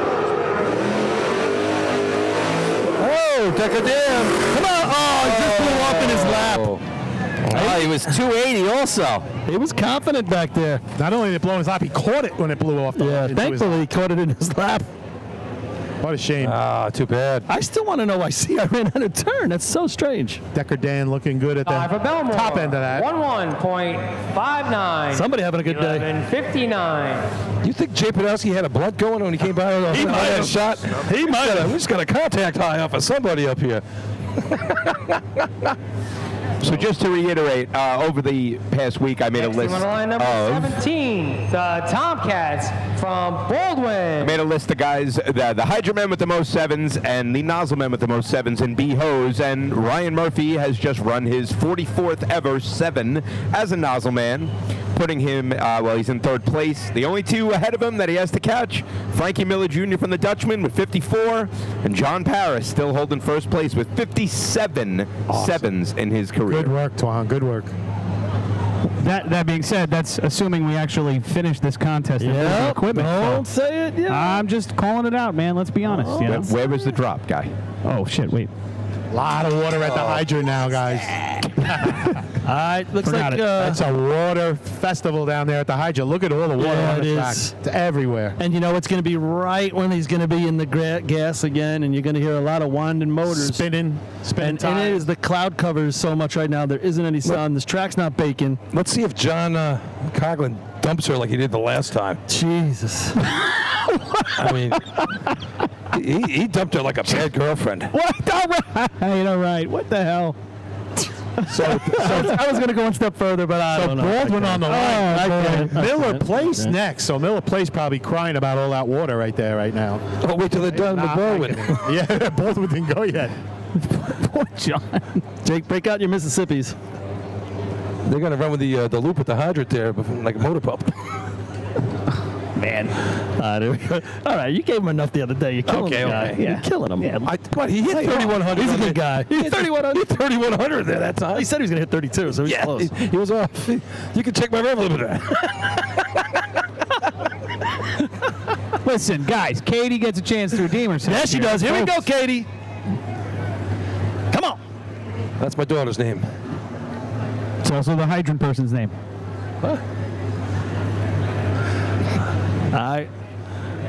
E: Oh, Decker Dam.
D: Come on. Oh, he just blew off in his lap.
G: Oh, he was 280 also.
D: He was confident back there.
U: Not only did it blow in his lap, he caught it when it blew off.
D: Thankfully he caught it in his lap.
U: What a shame.
E: Too bad.
D: I still want to know why CI ran out of turn. That's so strange.
U: Decker Dan looking good at the top end of that.
L: 11.59.
D: Somebody having a good day.
L: 11.59.
E: You think Jay Podolsky had a blunt going when he came by on that shot?
U: He might have.
E: We just got a contact high off of somebody up here.
Q: So just to reiterate, over the past week, I made a list
L: on line number 17, the Tomcats from Baldwin.
Q: I made a list of guys, the Hydra men with the most 7s and the Nozzle men with the most 7s in B-Hose, and Ryan Murphy has just run his 44th ever 7 as a Nozzle man, putting him, he's in 3rd place. The only 2 ahead of him that he has to catch, Frankie Miller Jr. from the Dutchman with 54, and John Paris still holding 1st place with 57 7s in his career.
U: Good work, Twan. Good work.
R: That being said, that's assuming we actually finish this contest and lose the equipment.
D: Don't say it yet.
R: I'm just calling it out, man. Let's be honest. You know?
Q: Where was the drop, guy?
R: Oh, shit, wait.
U: A lot of water at the hydrant now, guys.
D: All right, looks
R: Forgot
D: like
R: it.
U: That's a water festival down there at the hydrant. Look at all the water on the track. It's everywhere.
D: And you know it's going to be right when he's going to be in the gas again, and you're going to hear a lot of winding motors.
U: Spinning
D: and it is the cloud covers so much right now. There isn't any sun. This track's not baking.
E: Let's see if John Coughlin dumps her like he did the last time.
D: Jesus.
E: I mean, he dumped her like a bad girlfriend.
R: What? All right. What the hell?
D: So I was going to go one step further, but I don't know.
U: Baldwin on the line.
D: Oh,
U: Miller Place next. So Miller Place probably crying about all that water right there right now.
E: Oh, wait till they're done with Baldwin.
U: Yeah, Baldwin didn't go yet.
R: Poor John.
D: Jake, break out your Mississippis.
E: They're going to run with the loop with the hydrant there, like a motor pump.
R: Man.
D: All right, you gave him enough the other day. You're killing the guy.
E: Okay.
D: You're killing him.
E: Yeah. He hit 3,100.
D: He's a good guy. He hit 3,100.
E: 3,100 there that time.
D: He said he was going to hit 32, so he's close.
E: He was off. You can check my rev a little bit.
R: Listen, guys, Katie gets a chance to redeem herself.
D: Yes, she does. Here we go, Katie. Come on.
E: That's my daughter's name.
R: It's also the hydrant person's name.
E: Huh?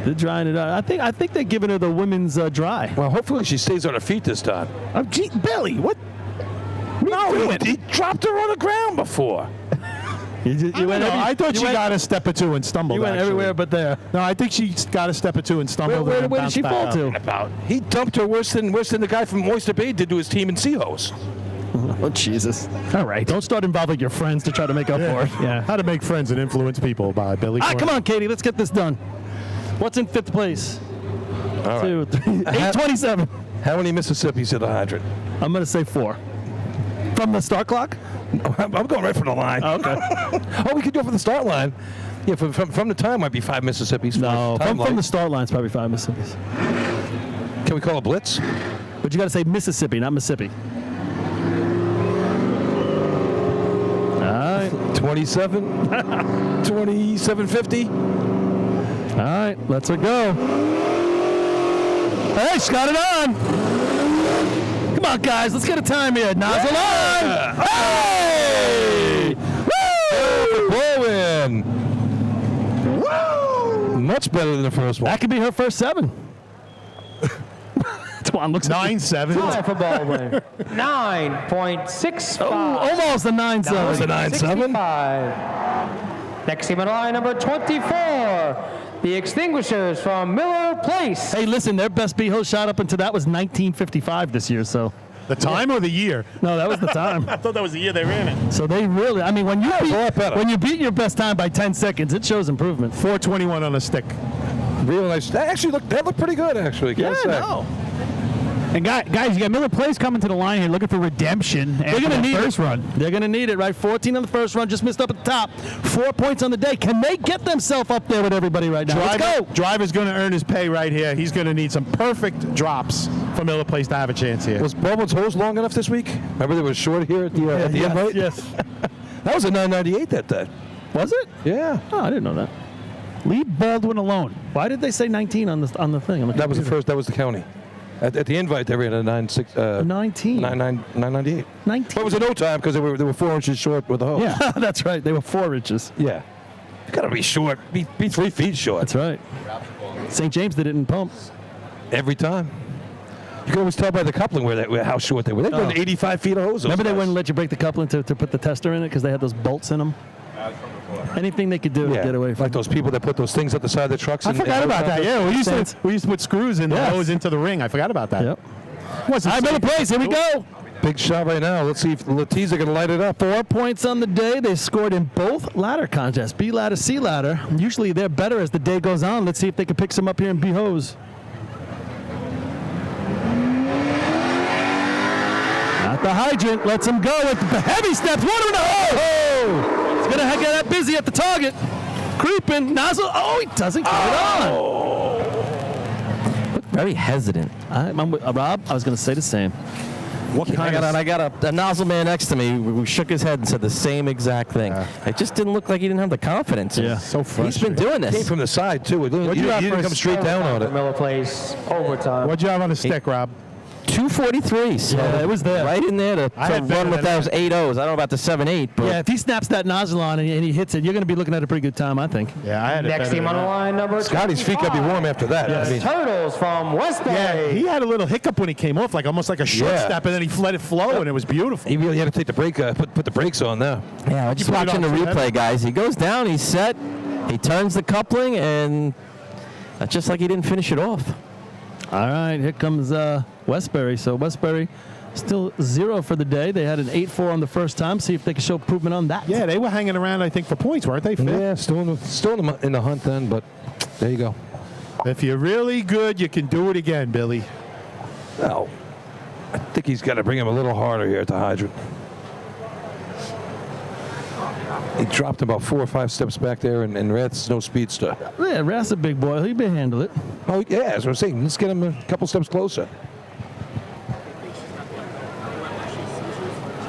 D: They're drying it out. I think they're giving her the women's dry.
E: Well, hopefully she stays on her feet this time.
D: Gee, Billy, what?
E: No, he dropped her on the ground before.
U: I thought she got a step or two and stumbled.
D: You went
U: actually.
D: everywhere but there.
U: No, I think she got a step or two and stumbled.
D: Where
U: and
D: did
U: bounced
D: she
U: back
D: fall
U: up.
D: to?
E: He dumped her worse than the guy from Oyster Bay did to his team in Seahose.
D: Oh, Jesus.
R: All right.
D: Don't start involving your friends to try to make up for it.
U: Yeah. How to Make Friends and Influence People by Billy.
D: All right, come on, Katie. Let's get this done. What's in fifth place?
E: All
D: 2, 3, 827.
E: How many Mississippis hit the hydrant?
D: I'm going to say 4. From the start clock?
E: I'm going right from the line.
D: Oh, okay.
E: Oh, we could go for the start line. Yeah, from the time might be 5 Mississippis.
D: No, from the start line, it's probably 5 Mississippis.
E: Can we call a blitz?
D: But you got to say Mississippi, not Mississippi. All right.
E: 27. 2750.
D: All right, let's her go. Hey, she's got it on. Come on, guys, let's get a time here. Nozzle on. Hey! Woo!
E: Baldwin. Woo! Much better than the first one.
D: That could be her first 7. Twan looks
U: 9-7.
L: Time for Baldwin. 9.65.
D: Oh, almost a 9-7.
E: Almost a 9-7.
L: Next team on the line, number 24. The Extinguishers from Miller Place.
D: Hey, listen, their best B-Ho shot up until that was 1955 this year, so.
U: The time or the year?
D: No, that was the time.
U: I thought that was the year they ran it.
D: So they really, I mean, when you beat your best time by 10 seconds, it shows improvement.
U: 4:21 on a stick.
E: Real nice. That looked pretty good, actually.
D: Yeah, no.
R: And guys, you got Miller Place coming to the line here looking for redemption.
D: They're going to need
R: first run.
D: They're going to need it, right? 14 on the first run, just missed up at the top. 4 points on the day. Can they get themselves up there with everybody right now? Let's go.
U: Driver's going to earn his pay right here. He's going to need some perfect drops for Miller Place to have a chance here.
E: Was Baldwin's hose long enough this week? Remember they were short here at the invite?
U: Yes.
E: That was a 998 that day.
D: Was it?
E: Yeah.
D: Oh, I didn't know that.
R: Leave Baldwin alone.
D: Why did they say 19 on the thing?
E: That was the first. That was the county. At the invite, they ran a 9.6.
D: 19.
E: 998.
D: 19.
E: But it was a no time because they were 4 inches short with the hose.
D: Yeah, that's right. They were 4 inches.
E: Yeah. You got to be short. Be 3 feet short.
D: That's right. St. James did it in pump.
E: Every time. You can always tell by the coupling how short they were. They run 85 feet of hose.
D: Remember they wouldn't let you break the coupling to put the tester in it because they had those bolts in them? Anything they could do to get away from
E: like those people that put those things up the side of their trucks.
U: I forgot about that. Yeah, we used to put screws in the hose into the ring. I forgot about that.
D: Yep. I'm in the place. Here we go.
E: Big shot right now. Let's see if Latiza can light it up.
D: 4 points on the day. They scored in both ladder contests, B ladder, C ladder. Usually they're better as the day goes on. Let's see if they can pick some up here in B hose. At the hydrant, lets him go with the heavy steps. One in the hole. He's gonna get that busy at the target. Creeping, nozzle. Oh, he doesn't get it on.
G: Looked very hesitant.
D: Rob, I was gonna say the same.
G: I got a nozzle man next to me who shook his head and said the same exact thing. It just didn't look like he didn't have the confidence.
D: Yeah,
U: so frustrating.
G: He's been doing this.
E: Came from the side too. He didn't come straight down on it.
L: Miller Place overtime.
U: What'd you have on the stick, Rob?
G: 243. So
D: yeah, it was there.
G: Right in there to run with those 8 O's. I don't know about the 7-8. But
D: yeah, if he snaps that nozzle on and he hits it, you're going to be looking at a pretty good time, I think.
U: Yeah, I had it.
L: Next team on the line, number
E: Scotty's feet got to be warm after that.
L: Yes.
E: I mean,
L: Turtles from West Bay.
U: Yeah, he had a little hiccup when he came off, like almost like a short step, and then he let it flow, and it was beautiful.
E: he really had to take the brake, put the brakes on there.
G: yeah, just watching the replay, guys. He goes down, he's set, he turns the coupling, and just like he didn't finish it off.
D: All right, here comes Westbury. So Westbury Still 0 for the day. They had an 8-4 on the first time. See if they can show improvement on that.
U: Yeah, they were hanging around, I think, for points, weren't they?
E: Yeah, still in the hunt then, but there you go.
U: If you're really good, you can do it again, Billy.
E: Well, I think he's got to bring him a little harder here at the hydrant. He dropped about 4 or 5 steps back there, and Rath's no speedster.
D: Yeah, Rath's a big boy. He can handle it.
E: Oh, yeah, that's what I'm saying. Let's get him a couple steps closer.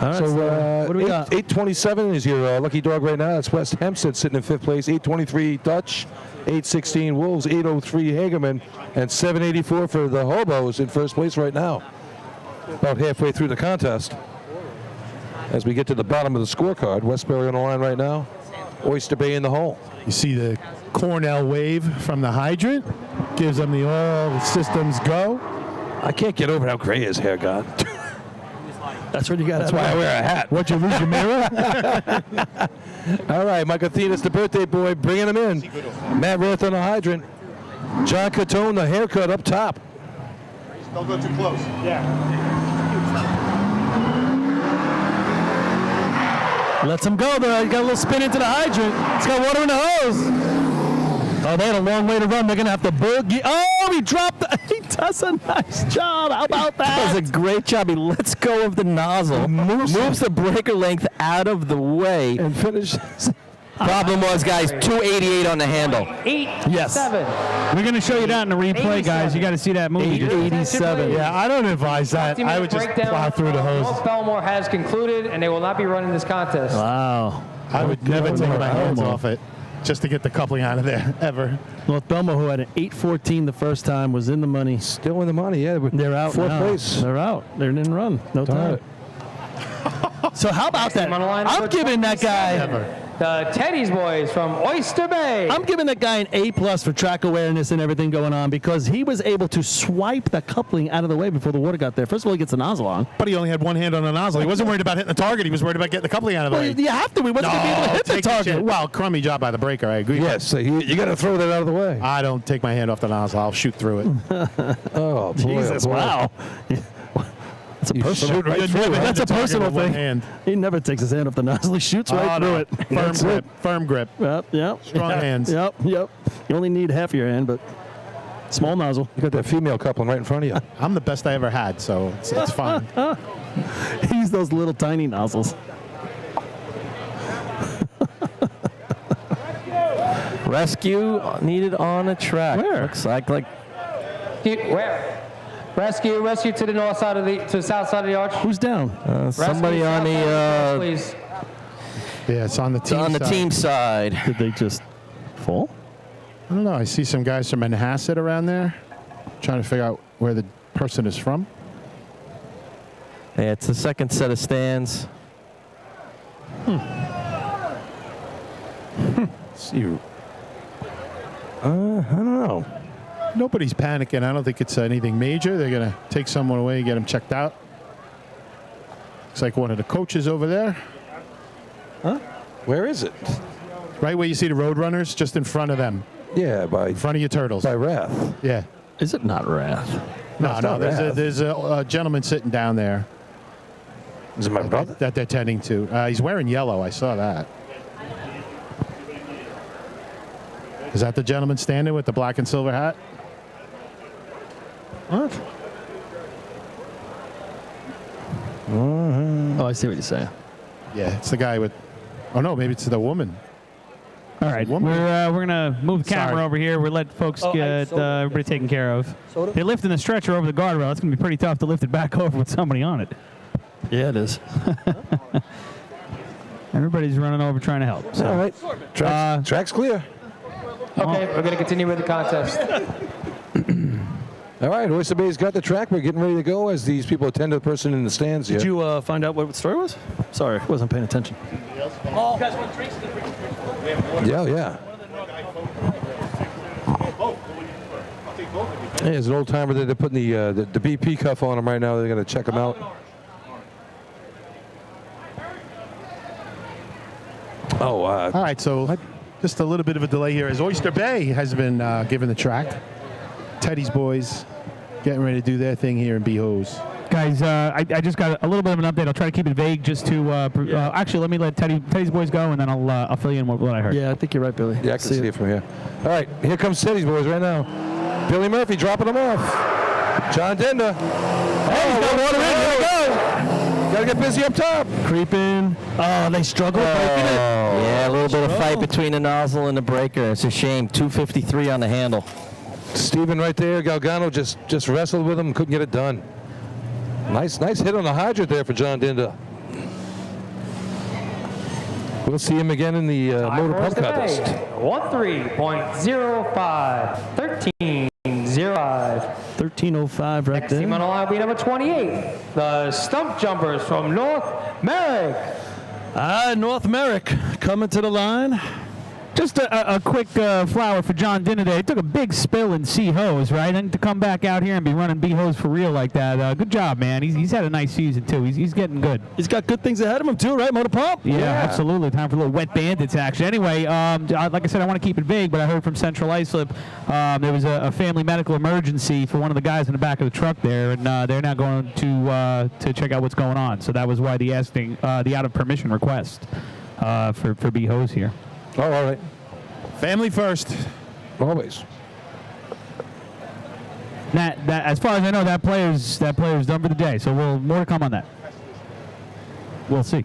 D: All right,
E: so
D: what do we got?
E: 827 is your lucky dog right now. That's West Hempstead sitting in 5th place. 823 Dutch, 816 Wolves, 803 Hagerman, and 784 for the Hobos in 1st place right now. About halfway through the contest. As we get to the bottom of the scorecard, Westbury on the line right now. Oyster Bay in the hole.
U: You see the Cornell wave from the hydrant. Gives them the all systems go.
E: I can't get over how gray his hair got.
D: That's what you got.
E: That's why I wear a hat.
U: What, you lose your mirror?
E: All right, Mike Athena's the birthday boy, bringing him in. Matt Rath on the hydrant. John Catone, the haircut up top.
U: Don't go too close. Yeah.
D: Lets him go there. He got a little spin into the hydrant. He's got water in the hose. Oh, they had a long way to run. They're going to have to boogie. Oh, he dropped. He does a nice job. How about that?
G: Does a great job. He lets go of the nozzle, moves the breaker length out of the way,
E: and finishes.
G: Problem was, guys, 288 on the handle.
L: 87.
R: We're going to show you that in the replay, guys. You got to see that movie.
U: 87. Yeah, I don't advise that. I would just plow through the hose.
L: North Belmore has concluded, and they will not be running this contest.
D: Wow.
U: I would never take my hands off it just to get the coupling out of there, ever.
D: North Belmore, who had an 8-14 the first time, was in the money.
E: Still in the money, yeah.
D: They're out
E: 4th
D: now.
E: place.
D: They're out. They didn't run. No time. So how about that? I'm giving that guy.
L: The Teddy's boys from Oyster Bay.
D: I'm giving that guy an A+ for track awareness and everything going on because he was able to swipe the coupling out of the way before the water got there. First of all, he gets the nozzle on.
U: But he only had one hand on the nozzle. He wasn't worried about hitting the target. He was worried about getting the coupling out of the way.
D: You have to. He wasn't going to be able to hit the target.
U: Well, crummy job by the breaker. I agree.
E: Yes, so you got to throw that out of the way.
U: I don't take my hand off the nozzle. I'll shoot through it.
E: Oh, boy,
D: Jesus,
E: boy.
D: wow. That's a personal, that's a personal thing. He never takes his hand off the nozzle. He shoots right through it.
U: Firm grip. Firm grip.
D: Yep.
U: Strong hands.
D: Yep. You only need half your hand, but small nozzle.
E: You got that female coupling right in front of you.
U: I'm the best I ever had, so it's fine.
D: He's those little tiny nozzles.
G: Rescue needed on a track.
D: Where?
G: Looks like
L: Where? Rescue to the north side of to the south side of the arch.
D: Who's down?
G: Somebody on the
L: please.
U: Yeah, it's on the team
G: on the
U: side.
G: team side.
D: Did they just fall?
U: I don't know. I see some guys from Manhasset around there trying to figure out where the person is from.
G: Yeah, it's the second set of stands.
E: See, I don't know.
U: Nobody's panicking. I don't think it's anything major. They're going to take someone away, get them checked out. Looks like one of the coaches over there.
E: Huh? Where is it?
U: Right where you see the road runners, just in front of them.
E: Yeah,
U: in front of your turtles.
E: By Rath.
U: Yeah.
D: Is it not Rath?
U: No. There's a gentleman sitting down there.
E: Is it my brother?
U: That they're tending to. He's wearing yellow. I saw that. Is that the gentleman standing with the black and silver hat? What?
D: Oh, I see what you're saying.
U: Yeah, it's the guy with. Oh no, maybe it's the woman.
R: All right, we're gonna move the camera over here. We'll let folks get everybody taken care of. They're lifting the stretcher over the guardrail. It's gonna be pretty tough to lift it back over with somebody on it.
D: Yeah, it is.
R: Everybody's running over trying to help. So.
E: All right, track's clear.
L: Okay, we're gonna continue with the contest.
E: All right, Oyster Bay's got the track. We're getting ready to go as these people attend to the person in the stands here.
D: Did you find out what the story was? Sorry, wasn't paying attention.
U: Oh, you guys want drinks?
E: Yeah. Hey, there's an old timer that they're putting the BP cuff on him right now. They're going to check him out. Oh,
U: all right. So just a little bit of a delay here as Oyster Bay has been given the track. Teddy's boys getting ready to do their thing here in Behoes.
R: Guys, I just got a little bit of an update. I'll try to keep it vague just to actually, let me let Teddy's boys go, and then I'll fill you in what I heard.
D: Yeah, I think you're right, Billy.
E: Yeah, I can see it from here. All right, here comes Teddy's boys right now. Billy Murphy dropping them off. John Dinder.
D: Hey, he's got water in. Here we go.
E: Got to get busy up top.
D: Creeping. Oh, they struggle breaking it.
G: Yeah, a little bit of fight between the nozzle and the breaker. It's a shame. 253 on the handle.
E: Steven right there. Galgano just wrestled with him, couldn't get it done. Nice hit on the hydrant there for John Dinder. We'll see him again in the motor pump contest.
L: 13.05. 13.05.
D: 13.05 right
L: Next
D: there.
L: team on the line will be number 28, the Stump Jumpers from North Merrick.
D: North Merrick coming to the line.
R: Just a quick flower for John Dinner today. He took a big spill in C-Hose, right? And to come back out here and be running B-Hose for real like that, good job, man. He's had a nice season, too. He's getting good.
D: He's got good things ahead of him, too, right, Motor Pump?
R: Yeah, absolutely. Time for a little Wet Bandits action. Anyway, like I said, I want to keep it vague, but I heard from Central Islip there was a family medical emergency for one of the guys in the back of the truck there, and they're now going to check out what's going on. So that was why the out of permission request for B-Hose here.
E: Oh, all right.
U: Family first.
E: Always.
R: That as far as I know, that player's done for the day. So more to come on that. We'll see.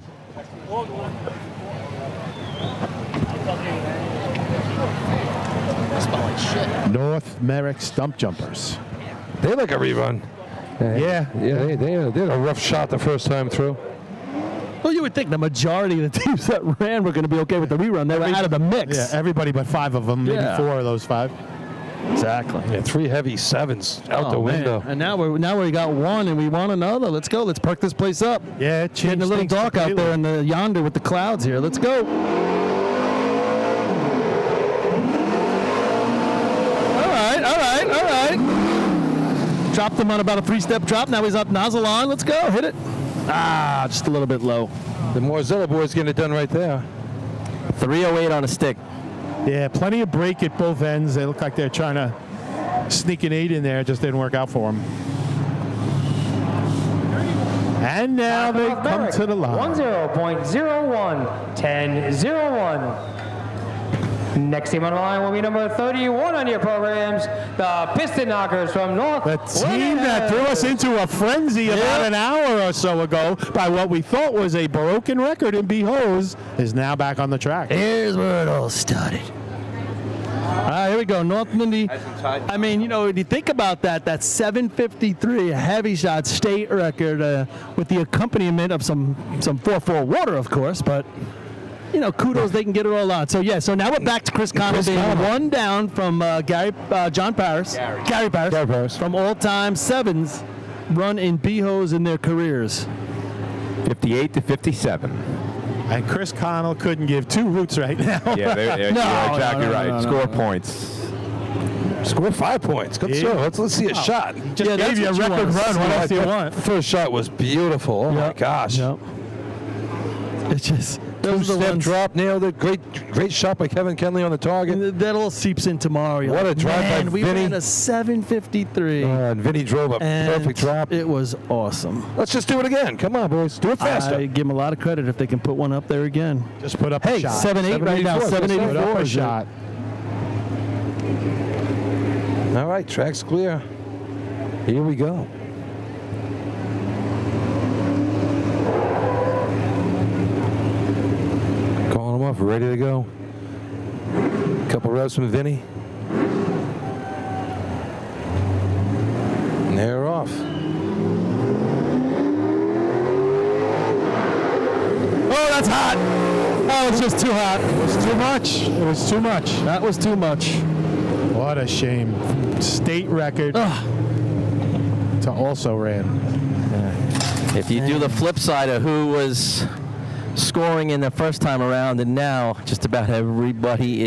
U: North Merrick Stump Jumpers.
E: They like a rerun.
U: Yeah.
E: They had a rough shot the first time through.
D: Well, you would think the majority of the teams that ran were going to be okay with the rerun. They were out of the mix.
U: Yeah, everybody but 5 of them, maybe 4 of those 5.
D: Exactly.
E: Yeah, 3 heavy 7s out the window.
D: And now we got one, and we want another. Let's go. Let's perk this place up.
U: Yeah,
D: it's getting a little dark out there in the yonder with the clouds here. Let's go. All right. Dropped him on about a 3-step drop. Now he's up nozzle on. Let's go. Hit it. Just a little bit low.
E: The Morzella boys getting it done right there.
G: 308 on a stick.
U: Yeah, plenty of break at both ends. They look like they're trying to sneak an 8 in there. It just didn't work out for them. And now they come to the line.
L: 10.01. 10.01. Next team on the line will be number 31 on your programs, the Piston Knockers from North.
U: The team that threw us into a frenzy about an hour or so ago by what we thought was a broken record in B-Hose is now back on the track.
D: Here's where it all started. All right, here we go. North Mindy. I mean, when you think about that 753 heavy shot state record with the accompaniment of some 4-4 water, of course, but kudos, they can get it all out. So now we're back to Chris Connell being one down from Gary Paris from all-time 7s run in B-Hose in their careers.
Q: 58 to 57.
U: And Chris Connell couldn't give 2 hoots right now.
Q: Yeah, you're exactly right. Score points.
E: Score 5 points. Good show. Let's see a shot.
U: Just gave you a record run. What else do you want?
E: First shot was beautiful. Oh my gosh.
D: Yep. It's just
E: 2-step drop, nailed it. Great shot by Kevin Kenley on the target.
D: That all seeps in tomorrow.
E: What a drive by
D: we
E: Vinny.
D: ran a 753.
E: And Vinny drove a perfect drop.
D: It was awesome.
E: Let's just do it again. Come on, boys. Do it faster.
D: I give them a lot of credit if they can put one up there again.
U: Just put up a shot.
D: 7.8 right now. 784.
U: Put up a shot.
E: All right, track's clear. Here we go. Calling them off, ready to go. Couple revs from Vinny. And they're off.
D: Oh, that's hot. Oh, it's just too hot.
U: It was too much. It was too much.
D: That was too much.
U: What a shame. State record to also ran.
G: If you do the flip side of who was scoring in the first time around, and now just about everybody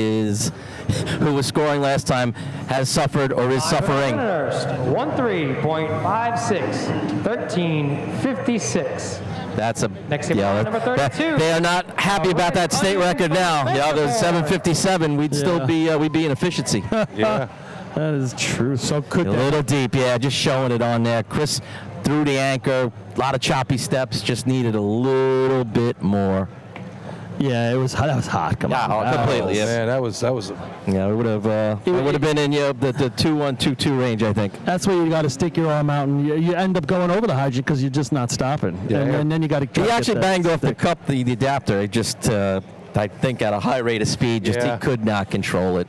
G: who was scoring last time has suffered or is suffering.
L: 13.56, 13.56.
G: That's a
L: Next team on number 32.
G: They are not happy about that state record now. Yeah, there's 757. We'd still be in efficiency.
E: Yeah.
D: That is true.
U: So could
G: a little deep, yeah, just showing it on there. Chris through the anchor, a lot of choppy steps, just needed a little bit more.
D: Yeah, that was hot. Come on.
G: Completely.
E: Man, that was.
G: Yeah, it would have been in the 2-1-2-2 range, I think.
D: That's where you got to stick your arm out, and you end up going over the hydrant because you're just not stopping.
G: Yeah,
D: and then you got to.
G: He actually banged off the cup, the adapter. It just, I think, at a high rate of speed, he could not control it.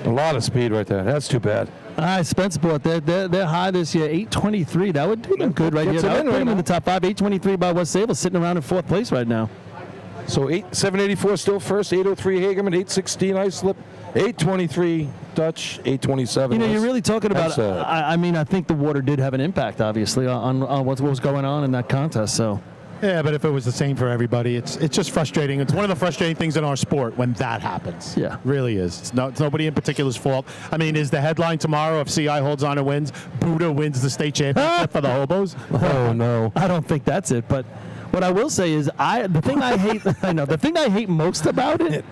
E: A lot of speed right there. That's too bad.
D: All right, Spencerport, they're high this year, 823. That would do them good right here. That would put them in the top 5. 823 by West Sable, sitting around in 4th place right now.
E: So 784 still first, 803 Hagerman, 816 Islip, 823 Dutch, 827.
D: You're really talking about. I think the water did have an impact, obviously, on what was going on in that contest. So.
U: Yeah, but if it was the same for everybody, it's just frustrating. It's one of the frustrating things in our sport when that happens.
D: Yeah,
U: really is. It's nobody in particular's fault. I mean, is the headline tomorrow if CI holds on and wins, Buddha wins the state championship for the hobos?
D: Oh no, I don't think that's it. But what I will say is, the thing I hate most about it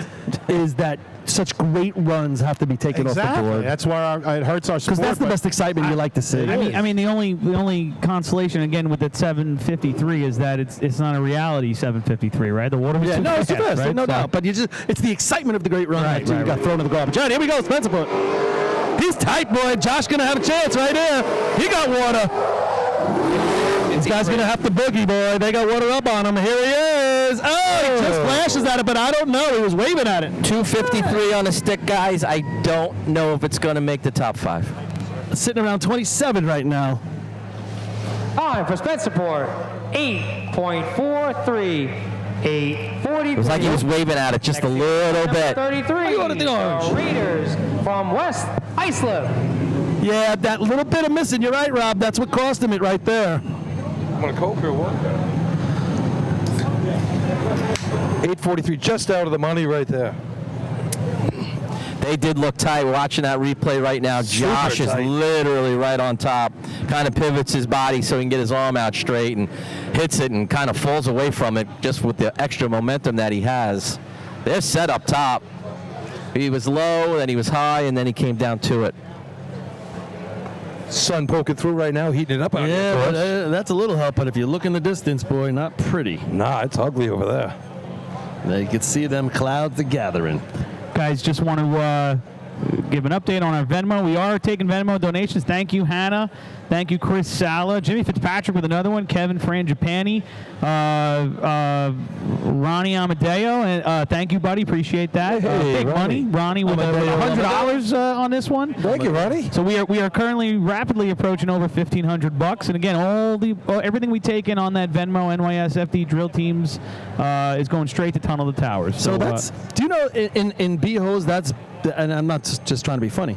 D: is that such great runs have to be taken off the board.
U: That's why it hurts our sport.
D: Because that's the best excitement you like to see.
R: I mean, the only consolation again with that 753 is that it's not a reality 753, right? The water was too
D: it's the best,
R: right?
D: no doubt. But it's the excitement of the great run that you got thrown in the garbage. All right, here we go, Spencerport. He's tight, boy. Josh gonna have a chance right here. He got water. This guy's going to have to boogie, boy. They got water up on him. Here he is. Oh, he just flashes at it, but I don't know. He was waving at it.
G: 253 on the stick, guys. I don't know if it's going to make the top 5.
D: Sitting around 27 right now.
L: Time for Spencerport, 8.43. 840.
G: It was like he was waving at it just a little bit.
L: 33. The Raiders from West Islip.
D: Yeah, that little bit of missing. You're right, Rob. That's what cost him it right there.
E: Want a Coke or what? 843, just out of the money right there.
G: They did look tight. Watching that replay right now, Josh is literally right on top. Kind of pivots his body so he can get his arm out straight and hits it and kind of falls away from it just with the extra momentum that he has. They're set up top. He was low, then he was high, and then he came down to it.
E: Sun poking through right now, heating it up out here.
D: Yeah, but, that's a little help, but if you look in the distance, boy, not pretty.
E: Nah, it's ugly over there.
D: Now you can see them clouds are gathering.
R: Guys, just want to give an update on our Venmo. We are taking Venmo donations. Thank you, Hannah. Thank you, Chris Sala. Jimmy Fitzpatrick with another one. Kevin Frangipani. Ronnie Amadeo. And thank you, buddy. Appreciate that. Big money. Ronnie with $100 on this one.
E: Thank you, Ronnie.
R: So we are currently rapidly approaching over $1,500. And again, everything we take in on that Venmo NYS FD drill teams is going straight to Tunnel the Towers.
D: So that's. Do you know in B-Hose that's, and I'm not just trying to be funny,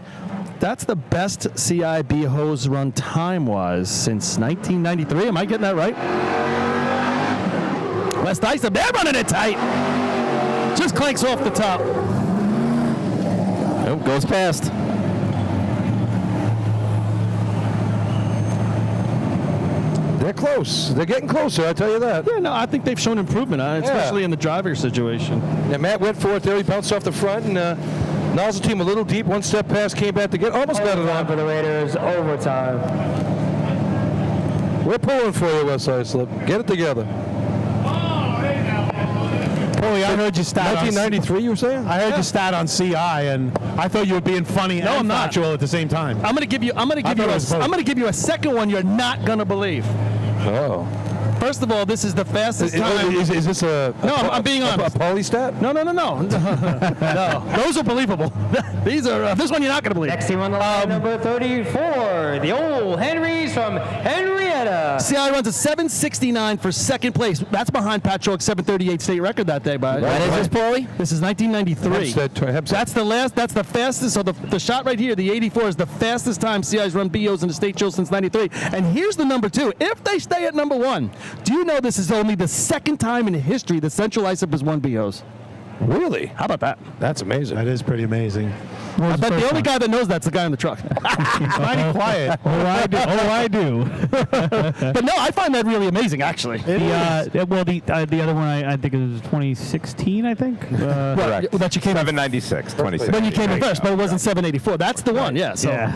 D: that's the best CIB hose run time-wise since 1993. Am I getting that right? West Islip, they're running it tight. Just clanks off the top.
G: Oh, goes past.
E: They're close. They're getting closer, I tell you that.
D: Yeah, no, I think they've shown improvement, especially in the driver situation.
E: Yeah, Matt went for it there. He bounced off the front, and Nozzle team a little deep. One step pass, came back to get, almost got it on.
L: For the Raiders, overtime.
E: We're pulling for you, West Islip. Get it together.
U: Paulie, I heard you stat
E: 1993, you were saying?
U: I heard you stat on CI, and I thought you were being funny and factual at the same time.
D: I'm going to give you a second one you're not going to believe.
E: Oh.
D: First of all, this is the fastest time.
E: Is this
D: I'm being honest.
E: A Paulie stat?
D: No. No. Those are believable. These are this one you're not going to believe.
L: Next team on the line, number 34, the old Henrys from Henrietta.
D: CI runs a 7:69 for second place. That's behind Pat Chalk's 7:38 state record that day. When
G: is this, Paulie?
D: This is 1993. That's the last. That's the fastest. So the shot right here, the 84, is the fastest time CI's run BOs in the state show since 93. And here's the number 2. If they stay at number 1, do you know this is only the second time in history that Central Islip has won BOs?
E: Really?
D: How about that?
E: That's amazing.
U: That is pretty amazing.
D: I bet the only guy that knows that's the guy in the truck.
U: Mighty quiet.
R: I do.
D: But no, I find that really amazing, actually.
R: The other one I think it was 2016. I think.
D: That you came
Q: 796, 26.
D: When you came in first, but it wasn't 784. That's the one. Yeah. So.
R: Yeah.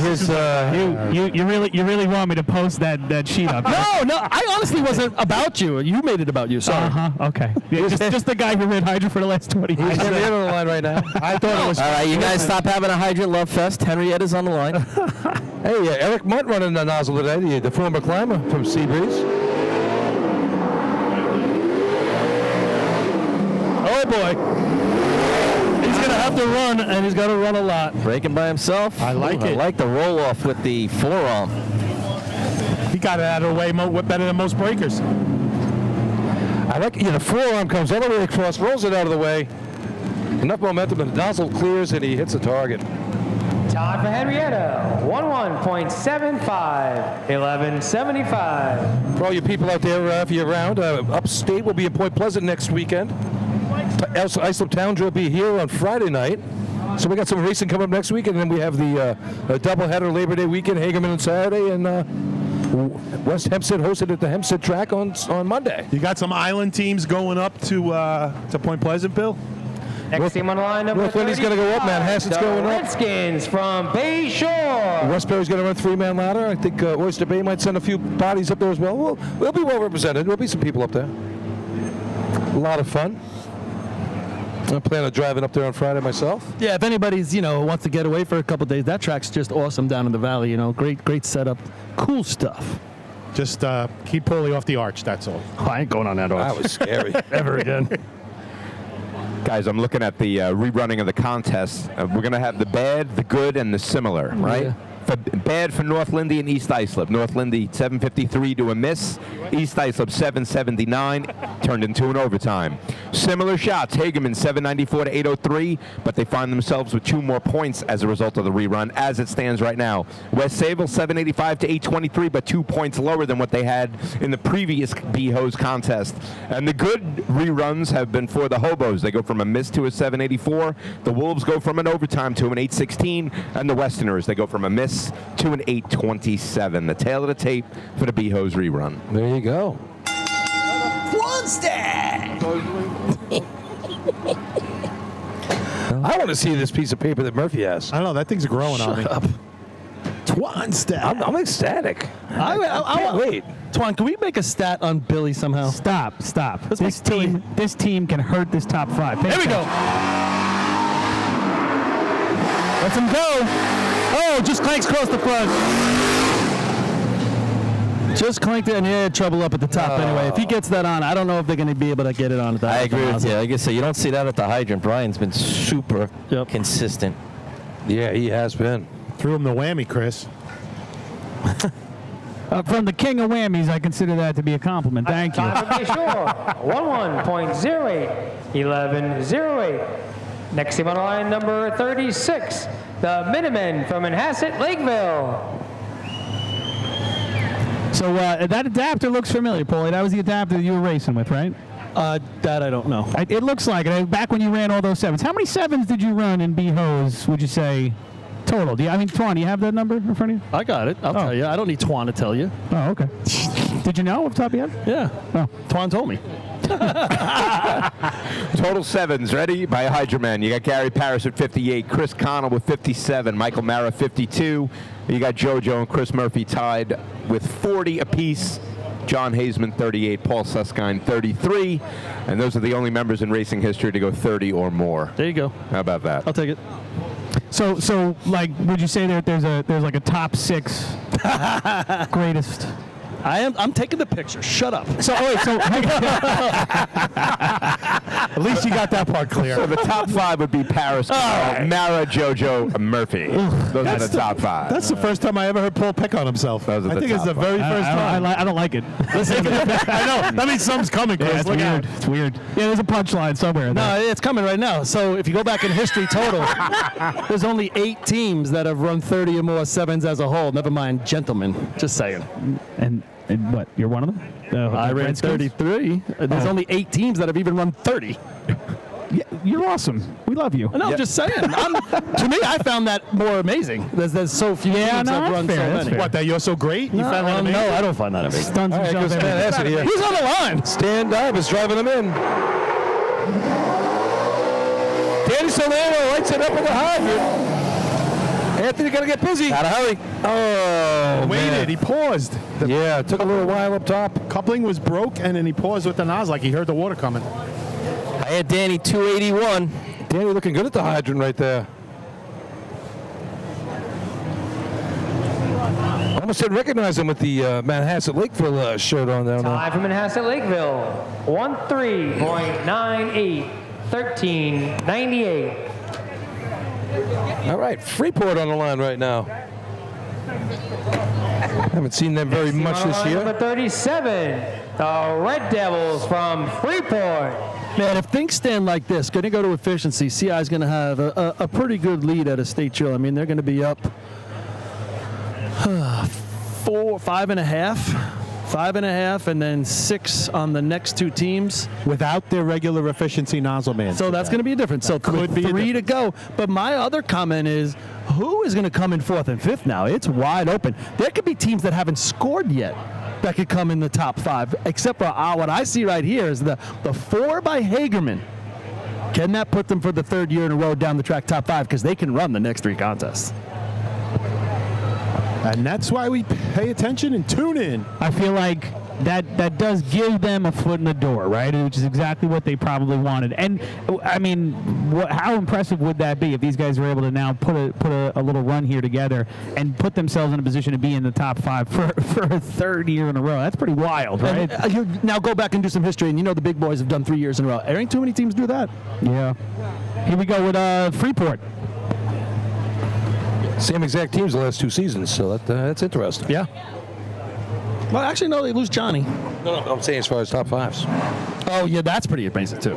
E: Here's,
R: You really want me to post that sheet up?
D: No, I honestly wasn't about you. You made it about you. Sorry.
R: Okay. Yeah, just the guy who ran Hydra for the last 20 years.
E: He's on the line right now.
U: I thought it was.
G: All right, you guys stop having a hydrant love fest. Henrietta's on the line.
E: Hey, Eric Munt running the nozzle today, the former climber from Seabreeze.
D: Oh boy. He's going to have to run, and he's got to run a lot.
G: Breaking by himself.
U: I like it.
G: I like the roll off with the forearm.
U: He got it out of the way better than most breakers.
E: I like, the forearm comes all the way across, rolls it out of the way. Enough momentum, and the nozzle clears, and he hits the target.
L: Todd for Henrietta, 11.75, 11.75.
E: For all you people out there, if you're around, upstate will be in Point Pleasant next weekend. Islip Town Drill will be here on Friday night. So we got some racing coming up next week, and then we have the doubleheader Labor Day weekend, Hagerman on Saturday, and West Hempstead hosted at the Hempstead track on Monday.
U: You got some island teams going up to Point Pleasant, Bill?
L: Next team on the line, number
E: North Lindy's going to go up, Manhasset's going up.
L: Redskins from Bay Shore.
E: Westbury's going to run three-man ladder. I think Oyster Bay might send a few bodies up there as well. We'll be well represented. There'll be some people up there. A lot of fun. I plan on driving up there on Friday myself.
D: Yeah, if anybody's, wants to get away for a couple days, that track's just awesome down in the valley, Great setup. Cool stuff.
U: Just keep Paulie off the arch, that's all.
D: Oh, I ain't going on that arch.
E: That was scary.
D: Ever again.
Q: Guys, I'm looking at the rerunning of the contest. We're going to have the bad, the good, and the similar, right?
D: Yeah.
Q: Bad for North Lindy and East Islip. North Lindy 753 to a miss. East Islip 779 turned into an overtime. Similar shots. Hagerman 794 to 803, but they find themselves with 2 more points as a result of the rerun as it stands right now. West Sayville 785 to 823, but 2 points lower than what they had in the previous B-Hose contest. And the good reruns have been for the Hobos. They go from a miss to a 784. The Wolves go from an overtime to an 816, and the Westerners, they go from a miss to an 827. The tail of the tape for the B-Hose rerun.
E: There you go.
P: One stat.
E: I want to see this piece of paper that Murphy has.
U: I don't know, that thing's growing on me.
D: Shut up.
U: Twan stat.
E: I'm ecstatic.
D: I
E: can't wait.
D: Twan, can we make a stat on Billy somehow?
R: Stop.
D: Let's
R: This team can hurt this top 5.
D: There we go. Let him go. Oh, just clanks across the front. Just clanked it, and he had trouble up at the top anyway. If he gets that on, I don't know if they're going to be able to get it on.
G: I agree with you. Like I said, you don't see that at the hydrant. Brian's been super consistent.
E: Yeah, he has been.
U: Threw him the whammy, Chris.
R: From the king of whammies, I consider that to be a compliment. Thank you.
L: Time for Bay Shore, 11.08, 11.08. Next team on the line, number 36, the Minutemen from Manhasset, Lakeville.
R: So that adapter looks familiar, Paulie. That was the adapter that you were racing with, right?
D: That I don't know.
R: It looks like it. Back when you ran all those 7s. How many 7s did you run in B-Hose, would you say, total? Twan, do you have that number in front of you?
D: I got it. I'll tell you. I don't need Twan to tell you.
R: Oh, okay. Did you know off the top of your head?
D: Yeah.
R: Oh.
D: Twan told me.
Q: Total 7s ready by Hydroman. You got Gary Parrish at 58, Chris Connell with 57, Michael Mara 52. You got JoJo and Chris Murphy tied with 40 apiece. John Hazeman 38, Paul Suskind 33, and those are the only members in racing history to go 30 or more.
D: There you go.
Q: How about that?
D: I'll take it.
R: So like, would you say that there's like a top 6 greatest?
D: I'm taking the picture. Shut up.
R: So
U: at least you got that part clear.
Q: So the top 5 would be Paris, Mara, JoJo, and Murphy. Those are the top 5.
U: That's the first time I ever heard Paul pick on himself. I think it's the very first time.
R: I don't like it.
U: Listen, I know. That means something's coming, Chris.
R: Yeah, it's
U: Look
R: weird.
U: out.
R: It's weird. Yeah, there's a punchline somewhere.
D: No, it's coming right now. So if you go back in history total, there's only 8 teams that have run 30 or more 7s as a whole. Never mind gentlemen. Just saying.
R: And what? You're one of them?
D: I ran 33. There's only 8 teams that have even run 30.
R: Yeah, you're awesome. We love you.
D: No, I'm just saying. To me, I found that more amazing. There's so few teams that run so many.
U: What, that you're so great? You found that amazing?
D: No, I don't find that amazing.
R: Stuns
E: All right,
R: himself
E: goes Manhasset here.
D: Who's on the line?
E: Stan Divis driving him in. Danny Solano lights it up with a hydrant. Anthony, got to get busy.
G: Gotta hurry.
E: Oh,
U: Waited.
E: man.
U: He paused.
E: Yeah, it took a little while up top.
U: Coupling was broke, and then he paused with the nozzle like he heard the water coming.
G: I had Danny 281.
E: Danny looking good at the hydrant right there. Almost didn't recognize him with the Manhasset Lakeville shirt on there.
L: Time for Manhasset Lakeville. 13.98. 13.98.
E: All right, Freeport on the line right now. Haven't seen them very much this year.
L: Number 37, the Red Devils from Freeport.
D: Man, if things stand like this, going to go to efficiency, CI is going to have a pretty good lead at a state drill. I mean, they're going to be up 5.5, and then 6 on the next 2 teams.
U: Without their regular efficiency nozzle man.
D: So that's going to be a difference. So
U: Could be
D: 3 to go. But my other comment is, who is going to come in 4th and 5th now? It's wide open. There could be teams that haven't scored yet that could come in the top 5, except for what I see right here is the 4 by Hagerman. Can that put them for the 3rd year in a row down the track top 5? Because they can run the next 3 contests.
U: And that's why we pay attention and tune in.
R: I feel like that does give them a foot in the door, right? Which is exactly what they probably wanted. And I mean, how impressive would that be if these guys were able to now put a little run here together and put themselves in a position to be in the top 5 for a 3rd year in a row? That's pretty wild, right?
D: And, you now go back and do some history, and you know the big boys have done 3 years in a row. There ain't too many teams do that.
R: Yeah. Here we go with Freeport.
E: Same exact teams the last 2 seasons, so that's interesting.
D: Yeah. Well, actually, no, they lose Johnny.
E: No, I'm saying as far as top 5s.
D: Oh, yeah, that's pretty amazing, too.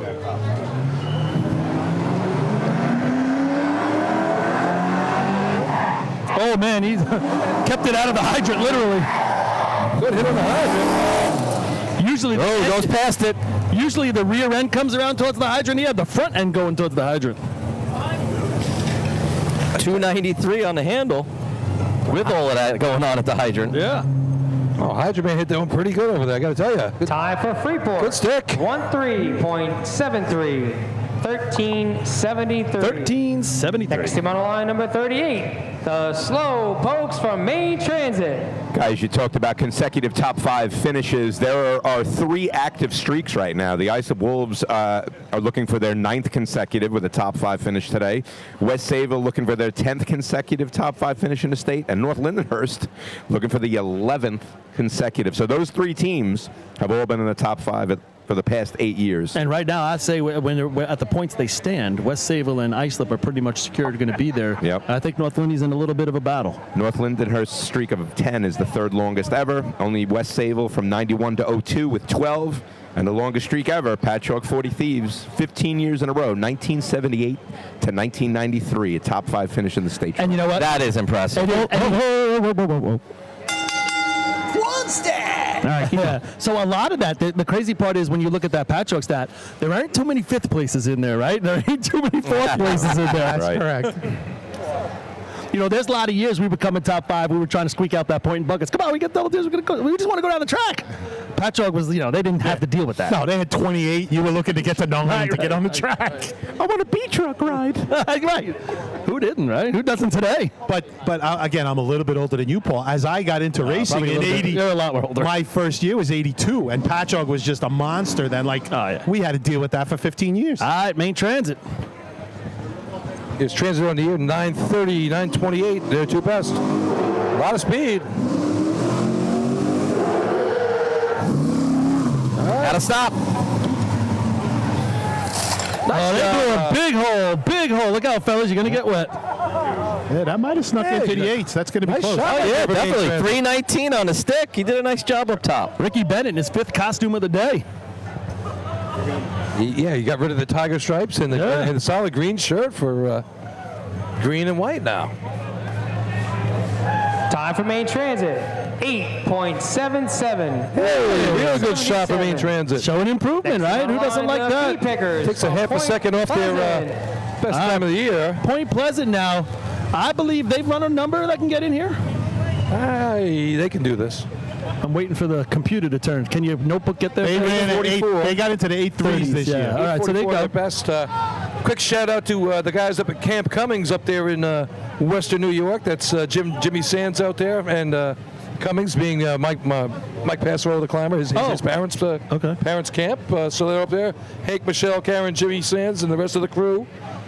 D: Oh, man, he kept it out of the hydrant, literally.
E: Good hit on the hydrant.
D: Usually,
G: he goes past it.
D: Usually the rear end comes around towards the hydrant. He had the front end going towards the hydrant.
G: 293 on the handle with all of that going on at the hydrant.
D: Yeah.
E: Oh, Hydrant Man hit that one pretty good over there, I got to tell you.
L: Time for Freeport.
E: Good stick.
L: 13.73. 13.73.
D: 13.73.
L: Next team on the line, number 38, the Slow Pokes from Main Transit.
Q: Guys, you talked about consecutive top 5 finishes. There are 3 active streaks right now. The Islip Wolves are looking for their 9th consecutive with a top 5 finish today. West Sayville looking for their 10th consecutive top 5 finish in the state. And North Lindenhurst looking for the 11th consecutive. So those 3 teams have all been in the top 5 for the past 8 years.
D: And right now, I'd say when they're at the points they stand, West Sayville and Islip are pretty much secured going to be there.
Q: Yep.
D: I think North Lindy's in a little bit of a battle.
Q: North Lindenhurst's streak of 10 is the 3rd longest ever. Only West Sayville from 91 to 02 with 12. And the longest streak ever, Patchogue 40 Thieves, 15 years in a row, 1978 to 1993, a top 5 finish in the state.
D: And you know what?
G: That is impressive.
D: Whoa.
P: One stat!
D: All right, yeah. So a lot of that, the crazy part is when you look at that Patchogue stat, there aren't too many 5th places in there, right? There ain't too many 4th places in there.
U: That's correct.
D: You know, there's a lot of years we were coming top 5. We were trying to squeak out that point in buckets. Come on, we get double digits. We just want to go down the track. Patchogue was, they didn't have to deal with that.
U: No, they had 28. You were looking to get to 9 to get on the track. I want a B-truck ride.
D: Right. Who didn't, right? Who doesn't today?
U: But again, I'm a little bit older than you, Paul. As I got into racing in 80,
D: you're a lot more older.
U: My first year was 82, and Patchogue was just a monster then. We had to deal with that for 15 years.
D: All right, Main Transit.
E: It's Transit on the year, 930, 928. They're 2 best. A lot of speed.
G: Gotta stop.
D: They're doing big hole. Look out, fellas, you're going to get wet.
U: Yeah, that might have snuck into the 8s. That's going to be
E: nice
U: close.
E: shot.
G: Oh, yeah, definitely. 319 on the stick. He did a nice job up top.
D: Ricky Bennett in his 5th costume of the day.
E: Yeah, you got rid of the tiger stripes and the solid green shirt for green and white now.
L: Time for Main Transit. 8.77.
E: Hey, real good shot for Main Transit.
D: Showing improvement, right? Who doesn't like that?
E: Takes a half a second off their best time of the year.
D: Point Pleasant now. I believe they've run a number that can get in here.
E: They can do this.
D: I'm waiting for the computer to turn. Can your notebook get there?
U: They ran at 8. They got into the 8.3s this year.
D: All right, so they got
E: best Quick shout out to the guys up at Camp Cummings up there in Western New York. That's Jimmy Sands out there, and Cummings being Mike Passero, the climber, his parents' parents' camp. So they're up there. Hank, Michelle, Karen, Jimmy Sands, and the rest of the crew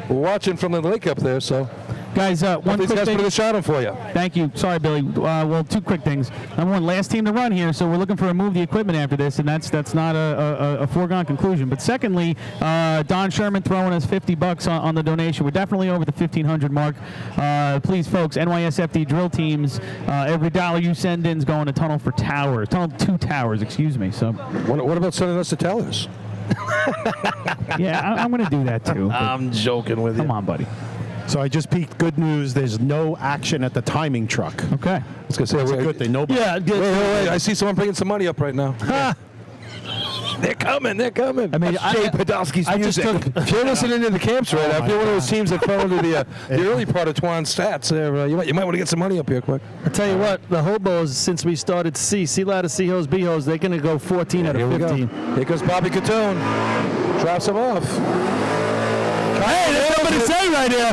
E: watching from the lake up there. So.
R: Guys, one quick thing.
E: Put a shot on for you.
R: Thank you. Sorry, Billy. Well, two quick things. Number one, last team to run here, so we're looking for a move the equipment after this, and that's not a foregone conclusion. But secondly, Don Sherman throwing us $50 on the donation. We're definitely over the 1,500 mark. Please, folks, NYSFD drill teams, every dollar you send in is going to Tunnel 2 Towers, excuse me. So.
E: What about sending us the tellers?
R: Yeah, I'm going to do that too.
E: I'm joking with you.
R: Come on, buddy.
U: So I just peeked. Good news. There's no action at the timing truck.
R: Okay.
E: I was gonna say,
U: that's a good thing. Nobody.
E: Yeah. Wait. I see someone bringing some money up right now. They're coming. I mean, Jay Podolsky's music. If you're listening to the camps right now, if you're one of those teams that fell into the early part of Twan's stats, you might want to get some money up here quick.
D: I tell you what, the hobos, since we started C ladder, C hose, B hose, they're going to go 14 out of 15.
E: Here goes Bobby Catone. Drops him off.
R: Hey, there's something to say right here.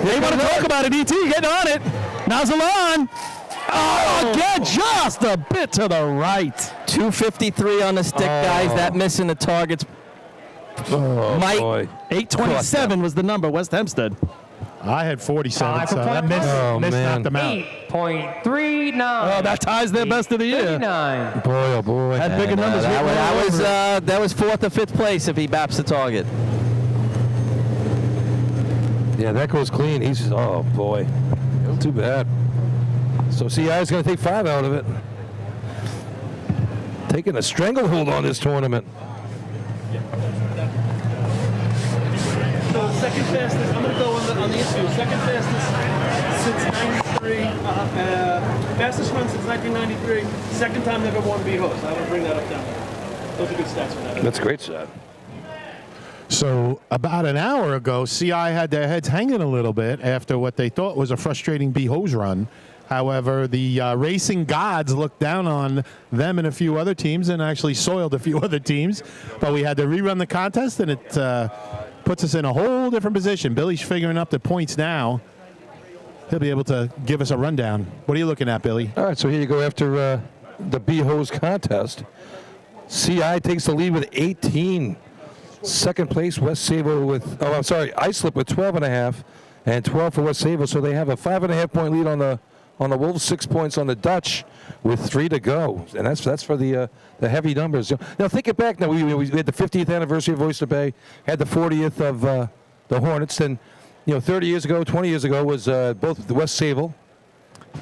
R: They want to talk about it, ET. Get on it. Nozzle on.
G: Oh,
D: Get just a bit to the right.
G: 253 on the stick, guys. That missing the targets.
E: Mike,
D: 827 was the number, West Hempstead.
U: I had 47, so that missed knocked them out.
L: 8.39.
D: Oh, that ties their best of the year.
L: 39.
E: Boy, oh boy.
D: Had bigger numbers.
G: That was 4th or 5th place if he baps the target.
E: Yeah, that goes clean. He's oh boy, too bad. So CI is going to take 5 out of it. Taking a stranglehold on this tournament.
C: So second fastest, I'm going to go on the issue. Second fastest since 93, fastest run since 1993, second time they've ever won B-Hose. I want to bring that up down. Those are good stats for that.
E: That's a great shot.
U: So about an hour ago, CI had their heads hanging a little bit after what they thought was a frustrating B-Hose run. However, the racing gods looked down on them and a few other teams and actually soiled a few other teams. But we had to rerun the contest, and it puts us in a whole different position. Billy's figuring up the points now. He'll be able to give us a rundown. What are you looking at, Billy?
E: All right, so here you go after the B-Hose contest. CI takes the lead with 18. Second place, West Savo with, Islip with 12.5 and 12 for West Savo. So they have a 5.5 point lead on the Wolves, 6 points on the Dutch with 3 to go. And that's for the heavy numbers. Now think it back. Now we had the 50th anniversary of Oyster Bay, had the 40th of the Hornets. Then 30 years ago, 20 years ago was both the West Savo,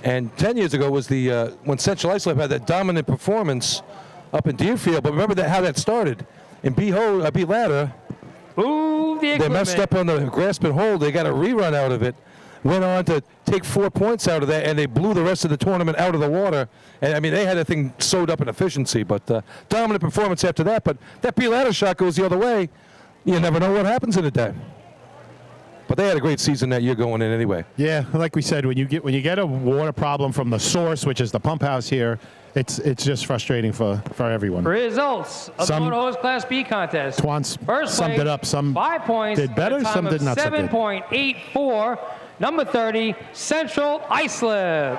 E: and 10 years ago was the when Central Islip had that dominant performance up in Deerfield. But remember how that started. In B-Ladder, they messed up on the grasp and hold. They got a rerun out of it. Went on to take 4 points out of that, and they blew the rest of the tournament out of the water. And, I mean, they had that thing sewed up in efficiency. But dominant performance after that. But that B-Ladder shot goes the other way. You never know what happens in a day. But they had a great season that year going in anyway.
U: Yeah, like we said, when you get a water problem from the source, which is the pump house here, it's just frustrating for everyone.
L: Results of the Motorhose Class B contest.
U: Twan's
L: First
U: summed
L: place,
U: it up. Some
L: 5 points.
U: did better, some did not so good.
L: 7.84. Number 30, Central Islip.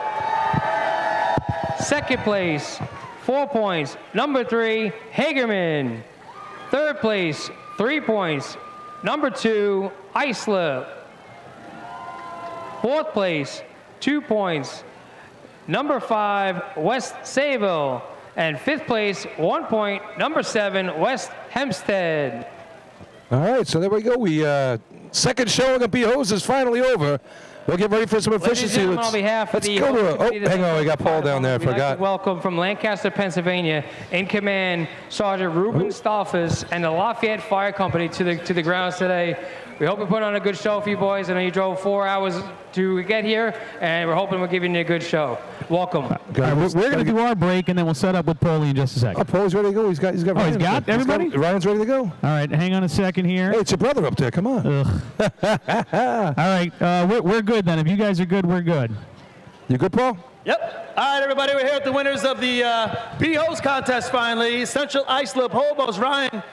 L: Second place, 4 points. Number 3, Hagerman. Third place, 3 points. Number 2, Islip. Fourth place, 2 points. Number 5, West Sayville. And fifth place, 1 point. Number 7, West Hempstead.
E: All right, so there we go. Second showing of B-Hose is finally over. We'll get ready for some efficiency.
L: Let's on behalf of the
E: go to hang on, we got Paul down there. I forgot.
L: Like to welcome from Lancaster, Pennsylvania, in command, Sergeant Ruben Stolfus and the Lafayette Fire Company to the grounds today. We hope we put on a good show for you boys. I know you drove 4 hours to get here, and we're hoping we're giving you a good show. Welcome.
R: We're going to do our break, and then we'll set up with Paulie in just a second.
E: Paul's ready to go. He's got
R: Ryan. He's got everybody?
E: Ryan's ready to go.
R: All right, hang on a second here.
E: Hey, it's your brother up there. Come on.
R: All right, we're good then. If you guys are good, we're good.
E: You good, Paul?
N: Yep. All right, everybody, we're here with the winners of the B-Hose contest finally. Central Islip Hobos. Ryan,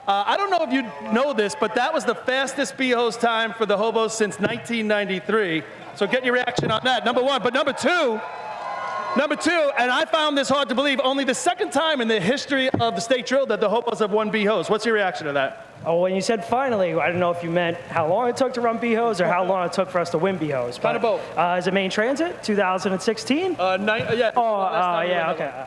N: I don't know if you know this, but that was the fastest B-hose time for the hobos since 1993. So get your reaction on that, number one. But number two, and I found this hard to believe, only the second time in the history of the state drill that the hobos have won B-hose. What's your reaction to that?
S: Oh, when you said finally, I don't know if you meant how long it took to run B-hose or how long it took for us to win B-hose.
N: Kind of both.
S: Is it Main Transit, 2016?
N: Yeah.
S: Oh, yeah, okay.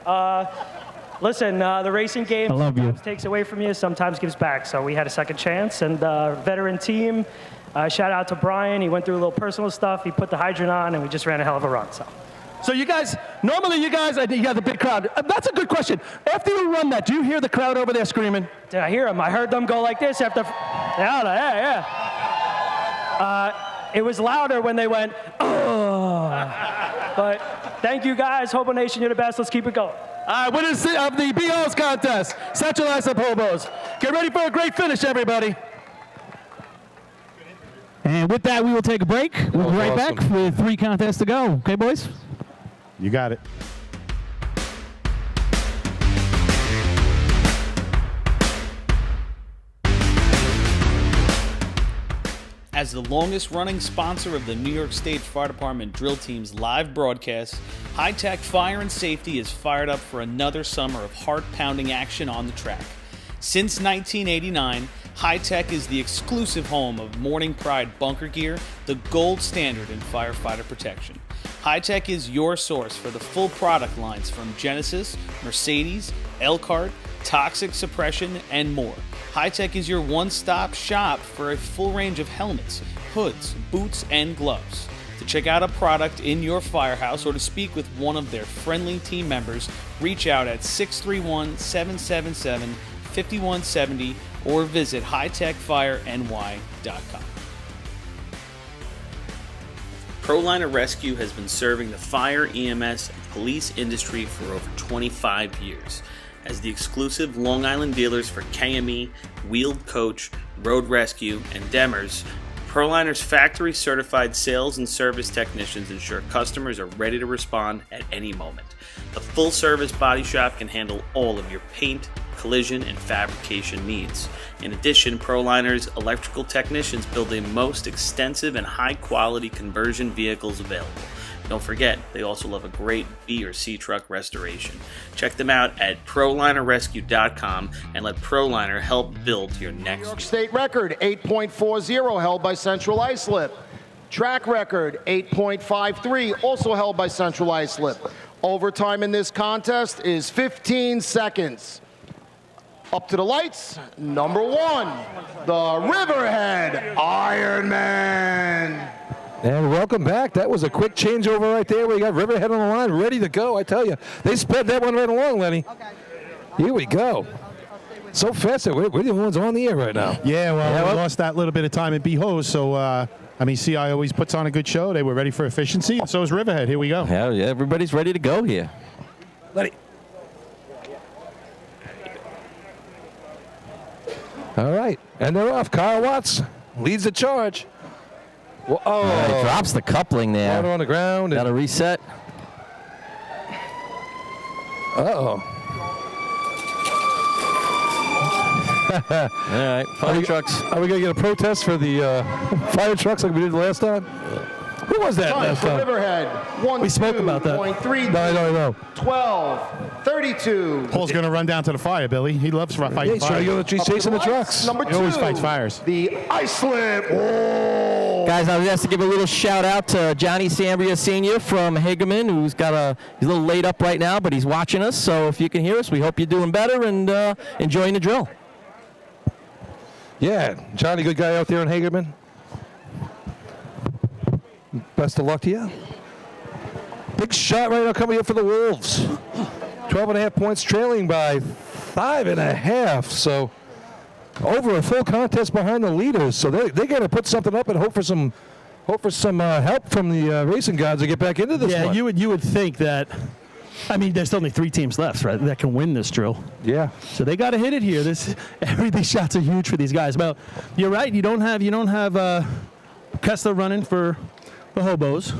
S: Listen, the racing game sometimes takes away from you, sometimes gives back. So we had a second chance, and veteran team, shout out to Brian. He went through a little personal stuff. He put the hydrant on, and we just ran a hell of a run.
N: So you guys, normally you guys, you got the big crowd. That's a good question. After you run that, do you hear the crowd over there screaming?
S: Did I hear them? I heard them go like this after. Yeah. It was louder when they went, oh. But thank you guys. Hobo Nation, you're the best. Let's keep it going.
N: All right, winners of the B-Hose contest, Central Islip Hobos. Get ready for a great finish, everybody.
R: And with that, we will take a break. We'll be right back with 3 contests to go. Okay, boys?
U: You got it.
C: As the longest-running sponsor of the New York State Fire Department drill team's live broadcast, High Tech Fire and Safety is fired up for another summer of heart-pounding action on the track. Since 1989, High Tech is the exclusive home of Morning Pride bunker gear, the gold standard in firefighter protection. High Tech is your source for the full product lines from Genesis, Mercedes, Elkhart, Toxic Suppression, and more. High Tech is your one-stop shop for a full range of helmets, hoods, boots, and gloves. To check out a product in your firehouse or to speak with one of their friendly team members, reach out at 631-777-5170 or visit hightechfireny.com. ProLiner Rescue has been serving the fire, EMS, and police industry for over 25 years. As the exclusive Long Island dealers for KME, Wheeled Coach, Road Rescue, and Demers, ProLiner's factory-certified sales and service technicians ensure customers are ready to respond at any moment. The full-service body shop can handle all of your paint, collision, and fabrication needs. In addition, ProLiner's electrical technicians build the most extensive and high-quality conversion vehicles available. Don't forget, they also love a great B or C truck restoration. Check them out at ProLinerRescue.com and let ProLiner help build your next.
M: New York State record, 8.40, held by Central Islip. Track record, 8.53, also held by Central Islip. Overtime in this contest is 15 seconds. Up to the lights, number 1, the Riverhead Ironman.
E: And welcome back. That was a quick changeover right there. We got Riverhead on the line, ready to go. I tell you, they sped that one right along, Lenny. Okay. Here we go. So fast that we're the ones on the air right now.
U: Yeah, well, we lost that little bit of time at B-Hose, so, I mean, CI always puts on a good show. They were ready for efficiency, and so is Riverhead. Here we go.
G: Yeah, everybody's ready to go here.
E: Lenny. All right, and they're off. Kyle Watts leads the charge. Well,
G: he drops the coupling there.
E: Water on the ground.
G: Got to reset.
E: Uh-oh.
G: All right, fire trucks.
E: Are we going to get a protest for the fire trucks like we did last time? Who was that last time?
M: Riverhead, 1,
U: we spoke about that.
M: 1.3,
E: No.
M: 12, 32.
U: Paul's going to run down to the fire, Billy. He loves fighting fires.
E: He's chasing the trucks.
M: Number 2,
U: he always fights fires.
M: The Islip. Oh.
G: Guys, I was asked to give a little shout out to Johnny Sambria Sr. from Hagerman, who's he's a little laid up right now, but he's watching us. So if you can hear us, we hope you're doing better and enjoying the drill.
E: Yeah, Johnny, good guy out there in Hagerman. Best of luck to you. Big shot right now coming in for the Wolves. 12.5 points, trailing by 5.5. So over a full contest behind the leaders. So they got to put something up and hope for some help from the racing gods to get back into this one.
U: Yeah, you would think that. I mean, there's only 3 teams left, right, that can win this drill.
E: Yeah.
U: So they got to hit it here. These shots are huge for these guys. Well, you're right. You don't have Kessler running for the hobos.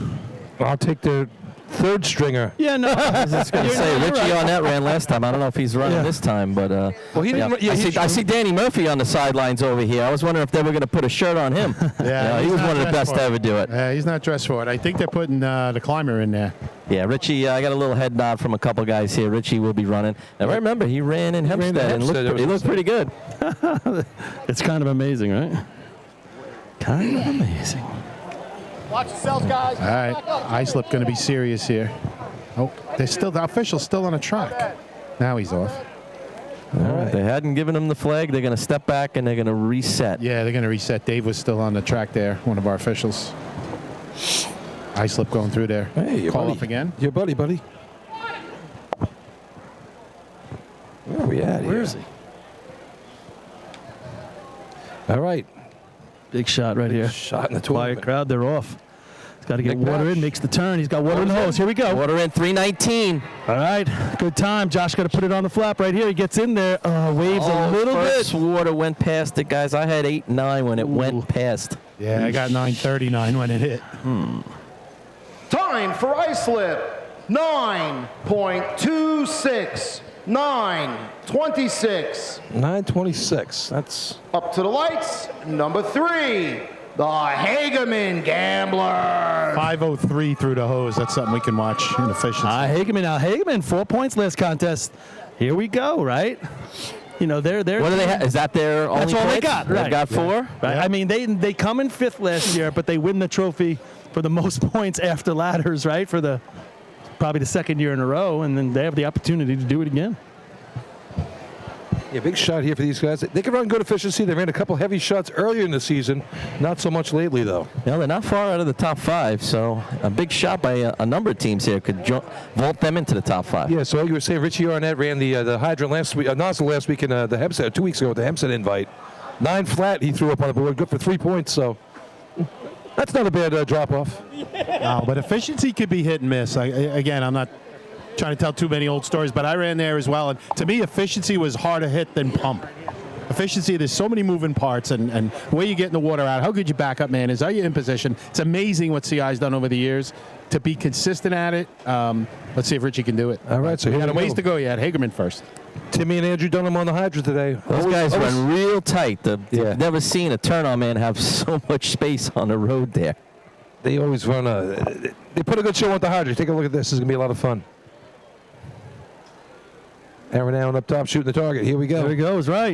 E: I'll take the third stringer.
D: Yeah, no.
G: I was just going to say, Richie Arnett ran last time. I don't know if he's running this time, but
E: well, he didn't.
G: I see Danny Murphy on the sidelines over here. I was wondering if they were going to put a shirt on him. He was one of the best to ever do it.
H: Yeah, he's not dressed for it. I think they're putting the climber in there.
G: Yeah, Richie, I got a little head nod from a couple guys here. Richie will be running. And remember, he ran in Hempstead and he looked pretty good.
D: It's kind of amazing, right? Kind of amazing.
M: Watch yourselves, guys.
H: All right, Islip going to be serious here. Oh, the official's still on the track. Now he's off.
G: All right. They hadn't given him the flag. They're going to step back and they're going to reset.
H: Yeah, they're going to reset. Dave was still on the track there, one of our officials. Islip going through there.
E: Hey,
H: call
E: buddy.
H: off again.
E: Your buddy. Where are we at here?
D: Where is he?
E: All right.
D: Big shot right here.
E: Shot in the
D: Quiet
E: tournament.
D: crowd. They're off. He's got to get
E: Nick
D: water
E: Nash.
D: in. Makes the turn. He's got water in the hose. Here we go.
G: Water in 319.
D: All right. Good time. Josh got to put it on the flap right here. He gets in there. Waves a little
G: first
D: bit.
G: water went past it, guys. I had 8-9 when it went past.
H: Yeah, I got 9:39 when it hit.
M: Time for Islip, 9.26. 9:26.
E: 9:26. That's
M: Up to the lights, number 3, the Hageman Gamblers.
H: 5:03 through the hose. That's something we can watch in efficiency.
D: Hageman. Now, Hageman, 4 points last contest. Here we go, right? You know, they're
G: What do they have? Is that their only
D: That's all they
G: points?
D: got. Right.
G: They've got 4?
D: Right. I mean, they come in 5th last year, but they win the trophy for the most points after ladders, right? For the probably the second year in a row, and then they have the opportunity to do it again.
E: Yeah, big shot here for these guys. They can run good efficiency. They ran a couple heavy shots earlier in the season. Not so much lately, though.
G: No, they're not far out of the top 5, so a big shot by a number of teams here could vault them into the top 5.
E: Yeah, so you were saying Richie Arnett ran the hydrant last week, nozzle last week in the Hempstead, 2 weeks ago with the Hempstead invite. 9 flat he threw up on the board, good for 3 points, so that's not a bad drop-off.
H: No, but efficiency could be hit and miss. Again, I'm not trying to tell too many old stories, but I ran there as well. And to me, efficiency was harder hit than pump. Efficiency, there's so many moving parts, and the way you're getting the water out, how good your backup man is, are you in position? It's amazing what CI's done over the years to be consistent at it. Let's see if Richie can do it.
E: All right, so
H: we
E: here
H: got a
E: we
H: ways
E: go.
H: to go yet. Hagerman first.
E: Timmy and Andrew Dunham on the hydrant today.
G: Those guys run real tight.
E: Yeah.
G: I've never seen a turn-on man have so much space on the road there.
E: They always run they put a good show on the hydrant. Take a look at this. This is going to be a lot of fun. Aaron Allen up top shooting the target. Here we go.
D: There he goes, right.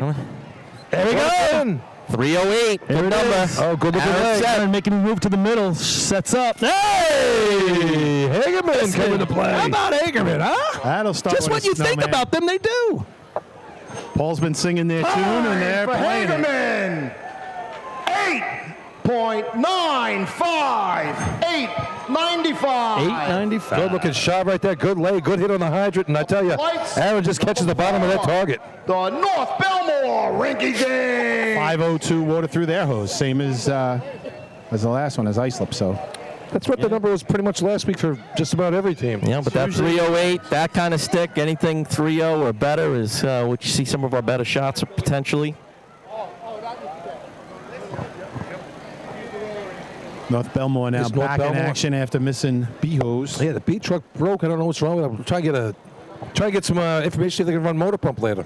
E: There we go.
G: 308.
D: Here
G: Good
D: it
G: number.
D: is.
E: Oh, good looking leg.
D: Aaron making a move to the middle. Sets up.
E: Hey! Hagerman coming to play.
D: How about Hagerman, huh?
H: That'll start
D: Just
H: with
D: what
H: a
D: you think
H: snowman.
D: about them, they do.
H: Paul's been singing their tune, and they're
M: For
H: playing it.
M: Hageman, 8.95. 8.95.
D: 895.
E: Good looking shot right there. Good lay. Good hit on the hydrant. And I tell you,
M: Lights.
E: Aaron just catches the bottom of that target.
M: The North Belmore Rinky Dink.
H: 5:02 water through their hose, same as the last one, as Islip. So
E: That's what the number was pretty much last week for just about every team.
G: Yeah, but that 308, that kind of stick, anything 3.0 or better is what you see some of our better shots potentially.
H: North Belmore now
E: This North
H: back in
E: Belmore.
H: action after missing B hose.
E: Yeah, the B truck broke. I don't know what's wrong with it. I'm trying to get some information, see if they can run motor pump later.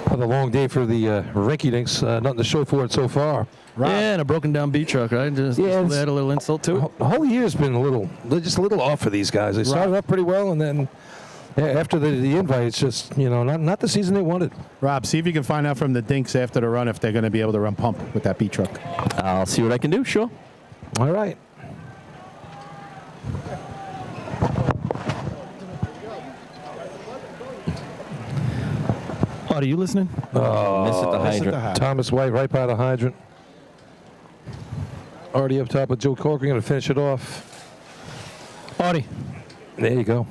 E: Another long day for the Rinky Dinks. Nothing to show for it so far.
D: Yeah, and a broken down B truck, right? Just add a little insult to it.
E: The whole year's been just a little off for these guys. They started off pretty well, and then after the invite, it's just, not the season they wanted.
H: Rob, see if you can find out from the Dinks after the run if they're going to be able to run pump with that B truck.
G: I'll see what I can do, sure.
E: All right.
D: Are you listening?
E: Oh,
G: Miss at the hydrant.
E: Thomas White right by the hydrant. Already up top with Joe Corcoran going to finish it off.
D: Artie.
E: There you go.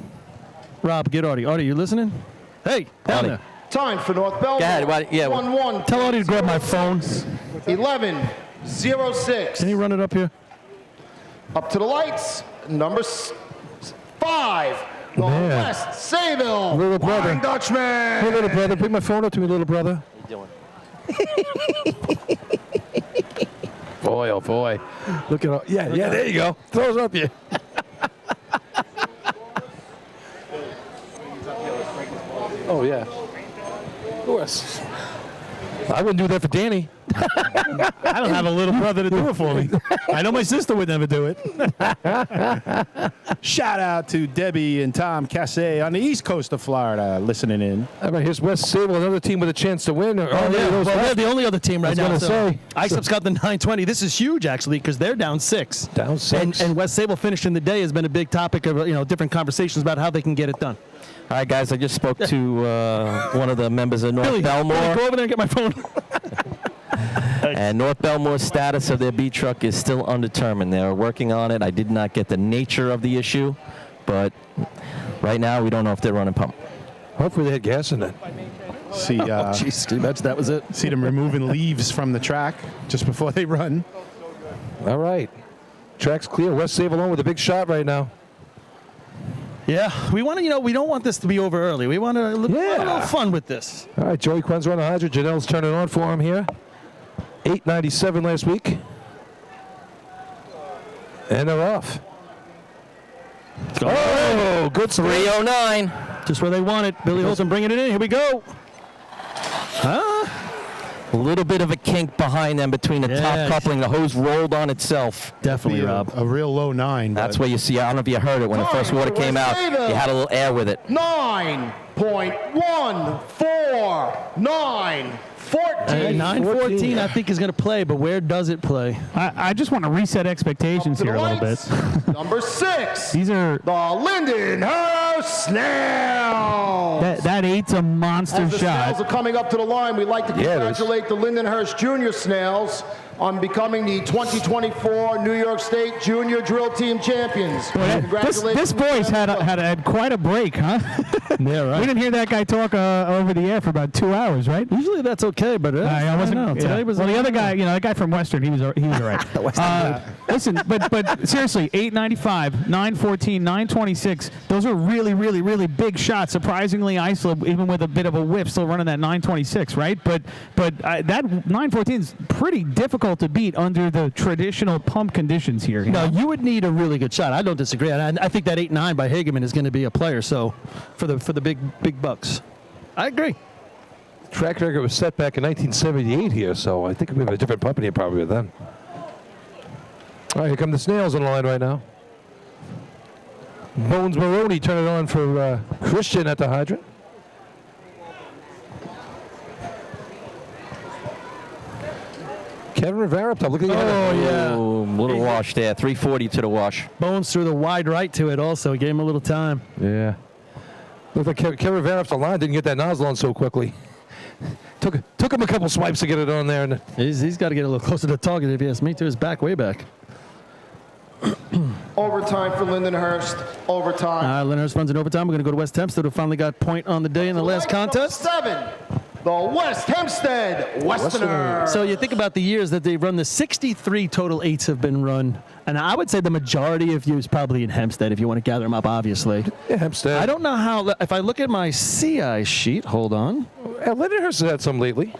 D: Rob, get Artie. Artie, you listening? Hey, down
G: Artie.
D: there.
M: Time for North Belmore.
G: Go ahead, yeah.
M: 1-1.
D: Tell Artie to grab my phone.
M: 11-06.
D: Can you run it up here?
M: Up to the lights. Number 5. Northwest Sayville.
E: Little brother.
M: Flying Dutchman.
E: Hey, little brother, bring my phone up to me, little brother.
G: What are you doing?
E: Oh, boy, oh boy. Look at yeah, there you go. Throws up you. Oh yeah. Of course. I wouldn't do that for Danny.
U: I don't have a little brother to do it for me. I know my sister would never do it. Shout out to Debbie and Tom Cassay on the east coast of Florida listening in.
E: How about here's West Sable, another team with a chance to win.
D: Well, they're the only other team right now.
E: I was going to say.
D: ISOP's got the 920. This is huge, actually, because they're down 6.
E: Down 6.
D: And West Sable finishing the day has been a big topic of different conversations about how they can get it done.
G: All right, guys, I just spoke to one of the members of North Belmore.
D: Billy, go over there and get my phone.
G: And North Belmore's status of their beat truck is still undetermined. They're working on it. I did not get the nature of the issue, but right now we don't know if they're running pump.
E: Hopefully they had gas in it.
U: See,
D: jeez, can you imagine that was it?
U: See them removing leaves from the track just before they run.
E: All right. Track's clear. West Sable on with a big shot right now.
D: Yeah, we want to, we don't want this to be over early. We want to have a little fun with this.
E: All right, Joey Quinn's running 100. Janelle's turning on for him here. 897 last week. And they're off. Oh, good
G: 309.
D: Just where they want it. Billy Holton bringing it in. Here we go.
G: A little bit of a kink behind them between the top coupling. The hose rolled on itself.
D: Definitely, Rob.
U: A real low 9.
G: That's where you see, I don't know if you heard it, when the first water came out, you had a little air with it.
M: 9.149.
D: 914, I think, is going to play, but where does it play?
R: I just want to reset expectations here a little bit.
M: Number 6.
R: These are
M: the Lindenhurst Snails.
R: That 8's a monster
M: As the
R: shot.
M: Snails are coming up to the line, we'd like to congratulate the Lindenhurst Junior Snails on becoming the 2024 New York State Junior Drill Team champions. Congratulations.
R: This boy's had quite a break, huh?
D: Yeah, right.
R: We didn't hear that guy talk over the air for about 2 hours, right?
D: Usually that's okay, but
R: I wasn't.
D: know. Today was
R: the other guy, that guy from Western, he was all right. Listen, but seriously, 895, 914, 926. Those are really, really, really big shots. Surprisingly, Islip, even with a bit of a whip, still running that 926, right? But that 914 is pretty difficult to beat under the traditional pump conditions here.
D: No, you would need a really good shot. I don't disagree. And I think that 8.9 by Hageman is going to be a player. So for the big bucks, I agree.
E: Track record was set back in 1978 here, so I think we have a different pump in here probably then. All right, here come the Snails on the line right now. Bones Maroney turning on for Christian at the hydrant. Kevin Rivera up top. Look at
D: yeah.
G: Little wash there. 340 to the wash.
D: Bones threw the wide right to it also. Gave him a little time.
E: Yeah. Looked like Kevin Rivera up the line. Didn't get that nozzle on so quickly. Took him a couple swipes to get it on there. And
D: he's got to get a little closer to the target if you ask me to. His back way back.
M: Overtime for Lindenhurst. Overtime.
D: Lindenhurst runs in overtime. We're going to go to West Hempstead, who finally got point on the day in the last contest.
M: 7. The West Hempstead Westerners.
D: So you think about the years that they've run, the 63 total 8s have been run. And I would say the majority of you is probably in Hempstead, if you want to gather them up, obviously.
E: Yeah, Hempstead.
D: I don't know how, if I look at my CI sheet, hold on.
E: Lindenhurst has had some lately.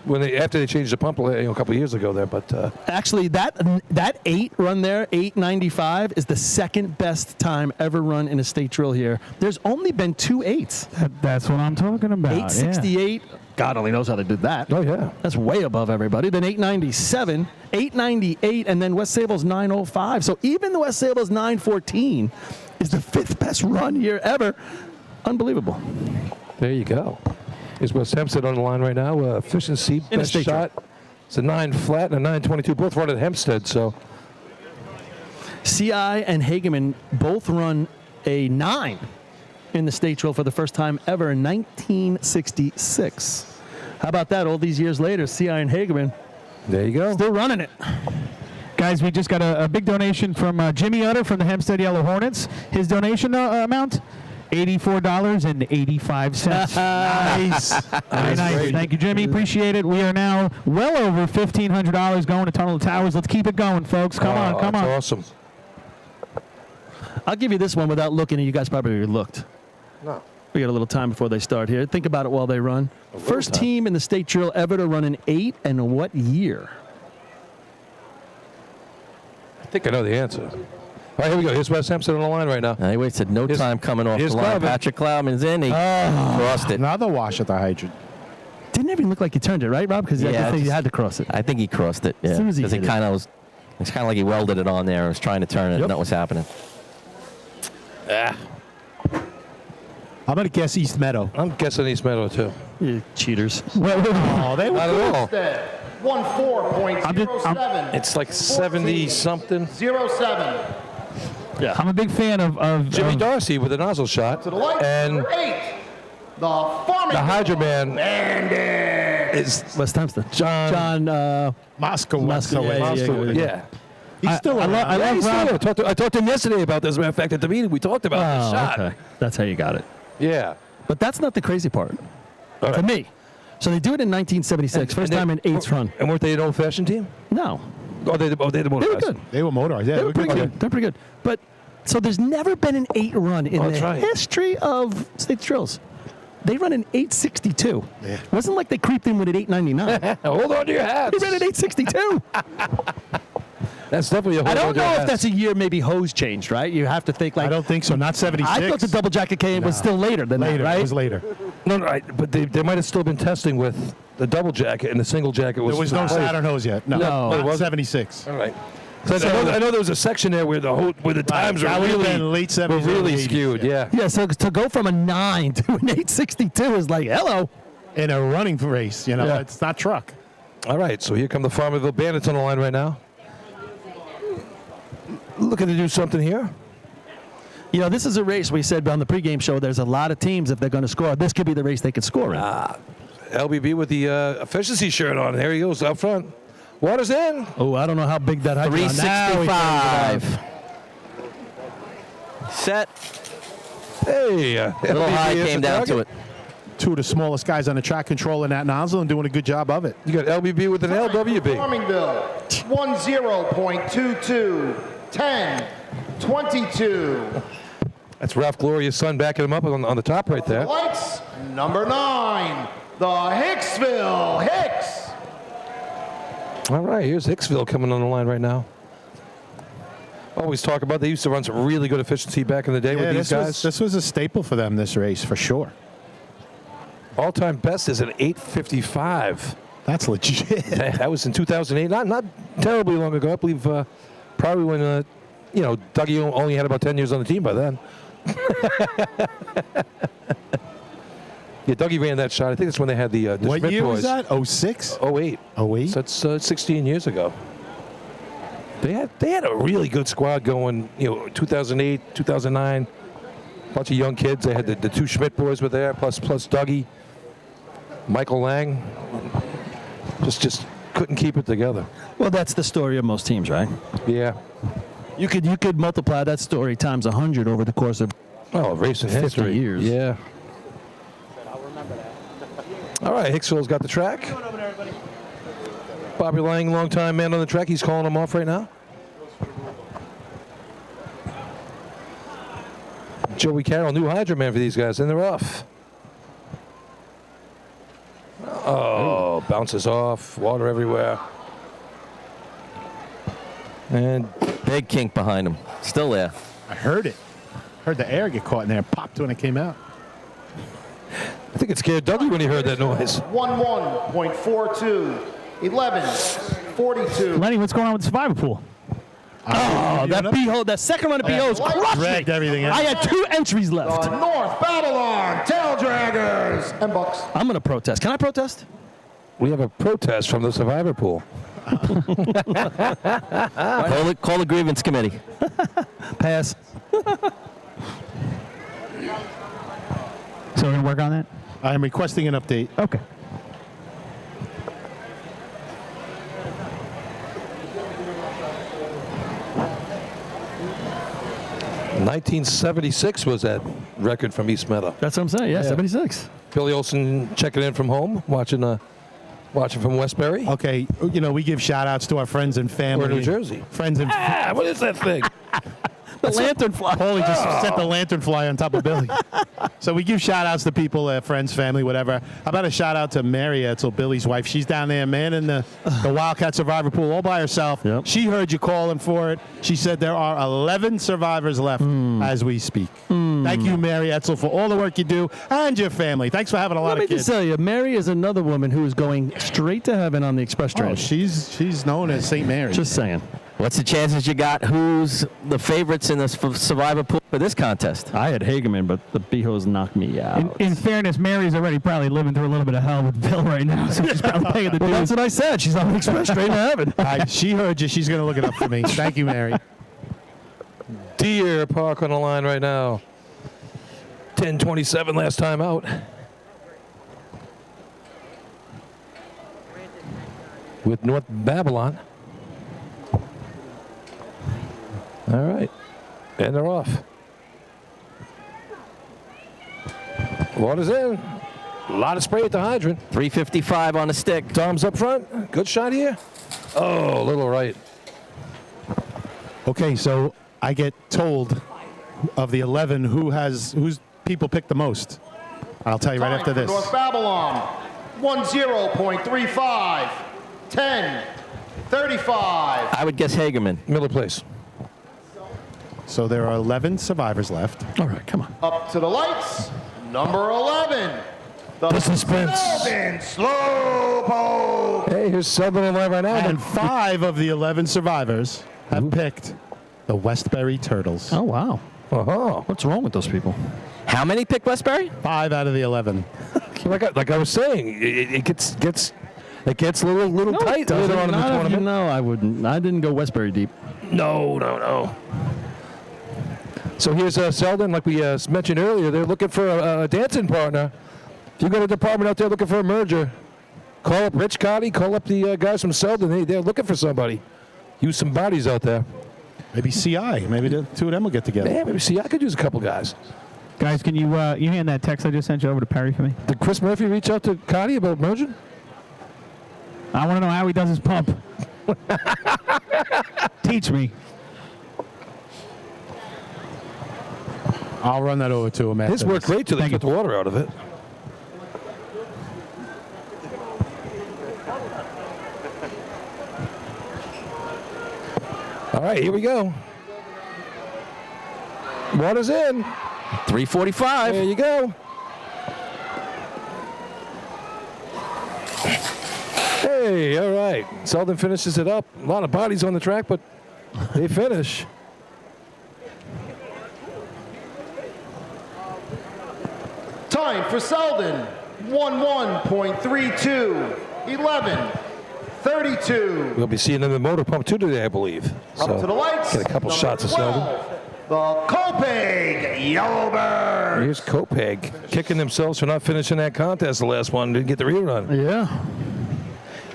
E: After they changed the pump a couple of years ago there, but
D: actually that 8 run there, 895, is the second best time ever run in a state drill here. There's only been 2 8s.
R: That's what I'm talking about.
D: 868. Yeah. God only knows how they did that.
E: Oh yeah,
D: that's way above everybody. Then 897, 898, and then West Sable's 905. So even the West Sable's 914 is the 5th best run year ever. Unbelievable.
E: There you go. Is West Hempstead on the line right now? Efficiency, best shot. It's a 9 flat and a 922. Both run at Hempstead, so.
D: CI and Hageman both run a 9 in the state drill for the first time ever in 1966. How about that? All these years later, CI and Hageman.
E: There you go.
D: Still running it.
R: Guys, we just got a big donation from Jimmy Utter from the Hempstead Yellow Hornets. His donation amount? $84.85. Nice. Very nice.
E: Great.
R: Thank you, Jimmy. Appreciate it. We are now well over $1,500 going to Tunnel of Towers. Let's keep it going, folks. Come on.
E: That's awesome.
D: I'll give you this one without looking, and you guys probably already looked.
E: No.
D: We got a little time before they start here. Think about it while they run. First team in the state drill ever to run an 8, and what year?
E: think I know the answer. All right, here we go. Here's Wes Hampson on the line right now.
G: He wasted no time coming off the line.
E: Cloud.
G: Patrick Cloudman's in. He crossed it.
U: Another wash at the hydrant.
D: Didn't even look like he turned it, right, Rob? Because I think he had to cross it.
G: I think he crossed it. Yeah.
D: As soon as he
G: Because
D: hit
G: it kind of was. It's kind of like he welded it on there and was trying to turn it, and that was happening.
E: Ah.
U: I'm going to guess East Meadow.
E: I'm guessing East Meadow, too.
D: You cheaters.
U: Oh, they were
E: Not at all.
M: 14.07.
E: It's like 70-something.
M: 07.
D: Yeah.
R: I'm a big fan of
E: Jimmy Darcy with a nozzle shot.
M: To the lights,
E: And
M: number 8. The Farming
E: the Hydro Man
M: Bandits.
E: is
D: West Hempstead.
U: John Moskowitz.
E: Yeah.
U: He's still around.
E: I talked to him yesterday about this. As a matter of fact, at the meeting, we talked about the shot.
D: Okay. That's how you got it.
E: Yeah.
D: But that's not the crazy part. To me. So they do it in 1976, first time in 8th run.
E: And weren't they an old-fashioned team?
D: No.
E: Oh, they the
D: They were
E: motorized.
D: good.
U: They were motorized. Yeah,
D: They were pretty good. They're pretty good. But so there's never been an 8 run in the history of state drills. They run an 862.
U: Yeah.
D: It wasn't like they creeped in with an 899.
E: Hold on to your hats.
D: They ran an 862.
E: That's definitely a
D: I don't know if that's a year maybe hose changed, right? You have to think like.
U: I don't think so. Not 76.
D: I thought the double jacket came was still later than that, right?
U: It was later.
E: No, but they might have still been testing with the double jacket, and the single jacket was.
U: There was no Saturn hose yet. No.
E: it
U: It was
E: was
U: 76.
E: All right. So I know there was a section there where the times
U: that
E: are
U: would have
E: really
U: been late 70s,
E: were really
U: early 80s,
E: skewed. Yeah.
D: Yeah, so to go from a 9 to an 862 is like, hello.
U: In a running race, it's not truck.
E: All right, so here come the Farmerville Bandits on the line right now. Looking to do something here.
D: You know, this is a race we said on the pregame show. There's a lot of teams if they're going to score. This could be the race they could score in.
E: LBB with the efficiency shirt on. There he goes up front. Water's in.
D: Oh, I don't know how big that hydrant is.
G: 365. Set.
E: Hey.
G: A little high came down to it.
U: Two of the smallest guys on the track controlling that nozzle and doing a good job of it.
E: You got LBB with an LWB.
M: Farmingville, 10.22, 10, 22.
E: That's Ralph Gloria's son backing him up on the top right there.
M: Lights, number 9, the Hicksville Hicks.
E: All right, here's Hicksville coming on the line right now. Always talk about they used to run some really good efficiency back in the day with these guys.
U: This was a staple for them, this race, for sure.
E: All-time best is an 8:55.
U: That's legit.
E: That was in 2008. Not terribly long ago. I believe probably when Dougie only had about 10 years on the team by then. Yeah, Dougie ran that shot. I think that's when they had the
U: What
E: Schmidt
U: year
E: boys.
U: was that? 06?
E: 08.
U: 08?
E: So that's 16 years ago. They had a really good squad going. 2008, 2009. Bunch of young kids. They had the 2 Schmidt boys were there, plus Dougie. Michael Lang just couldn't keep it together.
D: Well, that's the story of most teams, right?
E: Yeah.
D: You could multiply that story times 100 over the course of
E: racing
D: 50
E: history.
D: years.
E: Yeah. All right, Hicksville's got the track. Bobby Lang, longtime man on the track. He's calling them off right now. Joey Carroll, new Hydro Man for these guys, and they're off. Oh, bounces off, water everywhere.
G: And big kink behind him. Still there.
U: I heard it. Heard the air get caught in there. Popped when it came out.
E: I think it scared Dougie when he heard that noise.
M: 11.42, 11.42.
R: Lenny, what's going on with the survivor pool?
D: Oh, that second run of BO's crushed me.
U: Everything
D: I had 2 entries left.
M: The North Babylon Tail Draggers and Bucks.
D: I'm going to protest. Can I protest?
E: We have a protest from the survivor pool.
G: Call the grievance committee.
D: Pass.
R: So we're going to work on that?
U: I am requesting an update.
R: Okay.
E: $1976 was that record from East Meadow.
D: That's what I'm saying. Yeah, 76.
E: Billy Olson checking in from home, watching from Westbury.
U: Okay, we give shout outs to our friends and family.
E: Or New Jersey.
U: Friends and
E: what is that thing?
D: The lantern fly.
U: Paulie just set the lantern fly on top of Billy. So we give shout-outs to people, friends, family, whatever. How about a shout-out to Mary Etzel, Billy's wife? She's down there, man, in the Wildcat Survivor Pool all by herself.
D: Yep.
U: She heard you calling for it. She said there are 11 survivors left as we speak. Thank you, Mary Etzel, for all the work you do and your family. Thanks for having a lot
D: Let
U: of
D: me
U: kids.
D: just tell you, Mary is another woman who is going straight to heaven on the express train.
U: Oh, she's known as St. Mary.
D: Just saying.
G: What's the chances you got? Who's the favorites in this Survivor pool for this contest?
D: I had Hagerman, but the Beehos knocked me out.
R: In fairness, Mary's already probably living through a little bit of hell with Bill right now, so she's probably paying the dues.
D: Well, that's what I said. She's on the express train to heaven.
U: She heard you. She's going to look it up for me. Thank you, Mary.
E: Deer Park on the line right now. 10:27 last time out. With North Babylon. All right. And they're off. Water's in. A lot of spray at the hydrant.
G: 355 on the stick.
E: Tom's up front. Good shot here. Oh, a little right.
U: Okay, so I get told of the 11 whose people picked the most. I'll tell you right after this.
M: North Babylon, 10.35, 10, 35.
G: I would guess Hagerman.
E: Miller Place.
U: So there are 11 survivors left.
D: All right, come on.
M: Up to the lights, number 11. The
E: suspense.
M: Slowpoke.
E: Hey, here's Southern alive right now.
U: And 5 of the 11 survivors have picked the Westbury Turtles.
D: Oh, wow.
E: Uh-huh.
D: What's wrong with those people?
G: How many picked Westbury?
U: 5 out of the 11.
E: Like I was saying, it gets a little tight later on in the tournament.
D: No, I wouldn't. I didn't go Westbury deep.
E: No. So here's Selden, like we mentioned earlier. They're looking for a dancing partner. If you got a department out there looking for a merger, call up Rich Cotty, call up the guys from Selden. They're looking for somebody. Use some bodies out there.
U: Maybe CI. Maybe the two of them will get together.
E: Yeah, maybe CI could use a couple guys.
R: Guys, can you hand that text I just sent you over to Perry for me?
E: Did Chris Murphy reach out to Cotty about merging?
R: I want to know how he does his pump. Teach me.
U: I'll run that over to him after
E: His worked great till they took the water out of it. All right, here we go. Water's in.
G: 345.
E: There you go. Hey, all right. Selden finishes it up. A lot of bodies on the track, but they finish.
M: Time for Selden, 11.32, 11, 32.
E: We'll be seeing them in the motor pump too today, I believe.
M: Up to the lights.
E: Get a couple
M: number
E: shots of
M: 12,
E: Selden.
M: The Copeg Yellowbird.
E: Here's Copeg kicking themselves for not finishing that contest, the last one. Didn't get the rerun.
D: Yeah.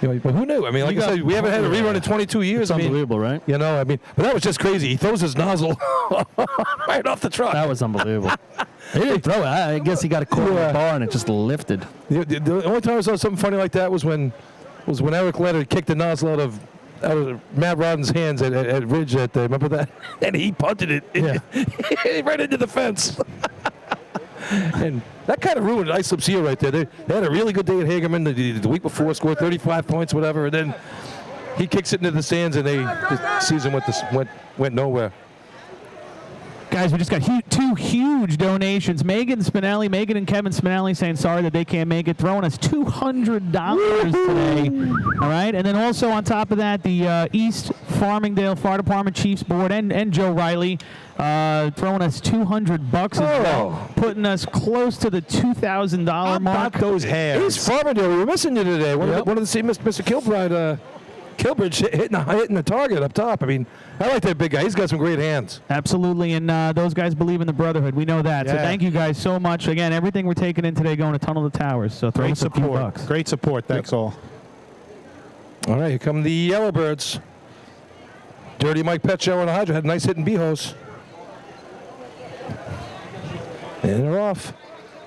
E: But who knew? I mean, like I said, we haven't had a rerun in 22 years.
D: It's unbelievable, right?
E: You know, I mean, but that was just crazy. He throws his nozzle right off the truck.
D: That was unbelievable. He didn't throw it. I guess he got a corner of the bar and it just lifted.
E: The only time I saw something funny like that was when Eric Leonard kicked the nozzle out of Matt Rodden's hands at Ridge. Remember that? And he punted it right into the fence. And that kind of ruined Islip's year right there. They had a really good day at Hagerman the week before, scored 35 points, whatever, and then he kicks it into the stands, and the season went nowhere.
R: Guys, we just got two huge donations. Megan and Kevin Spinelli saying sorry that they can't make it, throwing us $200 today. All right, and then also on top of that, the East Farmingdale Fire Department Chiefs Board and Joe Riley throwing us $200 as well, putting us close to the $2,000 mark.
E: About those hairs. East Farmingdale, we were missing you today. One of the Mr. Kilbride. Kilbridge hitting the target up top. I mean, I like that big guy. He's got some great hands.
R: Absolutely, and those guys believe in the brotherhood. We know that. So thank you guys so much. Again, everything we're taking in today going to Tunnel to Towers. So throw us a few bucks.
U: Great support. Thanks all.
E: All right, here come the Yellowbirds. Dirty Mike Petchow on the Hydra had a nice hit in Behos. And they're off.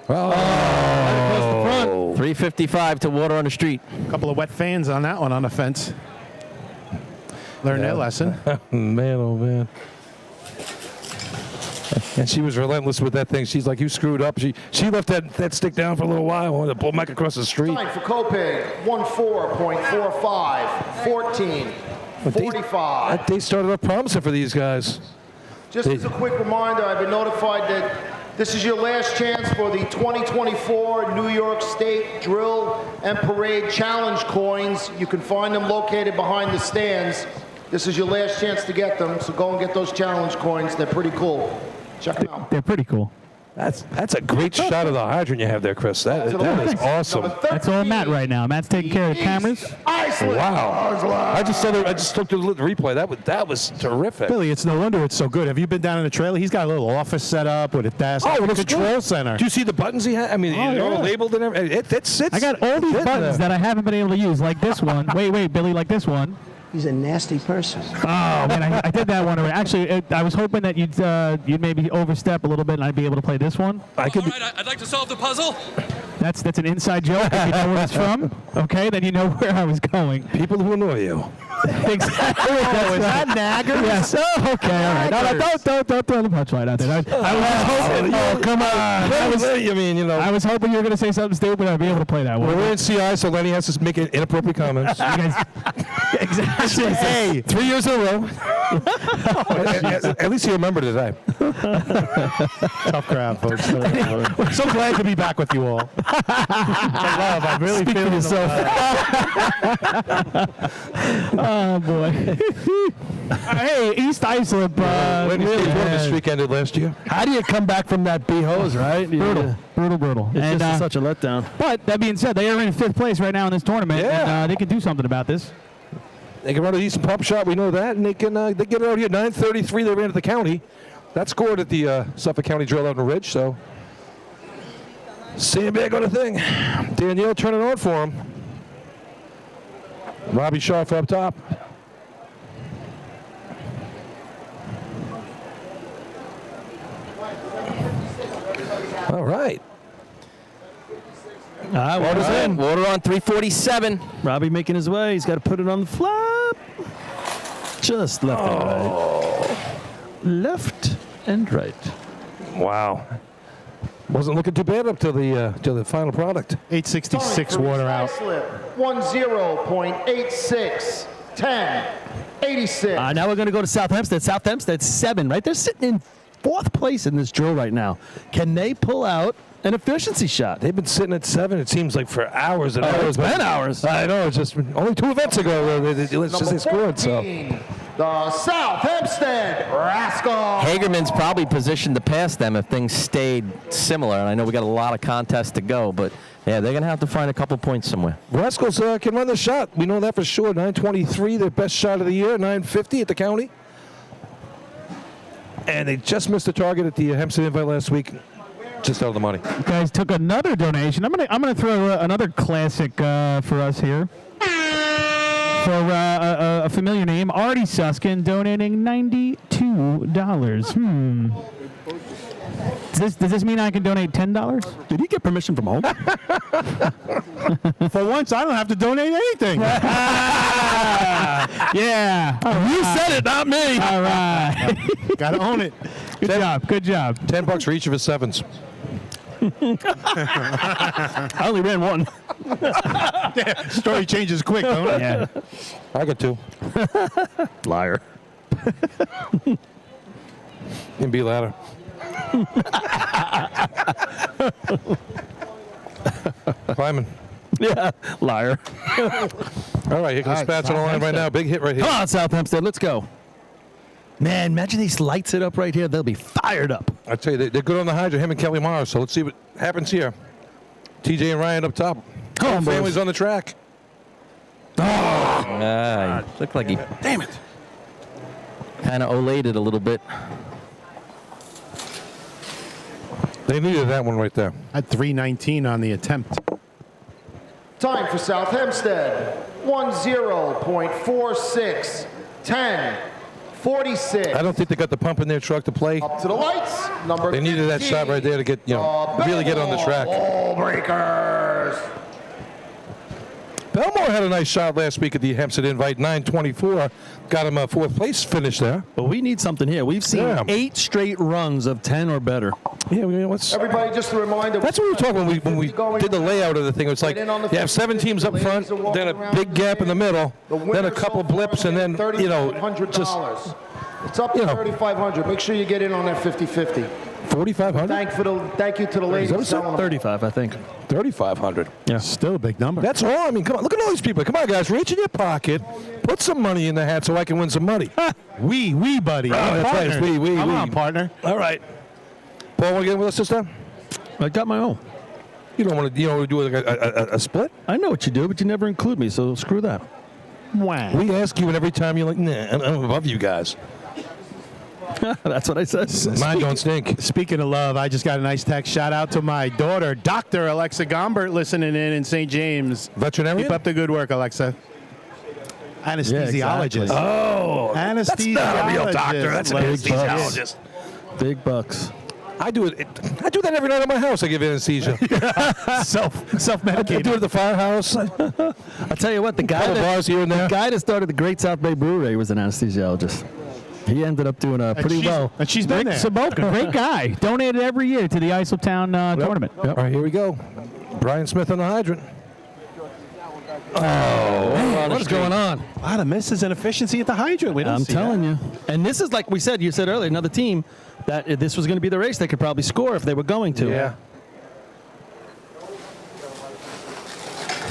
U: Right across the front.
G: 355 to water on the street.
U: A couple of wet fans on that one on the fence. Learn their lesson.
E: Man, oh man. And she was relentless with that thing. She's like, you screwed up. She left that stick down for a little while. I wanted to pull Mike across the street.
M: Time for Copig, 14.45, 14, 45.
E: That day started off promising for these guys.
M: Just as a quick reminder, I've been notified that this is your last chance for the 2024 New York State Drill and Parade Challenge coins. You can find them located behind the stands. This is your last chance to get them, so go and get those challenge coins. They're pretty cool. Check them out.
R: They're pretty cool.
E: That's a great shot of the hydrant you have there, Chris. That is awesome.
R: That's all Matt right now. Matt's taking care of the cameras.
E: Wow. I just looked at the replay. That was terrific.
U: Billy, it's no wonder it's so good. Have you been down in the trailer? He's got a little office set up with a desk.
E: Oh,
U: a
E: it's
U: control center.
E: Do you see the buttons he had? I mean, they're all labeled and everything. It sits.
R: I got all these buttons that I haven't been able to use, like this one. Wait, Billy, like this one.
J: He's a nasty person.
R: Oh man, I did that one already. Actually, I was hoping that you'd maybe overstep a little bit, and I'd be able to play this one.
T: All right, I'd like to solve the puzzle.
R: That's an inside joke. If you know where it's from, okay, then you know where I was going.
E: People who annoy you.
R: Exactly.
U: Oh, is that Naggers?
R: Yes. Oh, okay. All right. No, don't throw the punchline out there. I was hoping. Oh, come on. I was hoping you were going to say something stupid. I'd be able to play that one.
E: Well, we're in CI, so Lenny has to make inappropriate comments.
R: Exactly.
E: Hey, 3 years in a row. At least he remembered today.
U: Tough crowd, folks. So glad to be back with you all. I really
R: Speak
U: feel
R: for yourself. Oh boy. Hey, East Islip.
E: This streak ended last year.
D: How do you come back from that B-hose, right?
R: Brutal.
D: It's
R: And,
D: just such a letdown.
R: But that being said, they are in 5th place right now in this tournament, and they can do something about this.
E: They can run a decent pump shot. We know that, and they get it out here. 9:33. They ran at the county. That scored at the Suffolk County Drill out in the Ridge. So, sandbag on the thing. Danielle turning on for him. Robbie Sharp up top. All right.
G: Water's in. Water on 347.
D: Robbie making his way. He's got to put it on the flap. Just left and right. Left and right.
E: Wow. Wasn't looking too bad up to the final product.
U: 866 water out.
M: 10.86, 10.86.
D: Now we're going to go to South Hempstead. South Hempstead 7, right? They're sitting in 4th place in this drill right now. Can they pull out an efficiency shot?
E: They've been sitting at 7, it seems like, for hours and hours.
D: It's been hours.
E: I know. It's just only 2 events ago they scored. So.
M: The South Hempstead Rascals.
G: Hagerman's probably positioned to pass them if things stayed similar. And I know we got a lot of contests to go, but yeah, they're going to have to find a couple points somewhere.
E: Rascals can run the shot. We know that for sure. 9:23, their best shot of the year. 9:50 at the county. And they just missed the target at the Hempstead Invite last week. Just out of the money.
R: You guys took another donation. I'm gonna throw another classic for us here. For a familiar name, Artie Suskin, donating $92. Does this mean I can donate $10?
D: Did he get permission from home?
U: For once, I don't have to donate anything.
R: Yeah.
D: You said it, not me.
R: All right.
U: Got to own it.
R: Good job.
E: $10 for each of his 7s.
D: I only ran one.
U: Story changes quick, don't it?
R: Yeah.
E: I got 2.
D: Liar.
E: Can be louder. Climbing.
D: Yeah, liar.
E: All right, here comes Spats on the line right now. Big hit right here.
D: Come on, South Hempstead, let's go. Man, imagine these lights it up right here. They'll be fired up.
E: I tell you, they're good on the hydrant, him and Kelly Morris. So let's see what happens here. TJ and Ryan up top.
D: Come on,
E: families
D: boys.
E: on the track.
G: Looked like he
E: Damn it.
G: kind of olated a little bit.
E: They needed that one right there.
U: At 319 on the attempt.
M: Time for South Hempstead. 10.46, 10.46.
E: I don't think they got the pump in their truck to play.
M: Up to the lights. Number
E: They needed that
M: 15.
E: shot right there to get, really get on the track.
M: Ball breakers.
E: Belmore had a nice shot last week at the Hempstead Invite, 9:24. Got him a 4th place finish there.
D: But we need something here. We've seen 8 straight runs of 10 or better.
E: Yeah, let's.
M: Everybody, just a reminder.
E: That's what we were talking when we did the layout of the thing. It's like you have 7 teams up front, then a big gap in the middle, then a couple blips, and then
M: $3,500. It's up to $3,500. Make sure you get in on that 50-50.
E: $4,500.
M: Thank you to the ladies.
D: 35, I think.
E: $3,500.
U: Yeah, still a big number.
E: That's all. I mean, come on. Look at all these people. Come on, guys. Reach in your pocket. Put some money in the hat so I can win some money.
U: We, buddy.
E: Oh, that's right. It's we.
U: Come on, partner.
E: All right. Paul, want to get with us this time?
D: I got my own.
E: You don't want to do like a split?
D: I know what you do, but you never include me, so screw that.
U: Wow.
E: We ask you, and every time you're like, nah, I'm above you guys.
D: That's what I said.
E: Mine don't stink.
U: Speaking of love, I just got a nice text. Shout out to my daughter, Dr. Alexa Gombert, listening in St. James.
E: Veterinarian?
U: Keep up the good work, Alexa. Anesthesiologist.
D: exactly.
E: Oh,
U: anesthesiologist.
E: That's not a real doctor. That's an anesthesiologist.
D: Big bucks.
E: I do that every night at my house. I give anesthesia.
U: Self-medicated.
E: I do it at the firehouse.
D: I'll tell you what, the guy that started the Great South Bay Brewery was an anesthesiologist. He ended up doing pretty well.
U: And she's been
R: Rick
U: there.
R: Saboka, great guy. Donated every year to the Isletown tournament.
E: Yep. All right, here we go. Brian Smith on the hydrant.
D: Oh, what is going on?
U: A lot of misses and efficiency at the hydrant. We don't
D: I'm
U: see
D: telling
U: that.
D: you. And this is like you said earlier, another team that this was going to be the race they could probably score if they were going to.
E: Yeah.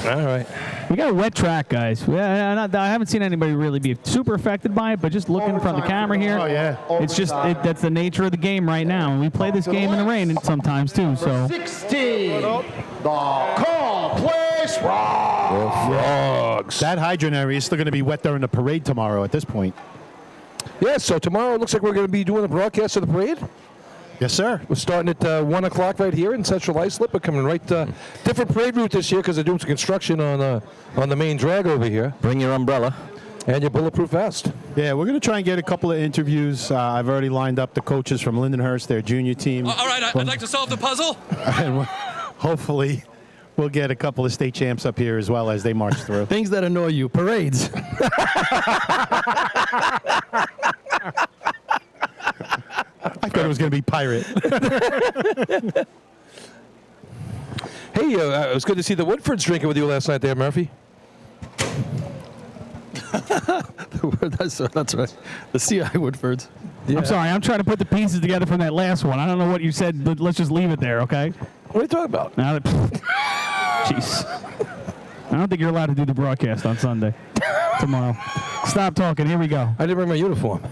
E: All right.
R: We got a wet track, guys. I haven't seen anybody really be super affected by it, but just looking from the camera here, it's just that's the nature of the game right now. And we play this game in the rain sometimes too. So
M: 16, the Call Place Frogs.
U: That hydrant area is still going to be wet during the parade tomorrow at this point.
E: Yeah, so tomorrow it looks like we're going to be doing a broadcast of the parade.
U: Yes, sir.
E: We're starting at 1 o'clock right here in Central Islip. We're coming right different parade route this year because they're doing some construction on the main drag over here.
G: Bring your umbrella.
E: And your bulletproof vest.
U: Yeah, we're going to try and get a couple of interviews. I've already lined up the coaches from Lindenhurst, their junior team.
T: All right, I'd like to solve the puzzle.
U: And hopefully we'll get a couple of state champs up here as well as they march through.
D: Things that annoy you. Parades.
U: I thought it was going to be pirate.
E: Hey, it was good to see the Woodfords drinking with you last night there, Murphy.
D: That's right. The CI Woodfords.
R: I'm sorry, I'm trying to put the pieces together from that last one. I don't know what you said, but let's just leave it there, okay?
E: What are you talking about?
R: Jeez. I don't think you're allowed to do the broadcast on Sunday. Tomorrow. Stop talking. Here we go.
E: I didn't bring my uniform.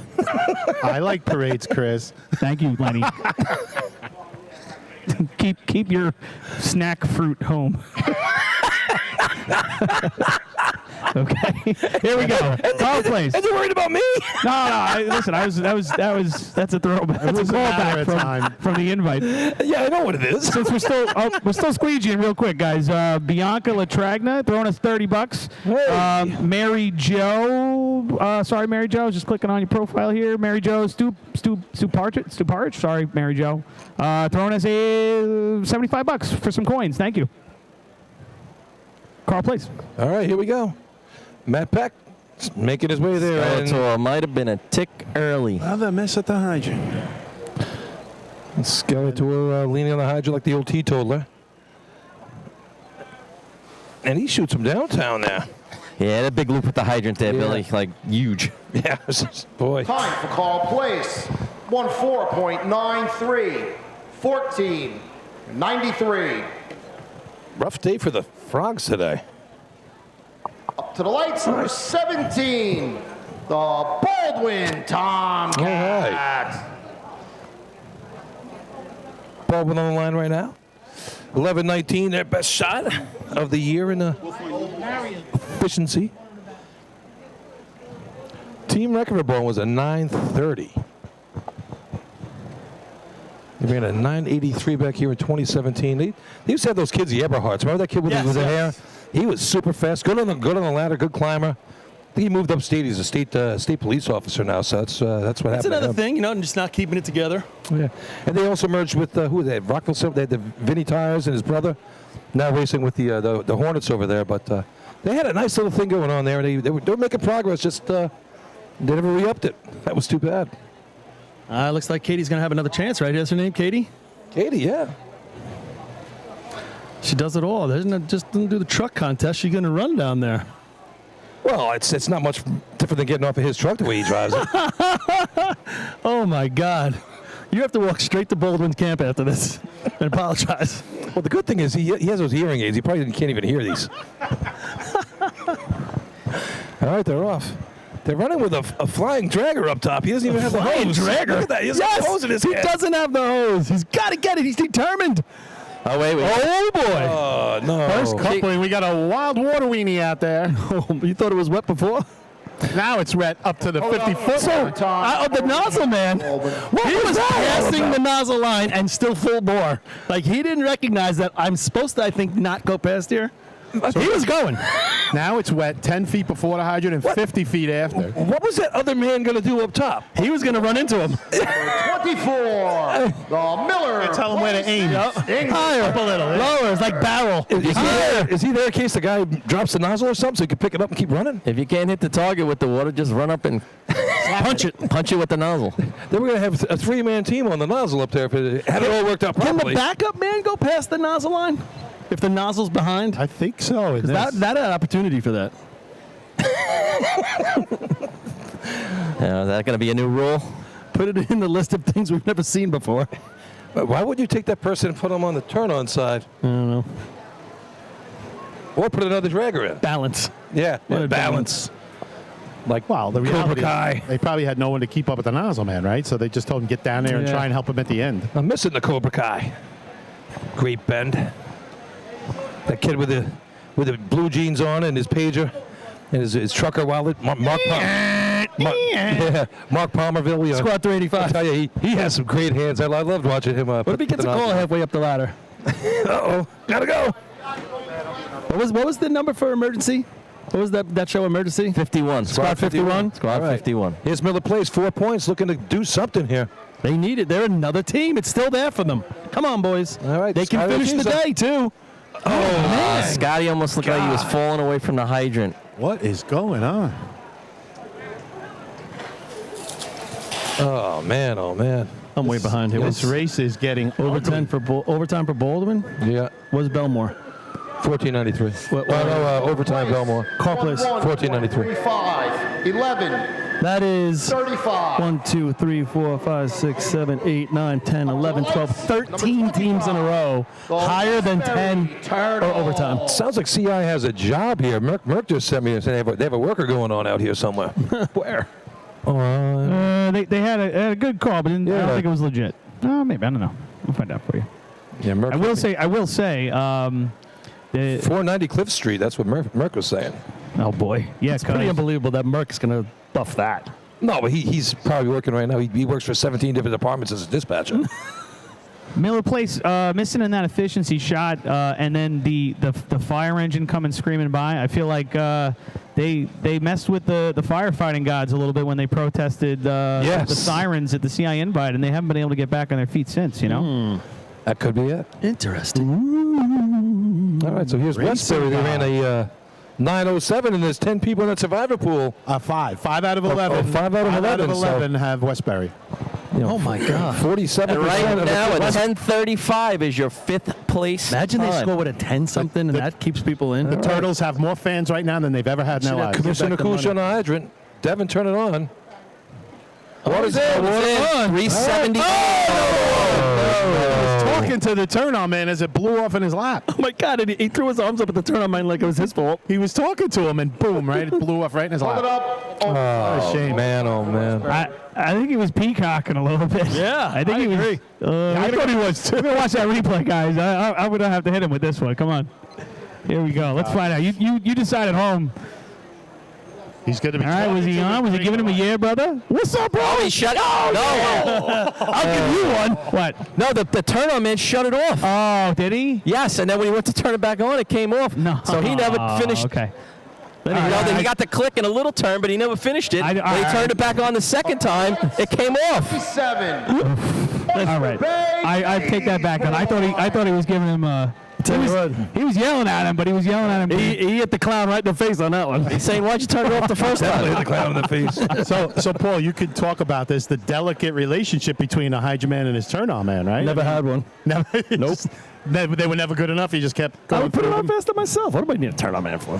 U: I like parades, Chris.
R: Thank you, Lenny. keep your snack fruit home. Okay, here we go. Call place.
E: And you're worried about me?
R: No. Listen, that's a throwback. That's a callback from the invite.
E: Yeah, I know what it is.
R: Since we're still squeegeeing real quick, guys. Bianca Latragna throwing us $30.
E: Hey.
R: Mary Jo. Sorry, Mary Jo. Just clicking on your profile here. Mary Jo Stuparch. Sorry, Mary Jo. Throwing us $75 for some coins. Thank you. Carl, please.
E: All right, here we go. Matt Peck making his way there.
G: Skeletor might have been a tick early.
U: Another miss at the hydrant.
E: Skeletor leaning on the hydrant like the old teetotaler. And he shoots him downtown now.
G: Yeah, that big loop with the hydrant there, Billy. Like, huge.
E: Yeah, boy.
M: Time for Call Place. 14.93. 14.93.
E: Rough day for the Frogs today.
M: Up to the lights, number 17. The Baldwin Tomcats.
E: Baldwin on the line right now. 11-19, their best shot of the year in efficiency. Team record for Baldwin was a 930. They ran a 983 back here in 2017. They used to have those kids, the Eberhards. Remember that kid with the hair? He was super fast, good on the ladder, good climber. I think he moved upstate. He's a state police officer now, so that's what happened.
D: That's another thing, just not keeping it together.
E: Yeah, and they also merged with who they had? Rockville. They had the Vinny Tires and his brother. Now racing with the Hornets over there, but They had a nice little thing going on there. They were making progress, just they never re-upped it. That was too bad.
D: Looks like Katie's going to have another chance, right? Is her name Katie?
E: Katie, yeah.
D: She does it all. Just doesn't do the truck contest. She's going to run down there.
E: Well, it's not much different than getting off of his truck the way he drives it.
D: Oh, my God. You have to walk straight to Baldwin Camp after this and apologize.
E: Well, the good thing is he has those hearing aids. He probably can't even hear these. All right, they're off. They're running with a flying dragger up top. He doesn't even have the hose.
D: Dragger?
E: Look at that. He has the hose in his hand.
D: He doesn't have the hose. He's got to get it. He's determined.
G: Oh, wait.
D: Oh, boy.
E: Oh, no.
U: First coupling, we got a wild water weenie out there.
D: Oh, you thought it was wet before?
U: Now it's wet up to the 50-foot.
D: The nozzle man. He was passing the nozzle line and still full bore. Like, he didn't recognize that I'm supposed to, I think, not go past here. So he was going.
U: Now it's wet 10 feet before the hydrant and 50 feet after.
E: What was that other man going to do up top?
D: He was going to run into him.
M: 24, the Miller.
U: Tell him where to aim.
D: Higher. Up a little. Lower. It's like barrel.
E: Is he there in case the guy drops the nozzle or something so he can pick it up and keep running?
G: If you can't hit the target with the water, just run up and punch it with the nozzle.
E: Then we're going to have a 3-man team on the nozzle up there if it had it all worked out properly.
D: Can the backup man go past the nozzle line? If the nozzle's behind?
U: I think so.
D: That had opportunity for that.
G: Is that going to be a new rule?
D: Put it in the list of things we've never seen before.
E: Why would you take that person and put them on the turn-on side?
D: I don't know.
E: Or put another dragger in.
D: Balance.
E: Yeah, balance.
U: Like, well, the reality
E: Kai.
U: They probably had no one to keep up with the nozzle man, right? So they just told him get down there and try and help him at the end.
E: I'm missing the Cobra Kai. Great bend. That kid with the blue jeans on and his pager and his trucker wallet. Mark Palmerville.
D: Squad 385.
E: I tell you, he has some great hands. I loved watching him.
D: What if he gets a call halfway up the ladder?
E: Uh-oh. Gotta go.
D: What was the number for emergency? What was that show, Emergency?
G: 51.
D: Squad 51?
G: Squad 51.
E: Here's Miller Place, 4 points, looking to do something here.
D: They need it. They're another team. It's still there for them. Come on, boys.
E: All right.
D: They can finish the day, too.
G: Oh, man. Scotty almost looked like he was falling away from the hydrant.
U: What is going on?
E: Oh, man.
D: I'm way behind here.
U: This race is getting
D: overtime for Baldwin?
E: Yeah.
D: What's Belmore?
E: 1493. Overtime Belmore.
D: Call, please.
E: 1493.
M: 5, 11.
D: That is
M: 35.
D: 1, 2, 3, 4, 5, 6, 7, 8, 9, 10, 11, 12, 13 teams in a row. Higher than 10 or overtime.
E: Sounds like CI has a job here. Merck just sent me and said they have a worker going on out here somewhere.
D: Where?
R: They had a good call, but I don't think it was legit. Maybe. I don't know. We'll find out for you.
E: Yeah, Merck.
R: I will say.
E: 490 Cliff Street. That's what Merck was saying.
R: Oh boy, yeah,
D: It's pretty unbelievable that Merck's going to buff that.
E: No, but he's probably working right now. He works for 17 different departments as a dispatcher.
R: Miller Place missing in that efficiency shot, and then the fire engine coming screaming by. I feel like they messed with the firefighting gods a little bit when they protested the sirens at the CI invite, and they haven't been able to get back on their feet since. You know,
E: that could be it.
D: Interesting.
E: All right, so here's Westbury. They ran a 9:07, and there's 10 people in that survivor pool.
U: 5 out of 11.
E: 5 out of 11
U: have Westbury.
D: Oh my God!
E: 47%.
G: And right now at 10:35 is your 5th place.
D: Imagine
G: time.
D: they score with a 10-something, and that keeps people in.
U: The Turtles have more fans right now than they've ever had in their lives.
E: Commissioner Kush on the hydrant. Devin, turn it on.
G: Water's in. 370.
U: Talking to the turn-on man as it blew off in his lap.
D: Oh my God! And he threw his arms up at the turn-on man like it was his fault.
U: He was talking to him, and boom! Right, it blew off right in his lap.
E: Oh,
U: shame.
E: Man, oh man.
R: I think he was peacocking a little bit.
D: Yeah,
R: I think he
U: agree.
R: was.
U: I thought he was too.
R: We're gonna watch that replay, guys. I'm gonna have to hit him with this one. Come on. Here we go. Let's find out. You decide at home.
U: He's going to be.
R: All right, was he on? Was he giving him a yeah, brother? What's up, bro?
G: Oh, he shut. No.
R: I'll give you one. What?
G: No, the turn-on man shut it off.
R: Oh, did he?
G: Yes, and then when he went to turn it back on, it came off.
R: No.
G: So he never finished.
R: Okay.
G: He got the click in a little turn, but he never finished it. When he turned it back on the second time, it came off.
M: 7.
R: All right. I take that back. I thought he was giving him a
D: Tell you what.
R: He was yelling at him, but he was yelling at him.
D: He hit the clown right in the face on that one.
G: He's saying, why'd you turn it off the first time?
E: Hit the clown in the face.
H: So Paul, you could talk about this, the delicate relationship between a Hydra man and his turn-on man, right?
D: Never had one.
H: Never.
D: Nope.
H: They were never good enough. He just kept going.
D: I would put it on faster myself. What do I need a turn-on man for?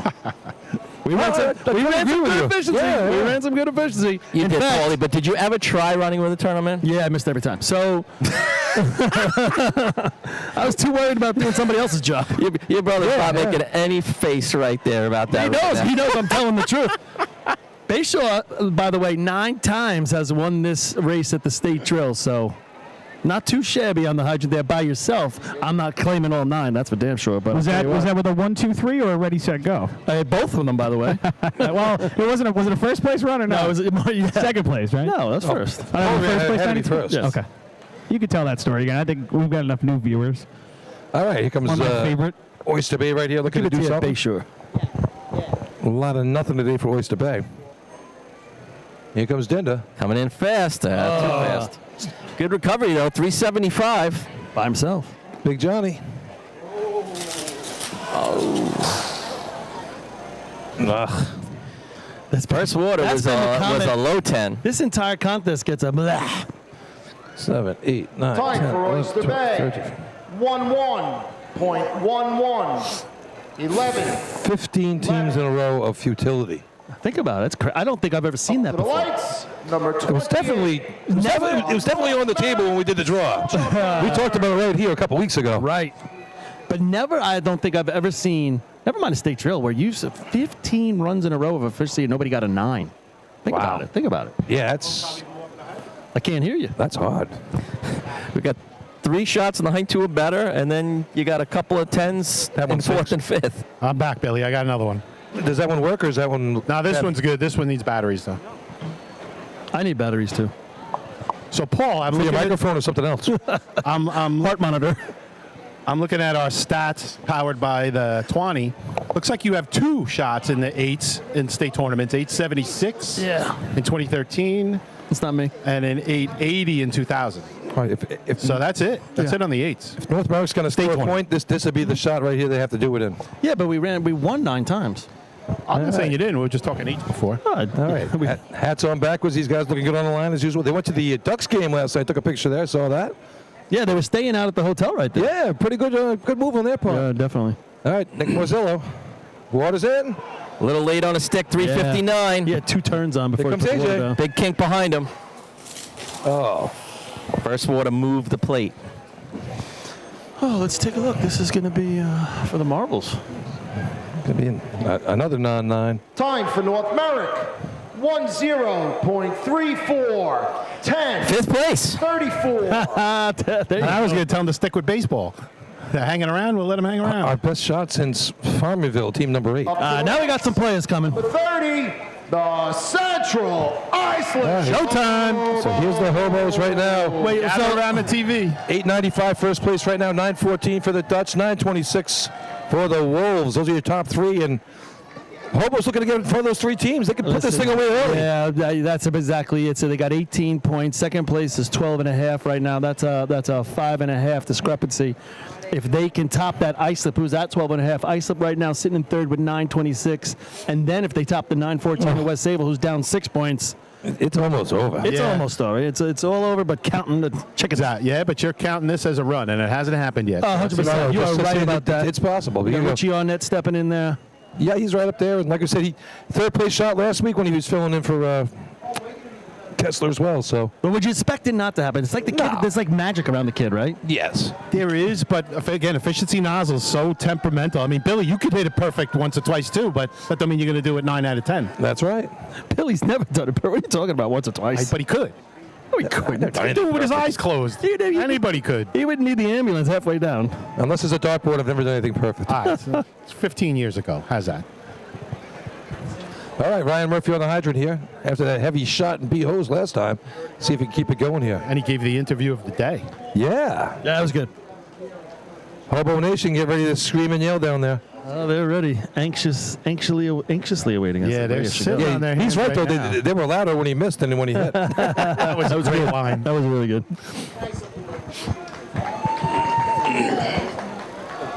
D: We ran some good efficiency.
G: Yeah,
D: We
G: yeah.
D: ran some good efficiency.
G: You
D: In
G: did,
D: fact-
G: Paulie, but did you ever try running with a tournament?
D: Yeah, I missed every time. So I was too worried about doing somebody else's job.
G: Your brother's not making any face right there about that.
D: He knows I'm telling the truth. Bayshore, by the way, 9 times has won this race at the state drill, so not too shabby on the hydrant there by yourself. I'm not claiming all 9, that's for damn sure. But
R: Was that with a 1, 2, 3 or a ready, set, go?
D: Both of them, by the way.
R: Well, it wasn't. Was it a first place run or no?
D: No, it was
R: Second place, right?
D: No, that's first.
R: Oh, that was first place.
E: had to be
R: 92?
E: first.
D: Yes.
R: Okay. You could tell that story again. I think we've got enough new viewers.
E: All right, here comes
R: One of my favorite.
E: Oyster Bay right here looking to
D: Give it
E: do
D: to you at
E: something.
D: Bayshore.
E: A lot of nothing today for Oyster Bay. Here comes Dinda.
G: Coming in fast. Too fast. Good recovery, though. 375.
D: By himself.
E: Big Johnny. Ugh.
D: That's
G: First water
D: That's
G: was
D: been the
G: a
D: comment.
G: low 10.
D: This entire contest gets a blah.
E: 7, 8, 9,
M: Time
E: 10,
M: for
E: 11,
M: Oyster
E: 12,
M: Bay.
E: 13.
M: 11.11. 11.
E: 15 teams in a row of futility.
D: Think about it. I don't think I've ever seen that
M: To the
D: before.
M: lights. Number 20.
E: It was definitely on the table when we did the draw. We talked about it right here a couple weeks ago.
D: Right. But never, I don't think I've ever seen, never mind a state drill, where you've 15 runs in a row of efficiency and nobody got a 9. Think about it. Think about it.
E: Yeah, that's
D: I can't hear you.
E: That's hard.
G: We got 3 shots in the height 2 or better, and then you got a couple of 10s in 4th and 5th.
H: I'm back, Billy. I got another one.
E: Does that one work, or is that one?
H: No, this one's good. This one needs batteries, though.
D: I need batteries, too.
H: So, Paul, I'm
E: For your
H: looking at
E: microphone or something else?
H: I'm
D: heart monitor.
H: I'm looking at our stats powered by the 20. Looks like you have 2 shots in the 8s in state tournaments. 876 in 2013.
D: It's not me.
H: And an 880 in 2000.
E: Right,
H: So that's it. That's it on the 8s.
E: If North Berwick's going to score a point, this would be the shot right here they have to do it in.
D: Yeah, but we won 9 times.
H: I'm not saying you didn't. We were just talking 8s before.
E: All right. Hats on backwards. These guys looking good on the line as usual. They went to the Ducks game last night. Took a picture there. Saw that.
D: Yeah, they were staying out at the hotel right there.
E: Yeah, pretty good good move on their part.
D: Yeah, definitely.
E: All right, Nick Morzillo. Water's in.
G: A little late on a stick, 359.
D: Yeah, 2 turns on before
E: Here
D: he
E: comes
D: put the water
E: AJ.
D: down.
G: Big kink behind him.
E: Oh.
G: First water moved the plate.
D: Oh, let's take a look. This is going to be for the marbles.
E: Could be another non-9.
M: Time for North Merrick. 10.34. 10.
G: 5th place.
M: 34.
H: I was going to tell him to stick with baseball. They're hanging around. We'll let them hang around.
E: Our best shot since Farmerville, team number 8.
D: Now we got some players coming.
M: 30. The Central Iceland.
D: Showtime.
E: So here's the hobos right now.
H: Wait, gather around the TV.
E: 895 first place right now. 914 for the Dutch. 926 for the Wolves. Those are your top 3. And hobos looking to get in front of those 3 teams. They can put this thing away early.
D: Yeah, that's exactly it. So they got 18 points. Second place is 12.5 right now. That's a 5.5 discrepancy. If they can top that Islip, who's at 12.5, Islip right now sitting in 3rd with 926, and then if they top the 914 of West Sable, who's down 6 points,
E: it's almost over.
D: It's almost over. It's all over, but counting the chickens
H: out. Yeah, but you're counting this as a run, and it hasn't happened yet.
D: 100%. You are right about that.
E: It's possible.
D: We got Richie Arnett stepping in there.
E: Yeah, he's right up there. And like I said, he 3rd place shot last week when he was filling in for Kessler as well. So,
D: but would you expect it not to happen? It's like the kid. There's like magic around the kid, right?
E: Yes,
H: there is. But again, efficiency nozzle is so temperamental. I mean, Billy, you could hit it perfect once or twice too, but that doesn't mean you're going to do it 9 out of 10.
E: That's right.
D: Billy's never done it. What are you talking about? Once or twice?
H: But he could.
D: No, he couldn't.
H: He do it with his eyes closed. Anybody could.
D: He wouldn't need the ambulance halfway down.
E: Unless it's a dartboard, I've never done anything perfect.
H: All right, so it's 15 years ago. How's that?
E: All right, Ryan Murphy on the hydrant here after that heavy shot and B-hose last time. See if he can keep it going here.
H: And he gave the interview of the day.
E: Yeah.
D: Yeah, that was good.
E: Hobo Nation, get ready to scream and yell down there.
D: Oh, they're ready. Anxiously awaiting us.
H: Yeah, they're sitting on their
E: he's
H: hands
E: right, though.
H: now.
E: They were louder when he missed than when he hit.
H: that was a great line.
D: That was really good.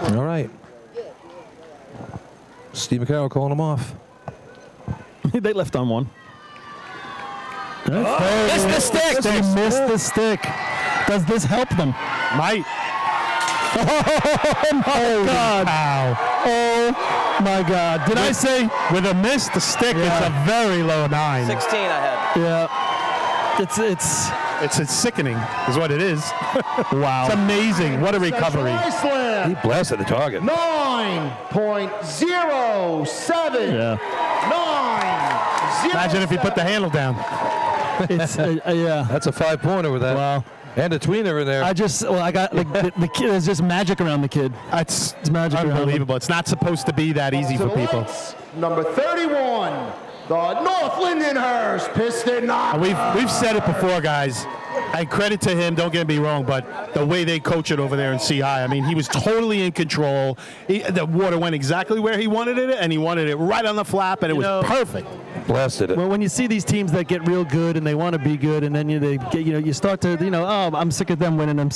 E: All right. Steve McCarroll calling him off.
D: They left on one.
G: Missed the stick.
D: They missed the stick. Does this help them?
U: Might.
D: Oh, my God.
U: Wow.
D: Oh, my God. Did I say?
U: With a miss, the stick, it's a very low 9.
G: 16 ahead.
D: Yeah.
U: It's sickening, is what it is.
D: Wow.
U: It's amazing. What a recovery.
E: He blasted the target.
M: 9.07.
D: Yeah.
M: 9.
U: Imagine if he put the handle down.
D: It's, yeah.
E: That's a 5-pointer with that.
D: Wow.
E: And a tweener in there.
D: I got the kid. There's just magic around the kid.
U: It's
D: magic around him.
U: unbelievable. It's not supposed to be that easy for people.
M: Number 31, the North Lindenhurst Piston Knockers.
U: We've said it before, guys. And credit to him, don't get me wrong, but the way they coach it over there in CI, I mean, he was totally in control. The water went exactly where he wanted it, and he wanted it right on the flap, and it was perfect.
E: Blasted it.
D: Well, when you see these teams that get real good and they want to be good, and then you start to oh, I'm sick of them winning, and a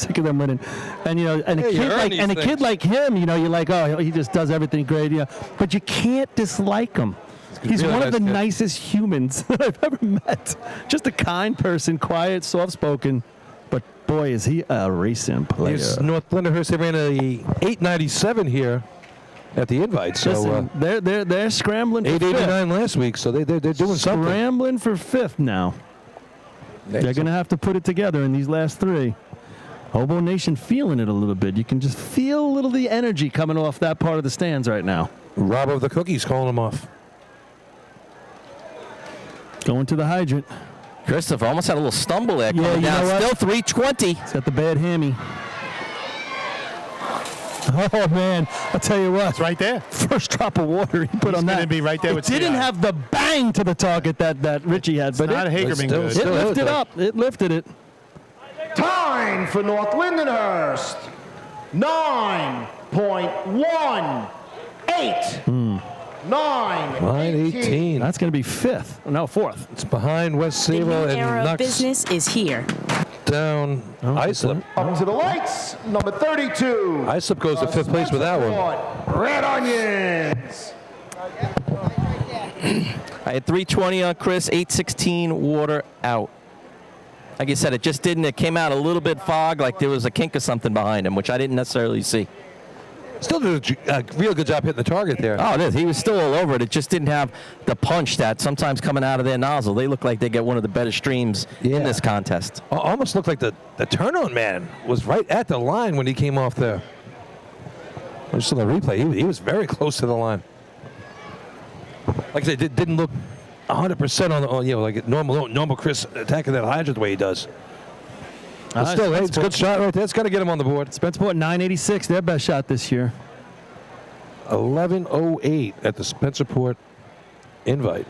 D: kid like him, you're like, oh, he just does everything great, but you can't dislike him. He's
E: really
D: one of the
E: nice guy.
D: nicest humans that I've ever met. Just a kind person, quiet, soft-spoken, but boy, is he a racing player.
E: Here's North Lindenhurst. They ran a 8.97 here at the invite. So
D: listen, they're scrambling for
E: 8.89
D: fifth.
E: last week, so they're doing something.
D: Scrambling for fifth now. They're going to have to put it together in these last 3. Hobo Nation feeling it a little bit. You can just feel a little of the energy coming off that part of the stands right now.
E: Rob of the Cookies calling him off.
D: Going to the hydrant.
G: Christopher almost had a little stumble there.
D: Yeah,
G: Coming down. Still 320.
D: He's got the bad hammy. Oh, man. I'll tell you what.
U: It's right there.
D: First drop of water he put on that.
U: It's going to be right there
D: it
U: with
D: didn't
U: CI.
D: have the bang to the target that Richie had. But
U: not a Hagerman good.
D: It lifted up. It lifted it.
M: Time for North Lindenhurst. 9.18. 9.18.
D: That's going to be 5th. No, 4th.
E: It's behind West
J: The new
E: Sable and
J: era of
E: knocks
J: business is here.
E: down Islip.
M: Up to the lights, number 32.
E: Islip goes to 5th place with that one.
M: Red Onions.
G: I had 320 on Chris, 816 water out. Like I said, it came out a little bit fog, like there was a kink or something behind him, which I didn't necessarily see.
E: Still did a real good job hitting the target there.
G: Oh, it is. He was still all over it. It just didn't have the punch that sometimes coming out of their nozzle. They look like they get one of the better streams in this contest.
E: Almost looked like the turn-on man was right at the line when he came off there. Just on the replay, he was very close to the line. Like I said, it didn't look 100% on like normal Chris attacking that hydrant the way he does. But still, it's a good shot right there. It's got to get him on the board.
D: Spencerport 986, their best shot this year.
E: 11:08 at the Spencerport invite.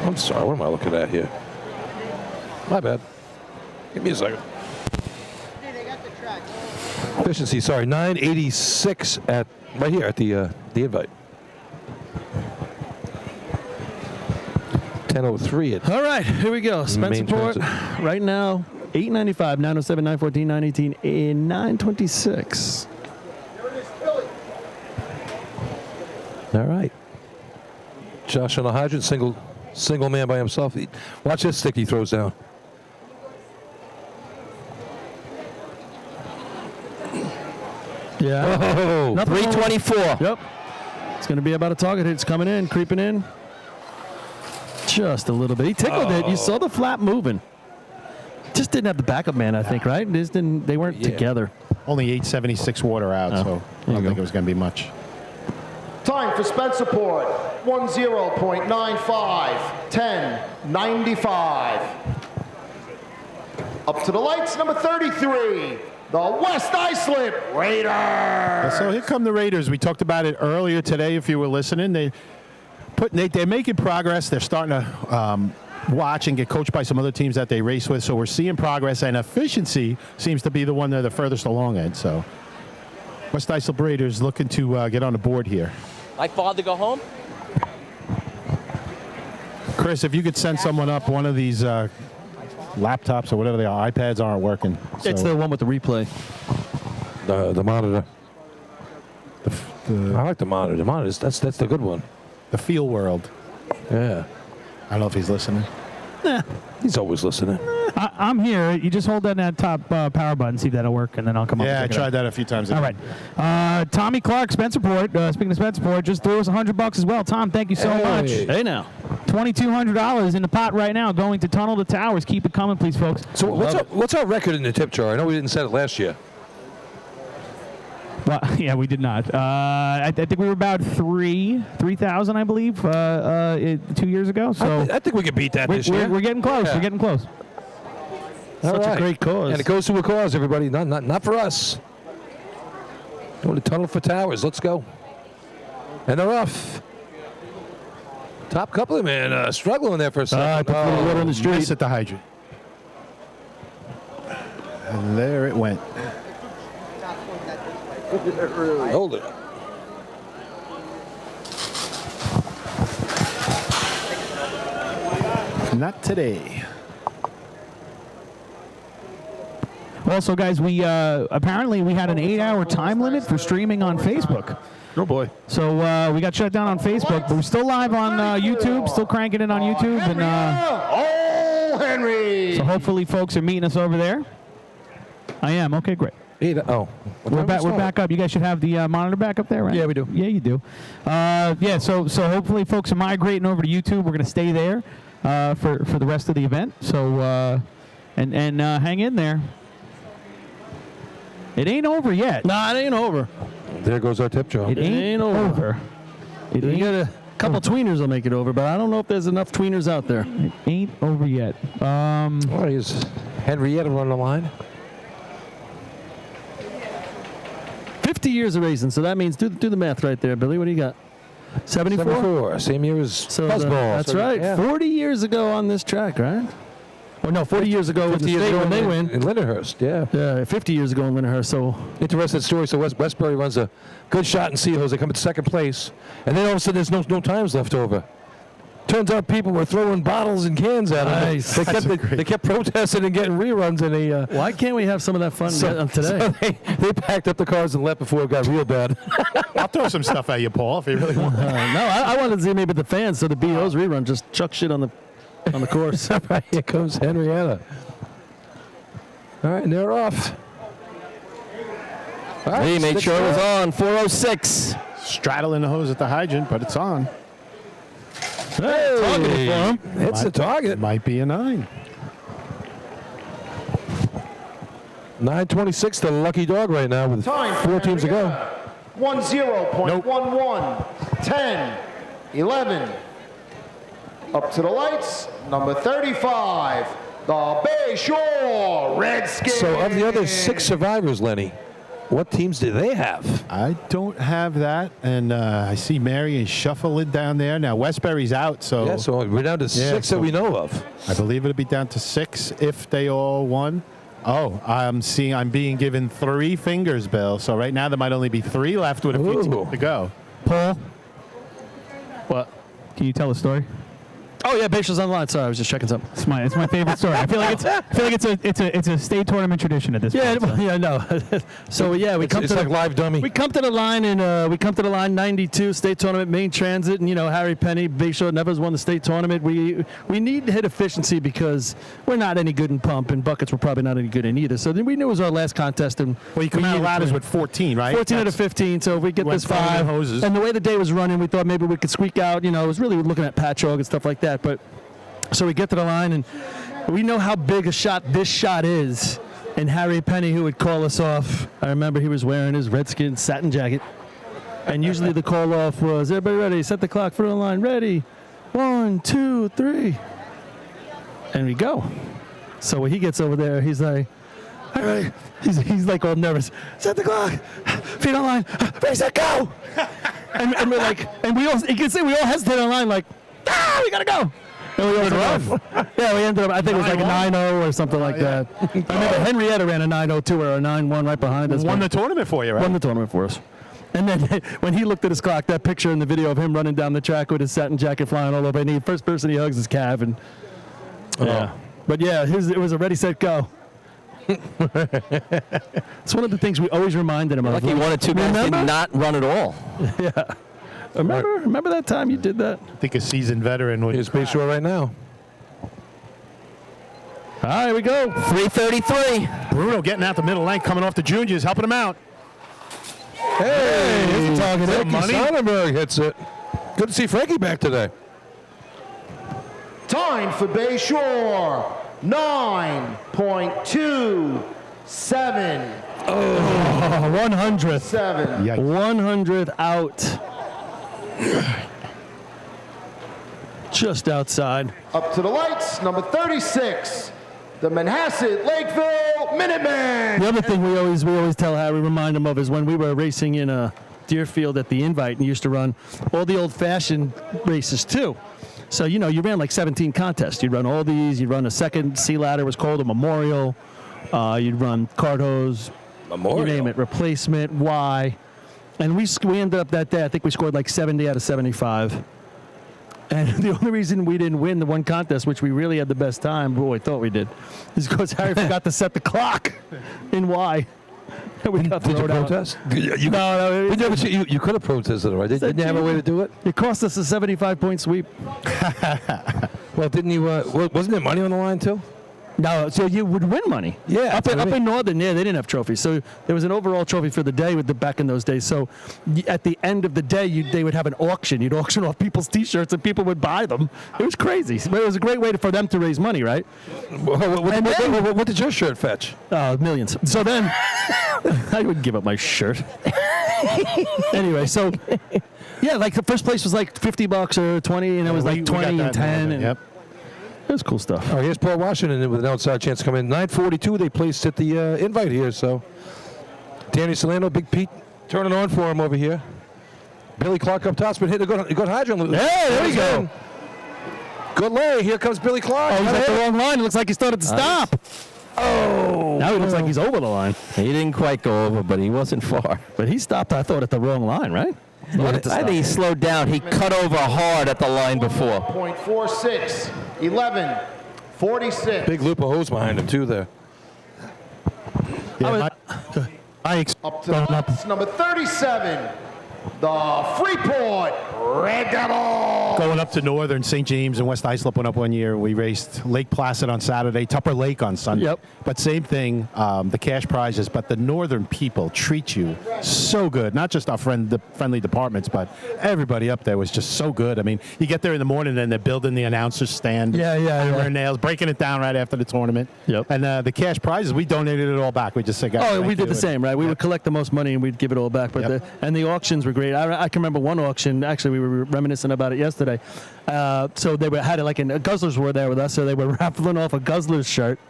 E: I'm sorry, what am I looking at here? My bad. Give me a second. Efficiency, sorry, 986 at right here at the invite. 10:03.
D: All right, here we go. Spencerport right now, 895, 907, 914, 918, and 926.
E: All right. Josh on the hydrant, single man by himself. Watch this stick he throws down.
D: Yeah.
E: Oh,
G: 324.
D: Yep. It's going to be about a target hit. It's coming in, creeping in. Just a little bit. He tickled it. You saw the flap moving. Just didn't have the backup man, I think, right? They weren't together.
U: Only 876 water out, so I don't think it was going to be much.
M: Time for Spencerport, 10.95, 10.95. Up to the lights, number 33, the West Islip Raiders.
U: So here come the Raiders. We talked about it earlier today, if you were listening. They're making progress. They're starting to watch and get coached by some other teams that they race with. So we're seeing progress, and efficiency seems to be the one they're the furthest along at. So West Islip Raiders looking to get on the board here.
G: My father go home?
U: Chris, if you could send someone up one of these
H: laptops or whatever they are, iPads aren't working.
D: It's the one with the replay.
E: The monitor. I like the monitor. The monitor, that's the good one.
H: The Feel World.
E: Yeah.
H: I don't know if he's listening.
E: He's always listening.
R: I'm here. You just hold down that top power button, see if that'll work, and then I'll come up.
H: Yeah, I
R: and check it
H: tried
R: out.
H: that a few times.
R: All right. Tommy Clark, Spencerport. Speaking of Spencerport, just threw us $100 as well. Tom, thank you so much.
D: Hey now.
R: $2,200 in the pot right now, going to Tunnel to Towers. Keep it coming, please, folks.
E: So what's our record in the tip jar? I know we didn't set it last year.
R: Well, yeah, we did not. I think we were about 3,000, I believe, 2 years ago. So
E: I think we could beat that this year.
R: We're getting close.
E: Yeah.
R: We're getting close.
D: Such a great cause.
E: And it goes to a cause, everybody. Not for us. Going to Tunnel for Towers. Let's go. And they're off. Top couple of man struggling there for a second.
H: I put a little water in the street. Miss at the hydrant. And there it went.
E: Hold it.
H: Not today.
R: Also, guys, we apparently we had an 8-hour time limit for streaming on Facebook.
D: Oh boy!
R: So we got shut down on Facebook, but we're still live on YouTube, still cranking it on YouTube, and
M: Henry.
R: so hopefully folks are meeting us over there. I am. Okay, great. We're back up. You guys should have the monitor back up there, right?
D: Yeah, we do.
R: Yeah, you do. Yeah, so hopefully folks are migrating over to YouTube. We're going to stay there for the rest of the event. So and hang in there. It ain't over yet.
D: Nah, it ain't over.
E: There goes our tip jar.
R: It ain't over.
D: You got a couple tweeners will make it over, but I don't know if there's enough tweeners out there.
R: It ain't over yet.
E: Well, here's Henrietta on the line.
D: 50 years of racing, so that means do the math right there, Billy. What do you got? 74?
E: 74. Same year as Fuzzball.
D: That's right.
E: Yeah.
D: 40 years ago on this track, right? Well, no, 40 years ago in the state when they win.
E: In Lindenhurst, yeah.
D: Yeah, 50 years ago in Lindenhurst. So
E: interesting story. So Westbury runs a good shot in Seahills. They come in second place, and then all of a sudden there's no times left over. Turns out people were throwing bottles and cans at them.
D: Nice.
E: They kept protesting and getting reruns. And
D: why can't we have some of that fun today?
E: So they packed up the cars and left before it got real bad.
H: I'll throw some stuff at you, Paul, if you really want.
D: No, I wanted to see maybe the fans, so the BO's rerun just chuck shit on the course.
E: Right, here comes Henrietta. All right, and they're off. All right,
G: He made sure it was on. 406.
H: Straddling the hose at the hydrant, but it's on.
E: Hey,
D: targeted for him.
E: It's a target.
H: Might be a 9.
E: 9:26, the lucky dog right now with 4 teams to go.
M: 10.11, 10, 11. Up to the lights, number 35, the Bayshore Redskins.
E: So of the other 6 survivors, Lenny, what teams do they have?
H: I don't have that, and I see Marion shuffling down there. Now, Westbury's out, so...
E: Yeah, so we're down to 6 that we know of.
H: I believe it'll be down to 6 if they all won. Oh, I'm being given 3 fingers, Bill. So right now there might only be 3 left with a few teams to go.
R: Paul,
D: What?
R: can you tell a story?
D: Oh yeah, Bayshore's on the line. Sorry, I was just checking something.
R: It's my favorite story. I feel like it's a state tournament tradition at this point.
D: Yeah, no. So yeah, we come
E: It's
D: to
E: like live dummy.
D: We come to the line in 92 state tournament, main transit, and Harry Penny, Bayshore never has won the state tournament. We need to hit efficiency because we're not any good in pump, and buckets we're probably not any good in either. So then we knew it was our last contest, and
H: you come out of ladders with 14, right?
D: 14 out of 15. So if we get this 5
H: hoses.
D: And the way the day was running, we thought maybe we could squeak out. It was really looking at patchogue and stuff like that. But so we get to the line, and we know how big a shot this shot is. And Harry Penny, who would call us off, I remember he was wearing his Redskins satin jacket. And usually the call off was, everybody ready, set the clock for the line, ready, 1, 2, 3. And we go. So when he gets over there, he's like, all right, he's like all nervous, set the clock, feet on line, ready, set, go. and we're like, and we all, you can see we all hesitate on line like, we gotta go. And we ended up, we ended up, I think it was like a 9-0 or something like that. I remember Henrietta ran a 9-0 too, or a 9-1 right behind us.
H: Won the tournament for you, right?
D: Won the tournament for us. And then when he looked at his clock, that picture in the video of him running down the track with his satin jacket flying all over, and the first person he hugs is Cav. And But yeah, it was a ready, set, go. It's one of the things we always reminded him of.
G: Like he wanted two guys did not run at all.
D: Yeah. Remember that time you did that?
H: I think a seasoned veteran would.
E: Here's Bay Shore right now.
D: All right, here we go.
G: 3:33.
H: Bruno getting out the middle length, coming off the juniors, helping him out.
E: Hey,
H: he's talking
E: Frankie
H: money.
E: Sonnenberg hits it. Good to see Frankie back today.
M: Time for Bay Shore. 9.27.
D: Oh, 100th.
M: 7.
D: 100th out. Just outside.
M: Up to the lights, number 36. The Manhasset Lakeville Minutemen.
D: The other thing we always tell Harry, remind him of, is when we were racing in Deerfield at the Invite, and you used to run all the old-fashioned races too. So, you ran like 17 contests. You'd run all these. You'd run a second sea ladder, was called a Memorial. You'd run cart hose,
E: Memorial.
D: you name it, replacement, Y. And we ended up that day, I think we scored like 70 out of 75. And the only reason we didn't win the one contest, which we really had the best time, I thought we did, is because Harry forgot to set the clock in Y. We got
E: Did you
D: thrown out.
E: protest?
D: No.
E: You could have protested, right? Didn't you have a way to do it?
D: It cost us a 75-point sweep.
E: Well, didn't you? Wasn't there money on the line too?
D: No, so you would win money.
E: Yeah,
D: up in Northern, they didn't have trophies. So there was an overall trophy for the day back in those days. So at the end of the day, they would have an auction. You'd auction off people's T-shirts, and people would buy them. It was crazy. But it was a great way for them to raise money, right?
E: What did your shirt fetch?
D: Millions. So then, I wouldn't give up my shirt. Anyway, so yeah, like the first place was like $50 or 20, and it was like 20 and 10. And
H: yep.
D: It was cool stuff.
E: All right, here's Paul Washington with an outside chance to come in. 9:42, they placed at the Invite here. So Danny Solano, Big Pete, turning on for him over here. Billy Clark up top's been hitting a good hydrant.
D: Yeah, there we go.
E: Good lay. Here comes Billy Clark.
D: Oh, he's at the wrong line. It looks like he started to stop.
E: Oh.
D: Now he looks like he's over the line.
G: He didn't quite go over, but he wasn't far.
D: But he stopped, I thought, at the wrong line, right?
G: I think he slowed down. He cut over hard at the line before.
M: 0.46. 11.46.
E: Big loop of hose behind him, too, there.
H: Yeah,
M: Up to the lights, number 37. The Freeport Red Devils.
H: Going up to Northern, St. James and West Islip went up one year. We raced Lake Placid on Saturday, Tupper Lake on Sunday.
D: Yep.
H: But same thing, the cash prizes, but the Northern people treat you so good. Not just our friendly departments, but everybody up there was just so good. I mean, you get there in the morning and they're building the announcer's stand.
D: Yeah.
H: Hammering nails, breaking it down right after the tournament.
D: Yep.
H: And the cash prizes, we donated it all back. We just said, guys,
D: we did the same, right? We would collect the most money and we'd give it all back. But the auctions were great. I can remember one auction. Actually, we were reminiscent about it yesterday. So they had it like Guzzlers were there with us, so they were raffling off a Guzzlers shirt.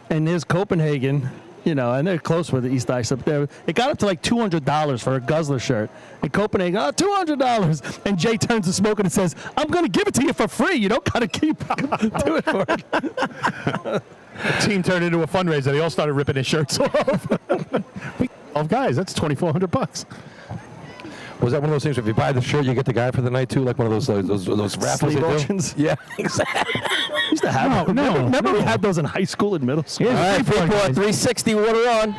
D: And there's Copenhagen, and they're close with the East Islip there. It got up to like $200 for a Guzzler shirt. And Copenhagen, $200. And Jay turns to Smoking and says, "I'm going to give it to you for free. You don't got to keep doing it for it."
H: The team turned into a fundraiser. They all started ripping his shirts off. Guys, that's $2,400.
E: Was that one of those things, if you buy the shirt, you get the guy for the night, too? Like one of those raffles
D: Sleeve
E: they do?
D: auctions?
E: Yeah, exactly.
D: Used to have Remember we had those in high school and middle school?
G: All right, Freeport 360, water on.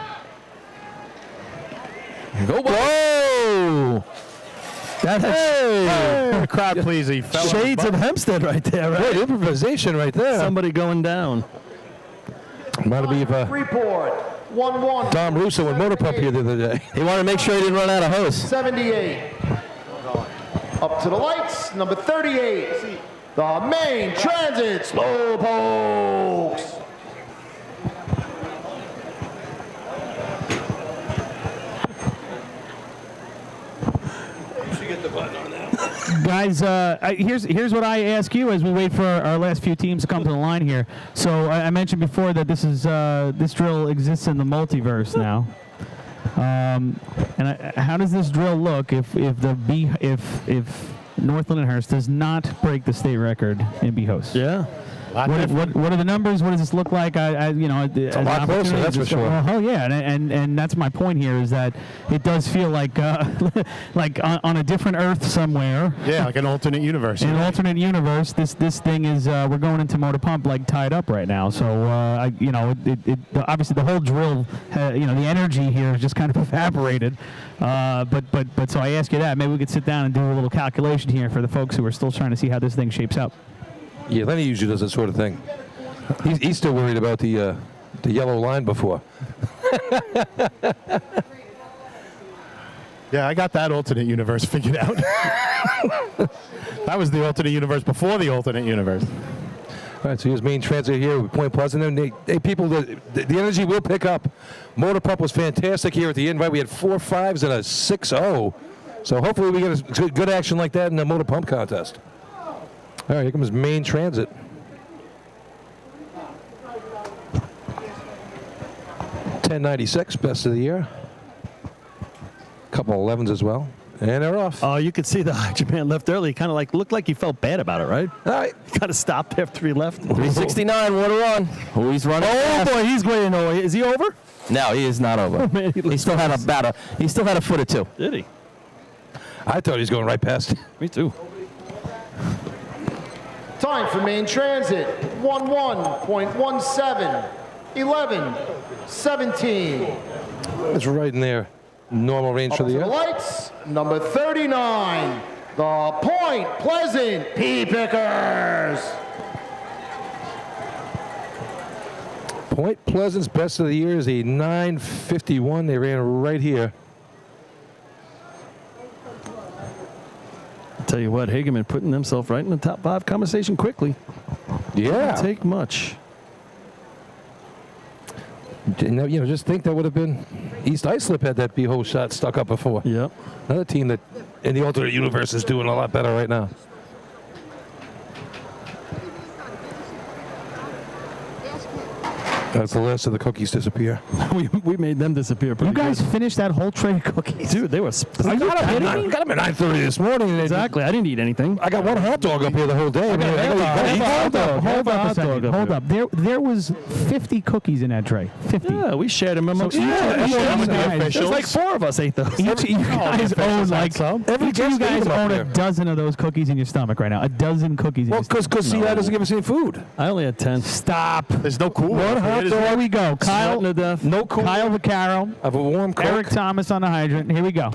G: Go, boy. Whoa!
D: Hey!
H: Crowd please. He fell
D: Shades of Hempstead right there, right?
E: Great improvisation right there.
D: Somebody going down.
E: Might be
M: Freeport. 1-1.
E: Dom Russo and Motor Pump here the other day.
G: He wanted to make sure he didn't run out of hose.
M: 78. Up to the lights, number 38. The Main Transit Slowpokes.
R: Guys, here's what I ask you as we wait for our last few teams to come to the line here. So I mentioned before that this drill exists in the multiverse now. How does this drill look if North Lindenhurst does not break the state record in B-host?
D: Yeah.
U: Lot
R: What are the numbers? What does this look like?
E: It's a lot closer, that's for sure.
R: Oh yeah, and that's my point here is that it does feel like like on a different Earth somewhere.
U: Yeah, like an alternate universe.
R: In an alternate universe, this thing is we're going into motor pump like tied up right now. So obviously the whole drill, the energy here is just kind of evaporated. But so I ask you that maybe we could sit down and do a little calculation here for the folks who are still trying to see how this thing shapes up.
E: Yeah, Lenny usually does that sort of thing. He's still worried about the yellow line before.
U: Yeah, I got that alternate universe figured out. That was the alternate universe before the alternate universe.
E: All right, so here's main transit here with Point Pleasant. And people, the energy will pick up. Motor Pump was fantastic here at the end, right? We had 4 5s and a 6-0. So hopefully we get a good action like that in the Motor Pump contest. All right, here comes main transit. $10.96, best of the year. Couple 11s as well. And they're off.
D: Oh, you could see the Japan left early. Kind of like looked like he felt bad about it, right?
E: All right.
D: He kind of stopped after he left.
G: 369, water on. Oh, he's running.
D: Oh
G: fast.
D: boy, he's going over. Is he over?
G: No, he is not over.
D: Oh, man,
G: he still had he still had a foot or two.
D: Did he?
E: I thought he was going right past.
D: Me too.
M: Time for main transit, 11.17, 11, 17.
E: It's right in there. Normal range for the year.
M: Lights, number 39, the Point Pleasant Pea Pickers.
E: Point Pleasant's best of the year is a 9:51. They ran right here.
D: I'll tell you what, Hageman putting themselves right in the top 5 conversation quickly.
E: Yeah.
D: Didn't take much.
E: Just think that would have been East Islip had that B-hole shot stuck up before.
D: Yep.
E: Another team that in the alternate universe is doing a lot better right now. That's the last of the cookies disappear.
D: we made them disappear pretty
R: You guys
D: good.
R: finished that whole tray of cookies?
D: Dude, they were...
R: Are you kidding me?
E: Got them at 9:30 this morning.
D: Exactly. I didn't eat anything.
E: I got one hot dog up here the whole day.
R: Hold up a second. Hold up. There was 50 cookies in that tray. 50.
D: Yeah, we shared them amongst
R: So
D: each other.
R: guys-
D: There's like 4 of us ate those.
R: Each of you guys own like each of you
E: guest
R: guys
E: ate them up
R: own a
E: there.
R: dozen of those cookies in your stomach right now. A dozen cookies. In
E: Well,
R: your stomach.
E: because CI doesn't give us any food.
D: I only had 10.
R: Stop.
U: There's no cool.
R: One hot dog. Here we go. Kyle.
D: To death.
E: No cool.
R: Kyle Vaccaro.
E: Of a warm Coke.
R: Eric Thomas on the hydrant. Here we go.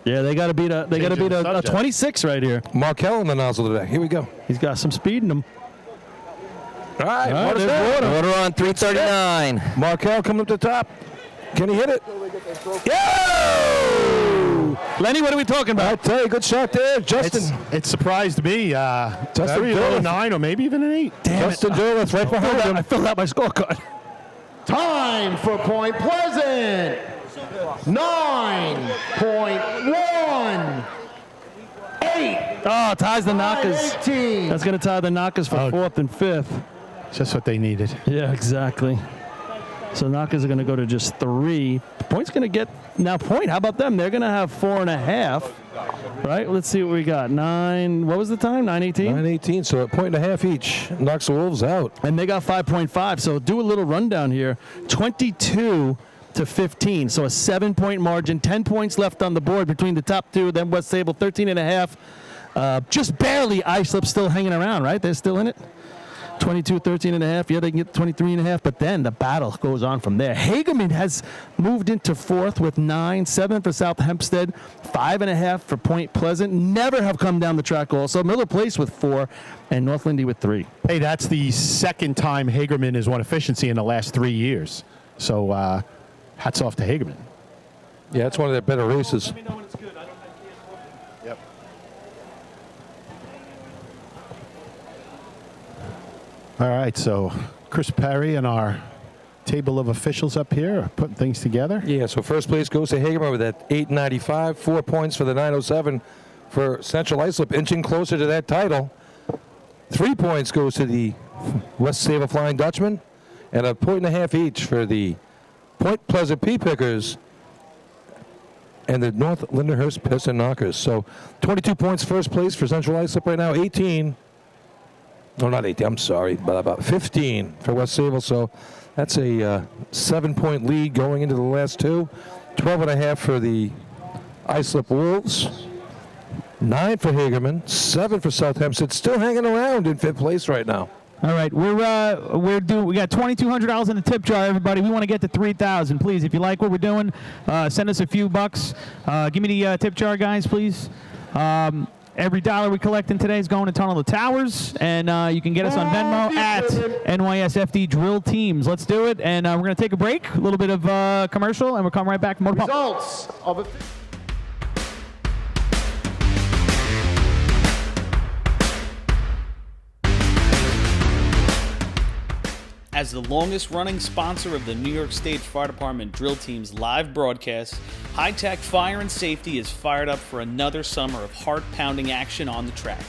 D: Yeah, they got to beat a
U: subject.
D: 26 right here.
E: Markel in the nozzle today. Here we go.
D: He's got some speed in him.
E: All right,
D: All right,
E: water's
D: there's
E: there.
G: Water on 339.
E: Markel coming up the top. Can he hit it?
D: Yo! Lenny, what are we talking
E: I
D: about?
E: tell you, good shot there. Justin.
U: It surprised me.
E: Justin
U: Very low
E: Durleth.
U: 9 or maybe even an 8.
E: Justin Durleth right behind him.
D: I filled out my scorecard.
M: Time for Point Pleasant, 9.1. 8.
D: Oh, ties the knockers.
M: 18.
D: That's going to tie the knockers for 4th and 5th.
U: Just what they needed.
D: Yeah, exactly. So knockers are going to go to just 3. Point's going to get now. Point. How about them? They're going to have 4.5. Right. Let's see what we got. 9. What was the time? 9:18.
E: 9:18. So a 1.5 each knocks the Wolves out.
D: And they got 5.5. So do a little rundown here. 22 to 15. So a 7-point margin. 10 points left on the board between the top 2. Then West Sable 13.5. Just barely. Islip still hanging around. Right. They're still in it. 22, 13.5. Yeah, they can get 23.5, but then the battle goes on from there. Hageman has moved into 4th with 9, 7 for South Hempstead, 5.5 for Point Pleasant. Never have come down the track also. Miller Place with 4, and North Lindy with 3.
U: Hey, that's the second time Hagerman has won efficiency in the last 3 years. So hats off to Hagerman.
E: Yeah, it's one of their better races.
U: Yep. All right, so Chris Perry and our table of officials up here are putting things together.
E: Yeah, so first place goes to Hagerman with that 895, 4 points for the 907 for Central Islip, inching closer to that title. 3 points goes to the West Sable Flying Dutchman, and a 1.5 each for the Point Pleasant Pea Pickers and the North Lindenhurst Piston Knockers. So 22 points first place for Central Islip right now, 18 No, not 18. I'm sorry, but about 15 for West Sable. So that's a 7-point lead going into the last two. 12.5 for the Islip Wolves. 9 for Hagerman. 7 for South Hempstead. Still hanging around in 5th place right now.
R: All right, we got $2,200 in the tip jar, everybody. We want to get to 3,000. Please, if you like what we're doing, send us a few bucks. Give me the tip jar, guys, please. Every dollar we collect in today is going to Tunnel the Towers, and you can get us on Venmo at NYSFD Drill Teams. Let's do it, and we're going to take a break, a little bit of commercial, and we'll come right back to Motor Pump.
M: Results of a
C: As the longest-running sponsor of the New York State Fire Department Drill Team's live broadcast, High Tech Fire and Safety is fired up for another summer of heart-pounding action on the track.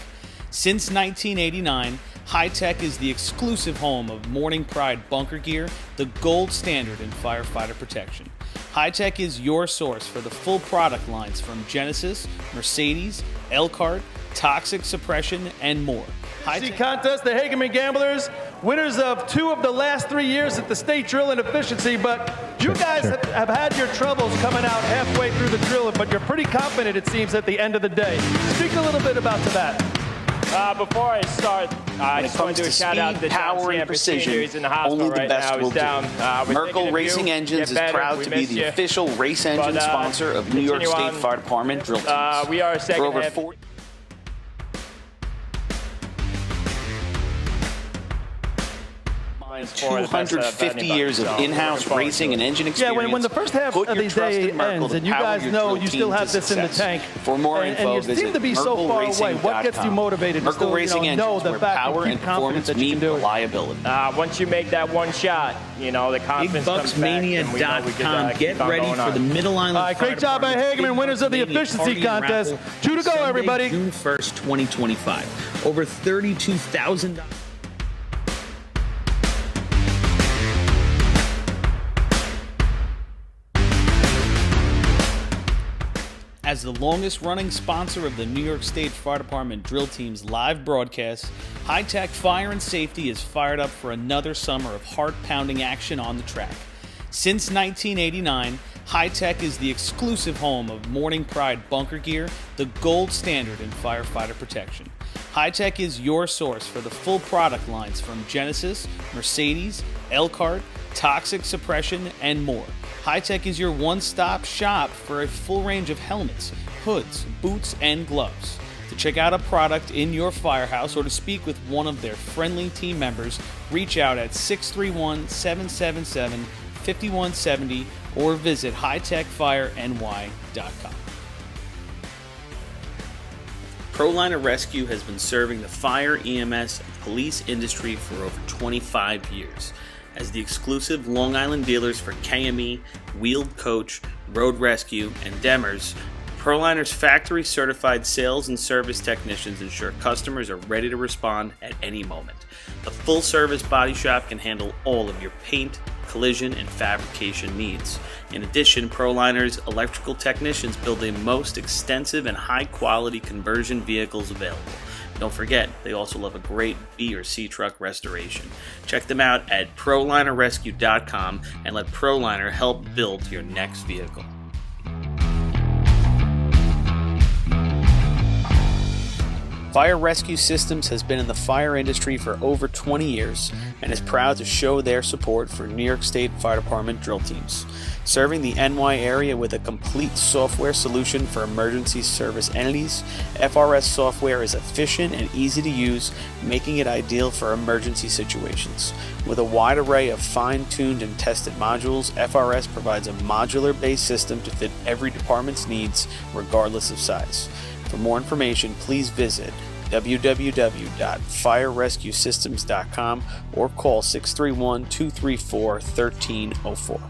C: Since 1989, High Tech is the exclusive home of Morning Pride bunker gear, the gold standard in firefighter protection. High Tech is your source for the full product lines from Genesis, Mercedes, Elkhart, Toxic Suppression, and more.
N: High-Tech contest, the Hagerman Gamblers, winners of 2 of the last 3 years at the State Drill and Efficiency, but you guys have had your troubles coming out halfway through the drill, but you're pretty confident, it seems, at the end of the day. Speak a little bit about that.
J: Before I start, I just want to do a shout out to
C: power and precision,
J: who's in the hospital
C: only the
J: right
C: best
J: now.
C: will
J: He's down.
C: do. Merkel Racing Engines is proud to be the official race engine sponsor of New York State Fire Department Drill Teams.
J: We are second
C: for over
J: half.
C: 40 250 years of in-house racing and engine experience.
N: Yeah, when the first half of the day ends, and you guys know you still have this in the tank,
C: for more info,
N: and you seem to be so far away, what gets you motivated to still know the fact
C: power and performance mean reliability?
J: Once you make that one shot, the confidence comes back.
C: BigBucksMania.com. Get ready for the Middle Island.
N: All right, great job by Hagerman, winners of the efficiency contest. 2 to go, everybody.
C: June 1st, 2025. Over $32,000. As the longest-running sponsor of the New York State Fire Department Drill Team's live broadcast, High Tech Fire and Safety is fired up for another summer of heart-pounding action on the track. Since 1989, High Tech is the exclusive home of Morning Pride bunker gear, the gold standard in firefighter protection. High Tech is your source for the full product lines from Genesis, Mercedes, Elkhart, Toxic Suppression, and more. High Tech is your one-stop shop for a full range of helmets, hoods, boots, and gloves. To check out a product in your firehouse or to speak with one of their friendly team members, reach out at 631-777-5170 or visit hightechfireny.com. ProLiner Rescue has been serving the fire, EMS, and police industry for over 25 years. As the exclusive Long Island dealers for KME, Wheeled Coach, Road Rescue, and Demers, ProLiner's factory-certified sales and service technicians ensure customers are ready to respond at any moment. The full-service body shop can handle all of your paint, collision, and fabrication needs. In addition, ProLiner's electrical technicians build the most extensive and high-quality conversion vehicles available. Don't forget, they also love a great B or C truck restoration. Check them out at ProLinerRescue.com and let ProLiner help build your next vehicle. Fire Rescue Systems has been in the fire industry for over 20 years and is proud to show their support for New York State Fire Department drill teams. Serving the NY area with a complete software solution for emergency service entities, FRS software is efficient and easy to use, making it ideal for emergency situations. With a wide array of fine-tuned and tested modules, FRS provides a modular-based system to fit every department's needs, regardless of size. For more information, please visit www.firerescuesystems.com or call 631-234-1304.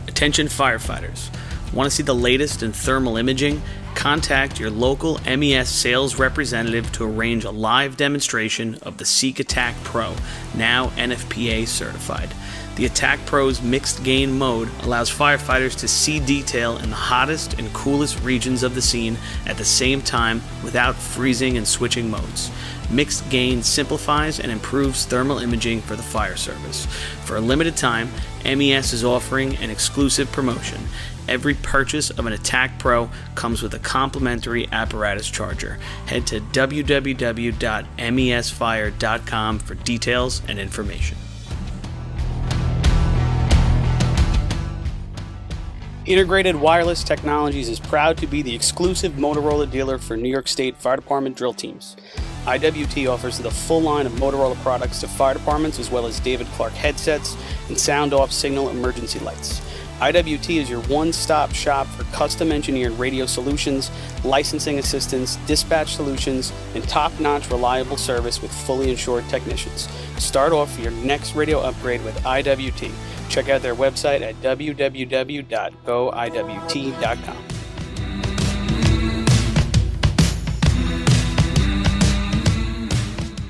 C: Attention firefighters. Want to see the latest in thermal imaging? Contact your local MES sales representative to arrange a live demonstration of the Seek Attack Pro, now NFPA certified. The Attack Pro's mixed gain mode allows firefighters to see detail in the hottest and coolest regions of the scene at the same time without freezing and switching modes. Mixed gain simplifies and improves thermal imaging for the fire service. For a limited time, MES is offering an exclusive promotion. Every purchase of an Attack Pro comes with a complimentary apparatus charger. Head to www.mesfire.com for details and information.
A: Integrated Wireless Technologies is proud to be the exclusive Motorola dealer for New York State Fire Department drill teams. IWT offers the full line of Motorola products to fire departments, as well as David Clark headsets and sound-off signal emergency lights. IWT is your one-stop shop for custom-engineered radio solutions, licensing assistance, dispatch solutions, and top-notch reliable service with fully insured technicians. Start off your next radio upgrade with IWT. Check out their website at www.goiwt.com.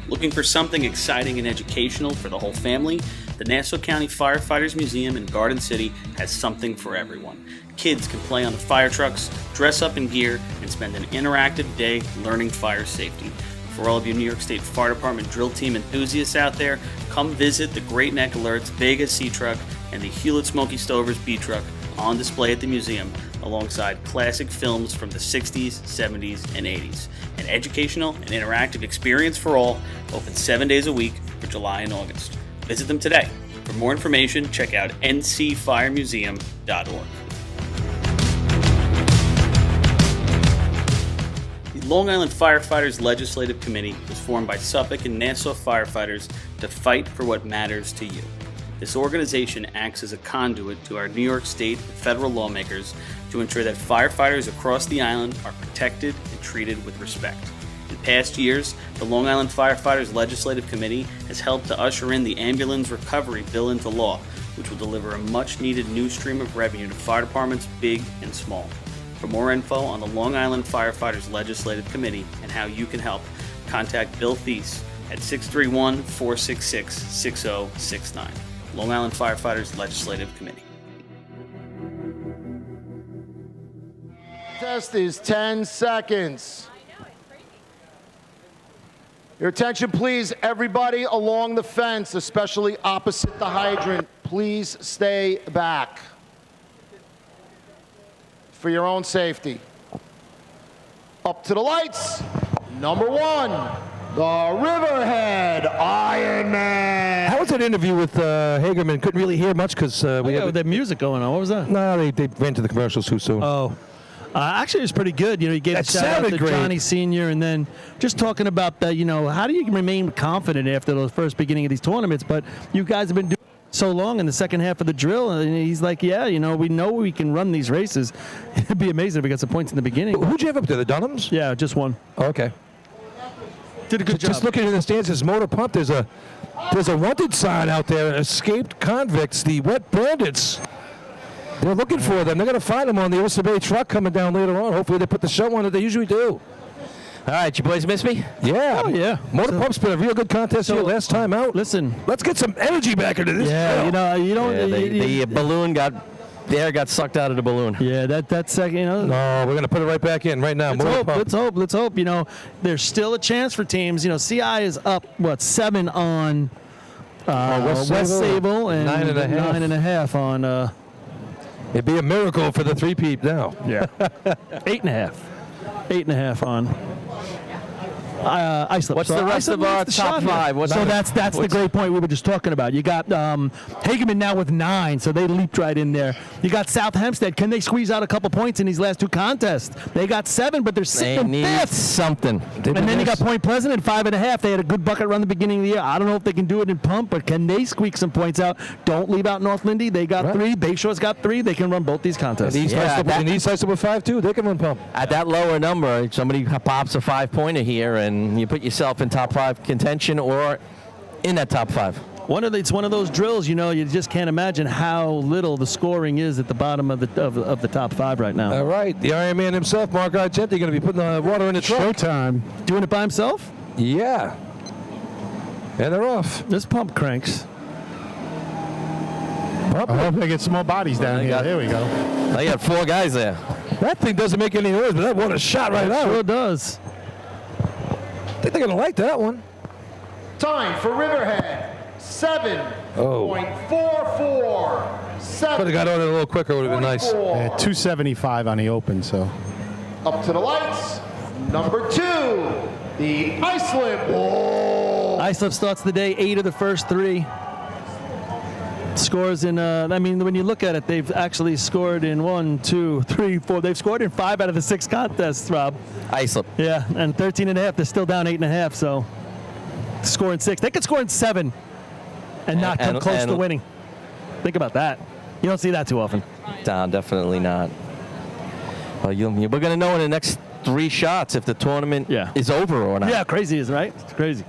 A: Looking for something exciting and educational for the whole family? The Nassau County Firefighters Museum in Garden City has something for everyone. Kids can play on the fire trucks, dress up in gear, and spend an interactive day learning fire safety. For all of you New York State Fire Department drill team enthusiasts out there, come visit the Great Neck Alerts Vega C Truck and the Hewlett Smoky Stovers B Truck on display at the museum, alongside classic films from the 60s, 70s, and 80s. An educational and interactive experience for all, open 7 days a week for July and August. Visit them today. For more information, check out ncfiremuseum.org. The Long Island Firefighters Legislative Committee was formed by Suffolk and Nassau firefighters to fight for what matters to you. This organization acts as a conduit to our New York State and federal lawmakers to ensure that firefighters across the island are protected and treated with respect. In past years, the Long Island Firefighters Legislative Committee has helped to usher in the Ambulance Recovery Bill into law, which will deliver a much-needed new stream of revenue to fire departments big and small. For more info on the Long Island Firefighters Legislative Committee and how you can help, contact Bill Thies at 631-466-6069. Long Island Firefighters Legislative Committee.
M: Test is 10 seconds. Your attention, please, everybody along the fence, especially opposite the hydrant. Please stay back for your own safety. Up to the lights. Number one, the Riverhead Ironman.
E: How was that interview with Hagerman? Couldn't really hear much because we had
D: the music going on. What was that?
E: No, they ran to the commercials too soon.
D: Oh. Actually, it was pretty good. He gave a shout out to Johnny Sr. and then just talking about the, how do you remain confident after those first beginning of these tournaments? But you guys have been doing it so long in the second half of the drill, and he's like, we know we can run these races. It'd be amazing if we got some points in the beginning.
E: Who'd you have up there, the Dunhams?
D: Yeah, just one.
E: Oh, okay.
D: Did a good job.
E: Just looking at the stands, there's Motor Pump. There's a wanted sign out there. Escaped convicts, the Wet Bandits. They're looking for them. They're going to find them on the Oyster Bay truck coming down later on. Hopefully they put the show on that they usually do.
G: All right, you boys miss me?
E: Yeah.
D: Oh, yeah.
E: Motor Pump's been a real good contest here last time out.
D: Listen.
E: Let's get some energy back into this.
D: Yeah,
E: trail.
D: you don't.
G: The balloon the air got sucked out of the balloon.
D: Yeah, that second,
E: No, we're going to put it right back in right now.
D: Let's hope. There's still a chance for teams. CI is up, 7 on West Sable and 9.5 on...
E: It'd be a miracle for the three-peat now.
D: Yeah. 8.5. 8.5 on Islip.
G: What's the rest of our top five?
D: That's the great point we were just talking about. You got Hageman now with 9, so they leaped right in there. You got South Hempstead. Can they squeeze out a couple points in these last two contests? They got 7, but they're sitting in 5th.
G: Something.
D: And then you got Point Pleasant at 5.5. They had a good bucket run the beginning of the year. I don't know if they can do it in Pump, but can they squeak some points out? Don't leave out North Lindy. They got 3. Bayshore's got 3. They can run both these contests.
E: And East Islip with 5 too. They can run Pump.
G: At that lower number, somebody pops a 5-pointer here, and you put yourself in top 5 contention or in that top 5.
D: It's one of those drills, you just can't imagine how little the scoring is at the bottom of the top 5 right now.
E: All right, the Iron Man himself, Mark Argenti, going to be putting the water in the truck.
U: Showtime.
D: Doing it by himself?
E: Yeah. And they're off.
D: This pump cranks.
U: I hope they get some more bodies down here. There we go.
G: They got 4 guys there.
E: That thing doesn't make any noise, but that one a shot right out.
D: Sure does.
E: I think they're going to like that one.
M: Time for Riverhead, 7.44.
E: Could have got on it a little quicker, would have been nice.
U: 275 on the open, so.
M: Up to the lights, number 2, the Islip Wolves.
D: Islip starts the day 8 of the first 3. Scores in, I mean, when you look at it, they've actually scored in 1, 2, 3, 4. They've scored in 5 out of the 6 contests, Rob.
G: Islip.
D: Yeah, and 13.5. They're still down 8.5, so scoring 6. They could score in 7 and not come close to winning. Think about that. You don't see that too often.
G: No, definitely not. Well, we're going to know in the next 3 shots if the tournament is over or not.
D: Yeah, crazy is right. It's crazy.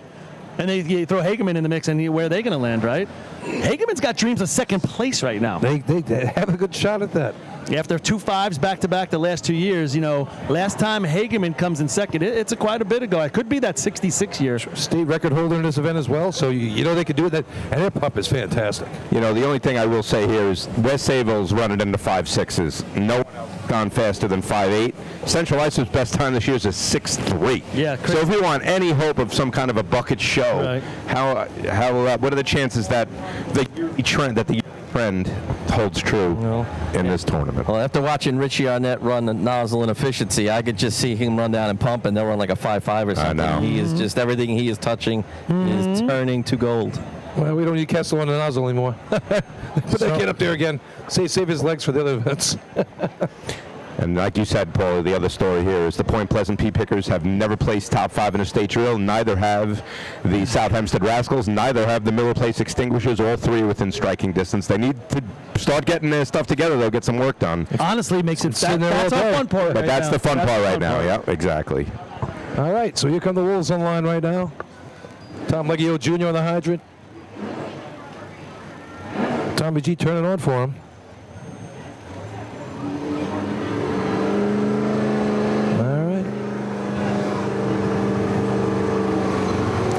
D: And you throw Hageman in the mix, and where are they going to land, right? Hageman's got dreams of second place right now.
E: They have a good shot at that.
D: After 2 5s back-to-back the last 2 years, last time Hageman comes in second, it's quite a bit ago. It could be that 66 year.
E: State record holder in this event as well, so you know they could do it. And their pup is fantastic.
Q: The only thing I will say here is West Savel's running into 5.6s. No one else has gone faster than 5.8. Central Islip's best time this year is a 6.3.
D: Yeah,
Q: so if you want any hope of some kind of a bucket show, what are the chances that the trend holds true in this tournament?
G: Well, after watching Richie Arnett run the nozzle and efficiency, I could just see him run down and pump, and they'll run like a 5.5 or something.
Q: I know.
G: He is just everything he is touching is turning to gold.
E: Well, we don't need Kessel on the nozzle anymore. Put that kid up there again. Save his legs for the other events.
Q: And like you said, Paul, the other story here is the Point Pleasant Pea Pickers have never placed top 5 in a state drill. Neither have the South Hempstead Rascals. Neither have the Miller Place Extinguishers. All 3 within striking distance. They need to start getting their stuff together. They'll get some work done.
D: Honestly, makes it that's our fun part.
Q: But that's the fun part right now. Yeah, exactly.
E: All right, so here come the Wolves online right now. Tom Leggio Jr. on the hydrant. Tommy G turning on for him.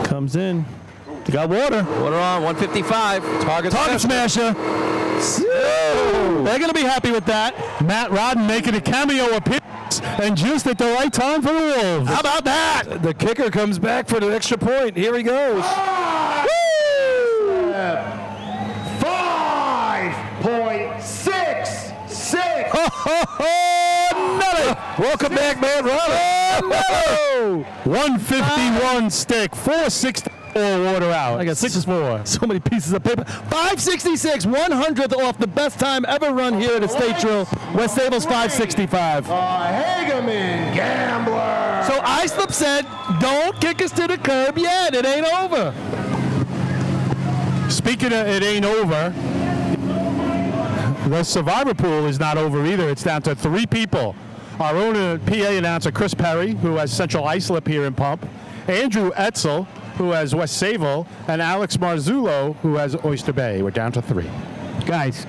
D: Comes in. You got water.
G: Water on, 155.
D: Target smasher. They're going to be happy with that.
U: Matt Rodden making a cameo appearance and just at the right time for the Wolves.
D: How about that?
E: The kicker comes back for the extra point. Here he goes.
M: 5.66.
E: Welcome back, man.
U: Oh, 151 stick, 464 water out.
D: I got 6-4. So many pieces of paper. 566, 100th off the best time ever run here at a state drill. West Sable's 565.
M: Hageman Gambler.
D: So Islip said, don't kick us to the curb yet. It ain't over.
U: Speaking of it ain't over, the survivor pool is not over either. It's down to 3 people. Our own PA announcer, Chris Perry, who has Central Islip here in Pump, Andrew Etzel, who has West Sable, and Alex Marzullo, who has Oyster Bay. We're down to 3.
R: Guys.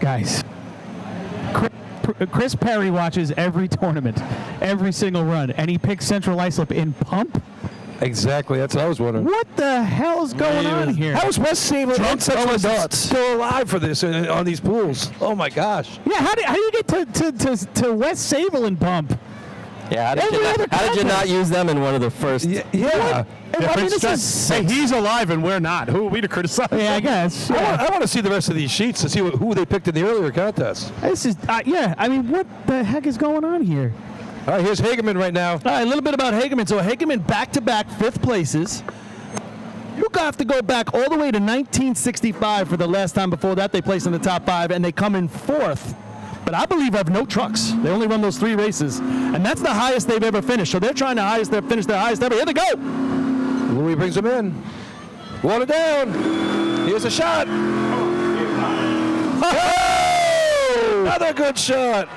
R: Chris Perry watches every tournament, every single run, and he picks Central Islip in Pump?
E: Exactly, that's what I was wondering.
R: What the hell's going on here?
E: How is West Sable still alive for this on these pools? Oh my gosh!
R: Yeah, how do you get to West Sable and Pump?
G: Yeah, how did you not use them in one of the first?
E: Yeah.
U: Hey, he's alive and we're not. Who are we to criticize?
R: Yeah, I guess. Yeah.
E: I want to see the rest of these sheets to see who they picked in the earlier contest.
R: This is I mean, what the heck is going on here?
E: All right, here's Hageman right now.
D: All right, a little bit about Hageman. So Hageman back-to-back 5th places. You have to go back all the way to 1965 for the last time before that they placed in the top 5, and they come in 4th. But I believe have no trucks. They only run those 3 races, and that's the highest they've ever finished. So they're trying to finish their highest ever. Here they go.
E: Louis brings them in. Water down. Here's a shot. Oh! Another good shot.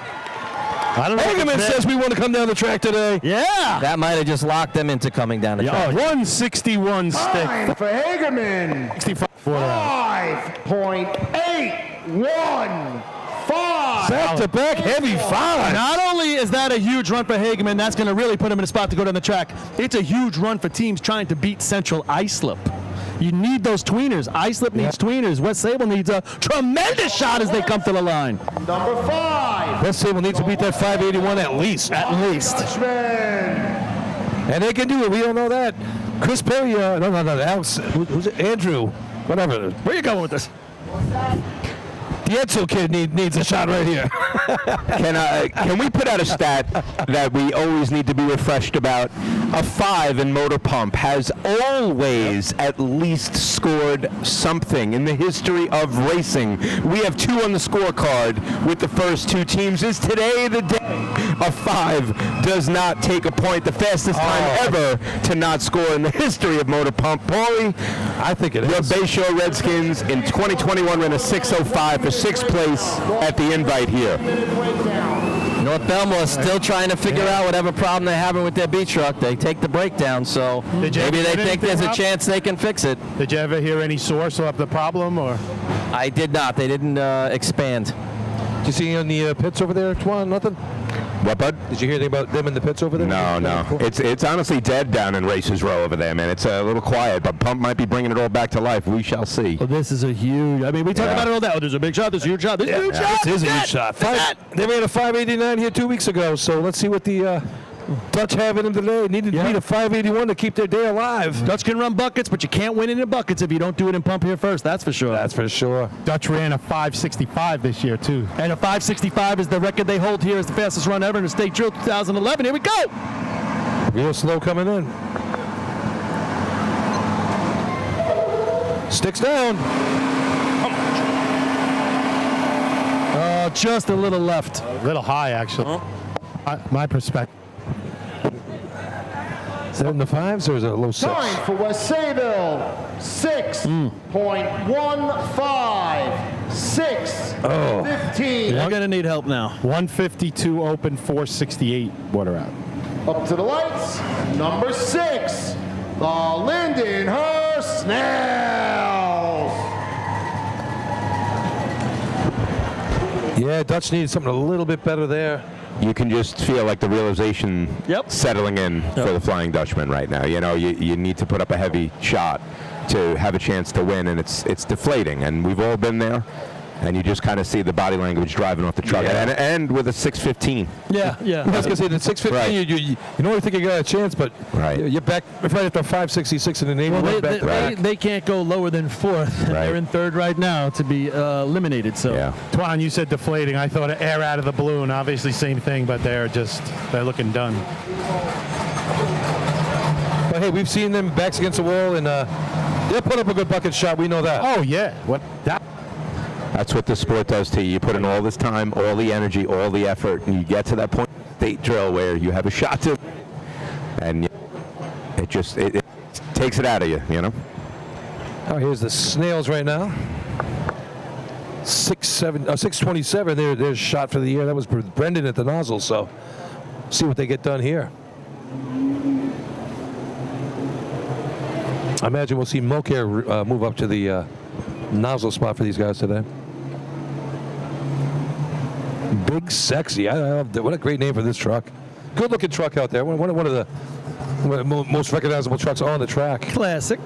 E: Hageman says we want to come down the track today.
D: Yeah.
G: That might have just locked them into coming down the track.
U: 161 stick.
M: Time for Hageman. 5.815.
E: Back-to-back heavy 5.
D: Not only is that a huge run for Hageman, that's going to really put him in a spot to go down the track. It's a huge run for teams trying to beat Central Islip. You need those tweeners. Islip needs tweeners. West Sable needs a tremendous shot as they come to the line.
M: Number 5.
E: West Sable needs to beat that 581 at least.
D: At least.
E: And they can do it. We don't know that. Chris Perry, no, Alex, who's it? Andrew, whatever.
D: Where you going with this?
E: The Edsel kid needs a shot right here.
Q: Can we put out a stat that we always need to be refreshed about? A 5 in motor pump has always at least scored something in the history of racing. We have 2 on the scorecard with the first 2 teams. Is today the day a 5 does not take a point? The fastest time ever to not score in the history of motor pump. Paulie,
E: I think it is.
Q: The Bayshore Redskins in 2021 ran a 6:05 for 6th place at the invite here.
G: North Belmore still trying to figure out whatever problem they're having with their beach truck. They take the breakdown, so maybe they think there's a chance they can fix it.
U: Did you ever hear any source of the problem, or?
G: I did not. They didn't expand.
E: Did you see any on the pits over there, Twan? Nothing?
Q: What, bud?
E: Did you hear anything about them in the pits over there?
Q: No. It's honestly dead down in Racers Row over there, man. It's a little quiet, but Pump might be bringing it all back to life. We shall see.
D: Well, this is a huge. I mean, we talk about it all day. Oh, there's a big shot. There's a huge shot. This is a huge shot.
E: This is a huge shot. They ran a 589 here 2 weeks ago, so let's see what the Dutch have in them today. Needed to beat a 581 to keep their day alive.
D: Dutch can run buckets, but you can't win it in buckets if you don't do it in Pump here first. That's for sure.
E: That's for sure.
U: Dutch ran a 565 this year, too.
D: And a 565 is the record they hold here as the fastest run ever in the state drill 2011. Here we go.
E: Real slow coming in. Sticks down.
D: Just a little left.
U: A little high, actually. My perspective.
E: Is that in the 5s or is it a low 6?
M: Time for West Sayville, 6.15. 6:15.
D: You're going to need help now.
U: 152 open, 468 water out.
M: Up to the lights, number 6, the Lindenhurst Snails.
E: Yeah, Dutch needs something a little bit better there.
Q: You can just feel like the realization settling in for the Flying Dutchman right now. You know, you need to put up a heavy shot to have a chance to win, and it's deflating. And we've all been there. And you just kind of see the body language driving off the truck, and with a 6:15.
D: Yeah.
E: I was going to say, the 6:15,
Q: Right.
E: you don't think you got a chance, but you're back right at the 566 in the name.
D: Well, they can't go lower than 4th.
Q: Right.
D: They're in 3rd right now to be eliminated. So,
U: Twan, you said deflating. I thought of air out of the balloon. Obviously, same thing, but they're looking done.
E: But hey, we've seen them backs against the wall, and they'll put up a good bucket shot. We know that.
U: Oh yeah,
Q: That's what the sport does to you. You put in all this time, all the energy, all the effort, and you get to that point in state drill where you have a shot to, and it takes it out of you, you know?
E: Oh, here's the Snails right now. 627. There's shot for the year. That was Brendan at the nozzle, so see what they get done here. I imagine we'll see Mulcair move up to the nozzle spot for these guys today. Big Sexy. I love that. What a great name for this truck. Good looking truck out there. One of the most recognizable trucks on the track.
D: Classic.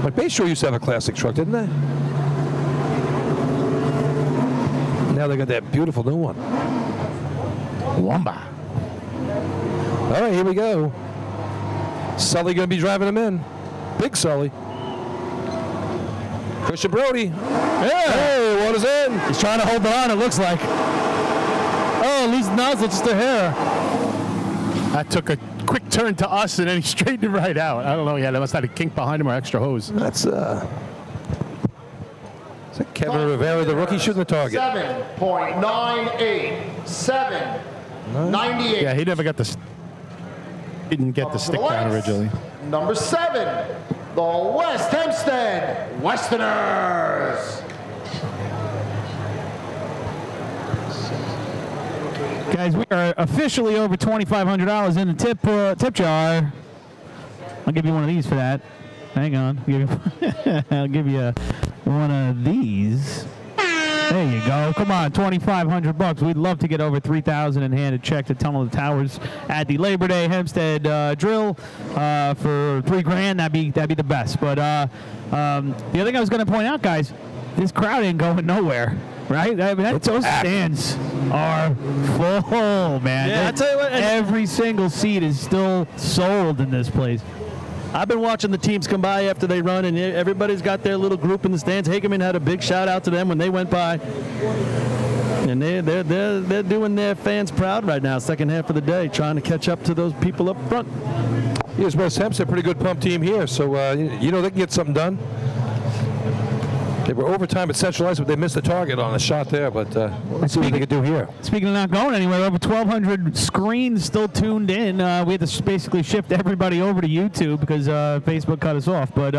E: Like Bayshore used to have a classic truck, didn't they? Now they got that beautiful new one.
U: Wamba.
E: All right, here we go. Sully going to be driving them in. Big Sully. Christian Brody.
D: Yeah.
E: Hey, what is in?
D: He's trying to hold it on, it looks like. Oh, lose the nozzle, just a hair.
U: That took a quick turn to us, and then he straightened it right out. I don't know. Yeah, they must have a kink behind him or extra hose.
E: That's is that Kevin Rivera, the rookie, shooting the target.
M: 7.98. 7.98.
U: Yeah, he never got the. Didn't get the stick down originally.
M: Number 7, the West Hempstead Westerners.
R: Guys, we are officially over $2,500 in the tip jar. I'll give you one of these for that. Hang on. I'll give you one of these. There you go. Come on, $2,500. We'd love to get over $3,000 and hand a check to Tunnel of Towers at the Labor Day Hempstead Drill for $3,000. That'd be the best. But the other thing I was going to point out, guys, this crowd ain't going nowhere. Right? I mean, those stands are full, man.
D: Yeah, I tell you what,
R: every single seat is still sold in this place.
D: I've been watching the teams come by after they run, and everybody's got their little group in the stands. Hageman had a big shout out to them when they went by, and they're doing their fans proud right now. Second half of the day, trying to catch up to those people up front.
E: Here's West Hempstead, pretty good pump team here, so they can get something done. They were overtime at Centralized, but they missed the target on a shot there. But let's see what they can do here.
R: Speaking of not going anywhere, over 1,200 screens still tuned in. We had to basically shift everybody over to YouTube because Facebook cut us off. But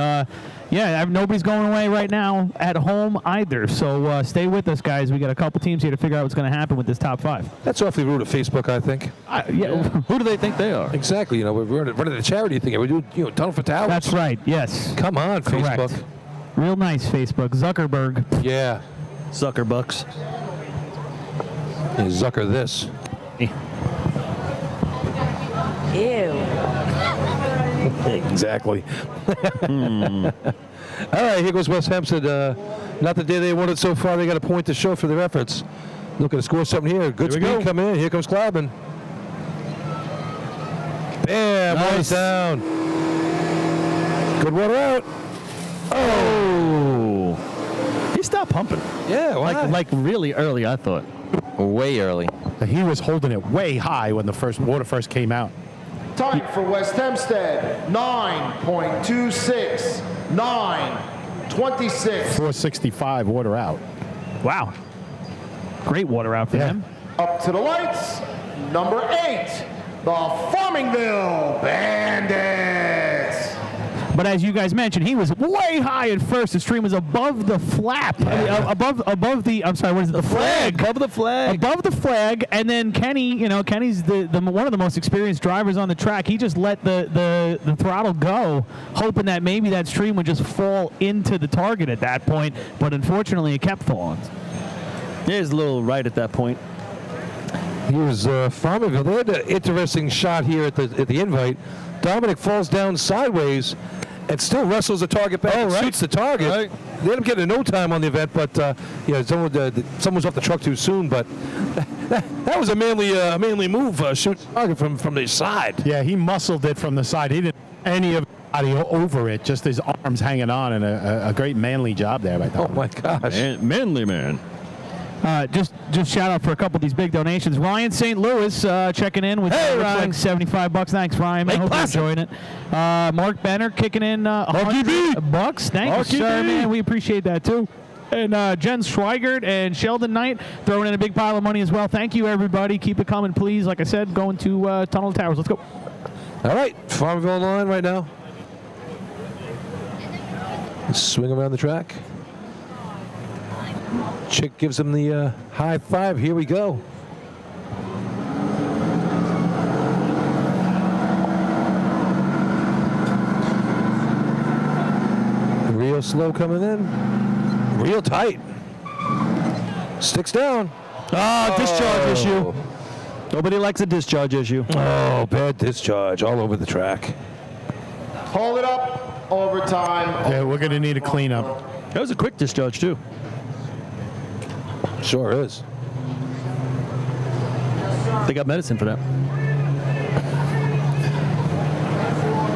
R: yeah, nobody's going away right now at home either. So stay with us, guys. We got a couple teams here to figure out what's going to happen with this top 5.
E: That's awfully rude of Facebook, I think.
R: Yeah.
D: Who do they think they are?
E: Exactly. We're running a charity thing. We're doing Tunnel for Towers.
R: That's right. Yes.
E: Come on,
R: Correct.
E: Facebook.
R: Real nice, Facebook. Zuckerberg.
E: Yeah.
D: Zuckerbucks.
E: You Zucker this.
B: Ew.
E: Exactly. All right, here goes West Hempstead. Not the day they wanted so far. They got a point to show for their efforts. Looking to score something here. Good speed coming in. Here comes Cloudman. Bam, nice down. Good water out.
D: Oh! He stopped pumping.
E: Yeah, why?
D: Like really early, I thought.
G: Way early.
U: He was holding it way high when the water first came out.
M: Time for West Hempstead, 9.26, 9.26.
U: 465 water out.
R: Wow. Great water out for them.
M: Up to the lights, number 8, the Farmingville Bandits.
R: But as you guys mentioned, he was way high at first. The stream was above the flap, above the. I'm sorry, what is it? The flag.
D: Above the flag.
R: Above the flag, and then Kenny. Kenny's the one of the most experienced drivers on the track. He just let the throttle go, hoping that maybe that stream would just fall into the target at that point. But unfortunately, it kept falling.
D: Yeah, he's a little right at that point.
E: Here's Farmingville. They had an interesting shot here at the invite. Dominic falls down sideways and still wrestles the target back and shoots the target. Right. They ended up getting no time on the event, but someone's off the truck too soon. But that was a manly move, shoot target from the side.
U: Yeah, he muscled it from the side. He didn't any of body over it, just his arms hanging on, and a great manly job there by Dominic.
E: Oh my gosh,
D: manly man.
R: Just shout out for a couple of these big donations. Ryan St. Louis checking in with like $75. Thanks, Ryan. I hope you're enjoying it. Mark Benner kicking in $100. Thank you, sir, man. We appreciate that too. And Jen Schweigert and Sheldon Knight throwing in a big pile of money as well. Thank you, everybody. Keep it coming, please. Like I said, going to Tunnel Towers. Let's go.
E: All right, Farmville on the line right now. Let's swing around the track. Chick gives him the high five. Here we go. Real slow coming in. Real tight. Sticks down.
D: Discharge issue. Nobody likes a discharge issue.
E: Oh, bad discharge all over the track.
M: Hold it up. Overtime.
U: Yeah, we're going to need a cleanup.
D: That was a quick discharge, too.
E: Sure is.
D: They got medicine for that.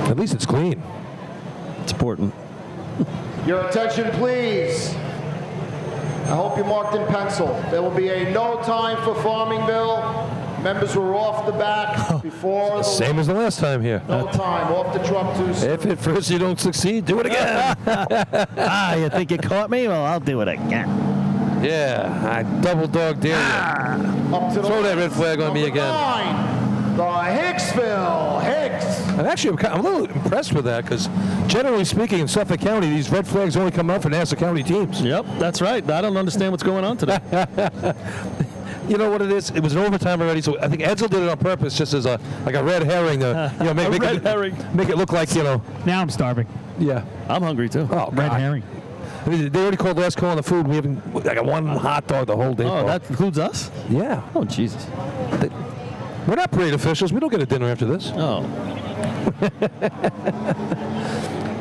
E: At least it's clean.
D: It's important.
M: Your attention, please. I hope you marked in pencil. There will be a no time for Farmingville. Members were off the back before.
E: The same as the last time here.
M: No time. Off the truck too soon.
E: If at first you don't succeed, do it again.
D: You think you caught me? Well, I'll do it again.
E: Yeah, I double dog dare you.
M: Up to the
E: Throw that red flag on me again.
M: 9, the Hicksville Hicks.
E: I'm a little impressed with that because generally speaking in Suffolk County, these red flags only come out for Nassau County teams.
D: Yep, that's right. I don't understand what's going on today.
E: You know what it is? It was an overtime already, so I think Edsel did it on purpose, just as a red herring to make it look like
R: Now I'm starving.
E: Yeah,
D: I'm hungry too.
E: Oh,
R: red herring.
E: They already called last call on the food. We haven't. I got one hot dog the whole day.
D: Oh, that includes us?
E: Yeah.
D: Oh, Jesus.
E: We're not parade officials. We don't get a dinner after this.
D: Oh.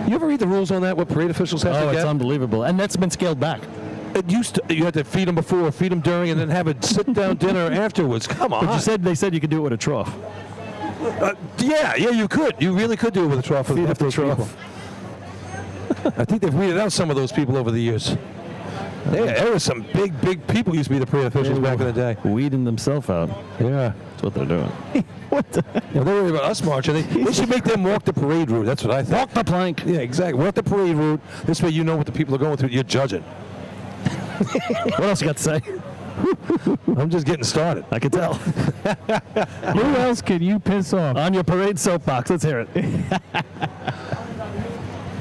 E: You ever read the rules on that? What parade officials have to get?
D: Oh, it's unbelievable. And that's been scaled back.
E: It used to. You had to feed them before, feed them during, and then have a sit-down dinner afterwards. Come on.
D: But they said you could do it with a trough.
E: Yeah, you could. You really could do it with a trough.
D: Feed up the trough.
E: People. I think they've weeded out some of those people over the years. There were some big people used to be the parade officials back in the day.
D: Weeding themselves out.
E: Yeah.
D: That's what they're doing.
E: What the? They're worried about us marching. They should make them walk the parade route. That's what I think.
D: Walk the plank.
E: Yeah, exactly. Walk the parade route. This way you know what the people are going through. You're judging.
D: What else you got to say?
E: I'm just getting started.
D: I can tell.
R: Who else can you piss off?
D: On your parade soapbox. Let's hear it.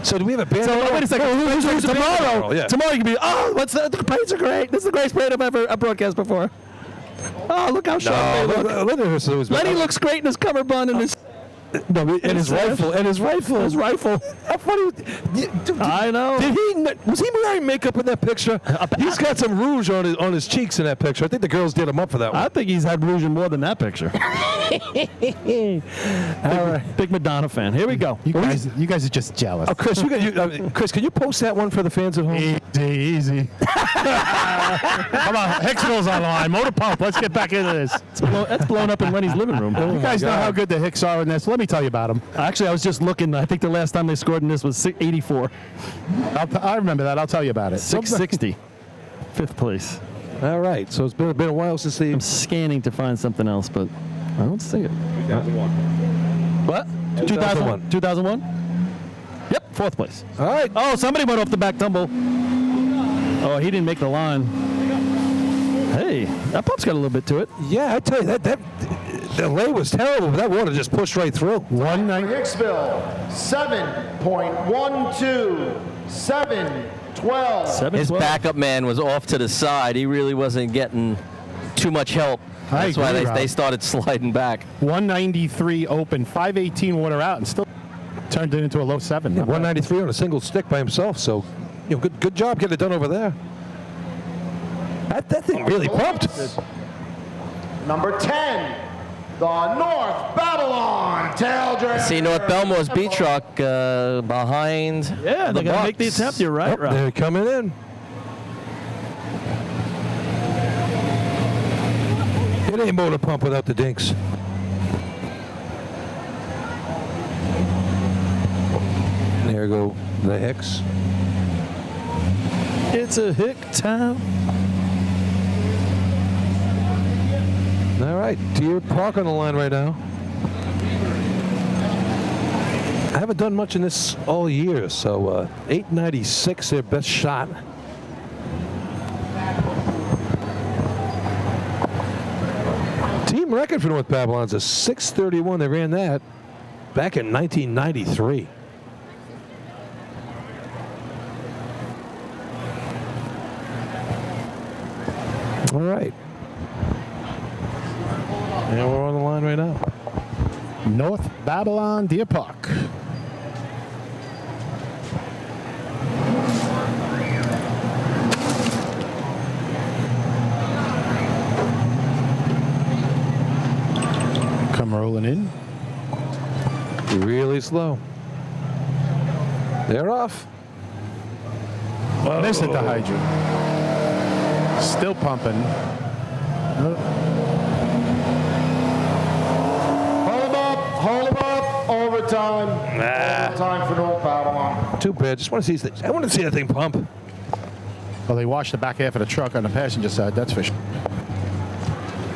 E: So do we have a band?
D: So wait a second. Who's tomorrow?
E: Yeah.
D: Tomorrow you can be. Oh, what's that? The parades are great. This is the greatest parade I've ever broadcast before. Oh, look how sharp they look. Lenny looks great in his cover bun and his.
E: No, and his rifle.
D: His rifle.
E: How funny!
D: I know.
E: Was he wearing makeup in that picture? He's got some rouge on his cheeks in that picture. I think the girls did him up for that one.
D: I think he's had rouge in more than that picture. All right, big Madonna fan. Here we go.
U: You guys are just jealous.
E: Oh, Chris, Chris, can you post that one for the fans at home?
U: Easy. Come on, Hicksville's on the line. Motor Pump. Let's get back into this.
D: That's blown up in Lenny's living room.
U: You guys know how good the Hicks are in this. Let me tell you about them.
D: Actually, I was just looking. I think the last time they scored in this was 84.
U: I remember that. I'll tell you about it.
D: 660. Fifth place.
E: All right. So it's been a while since the.
D: I'm scanning to find something else, but I don't see it.
E: 2001.
D: What? 2001. 2001? Yep, fourth place.
E: All right.
D: Oh, somebody went off the back tumble. Oh, he didn't make the line. Hey, that pump's got a little bit to it.
E: Yeah, I tell you that the lay was terrible, but that water just pushed right through.
M: Hicksville, 7.12, 7.12.
G: His backup man was off to the side. He really wasn't getting too much help. That's why they started sliding back.
U: 193 open, 518 water out, and still turned it into a low 7.
E: Yeah, 193 on a single stick by himself. So, good job getting it done over there. That thing really pumped.
M: Number 10, the North Babylon Tail Dragger.
G: See North Belmore's B truck behind.
D: Yeah, they're going to make the attempt. You're right, Rob.
E: They're coming in. It ain't motor pump without the dinks. There go the Hicks.
D: It's a Hick time.
E: All right, Deer Park on the line right now. I haven't done much in this all year, so 896 their best shot. Team record for North Babylon's a 631. They ran that back in 1993. All right. And we're on the line right now.
U: North Babylon Deer Park. Come rolling in.
E: Really slow. They're off.
U: Missed at the hydrant. Still pumping.
M: Hold him up. Overtime. Overtime for North Babylon.
E: Too bad. Just want to see. I want to see that thing pump.
U: Well, they washed the back half of the truck on the passenger side. That's for sure.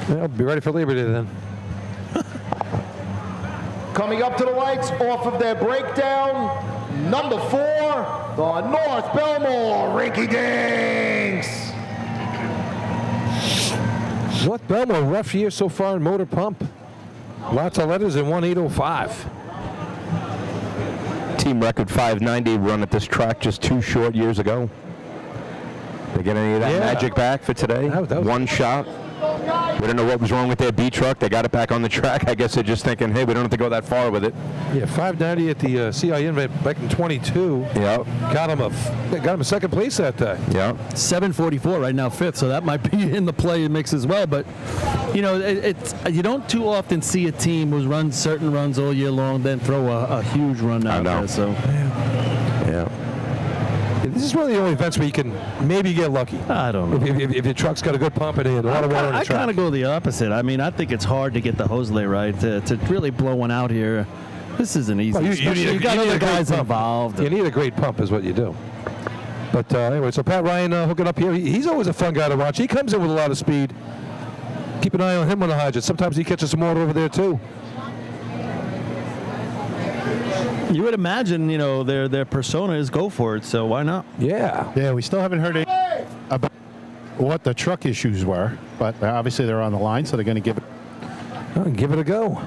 E: Yeah, I'll be ready for Labor Day then.
M: Coming up to the lights off of their breakdown, number 4, the North Belmore Rinky Dinks.
E: North Belmore, rough year so far in motor pump. Lots of letters in 1805.
Q: Team record 590 run at this track just 2 short years ago. They get any of that magic back for today? One shot. We don't know what was wrong with their B truck. They got it back on the track. I guess they're just thinking, hey, we don't have to go that far with it.
E: Yeah, 590 at the CIN back in 22.
Q: Yeah.
E: Got him a second place that day.
Q: Yeah.
D: 744 right now, fifth. So that might be in the play mix as well. But you know, it's you don't too often see a team who's run certain runs all year long then throw a huge run out there. So
Q: yeah.
E: This is one of the only events where you can maybe get lucky.
D: I don't know.
E: If your truck's got a good pump and a lot of water on the
D: I
E: track.
D: kind of go the opposite. I mean, I think it's hard to get the hose lay right to really blow one out here. This isn't easy.
E: Well, you
D: got other guys
E: pump.
D: involved.
E: You need a great pump is what you do. But anyway, so Pat Ryan hooking up here. He's always a fun guy to watch. He comes in with a lot of speed. Keep an eye on him on the hydrant. Sometimes he catches some water over there too.
D: You would imagine, you know, their persona is go for it, so why not?
E: Yeah.
H: Yeah, we still haven't heard about what the truck issues were, but obviously they're on the line, so they're going to give it
E: a go.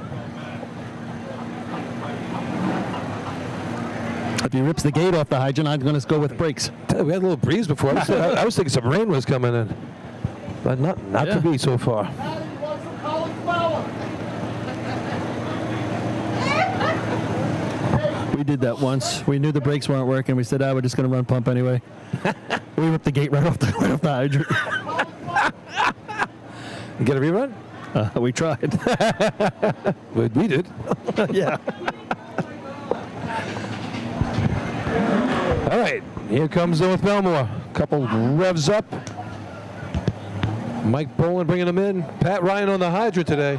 D: If he rips the gate off the hydrant, I'm going to go with brakes.
E: We had a little breeze before. I was thinking some rain was coming in, but not to be so far.
D: We did that once. We knew the brakes weren't working. We said, we're just going to run pump anyway. We ripped the gate right off the hydrant.
E: You get a rerun?
D: We tried.
E: We did.
D: Yeah.
E: All right, here comes North Belmore. Couple revs up. Mike Boland bringing them in. Pat Ryan on the hydrant today.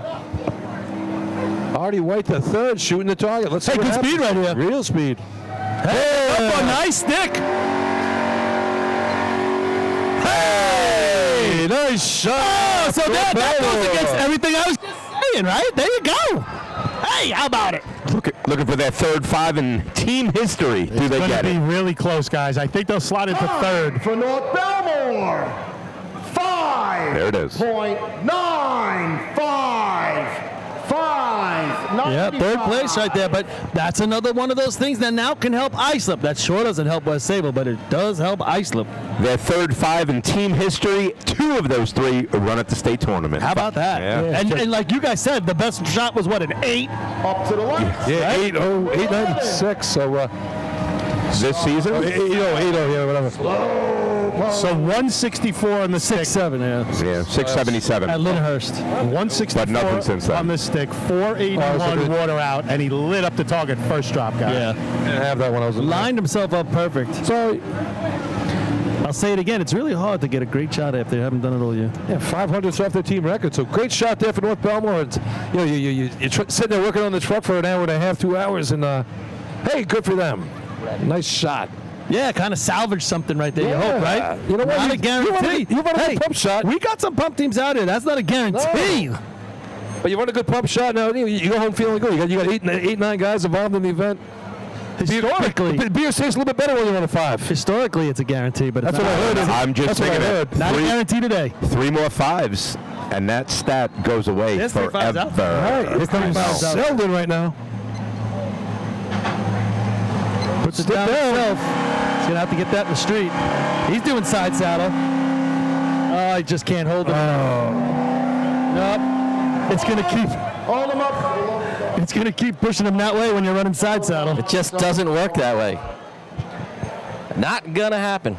E: Artie White the third shooting the target. Let's see what
D: good
E: happens.
D: speed right here.
E: Real speed.
D: Hey, up a nice stick.
E: Hey, nice shot.
D: Oh, so that goes against everything I was just saying, right? There you go. Hey, how about it?
Q: Looking for that third five in team history. Do
H: It's
Q: they
H: going to
Q: get
H: be
Q: it?
H: really close, guys. I think they'll slot into third.
M: For North Belmore, 5.955.
Q: There it is.
D: Yeah, third place right there. But that's another one of those things that now can help Islip. That sure doesn't help West Sable, but it does help Islip.
Q: Their third five in team history. 2 of those 3 run at the state tournament.
D: How about that?
Q: Yeah.
D: And like you guys said, the best shot was what, an 8?
M: Up to the left.
E: Yeah,
D: Right?
E: 8.96. So
Q: this season?
E: 8.0, yeah, whatever.
H: So 164 on the stick.
D: 6.7, yeah.
Q: Yeah, 677.
D: At Lyndhurst.
H: 164
Q: But nothing since then.
H: on the stick, 481 water out, and he lit up the target first drop, guys.
D: Yeah.
E: Didn't have that when I was in
D: Lined himself up perfect.
E: Sorry.
D: I'll say it again. It's really hard to get a great shot after you haven't done it all year.
E: Yeah, 500's off their team record. So great shot there for North Belmore. And, you know, you're sitting there working on the truck for an hour and a half, 2 hours, and hey, good for them. Nice shot.
D: Yeah, kind of salvage something right there, you hope, right?
E: You know what?
D: Not a guarantee.
E: You run a good pump shot.
D: We got some pump teams out here. That's not a guarantee.
E: No. But you run a good pump shot now. You go home feeling good. You got 9 guys involved in the event.
D: Historically,
E: beer tastes a little bit better when you run a 5.
D: Historically, it's a guarantee, but
E: That's
D: it's
E: what I
D: not.
E: heard.
Q: I'm just
E: That's what I
Q: thinking
E: heard.
D: Not a guarantee today.
Q: 3 more 5s, and that stat goes away
D: There's 3 5s
Q: forever.
D: out there.
E: All right, here comes
D: Fives out.
E: Selden right now.
D: Puts it down himself. He's going to have to get that in the street. He's doing side saddle. Oh, I just can't hold him. Nope. It's going to keep.
M: Hold him up.
D: It's going to keep pushing him that way when you're running side saddle.
G: It just doesn't work that way. Not gonna happen.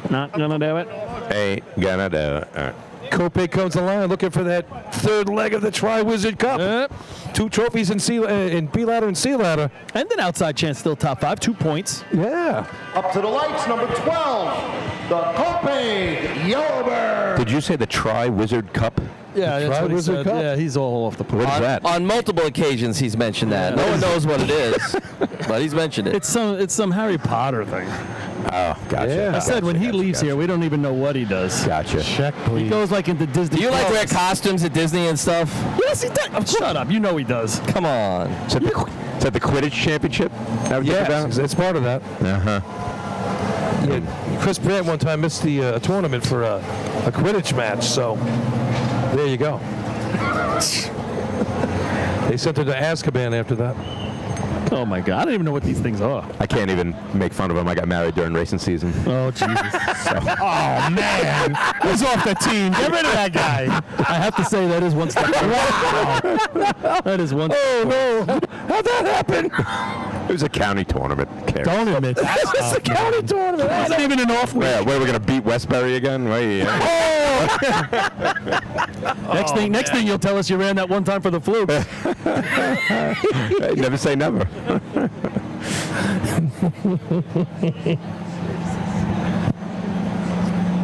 D: Not gonna do it.
Q: Ain't gonna do it. All right.
E: Kope comes along looking for that third leg of the Tri-Wizard Cup.
D: Yep.
E: 2 trophies in B ladder and C ladder.
D: And an outside chance, still top 5, 2 points.
E: Yeah.
M: Up to the lights, number 12, the Copenhagen Yellowbird.
Q: Did you say the Tri-Wizard Cup?
D: Yeah, that's what he
E: Tri-Wizard
D: said.
E: Cup.
D: Yeah, he's all off the point.
Q: What is that?
G: On multiple occasions, he's mentioned that. No one knows what it is, but he's mentioned it.
D: It's some Harry Potter thing.
Q: Oh, gotcha.
E: Yeah.
D: I said when he leaves here, we don't even know what he does.
Q: Gotcha.
H: Check, please.
D: He goes like into Disney.
G: Do you like
D: Plus.
G: wear costumes at Disney and stuff?
D: Yes, he does. Oh, shut up. You know he does.
G: Come on.
Q: Is that the Quidditch Championship?
E: Yes, it's part of that.
Q: Uh-huh.
E: Yeah, Chris Brandt one time missed the tournament for a Quidditch match, so there you go. They sent him to Azkaban after that.
D: Oh my God! I don't even know what these things are.
Q: I can't even make fun of him. I got married during racing season.
D: Oh Jesus!
U: Oh man, he's off the team. Get rid of that guy.
D: I have to say that is one step. Wow. That is one.
E: Oh no! How'd that happen?
Q: It was a county tournament. Cares.
U: Don't admit that.
E: It's a county tournament.
U: It wasn't even an off week.
Q: Yeah, where are we going to beat Westbury again? Right?
D: Next thing you'll tell us you ran that one time for the fluke.
Q: Hey, never say never.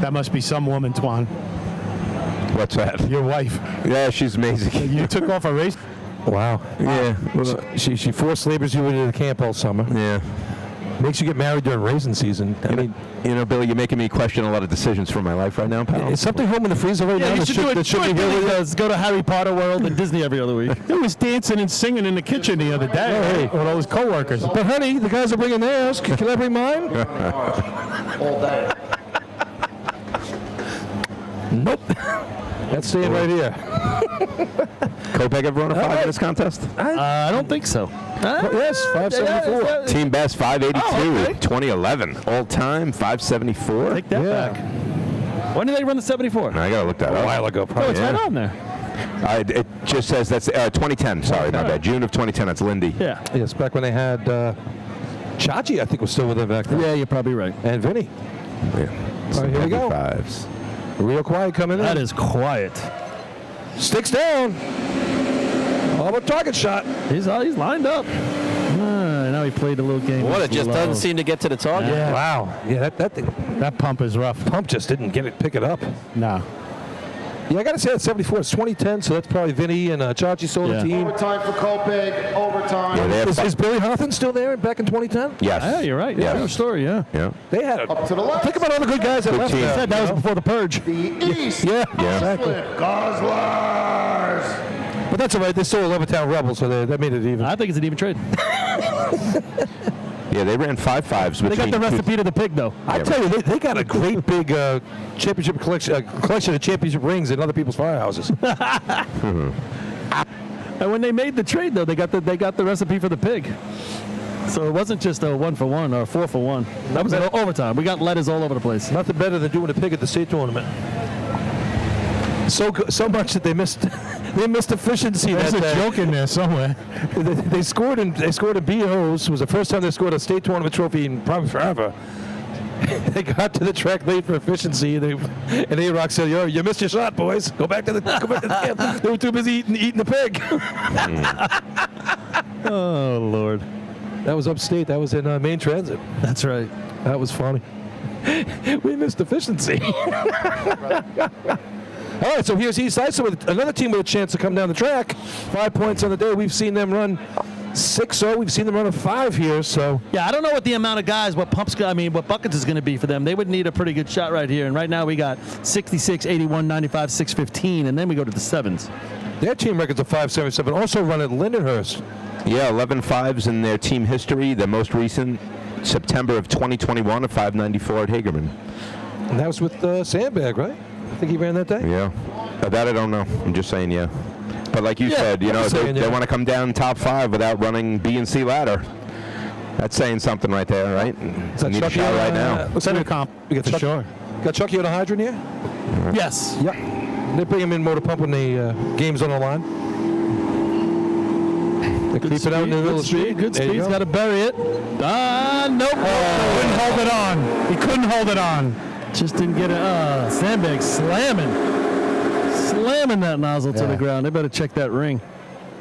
U: That must be some woman, Twan.
Q: What's that?
U: Your wife.
Q: Yeah, she's amazing.
U: You took off a race.
E: Wow.
Q: Yeah.
E: She forced labors you into the camp all summer.
Q: Yeah.
E: Makes you get married during racing season. I mean,
Q: Billy, you're making me question a lot of decisions for my life right now, pal.
E: is something home in the freezer right now
D: you
E: that
D: should do it.
E: that should be
D: Billy
E: here with
D: does. Go to Harry Potter World and Disney every other week.
U: He was dancing and singing in the kitchen the other day with all his coworkers.
E: But honey, the guys are bringing theirs. Can I bring mine?
M: All day.
E: Nope. That's staying right here.
Q: Kopech ever run a 5 in this contest?
D: I don't think so.
E: Yes, 574.
Q: Team best 582,
D: Oh, okay.
Q: 2011. All time 574.
D: Take that back. When did they run the 74?
Q: I gotta look that up.
E: A while ago,
D: Oh,
E: probably.
D: it's right on there.
Q: It just says that's 2010. Sorry, my bad. June of 2010. That's Lindy.
D: Yeah.
E: Yes, back when they had Chachi, I think, was still with them back then.
D: Yeah, you're probably right.
E: And Vinny.
Q: Yeah.
E: All right, here we go.
Q: Fives.
E: Real quiet coming in.
D: That is quiet.
E: Sticks down. Oh, a target shot.
D: He's lined up. Now he played a little game.
G: What, it just
D: low.
G: doesn't seem to get to the target?
U: Yeah.
E: Wow. Yeah, that thing.
U: That pump is rough.
E: Pump just didn't pick it up.
U: No.
E: Yeah, I got to say, that 74 is 2010, so that's probably Vinny and Chachi still on the team.
M: Overtime for Kopech. Overtime.
Q: Yeah,
E: Is Billy Hawthorne still there back in 2010?
Q: Yes.
D: Yeah, you're right. Yeah, true story. Yeah.
Q: Yeah.
E: They had it.
M: Up to the left.
E: Think about all the good guys that
Q: Good
E: left
Q: team.
E: there.
D: That was before the purge.
M: The East.
E: Yeah,
Q: Yeah.
E: exactly.
M: Gosslers.
E: But that's all right. They're still a Levittown Rebels, so that made it even.
D: I think it's an even trade.
Q: Yeah, they ran 5.5s.
D: They got the recipe to the pig, though.
E: I tell you, they got a great big championship collection of championship rings in other people's firehouses.
D: And when they made the trade, though, they got the recipe for the pig. So it wasn't just a 1-for-1 or a 4-for-1. That was an overtime. We got letters all over the place.
E: Nothing better than doing a pig at the state tournament. So much that they missed efficiency.
U: There's
E: that
U: a joke in there somewhere.
E: They scored in BOs. It was the first time they scored a state tournament trophy in probably forever. They got to the track late for efficiency, and A-Rock said, "Yo, you missed your shot, boys. Go back to the camp." They were too busy eating the pig.
D: Oh, Lord.
E: That was upstate. That was in Main Transit.
D: That's right.
E: That was funny. We missed efficiency. All right, so here's East Islip with another team with a chance to come down the track. 5 points on the day. We've seen them run 6-0. We've seen them run a 5 here. So
D: yeah, I don't know what the amount of guys, what buckets is going to be for them. They would need a pretty good shot right here. And right now we got 66, 81, 95, 615, and then we go to the 7s.
E: Their team record's a 5.77. Also run at Lindenhurst.
Q: Yeah, 11 5s in their team history. The most recent, September of 2021, a 594 at Hagerman.
E: And that was with Sandbag, right? I think he ran that day.
Q: Yeah. That I don't know. I'm just saying, yeah. But like you said, you know, they want to come down top 5 without running B and C ladder. That's saying something right there, right? Need a shot right now.
E: Looks like a comp. Got Chucky on a hydrant here?
D: Yes.
E: Yep. They bring him in motor pump when the game's on the line. They creep it out in the middle of the street.
D: Good speed. He's got to bury it. Nope.
U: Couldn't hold it on. He couldn't hold it on.
D: Just didn't get it. Sandbag slamming that nozzle to the ground. They better check that ring.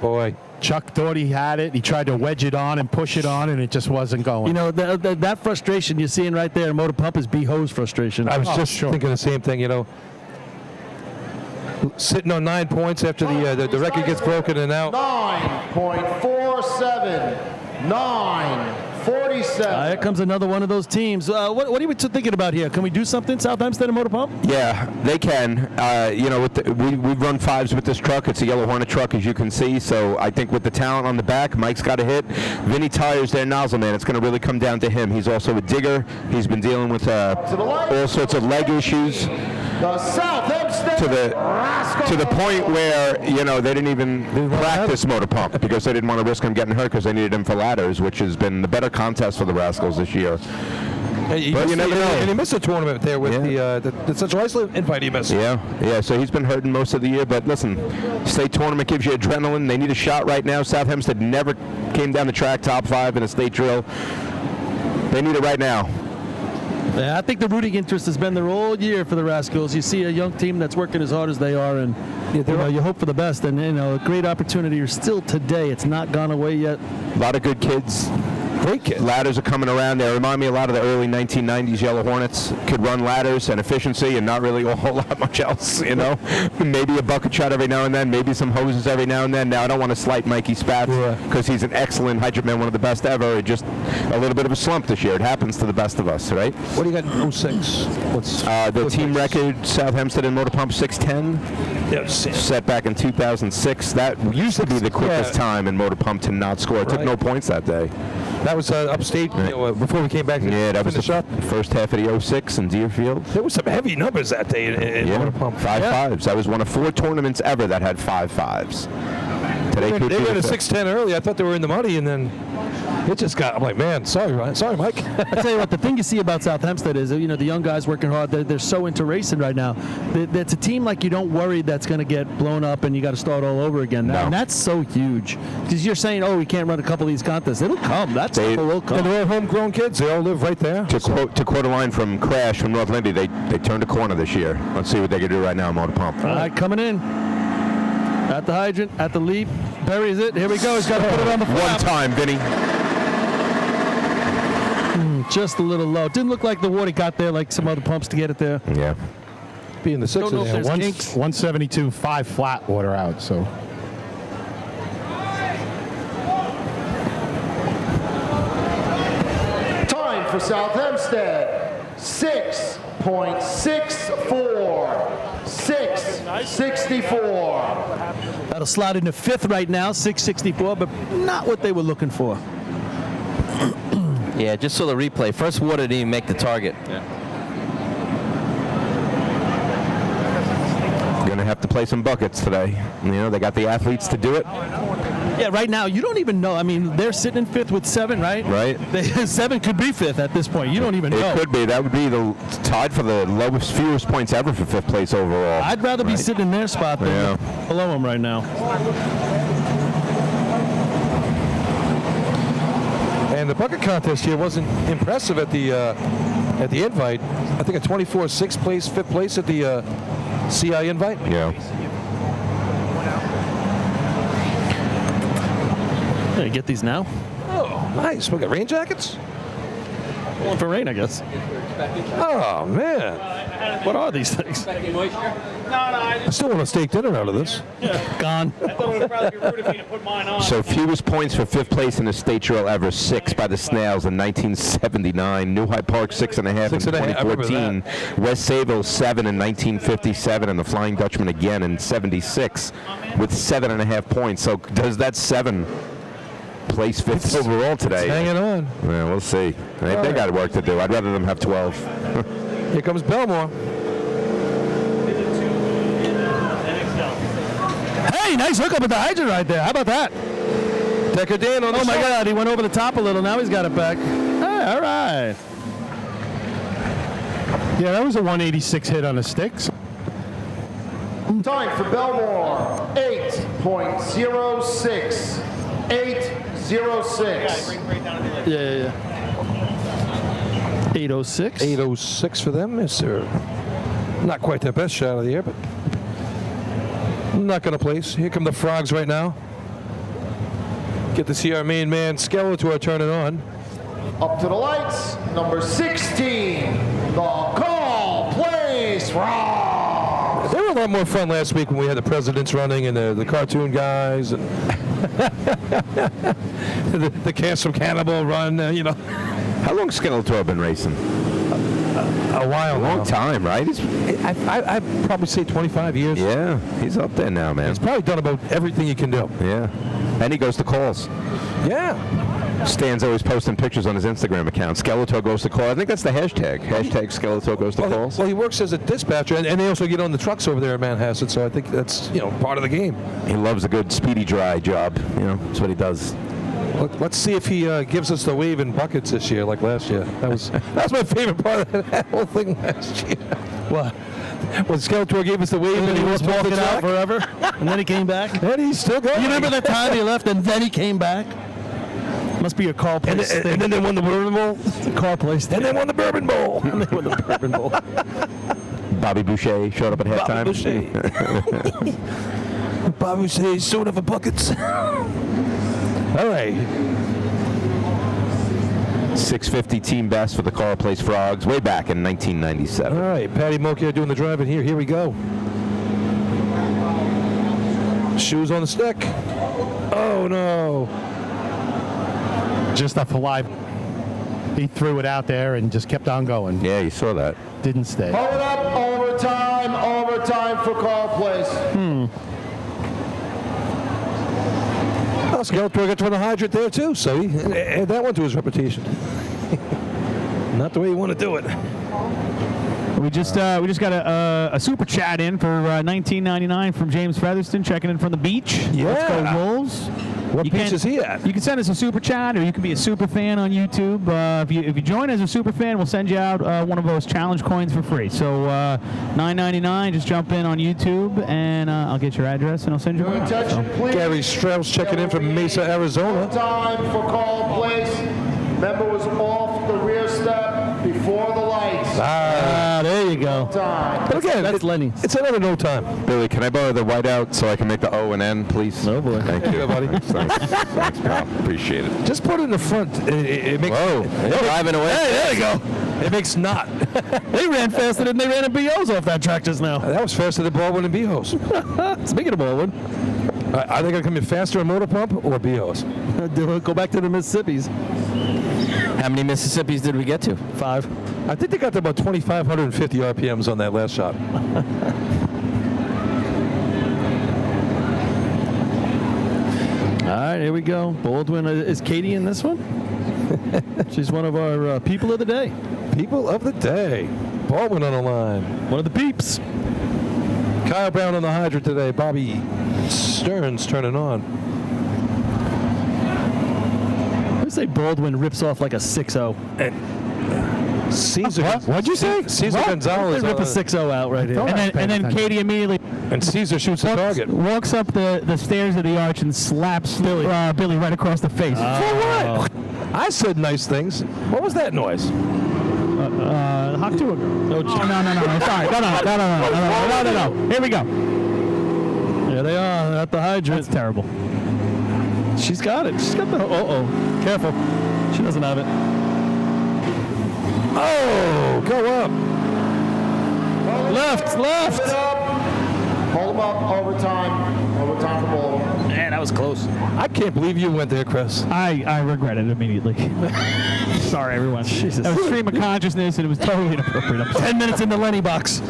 E: Boy.
U: Chuck thought he had it. He tried to wedge it on and push it on, and it just wasn't going.
D: You know, that frustration you're seeing right there, motor pump, is B-Hose frustration.
E: I was just thinking the same thing, you know. Sitting on 9 points after the record gets broken and out.
M: 9.47. 9.47.
D: Here comes another one of those teams. What are we thinking about here? Can we do something, South Hempstead and Motor Pump?
Q: Yeah, they can. You know, we run 5s with this truck. It's a Yellow Hornet truck, as you can see. So I think with the talent on the back, Mike's got a hit. Vinny Tyer's their nozzle man. It's going to really come down to him. He's also a digger. He's been dealing with all sorts of leg issues.
M: The South Hempstead
Q: to the point where they didn't even practice motor pump because they didn't want to risk him getting hurt because they needed him for ladders, which has been the better contest for the Rascals this year.
E: But you never know. And he missed a tournament there with the Central Iceland invite he missed.
Q: Yeah. So he's been hurting most of the year. But listen, state tournament gives you adrenaline. They need a shot right now. South Hempstead never came down the track top 5 in a state drill. They need it right now.
D: Yeah, I think the rooting interest has been there all year for the Rascals. You see a young team that's working as hard as they are, and you hope for the best. And a great opportunity is still today. It's not gone away yet.
Q: A lot of good kids. Great kids. Ladders are coming around. They remind me a lot of the early 1990s Yellow Hornets. Could run ladders and efficiency and not really a whole lot much else, Maybe a bucket shot every now and then, maybe some hoses every now and then. Now, I don't want to slight Mikey Spatz because he's an excellent hydrant, one of the best ever. Just a little bit of a slump this year. It happens to the best of us, right?
E: What do you got in 06?
Q: The team record, South Hempstead in motor pump 6:10.
E: Yeah,
Q: set back in 2006. That used to be the quickest time in motor pump to not score. It took no points that day.
E: That was upstate before we came back.
Q: That was the first half of the 06 in Deerfield.
E: There were some heavy numbers that day in motor pump.
Q: 5.5s. That was one of 4 tournaments ever that had 5.5s.
E: They were at a 6:10 early. I thought they were in the money, and then it just got. I'm like, man, sorry, Mike.
D: I tell you what, the thing you see about South Hempstead is, the young guys working hard. They're so into racing right now. It's a team like you don't worry that's going to get blown up and you got to start all over again. And that's so huge because you're saying, we can't run a couple of these contests. It'll come. That stuff will come.
E: And they're all homegrown kids. They all live right there.
Q: To quote a line from Crash from North Lindy, they turned a corner this year. Let's see what they can do right now in motor pump.
D: All right, coming in. At the hydrant, at the leap, buries it. Here we go. He's got to put it on the flap.
Q: One time, Vinny.
D: Just a little low. Didn't look like the water got there like some other pumps to get it there.
Q: Yeah.
E: Being the 6
D: there.
U: 172, 5 flat water out. So.
M: Time for South Hempstead, 6.64. 6.64.
D: That'll slide into 5th right now, 6.64, but not what they were looking for.
G: Yeah, just saw the replay. First water didn't even make the target.
Q: Going to have to play some buckets today. They got the athletes to do it.
D: Yeah, right now, you don't even know. I mean, they're sitting in 5th with 7, right?
Q: Right.
D: 7 could be 5th at this point. You don't even know.
Q: It could be. That would be the tied for the lowest, fewest points ever for 5th place overall.
D: I'd rather be sitting in their spot than below them right now.
E: And the bucket contest here wasn't impressive at the invite. I think a 24-6 place, 5th place at the CI invite.
Q: Yeah.
D: Hey, get these now.
E: Oh, nice. We got rain jackets?
D: Well, for rain, I guess.
E: Oh, man.
D: What are these things?
E: I still want a steak dinner out of this.
D: Gone.
C: I thought it would probably be rude of me to put mine on.
Q: So fewest points for 5th place in the state drill ever, 6 by the Snails in 1979. New High Park 6.5 in 2014. West Sayville 7 in 1957, and the Flying Dutchman again in 76 with 7.5 points. So does that 7 place 5th overall today?
E: It's hanging on.
Q: Yeah, we'll see. They got work to do. I'd rather them have 12.
E: Here comes Belmore.
D: Hey, nice hookup at the hydrant right there. How about that?
E: Decker Dan on the
D: Oh, my God. He went over the top a little. Now he's got it back. Hey, all right.
U: Yeah, that was a 186 hit on the sticks.
M: Time for Belmore, 8.06. 8.06.
D: Yeah. 8.06.
E: 8.06 for them, yes, sir. Not quite their best shot of the year, but not going to place. Here come the Frogs right now. Get to see our main man, Skeletor, turn it on.
M: Up to the lights, number 16, the Call Place Frogs.
E: They were a lot more fun last week when we had the presidents running and the cartoon guys and the Cast from Cannibal run,
Q: How long Skeletor been racing?
E: A while
Q: Long
E: now.
Q: time, right?
E: I'd probably say 25 years.
Q: Yeah, he's up there now, man.
E: He's probably done about everything he can do.
Q: Yeah. And he goes to calls.
E: Yeah.
Q: Stan's always posting pictures on his Instagram account. Skeletor goes to call. I think that's the hashtag. Hashtag Skeletor goes to calls.
E: Well, he works as a dispatcher, and they also get on the trucks over there at Manhasset, so I think that's, part of the game.
Q: He loves a good speedy dry job. That's what he does.
E: Let's see if he gives us the wave in buckets this year, like last year. That was my favorite part of that whole thing last year.
D: What?
E: When Skeletor gave us the wave and he was
D: walking out forever, and then he came back.
E: And he's still going.
D: You remember that time he left and then he came back? Must be a Carl Place thing.
E: And then they won the Bourbon Bowl.
D: Carl Place thing.
E: And they won the Bourbon Bowl.
D: And they won the Bourbon Bowl.
Q: Bobby Boucher showed up at halftime.
E: Bobby Boucher showed up for buckets. All right.
Q: 650 team best for the Carl Place Frogs way back in 1997.
E: All right, Patty Mokia doing the driving here. Here we go. Shoes on the stick. Oh, no.
U: Just a fly. He threw it out there and just kept on going.
Q: Yeah, you saw that.
U: Didn't stay.
M: Hold it up, overtime for Carl Place.
E: Well, Skeletor got to run the hydrant there, too, so he add that one to his reputation. Not the way you want to do it.
R: We just got a super chat in for $19.99 from James Featherston checking in from the beach.
E: Yeah.
R: Let's go Wolves.
E: What beach is he at?
R: You can send us a super chat, or you can be a super fan on YouTube. If you join as a super fan, we'll send you out one of those challenge coins for free. So $9.99. Just jump in on YouTube, and I'll get your address, and I'll send you one.
M: Attention, please.
E: Gary Strauss checking in from Mesa, Arizona.
M: Time for Carl Place. Member was off the rear step before the lights.
D: There you go.
M: Time.
E: But again,
D: That's Lenny.
E: it's another no time.
Q: Billy, can I borrow the whiteout so I can make the O and N, please?
D: Oh, boy.
Q: Thank you,
E: buddy.
Q: Thanks, pal. Appreciate it.
E: Just put it in the front. It makes.
Q: Whoa, they're driving away.
D: Hey, there you go.
E: It makes not.
D: They ran faster than they ran in BOs off that track just now.
E: That was faster than Baldwin and Beehos.
D: Speaking of Baldwin,
E: Are they going to come in faster in Motor Pump or Beehos?
D: go back to the Mississippis.
G: How many Mississippis did we get to?
D: 5.
E: I think they got to about 2,550 RPMs on that last shot.
D: All right, here we go. Baldwin. Is Katie in this one? She's one of our people of the day.
E: People of the day. Baldwin on the line.
D: One of the peeps.
E: Kyle Brown on the hydrant today. Bobby Stearns turning on.
D: I say Baldwin rips off like a 6-0.
E: Caesar.
D: What'd you say?
E: Caesar Gonzalez.
D: They rip a 6-0 out right here.
R: And then Katie immediately
E: And Caesar shoots the target.
R: walks up the stairs of the arch and slaps Billy right across the face.
E: For what? I said nice things. What was that noise?
R: Hawk to a girl. No, sorry. No. Here we go.
D: There they are at the hydrant.
R: That's terrible.
D: She's got it. She's got the. Careful. She doesn't have it.
E: Oh, go up.
D: Left.
M: Hold them up, overtime for Baldwin.
D: Man, that was close.
E: I can't believe you went there, Chris.
R: I regret it immediately. Sorry, everyone.
D: Jesus.
R: That was stream of consciousness, and it was totally inappropriate.
D: 10 minutes in the Lenny box.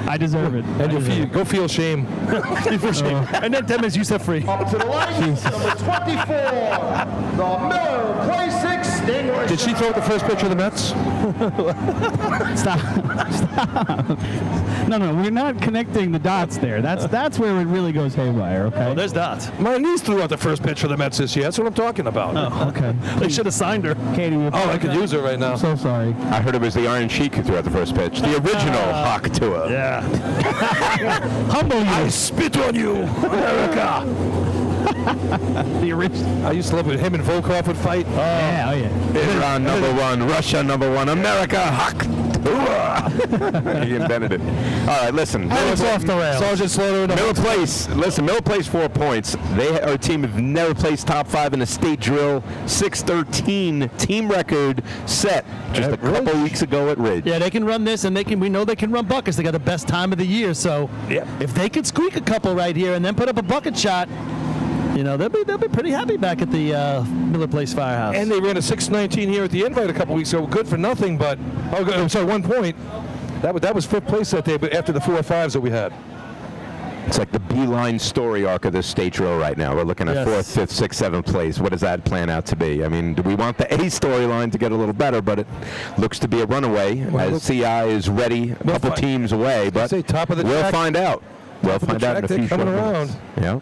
R: I deserve it.
E: And go feel shame.
D: For shame. And then 10 minutes, you set free.
M: Up to the light, number 24, the Miller Place Extinguisher.
E: Did she throw the first pitch of the Mets?
R: Stop. No, we're not connecting the dots there. That's where it really goes haywire, okay?
D: Oh, there's dots.
E: My niece threw out the first pitch for the Mets this year. That's what I'm talking about.
R: Oh, okay.
D: They should have signed her.
R: Katie,
E: I could use her right now.
R: I'm so sorry.
Q: I heard it was the Iron Sheik who threw out the first pitch. The original Hawk Tua.
D: Yeah.
R: Humble you.
E: I spit on you, America.
R: The original.
E: I used to love when him and Volkov would fight.
R: Yeah.
Q: Iran #1, Russia #1, America Hawk Tua. He invented it. All right, listen.
D: It's off the rails.
E: Sergeant Slaughter.
Q: Miller Place. Listen, Miller Place 4 points. They are a team have never placed top 5 in a state drill. 6-13 team record set just a couple weeks ago at Ridge.
D: Yeah, they can run this, and we know they can run buckets. They got the best time of the year. So if they could squeak a couple right here and then put up a bucket shot, You know, they'll be pretty happy back at the Miller Place Firehouse.
E: And they ran a 6:19 here at the Invite a couple weeks ago. Good for nothing, but sorry, 1 point. That was 5th place that day, but after the 4 5s that we had.
Q: It's like the beeline story arc of this state drill right now. We're looking at 4th, 5th, 6th, 7th place. What does that plan out to be? I mean, do we want the A storyline to get a little better? But it looks to be a runaway as CI is ready, a couple teams away. But
E: top of the
Q: we'll
E: track.
Q: find out. We'll find out in a few short
E: coming
Q: minutes.
E: around.
Q: Yeah.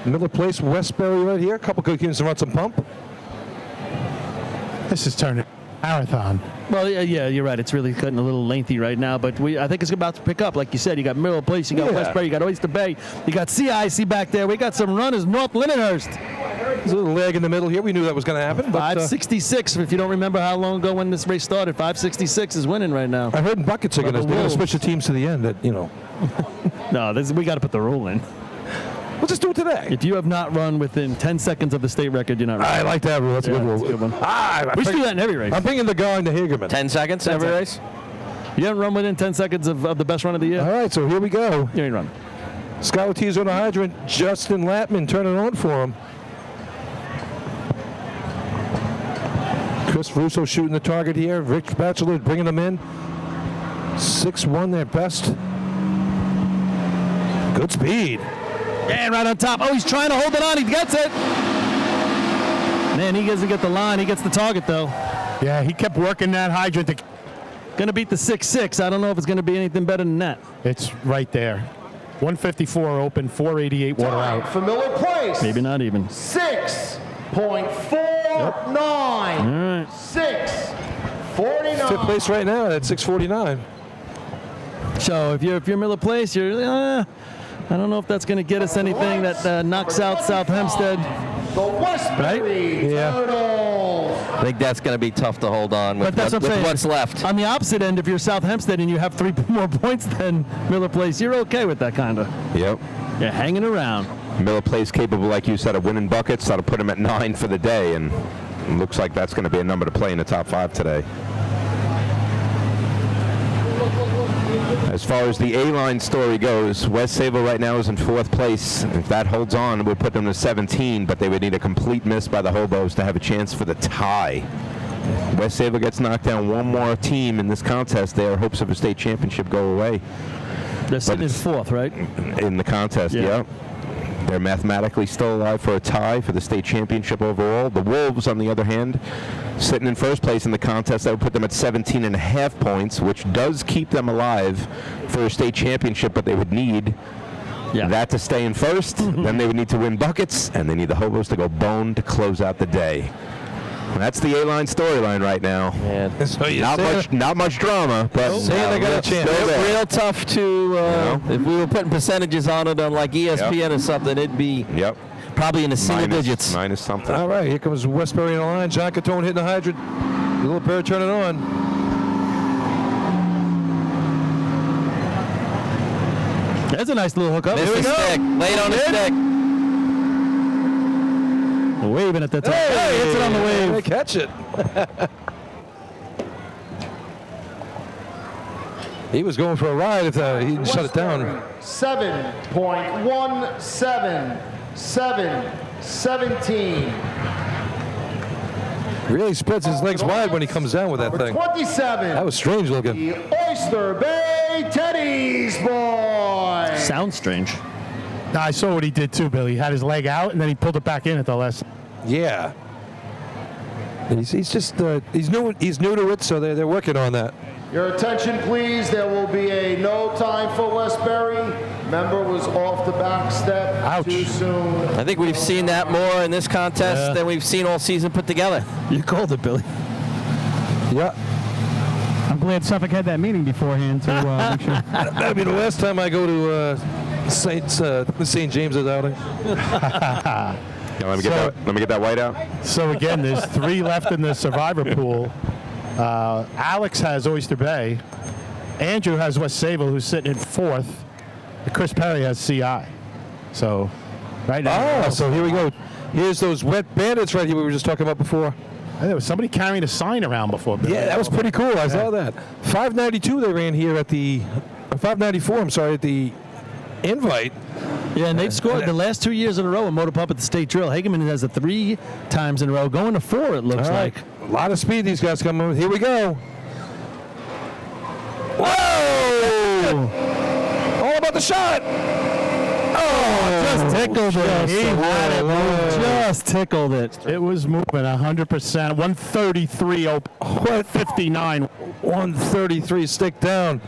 E: Miller Place, Westbury right here. A couple good teams to run some pump.
U: This is turning marathon.
D: Well, yeah, you're right. It's really getting a little lengthy right now, but I think it's about to pick up. Like you said, you got Miller Place, you got Westbury, you got Oyster Bay, you got CIC back there. We got some runners, North Lindenhurst.
E: There's a little leg in the middle here. We knew that was going to happen.
D: 566, if you don't remember how long ago when this race started, 566 is winning right now.
E: I heard buckets are going to switch the teams to the end.
D: No, we got to put the rule in.
E: We'll just do it today.
D: If you have not run within 10 seconds of the state record, you're not running.
E: I like that rule. That's a good rule.
D: That's a good one.
E: We
D: should do that in every race.
E: I'm bringing the guy into Hagerman.
G: 10 seconds every race?
D: You haven't run within 10 seconds of the best run of the year?
E: All right, so here we go.
D: You ain't run.
E: Scott Ortiz on the hydrant. Justin Latman turning on for him. Chris Russo shooting the target here. Rich Batchelor bringing them in. 6-1 their best. Good speed.
D: And right on top. Oh, he's trying to hold it on. He gets it. Man, he doesn't get the line. He gets the target, though.
U: Yeah, he kept working that hydrant.
D: Going to beat the 6.6. I don't know if it's going to be anything better than that.
U: It's right there. 154 open, 488 water out.
M: For Miller Place.
D: Maybe not even.
M: 6.49.
D: All right.
M: 6.49.
E: 5th place right now at 6:49.
D: So if you're Miller Place, you're I don't know if that's going to get us anything that knocks out South Hempstead.
M: The Westbury Turtles.
G: I think that's going to be tough to hold on with,
D: But that's
G: with what's left.
D: On the opposite end, if you're South Hempstead and you have 3 more points than Miller Place, you're okay with that kind of.
Q: Yep.
D: You're hanging around.
Q: Miller Place capable, like you said, of winning buckets. That'll put him at 9 for the day, and it looks like that's going to be a number to play in the top 5 today. As far as the A-line story goes, West Sable right now is in 4th place. If that holds on, it would put them to 17, but they would need a complete miss by the Hobos to have a chance for the tie. West Sable gets knocked down one more team in this contest, their hopes of a state championship go away.
D: They're sitting in 4th, right?
Q: In the contest, yeah. They're mathematically still alive for a tie for the state championship overall. The Wolves, on the other hand, sitting in 1st place in the contest. That would put them at 17.5 points, which does keep them alive for a state championship, but they would need that to stay in 1st. Then they would need to win buckets, and they need the Hobos to go bone to close out the day. And that's the A-line storyline right now.
E: So
Q: not much drama, but
E: they got a chance.
G: Real tough to, if we were putting percentages on it on like ESPN or something, it'd be probably in the single digits.
Q: Minus something.
E: All right, here comes Westbury on the line. John Catone hitting the hydrant. The little pair turning on.
D: That's a nice little hookup.
G: Missed
D: Here we
G: the
D: go.
G: stick. Laid on the stick.
D: Waving at the top. Hey, hits it on the wave.
E: They catch it. He was going for a ride if he didn't shut it down.
M: 7.17717.
E: Really spreads his legs wide when he comes down with that thing.
M: 27.
E: That was strange looking.
M: The Oyster Bay Teddy's Boys.
D: Sounds strange.
U: No, I saw what he did too, Billy. He had his leg out and then he pulled it back in at the last.
E: Yeah. He's just he's new to it, so they're working on that.
M: Your attention, please. There will be a no time for Westbury. Member was off the back step too soon.
G: I think we've seen that more in this contest than we've seen all season put together.
D: You called it, Billy.
E: Yeah.
R: I'm glad Suffolk had that meeting beforehand to make sure.
E: That'll be the last time I go to St. James's outing.
Q: Let me get that white out.
U: So again, there's 3 left in the survivor pool. Alex has Oyster Bay. Andrew has West Sable, who's sitting in 4th. And Chris Perry has CI. So right now.
E: Oh, so here we go. Here's those wet bandits right here we were just talking about before.
U: There was somebody carrying a sign around before.
E: Yeah, that was pretty cool. I saw that. 592 they ran here at the 594. I'm sorry, at the Invite.
D: Yeah, and they've scored the last 2 years in a row in motor pump at the state drill. Hageman has it 3 times in a row, going to 4. It looks like.
E: A lot of speed these guys coming. Here we go. Whoa! All about the shot.
D: Just tickled it. He had it moved. Just tickled it.
U: It was moving 100%. 133, 59.
E: 133 stick down.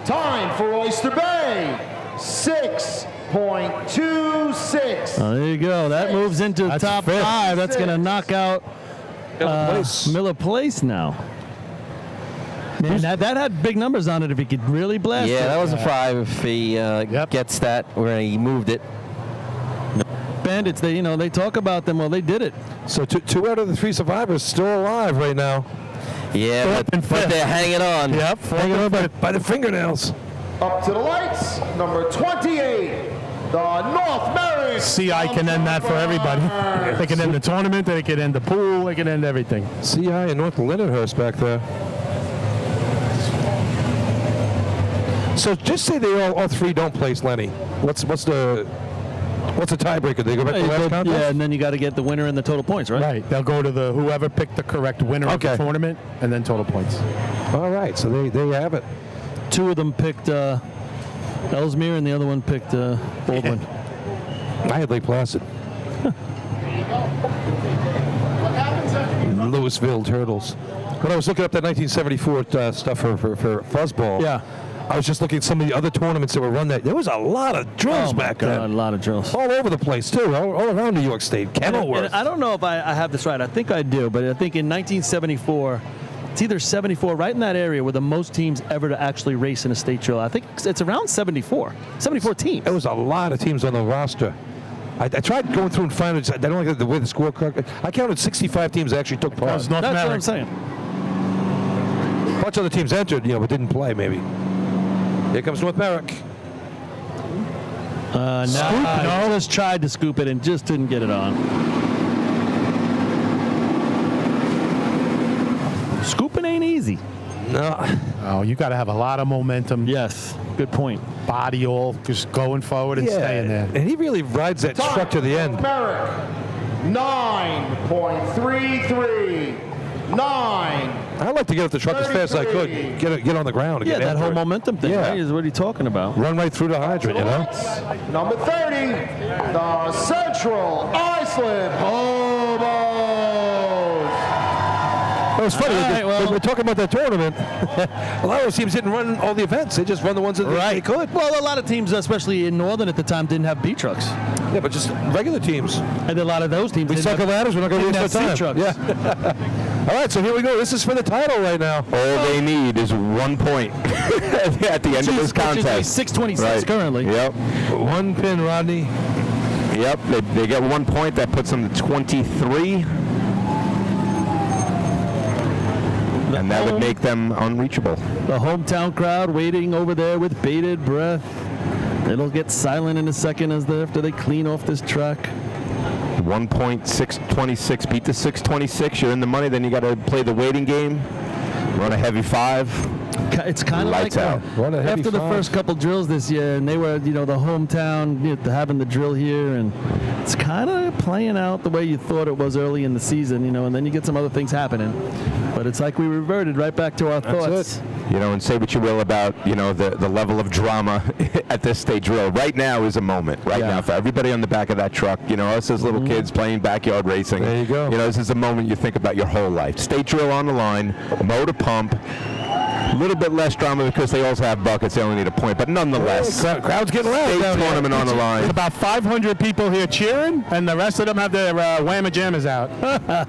M: Time for Oyster Bay. 6.26.
D: There you go. That moves into the top 5. That's going to knock out Miller Place now. Man, that had big numbers on it if he could really blast it.
G: Yeah, that was a 5 if he gets that where he moved it.
D: Bandits, they talk about them. Well, they did it.
E: So 2 out of the 3 survivors still alive right now.
G: Yeah, but they're hanging on.
E: Yep, hanging on by the fingernails.
M: Up to the lights, number 28, the North Merrick.
U: CI can end that for everybody. They can end the tournament, they can end the pool, they can end everything.
E: CI and North Lindenhurst back there. So just say they all 3 don't place, Lenny. What's the tiebreaker? They go back to the last contest?
D: Yeah, and then you got to get the winner in the total points, right?
U: Right. They'll go to whoever picked the correct winner of the tournament, and then total points.
E: All right. So there you have it.
D: 2 of them picked Ellesmere, and the other one picked Baldwin.
E: I had Lake Placid. Louisville Turtles. When I was looking up that 1974 stuff for fuzzball, I was just looking at some of the other tournaments that were run there was a lot of drills back then.
D: A lot of drills.
E: All over the place, too. All around New York State. Kenilworth.
D: And I don't know if I have this right. I think I do, but I think in 1974, it's either 74, right in that area, were the most teams ever to actually race in a state drill. I think it's around 74 teams.
E: There was a lot of teams on the roster. I tried going through and finding. I don't like the way the scorecard. I counted 65 teams that actually took part.
D: That's what I'm saying.
E: A bunch of other teams entered, but didn't play. Maybe. Here comes North Merrick.
D: No, just tried to scoop it and just didn't get it on. Scooping ain't easy.
E: No.
U: Oh, you got to have a lot of momentum.
D: Yes, good point.
U: Body all just going forward and staying there.
E: And he really rides that truck to the end.
M: Merrick, 9.33. 9.
E: I'd like to get up the truck as fast as I could. Get on the ground.
D: Yeah, that whole momentum thing, right, is what he's talking about.
E: Run right through the hydrant,
M: Number 30, the Central Iceland Hobos.
E: Well, it's funny. We're talking about that tournament. A lot of those teams didn't run all the events. They just run the ones that they could.
D: Well, a lot of teams, especially in Northern at the time, didn't have B trucks.
E: Yeah, but just regular teams.
D: And a lot of those teams.
E: We suck at ladders. We're not going to waste our time.
D: Trucks.
E: Yeah. All right, so here we go. This is for the title right now.
Q: All they need is 1 point at the end of this contest.
D: 626 currently.
Q: Yep.
E: 1 pin, Rodney.
Q: Yep. They get 1 point. That puts them to 23. And that would make them unreachable.
D: The hometown crowd waiting over there with bated breath. It'll get silent in a second after they clean off this track.
Q: 1.626. Beat the 626. You're in the money. Then you got to play the waiting game. Run a heavy 5.
D: It's kind of like after the first couple drills this year, and they were, the hometown, having the drill here, and it's kind of playing out the way you thought it was early in the season, and then you get some other things happening. But it's like we reverted right back to our thoughts.
Q: And say what you will about, the level of drama at this state drill. Right now is a moment. Right now for everybody on the back of that truck. Us as little kids playing backyard racing.
E: There you go.
Q: This is a moment you think about your whole life. State drill on the line, motor pump. A little bit less drama because they also have buckets. They only need a point, but nonetheless,
E: crowd's getting loud.
Q: State tournament on the line.
U: There's about 500 people here cheering, and the rest of them have their whamma jammas out.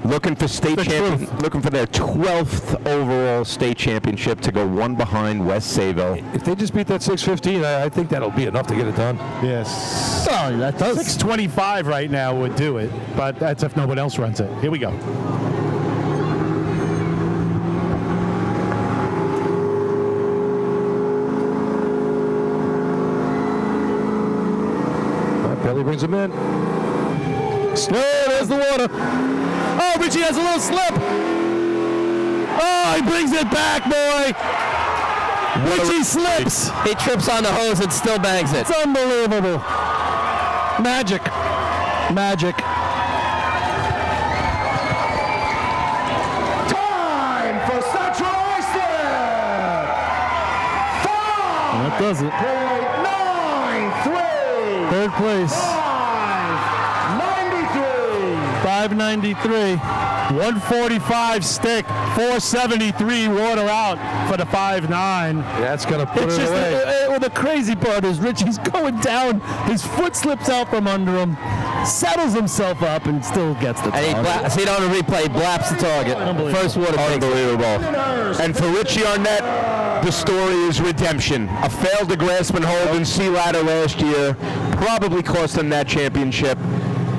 Q: Looking for state champion, looking for their 12th overall state championship to go one behind West Sayville.
E: If they just beat that 615, I think that'll be enough to get it done.
U: Yes.
D: Oh, that does.
U: 625 right now would do it, but that's if no one else runs it. Here we go.
E: Kelly brings him in.
D: There's the water. Oh, Richie has a little slip. Oh, he brings it back, boy. Richie slips.
G: He trips on the hose and still bangs it.
D: It's unbelievable. Magic. Magic.
M: Time for Central Oyster.
D: That does it.
M: 5.93.
D: Third place.
M: 5.93.
D: 593.
U: 145 stick, 473 water out for the 5.9.
E: That's going to put
D: It's
E: it
D: just
E: away.
D: well, the crazy part is Richie's going down. His foot slips out from under him, settles himself up, and still gets the target.
G: And see it on the replay, blaps the target. First water takes it.
Q: Unbelievable. And for Richie Arnett, the story is redemption. A failed to grasp and hold in sea ladder last year probably cost him that championship.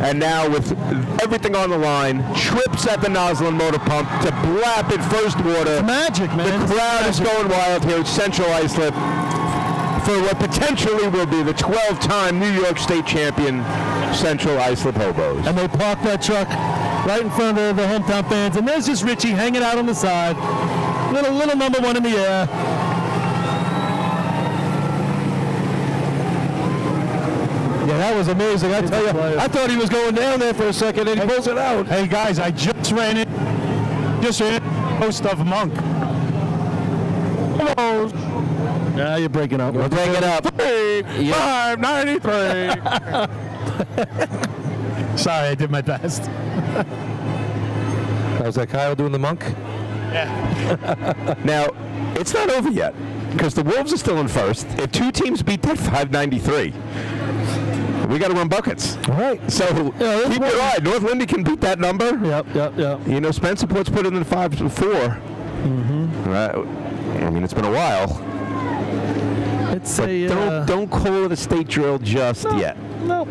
Q: And now with everything on the line, trips at the nozzle and motor pump to blap in first water.
D: It's magic, man.
Q: The crowd is going wild here at Central Islip for what potentially will be the 12-time New York State champion Central Islip Hobos.
D: And they park that truck right in front of the hometown fans. And there's just Richie hanging out on the side. Little number one in the air.
E: Yeah, that was amazing. I tell you, I thought he was going down there for a second, and he pulls it out.
U: Hey guys, I just ran in post of Monk.
D: Yeah, you're breaking up.
G: We're breaking up.
U: 593. Sorry, I did my best.
E: Was that Kyle doing the monk?
U: Yeah.
Q: Now, it's not over yet because the Wolves are still in first. If two teams beat that 593, we got to run buckets.
E: All right.
Q: So keep your eye. North Lindy can beat that number.
D: Yep.
Q: You know, Spencerport's put it in 5-4.
D: Mm-hmm.
Q: Right. I mean, it's been a while.
D: It's
Q: but don't call it a state drill just yet.
D: No.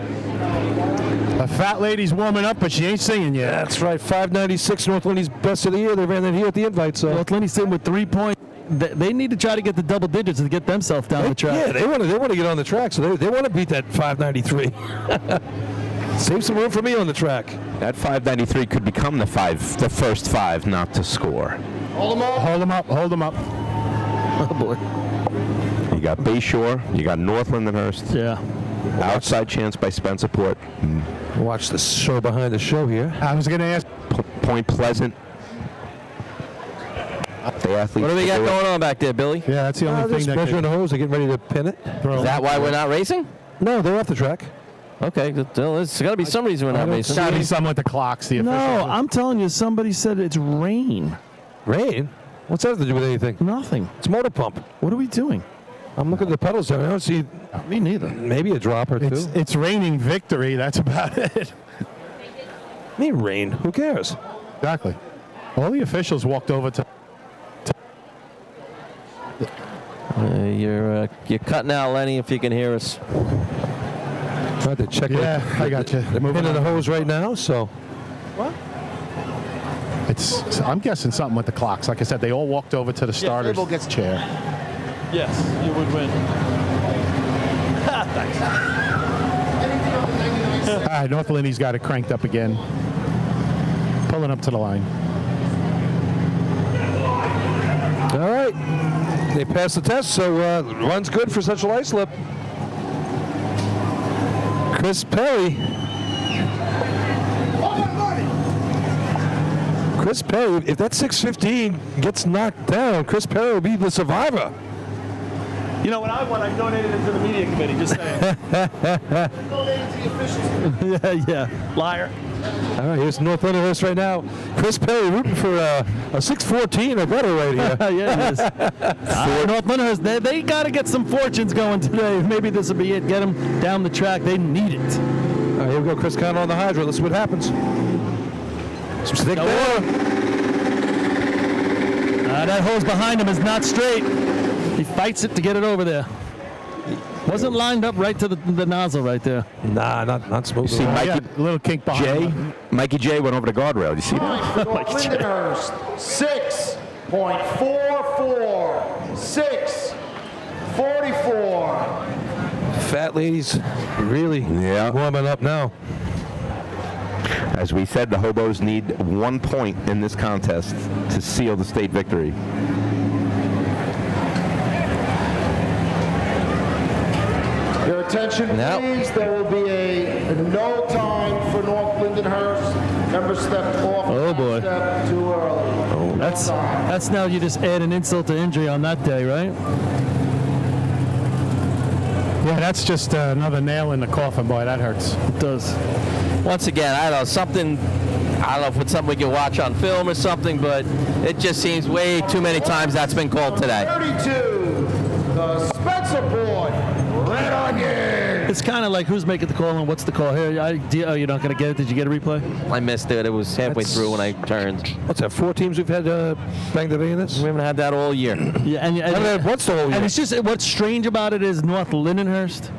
U: A fat lady's warming up, but she ain't singing yet.
E: That's right. 596 North Lindy's best of the year. They ran that here at the invite. So
D: North Lindy's sitting with 3 points. They need to try to get the double digits to get themselves down the track.
E: Yeah, they want to get on the track, so they want to beat that 593. Save some room for me on the track.
Q: That 593 could become the first five not to score.
U: Hold them up. Hold them up. Hold them up.
D: Oh boy.
Q: You got Bayshore. You got North Lindenhurst.
D: Yeah.
Q: Outside chance by Spencerport.
E: Watch the show behind the show here.
U: I was going to ask.
Q: Point Pleasant. The athletes.
G: What do we got going on back there, Billy?
U: Yeah, that's the only thing that
E: measuring the hose. They're getting ready to pin it.
G: Is that why we're not racing?
E: No, they're off the track.
G: Okay, there's got to be some reason we're not racing.
U: It's got to be something with the clocks. The
D: No,
U: officials.
D: I'm telling you, somebody said it's rain.
E: Rain? What's that have to do with anything?
D: Nothing.
E: It's motor pump.
D: What are we doing?
E: I'm looking at the pedals there. I don't see.
D: Me neither.
E: Maybe a drop or two.
U: It's raining victory. That's about it.
E: Me rain. Who cares?
U: Exactly. All the officials walked over to.
G: You're cutting out, Lenny, if you can hear us.
E: Trying to check.
U: Yeah, I got you.
E: They're moving in the hose right now, so.
U: What? I'm guessing something with the clocks. Like I said, they all walked over to the starter's chair.
D: Yes, you would win. Thanks.
U: All right, North Lindy's got it cranked up again. Pulling up to the line.
E: All right. They passed the test, so run's good for Central Islip. Chris Perry. Chris Perry, if that 615 gets knocked down, Chris Perry will be the survivor.
D: You know what I want? I donated it to the media committee. Just saying. yeah. Liar.
E: All right, here's North Lindenhurst right now. Chris Perry rooting for a 614 or better right here.
D: Yeah, it is. North Lindenhurst, they got to get some fortunes going today. Maybe this will be it. Get them down the track. They need it.
E: All right, here we go. Chris Conner on the hydro. Let's see what happens. Some stick there.
D: That hose behind him is not straight. He fights it to get it over there. Wasn't lined up right to the nozzle right there.
E: Nah, not smooth.
Q: You see Mikey,
U: A little kink behind.
Q: Mikey J went over the guardrail. You see that?
M: Lindenhurst, 6.44. 6.44.
E: Fat ladies really warming up now.
Q: As we said, the Hobos need 1 point in this contest to seal the state victory.
M: Here attention, please. There will be a no time for North Lindenhurst. Member stepped off.
D: Oh, boy.
M: Step too early.
D: Oh, that's now you just add an insult to injury on that day, right?
U: Yeah, that's just another nail in the coffin, boy. That hurts.
D: It does.
G: Once again, I don't know if it's something we can watch on film or something, but it just seems way too many times that's been called today.
M: 32, the Spencer boy, Red Onion.
D: It's kind of like who's making the call and what's the call here. You're not going to get it. Did you get a replay?
G: I missed it. It was halfway through when I turned.
E: What's that, 4 teams we've had banged it in this?
G: We haven't had that all year.
D: Yeah, and
E: what's the whole year?
D: And it's just, what's strange about it is North Lindenhurst.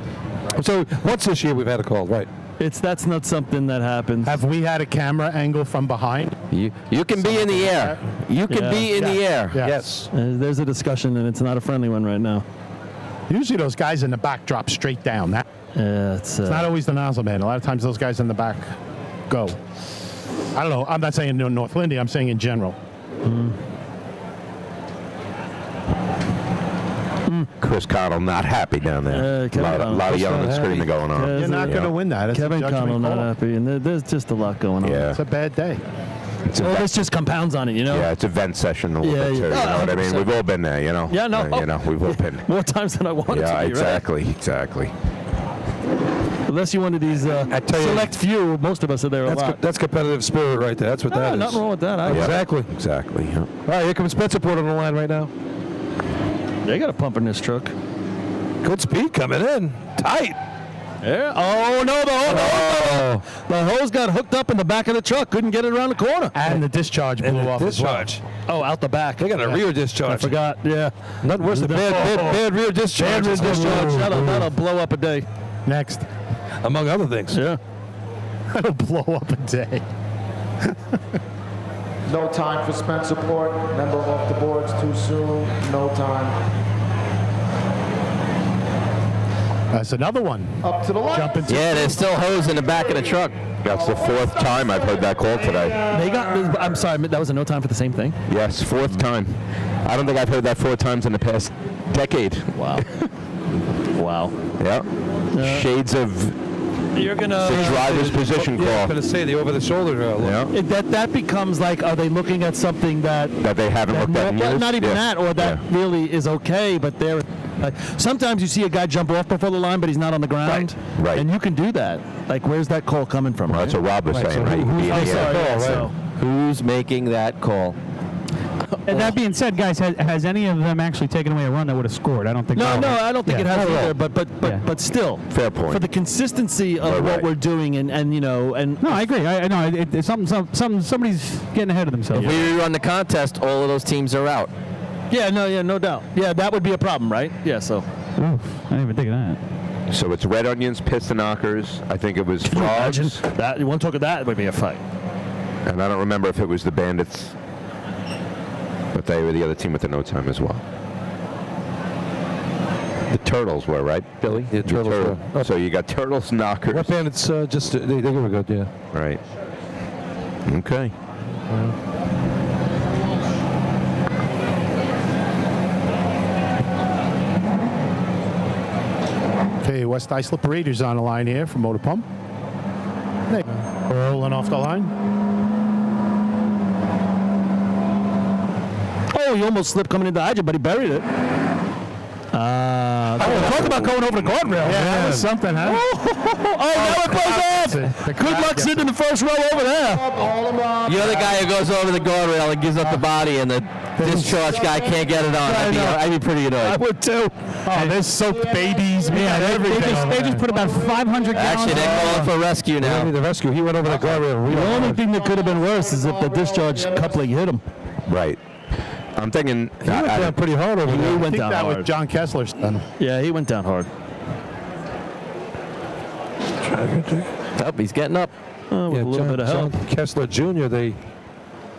E: So what's this year we've had a call, right?
D: That's not something that happens.
U: Have we had a camera angle from behind?
G: You can be in the air. You can be in the air.
U: Yes.
D: There's a discussion, and it's not a friendly one right now.
U: Usually those guys in the back drop straight down.
D: It's
U: not always the nozzle man. A lot of times those guys in the back go. I don't know. I'm not saying North Lindy. I'm saying in general.
Q: Chris Connell not happy down there. A lot of yelling and screaming going on.
U: You're not going to win that. It's
D: Kevin Connell not happy, and there's just a lot going on.
U: It's a bad day.
D: This just compounds on it, you know?
Q: Yeah, it's a vent session a little bit, too. You know what I mean? We've all been there, you know?
D: Yeah, no.
Q: We've all been.
D: More times than I wanted to be,
Q: exactly,
D: right?
Q: exactly.
D: Unless you're one of these select few, most of us are there a lot.
E: That's competitive spirit right there. That's what that is.
D: Nothing wrong with that.
E: Exactly.
Q: Yeah.
E: All right, here comes Spencerport on the line right now.
D: They got a pump in this truck.
E: Good speed coming in. Tight.
D: Yeah. Oh, no, the hose got hooked up in the back of the truck. Couldn't get it around the corner.
U: And the discharge blew off as well.
D: Oh, out the back.
E: They got a rear discharge.
D: I forgot, yeah.
E: Nothing worse than bad rear discharge.
D: Bad rear discharge. That'll blow up a day.
U: Next.
E: Among other things.
D: Yeah.
U: That'll blow up a day.
M: No time for Spencerport. Member off the boards too soon. No time.
U: That's another one.
M: Up to the line.
G: Yeah, there's still hose in the back of the truck.
Q: That's the 4th time I've heard that call today.
D: I'm sorry, that was a no time for the same thing?
Q: Yes, 4th time. I don't think I've heard that 4 times in the past decade.
D: Wow. Wow.
Q: Yeah. Shades of
D: You're gonna
Q: the driver's position call.
E: I was going to say the over-the-shoulder.
D: That becomes like, are they looking at something that
Q: they haven't looked at in years?
D: Not even that, or that really is okay, but they're. Sometimes you see a guy jump off before the line, but he's not on the ground.
Q: Right.
D: And you can do that. Like, where's that call coming from?
Q: Well, that's what Rob was saying, right?
G: Who's making that call?
R: And that being said, guys, has any of them actually taken away a run that would have scored? I don't think.
D: No, I don't think it has either. But still,
Q: fair point.
D: For the consistency of what we're doing, and you know, and
R: no, I agree. I know it's somebody's getting ahead of themselves.
G: If we run the contest, all of those teams are out.
D: Yeah, no doubt. Yeah, that would be a problem, right? Yeah, so.
R: Oof, I didn't even think of that.
Q: So it's Red Onions, Piston Knockers. I think it was Frogs.
D: That you want to talk of that? It would be a fight.
Q: And I don't remember if it was the Bandits, but they were the other team with the no time as well. The Turtles were, right, Billy?
E: Yeah, Turtles were.
Q: So you got Turtles, Knockers.
E: What Bandits? Just they were good, yeah.
Q: Right. Okay.
U: Okay, West Islip Raiders on the line here from Motor Pump. Rolling off the line.
D: Oh, he almost slipped coming into hydrant, but he buried it. Talk about going over the guardrail.
U: Yeah, that was something, huh?
D: Now it goes off. Good luck sitting in the first row over there.
G: You're the guy who goes over the guardrail and gives up the body, and the discharge guy can't get it on. I'd be pretty annoyed.
D: I would too.
U: Oh, there's soaked babies. Man, everything.
R: They just put about 500 gallons.
G: Actually, they're calling for rescue now.
E: The rescue. He went over the guardrail.
D: The only thing that could have been worse is if the discharge coupling hit him.
Q: Right. I'm thinking
E: he went down pretty hard over there.
D: He went
U: I think
D: down
U: that
D: hard.
U: was John Kessler's son.
D: Yeah, he went down hard.
G: Oh, he's getting up.
D: With a little bit of help.
E: John Kessler Jr.,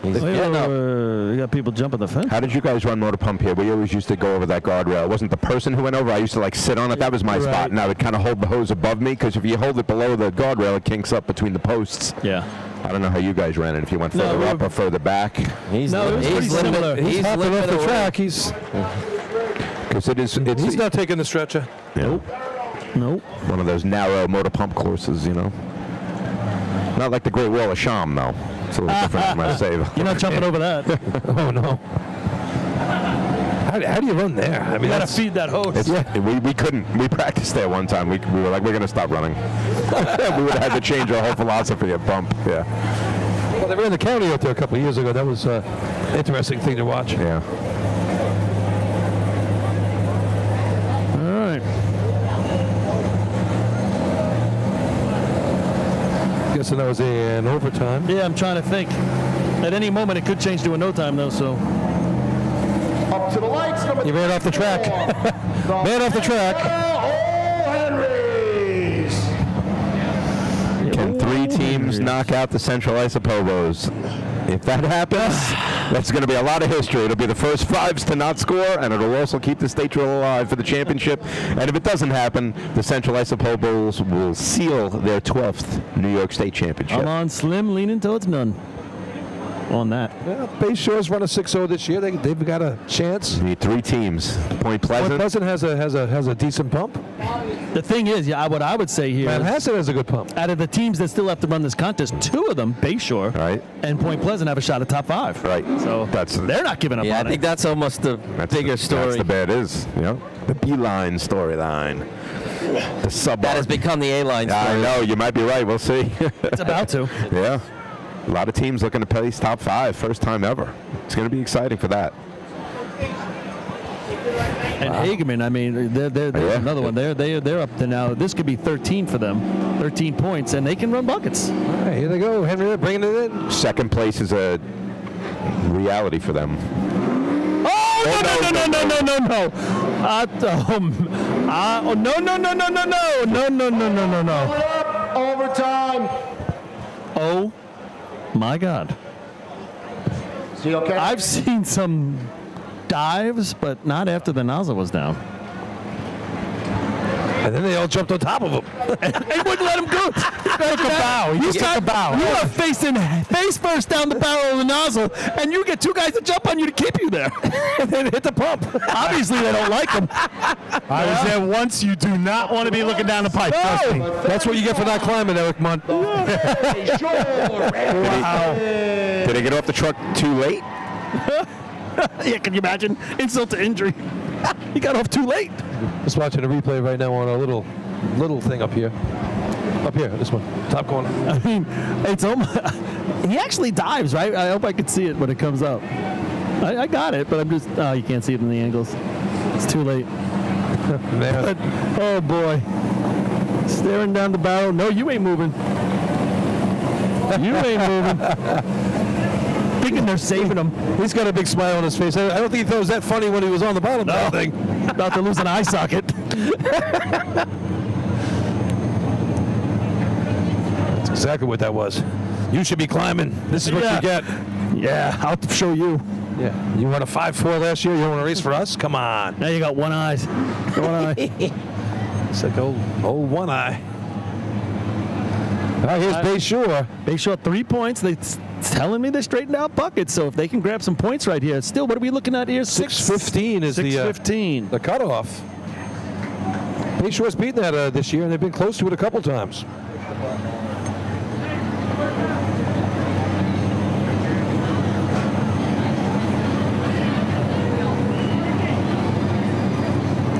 G: He's getting up.
D: You got people jumping the fence.
Q: How did you guys run Motor Pump here? We always used to go over that guardrail. It wasn't the person who went over. I used to like sit on it. That was my spot, and I would kind of hold the hose above me, because if you hold it below the guardrail, it kinks up between the posts.
D: Yeah.
Q: I don't know how you guys ran it, if you went further up or further back.
G: He's
U: pretty similar.
E: He's hopping off the track.
Q: Because
E: He's not taking the stretcher.
Q: Nope.
D: Nope.
Q: One of those narrow motor pump courses, you know. Not like the Great Wall of Sham, though. It's a little different from my save.
D: You're not jumping over that.
E: Oh, no. How do you run there? I mean,
D: you got to feed that hose.
Q: We couldn't. We practiced there one time. We were like, we're going to stop running. We would have had to change our whole philosophy of bump. Yeah.
E: Well, they ran the county out there a couple of years ago. That was an interesting thing to watch.
Q: Yeah.
D: All right.
E: Guessing that was an overtime.
D: Yeah, I'm trying to think. At any moment, it could change to a no time, though, so.
M: Up to the lights, number
E: He ran off the track. Man off the track.
M: Henrys.
Q: Can 3 teams knock out the Central Isopobos? If that happens, that's going to be a lot of history. It'll be the first 5s to not score, and it'll also keep the state drill alive for the championship. And if it doesn't happen, the Central Isopobos will seal their 12th New York State Championship.
D: I'm on Slim, leaning towards none. On that.
E: Well, Bay Shore's run a 6-0 this year. They've got a chance.
Q: You need 3 teams. Point Pleasant.
E: Point Pleasant has a decent pump.
D: The thing is, what I would say here,
E: Manhasset has a good pump.
D: Out of the teams that still have to run this contest, 2 of them, Bayshore and Point Pleasant, have a shot at top 5.
Q: Right.
D: So they're not giving up on it.
G: I think that's almost the bigger story.
Q: That's the bad is. You know, the B-line storyline. The sub.
G: That has become the A-line story.
Q: I know. You might be right. We'll see.
D: It's about to.
Q: Yeah. A lot of teams looking to place top 5, first time ever. It's going to be exciting for that.
D: And Hageman, I mean, there's another one. They're up to now. This could be 13 for them, 13 points, and they can run buckets.
E: All right, here they go. Henry bringing it in.
Q: Second place is a reality for them.
D: Oh, no. No.
M: Overtime.
D: Oh. My God.
M: Is he okay?
D: I've seen some dives, but not after the nozzle was down.
E: And then they all jumped on top of him.
D: They wouldn't let him go. He took a bow. He took a bow. You are facing face first down the barrel of the nozzle, and you get 2 guys to jump on you to keep you there. And then hit the pump. Obviously, they don't like him.
U: I was there once. You do not want to be looking down the pipe. Trust me.
E: That's what you get for not climbing, Eric Munt.
Q: Wow. Did they get off the truck too late?
D: Yeah, can you imagine? Insult to injury. He got off too late.
E: Just watching a replay right now on a little thing up here. Up here, this one, top corner.
D: I mean, it's almost. He actually dives, right? I hope I can see it when it comes up. I got it, but I'm just. Oh, you can't see it in the angles. It's too late. But, oh boy, staring down the barrel. No, you ain't moving. You ain't moving. Thinking they're saving him.
E: He's got a big smile on his face. I don't think that was that funny when he was on the bottom of that thing.
D: About to lose an eye socket.
E: That's exactly what that was. You should be climbing. This is what you get.
D: Yeah, I'll show you.
E: Yeah. You won a 5-4 last year. You want to race for us? Come on.
D: Now you got one eye. One eye.
E: It's like old one eye. All right, here's Bay Shore.
D: Bay Shore 3 points. They're telling me they straightened out buckets. So if they can grab some points right here, still, what are we looking at here?
E: 6:15 is
D: 6:15.
E: the cutoff. Bay Shore's beaten that this year, and they've been close to it a couple times.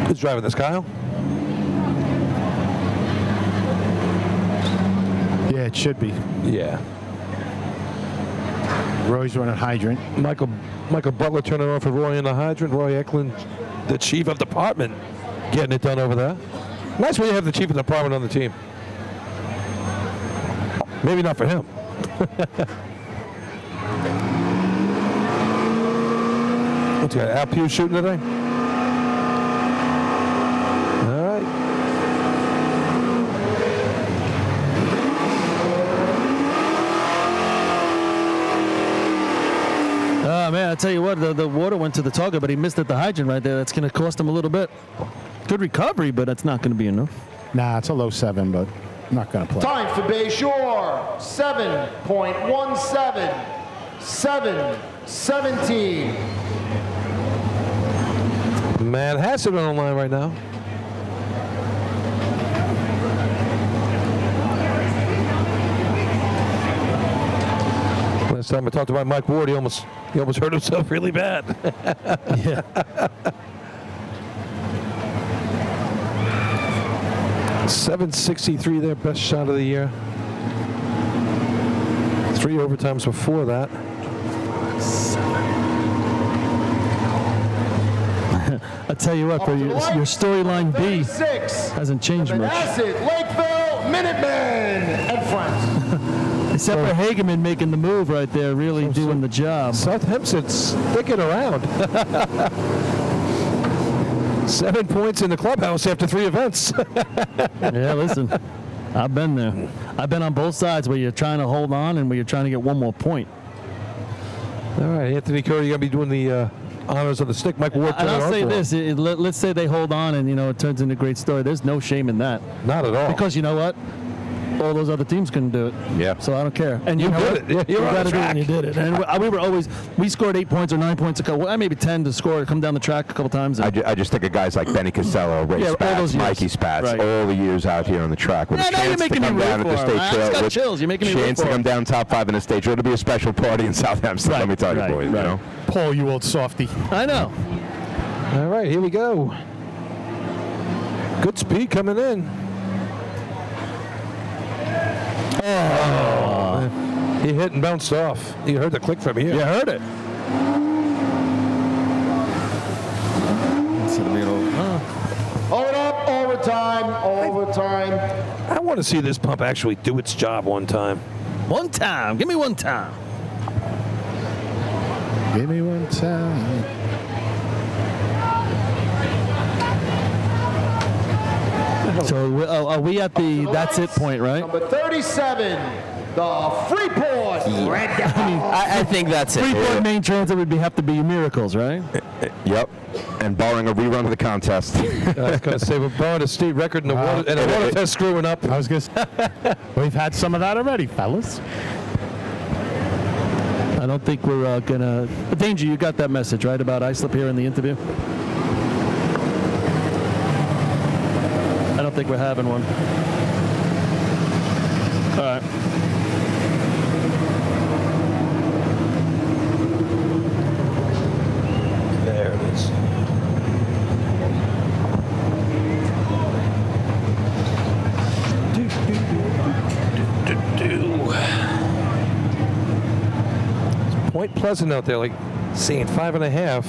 E: Who's driving this, Kyle?
U: Yeah, it should be.
E: Yeah.
U: Roy's running hydrant.
E: Michael Butler turning off for Roy in the hydrant. Roy Eklund, the chief of department, getting it done over there. Nice when you have the chief of department on the team. Maybe not for him. What's he got? Al Pugh shooting today? All right.
D: Oh, man, I tell you what, the water went to the target, but he missed at the hydrant right there. That's going to cost him a little bit. Good recovery, but that's not going to be enough.
U: Nah, it's a low 7, but I'm not going to play.
M: Time for Bay Shore, 7.17, 7:17.
E: Manhasset on the line right now. time I talked about Mike Ward, he almost hurt himself really bad.
D: Yeah.
E: 763, their best shot of the year. 3 overtimes before that.
D: I tell you what, for your storyline B hasn't changed much.
M: Lakeville Minutemen and friends.
D: Except for Hageman making the move right there, really doing the job.
E: Southampton's sticking around. 7 points in the clubhouse after 3 events.
D: Yeah, listen, I've been there. I've been on both sides where you're trying to hold on and where you're trying to get one more point.
E: All right, Anthony Curry, you're going to be doing the honors of the stick. Mike Ward.
D: And I'll say this, let's say they hold on and, it turns into a great story. There's no shame in that.
E: Not at all.
D: Because you know what? All those other teams couldn't do it.
Q: Yeah.
D: So I don't care. And you
E: did it.
D: You
E: You're on
D: got to
E: the
D: do it when you
E: track.
D: did it. And we scored 8 points or 9 points a couple, maybe 10 to score, come down the track a couple times.
Q: I just think of guys like Benny Costello, Ray
D: all
Q: Spatz,
D: those years.
Q: Mikey Spatz,
D: Right.
Q: all the years out here on the track with a
D: now you're
Q: chance to
D: making me
Q: come
D: root
Q: down
D: for
Q: at the
D: him.
Q: state
D: I
Q: trail.
D: just got
Q: with
D: chills. You're making me root
Q: chance
D: for
Q: to come
D: him.
Q: down top 5 in the state trail. It'll be a special party in Southampton. Let me tell you, boys. You know.
U: Paul, you old softy.
D: I know.
E: All right, here we go. Good speed coming in. Oh. He hit and bounced off. You heard the click from here.
D: You heard it.
M: Hold up, overtime.
E: I want to see this pump actually do its job one time.
D: One time. Give me one time.
U: Give me one time.
D: So are we at the that's it point, right?
M: Number 37, the Freeport Red Devils.
G: I think that's it.
D: Freeport main transit would have to be miracles, right?
Q: Yep. And barring a rerun of the contest.
E: I was going to say, we're barring a state record in the water, and a water test screwing up.
U: I was going to say, we've had some of that already, fellas.
D: I don't think we're going to... Danger, you got that message, right, about Islip here in the interview? I don't think we're having one. All right.
E: There it is. It's Point Pleasant out there, like seeing 5.5.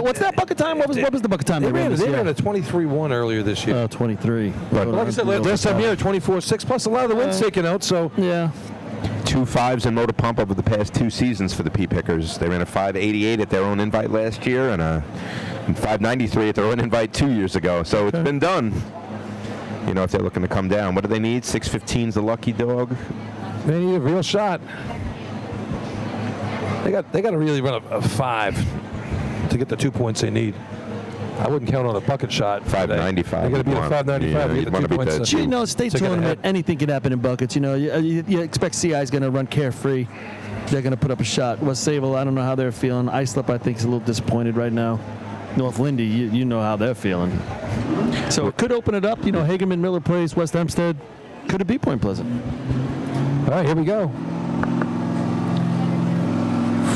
D: What's that bucket time? What was the bucket time
E: They ran
D: this year?
E: a 23-1 earlier this year.
D: 23.
E: But like I said, last time here, 24-6, plus a lot of the wins taken out, so.
D: Yeah.
Q: 2 5s in motor pump over the past 2 seasons for the P Pickers. They ran a 5.88 at their own invite last year and a 5.93 at their own invite 2 years ago. So it's been done. If they're looking to come down, what do they need? 6.15's the lucky dog.
E: They need a real shot. They got to really run a 5 to get the 2 points they need. I wouldn't count on a bucket shot.
Q: 5.95.
E: They got to be a 5.95 to get the 2 points.
D: State tournament, anything can happen in buckets. You expect CI is going to run carefree. They're going to put up a shot. West Sable, I don't know how they're feeling. Islip, I think, is a little disappointed right now. North Lindy, you know how they're feeling. So it could open it up. Hageman, Miller Place, West Hempstead. Could it be Point Pleasant?
E: All right, here we go.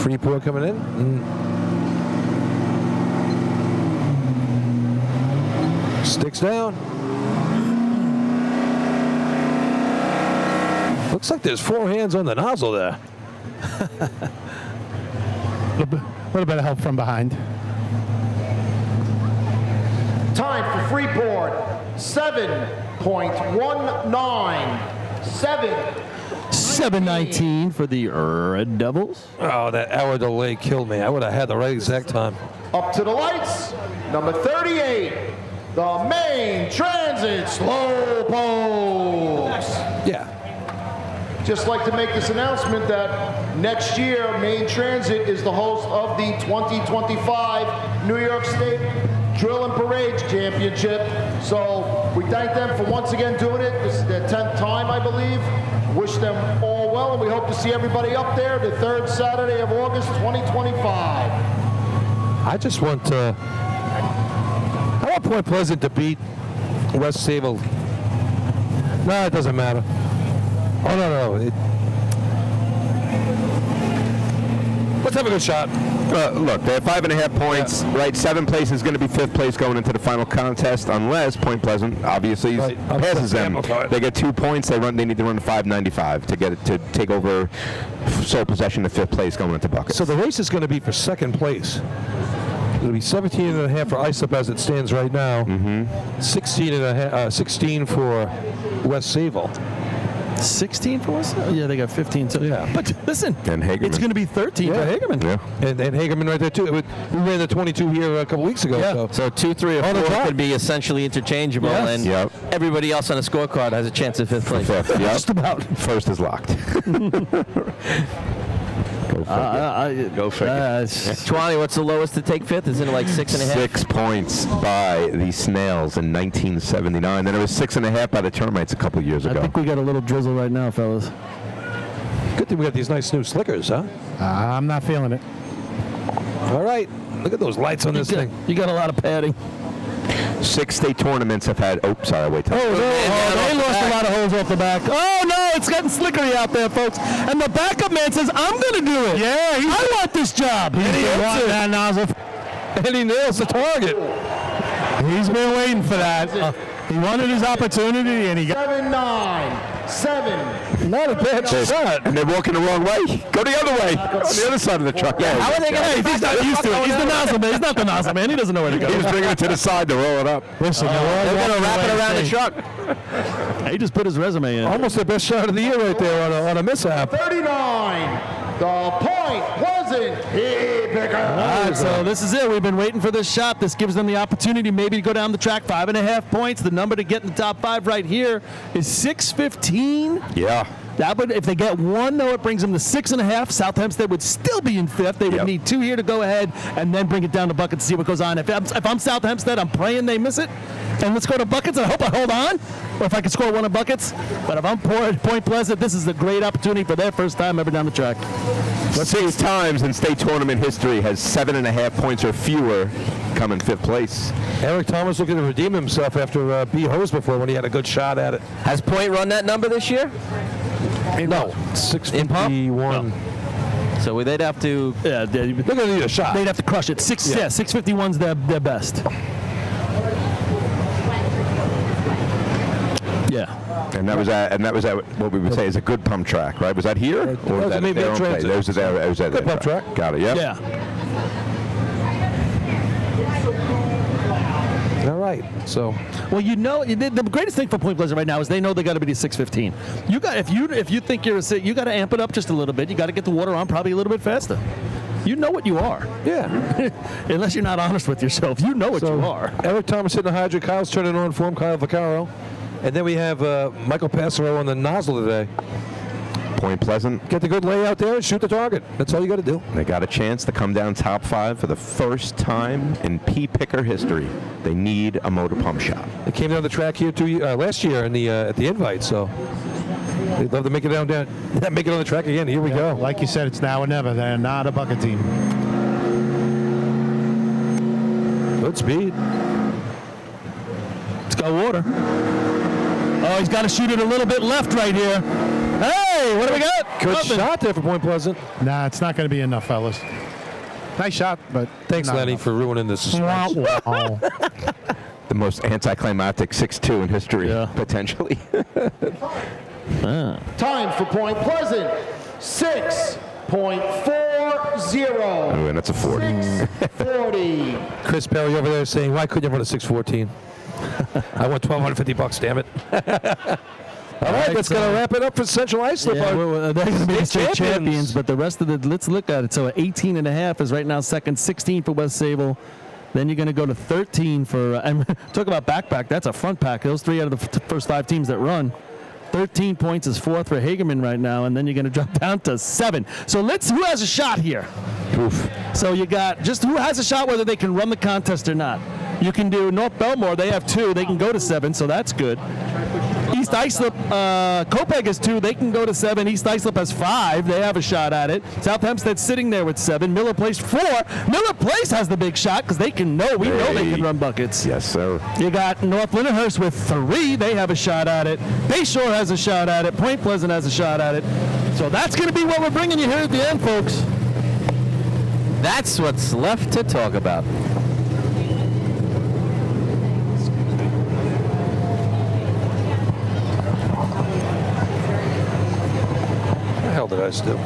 E: Freeport coming in. Sticks down. Looks like there's 4 hands on the nozzle there.
U: A little bit of help from behind.
M: Time for Freeport, 7.19.
D: 7:19 for the Red Devils.
E: Oh, that hour delay killed me. I would have had the right exact time.
M: Up to the lights, number 38, the Main Transit Slowpokes.
E: Yeah.
M: Just like to make this announcement that next year, Main Transit is the host of the 2025 New York State Drill and Parade Championship. So we thank them for once again doing it. This is their 10th time, I believe. Wish them all well, and we hope to see everybody up there the 3rd Saturday of August, 2025.
E: I just want I want Point Pleasant to beat West Sable. No, it doesn't matter. Oh, no. Let's have a good shot.
Q: Look, they have 5.5 points, right? 7th place is going to be 5th place going into the final contest, unless Point Pleasant obviously passes them. They get 2 points. They need to run 5.95 to get it to take over sole possession of 5th place going into buckets.
E: So the race is going to be for 2nd place. It'll be 17.5 for Islip as it stands right now. 16 for West Sayville.
D: 16 for us? Yeah, they got 15. So yeah. But listen,
Q: and
D: it's going to be 13 for Hagerman.
Q: Yeah.
E: And Hagerman right there, too. We ran the 22 here a couple weeks ago.
G: Yeah. So 2, 3, or 4 could be essentially interchangeable, and everybody else on the scorecard has a chance at 5th place.
D: Just about.
Q: First is locked. Go figure.
G: Twani, what's the lowest to take 5th? Isn't it like 6.5?
Q: 6 points by the Snails in 1979. Then it was 6.5 by the Termites a couple years ago.
D: I think we got a little drizzle right now, fellas.
E: Good thing we got these nice new slickers, huh?
U: I'm not feeling it.
E: All right. Look at those lights on this thing.
D: You got a lot of padding.
Q: 6 state tournaments have had. Oh, sorry, wait.
D: They lost a lot of holes off the back. Oh no, it's getting slickery out there, folks. And the backup man says, "I'm going to do it. Yeah, I want this job."
U: And he nails the target. He's been waiting for that. He wanted his opportunity, and he got
M: 7-9, 7.
E: Not a bad shot.
Q: And they're walking the wrong way. Go the other way. On the other side of the truck. Yeah.
D: How are they going to? He's not used to it. He's the nozzle man. He's not the nozzle man. He doesn't know where to go.
Q: He was bringing it to the side to roll it up.
U: Listen,
G: they're going to wrap it around the truck.
D: He just put his resume in.
E: Almost the best shot of the year right there on a mishap.
M: 39. The Point Pleasant Pea Picker.
D: All right, so this is it. We've been waiting for this shot. This gives them the opportunity maybe to go down the track. 5.5 points. The number to get in the top 5 right here is 615.
Q: Yeah.
D: That would, if they get 1, though, it brings them to 6.5. South Hempstead would still be in 5th. They would need 2 here to go ahead and then bring it down to buckets to see what goes on. If I'm South Hempstead, I'm praying they miss it. And let's go to buckets. I hope I hold on, or if I can score 1 of buckets. But if I'm Point Pleasant, this is a great opportunity for their first time ever down the track.
Q: 6 times in state tournament history has 7.5 points or fewer come in 5th place.
E: Eric Thomas looking to redeem himself after B hose before when he had a good shot at it.
G: Has Point run that number this year?
E: No, 651.
G: So they'd have to.
E: Yeah, they're going to need a shot.
D: They'd have to crush it. 651's their best. Yeah.
Q: And that was at what we would say is a good pump track, right? Was that here? Or was that
E: maybe
Q: their own
E: transit.
Q: place? That was at
E: Good pump track.
Q: Got it. Yep.
D: Yeah.
E: All right. So,
D: well, you know, the greatest thing for Point Pleasant right now is they know they got to be to 615. You got if you think you're you got to amp it up just a little bit. You got to get the water on probably a little bit faster. You know what you are.
E: Yeah.
D: Unless you're not honest with yourself, you know what you are.
E: Eric Thomas hitting the hydrant. Kyle's turning on for him. Kyle Vaccaro. And then we have Michael Passero on the nozzle today.
Q: Point Pleasant.
E: Get the good layout there and shoot the target. That's all you got to do.
Q: They got a chance to come down top 5 for the first time in Pea Picker history. They need a motor pump shot.
E: They came down the track here last year in the at the invite, so they'd love to make it make it on the track again. Here we go.
U: Like you said, it's now or never. They're not a bucket team.
E: Good speed.
D: It's got water. Oh, he's got to shoot it a little bit left right here. Hey, what do we got?
E: Good shot there for Point Pleasant.
U: Nah, it's not going to be enough, fellas. Nice shot, but
E: thanks, Lenny,
U: enough.
E: for ruining this suspense.
Q: The most anticlimactic 6-2 in history, potentially.
M: Time for Point Pleasant, 6.40.
Q: Oh, and that's a 40.
M: 40.
E: Chris Perry over there saying, why couldn't you run a 614? I want $1,250, damn it. All right, that's going to wrap it up for Central Islip.
D: Yeah, they're going to be the state champions, but the rest of let's look at it. So 18.5 is right now second, 16 for West Sayville. Then you're going to go to 13 for, and talk about backpack, that's a front pack. Those 3 out of the first 5 teams that run. 13 points is 4th for Hagerman right now, and then you're going to drop down to 7. So who has a shot here?
Q: Oof.
D: So you got just who has a shot whether they can run the contest or not. You can do North Belmore, they have 2, they can go to 7, so that's good. East Islip, Copac is 2. They can go to 7. East Islip has 5. They have a shot at it. South Hempstead's sitting there with 7. Miller Place 4. Miller Place has the big shot because we know they can run buckets.
Q: Yes, sir.
D: You got North Lindenhurst with 3. They have a shot at it. Bayshore has a shot at it. Point Pleasant has a shot at it. So that's going to be what we're bringing you here at the end, folks.
G: That's what's left to talk about.
E: What the hell did I do?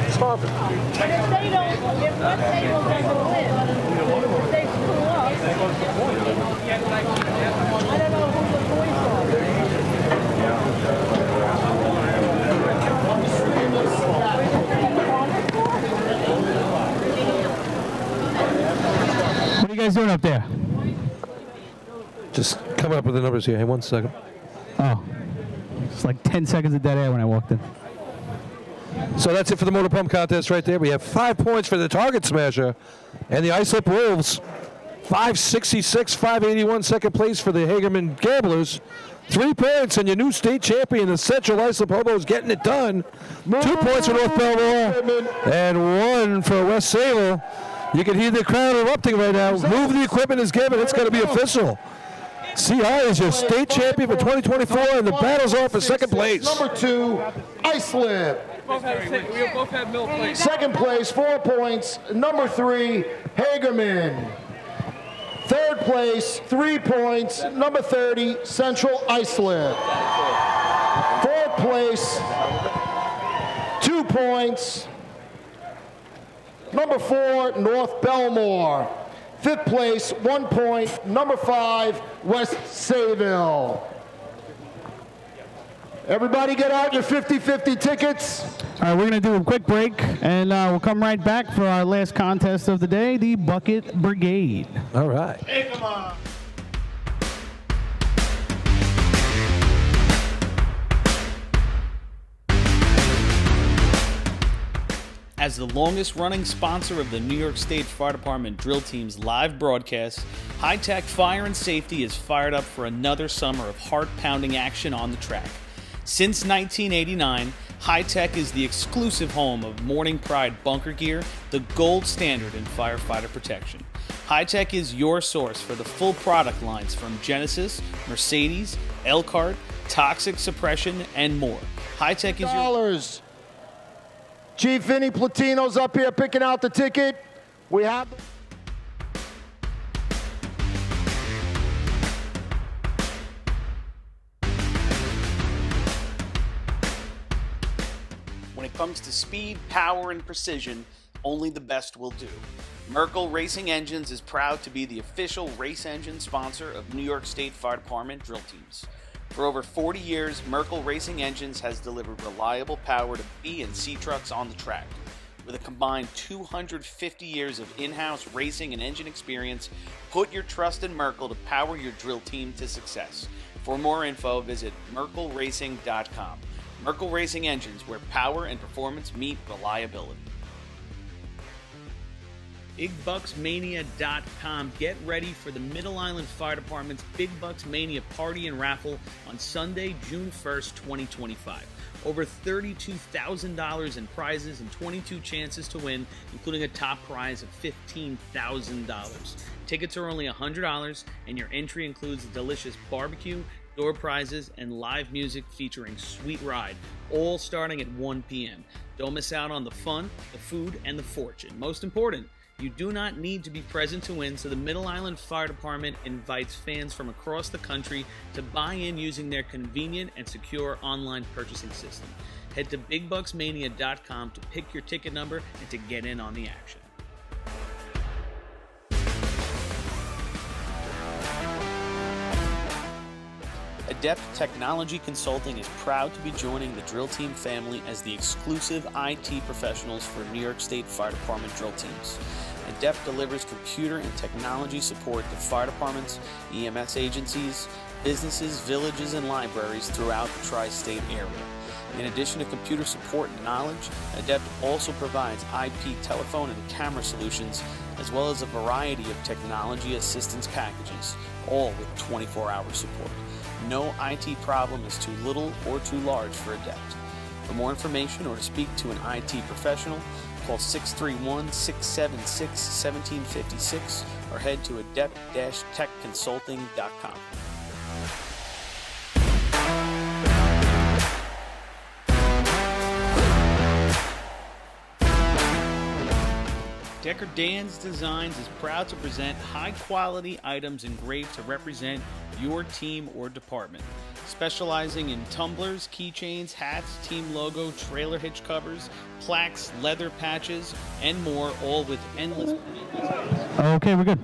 E: It's Harvard.
B: But if they don't, if one table doesn't win, if they screw up, I don't know who the points
R: What are you guys doing up there?
E: Just coming up with the numbers here. Hey, 1 second.
R: Oh, it's like 10 seconds of dead air when I walked in.
E: So that's it for the motor pump contest right there. We have 5 points for the target smasher and the Islip Wolves. 566, 581, second place for the Hagerman Gamblers. 3 points, and your new state champion, the Central Islip Hobos, getting it done. 2 points for North Belmore and 1 for West Sable. You can hear the crowd erupting right now. Move the equipment is given. It's going to be official. CI is your state champion for 2024, and the battle's on for second place.
M: Number 2, Islip.
T: We both had Mill Place.
M: Second place, 4 points. Number 3, Hagerman. Third place, 3 points. Number 30, Central Islip. Fourth place, 2 points. Number 4, North Belmore. Fifth place, 1 point. Number 5, West Sayville. Everybody get out your 50-50 tickets.
R: All right, we're going to do a quick break, and we'll come right back for our last contest of the day, the Bucket Brigade.
E: All right.
M: Hey, come on.
C: As the longest-running sponsor of the New York State Fire Department Drill Team's live broadcasts, High Tech Fire and Safety is fired up for another summer of heart-pounding action on the track. Since 1989, High Tech is the exclusive home of Morning Pride bunker gear, the gold standard in firefighter protection. High Tech is your source for the full product lines from Genesis, Mercedes, Elkhart, Toxic Suppression, and more. High Tech is your...
M: Chief Vinny Platino's up here picking out the ticket. We have...
C: When it comes to speed, power, and precision, only the best will do. Merkel Racing Engines is proud to be the official race engine sponsor of New York State Fire Department drill teams. For over 40 years, Merkel Racing Engines has delivered reliable power to B and C trucks on the track. With a combined 250 years of in-house racing and engine experience, put your trust in Merkel to power your drill team to success. For more info, visit merkelracing.com. Merkel Racing Engines, where power and performance meet reliability. BigBucksMania.com. Get ready for the Middle Island Fire Department's Big Bucks Mania Party and Raffle on Sunday, June 1st, 2025. Over $32,000 in prizes and 22 chances to win, including a top prize of $15,000. Tickets are only $100, and your entry includes a delicious barbecue, door prizes, and live music featuring Sweet Ride, all starting at 1 p.m. Don't miss out on the fun, the food, and the fortune. Most important, you do not need to be present to win, so the Middle Island Fire Department invites fans from across the country to buy in using their convenient and secure online purchasing system. Head to BigBucksMania.com to pick your ticket number and to get in on the action. Adept Technology Consulting is proud to be joining the drill team family as the exclusive IT professionals for New York State Fire Department drill teams. Adept delivers computer and technology support to fire departments, EMS agencies, businesses, villages, and libraries throughout the tri-state area. In addition to computer support and knowledge, Adept also provides IP telephone and camera solutions as well as a variety of technology assistance packages, all with 24-hour support. No IT problem is too little or too large for Adept. For more information or to speak to an IT professional, call 631-676-1756 or head to adept-techconsulting.com. Decker Dan's Designs is proud to present high-quality items engraved to represent your team or department. Specializing in tumblers, keychains, hats, team logo, trailer hitch covers, plaques, leather patches, and more, all with endless...
R: Okay, we're good.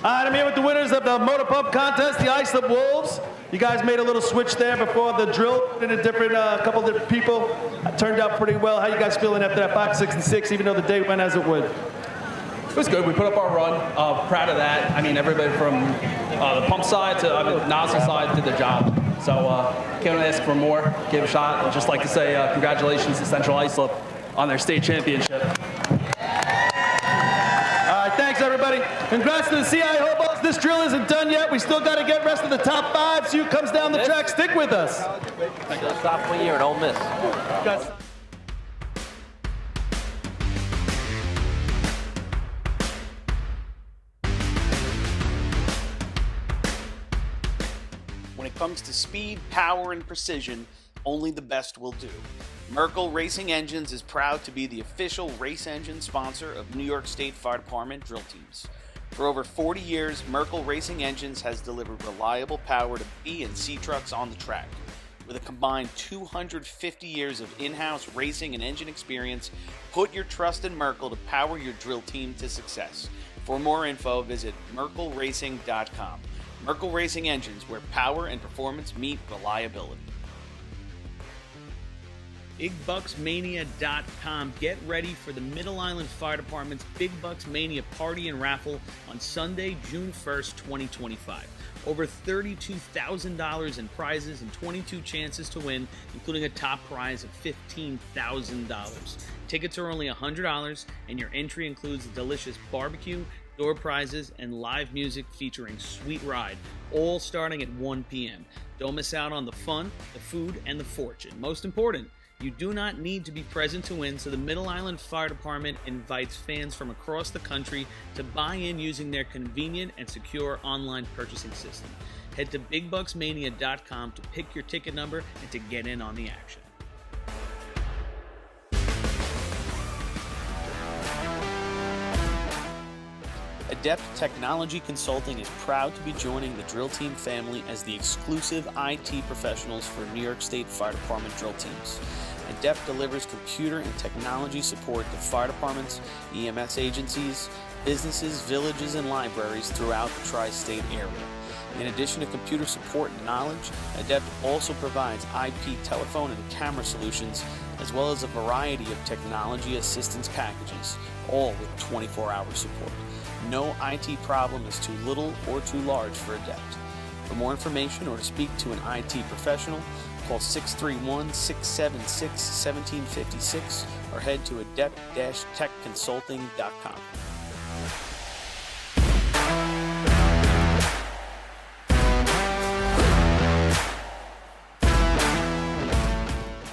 N: All right, I'm here with the winners of the Motor Pump Contest, the Islip Wolves. You guys made a little switch there before the drill, in a different, couple different people. It turned out pretty well. How you guys feeling after that 5, 6, and 6, even though the day went as it would?
K: It was good. We put up our run. Proud of that. I mean, everybody from the pump side to the nozzle side did their job. So can't ask for more. Give it a shot. I'd just like to say congratulations to Central Islip on their state championship.
N: All right, thanks everybody. Congrats to the CI Hobos. This drill isn't done yet. We still got to get rest of the top 5. See who comes down the track. Stick with us.
O: Sophomore year at Ole Miss.
C: When it comes to speed, power, and precision, only the best will do. Merkel Racing Engines is proud to be the official race engine sponsor of New York State Fire Department drill teams. For over 40 years, Merkel Racing Engines has delivered reliable power to B and C trucks on the track. With a combined 250 years of in-house racing and engine experience, put your trust in Merkel to power your drill team to success. For more info, visit merkelracing.com. Merkel Racing Engines, where power and performance meet reliability. BigBucksMania.com. Get ready for the Middle Island Fire Department's Big Bucks Mania Party and Raffle on Sunday, June 1st, 2025. Over $32,000 in prizes and 22 chances to win, including a top prize of $15,000. Tickets are only $100, and your entry includes a delicious barbecue, door prizes, and live music featuring Sweet Ride, all starting at 1 p.m. Don't miss out on the fun, the food, and the fortune. Most important, you do not need to be present to win, so the Middle Island Fire Department invites fans from across the country to buy in using their convenient and secure online purchasing system. Head to BigBucksMania.com to pick your ticket number and to get in on the action. Adept Technology Consulting is proud to be joining the drill team family as the exclusive IT professionals for New York State Fire Department drill teams. Adept delivers computer and technology support to fire departments, EMS agencies, businesses, villages, and libraries throughout the tri-state area. In addition to computer support and knowledge, Adept also provides IP telephone and camera solutions, as well as a variety of technology assistance packages, all with 24-hour support. No IT problem is too little or too large for Adept. For more information or to speak to an IT professional, call 631-676-1756 or head to adept-techconsulting.com.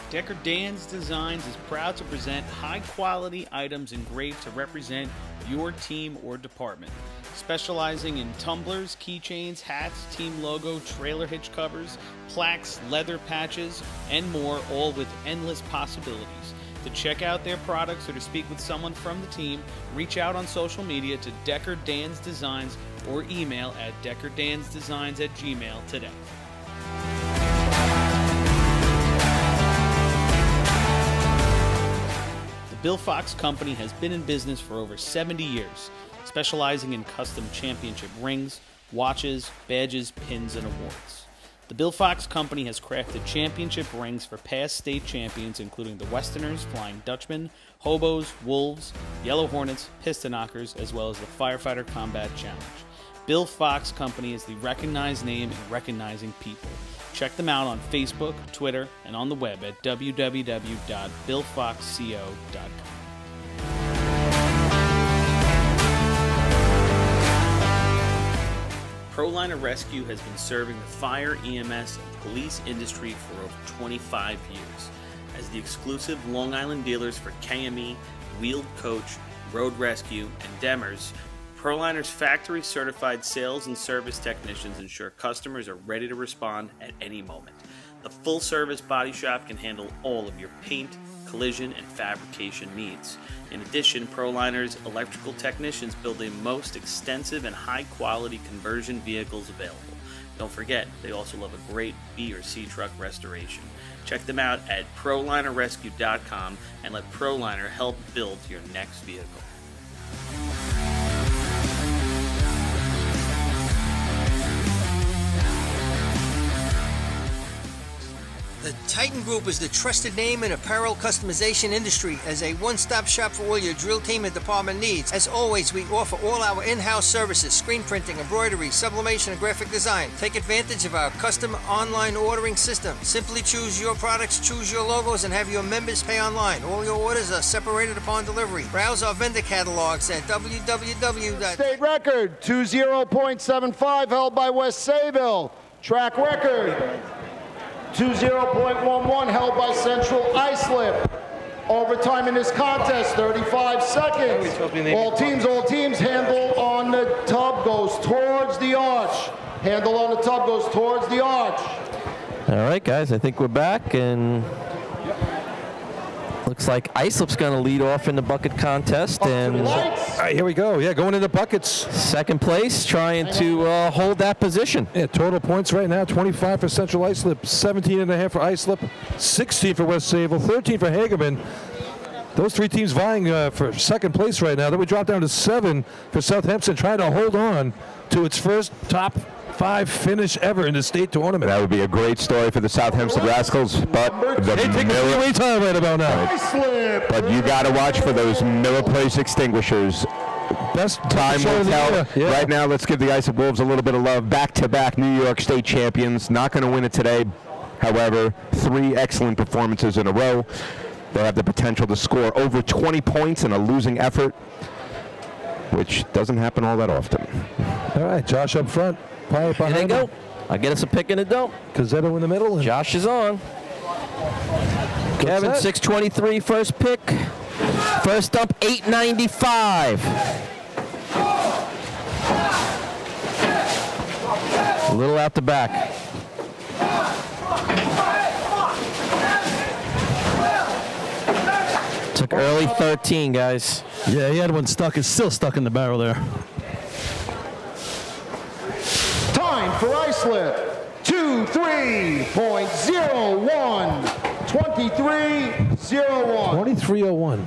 C: Decker Dan's Designs is proud to present high-quality items engraved to represent your team or department. Specializing in tumblers, keychains, hats, team logo, trailer hitch covers, plaques, leather patches, and more, all with endless possibilities. To check out their products or to speak with someone from the team, reach out on social media to Decker Dan's Designs or email at deckerdansdesigns@gmail today. Bill Fox Company has been in business for over 70 years, specializing in custom championship rings, watches, badges, pins, and awards. The Bill Fox Company has crafted championship rings for past state champions, including the Westerners, Flying Dutchmen, Hobos, Wolves, Yellow Hornets, Piston Knockers, as well as the Firefighter Combat Challenge. Bill Fox Company is the recognized name in recognizing people. Check them out on Facebook, Twitter, and on the web at www.billfoxco.com. ProLiner Rescue has been serving the fire, EMS, and police industry for over 25 years. As the exclusive Long Island dealers for KME, Wheeled Coach, Road Rescue, and Demers, ProLiner's factory-certified sales and service technicians ensure customers are ready to respond at any moment. The full-service body shop can handle all of your paint, collision, and fabrication needs. In addition, ProLiner's electrical technicians build the most extensive and high-quality conversion vehicles available. Don't forget, they also love a great B or C truck restoration. Check them out at ProLinerRescue.com and let ProLiner help build your next vehicle.
P: The Titan Group is the trusted name in apparel customization industry as a one-stop shop for all your drill team and department needs. As always, we offer all our in-house services, screen printing, embroidery, sublimation, and graphic design. Take advantage of our custom online ordering system. Simply choose your products, choose your logos, and have your members pay online. All your orders are separated upon delivery. Browse our vendor catalogs at www.
M: State record 20.75 held by West Sayville. Track record 20.11 held by Central Islip. Overtime in this contest, 35 seconds. All teams, handle on the tub goes towards the arch. Handle on the tub goes towards the arch.
G: All right, guys, I think we're back, and looks like Islip's going to lead off in the bucket contest. And
E: all right, here we go. Yeah, going into buckets.
G: Second place, trying to hold that position.
E: Yeah, total points right now, 25 for Central Islip, 17.5 for Islip, 16 for West Sayville, 13 for Hagerman. Those three teams vying for second place right now. Then we drop down to 7 for Southampton, trying to hold on to its first top 5 finish ever in the state tournament.
Q: That would be a great story for the Southampton Rascals, but
E: they take a three-way time right about now.
Q: But you got to watch for those Miller Place extinguishers.
E: Best
Q: time will tell.
E: Yeah.
Q: Right now, let's give the Islip Wolves a little bit of love. Back-to-back New York State champions. Not going to win it today. However, 3 excellent performances in a row. They have the potential to score over 20 points in a losing effort, which doesn't happen all that often.
E: All right, Josh up front.
G: Here they go. I get us a pick and a dump.
E: Cazzetto in the middle.
G: Josh is on. Kevin, 623 first pick. First dump, 895. A little out the back. Took early 13, guys.
D: Yeah, he had one stuck. It's still stuck in the barrel there.
M: Time for Islip, 23.01. 23.01.
E: 23.01.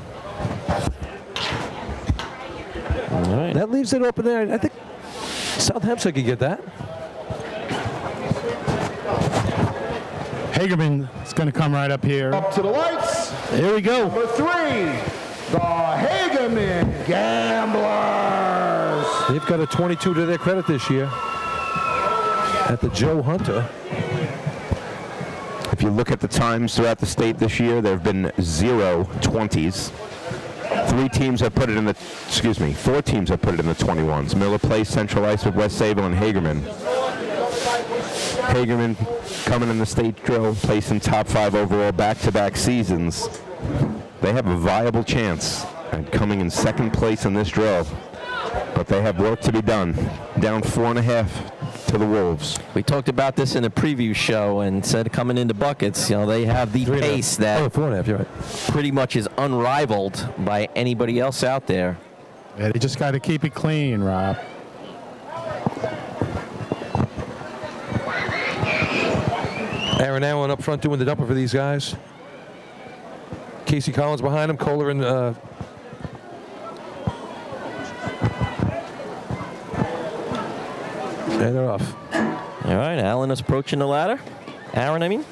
G: All right.
E: That leaves it open there. I think Southampton could get that.
U: Hagerman is going to come right up here.
M: Up to the lights.
U: Here we go.
M: Number 3, the Hagerman Gamblers.
E: They've got a 22 to their credit this year at the Joe Hunter.
Q: If you look at the times throughout the state this year, there have been 0 20s. 4 teams have put it in the 21s. Miller Place, Central Islip, West Sayville, and Hagerman. Hagerman coming in the state drill, placing top 5 overall back-to-back seasons. They have a viable chance at coming in second place in this drill, but they have work to be done. Down 4.5 to the Wolves.
G: We talked about this in a preview show and said coming into buckets, you know, they have the pace that
E: 4.5, you're right.
G: pretty much is unrivaled by anybody else out there.
U: Yeah, they just got to keep it clean, Rob.
E: Aaron Allen up front doing the dumper for these guys. Casey Collins behind him. Kohler and they're off.
G: All right, Allen is approaching the ladder. Aaron, I mean.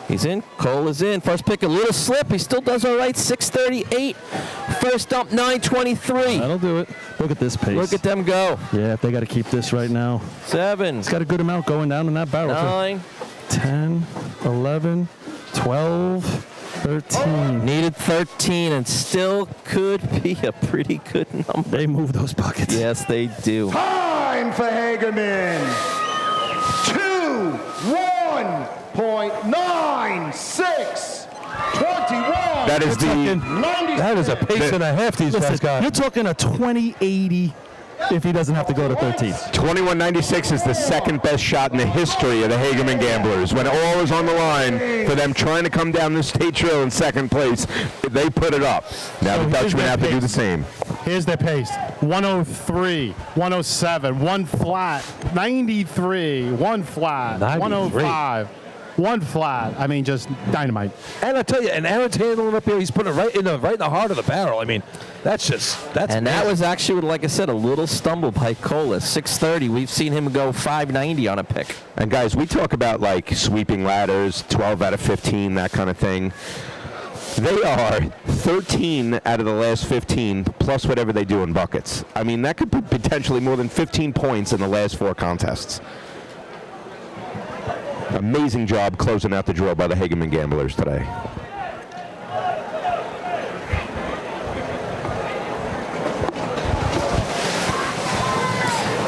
G: He's in. Cole is in. First pick, a little slip. He still does all right. 638. First dump, 923.
D: That'll do it. Look at this pace.
G: Look at them go.
D: Yeah, they got to keep this right now.
G: 7.
D: It's got a good amount going down in that barrel.
G: 9.
D: 10, 11, 12, 13.
G: Needed 13 and still could be a pretty good number.
D: They move those buckets.
G: Yes, they do.
M: Time Time for Hagerman. 2:1.96. 21.
Q: That is
H: That is a pace and a half these guys got.
D: You're talking a 20-80 if he doesn't have to go to 13.
Q: 21.96 is the second best shot in the history of the Hagerman Gamblers. When all is on the line for them trying to come down the state drill in second place, they put it up. Now the Dutchmen have to do the same.
U: Here's their pace. 103, 107, 1 flat, 93, 1 flat, 105, 1 flat. I mean, just dynamite.
E: And I tell you, and Aaron's handling up here. He's putting it right in the heart of the barrel. I mean, that's
G: And that was actually, like I said, a little stumble by Cola. 630. We've seen him go 590 on a pick.
Q: And guys, we talk about like sweeping ladders, 12 out of 15, that kind of thing. They are 13 out of the last 15, plus whatever they do in buckets. I mean, that could be potentially more than 15 points in the last 4 contests. Amazing job closing out the drill by the Hagerman Gamblers today.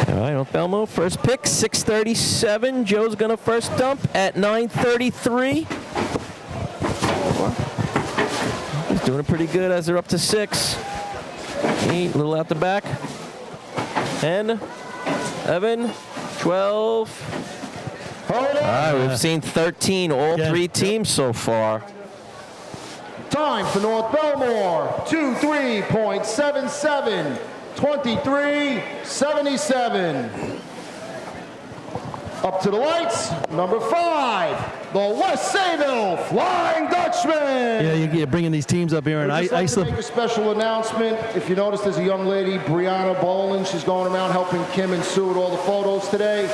G: All right, Belmo, first pick, 637. Joe's going to first dump at 933. He's doing it pretty good as they're up to 6. 8, a little out the back. 10, 11, 12. All right, we've seen 13, all 3 teams so far.
M: Time for North Belmore. 23.77. 23.77. Up to the lights, number 5, the West Sayville Flying Dutchman.
D: Yeah, you're bringing these teams up here, and
M: I'd like to make a special announcement. If you notice, there's a young lady, Brianna Boland. She's going around helping Kim and Sue with all the photos today.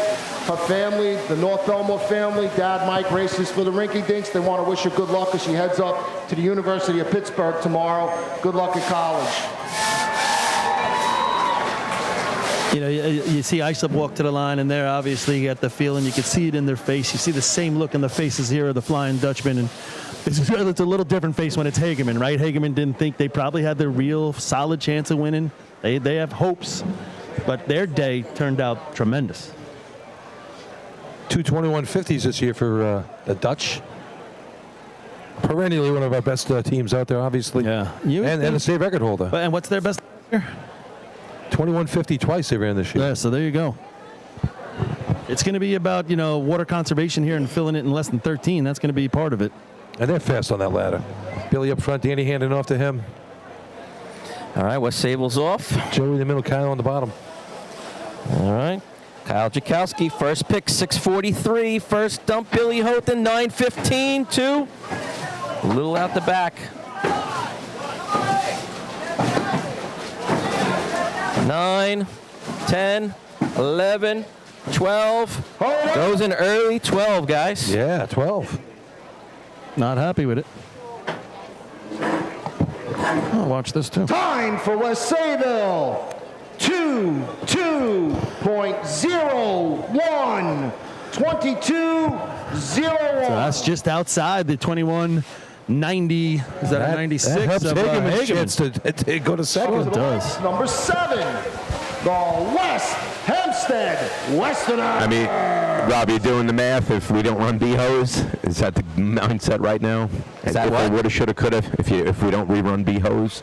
M: Her family, the North Belmore family, Dad Mike races for the Rinky Dinks. They want to wish her good luck as she heads up to the University of Pittsburgh tomorrow. Good luck at college.
D: You know, you see Islip walk to the line, and there obviously you got the feeling. You can see it in their face. You see the same look in the faces here of the Flying Dutchman, and it's a little different face when it's Hagerman, right? Hagerman didn't think they probably had the real solid chance of winning. They have hopes, but their day turned out tremendous.
E: 221.50s this year for the Dutch. Perennially one of our best teams out there, obviously.
D: Yeah.
E: And a state record holder.
D: And what's their best year?
E: 21.50 twice they ran this year.
D: Yeah, so there you go. It's going to be about, water conservation here and filling it in less than 13. That's going to be part of it.
E: And they're fast on that ladder. Billy up front, Danny handing off to him.
G: All right, West Sable's off.
E: Joey in the middle, Kyle on the bottom.
G: All right. Kyle Jakowski, first pick, 643. First dump, Billy Houghton, 915, 2. A little out the back. 9, 10, 11, 12. Goes in early, 12, guys.
E: Yeah, 12.
D: Not happy with it. I'll watch this too.
M: Time for West Sayville. 22.01. 22.01.
D: So that's just outside the 21.90. Is that a 96?
E: That helps
D: of
E: Hagerman's chance to go to second.
D: Sure it does.
M: Number 7, the West Hempstead Westerners.
Q: I mean, Rob, you're doing the math. If we don't run B-Hose, is that the mindset right now?
G: Is that
Q: if
G: what?
Q: If woulda, shoulda, coulda, if we don't rerun B-Hose?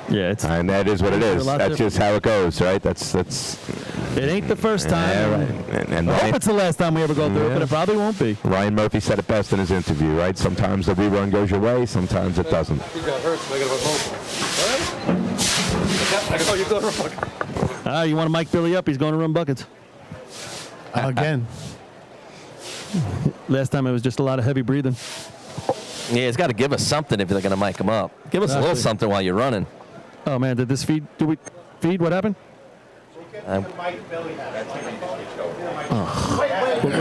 D: Yeah, it's
Q: and that is what it is. That's just how it goes, right? That's.
D: It ain't the first time.
Q: Yeah, right. And
D: I hope it's the last time we ever go through it, but it probably won't be.
Q: Ryan Murphy said it best in his interview, right? Sometimes the rerun goes your way, sometimes it doesn't.
D: You want to mic Billy up? He's going to run buckets.
U: Again.
D: Last time it was just a lot of heavy breathing.
G: Yeah, he's got to give us something if they're going to mic him up. Give us a little something while you're running.
D: Oh, man, did this feed? Do we feed? What happened?
G: All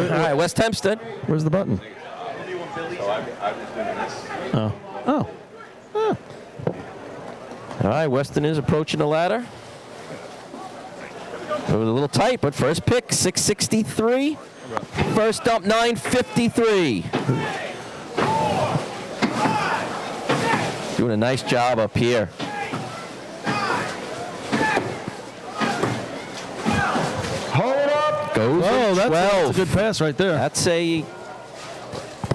G: right, West Hempstead.
D: Where's the button? Oh. Oh.
G: All right, Weston is approaching the ladder. It was a little tight, but first pick, 663. First dump, 953. Doing a nice job up here. Goes
D: Oh,
G: in
D: that's
G: 12.
D: a good pass right there.
G: That's a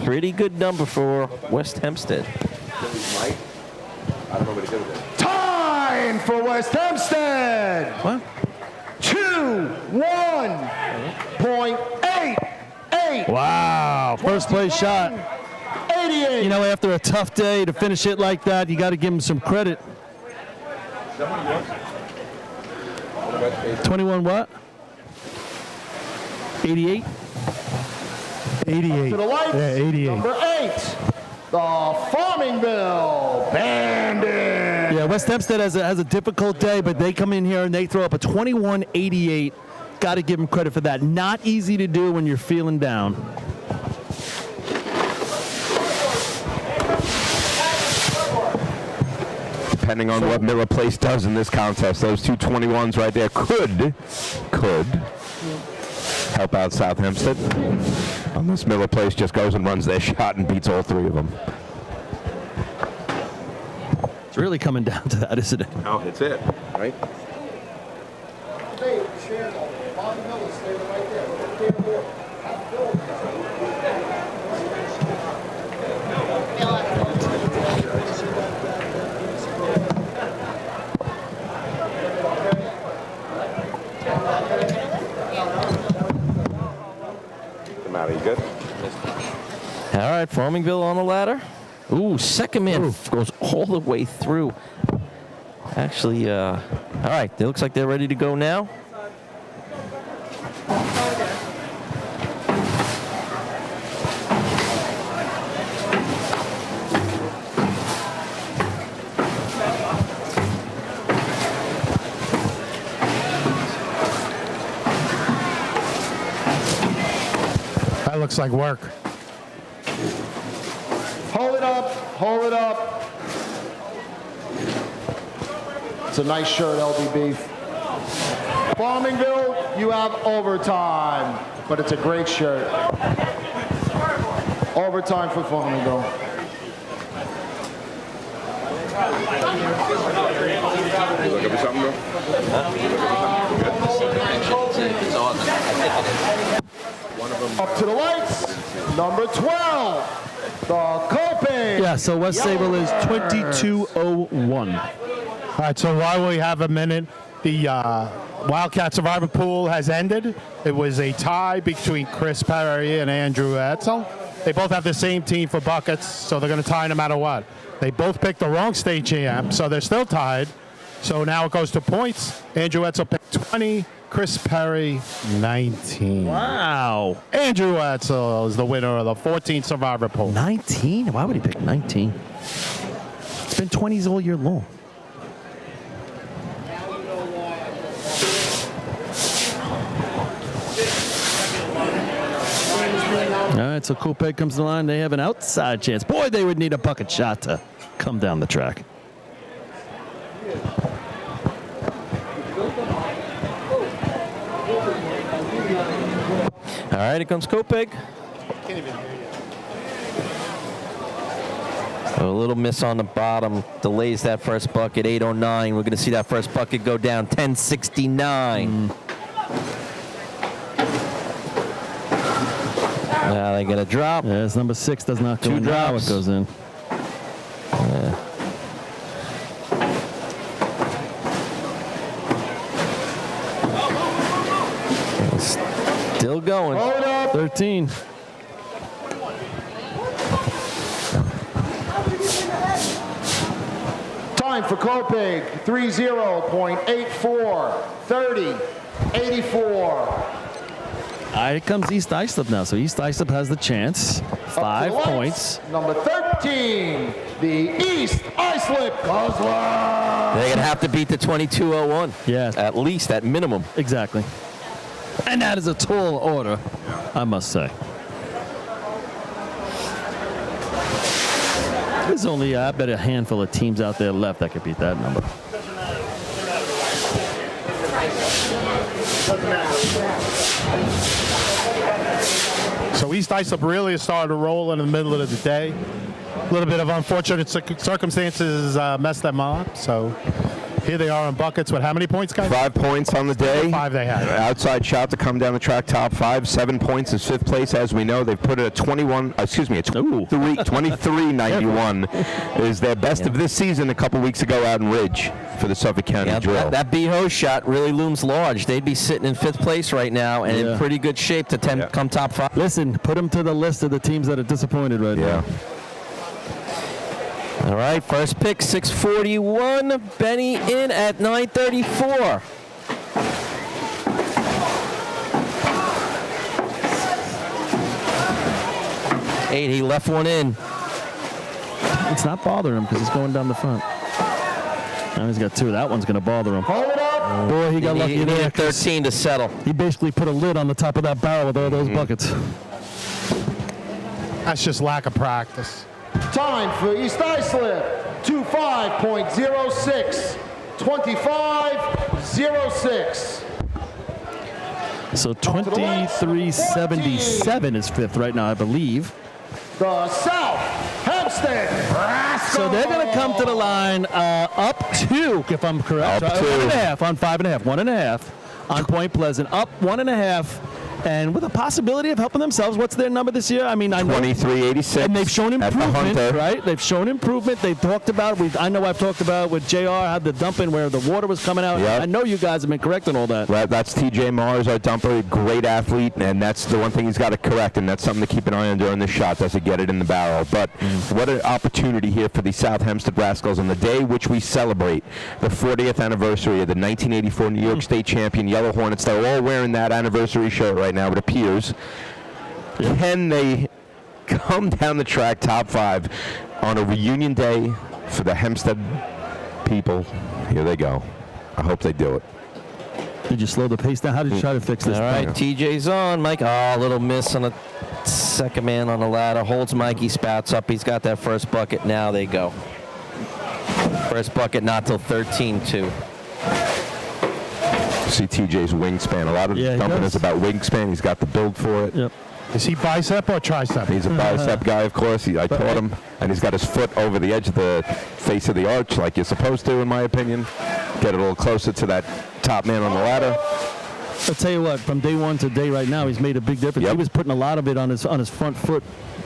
G: pretty good number for West Hempstead.
F: I don't know what he did with it.
M: Time for West Hempstead.
D: What?
M: 2-1.88.
D: Wow, first place shot.
M: 88.
D: You know, after a tough day to finish it like that, you got to give him some credit. 21 what? 88?
U: 88.
M: To the lights.
U: Yeah, 88.
M: Number 8, the Farmingville Bandits.
D: Yeah, West Hempstead has a difficult day, but they come in here and they throw up a 21-88. Got to give them credit for that. Not easy to do when you're feeling down.
Q: Depending on what Miller Place does in this contest, those two 21s right there could help out South Hempstead. Unless Miller Place just goes and runs their shot and beats all three of them.
D: It's really coming down to that, isn't it?
F: Oh, it's it, right? You good?
G: All right, Farmingville on the ladder. Ooh, second man goes all the way through. Actually, all right, it looks like they're ready to go now.
U: That looks like work.
M: Hold it up, hold it up. It's a nice shirt, LDB. Farmingville, you have overtime, but it's a great shirt. Overtime for Farmingville.
F: You looking for something, bro?
M: Up to the lights, number 12, the Coping.
D: Yeah, so West Sable is 22-01.
U: All right, so while we have a minute, the Wildcat Survivor Pool has ended. It was a tie between Chris Perry and Andrew Etzel. They both have the same team for buckets, so they're going to tie no matter what. They both picked the wrong state champ, so they're still tied. So now it goes to points. Andrew Etzel picked 20, Chris Perry 19.
D: Wow.
U: Andrew Etzel is the winner of the 14th Survivor Pool.
D: 19? Why would he pick 19? It's been 20s all year long. All right, so Coupé comes to the line. They have an outside chance. Boy, they would need a bucket shot to come down the track.
G: All right, here comes Kopeg. A little miss on the bottom delays that first bucket. 8:09. We're going to see that first bucket go down. 10:69. Now they get a drop.
D: Yeah, it's number 6 does not go
G: Two
D: in. Now
G: drops.
D: it goes in.
G: Yeah. Still going.
D: 13.
M: Time for Copig, 30.84, 30, 84.
D: Here comes East Islip now. So East Islip has the chance. 5 points.
M: Number 13, the East Islip Guzzlers.
G: They're going to have to beat the 22:01.
D: Yeah.
G: At least, at minimum.
D: Exactly. And that is a tall order, I must say. There's only, I bet, a handful of teams out there left that could beat that number.
U: So East Islip really started to roll in the middle of the day. A little bit of unfortunate circumstances messed them up. So Here they are on buckets. What? How many points, guys?
Q: 5 points on the day.
U: 5 they had.
Q: Outside shot to come down the track, top 5. 7 points is 5th place. As we know, they've put it at 23.91 is their best of this season a couple weeks ago out in Ridge for the Suffolk County Drill.
G: That B-Ho shot really looms large. They'd be sitting in 5th place right now and in pretty good shape to come top 5.
D: Listen, put them to the list of the teams that are disappointed right now.
G: All right, first pick, 641. Benny in at 934. He left one in.
D: It's not bothering him because he's going down the front. Now he's got 2. That one's going to bother him. Boy, he got lucky there.
G: 13 to settle.
D: He basically put a lid on the top of that barrel with all those buckets.
U: That's just lack of practice.
M: Time for East Islip, 25.06, 25.06.
D: So 23.77 is 5th right now, I believe.
M: The South Hempstead Rascals.
D: So they're going to come to the line up 2, if I'm correct.
Q: Up 2.
D: 1.5 on 5.5. 1.5 on Point Pleasant. Up 1.5. And with a possibility of helping themselves. What's their number this year? I mean, I know
Q: 23.86.
D: And they've shown improvement,
Q: the
D: right? They've shown improvement. They've talked about. I know I've talked about with JR had the dumping where the water was coming out.
Q: Yep.
D: I know you guys have been correct on all that.
Q: Right, that's TJ Mars, our dumper, great athlete, and that's the one thing he's got to correct, and that's something to keep an eye on during this shot. Does he get it in the barrel? But what an opportunity here for the South Hempstead Rascals on the day which we celebrate the 40th anniversary of the 1984 New York State champion Yellow Hornets. They're all wearing that anniversary shirt right now, it appears. Can they come down the track top 5 on a reunion day for the Hempstead people? Here they go. I hope they do it.
D: Did you slow the pace down? How did you try to fix this?
G: All right, TJ's on. Mike, a little miss on the second man on the ladder. Holds Mikey, spouts up. He's got that first bucket. Now they go. First bucket not till 13-2.
Q: See TJ's wingspan. A lot of dumping is about wingspan. He's got the build for it.
D: Yep.
U: Is he bicep or tricep?
Q: He's a bicep guy, of course. I taught him, and he's got his foot over the edge of the face of the arch like you're supposed to, in my opinion. Get a little closer to that top man on the ladder.
D: I'll tell you what, from day one to day right now, he's made a big difference. He was putting a lot of it on his front foot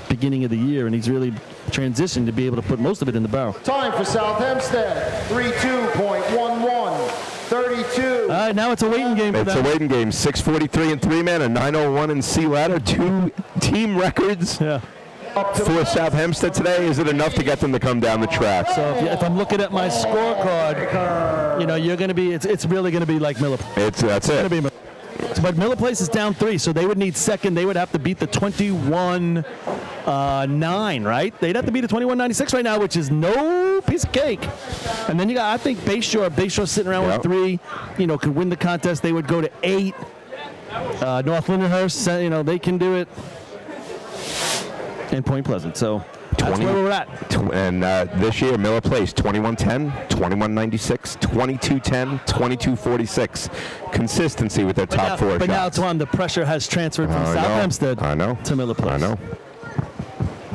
D: beginning of the year, and he's really transitioned to be able to put most of it in the barrel.
M: Time for South Hempstead, 32.11, 32.
D: All right, now it's a waiting game for
Q: them. It's a waiting game. 6:43 in 3-man, a 9:01 in C ladder. 2 team records for South Hempstead today. Is it enough to get them to come down the track?
D: So if I'm looking at my scorecard, you're going to be. It's really going to be like Miller.
Q: That's it.
D: But Miller Place is down 3, so they would need second. They would have to beat the 21-9, right? They'd have to beat the 21-96 right now, which is no piece of cake. And then you got, I think, Bayshore. Bayshore's sitting around with 3. Could win the contest. They would go to 8. North Lindenhurst, they can do it. And Point Pleasant. So that's where we're at.
Q: And this year, Miller Place, 21-10, 21-96, 22-10, 22-46. Consistency with their top 4 shots.
D: But now, Twan, the pressure has transferred from South Hempstead to Miller Place.
Q: I know.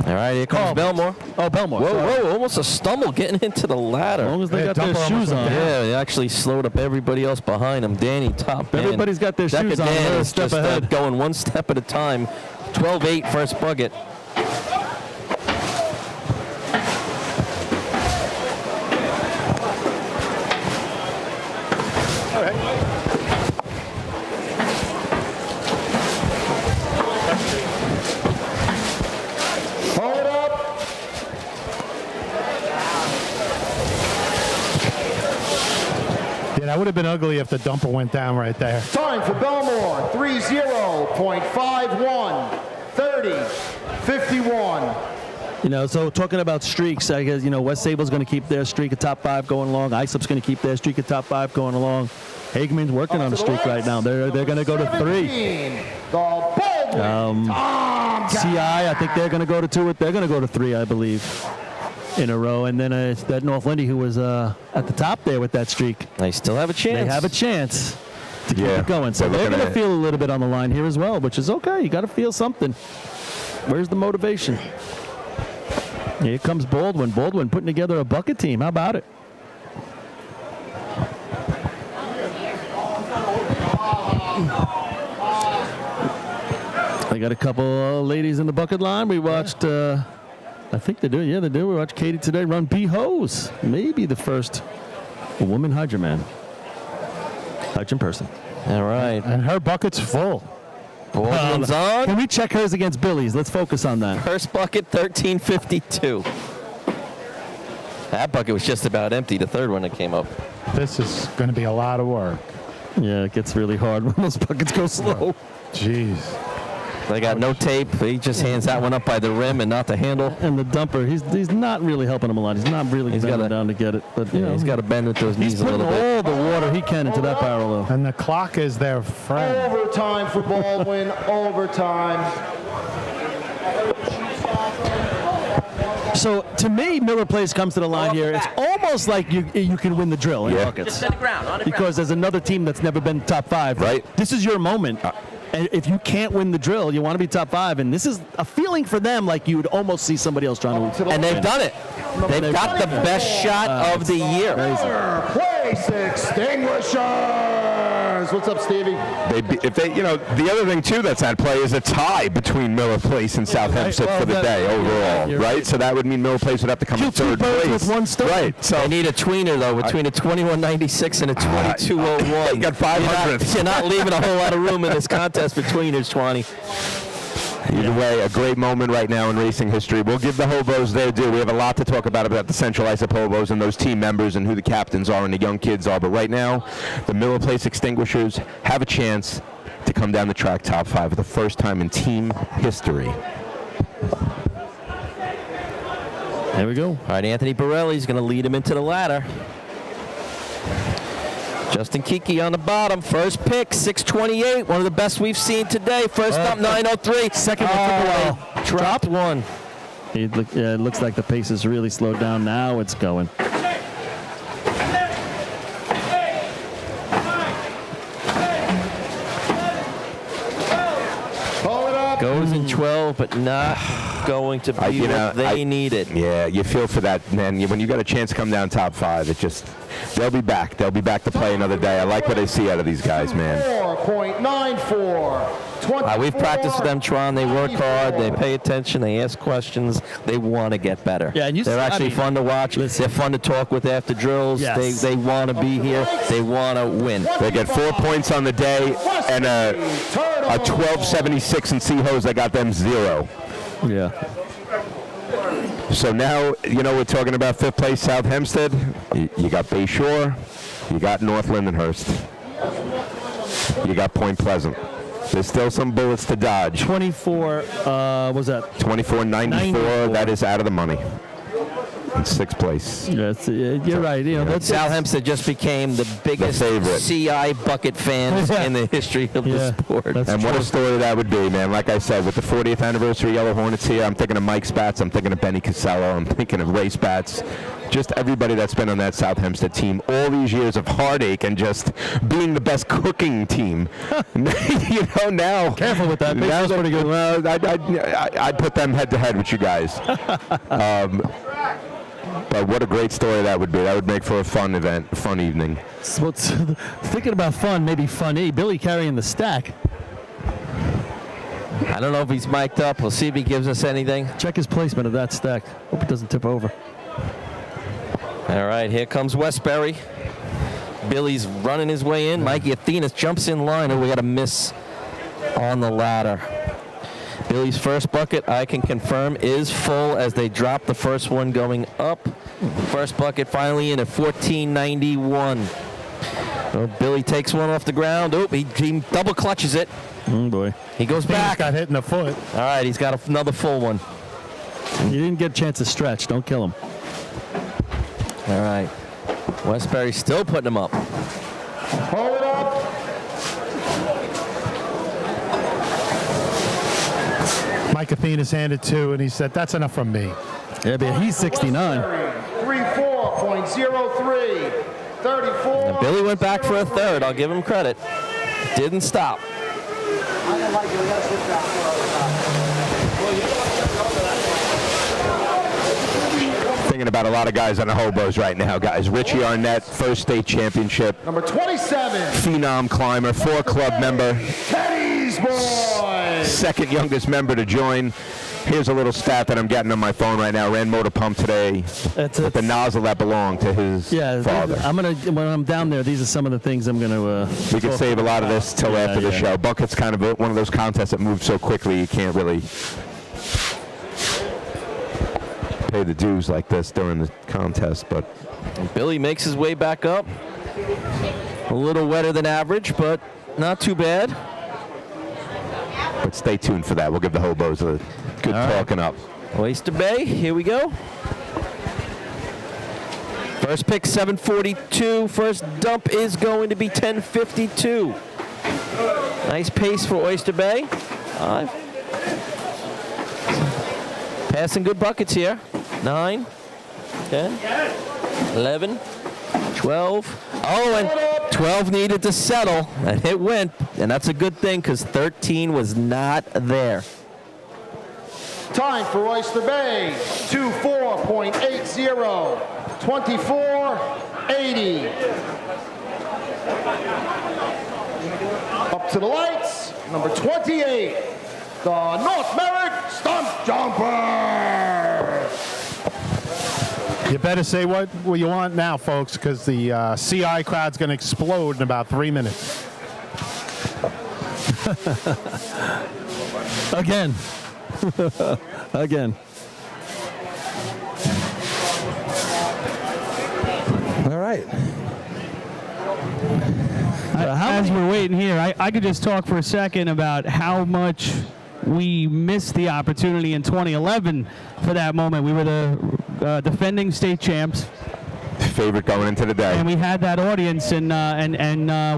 G: All right, here comes Belmore.
D: Oh, Belmore.
G: Whoa, almost a stumble getting into the ladder.
D: As long as they got their shoes on.
G: Yeah, they actually slowed up everybody else behind him. Danny, top man.
D: Everybody's got their shoes on. They're a step ahead.
G: Going one step at a time. 12-8 first bucket.
U: That would have been ugly if the dumper went down right there.
M: Time for Belmore, 30.51, 30, 51.
D: So talking about streaks, I guess, West Sable's going to keep their streak of top 5 going along. Islip's going to keep their streak of top 5 going along. Hageman's working on a streak right now. They're going to go to 3. CI, I think they're going to go to 2. They're going to go to 3, I believe, in a row. And then that North Lindy who was at the top there with that streak.
G: They still have a chance.
D: They have a chance to keep it going. So they're going to feel a little bit on the line here as well, which is okay. You got to feel something. Where's the motivation? Here comes Baldwin. Baldwin putting together a bucket team. How about it? They got a couple ladies in the bucket line. We watched, I think they do. Yeah, they do. We watched Katie today run B-Hose. Maybe the first woman hydroman. Hydrogen person.
G: All right.
U: And her bucket's full.
G: Baldwin's on.
D: Can we check hers against Billy's? Let's focus on that.
G: First bucket, 1352. That bucket was just about empty, the third one that came up.
U: This is going to be a lot of work.
D: Yeah, it gets really hard when those buckets go slow.
U: Jeez.
G: They got no tape. He just hands that one up by the rim and not the handle.
D: And the dumper, he's not really helping him a lot. He's not really bending down to get it. But
G: yeah, he's got to bend with those knees a little bit.
D: He's putting all the water he can into that barrel, though.
U: And the clock is their friend.
M: Overtime for Baldwin. Overtime.
D: So to me, Miller Place comes to the line here. It's almost like you can win the drill in buckets. Because there's another team that's never been top 5.
Q: Right.
D: This is your moment. And if you can't win the drill, you want to be top 5. And this is a feeling for them like you would almost see somebody else trying to win.
G: And they've done it. They've got the best shot of the year.
M: Place extinguishers. What's up, Stevie?
Q: The other thing too that's at play is a tie between Miller Place and South Hempstead for the day overall, right? So that would mean Miller Place would have to come in third place.
D: With one stone.
Q: Right. So
G: they need a tweener though, between a 2196 and a 2201.
Q: You got 500.
G: You're not leaving a whole lot of room in this contest for tweeners, 20.
Q: Either way, a great moment right now in racing history. We'll give the hobos their due. We have a lot to talk about the Central ISOP hobos and those team members and who the captains are and the young kids are. But right now, the Miller Place Extinguishers have a chance to come down the track top 5 for the first time in team history.
D: There we go.
G: All right, Anthony Borelli's going to lead him into the ladder. Justin Kiki on the bottom. First pick, 628. One of the best we've seen today. First up, 903.
D: Second one took away.
G: Dropped one.
D: It looks like the pace is really slowed down. Now it's going.
G: Goes in 12, but not going to be what they needed.
Q: Yeah, you feel for that, man. When you got a chance to come down top 5, it just, they'll be back. They'll be back to play another day. I like what I see out of these guys, man.
M: 4.94.
G: We've practiced with them, Tron. They work hard. They pay attention. They ask questions. They want to get better.
D: Yeah, and
G: they're actually fun to watch. They're fun to talk with after drills.
D: Yes.
G: They want to be here. They want to win.
Q: They get 4 points on the day and a 1276 in C-Hose. That got them 0.
D: Yeah.
Q: So now, we're talking about 5th place South Hempstead. You got Bayshore. You got North Lindenhurst. You got Point Pleasant. There's still some bullets to dodge.
D: 24, was that?
Q: 24.94. That is out of the money. In 6th place.
D: Yes, you're right. That's
G: South Hempstead just became the biggest CI bucket fans in the history of the sport.
Q: And what a story that would be, man. Like I said, with the 40th anniversary Yellow Hornets here, I'm thinking of Mike Spatz, I'm thinking of Benny Casello, I'm thinking of Ray Spatz. Just everybody that's been on that South Hempstead team, all these years of heartache and just being the best cooking team. Now.
D: Careful with that.
Q: Now pretty good. Well, I'd put them head to head with you guys. But what a great story that would be. That would make for a fun event, a fun evening.
D: So thinking about fun, maybe funny. Billy carrying the stack.
G: I don't know if he's mic'd up. We'll see if he gives us anything.
D: Check his placement of that stack. Hope it doesn't tip over.
G: All right, here comes Westbury. Billy's running his way in. Mikey Athenas jumps in line, and we got a miss on the ladder. Billy's first bucket, I can confirm, is full as they drop the first one going up. First bucket finally in at 1491. Oh, Billy takes one off the ground. Oh, he double clutches it.
D: Oh, boy.
G: He goes back.
U: Got hit in the foot.
G: All right, he's got another full one.
D: You didn't get a chance to stretch. Don't kill him.
G: All right. Westbury still putting him up.
M: Hold it up.
U: Mike Athenas handed 2, and he said, "That's enough from me."
D: Yeah, but he's 69.
M: 34.03. 34.
G: And Billy went back for a third. I'll give him credit. Didn't stop.
Q: Thinking about a lot of guys on the hobos right now, guys. Richie Arnett, first state championship.
M: Number 27.
Q: Phenom climber, 4-club member.
M: Teddy's boys.
Q: Second youngest member to join. Here's a little stat that I'm getting on my phone right now. Ran motor pump today with the nozzle that belonged to his father.
D: When I'm down there, these are some of the things I'm gonna.
Q: We can save a lot of this till after the show. Bucket's kind of one of those contests that moves so quickly you can't really pay the dues like this during the contest. But
G: Billy makes his way back up. A little wetter than average, but not too bad.
Q: But stay tuned for that. We'll give the hobos a good talking up.
G: Oyster Bay, here we go. First pick, 742. First dump is going to be 1052. Nice pace for Oyster Bay. 5. Passing good buckets here. 9, 10, 11, 12. Oh, and 12 needed to settle, and it went. And that's a good thing because 13 was not there.
M: Time for Oyster Bay, 24.80, 24.80. Up to the lights, number 28, the North Merrick Stump Jumper.
U: You better say what you want now, folks, because the CI crowd's going to explode in about 3 minutes.
D: Again. Again.
E: All right.
R: As we're waiting here, I could just talk for a second about how much we missed the opportunity in 2011 for that moment. We were the defending state champs.
Q: Favorite going into the day.
R: And we had that audience, and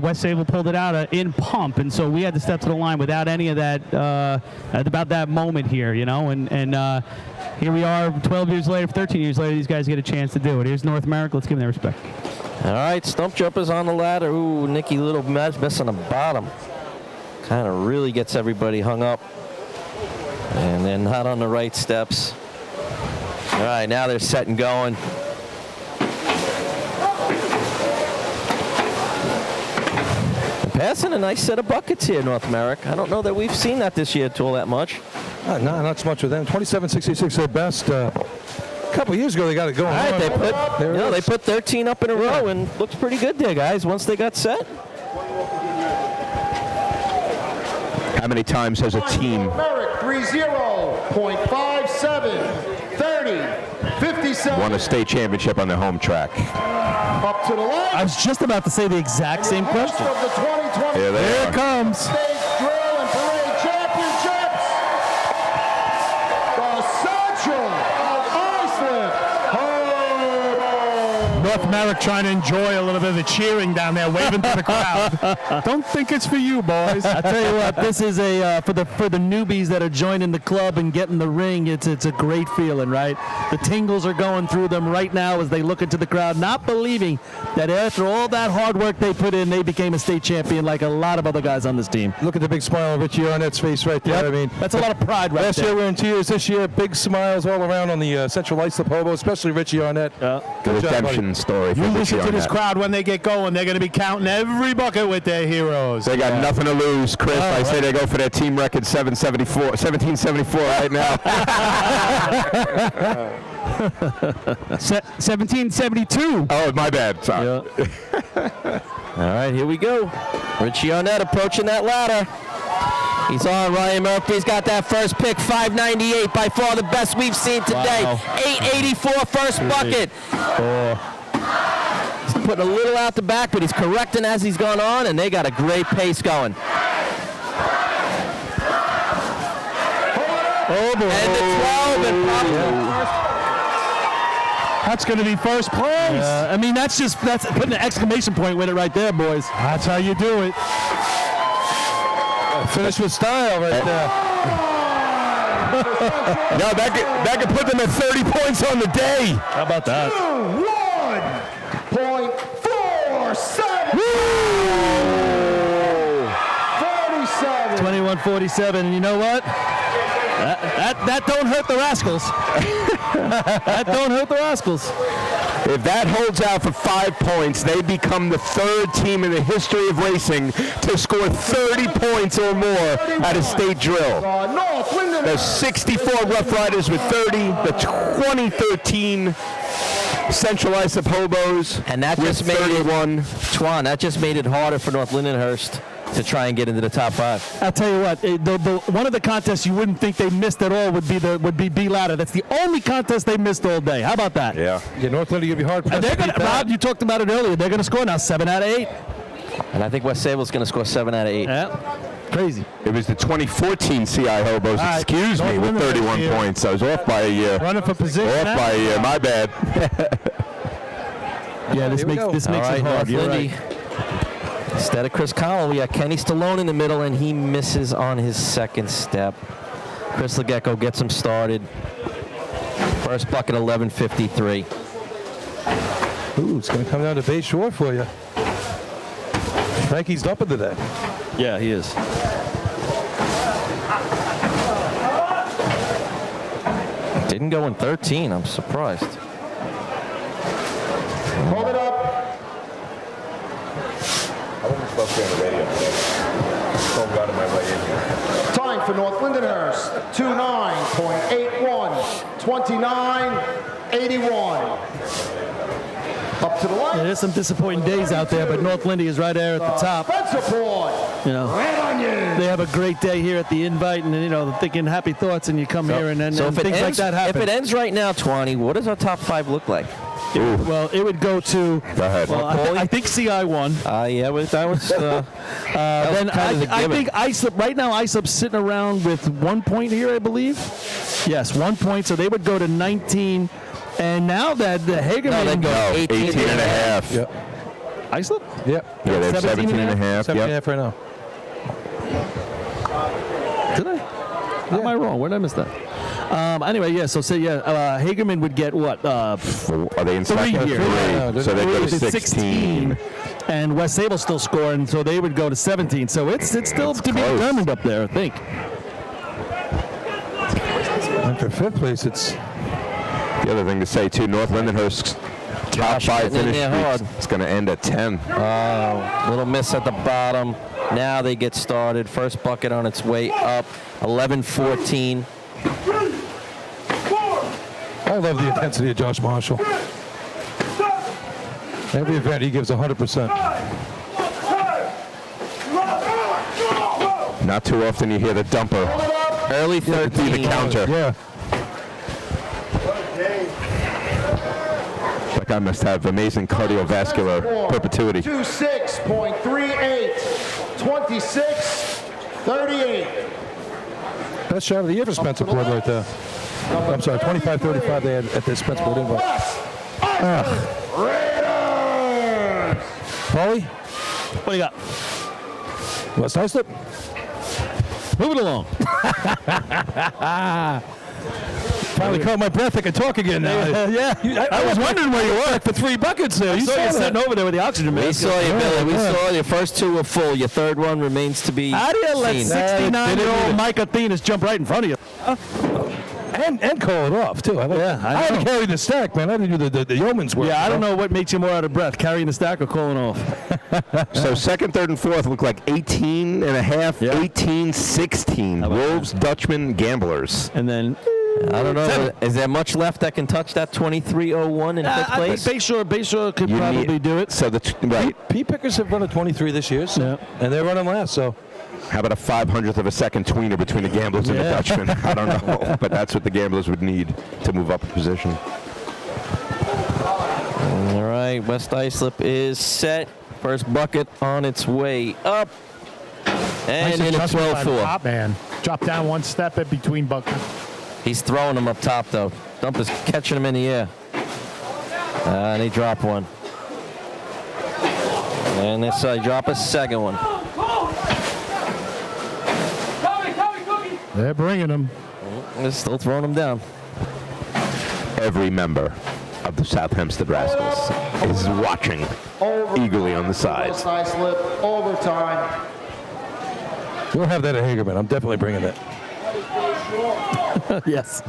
R: West Sable pulled it out in pump, and so we had to step to the line without any of that, about that moment here, you know, and here we are 12 years later, 13 years later, these guys get a chance to do it. Here's North America. Let's give them their respect.
G: All right, stump jumpers on the ladder. Ooh, Nicky Little mess on the bottom. Kind of really gets everybody hung up. And then not on the right steps. All right, now they're set and going. And passing a nice set of buckets here, North America. I don't know that we've seen that this year all that much.
E: No, not so much with them. 27.66 their best. A couple years ago, they got it going.
G: All right, they put 13 up in a row and looks pretty good there, guys, once they got set.
Q: How many times has a team?
M: Merrick, 30.57, 30, 57.
Q: Won a state championship on their home track.
M: Up to the line.
D: I was just about to say the exact same question.
M: Of the 2020
Q: Here
D: it comes.
M: State Drill and Parade Championships. The Central Iceland Hobo.
U: North Merrick trying to enjoy a little bit of the cheering down there, waving to the crowd. Don't think it's for you, boys.
D: I tell you what, this is a for the newbies that are joining the club and getting the ring. It's a great feeling, right? The tingles are going through them right now as they look into the crowd, not believing that after all that hard work they put in, they became a state champion like a lot of other guys on this team.
E: Look at the big smile on Richie Arnett's face right there.
D: Yep.
E: I mean,
D: that's a lot of pride right
E: last
D: there.
E: year we were in tears. This year, big smiles all around on the Central Islip Hobo, especially Richie Arnett.
Q: The redemption story for
U: You
Q: Richie
U: listen to this
Q: Arnett.
U: crowd when they get going. They're going to be counting every bucket with their heroes.
Q: They got nothing to lose, Chris. I say they go for their team record 1774 right now.
R: 1772.
Q: Oh, my bad. Sorry.
G: All right, here we go. Richie Arnett approaching that ladder. He's on. Ryan Murphy's got that first pick, 598, by far the best we've seen today.
D: Wow.
G: 884 first bucket. He's putting a little out the back, but he's correcting as he's gone on, and they got a great pace going.
U: Oh, boy.
G: And the 12 and
U: That's going to be first place.
D: I mean, that's putting an exclamation point with it right there, boys.
U: That's how you do it.
E: Finish with style right there.
Q: No, that could put them at 30 points on the day.
D: How about that?
M: 1.47. 47.
D: 21-47, and you know what? That don't hurt the Rascals. That don't hurt the Rascals.
Q: If that holds out for 5 points, they become the third team in the history of racing to score 30 points or more at a state drill. The 64 Rough Riders with 30, the 2013 Central Islip Hobos
G: And that
Q: with
G: just made
Q: 31.
G: Twan, that just made it harder for North Lindenhurst to try and get into the top 5.
D: I'll tell you what, one of the contests you wouldn't think they missed at all would be B ladder. That's the only contest they missed all day. How about that?
Q: Yeah.
E: Yeah, North Lindy going to be hard.
D: And they're going to, Rob, you talked about it earlier. They're going to score now 7 out of 8.
G: And I think West Sable's going to score 7 out of 8.
D: Yeah. Crazy.
Q: It was the 2014 CI Hobos,
D: right.
Q: excuse me, with 31 points. I was off by a year.
U: Running for position.
Q: Off by a year, my bad.
D: Yeah, this makes it hard.
G: North
D: You're
G: Lindy.
D: right.
G: Instead of Chris Connell, we got Kenny Stallone in the middle, and he misses on his second step. Chris Legecko gets him started. First bucket, 11:53.
E: Ooh, it's going to come down to Bay Shore for you. Frankie's dumping today.
D: Yeah, he is.
G: Didn't go in 13. I'm surprised.
M: Hold it up.
Q: I wasn't supposed to be on the radio today. Phone got in my way in here.
M: Time for North Lindenhurst, 29.81, 29.81. Up to the line.
D: Yeah, there's some disappointing days out there, but North Lindy is right there at the top.
M: Spencer Boy.
D: You know, they have a great day here at the Invite, and you know, thinking happy thoughts, and you come here, and then
G: So
D: and
G: if it
D: things like
G: ends,
D: that happen.
G: if it ends right now, Twanny, what does our top 5 look like?
D: Well, it would go to.
Q: Go ahead.
D: Well, I think CI won.
G: Yeah, but that was.
D: Then I think Islip right now. Islip's sitting around with 1 point here, I believe. Yes, 1 point. So they would go to 19. And now that the Hagerman
G: they go
Q: 18 and a half.
E: Yep.
D: Islip?
E: Yep.
Q: Yeah, they have 17 and a half.
E: 17 and a half right now.
D: Did I? Am I wrong? Where did I miss that? Anyway, yeah. So say Hagerman would get what?
Q: Are they in
D: 3
Q: second?
D: here.
Q: Three. So they go to 16.
D: And West Sable still scoring, so they would go to 17. So it's still to be determined up there, I think.
E: And for 5th place, it's
Q: The other thing to say, too, North Lindenhurst's top 5 finish streak is going to end at 10.
G: Little miss at the bottom. Now they get started. First bucket on its way up. 11-14.
E: I love the intensity of Josh Marshall. Every event, he gives 100%.
Q: Not too often you hear the dumper.
G: Early 13.
Q: The counter.
E: Yeah.
Q: That guy must have amazing cardiovascular perpetuity.
M: 26.38, 26.38.
E: Best shot of the year for Spencer Board right there. I'm sorry, 25-35 they had at the Spencer Board invite. Paulie?
D: What do you got?
E: West Islip?
D: Move it along.
E: Finally caught my breath. I can talk again now.
D: Yeah.
E: I was wondering where you were for 3 buckets there.
D: I saw you sitting over there with the oxygen mask.
G: We saw you, Billy. We saw your first 2 were full. Your third one remains to be
D: How do you let
G: seen.
D: 69-year-old Mike Athenas jump right in front of you?
E: And call it off, too. I had to carry the stack, man. I had to do the yeoman's work.
D: Yeah, I don't know what makes you more out of breath, carrying the stack or calling off.
Q: So second, third, and fourth look like 18 and a half, 18, 16. Wolves, Dutchmen, Gamblers.
D: And then...
G: I don't know. Is there much left that can touch that 23.01 in 5th place?
D: Bayshore could probably do it.
Q: So right.
E: P Pickers have run a 23 this year, so, and they're running last, so...
Q: How about a 500th of a second tweener between the Gamblers and the Dutchmen? I don't know, but that's what the Gamblers would need to move up a position.
G: All right, West Islip is set. First bucket on its way up. And in a 12-4.
U: Top man. Drop down 1 step in between buckets.
G: He's throwing them up top, though. Dump is catching them in the air. And he dropped one. And this side drop a second one.
U: They're bringing them.
G: They're still throwing them down.
Q: Every member of the South Hempstead Rascals is watching eagerly on the sides.
M: West Islip, overtime.
E: We'll have that at Hagerman. I'm definitely bringing that.
D: Yes.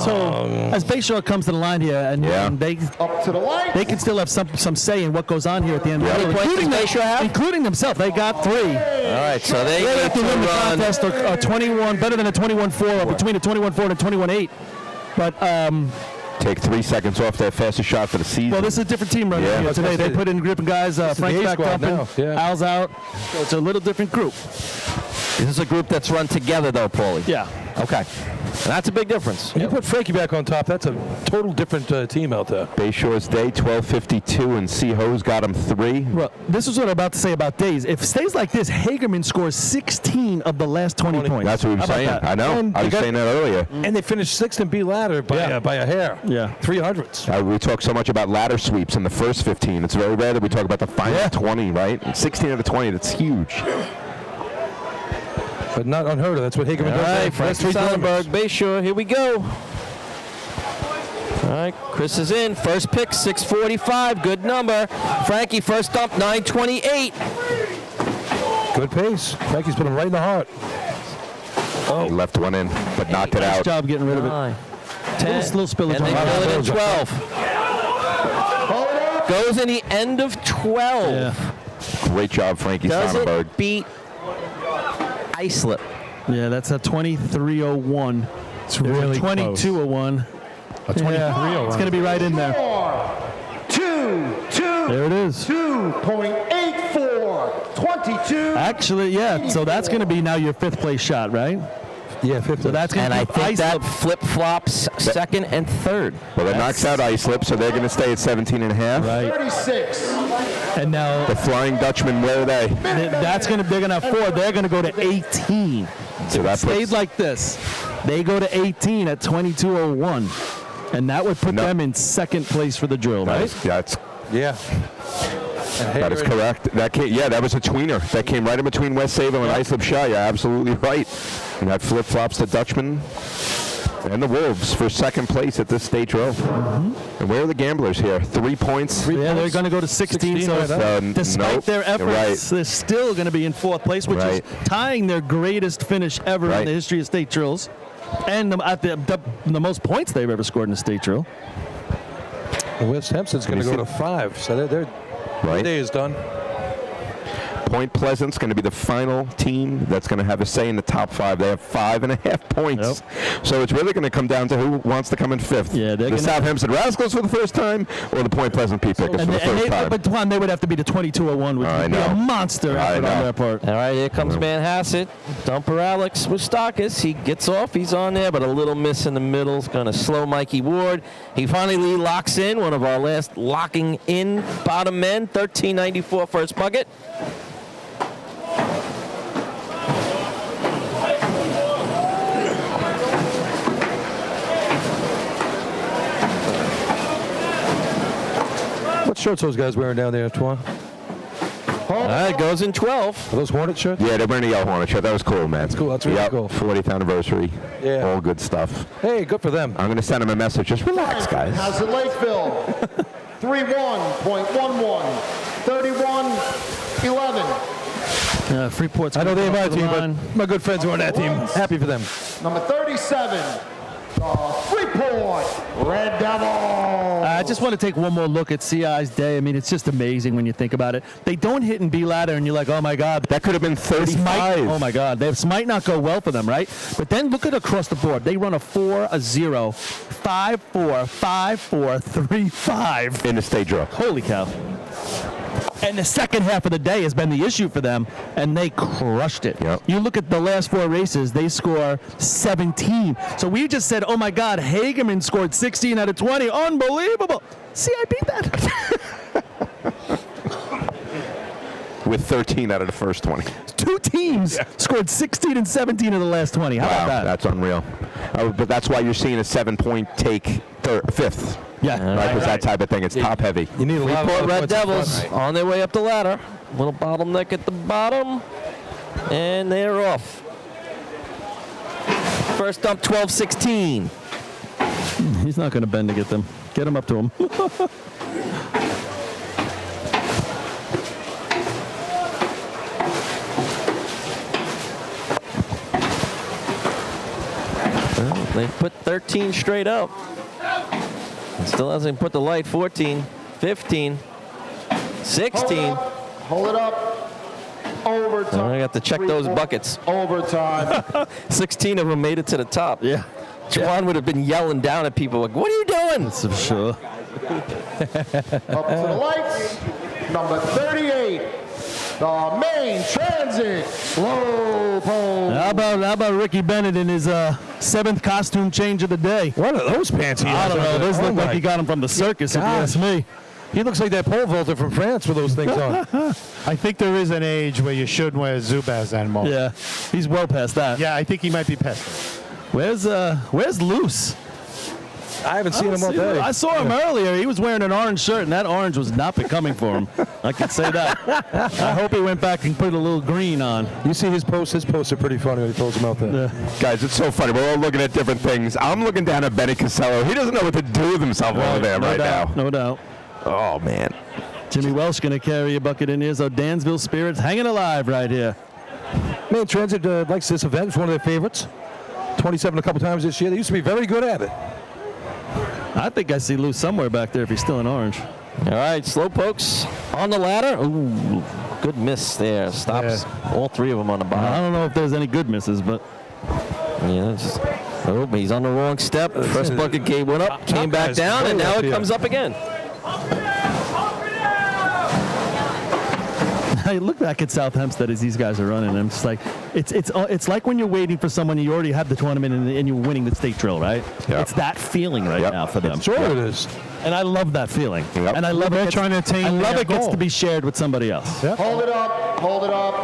D: So as Bayshore comes to the line here, and they
M: up to the light,
D: they can still have some say in what goes on here at the end.
G: How many points does Bayshore have?
D: Including themselves. They got 3.
G: All right, so they
D: have
G: need
D: to win the
G: run.
D: contest or 21, better than a 21-4, or between a 21-4 and a 21-8. But
Q: take 3 seconds off their fastest shot for the season.
D: well, this is a different team running here today. They put in group and guys. Frank's back dumping, Al's out. So it's a little different group.
G: This is a group that's run together, though, Paulie.
D: Yeah.
G: Okay. And that's a big difference.
E: When you put Frankie back on top, that's a total different team out there.
Q: Bayshore's Day, 12:52, and Seaho's got him 3.
D: Well, this is what I'm about to say about Days. If it stays like this, Hagerman scores 16 of the last 20 points.
Q: That's what we were saying. I know.
D: And
Q: I was saying that earlier.
E: And they finished 6th in B ladder by a hair.
D: Yeah.
E: 300s.
Q: We talk so much about ladder sweeps in the first 15. It's very rare that we talk about the final 20, right? And 16 out of 20, that's huge.
E: But not unheard of. That's what Hagerman does.
G: All right, Frankie Sonnenberg, Bayshore, here we go. All right, Chris is in. First pick, 645. Good number. Frankie, first dump, 928.
E: Good pace. Frankie's put him right in the heart.
Q: Oh, he left one in, but knocked it
D: Nice
Q: out.
D: job getting rid of it.
G: 10,
D: little spillage
G: and
D: on
G: they
D: the
G: fill it in
D: ball.
G: 12. Goes in the end of 12.
D: Yeah.
Q: Great job, Frankie
G: Does
Q: Sonnenberg.
G: it beat Islip?
D: Yeah, that's a 23:01.
U: It's really
D: 22:01.
U: A 23:01.
D: It's going to be right in there.
M: 2.
D: There it is.
M: 2.84. 22.
D: Actually, yeah. So that's going to be now your 5th place shot, right?
E: Yeah, 5th.
D: So that's going
G: And
D: to
G: I
D: be
G: think that flip-flops 2nd and 3rd.
Q: Well, it knocks out Islip, so they're going to stay at 17.5.
D: Right.
M: 36.
D: And now
Q: The Flying Dutchman, where are they?
D: that's going to they're going to have 4. They're going to go to 18.
Q: So that
D: Stayed
Q: puts,
D: like this. They go to 18 at 22:01, and that would put them in 2nd place for the drill, right?
Q: that's
E: Yeah.
Q: that is correct. That was a tweener. That came right in between West Sable and Islip Shaw. You're absolutely right. And that flip-flops the Dutchman and the Wolves for 2nd place at this state drill. And where are the gamblers here? 3 points.
D: They're going to go to 16. So despite their efforts, they're still going to be in 4th place, which is tying their greatest finish ever in the history of state drills, and the most points they've ever scored in a state drill.
E: And West Hempstead's going to go to 5. So their day is done.
Q: Point Pleasant's going to be the final team that's going to have a say in the top 5. They have 5.5 points. So it's really going to come down to who wants to come in 5th.
D: Yeah,
Q: the South Hempstead Rascals for the first time, or the Point Pleasant P-Pickers for the first time.
D: But Juan, they would have to be the 22:01, which would be a monster effort on their part.
G: All right, here comes Manhasset. Dumper Alex Wistakis. He gets off. He's on there, but a little miss in the middle. Is going to slow Mikey Ward. He finally locks in. One of our last locking in bottom men. 13.94 first bucket.
E: What shirts those guys wearing down there, Twan?
G: It goes in 12.
E: Are those Hornet shirts?
Q: Yeah, they're wearing a yellow Hornet shirt. That was cool, man.
E: That's cool. That's really cool.
Q: 40th anniversary.
E: Yeah.
Q: All good stuff.
E: Hey, good for them.
Q: I'm going to send them a message. Just relax, guys.
M: How's it Lakeville? 31.11. 31-11.
D: Freeport's.
E: I know they're my team, but my good friends who are on that team. Happy for them.
M: Number 37. Freeport Red Devils.
D: I just want to take one more look at CI's day. I mean, it's just amazing when you think about it. They don't hit in B ladder, and you're like, oh my God,
Q: that could have been 35.
D: Oh my God, this might not go well for them, right? But then look at across the board. They run a 4, a 0, 5, 4, 5, 4, 3, 5
Q: in the state drill.
D: Holy cow! And the second half of the day has been the issue for them, and they crushed it.
Q: Yep.
D: You look at the last 4 races, they score 17. So we just said, oh my God, Hagerman scored 16 out of 20. Unbelievable. See, I beat that.
Q: With 13 out of the first 20.
D: 2 teams scored 16 and 17 of the last 20. How about that?
Q: That's unreal. But that's why you're seeing a 7-point take 5th.
D: Yeah.
Q: Right, because that type of thing, it's top heavy.
E: You need a lot
G: Freeport
E: of
G: Red Devils on their way up the ladder. Little bottleneck at the bottom. And they're off. First dump, 12-16.
D: He's not going to bend to get them. Get him up to him.
G: They put 13 straight up. And still hasn't put the light. 14, 15, 16.
M: Hold it up. Overtime.
G: I got to check those buckets.
M: Overtime.
G: 16 of them made it to the top.
D: Yeah.
G: Juwan would have been yelling down at people like, what are you doing?
D: For sure.
M: Up to the lights. Number 38. The main transit. Slow pole.
D: How about Ricky Bennett in his 7th costume change of the day?
E: What are those pants he
D: I
E: has
D: don't know.
E: on?
D: Those
E: Oh
D: look like
E: my
D: he got them from the circus, if you ask me.
E: He looks like that pole vaulter from France with those things on.
U: I think there is an age where you shouldn't wear Zubaz anymore.
D: Yeah, he's well past that.
U: Yeah, I think he might be past it.
D: Where's Luce?
E: I haven't seen him all day.
D: I saw him earlier. He was wearing an orange shirt, and that orange was not becoming for him. I can say that. I hope he went back and put a little green on.
E: You see his posts? His posts are pretty funny when he pulls them out there.
Q: Guys, it's so funny. We're all looking at different things. I'm looking down at Benny Casello. He doesn't know what to do with himself over there right now.
D: No doubt.
Q: Oh, man.
D: Jimmy Welsh going to carry a bucket in here, so Dansville Spirits hanging alive right here.
E: Man, Transit likes this event. It's one of their favorites. 27 a couple times this year. They used to be very good at it.
D: I think I see Luce somewhere back there if he's still in orange.
G: All right, Slowpokes on the ladder. Ooh, good miss there. Stops all three of them on the bottom.
D: I don't know if there's any good misses, but...
G: Yeah, oh, he's on the wrong step. First bucket went up, came back down, and now it comes up again.
D: I look back at South Hempstead as these guys are running. And I'm just like, it's like when you're waiting for someone, you already have the tournament and you're winning the state drill, right? Yep. It's that feeling right now for them.
E: Sure it is.
D: And I love that feeling.
E: Yep.
D: And I love it.
U: Trying to attain
D: I love it
U: goal.
D: gets to be shared with somebody else.
U: Yep.
M: Hold it up. Hold it up.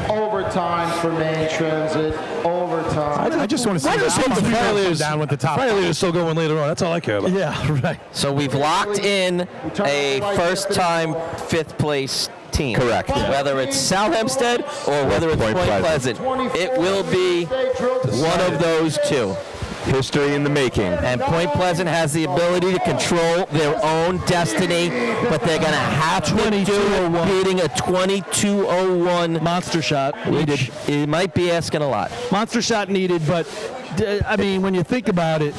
M: Overtime for main transit. Overtime.
U: I just want to see the
E: Friars
U: down with the top.
E: Friars are still going later on. That's all I care about.
D: Yeah, right.
G: So we've locked in a first-time fifth-place team.
Q: Correct.
G: Whether it's South Hempstead or whether it's Point Pleasant, it will be one of those two.
Q: History in the making.
G: And Point Pleasant has the ability to control their own destiny, but they're going to have to do it beating a 22:01
D: monster shot.
G: Which it might be asking a lot.
D: Monster shot needed, but I mean, when you think about it,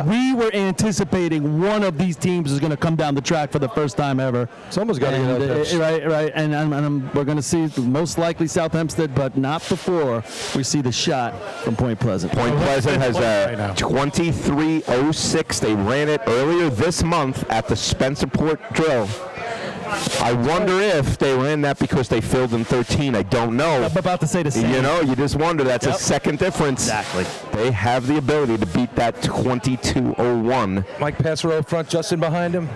D: we were anticipating one of these teams is going to come down the track for the first time ever.
E: Someone's got to get out there.
D: Right. And we're going to see most likely South Hempstead, but not before we see the shot from Point Pleasant.
Q: Point Pleasant has a 23:06. They ran it earlier this month at the Spencerport Drill. I wonder if they ran that because they filled in 13. I don't know.
D: I'm about to say the same.
Q: You know, you just wonder. That's a second difference.
D: Exactly.
Q: They have the ability to beat that 22:01.
E: Mike Passero up front, Justin behind him.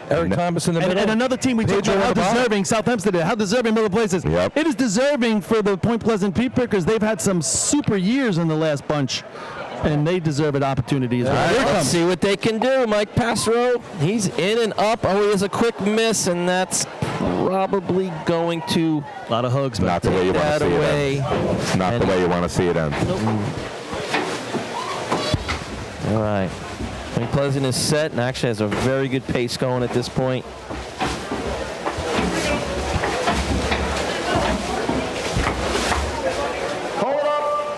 E: Eric Thomas in the middle.
D: And another team we talked about how deserving South Hempstead is, how deserving Miller Place is.
Q: Yep.
D: It is deserving for the Point Pleasant Pea Pickers. They've had some super years in the last bunch, and they deserve an opopportunity as well.
G: Let's see what they can do. Mike Passero, he's in and up. Oh, he has a quick miss, and that's probably going to
D: a lot of hugs, but
Q: not the way you want to see
G: away.
Q: it end. It's not the way you want to see it end.
G: All right. Point Pleasant is set and actually has a very good pace going at this point.
M: Hold up.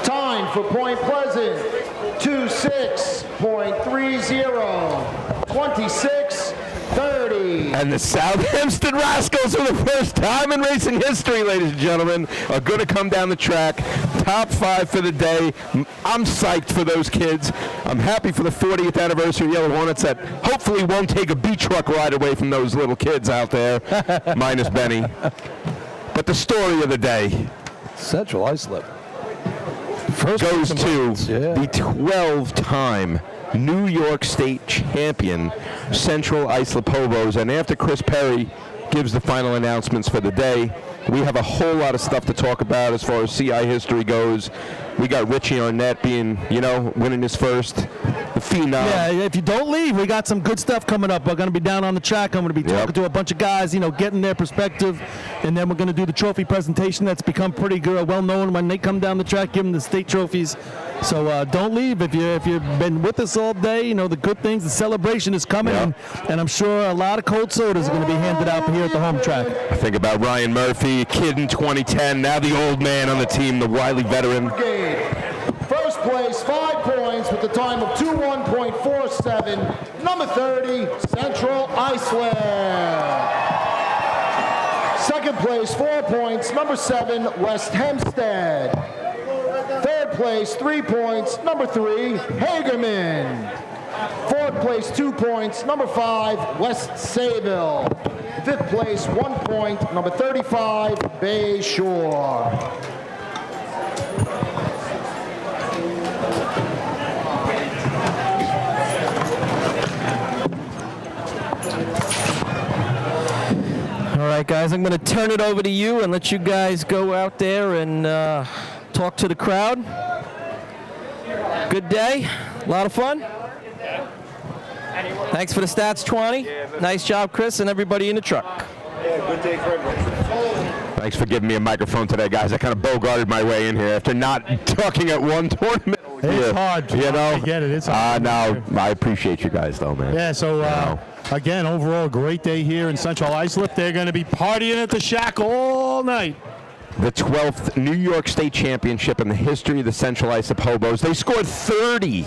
M: Time for Point Pleasant. 26.30. 26:30.
Q: And the South Hempstead Rascals, for the first time in racing history, ladies and gentlemen, are going to come down the track. Top 5 for the day. I'm psyched for those kids. I'm happy for the 40th anniversary of Yellow Hornets that hopefully won't take a beach truck ride away from those little kids out there, minus Benny. But the story of the day
E: Central Islip
Q: goes to the 12-time New York State champion, Central Islip Hobos. And after Chris Perry gives the final announcements for the day, we have a whole lot of stuff to talk about as far as CI history goes. We got Richie Arnett being, winning his first. The phenom.
D: Yeah, if you don't leave, we got some good stuff coming up. We're going to be down on the track. I'm going to be talking to a bunch of guys, getting their perspective. And then we're going to do the trophy presentation that's become pretty good, well-known when they come down the track, give them the state trophies. So don't leave. If you've been with us all day, the good things, the celebration is coming. And I'm sure a lot of cold sodas are going to be handed out here at the home track.
Q: I think about Ryan Murphy. the kid in 2010, now the old man on the team, the wily veteran.
M: First place, 5 points with a time of 2:1.47. Number 30, Central Iceland. Second place, 4 points. Number 7, West Hempstead. Third place, 3 points. Number 3, Hagerman. Fourth place, 2 points. Number 5, West Sayville. Fifth place, 1 point. Number 35, Bay Shore.
G: All right, guys, I'm going to turn it over to you and let you guys go out there and talk to the crowd. Good day. A lot of fun. Thanks for the stats, 20. Nice job, Chris, and everybody in the truck.
F: Yeah, good day for everybody.
Q: Thanks for giving me a microphone today, guys. I kind of bogarted my way in here after not talking at one tournament.
U: It's hard.
Q: You know?
U: I get it. It's hard.
Q: No, I appreciate you guys, though, man.
U: Yeah, so again, overall, great day here in Central Islip. They're going to be partying at the shack all night.
Q: The 12th New York State Championship in the history of the Central Islip Hobos. They scored 30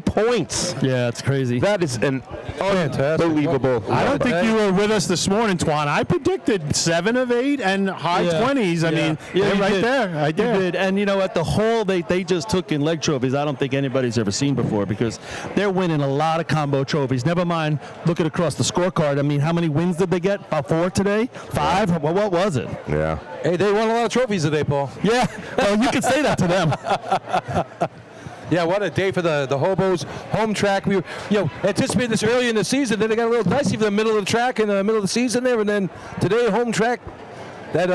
Q: points.
D: Yeah, it's crazy.
Q: That is an unbelievable.
U: I don't think you were with us this morning, Twan. I predicted 7 of 8 and high 20s. I mean, they're right there. Right there.
D: You did. And, you know, at the hole they just took in leg trophies I don't think anybody's ever seen before because they're winning a lot of combo trophies. Never mind looking across the scorecard. I mean, how many wins did they get? About 4 today? 5? Well, what was it?
Q: Yeah.
E: Hey, they won a lot of trophies today, Paul.
U: Yeah. Well, you can say that to them.
E: Yeah, what a day for the Hobos. Home track. We were, anticipated this early in the season. Then they got a little dicey for the middle of the track in the middle of the season there. And then today, home track, that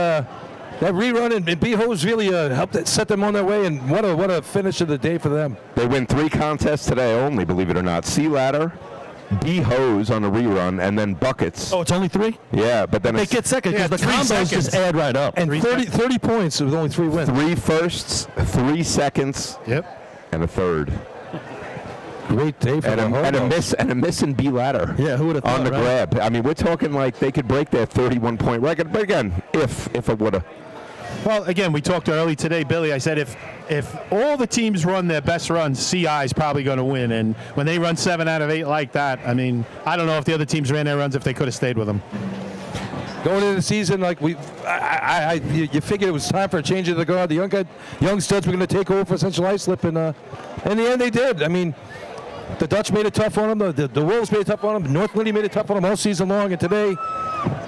E: rerun and B-Hose really helped set them on their way. And what a finish of the day for them.
Q: They win 3 contests today only, believe it or not. Sea Ladder, B-Hose on a rerun, and then buckets.
U: Oh, it's only 3?
Q: Yeah, but then
U: they get second because the combos just add right up.
E: And 30 points with only 3 wins.
Q: 3 firsts, 3 seconds.
U: Yep.
Q: And a third.
E: Great day for
Q: and a miss in B ladder.
U: Yeah, who would have thought?
Q: On the grab. I mean, we're talking like they could break their 31-point record. But again, if it would have.
U: Well, again, we talked early today, Billy. I said if all the teams run their best runs, CI is probably going to win. And when they run 7 out of 8 like that, I mean, I don't know if the other teams ran their runs if they could have stayed with them.
E: Going into the season, like you figured it was time for a change of the guard. The young studs were going to take over for Central Islip, and in the end, they did. I mean, the Dutch made it tough on them. The Wolves made it tough on them. North Lindy made it tough on them all season long, and today,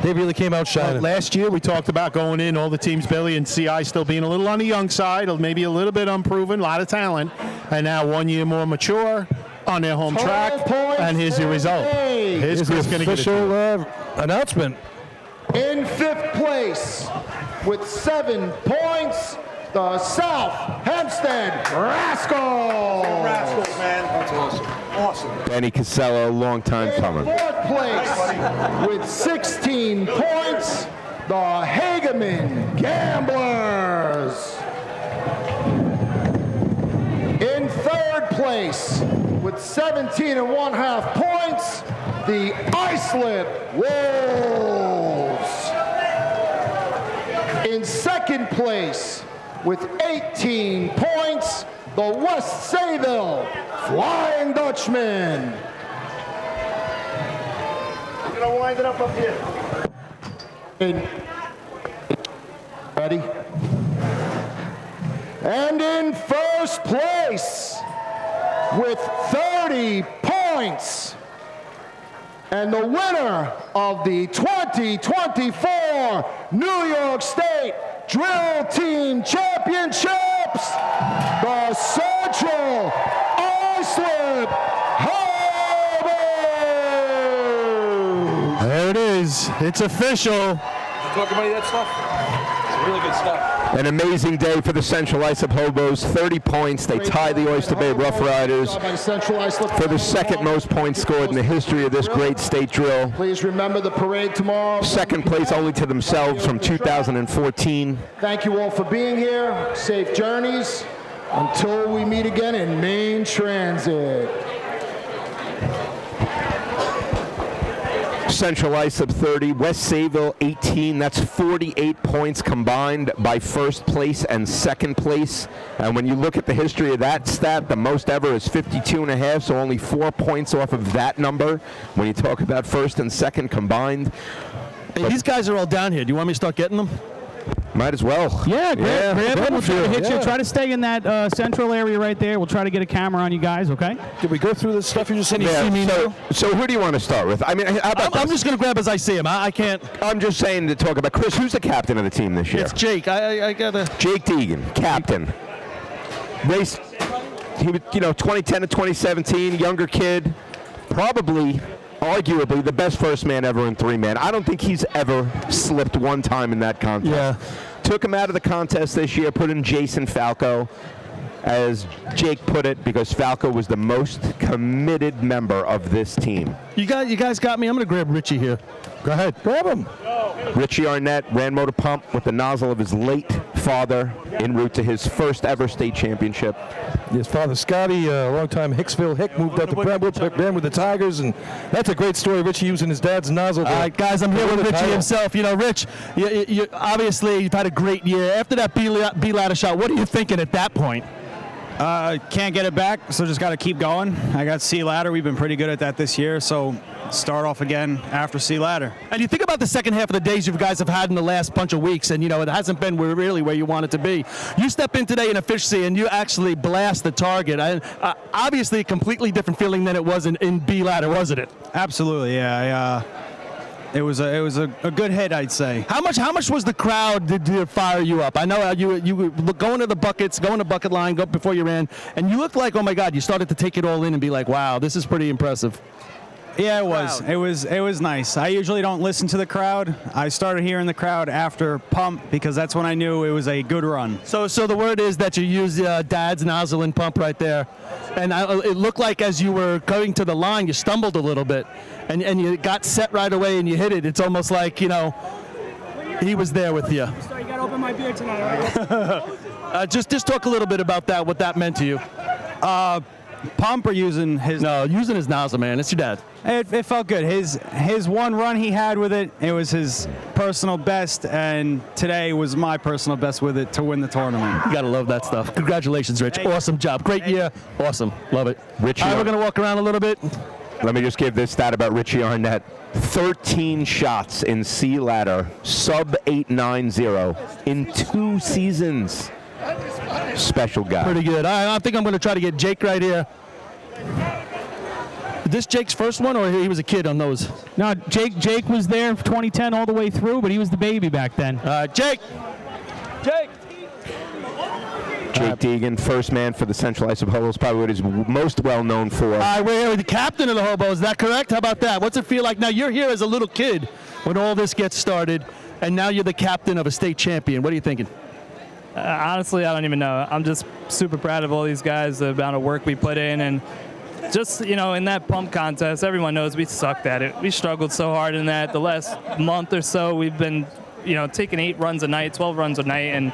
E: they really came out shining.
U: Last year, we talked about going in, all the teams, Billy, and CI still being a little on the young side, maybe a little bit unproven, a lot of talent, and now 1 year more mature on their home track, and here's your result.
E: Here's the official announcement.
M: In 5th place with 7 points, the South Hempstead Rascals.
F: Rascals, man. That's awesome. Awesome.
Q: Benny Casella, a long time coming.
M: 4th place with 16 points, the Hageman Gamblers. In 3rd place with 17.5 points, the Islip Wolves. In 2nd place with 18 points, the West Sayville Flying Dutchmen. I'm gonna wind it up here. Ready? And in 1st place with 30 points, and the winner of the 2024 New York State Drill Team Championships, the Central Islip Hobos.
U: There it is. It's official.
E: Talk about that stuff. It's really good stuff.
Q: An amazing day for the Central Islip Hobos. 30 points. They tie the Oyster Bay Rough Riders for the 2nd most points scored in the history of this great state drill.
M: Please remember the parade tomorrow.
Q: 2nd place only to themselves from 2014.
M: Thank you all for being here. Safe journeys until we meet again in Main Transit.
Q: Central Islip 30, West Sayville 18. That's 48 points combined by first place and second place. And when you look at the history of that stat, the most ever is 52.5, so only 4 points off of that number when you talk about first and second combined.
D: Hey, these guys are all down here. Do you want me to start getting them?
Q: Might as well.
R: Yeah, grab it. We'll try to hit you.
Q: Yeah.
R: Try to stay in that central area right there. We'll try to get a camera on you guys, okay?
E: Did we go through the stuff you just said?
Q: So who do you want to start with? I mean, how about
D: I'm just going to grab as I see him. I can't.
Q: I'm just saying to talk about Chris. Who's the captain of the team this year?
D: It's Jake. I got to.
Q: Jake Deegan, captain. Race. He was, 2010 to 2017, younger kid, probably. Arguably the best first man ever in three-man. I don't think he's ever slipped one time in that contest.
D: Yeah.
Q: Took him out of the contest this year, put in Jason Falco, as Jake put it, because Falco was the most committed member of this team.
D: You guys got me. I'm going to grab Richie here.
E: Go ahead. Grab him.
Q: Richie Arnett ran motor pump with the nozzle of his late father en route to his first ever state championship.
E: His father, Scotty, a long-time Hicksville Hick, moved up to Brentwood, ran with the Tigers, and that's a great story. Richie using his dad's nozzle.
D: All right, guys, I'm here with Richie himself. Rich, you obviously you've had a great year. After that B ladder shot, what are you thinking at that point?
I: Can't get it back, so just got to keep going. I got C ladder. We've been pretty good at that this year, so start off again after C ladder.
D: And you think about the second half of the days you guys have had in the last bunch of weeks, and it hasn't been really where you want it to be. You step in today in a fish sea and you actually blast the target. Obviously, a completely different feeling than it was in B ladder, wasn't it?
I: Absolutely, yeah. It was a good hit, I'd say.
D: How much was the crowd to fire you up? I know you were going to the buckets, going to bucket line, go before you ran, and you looked like, oh my God, you started to take it all in and be like, wow, this is pretty impressive.
I: Yeah, it was. It was nice. I usually don't listen to the crowd. I started hearing the crowd after pump because that's when I knew it was a good run.
D: So the word is that you use Dad's nozzle and pump right there, and it looked like as you were going to the line, you stumbled a little bit, and you got set right away and you hit it. It's almost like he was there with you.
B: Sorry, you got to open my beer tonight, all right?
D: Just talk a little bit about that. What that meant to you.
I: Pump or using his?
D: No, using his nozzle, man. It's your dad.
I: It felt good. His one run he had with it was his personal best, and today was my personal best with it to win the tournament.
D: You gotta love that stuff. Congratulations, Rich. Awesome job. Great year. Awesome. Love it.
Q: Richie.
D: All right, we're gonna walk around a little bit.
Q: Let me just give this stat about Richie Arnett. 13 shots in C ladder, sub 890 in 2 seasons. Special guy.
D: Pretty good. I think I'm going to try to get Jake right here. Is this Jake's first one, or he was a kid on those?
R: No, Jake was there 2010 all the way through, but he was the baby back then.
D: Jake!
I: Jake
Q: Deegan, first man for the Central Islip Hobos, probably what he's most well known for.
D: We're the captain of the Hobos. Is that correct? How about that? What's it feel like? Now, you're here as a little kid when all this gets started, and now you're the captain of a state champion. What are you thinking?
V: Honestly, I don't even know. I'm just super proud of all these guys, the amount of work we put in, and just, in that pump contest, everyone knows we sucked at it. We struggled so hard in that. The last month or so, we've been, taking 8 runs a night, 12 runs a night, and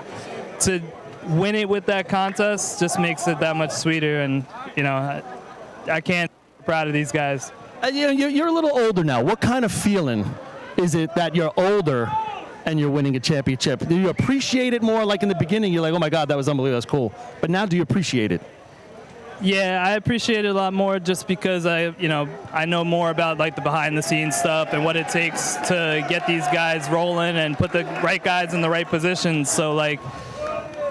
V: to win it with that contest just makes it that much sweeter, and, I can't be proud of these guys.
D: You're a little older now. What kind of feeling is it that you're older and you're winning a championship? Do you appreciate it more? Like in the beginning, you're like, oh my God, that was unbelievable, that's cool. But now, do you appreciate it?
V: Yeah, I appreciate it a lot more just because I know more about like the behind the scenes stuff and what it takes to get these guys rolling and put the right guys in the right positions. So like,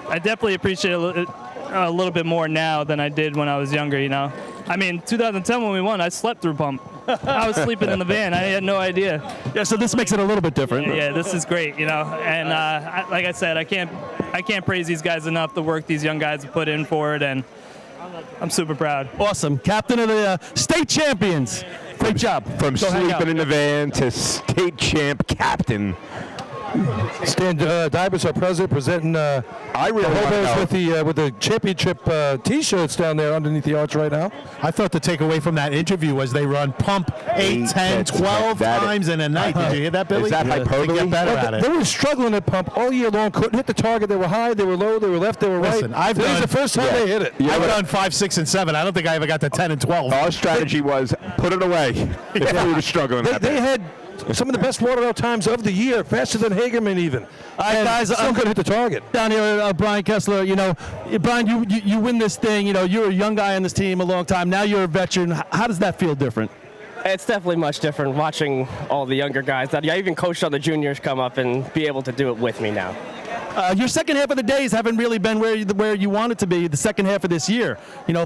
V: I definitely appreciate it a little bit more now than I did when I was younger, I mean, 2010 when we won, I slept through pump. I was sleeping in the van. I had no idea.
D: Yeah, so this makes it a little bit different.
V: Yeah, this is great, And like I said, I can't praise these guys enough. The work these young guys have put in for it, and I'm super proud.
D: Awesome. Captain of the state champions. Great job.
Q: From sleeping in the van to state champ captain.
E: Stan Dybers, our president, presenting
Q: I really
E: Hobos with the championship T-shirts down there underneath the arch right now.
U: I thought the takeaway from that interview was they run pump 8, 10, 12 times in a night. Did you hear that, Billy?
Q: Is that hyperbole?
U: They get better at it.
E: They were struggling at pump all year long. Couldn't hit the target. They were high. They were low. They were left. They were right.
U: Listen,
E: This is the first time they hit it.
U: I've done 5, 6, and 7. I don't think I ever got to 10 and 12.
Q: Our strategy was put it away if we were struggling.
E: They had Some of the best water out times of the year, faster than Hagerman even.
D: All right, guys,
E: still going to hit the target.
D: Down here, Brian Kessler, Brian, you win this thing. You're a young guy on this team a long time. Now you're a veteran. How does that feel different?
L: It's definitely much different watching all the younger guys that I even coached on the juniors come up and be able to do it with me now.
D: Your second half of the days haven't really been where you wanted to be the second half of this year.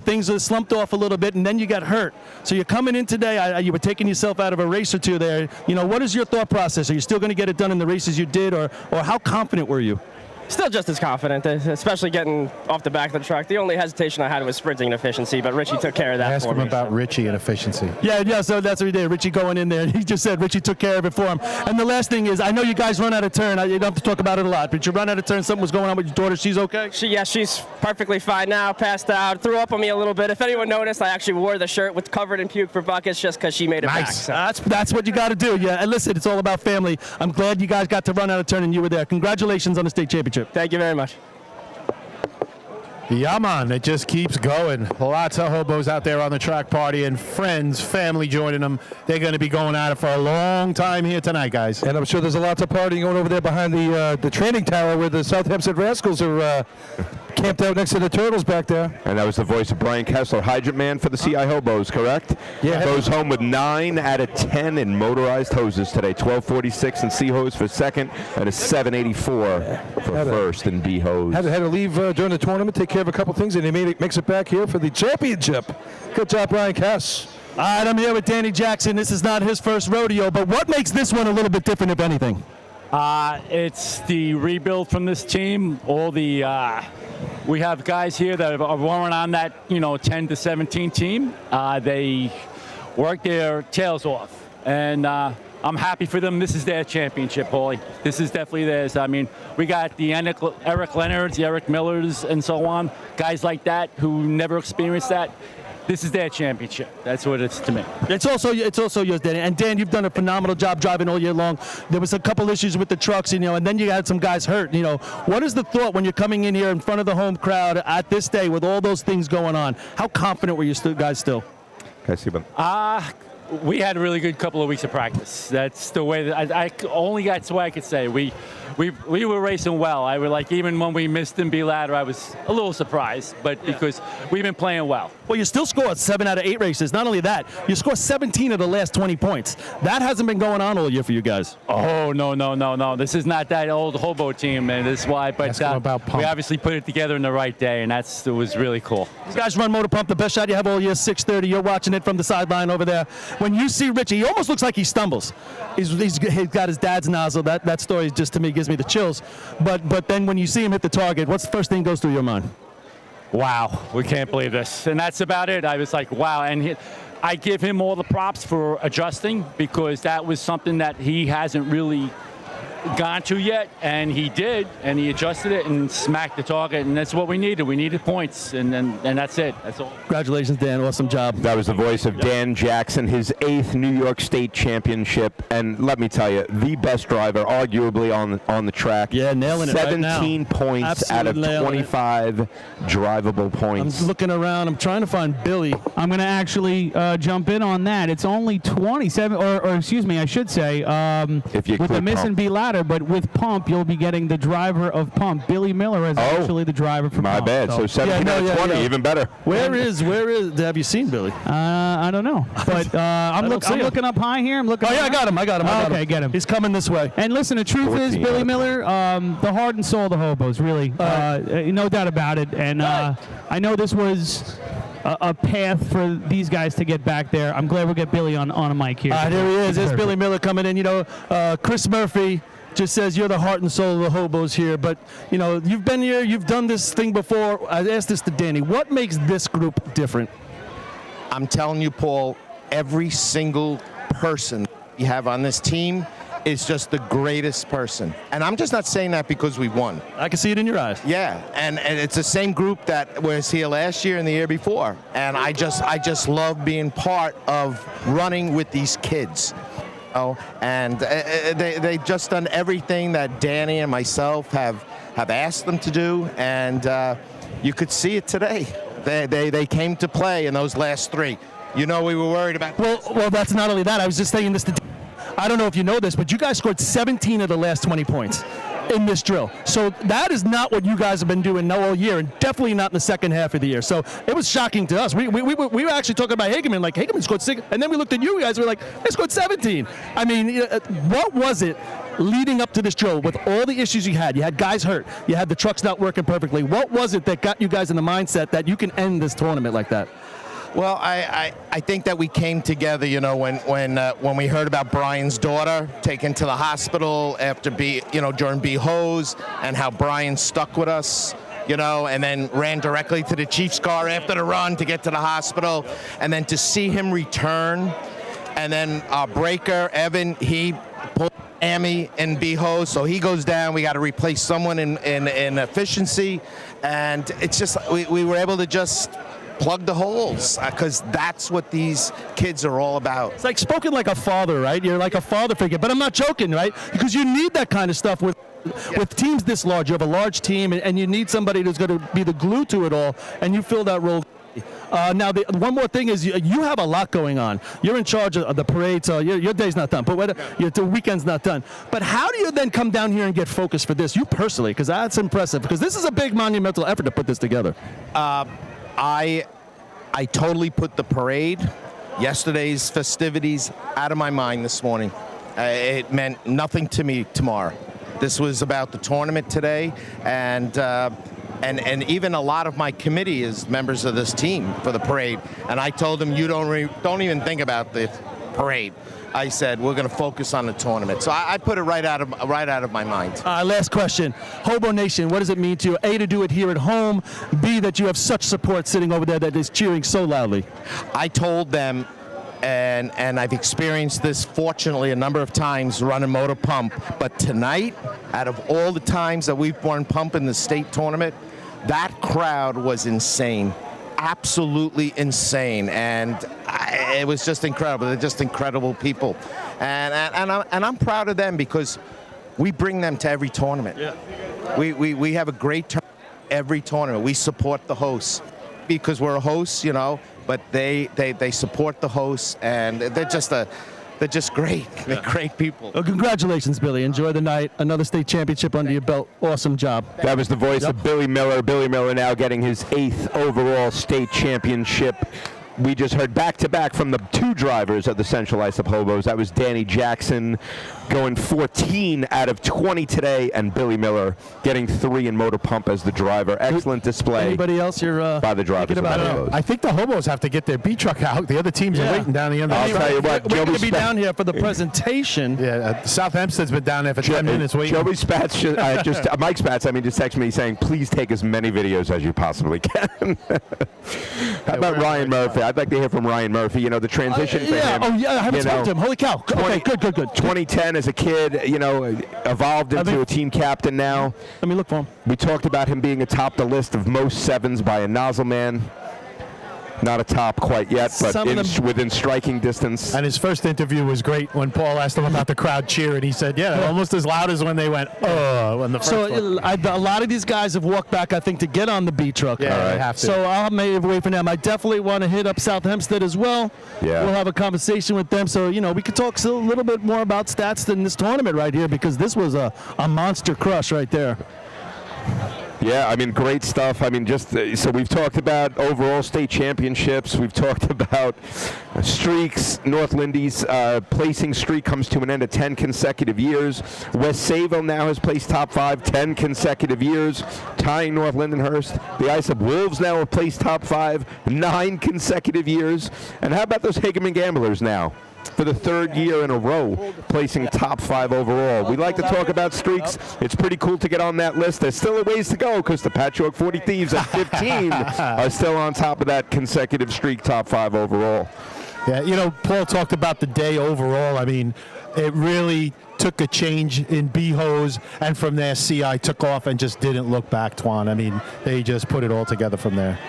D: Things have slumped off a little bit, and then you got hurt. So you're coming in today, you were taking yourself out of a race or two there. What is your thought process? Are you still going to get it done in the races you did, or how confident were you?
L: Still just as confident, especially getting off the back of the truck. The only hesitation I had was sprinting and efficiency, but Richie took care of that
U: Ask
L: for
U: him
L: me.
U: about Richie and efficiency.
D: Yeah, so that's what he did. Richie going in there, and he just said Richie took care of it for him. And the last thing is, I know you guys run out of turn. You don't have to talk about it a lot, but you run out of turn. Something was going on with your daughter. She's okay?
L: She's perfectly fine now, passed out, threw up on me a little bit. If anyone noticed, I actually wore the shirt with covered in puke for buckets just because she made it back. So.
D: That's what you got to do. Yeah, and listen, it's all about family. I'm glad you guys got to run out of turn, and you were there. Congratulations on the state championship.
L: Thank you very much.
U: Yeah, man, it just keeps going. Lots of hobos out there on the track partying, friends, family joining them. They're going to be going at it for a long time here tonight, guys.
E: And I'm sure there's a lot of partying going over there behind the training tower where the South Hempstead Rascals are camped out next to the Turtles back there.
Q: And that was the voice of Brian Kessler, hydrant man for the CI Hobos, correct?
E: Yeah.
Q: Goes home with 9 out of 10 in motorized hoses today. 1246 in C hose for second, and a 784 for first in B hose.
E: Had to leave during the tournament, take care of a couple things, and he makes it back here for the championship. Good job, Brian Kess.
D: All right, I'm here with Danny Jackson. This is not his first rodeo, but what makes this one a little bit different, if anything?
S: It's the rebuild from this team. We have guys here that are running on that 10 to 17 team. They work their tails off, and I'm happy for them. This is their championship, Paulie. This is definitely theirs. I mean, we got the Eric Leonards, the Eric Millers, and so on, guys like that who never experienced that. This is their championship. That's what it's to me.
D: It's also yours, Danny. And Dan, you've done a phenomenal job driving all year long. There was a couple issues with the trucks, and then you had some guys hurt. What is the thought when you're coming in here in front of the home crowd at this day with all those things going on? How confident were you guys still?
S: We had a really good couple of weeks of practice. That's the way that that's what I could say. We were racing well. I would even when we missed in B ladder, I was a little surprised, but because we've been playing well.
D: Well, you still scored 7 out of 8 races. Not only that, you scored 17 of the last 20 points. That hasn't been going on all year for you guys.
S: Oh, no. This is not that old hobo team, and that's why. But we obviously put it together in the right day, and it was really cool.
D: These guys run Motor Pump, the best shot you have all year, 630. You're watching it from the sideline over there. When you see Richie, he almost looks like he stumbles. He's got his dad's nozzle. That story just to me gives me the chills. But then when you see him hit the target, what's the first thing that goes through your mind?
S: Wow, we can't believe this. And that's about it. I was like, wow. And I give him all the props for adjusting, because that was something that he hasn't really gone to yet, and he did, and he adjusted it and smacked the target, and that's what we needed. We needed points, and that's it. That's all.
D: Congratulations, Dan. Awesome job.
Q: That was the voice of Dan Jackson, his 8th New York State Championship, and let me tell you, the best driver, arguably on the track.
D: Yeah, nailing it right now.
Q: 17 points out of 25 drivable points.
D: I'm looking around. I'm trying to find Billy.
R: I'm going to actually jump in on that. It's only 27, or excuse me, I should say, with the miss and B ladder, but with Pump, you'll be getting the driver of Pump. Billy Miller is actually the driver for
Q: my
R: Pump.
Q: bad. So 17 out of 20, even better.
D: Where is? Have you seen Billy?
R: I don't know, but I'm looking up high here.
D: I got him.
R: Okay, get him.
D: He's coming this way.
R: And listen, the truth is, Billy Miller, the heart and soul of the hobos, really, no doubt about it. And I know this was a path for these guys to get back there. I'm glad we'll get Billy on a mic here.
D: There he is. There's Billy Miller coming in. Chris Murphy just says you're the heart and soul of the hobos here. But, you've been here. You've done this thing before. I asked this to Danny. What makes this group different?
W: I'm telling you, Paul, every single person you have on this team is just the greatest person. And I'm just not saying that because we won.
D: I can see it in your eyes.
W: Yeah, and it's the same group that was here last year and the year before. And I just love being part of running with these kids. And they just done everything that Danny and myself have asked them to do, and you could see it today. They came to play in those last 3. We were worried about.
D: Well, that's not only that. I was just saying this to. I don't know if you know this, but you guys scored 17 of the last 20 points in this drill. So that is not what you guys have been doing all year, and definitely not in the second half of the year. So it was shocking to us. We were actually talking about Hageman, like Hageman scored 6, and then we looked at you guys, we were like, they scored 17. I mean, what was it leading up to this drill with all the issues you had? You had guys hurt. You had the trucks not working perfectly. What was it that got you guys in the mindset that you can end this tournament like that?
W: Well, I think that we came together, you know, when we heard about Brian's daughter taken to the hospital after during B-Hose, and how Brian stuck with us, you know, and then ran directly to the Chiefs car after the run to get to the hospital, and then to see him return, and then our breaker, Evan, he pulled Amy in B-Hose, so he goes down. We got to replace someone in efficiency, and it's just we were able to just plug the holes, because that's what these kids are all about.
D: It's like spoken like a father, right? You're like a father figure, but I'm not joking, right? Because you need that kind of stuff with teams this large. You have a large team, and you need somebody who's going to be the glue to it all, and you fill that role. Now, one more thing is you have a lot going on. You're in charge of the parade, so your day's not done, but your weekend's not done. But how do you then come down here and get focused for this, you personally? Because that's impressive, because this is a big monumental effort to put this together.
W: I totally put the parade, yesterday's festivities, out of my mind this morning. It meant nothing to me tomorrow. This was about the tournament today, and even a lot of my committee is members of this team for the parade. And I told them, you don't even think about the parade. I said, we're going to focus on the tournament. So I put it right out of my mind.
D: Last question. Hobo Nation, what does it mean to you, A, to do it here at home, B, that you have such support sitting over there that is cheering so loudly?
W: I told them, and I've experienced this, fortunately, a number of times running motor pump, but tonight, out of all the times that we've run pump in the state tournament, that crowd was insane. Absolutely insane, and it was just incredible. They're just incredible people, and I'm proud of them, because we bring them to every tournament. Yeah. We have a great tournament every tournament. We support the hosts because we're a host, you know, but they support the hosts, and they're just great. They're great people.
D: Well, congratulations, Billy. Enjoy the night. Another state championship under your belt. Awesome job.
Q: That was the voice of Billy Miller. Billy Miller now getting his 8th overall state championship. We just heard back-to-back from the 2 drivers of the Central Islip Hobos. That was Danny Jackson going 14 out of 20 today, and Billy Miller getting 3 in motor pump as the driver. Excellent display.
D: Anybody else you're
Q: by the drivers of the Hobos.
U: I think the Hobos have to get their B truck out. The other teams are waiting down the end.
Q: I'll tell you what,
D: we're going to be down here for the presentation.
U: Yeah, South Hempstead's been down there for 10 minutes waiting.
Q: Joey Spatz, Mike Spatz, just texted me saying, please take as many videos as you possibly can. How about Ryan Murphy? I'd like to hear from Ryan Murphy. You know, the transition for him.
D: Oh, yeah, I haven't spoken to him. Holy cow. Okay, good.
Q: 2010 as a kid, you know, evolved into a team captain now.
D: Let me look for him.
Q: We talked about him being atop the list of most 7s by a nozzle man. Not atop quite yet, but within striking distance.
U: And his first interview was great when Paul asked him about the crowd cheering. He said, yeah, almost as loud as when they went, when the first one.
D: A lot of these guys have walked back, I think, to get on the B truck.
U: Yeah, they have to.
D: So I'll maybe wait for them. I definitely want to hit up South Hempstead as well.
Q: Yeah.
D: We'll have a conversation with them. So, you know, we could talk a little bit more about stats than this tournament right here, because this was a monster crush right there.
Q: Yeah, I mean, great stuff. I mean, so we've talked about overall state championships. We've talked about streaks. North Lindy's placing streak comes to an end at 10 consecutive years. West Sayville now has placed top 5 10 consecutive years, tying North Lindenhurst. The Islip Wolves now have placed top 5 9 consecutive years. And how about those Hageman Gamblers now? For the 3rd year in a row, placing top 5 overall. We like to talk about streaks. It's pretty cool to get on that list. There's still a ways to go, because the Patchogue 40 Thieves at 15 are still on top of that consecutive streak, top 5 overall.
U: Yeah, you know, Paul talked about the day overall. I mean, it really took a change in B-Hose, and from there, CI took off and just didn't look back, Twan. I mean, they just put it all together from there.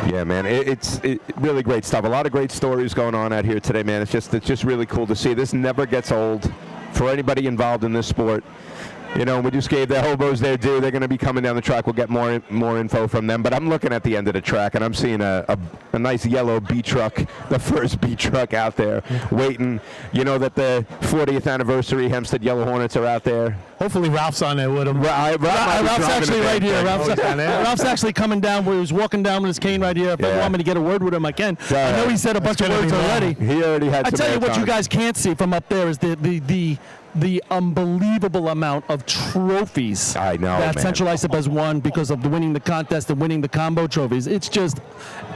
Q: Yeah, man, it's really great stuff. A lot of great stories going on out here today, man. It's just really cool to see. This never gets old for anybody involved in this sport. You know, we just gave the hobos their due. They're going to be coming down the track. We'll get more info from them. But I'm looking at the end of the track, and I'm seeing a nice yellow B truck, the first B truck out there, waiting. You know that the 40th anniversary Hempstead Yellow Hornets are out there.
U: Hopefully Ralph's on there with him.
D: Ralph's actually right here. Ralph's actually coming down. He was walking down with his cane right here. If you want me to get a word with him, I can. I know he said a bunch of words already.
Q: He already had
D: I
Q: some
D: tell you what
Q: airtime.
D: you guys can't see from up there is the unbelievable amount of trophies that
Q: man.
D: Central Islip has won because of winning the contest and winning the combo trophies. It's just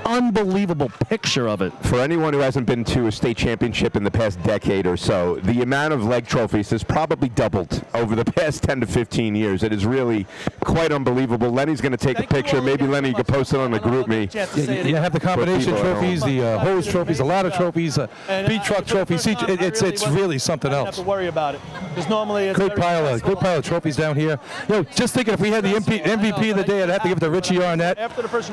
D: unbelievable picture of it.
Q: For anyone who hasn't been to a state championship in the past decade or so, the amount of leg trophies has probably doubled over the past 10 to 15 years. It is really quite unbelievable. Lenny's going to take a picture. Maybe Lenny, you can post it on the group me.
E: You have the combination trophies, the hose trophies, a ladder trophies, B truck trophies. It's really something
D: I don't
E: else.
D: have to worry about it. Because normally it's
E: Great pile of trophies down here. You know, just thinking if we had the MVP of the day, I'd have to give it to Richie Arnett.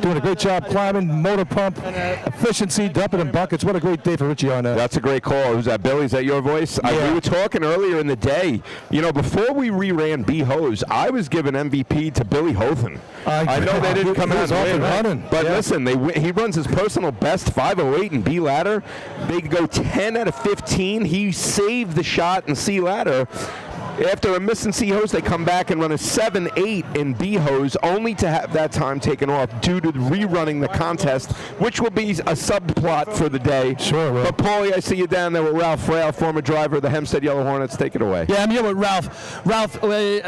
E: Doing a great job climbing, motor pump, efficiency, dumping in buckets. What a great day for Richie Arnett.
Q: That's a great call. Who's that, Billy? Is that your voice?
E: Yeah.
Q: We were talking earlier in the day. You know, before we reran B-Hose, I was giving MVP to Billy Hothen. I know they didn't come out and win, but listen, he runs his personal best 5:08 in B ladder. They go 10 out of 15. He saved the shot in C ladder. After a miss in C-hose, they come back and run a 7-8 in B-hose, only to have that time taken off due to rerunning the contest, which will be a subplot for the day.
E: Sure will.
Q: But, Paulie, I see you down there with Ralph Frail, former driver of the Hempstead Yellow Hornets. Take it away.
D: Yeah, I'm here with Ralph. Ralph,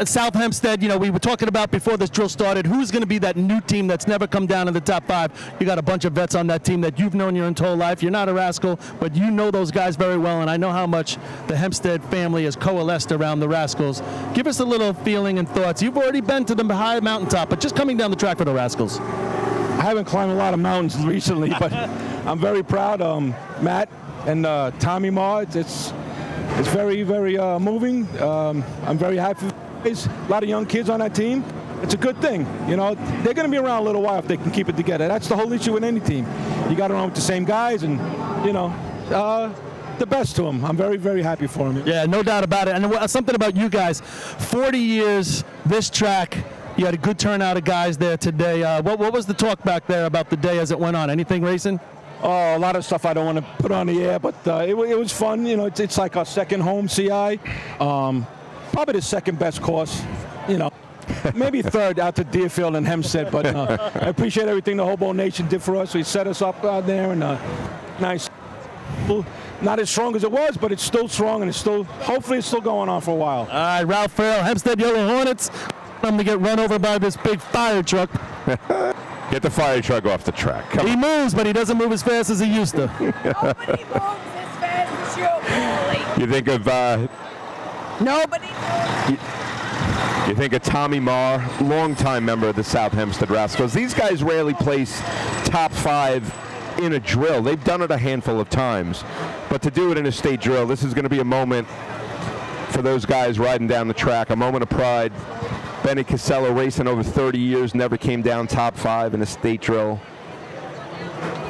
D: South Hempstead, you know, we were talking about before this drill started, who's going to be that new team that's never come down in the top 5. You got a bunch of vets on that team that you've known your entire life. You're not a rascal, but you know those guys very well, and I know how much the Hempstead family has coalesced around the Rascals. Give us a little feeling and thoughts. You've already been to the high mountaintop, but just coming down the track for the Rascals.
E: I haven't climbed a lot of mountains recently, but I'm very proud. Matt and Tommy Ma, it's very, very moving. I'm very happy. There's a lot of young kids on that team. It's a good thing. You know, they're going to be around a little while if they can keep it together. That's the whole issue with any team. You got to run with the same guys, and, you know, the best to him. I'm very, very happy for him.
D: Yeah, no doubt about it. And something about you guys, 40 years, this track, you had a good turnout of guys there today. What was the talk back there about the day as it went on? Anything racing?
E: Oh, a lot of stuff I don't want to put on the air, but it was fun. You know, it's like our second home CI. Probably the second best course, you know. Maybe third out to Deerfield and Hempstead, but I appreciate everything the Hobo Nation did for us. We set us up out there, and nice. Not as strong as it was, but it's still strong, and hopefully it's still going on for a while.
D: All right, Ralph Farrell, Hempstead Yellow Hornets. I'm going to get run over by this big fire truck.
Q: Get the fire truck off the track.
D: He moves, but he doesn't move as fast as he used to.
B: Nobody moves as fast as you, Paulie.
Q: You think of
B: Nobody moves.
Q: You think of Tommy Marr, longtime member of the South Hempstead Rascals. These guys rarely place top 5 in a drill. They've done it a handful of times, but to do it in a state drill, this is going to be a moment for those guys riding down the track, a moment of pride. Benny Casello, racing over 30 years, never came down top 5 in a state drill.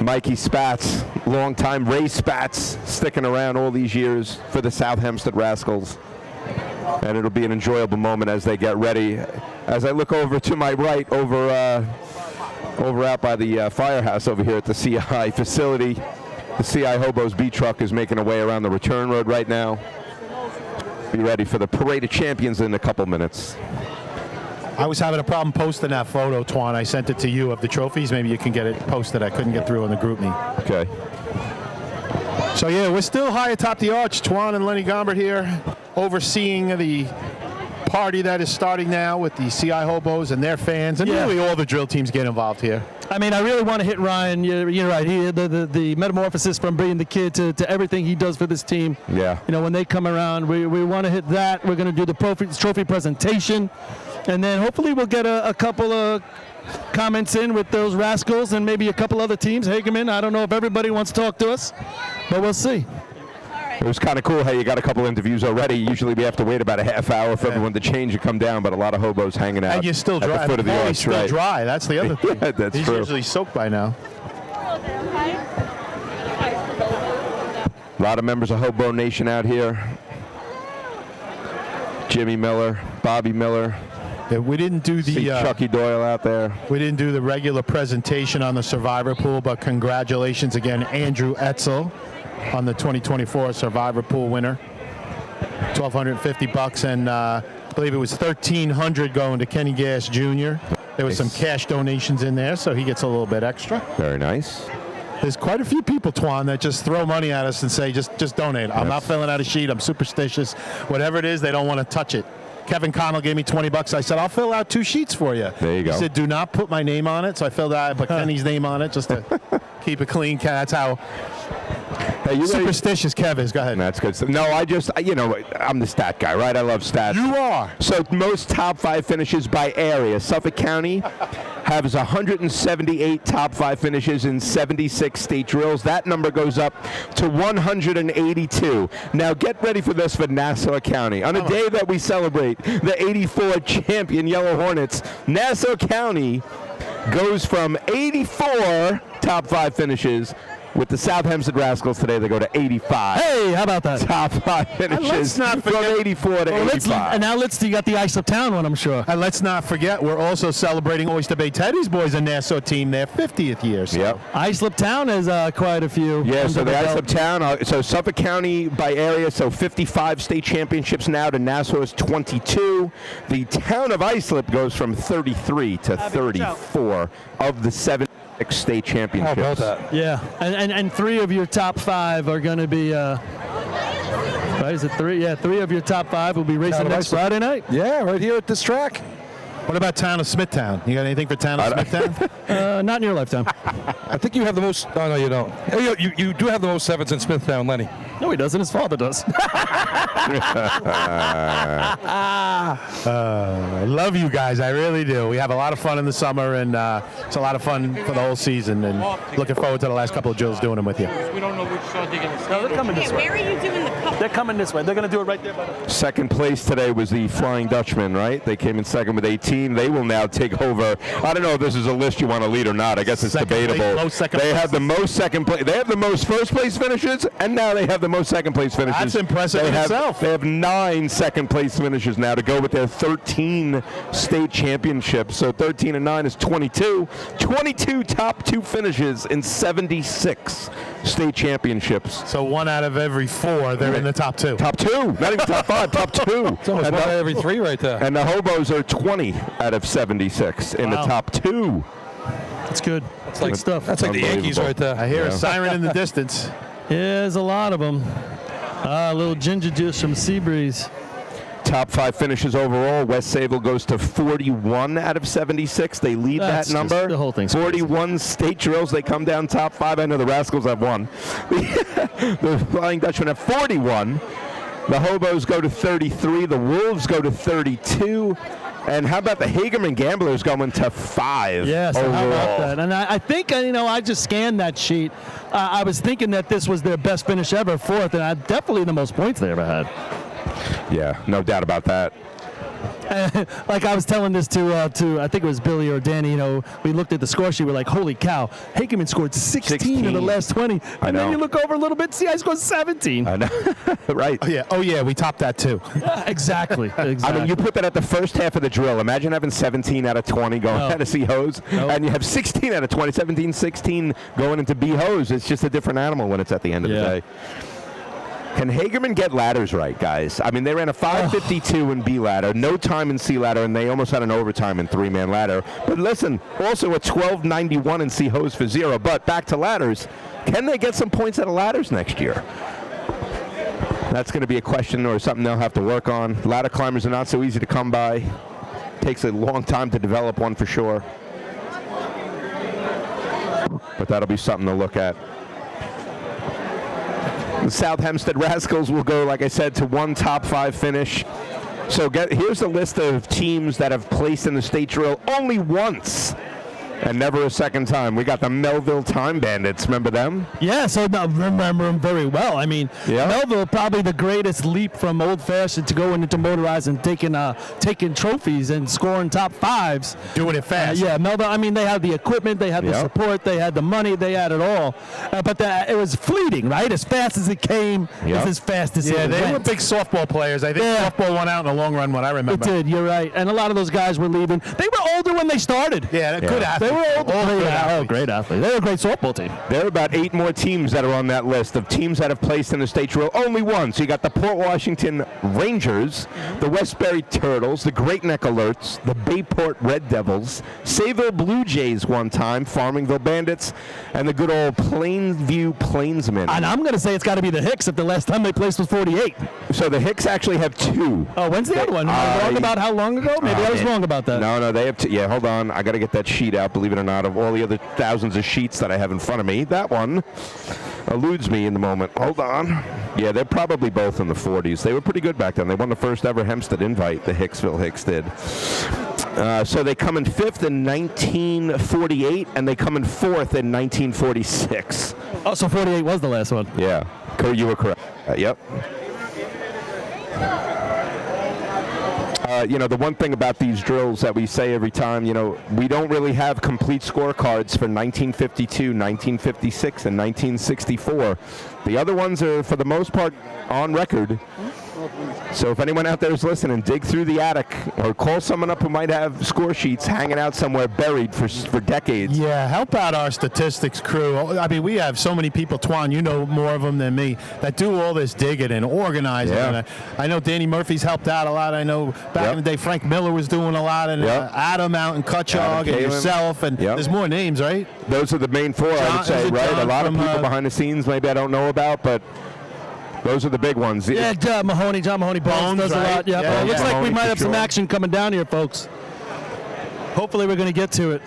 Q: Mikey Spatz, longtime Ray Spatz, sticking around all these years for the South Hempstead Rascals. And it'll be an enjoyable moment as they get ready. As I look over to my right, over out by the firehouse over here at the CI facility, the CI Hobos B truck is making a way around the return road right now. Be ready for the Parade of Champions in a couple minutes.
H: I was having a problem posting that photo, Twan. I sent it to you of the trophies. Maybe you can get it posted. I couldn't get through on the group me.
Q: Okay.
H: So, yeah, we're still high atop the arch. Twan and Lenny Gombert here overseeing the party that is starting now with the CI Hobos and their fans. And really all the drill teams get involved here.
D: I mean, I really want to hit Ryan. You're right. The metamorphosis from being the kid to everything he does for this team.
Q: Yeah.
D: You know, when they come around, we want to hit that. We're going to do the trophy presentation. And then hopefully we'll get a couple of comments in with those Rascals and maybe a couple other teams. Hagerman, I don't know if everybody wants to talk to us, but we'll see.
Q: It was kind of cool how you got a couple interviews already. Usually we have to wait about a half hour for everyone to change and come down, but a lot of hobos hanging out.
H: And you're still dry.
Q: At the foot of the arch,
H: still
Q: right?
H: dry. That's the other thing.
Q: Yeah, that's
H: He's
Q: true.
H: usually soaked by now.
Q: A lot of members of Hobo Nation out here. Jimmy Miller, Bobby Miller.
H: Yeah, we didn't do
Q: See Chucky Doyle out there.
H: We didn't do the regular presentation on the Survivor Pool, but congratulations again, Andrew Etzel, on the 2024 Survivor Pool winner. $1,250, and I believe it was $1,300 going to Kenny Gass Jr. There was some cash donations in there, so he gets a little bit extra.
Q: Very nice.
H: There's quite a few people, Twan, that just throw money at us and say, just donate. I'm not filling out a sheet. I'm superstitious. Whatever it is, they don't want to touch it. Kevin Connell gave me $20. I said, I'll fill out 2 sheets for you.
Q: There you go.
H: He said, do not put my name on it. So I filled out, I put Kenny's name on it just to keep it clean. That's how superstitious Kev is. Go ahead.
Q: That's good. No, I'm the stat guy, right? I love stats.
H: You are.
Q: So most top 5 finishes by area. Suffolk County has 178 top 5 finishes in 76 state drills. That number goes up to 182. Now get ready for this for Nassau County. On a day that we celebrate the 84 champion Yellow Hornets, Nassau County goes from 84 top 5 finishes. With the South Hempstead Rascals today, they go to 85.
D: Hey, how about that?
Q: Top 5 finishes
H: let's not forget,
Q: from 84 to 85.
D: And now you got the Ice Up Town one, I'm sure.
H: And let's not forget, we're also celebrating Oyster Bay Teddy's Boys, a Nassau team, their 50th year. So.
Q: Yep.
D: Islip Town has quite a few.
Q: Yeah, so the Islip Town, so Suffolk County by area, so 55 state championships now to Nassau's 22. The town of Islip goes from 33 to 34 of the 76 state championships.
E: How about that?
D: Yeah, and 3 of your top 5 are going to be, right, is it 3? Yeah, 3 of your top 5 will be racing next Friday night.
E: Yeah, right here at this track.
H: What about Town of Smithtown? You got anything for Town of Smithtown?
D: Not in your lifetime.
E: I think you have the most. Oh, no, you don't. You do have the most 7s in Smithtown, Lenny.
D: No, he doesn't. His father does.
H: I love you guys. I really do. We have a lot of fun in the summer, and it's a lot of fun for the whole season. And looking forward to the last couple of drills doing them with you.
B: We don't know which side they're going to
D: No, they're coming this way.
B: Where are you doing the cup?
D: They're coming this way. They're going to do it right there by the...
Q: Second place today was the Flying Dutchman, right? They came in second with 18. They will now take over. I don't know if this is a list you want to lead or not. I guess it's debatable. They have the most second place. They have the most first place finishes, and now they have the most second place finishes.
H: That's impressive in itself.
Q: They have 9 second place finishes now to go with their 13 state championships. So 13 and 9 is 22. 22 top 2 finishes in 76 state championships.
H: So 1 out of every 4, they're in the top 2.
Q: Top 2, not even top 5, top 2.
E: It's almost 1 out of every 3 right there.
Q: And the Hobos are 20 out of 76 in the top 2.
D: That's good.
E: That's like
D: good stuff.
E: That's like the Yankees right there.
H: I hear a siren in the distance.
D: Yeah, there's a lot of them. A little ginger juice from Seabreeze.
Q: Top 5 finishes overall. West Sayville goes to 41 out of 76. They lead
D: That's
Q: that number.
D: The whole thing's
Q: 41
D: crazy.
Q: state drills. They come down top 5. I know the Rascals have 1. The Flying Dutchman have 41. The Hobos go to 33. The Wolves go to 32. And how about the Hagerman Gamblers going to 5?
D: Yes,
Q: overall.
D: how about that? And I think, I just scanned that sheet. I was thinking that this was their best finish ever, 4th, and definitely the most points they ever had.
Q: Yeah, no doubt about that.
D: Like I was telling this to I think it was Billy or Danny, we looked at the score sheet, we're like, holy cow, Hageman scored 16 in the last 20. And then you look over a little bit, see, I scored 17.
Q: I know. Right.
H: Oh yeah, we topped that too.
D: Exactly.
Q: I mean, you put that at the first half of the drill. Imagine having 17 out of 20 going out of C hose, and you have 16 out of 20, 17, 16 going into B hose. It's just a different animal when it's at the end of the day. Can Hagerman get ladders right, guys? I mean, they ran a 5:52 in B ladder, no time in C ladder, and they almost had an overtime in 3-man ladder. But listen, also a 12:91 in C hose for 0. But back to ladders. Can they get some points out of ladders next year? That's going to be a question or something they'll have to work on. Ladder climbers are not so easy to come by. Takes a long time to develop one for sure. But that'll be something to look at. The South Hempstead Rascals will go, like I said, to 1 top 5 finish. So here's a list of teams that have placed in the state drill only once. And never a second time. We got the Melville Time Bandits. Remember them?
D: Yeah, so I remember them very well. I mean, Melville probably the greatest leap from old-fashioned to going into motorized and taking trophies and scoring top fives.
H: Doing it fast.
D: Yeah, Melville, I mean, they had the equipment, they had the support, they had the money, they had it all. But it was fleeting, right? As fast as it came, is as fast as it went.
H: Yeah, they were big softball players. I think softball won out in the long run, what I remember.
D: It did, you're right. And a lot of those guys were leaving. They were older when they started.
H: Yeah, good athletes.
D: They were older. Great athletes. They were a great softball team.
Q: There are about 8 more teams that are on that list of teams that have placed in the state drill. Only one. So you got the Port Washington Rangers, the Westbury Turtles, the Great Neck Alerts, the Bayport Red Devils, Sayville Blue Jays one time, Farmingville Bandits, and the good old Plainview Plainsmen.
D: And I'm going to say it's got to be the Hicks if the last time they placed was 48.
Q: So the Hicks actually have 2.
D: Oh, when's the other one? Am I wrong about how long ago? Maybe I was wrong about that.
Q: No, they have 2. Yeah, hold on. I got to get that sheet out, believe it or not, of all the other thousands of sheets that I have in front of me. That one eludes me in the moment. Hold on. Yeah, they're probably both in the 40s. They were pretty good back then. They won the first ever Hempstead invite, the Hicksville Hicks did. So they come in 5th in 1948, and they come in 4th in 1946.
D: Oh, so 48 was the last one.
Q: Yeah, you were correct. Yep. The one thing about these drills that we say every time, we don't really have complete scorecards for 1952, 1956, and 1964. The other ones are, for the most part, on record. So if anyone out there is listening, dig through the attic or call someone up who might have score sheets hanging out somewhere buried for decades.
H: Yeah, help out our statistics crew. I mean, we have so many people, Twan, you know more of them than me, that do all this digging and organizing.
Q: Yeah.
H: And I know Danny Murphy's helped out a lot. I know back in the day Frank Miller was doing a lot, and Adam out in Cutchogue, and yourself, and there's more names, right?
Q: Those are the main 4, I would say, right? A lot of people behind the scenes maybe I don't know about, but those are the big ones.
D: Yeah, John Mahoney Bones does a lot. Yeah, looks like we might have some action coming down here, folks. Hopefully we're going to get to it.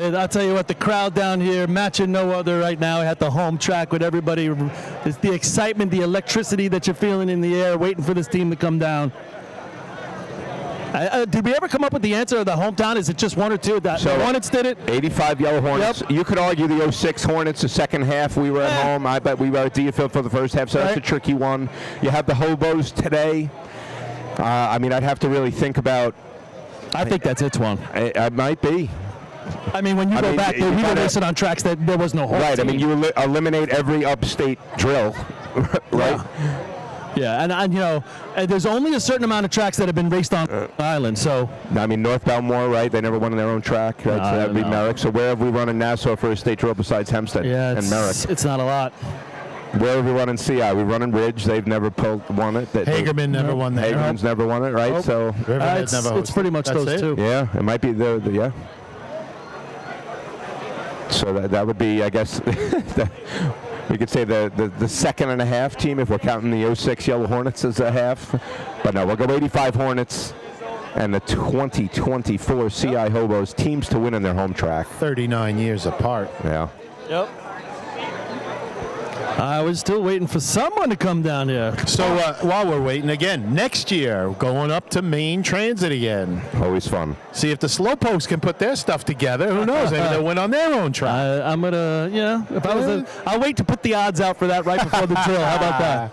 D: And I'll tell you what, the crowd down here matching no other right now at the home track with everybody. It's the excitement, the electricity that you're feeling in the air, waiting for this team to come down. Did we ever come up with the answer of the hometown? Is it just 1 or 2? The Hornets did it?
Q: 85 Yellow Hornets. Yep. You could argue the 06 Hornets, the second half we were at home. I bet we were at Deerfield for the first half, so that's a tricky one. You have the Hobos today. I'd have to really think about.
D: I think that's it, Twan.
Q: It might be.
D: I mean, when you go back, we were racing on tracks that there was no home
Q: Right,
D: team.
Q: I mean, you eliminate every upstate drill, right?
D: Yeah, and there's only a certain amount of tracks that have been raced on Island, so.
Q: I mean, North Belmore, right? They never won their own track, right? So that would be Merrick. So where have we run in Nassau for a state drill besides Hempstead and Merrick?
D: It's not a lot.
Q: Where have we run in CI? We run in Ridge. They've never won it.
H: Hagerman never won that.
Q: Hagerman's never won it, right?
H: Nope.
Q: So
D: it's pretty much those two.
Q: Yeah, it might be yeah. So that would be, I guess, we could say the second and a half team if we're counting the 06 Yellow Hornets as a half. But no, we'll go 85 Hornets and the 2024 CI Hobos, teams to win in their home track.
H: 39 years apart.
Q: Yeah.
D: Yep. I was still waiting for someone to come down here.
H: So while we're waiting, again, next year, going up to Maine Transit again.
Q: Always fun.
H: See if the Slowpokes can put their stuff together. Who knows? Maybe they'll win on their own track.
D: I'm going to, if I was I'll wait to put the odds out for that right before the drill. How about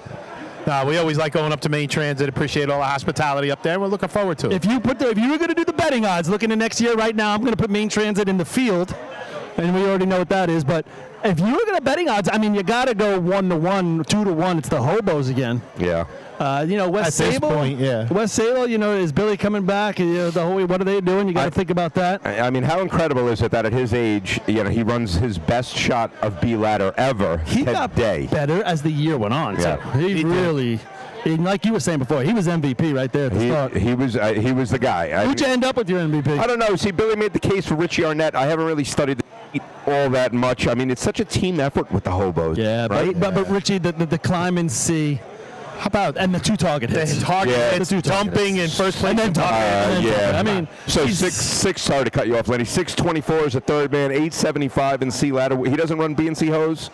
D: that?
H: We always like going up to Maine Transit. Appreciate all the hospitality up there. We're looking forward to it.
D: If you were going to do the betting odds, looking to next year right now, I'm going to put Maine Transit in the field. And we already know what that is. But if you were going to betting odds, I mean, you got to go 1-1, 2-1. It's the Hobos again.
Q: Yeah.
D: West
H: At this
D: Sable.
H: point, yeah.
D: West Sable, is Billy coming back? What are they doing? You got to think about that.
Q: I mean, how incredible is it that at his age, he runs his best shot of B ladder ever
D: He got better as the year went on.
Q: Yeah.
D: So he really. Like you were saying before, he was MVP right there at the start.
Q: He was the guy.
D: Who'd you end up with your MVP?
Q: I don't know. See, Billy made the case for Richie Arnett. I haven't really studied all that much. I mean, it's such a team effort with the Hobos.
D: Yeah,
Q: right?
D: But Richie, the climb and see. How about and the 2 target hits?
H: The target hits, dumping in first place.
D: And then
Q: yeah.
D: I mean,
Q: so six. Sorry to cut you off, Lenny. 624 is a third man. 875 in C ladder. He doesn't run B and C hose.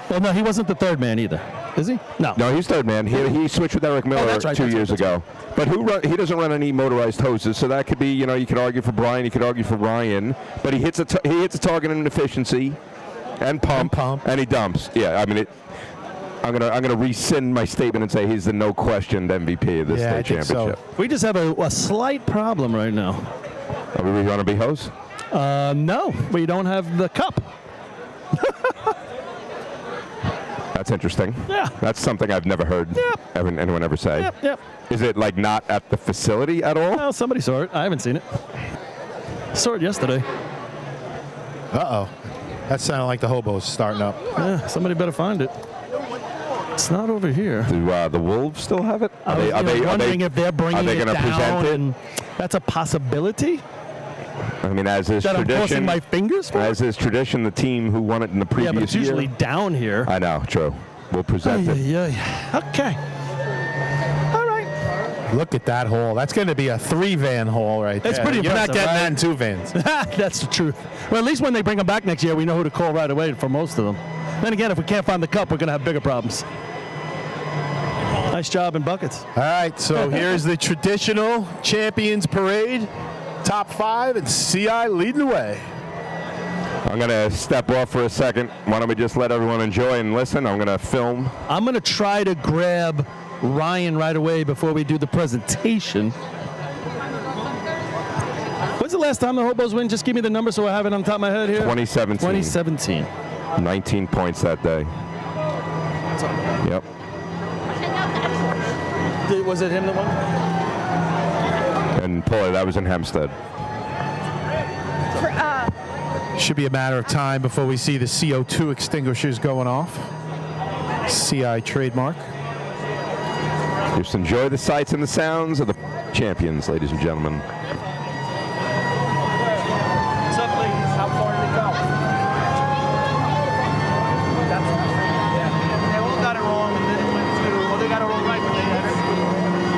D: Well, no, he wasn't the third man either. Is he? No.
Q: No, he's third man. He switched with Eric Miller
D: that's right,
Q: 2
D: that's
Q: years
D: right,
Q: ago. But he doesn't run any motorized hoses, so that could be, you could argue for Brian, you could argue for Ryan, but he hits a target in efficiency and pump, and he dumps. Yeah, I mean, I'm gonna rescind my statement and say he's the no questioned MVP of this state championship.
D: We just have a slight problem right now.
Q: Are we going to be hosts?
D: No, we don't have the cup.
Q: That's interesting.
D: Yeah.
Q: That's something I've never heard anyone ever say.
D: Yep.
Q: Is it like not at the facility at all?
D: Well, somebody saw it. I haven't seen it. Saw it yesterday.
H: Uh-oh. That sounded like the hobos starting up.
D: Yeah, somebody better find it. It's not over here.
Q: Do the Wolves still have it?
D: Are they wondering if they're bringing it
Q: gonna
D: down?
Q: present it?
D: And that's a possibility.
Q: I mean, as is
D: That I'm
Q: tradition.
D: crossing my fingers for?
Q: As is tradition, the team who won it in the previous
D: Yeah, but it's usually
Q: year.
D: down here.
Q: I know, true. We'll present it.
D: Okay.
H: Look at that hole. That's going to be a 3-van hole right there.
D: It's pretty
H: You're not
D: impressive,
H: getting
D: right?
H: that in 2 vans.
D: That's the truth. Well, at least when they bring them back next year, we know who to call right away for most of them. Then again, if we can't find the cup, we're going to have bigger problems. Nice job in buckets.
H: All right, so here's the traditional champions parade. Top 5 and CI leading the way.
Q: I'm going to step off for a second. Why don't we just let everyone enjoy and listen? I'm going to film.
D: I'm going to try to grab Ryan right away before we do the presentation. When's the last time the Hobos win? Just give me the number so I have it on top of my head here.
Q: 2017.
D: 2017.
Q: 19 points that day. Yep.
D: Was it him that won?
Q: And Paulie, that was in Hempstead.
H: Should be a matter of time before we see the CO2 extinguishers going off. CI trademark.
Q: Just enjoy the sights and the sounds of the champions, ladies and gentlemen.
B: What's up, ladies? How far did it go? They all got it wrong, and then it went to, well, they got it all right, but they had it.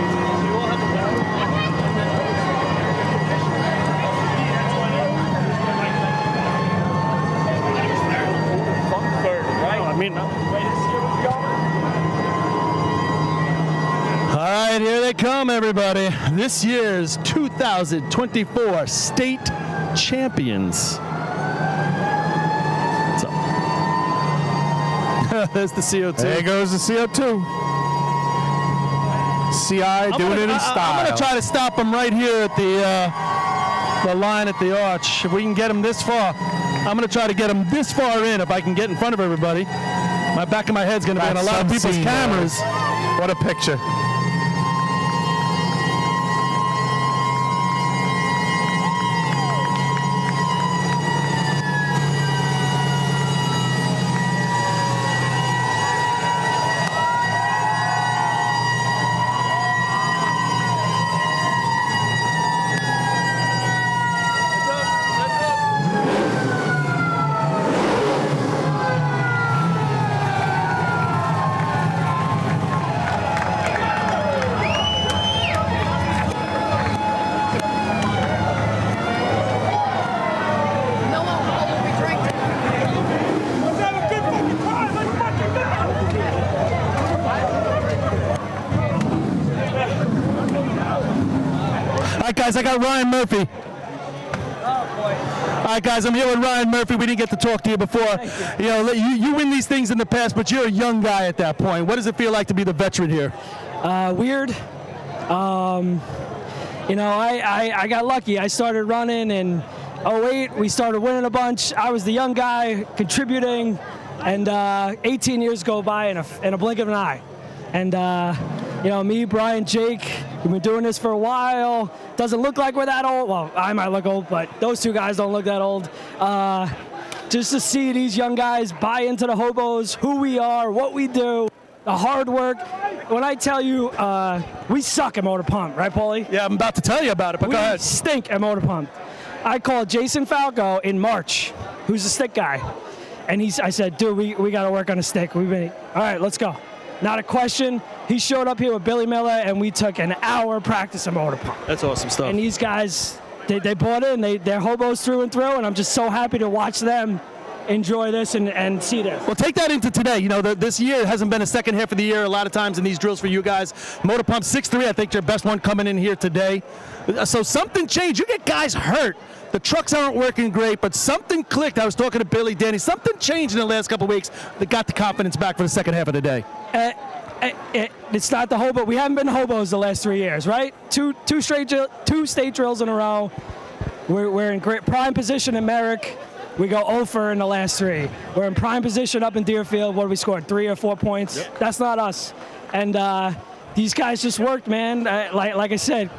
B: So you all have a
D: All right, here they come, everybody. This year's 2024 state champions. So, there's the CO2.
H: There goes the CO2. CI doing it in style.
D: I'm going to try to stop them right here at the line at the arch. If we can get them this far, I'm going to try to get them this far in if I can get in front of everybody. My back of my head's going to be on a lot of people's cameras.
H: What a picture.
D: All right, guys, I got Ryan Murphy. All right, guys, I'm here with Ryan Murphy. We didn't get to talk to you before. You know, you win these things in the past, but you're a young guy at that point. What does it feel like to be the veteran here?
L: Weird. You know, I got lucky. I started running in 08. We started winning a bunch. I was the young guy contributing, and 18 years go by in a blink of an eye. And, you know, me, Brian, Jake, we've been doing this for a while. Doesn't look like we're that old. Well, I might look old, but those two guys don't look that old. Just to see these young guys buy into the Hobos, who we are, what we do, the hard work. When I tell you, we suck at motor pump, right, Paulie?
D: Yeah, I'm about to tell you about it, but go ahead.
L: We stink at motor pump. I called Jason Falco in March, who's a stick guy. And I said, dude, we got to work on a stick. All right, let's go. Not a question. He showed up here with Billy Miller, and we took an hour practice of motor pump.
D: That's awesome stuff.
L: And these guys, they bought in. They're Hobos through and through, and I'm just so happy to watch them enjoy this and see this.
D: Well, take that into today. You know, this year hasn't been a second half of the year a lot of times in these drills for you guys. Motor Pump 6'3", I think your best one coming in here today. So something changed. You get guys hurt. The trucks aren't working great, but something clicked. I was talking to Billy, Danny. Something changed in the last couple of weeks that got the confidence back for the second half of the day.
L: It's not the hobo. We haven't been hobos the last 3 years, right? Two state drills in a row. We're in great prime position in Merrick. We go 0 for in the last 3. We're in prime position up in Deerfield. What did we score? 3 or 4 points? Yep. That's not us. And these guys just worked, man. Like I said,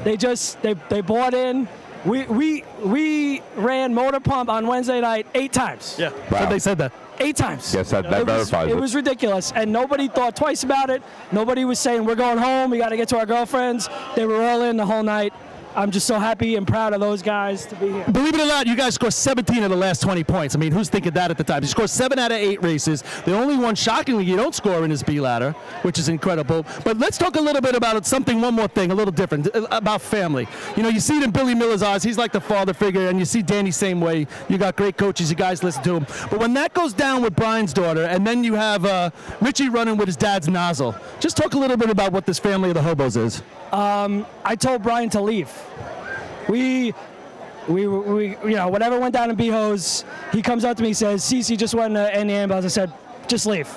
L: they bought in. We ran Motor Pump on Wednesday night 8 times.
D: Yeah, wow. They said that.
L: 8 times.
Q: Yes, that verifies it.
L: It was ridiculous, and nobody thought twice about it. Nobody was saying, we're going home, we got to get to our girlfriends. They were all in the whole night. I'm just so happy and proud of those guys to be here.
D: Believe it or not, you guys scored 17 of the last 20 points. I mean, who's thinking that at the time? You scored 7 out of 8 races. The only one, shockingly, you don't score in is B-Ladder, which is incredible. But let's talk a little bit about one more thing, a little different, about family. You know, you see it in Billy Miller's eyes. He's like the father figure, and you see Danny same way. You got great coaches. You guys listen to him. But when that goes down with Brian's daughter, and then you have Richie running with his dad's nozzle, just talk a little bit about what this family of the hobos is.
L: I told Brian to leave. We you know, whatever went down in B-Hose, he comes up to me and says, Cece just went in the ambulance. I said, just leave.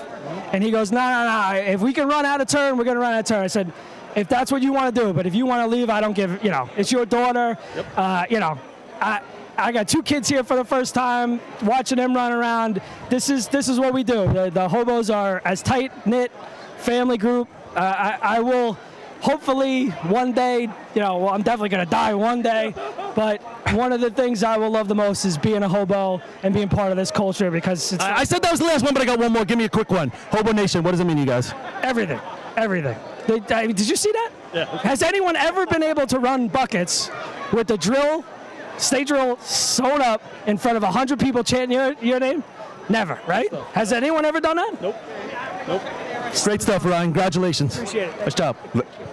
L: And he goes, no. If we can run out of turn, we're going to run out of turn. I said, if that's what you want to do, but if you want to leave, I don't give, you know, it's your daughter. Yep. You know, I got 2 kids here for the first time, watching them run around. This is what we do. The hobos are as tight-knit family group. I will hopefully one day, you know, well, I'm definitely going to die one day, but one of the things I will love the most is being a hobo and being part of this culture, because it's...
D: I said that was the last one, but I got one more. Give me a quick one. Hobo Nation, what does it mean to you guys?
L: Everything. Did you see that?
D: Yeah.
L: Has anyone ever been able to run buckets with the drill, state drill sewn up in front of 100 people chanting your name? Never, right? Has anyone ever done that?
D: Nope. Great stuff, Ryan. Congratulations.
L: Appreciate it.
D: Nice job.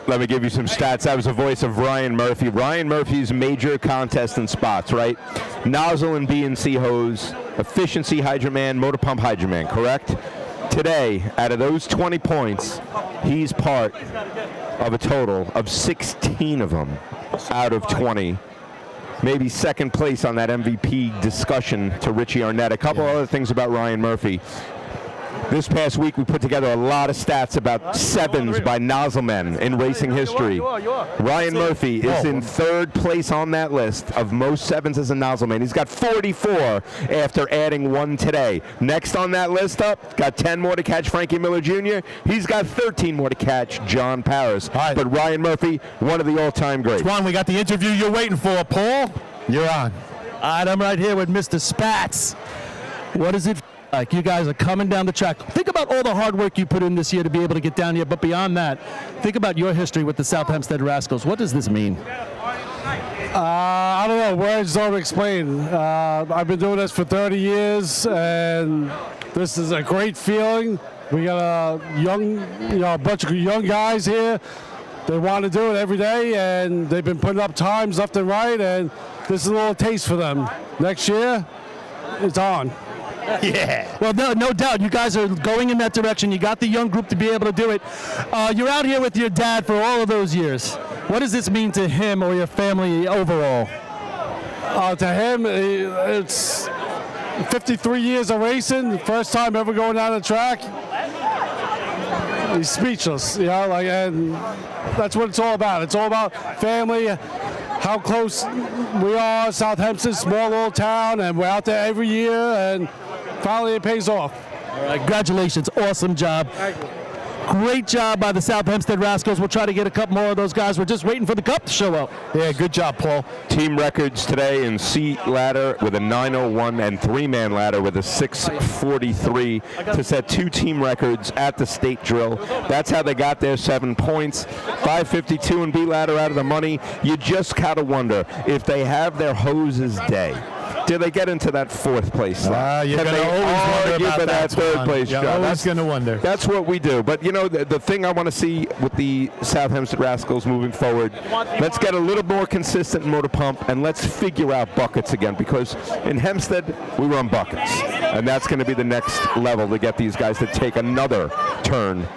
Q: Let me give you some stats. That was the voice of Ryan Murphy. Ryan Murphy's major contest and spots, right? Nozzle and B&C hose, efficiency hydrant man, motor pump hydrant man, correct? Today, out of those 20 points, he's part of a total of 16 of them out of 20. Maybe second place on that MVP discussion to Richie Arnett. A couple other things about Ryan Murphy. This past week, we put together a lot of stats about sevens by nozzle men in racing history. Ryan Murphy is in 3rd place on that list of most sevens as a nozzle man. He's got 44 after adding 1 today. Next on that list up, got 10 more to catch Frankie Miller Jr. He's got 13 more to catch John Paris. But Ryan Murphy, one of the all-time greats.
D: Juan, we got the interview you're waiting for. Paul, you're on. All right, I'm right here with Mr. Spats. What is it like? You guys are coming down the track. Think about all the hard work you put in this year to be able to get down here, but beyond that, think about your history with the South Hempstead Rascals. What does this mean?
A: I don't know. Words don't explain. I've been doing this for 30 years, and this is a great feeling. We got a bunch of young guys here. They want to do it every day, and they've been putting up times left and right, and this is a little taste for them. Next year, it's on.
D: Yeah. Well, no doubt. You guys are going in that direction. You got the young group to be able to do it. You're out here with your dad for all of those years. What does this mean to him or your family overall?
A: To him, it's 53 years of racing. The first time ever going down the track. He's speechless, you know, and that's what it's all about. It's all about family, how close we are, South Hempstead, small little town, and we're out there every year, and finally it pays off.
D: All right, congratulations. Awesome job.
A: Thank you.
D: Great job by the South Hempstead Rascals. We'll try to get a couple more of those guys. We're just waiting for the cup to show up.
Q: Yeah, good job, Paul. Team records today in C ladder with a 901 and 3-man ladder with a 643 to set 2 team records at the state drill. That's how they got their 7 points. 552 and B ladder out of the money. You just gotta wonder if they have their hoses day. do they get into that fourth place slot?
H: You're
Q: Can
H: going to
Q: they
H: always wonder
Q: argue
H: about
Q: for
H: that
Q: third place
H: You're
Q: job?
H: always going to wonder.
Q: That's what we do. But, you know, the thing I want to see with the South Hempstead Rascals moving forward, let's get a little more consistent motor pump, and let's figure out buckets again, because in Hempstead, we run buckets. And that's going to be the next level to get these guys to take another turn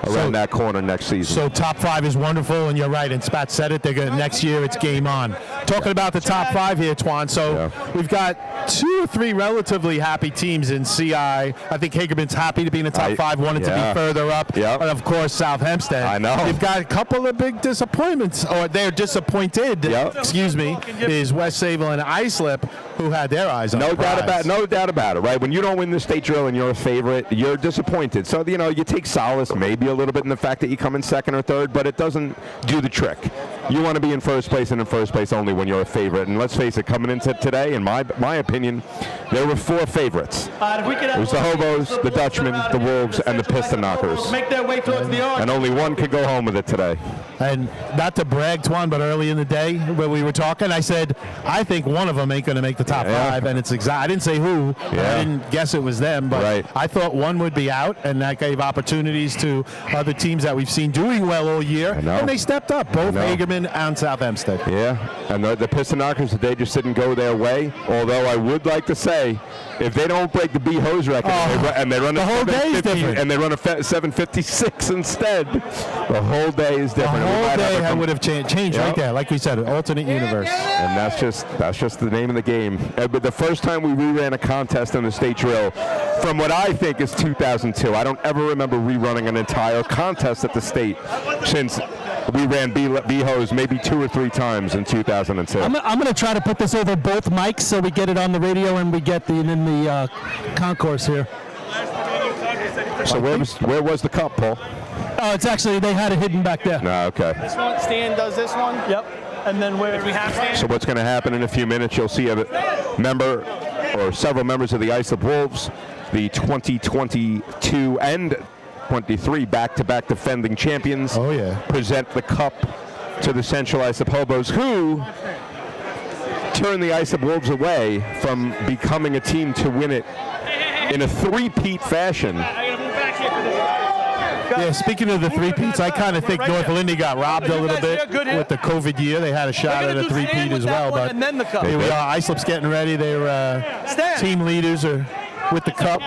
Q: around that corner next season.
H: So top 5 is wonderful, and you're right. And Spat said it. They're going next year. It's game on. Talking about the top 5 here, Twan. So we've got 2 or 3 relatively happy teams in CI. I think Hagerman's happy to be in the top 5. Wanted to be further up. And of course, South Hempstead.
Q: I know.
H: You've got a couple of big disappointments, or they're disappointed. Excuse me. Is West Sable and Islip, who had their eyes on the prize.
Q: No doubt about it, right? When you don't win the state drill and you're a favorite, you're disappointed. So, you know, you take solace maybe a little bit in the fact that you come in second or third, but it doesn't do the trick. You want to be in first place, and in first place only when you're a favorite. And let's face it, coming into today, in my opinion, there were 4 favorites. It was the Hobos, the Dutchmen, the Wolves, and the Piston Knockers.
N: Make their way towards the arch.
Q: And only one could go home with it today.
H: And not to brag, Twan, but early in the day when we were talking, I said, I think one of them ain't going to make the top 5, and it's exact. I didn't say who. I didn't guess it was them, but I thought one would be out, and that gave opportunities to other teams that we've seen doing well all year, and they stepped up, both Hagerman and South Hempstead.
Q: Yeah, and the Piston Knockers today just didn't go their way, although I would like to say, if they don't break the B hose record and they run a 750 and they run a 756 instead, the whole day is different.
H: The whole day would have changed right there, like we said, an alternate universe.
Q: And that's just the name of the game. But the first time we reran a contest in the state drill, from what I think is 2002, I don't ever remember rerunning an entire contest at the state since we ran B hose maybe 2 or 3 times in 2002.
J: I'm going to try to put this over both mics so we get it on the radio and we get in the concourse here.
Q: So where was the cup, Paul?
J: Oh, it's actually, they had it hidden back there.
Q: No, okay.
N: This one, Stan does this one. Yep. And then where do we have Stan?
Q: So what's going to happen in a few minutes, you'll see a member or several members of the Islip Wolves, the 2022 and 23 back-to-back defending champions, present the cup to the Central Islip Hobos, who turned the Islip Wolves away from becoming a team to win it in a three-peat fashion.
H: Yeah, speaking of the three-peats, I kind of think North Lindy got robbed a little bit with the COVID year. They had a shot at a three-peat as well, but here we are. Islip's getting ready. They're team leaders are with the cup.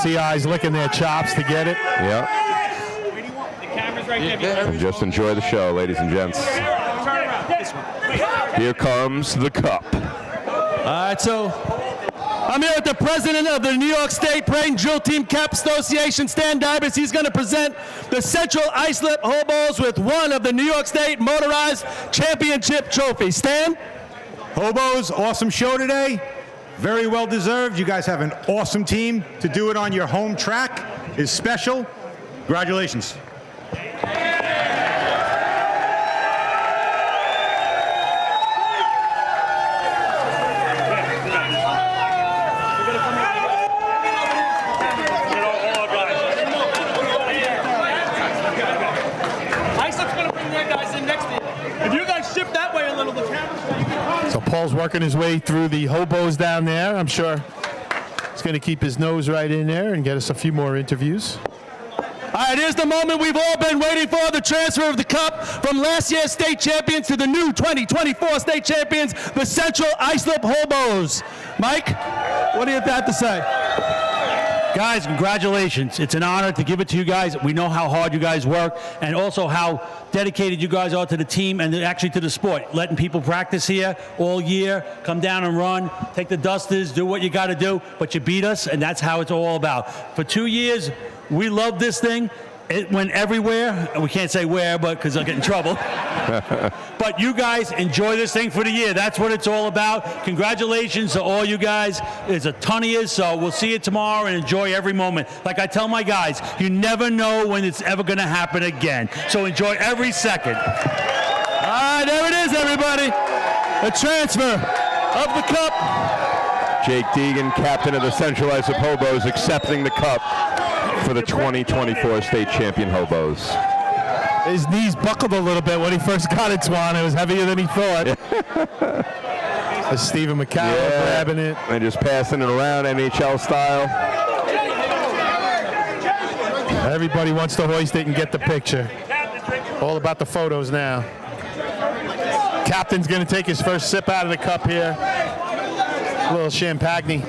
H: CI's licking their chops to get it.
Q: Yeah. And just enjoy the show, ladies and gents. Here comes the cup.
J: All right, so I'm here with the president of the New York State Praying Drill Team Cap Association, Stan Dybus. He's going to present the Central Islip Hobos with one of the New York State Motorized Championship trophies. Stan?
K: Hobos, awesome show today. Very well deserved. You guys have an awesome team. To do it on your home track is special. Congratulations.
H: So Paul's working his way through the hobos down there. I'm sure he's going to keep his nose right in there and get us a few more interviews.
J: All right, here's the moment we've all been waiting for, the transfer of the cup from last year's state champions to the new 2024 state champions, the Central Islip Hobos. Mike, what do you have to say?
T: Guys, congratulations. It's an honor to give it to you guys. We know how hard you guys work and also how dedicated you guys are to the team and actually to the sport. Letting people practice here all year, come down and run, take the dusters, do what you got to do, but you beat us, and that's how it's all about. For 2 years, we love this thing. It went everywhere. We can't say where, but because I'll get in trouble. But you guys enjoy this thing for the year. That's what it's all about. Congratulations to all you guys. There's a ton of you, so we'll see you tomorrow and enjoy every moment. Like I tell my guys, you never know when it's ever going to happen again. So enjoy every second. All right, there it is, everybody. The transfer of the cup.
Q: Jake Deegan, captain of the Central Islip Hobos, accepting the cup for the 2024 state champion Hobos.
U: His knees buckled a little bit when he first got it, Twan. It was heavier than he thought. As Stephen McCallum grabbing it.
Q: And just passing it around NHL style.
U: Everybody wants to hoist it and get the picture. All about the photos now. Captain's going to take his first sip out of the cup here. A little champagne.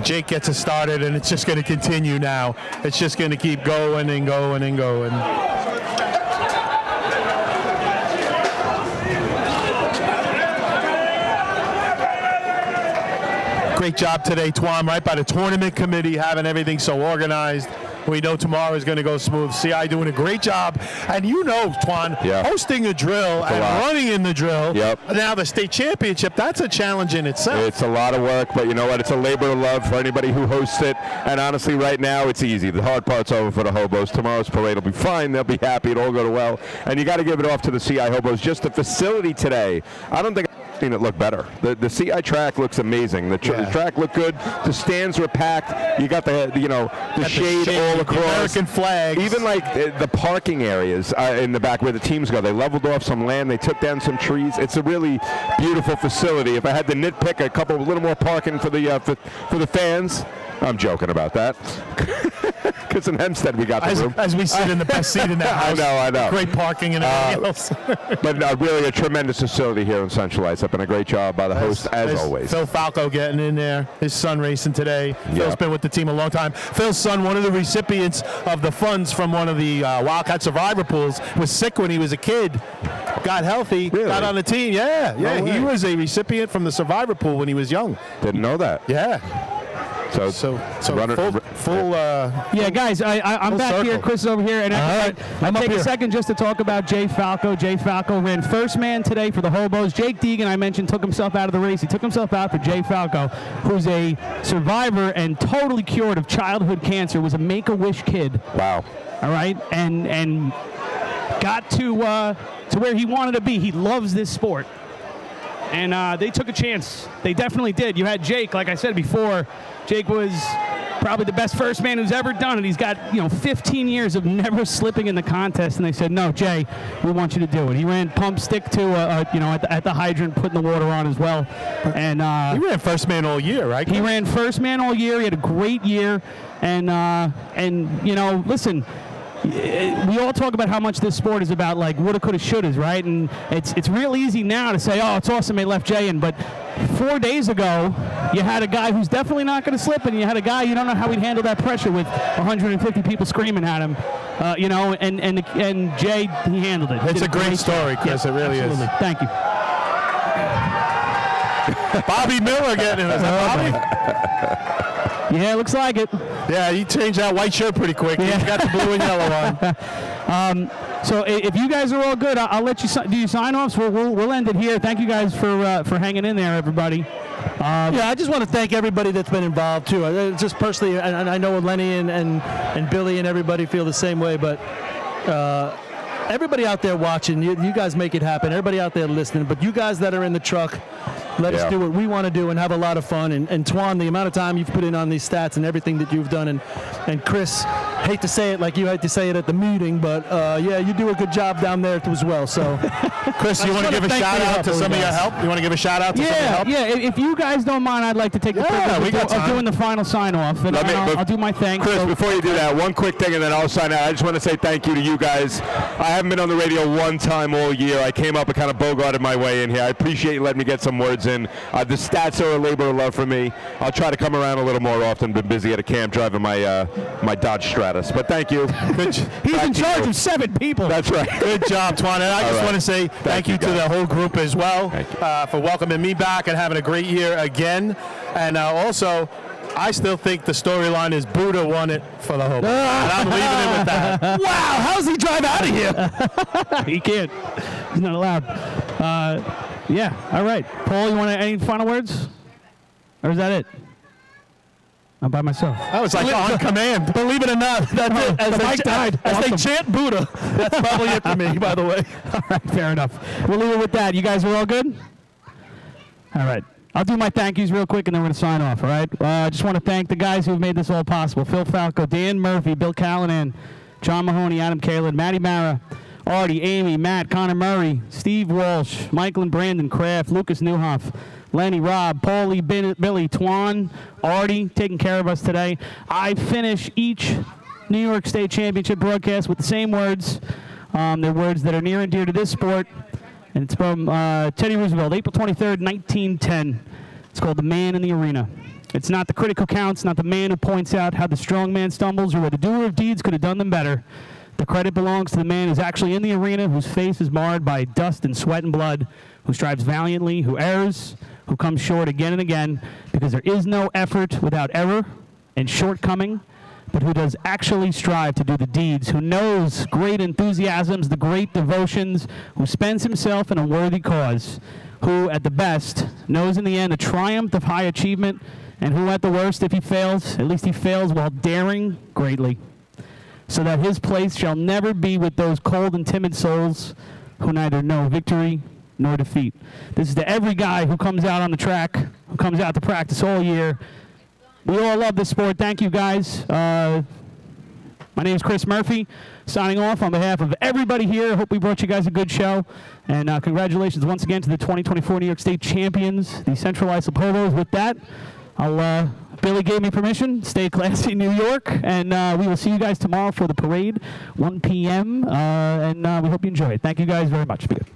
U: Jake gets it started, and it's just going to continue now. It's just going to keep going and going and going. Great job today, Twan, right by the tournament committee, having everything so organized. We know tomorrow is going to go smooth. CI doing a great job. And you know, Twan, hosting a drill and running in the drill. Now the state championship, that's a challenge in itself.
Q: It's a lot of work, but you know what? It's a labor of love for anybody who hosts it. And honestly, right now, it's easy. The hard part's over for the Hobos. Tomorrow's parade will be fine. They'll be happy. It'll all go well. And you got to give it off to the CI Hobos. Just the facility today, I don't think I've seen it look better. The CI track looks amazing. The track looked good. The stands were packed. You got the shade all across.
U: American flags.
Q: Even like the parking areas in the back where the teams go. They leveled off some land. They took down some trees. It's a really beautiful facility. If I had to nitpick a little more parking for the fans, I'm joking about that. Because in Hempstead we got the room.
U: As we sit in the best seat in that house.
Q: I know.
U: Great parking and everything else.
Q: But really a tremendous facility here in Central Islip, and a great job by the host as always.
U: Phil Falco getting in there. His son racing today. Phil's been with the team a long time. Phil's son, one of the recipients of the funds from one of the Wildcat Survivor pools, was sick when he was a kid. Got healthy, got on the team. He was a recipient from the Survivor pool when he was young.
Q: Didn't know that.
U: Yeah.
Q: So
U: full
R: yeah, guys, I'm back
U: circle.
R: here. Chris is over here. And I take a second just to talk about Jay Falco. Jay Falco ran first man today for the Hobos. Jake Deegan, I mentioned, took himself out of the race. He took himself out for Jay Falco, who's a survivor and totally cured of childhood cancer, was a Make-A-Wish kid.
Q: Wow.
R: All right? And got to where he wanted to be. He loves this sport. And they took a chance. They definitely did. You had Jake, like I said before. Jake was probably the best first man who's ever done it. He's got 15 years of never slipping in the contest, and they said, no, Jay, we want you to do it. He ran pump stick to at the hydrant, putting the water on as well. And
U: he ran first man all year, right?
R: He ran first man all year. He had a great year, and listen. We all talk about how much this sport is about, like, woulda, coulda, shouldas, right? And it's real easy now to say, oh, it's awesome they left Jay in. But 4 days ago, you had a guy who's definitely not going to slip, and you had a guy you don't know how he'd handle that pressure with 150 people screaming at him, and Jay, he handled it.
U: It's a great story, Chris. It really is.
R: Thank you.
U: Bobby Miller getting it. Is that Bobby?
R: Yeah, looks like it.
U: Yeah, he changed that white shirt pretty quick.
R: Yeah.
U: He got the blue and yellow on.
R: So if you guys are all good, I'll let you do your sign-offs. We'll end it here. Thank you guys for hanging in there, everybody.
D: I just want to thank everybody that's been involved too. Just personally, and I know Lenny and Billy and everybody feel the same way, but everybody out there watching, you guys make it happen. Everybody out there listening, but you guys that are in the truck, let us do what we want to do and have a lot of fun. And Twan, the amount of time you've put in on these stats and everything that you've done, and Chris, hate to say it like you had to say it at the meeting, but you do a good job down there as well. So,
U: Chris, you want to give a shout out to some of your help? You want to give a shout out to some of your help?
R: Yeah. If you guys don't mind, I'd like to take the privilege of doing the final sign off, and I'll do my thanks.
Q: Chris, before you do that, one quick thing, and then I'll sign out. I just want to say thank you to you guys. I haven't been on the radio one time all year. I came up and kind of bogarted my way in here. I appreciate you letting me get some words in. The stats are a labor of love for me. I'll try to come around a little more often. Been busy at a camp driving my Dodge Stratus. But thank you.
R: He's in charge of 7 people.
Q: That's right.
U: Good job, Twan. And I just want to say thank you to the whole group as well for welcoming me back and having a great year again. And also, I still think the storyline is Buddha won it for the Hobo. And I'm leaving it with that.
R: Wow, how does he drive out of here? He can't. He's not allowed. All right. Paul, you want any final words? Or is that it? I'm by myself.
U: That was like on command.
D: Believe it or not, that's it. As they chant Buddha, that's probably it for me, by the way.
R: All right, fair enough. We'll leave it with that. You guys are all good? All right. I'll do my thank yous real quick, and then we're going to sign off, all right? I just want to thank the guys who have made this all possible. Phil Falco, Dan Murphy, Bill Callanan, John Mahoney, Adam Kalin, Matty Mara, Artie, Amy, Matt, Connor Murray, Steve Walsh, Michael and Brandon Kraft, Lucas Newhoff, Lenny, Rob, Paulie, Billy, Twan, Artie, taking care of us today. I finish each New York State Championship broadcast with the same words. They're words that are near and dear to this sport. And it's from Teddy Roosevelt, April 23rd, 1910. It's called The Man in the Arena. It's not the critic who counts, not the man who points out how the strong man stumbles or where the doer of deeds could have done them better. The credit belongs to the man who's actually in the arena, whose face is marred by dust and sweat and blood, who strives valiantly, who errs, who comes short again and again, because there is no effort without error and shortcoming, but who does actually strive to do the deeds, who knows great enthusiasms, the great devotions, who spends himself in a worthy cause, who, at the best, knows in the end a triumph of high achievement, and who, at the worst, if he fails, at least he fails while daring greatly, so that his place shall never be with those cold and timid souls who neither know victory nor defeat. This is to every guy who comes out on the track, who comes out to practice all year. We all love this sport. Thank you, guys. My name is Chris Murphy, signing off on behalf of everybody here. I hope we brought you guys a good show. And congratulations once again to the 2024 New York State champions, the Central Islip Hobos. With that, Billy gave me permission. Stay classy, New York. And we will see you guys tomorrow for the parade, 1 p.m. And we hope you enjoy it. Thank you guys very much. Be good.